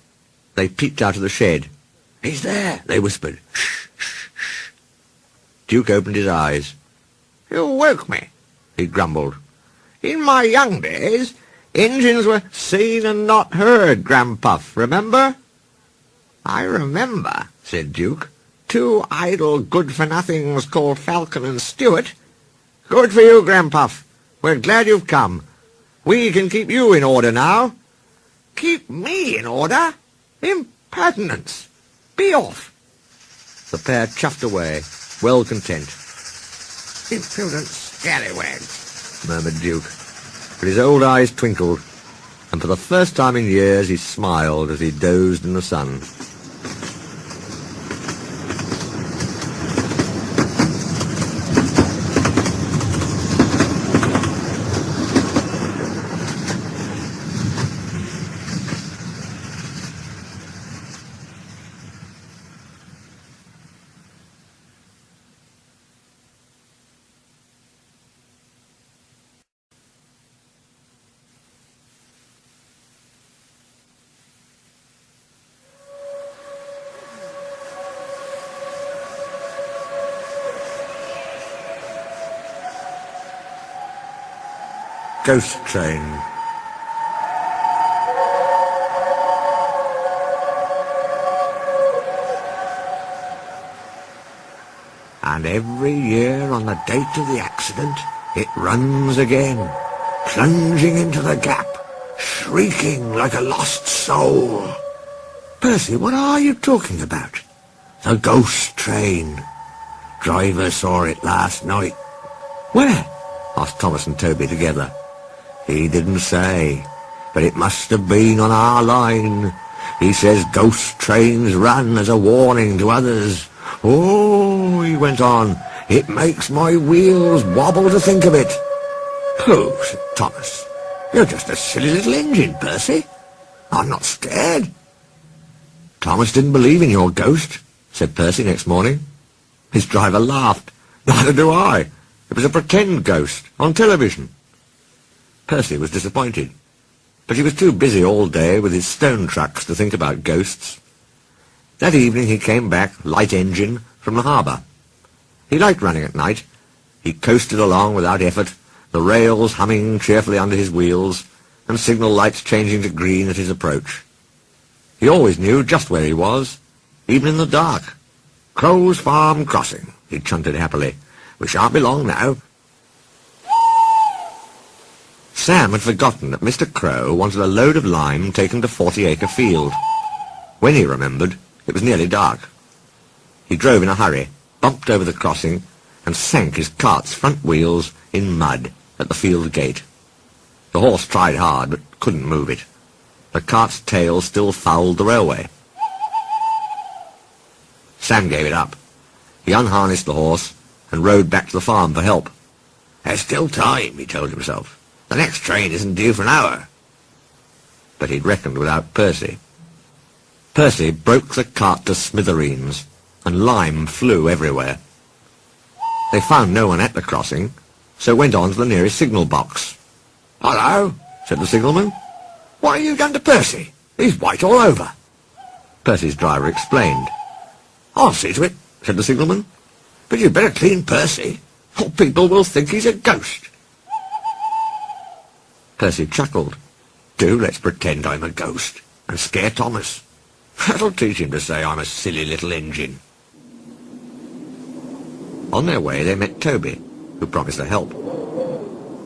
They peeped out of the shed. "He's there," they whispered. "Shh, shh, shh." Duke opened his eyes. "You woke me," he grumbled. "In my young days, engines were seen and not heard, Granpuff, remember?" "I remember," said Duke. "2 idle good-for-nothings called Falcon and Stewart. Good for you, Granpuff. We're glad you've come. We can keep you in order now." "Keep me in order? Impertinence! Be off!" The pair chuffed away, well content. "Impudent scallywags," murmured Duke, but his old eyes twinkled, and for the first time in years he smiled as he dozed in the sun. Ghost Train. And every year on the date of the accident, it runs again, plunging into the gap, shrieking like a lost soul. "Percy, what are you talking about?" "The Ghost Train. Driver saw it last night." "Where?" asked Thomas and Toby together. "He didn't say, but it must have been on our line. He says ghost trains run as a warning to others. Oh," he went on, "it makes my wheels wobble to think of it." "Pooh," said Thomas. "You're just a silly little engine, Percy. I'm not scared." "Thomas didn't believe in your ghost," said Percy next morning. His driver laughed. "Neither do I. It was a pretend ghost on television." Percy was disappointed. but he was too busy all day with his stone trucks to think about ghosts. That evening he came back, light engine, from the harbour. He liked running at night. He coasted along without effort, the rails humming cheerfully under his wheels, and signal lights changing to green at his approach. He always knew just where he was, even in the dark. "Crow's Farm Crossing," he chunted happily. "We shan't be long now." Sam had forgotten that Mr. Crow wanted a load of lime taken to 40-acre field. When he remembered, it was nearly dark. He drove in a hurry, bumped over the crossing, and sank his cart's front wheels in mud at the field gate. The horse tried hard, but couldn't move it. The cart's tail still fouled the railway. Sam gave it up. He unharnessed the horse and rode back to the farm for help. "There's still time," he told himself. "The next train isn't due for an hour." But he'd reckoned without Percy. Percy broke the cart to smithereens, and lime flew everywhere. They found no one at the crossing, so went on to the nearest signal box. "Hello," said the signalman. "What have you done to Percy? He's white all over." Percy's driver explained. "I'll see to it," said the signalman. "But you'd better clean Percy, or people will think he's a ghost." Percy chuckled. "Do let's pretend I'm a ghost, and scare Thomas. That'll teach him to say I'm a silly little engine." On their way they met Toby, who promised to help.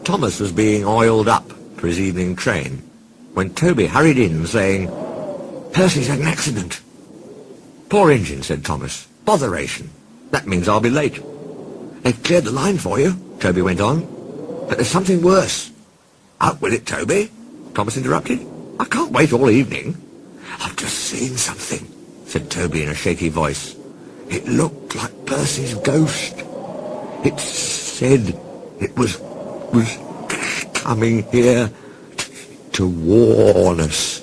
Thomas was being oiled up for his evening train, when Toby hurried in, saying, "Percy's had an accident." "Poor engine," said Thomas. "Botheration. That means I'll be late." "They've cleared the line for you," Toby went on. "But there's something worse." "Out with it, Toby," Thomas interrupted. "I can't wait all evening." "I've just seen something," said Toby in a shaky voice. "It looked like Percy's ghost. It said it was coming here to warn us."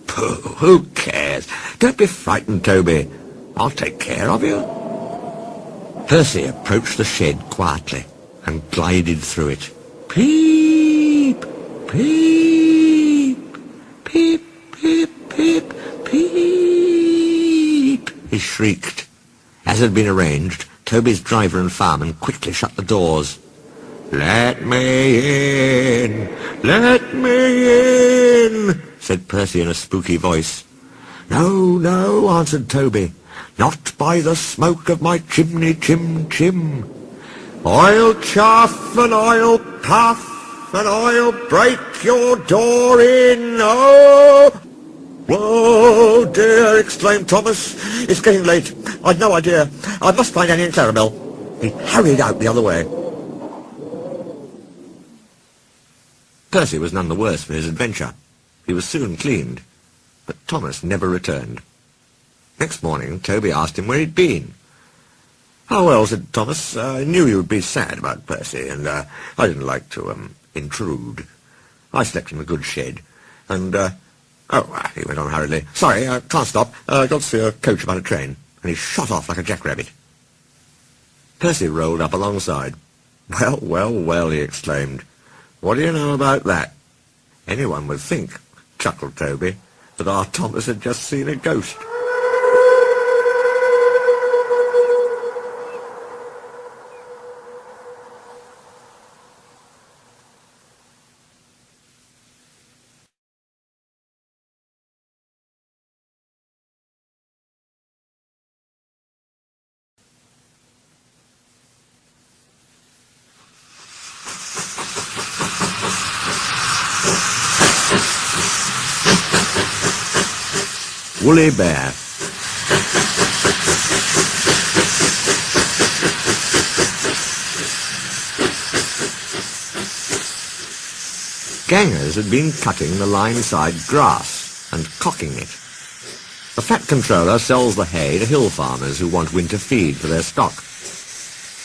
"Pooh, who cares? Don't be frightened, Toby. I'll take care of you." Percy approached the shed quietly and glided through it. "Peep, peep, peep, peep, peep, peep," he shrieked. As had been arranged, Toby's driver and fireman quickly shut the doors. "Let me in! Let me in!" said Percy in a spooky voice. "No, no," answered Toby. "Not by the smoke of my chimney, chim. I'll chaff and I'll puff and I'll break your door in. Oh!" "Whoa, dear," exclaimed Thomas. "It's getting late. I'd no idea. I must find Annie and Clarabel." He hurried out the other way. Percy was none the worse for his adventure. He was soon cleaned, but Thomas never returned. Next morning, Toby asked him where he'd been. "Oh, well," said Thomas, "I knew you'd be sad about Percy, and I didn't like to intrude. I slept in a good shed, and he went on hurriedly. "Sorry, I can't stop. Got to see a coach about a train." And he shot off like a jackrabbit. Percy rolled up alongside. "Well, well, well," he exclaimed. "What do you know about that?" "Anyone would think," chuckled Toby, "that our Thomas had just seen a ghost." Woolly Bear. Gangers had been cutting the line-side grass and cocking it. The fat controller sells the hay to hill farmers who want winter feed for their stock.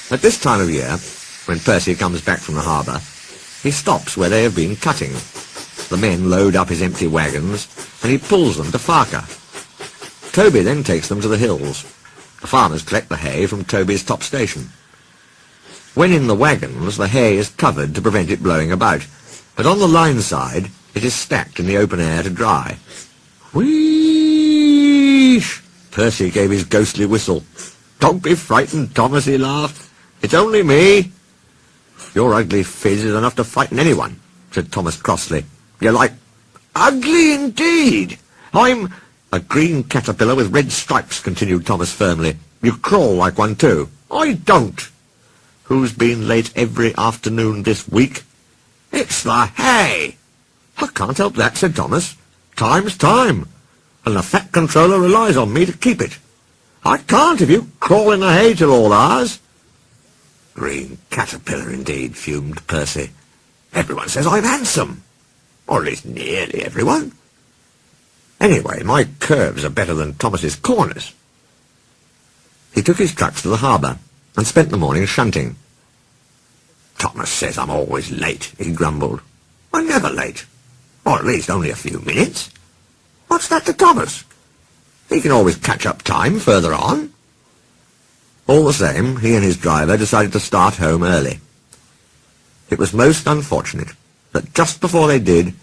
At this time of year, when Percy comes back from the harbour, he stops where they have been cutting. The men load up his empty wagons, and he pulls them to Farker. Toby then takes them to the hills. The farmers collect the hay from Toby's top station. When in the wagons, the hay is covered to prevent it blowing about, but on the line side, it It is stacked in the open air to dry. Wheesh! Percy gave his ghostly whistle. Don't be frightened, Thomas, he laughed. It's only me. Your ugly phiz is enough to frighten anyone, said Thomas crossly. You're like... Ugly indeed. I'm... A green caterpillar with red stripes, continued Thomas firmly. You crawl like one too. I don't. Who's been late every afternoon this week? It's the hay. I can't help that, said Thomas. Time's time, and the Fat Controller relies on me to keep it. I can't if you crawl in the hay till all hours. Green caterpillar indeed, fumed Percy. Everyone says I'm handsome. Or at least nearly everyone. Anyway, my curves are better than Thomas's corners. He took his trucks to the harbour and spent the morning shunting. Thomas says I'm always late, he grumbled. I'm never late. Or at least only a few minutes. What's that to Thomas? He can always catch up time further on. All the same, he and his driver decided to start home early. It was most unfortunate that just before they did,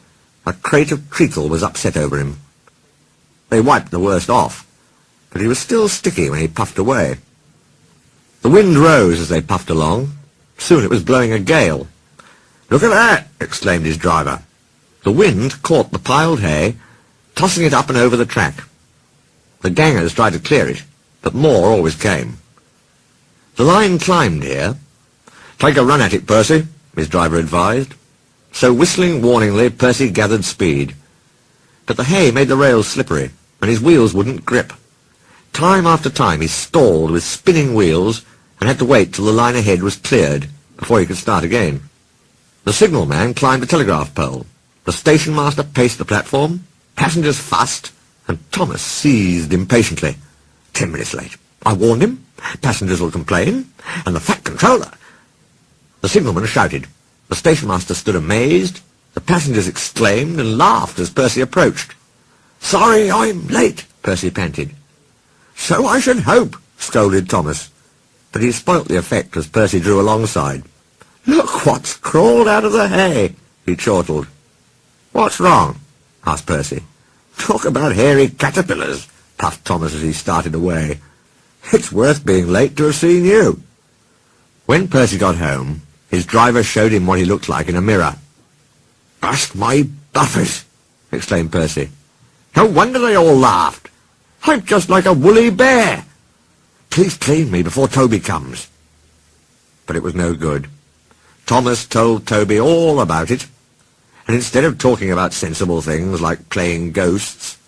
a crate of treacle was upset over him. They wiped the worst off, but he was still sticky when he puffed away. The wind rose as they puffed along. Soon it was blowing a gale. Look at that, exclaimed his driver. The wind caught the piled hay, tossing it up and over the track. The gangers tried to clear it, but more always came. The line climbed here. Take a run at it, Percy, his driver advised. So whistling warningly, Percy gathered speed. But the hay made the rails slippery, and his wheels wouldn't grip. Time after time he stalled with spinning wheels and had to wait till the line ahead was cleared before he could start again. The signalman climbed a telegraph pole. The station master paced the platform, passengers fussed, and Thomas seethed impatiently. 10 minutes late. I warned him. Passengers will complain. And the Fat Controller. The signalman shouted. The station master stood amazed. The passengers exclaimed and laughed as Percy approached. Sorry, I'm late, Percy panted. So I should hope, scolded Thomas. But he spoilt the effect as Percy drew alongside. Look what's crawled out of the hay, he chortled. What's wrong? Asked Percy. Talk about hairy caterpillars, puffed Thomas as he started away. It's worth being late to have seen you. When Percy got home, his driver showed him what he looked like in a mirror. Bust my buffers, exclaimed Percy. No wonder they all laughed. I'm just like a woolly bear. Please clean me before Toby comes. But it was no good. Thomas told Toby all about it, and instead of talking about sensible things like playing ghosts,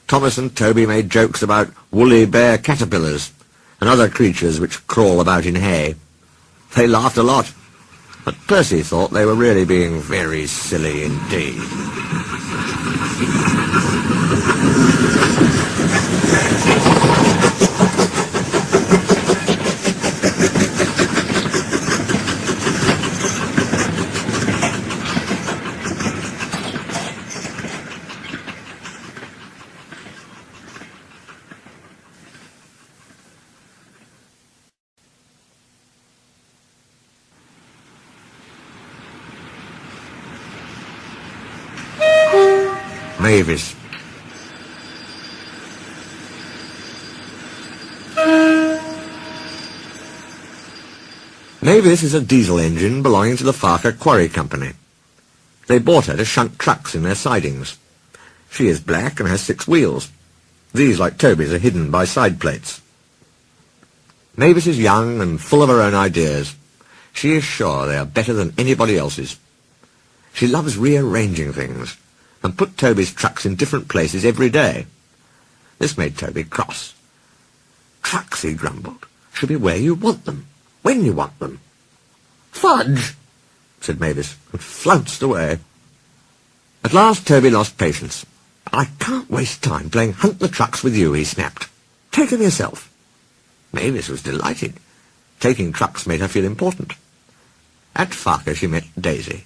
Thomas and Toby made jokes about woolly bear caterpillars and other creatures which crawl about in hay. They laughed a lot, but Percy thought they were really being very silly indeed. Mavis. Mavis is a diesel engine belonging to the Farker Quarry Company. They bought her to shunt trucks in their sidings. She is black and has 6 wheels. These, like Toby's, are hidden by side plates. Mavis is young and full of her own ideas. She is sure they are better than anybody else's. She loves rearranging things, and put Toby's trucks in different places every day. This made Toby cross. Trucks, he grumbled, should be where you want them, when you want them. Fudge, said Mavis, and flounced away. At last Toby lost patience. I can't waste time playing hunt the trucks with you, he snapped. Take them yourself. Mavis was delighted. Taking trucks made her feel important. At Farker she met Daisy.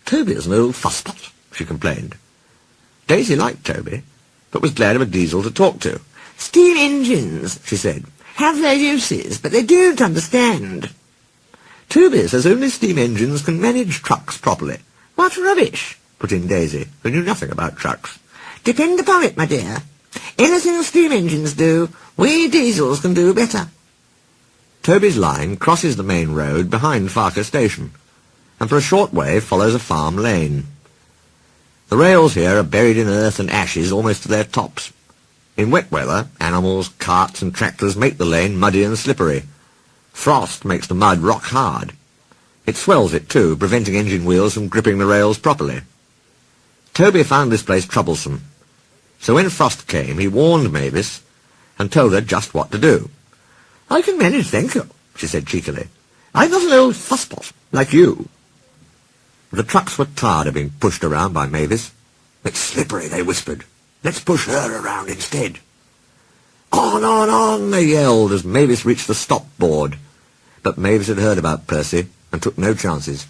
Toby is an old fusspot, she complained. Daisy liked Toby, but was glad of a diesel to talk to. Steam engines, she said, have their uses, but they don't understand. Toby says only steam engines can manage trucks properly. What rubbish, put in Daisy, who knew nothing about trucks. Depend upon it, my dear. Anything steam engines do, we diesels can do better. Toby's line crosses the main road behind Farker Station, and for a short way follows a farm lane. The rails here are buried in earth and ashes almost to their tops. In wet weather, animals, carts and tractors make the lane muddy and slippery. Frost makes the mud rock hard. It swells it too, preventing engine wheels from gripping the rails properly. Toby found this place troublesome, so when Frost came he warned Mavis and told her just what to do. I can manage, thank you, she said cheekily. I'm not an old fusspot like you. The trucks were tired of being pushed around by Mavis. It's slippery, they whispered. Let's push her around instead. On, they yelled as Mavis reached the stop board. But Mavis had heard about Percy and took no chances.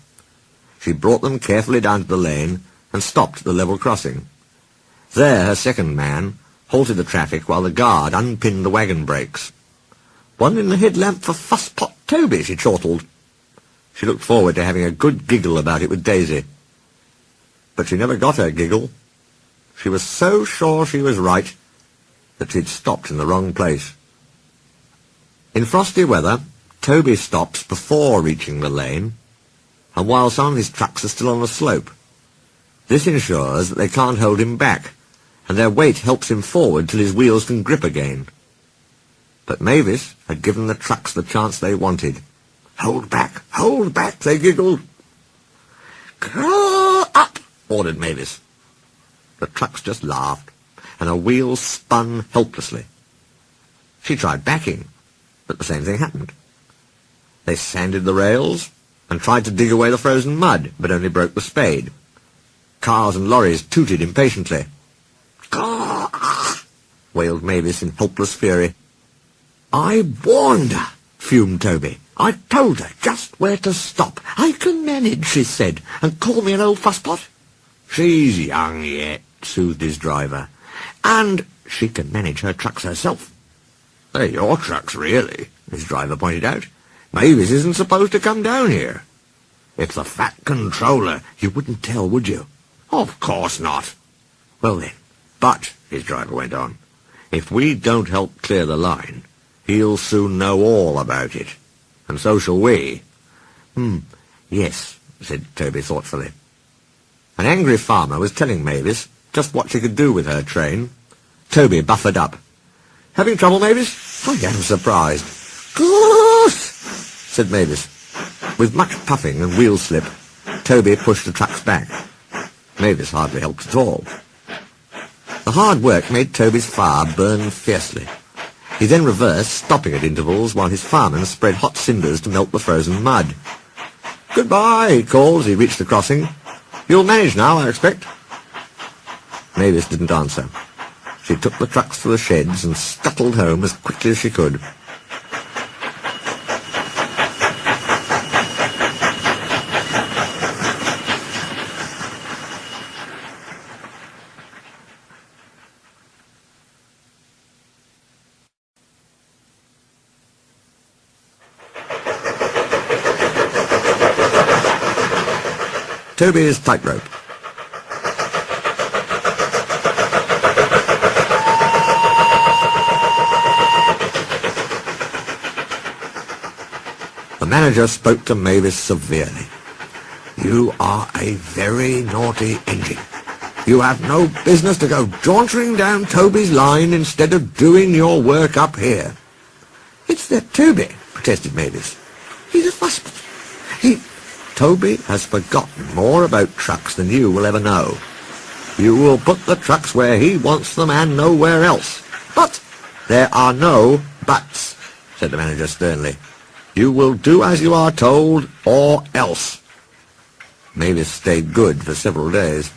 She brought them carefully down to the lane and stopped at the level crossing. There her second man halted the traffic while the guard unpinned the wagon brakes. One in the headlamp for Fusspot Toby, she chortled. She looked forward to having a good giggle about it with Daisy. But she never got her giggle. She was so sure she was right that she'd stopped in the wrong place. In frosty weather, Toby stops before reaching the lane, and while some of his trucks are still on the slope. This ensures that they can't hold him back, and their weight helps him forward till his wheels can grip again. But Mavis had given the trucks the chance they wanted. Hold back, they giggled. Grow up, ordered Mavis. The trucks just laughed, and her wheels spun helplessly. She tried backing, but the same thing happened. They sanded the rails and tried to dig away the frozen mud, but only broke the spade. Cars and lorries tooted impatiently. Gah! Wailed Mavis in helpless fury. I warned her, fumed Toby. I told her just where to stop. I can manage, she said, and call me an old fusspot. She's young yet, soothed his driver. And she can manage her trucks herself. They're your trucks, really, his driver pointed out. Mavis isn't supposed to come down here. If the fat controller, you wouldn't tell, would you? Of course not. Well then. But, his driver went on, if we don't help clear the line, he'll soon know all about it. And so shall we. Yes, said Toby thoughtfully. An angry farmer was telling Mavis just what she could do with her train. Toby buffered up. Having trouble, Mavis? I am surprised. Goose! said Mavis. With much puffing and wheel slip, Toby pushed the trucks back. Mavis hardly helped at all. The hard work made Toby's fire burn fiercely. He then reversed, stopping at intervals while his firemen spread hot cinders to melt the frozen mud. "Goodbye," he called as he reached the crossing. "You'll manage now, I expect." Mavis didn't answer. She took the trucks to the sheds and scuttled home as quickly as she could. Toby's tightrope. The manager spoke to Mavis severely. "You are a very naughty engine. You have no business to go jauntering down Toby's line instead of doing your work up here." "It's that Toby," protested Mavis. "He's a fussman. Toby has forgotten more about trucks than you will ever know. You will put the trucks where he wants them and nowhere else." "But there are no buts," said the manager sternly. "You will do as you are told, or else." Mavis stayed good for several days.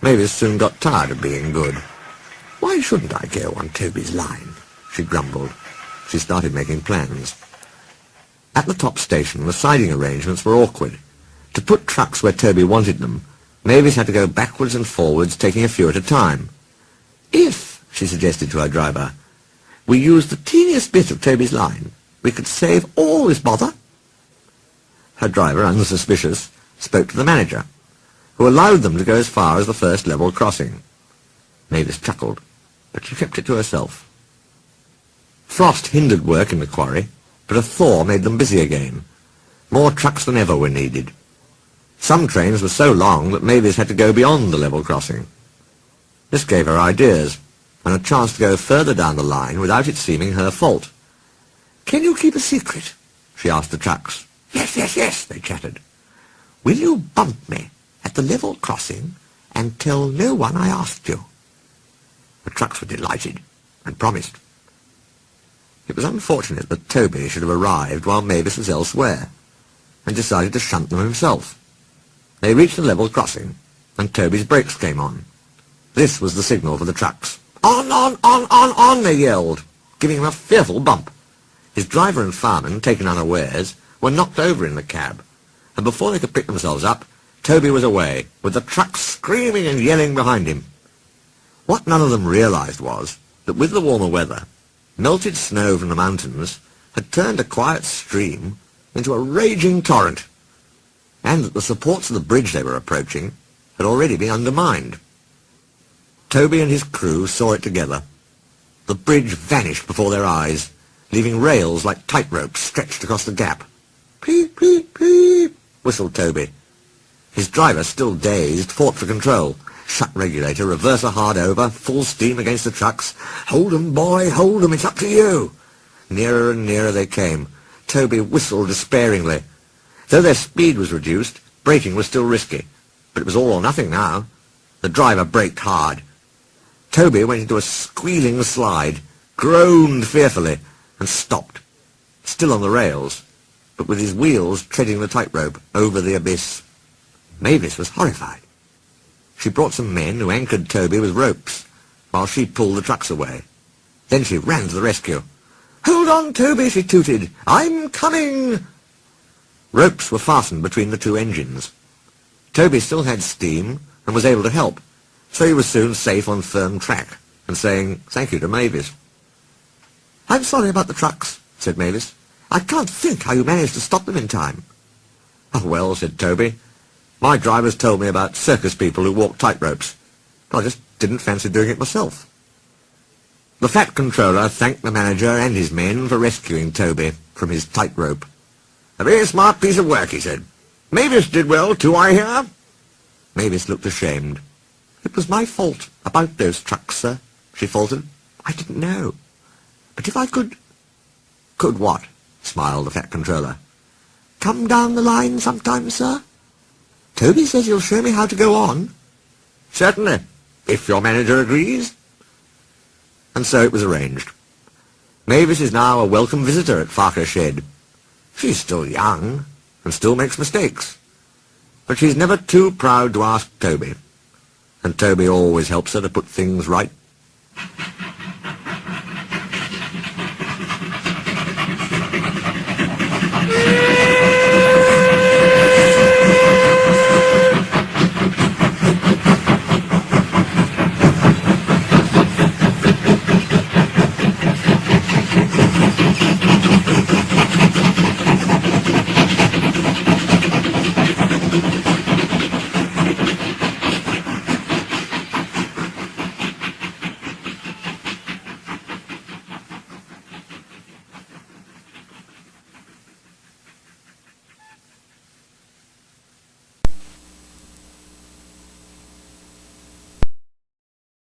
Mavis soon got tired of being good. "Why shouldn't I go on Toby's line?" she grumbled. She started making plans. At the top station, the siding arrangements were awkward. To put trucks where Toby wanted them, Mavis had to go backwards and forwards, taking a few at a time. "If," she suggested to her driver, "we used the teeniest bit of Toby's line, we could save all this bother." Her driver, unsuspicious, spoke to the manager. who allowed them to go as far as the first level crossing. Mavis chuckled, but she kept it to herself. Frost hindered work in the quarry, but a thaw made them busy again. More trucks than ever were needed. Some trains were so long that Mavis had to go beyond the level crossing. This gave her ideas, and a chance to go further down the line without it seeming her fault. "Can you keep a secret?" she asked the trucks. "Yes, yes, yes," they chattered. "Will you bump me at the level crossing and tell no one I asked you?" The trucks were delighted, and promised. It was unfortunate that Toby should have arrived while Mavis was elsewhere, and decided to shunt them himself. They reached the level crossing, and Toby's brakes came on. This was the signal for the trucks. "On, on," they yelled, giving him a fearful bump. His driver and fireman, taken unawares, were knocked over in the cab, and before they could pick themselves up, Toby was away, with the trucks screaming and yelling behind him. What none of them realized was that with the warmer weather, melted snow from the mountains had turned a quiet stream into a raging torrent, and that the supports of the bridge they were approaching had already been undermined. Toby and his crew saw it together. The bridge vanished before their eyes, leaving rails like tightropes stretched across the gap. "Peep, peep, peep," whistled Toby. His driver, still dazed, fought for control. Shut regulator, reverser hard over, full steam against the trucks. "Hold 'em, boy, hold 'em, it's up to you." Nearer and nearer they came. Toby whistled despairingly. Though their speed was reduced, braking was still risky, but it was all or nothing now. The driver braked hard. Toby went into a squealing slide, groaned fearfully, and stopped, still on the rails, but with his wheels treading the tightrope over the abyss. Mavis was horrified. She brought some men who anchored Toby with ropes, while she pulled the trucks away. Then she ran to the rescue. "Hold on, Toby," she tooted. "I'm coming." Ropes were fastened between the two engines. Toby still had steam and was able to help, so he was soon safe on firm track, and saying thank you to Mavis. "I'm sorry about the trucks," said Mavis. "I can't think how you managed to stop them in time." "Oh, well," said Toby, "my drivers told me about circus people who walk tightropes. I just didn't fancy doing it myself." The Fat Controller thanked the manager and his men for rescuing Toby from his tightrope. "A very smart piece of work," he said. "Mavis did well too, I hear." Mavis looked ashamed. "It was my fault about those trucks, sir," she faltered. "I didn't know. But if I could—" "Could what?" smiled the Fat Controller. "Come down the line sometime, sir. Toby says he'll show me how to go on." "Certainly, if your manager agrees." And so it was arranged. Mavis is now a welcome visitor at Farker Shed. She's still young, and still makes mistakes. But she's never too proud to ask Toby, and Toby always helps her to put things right.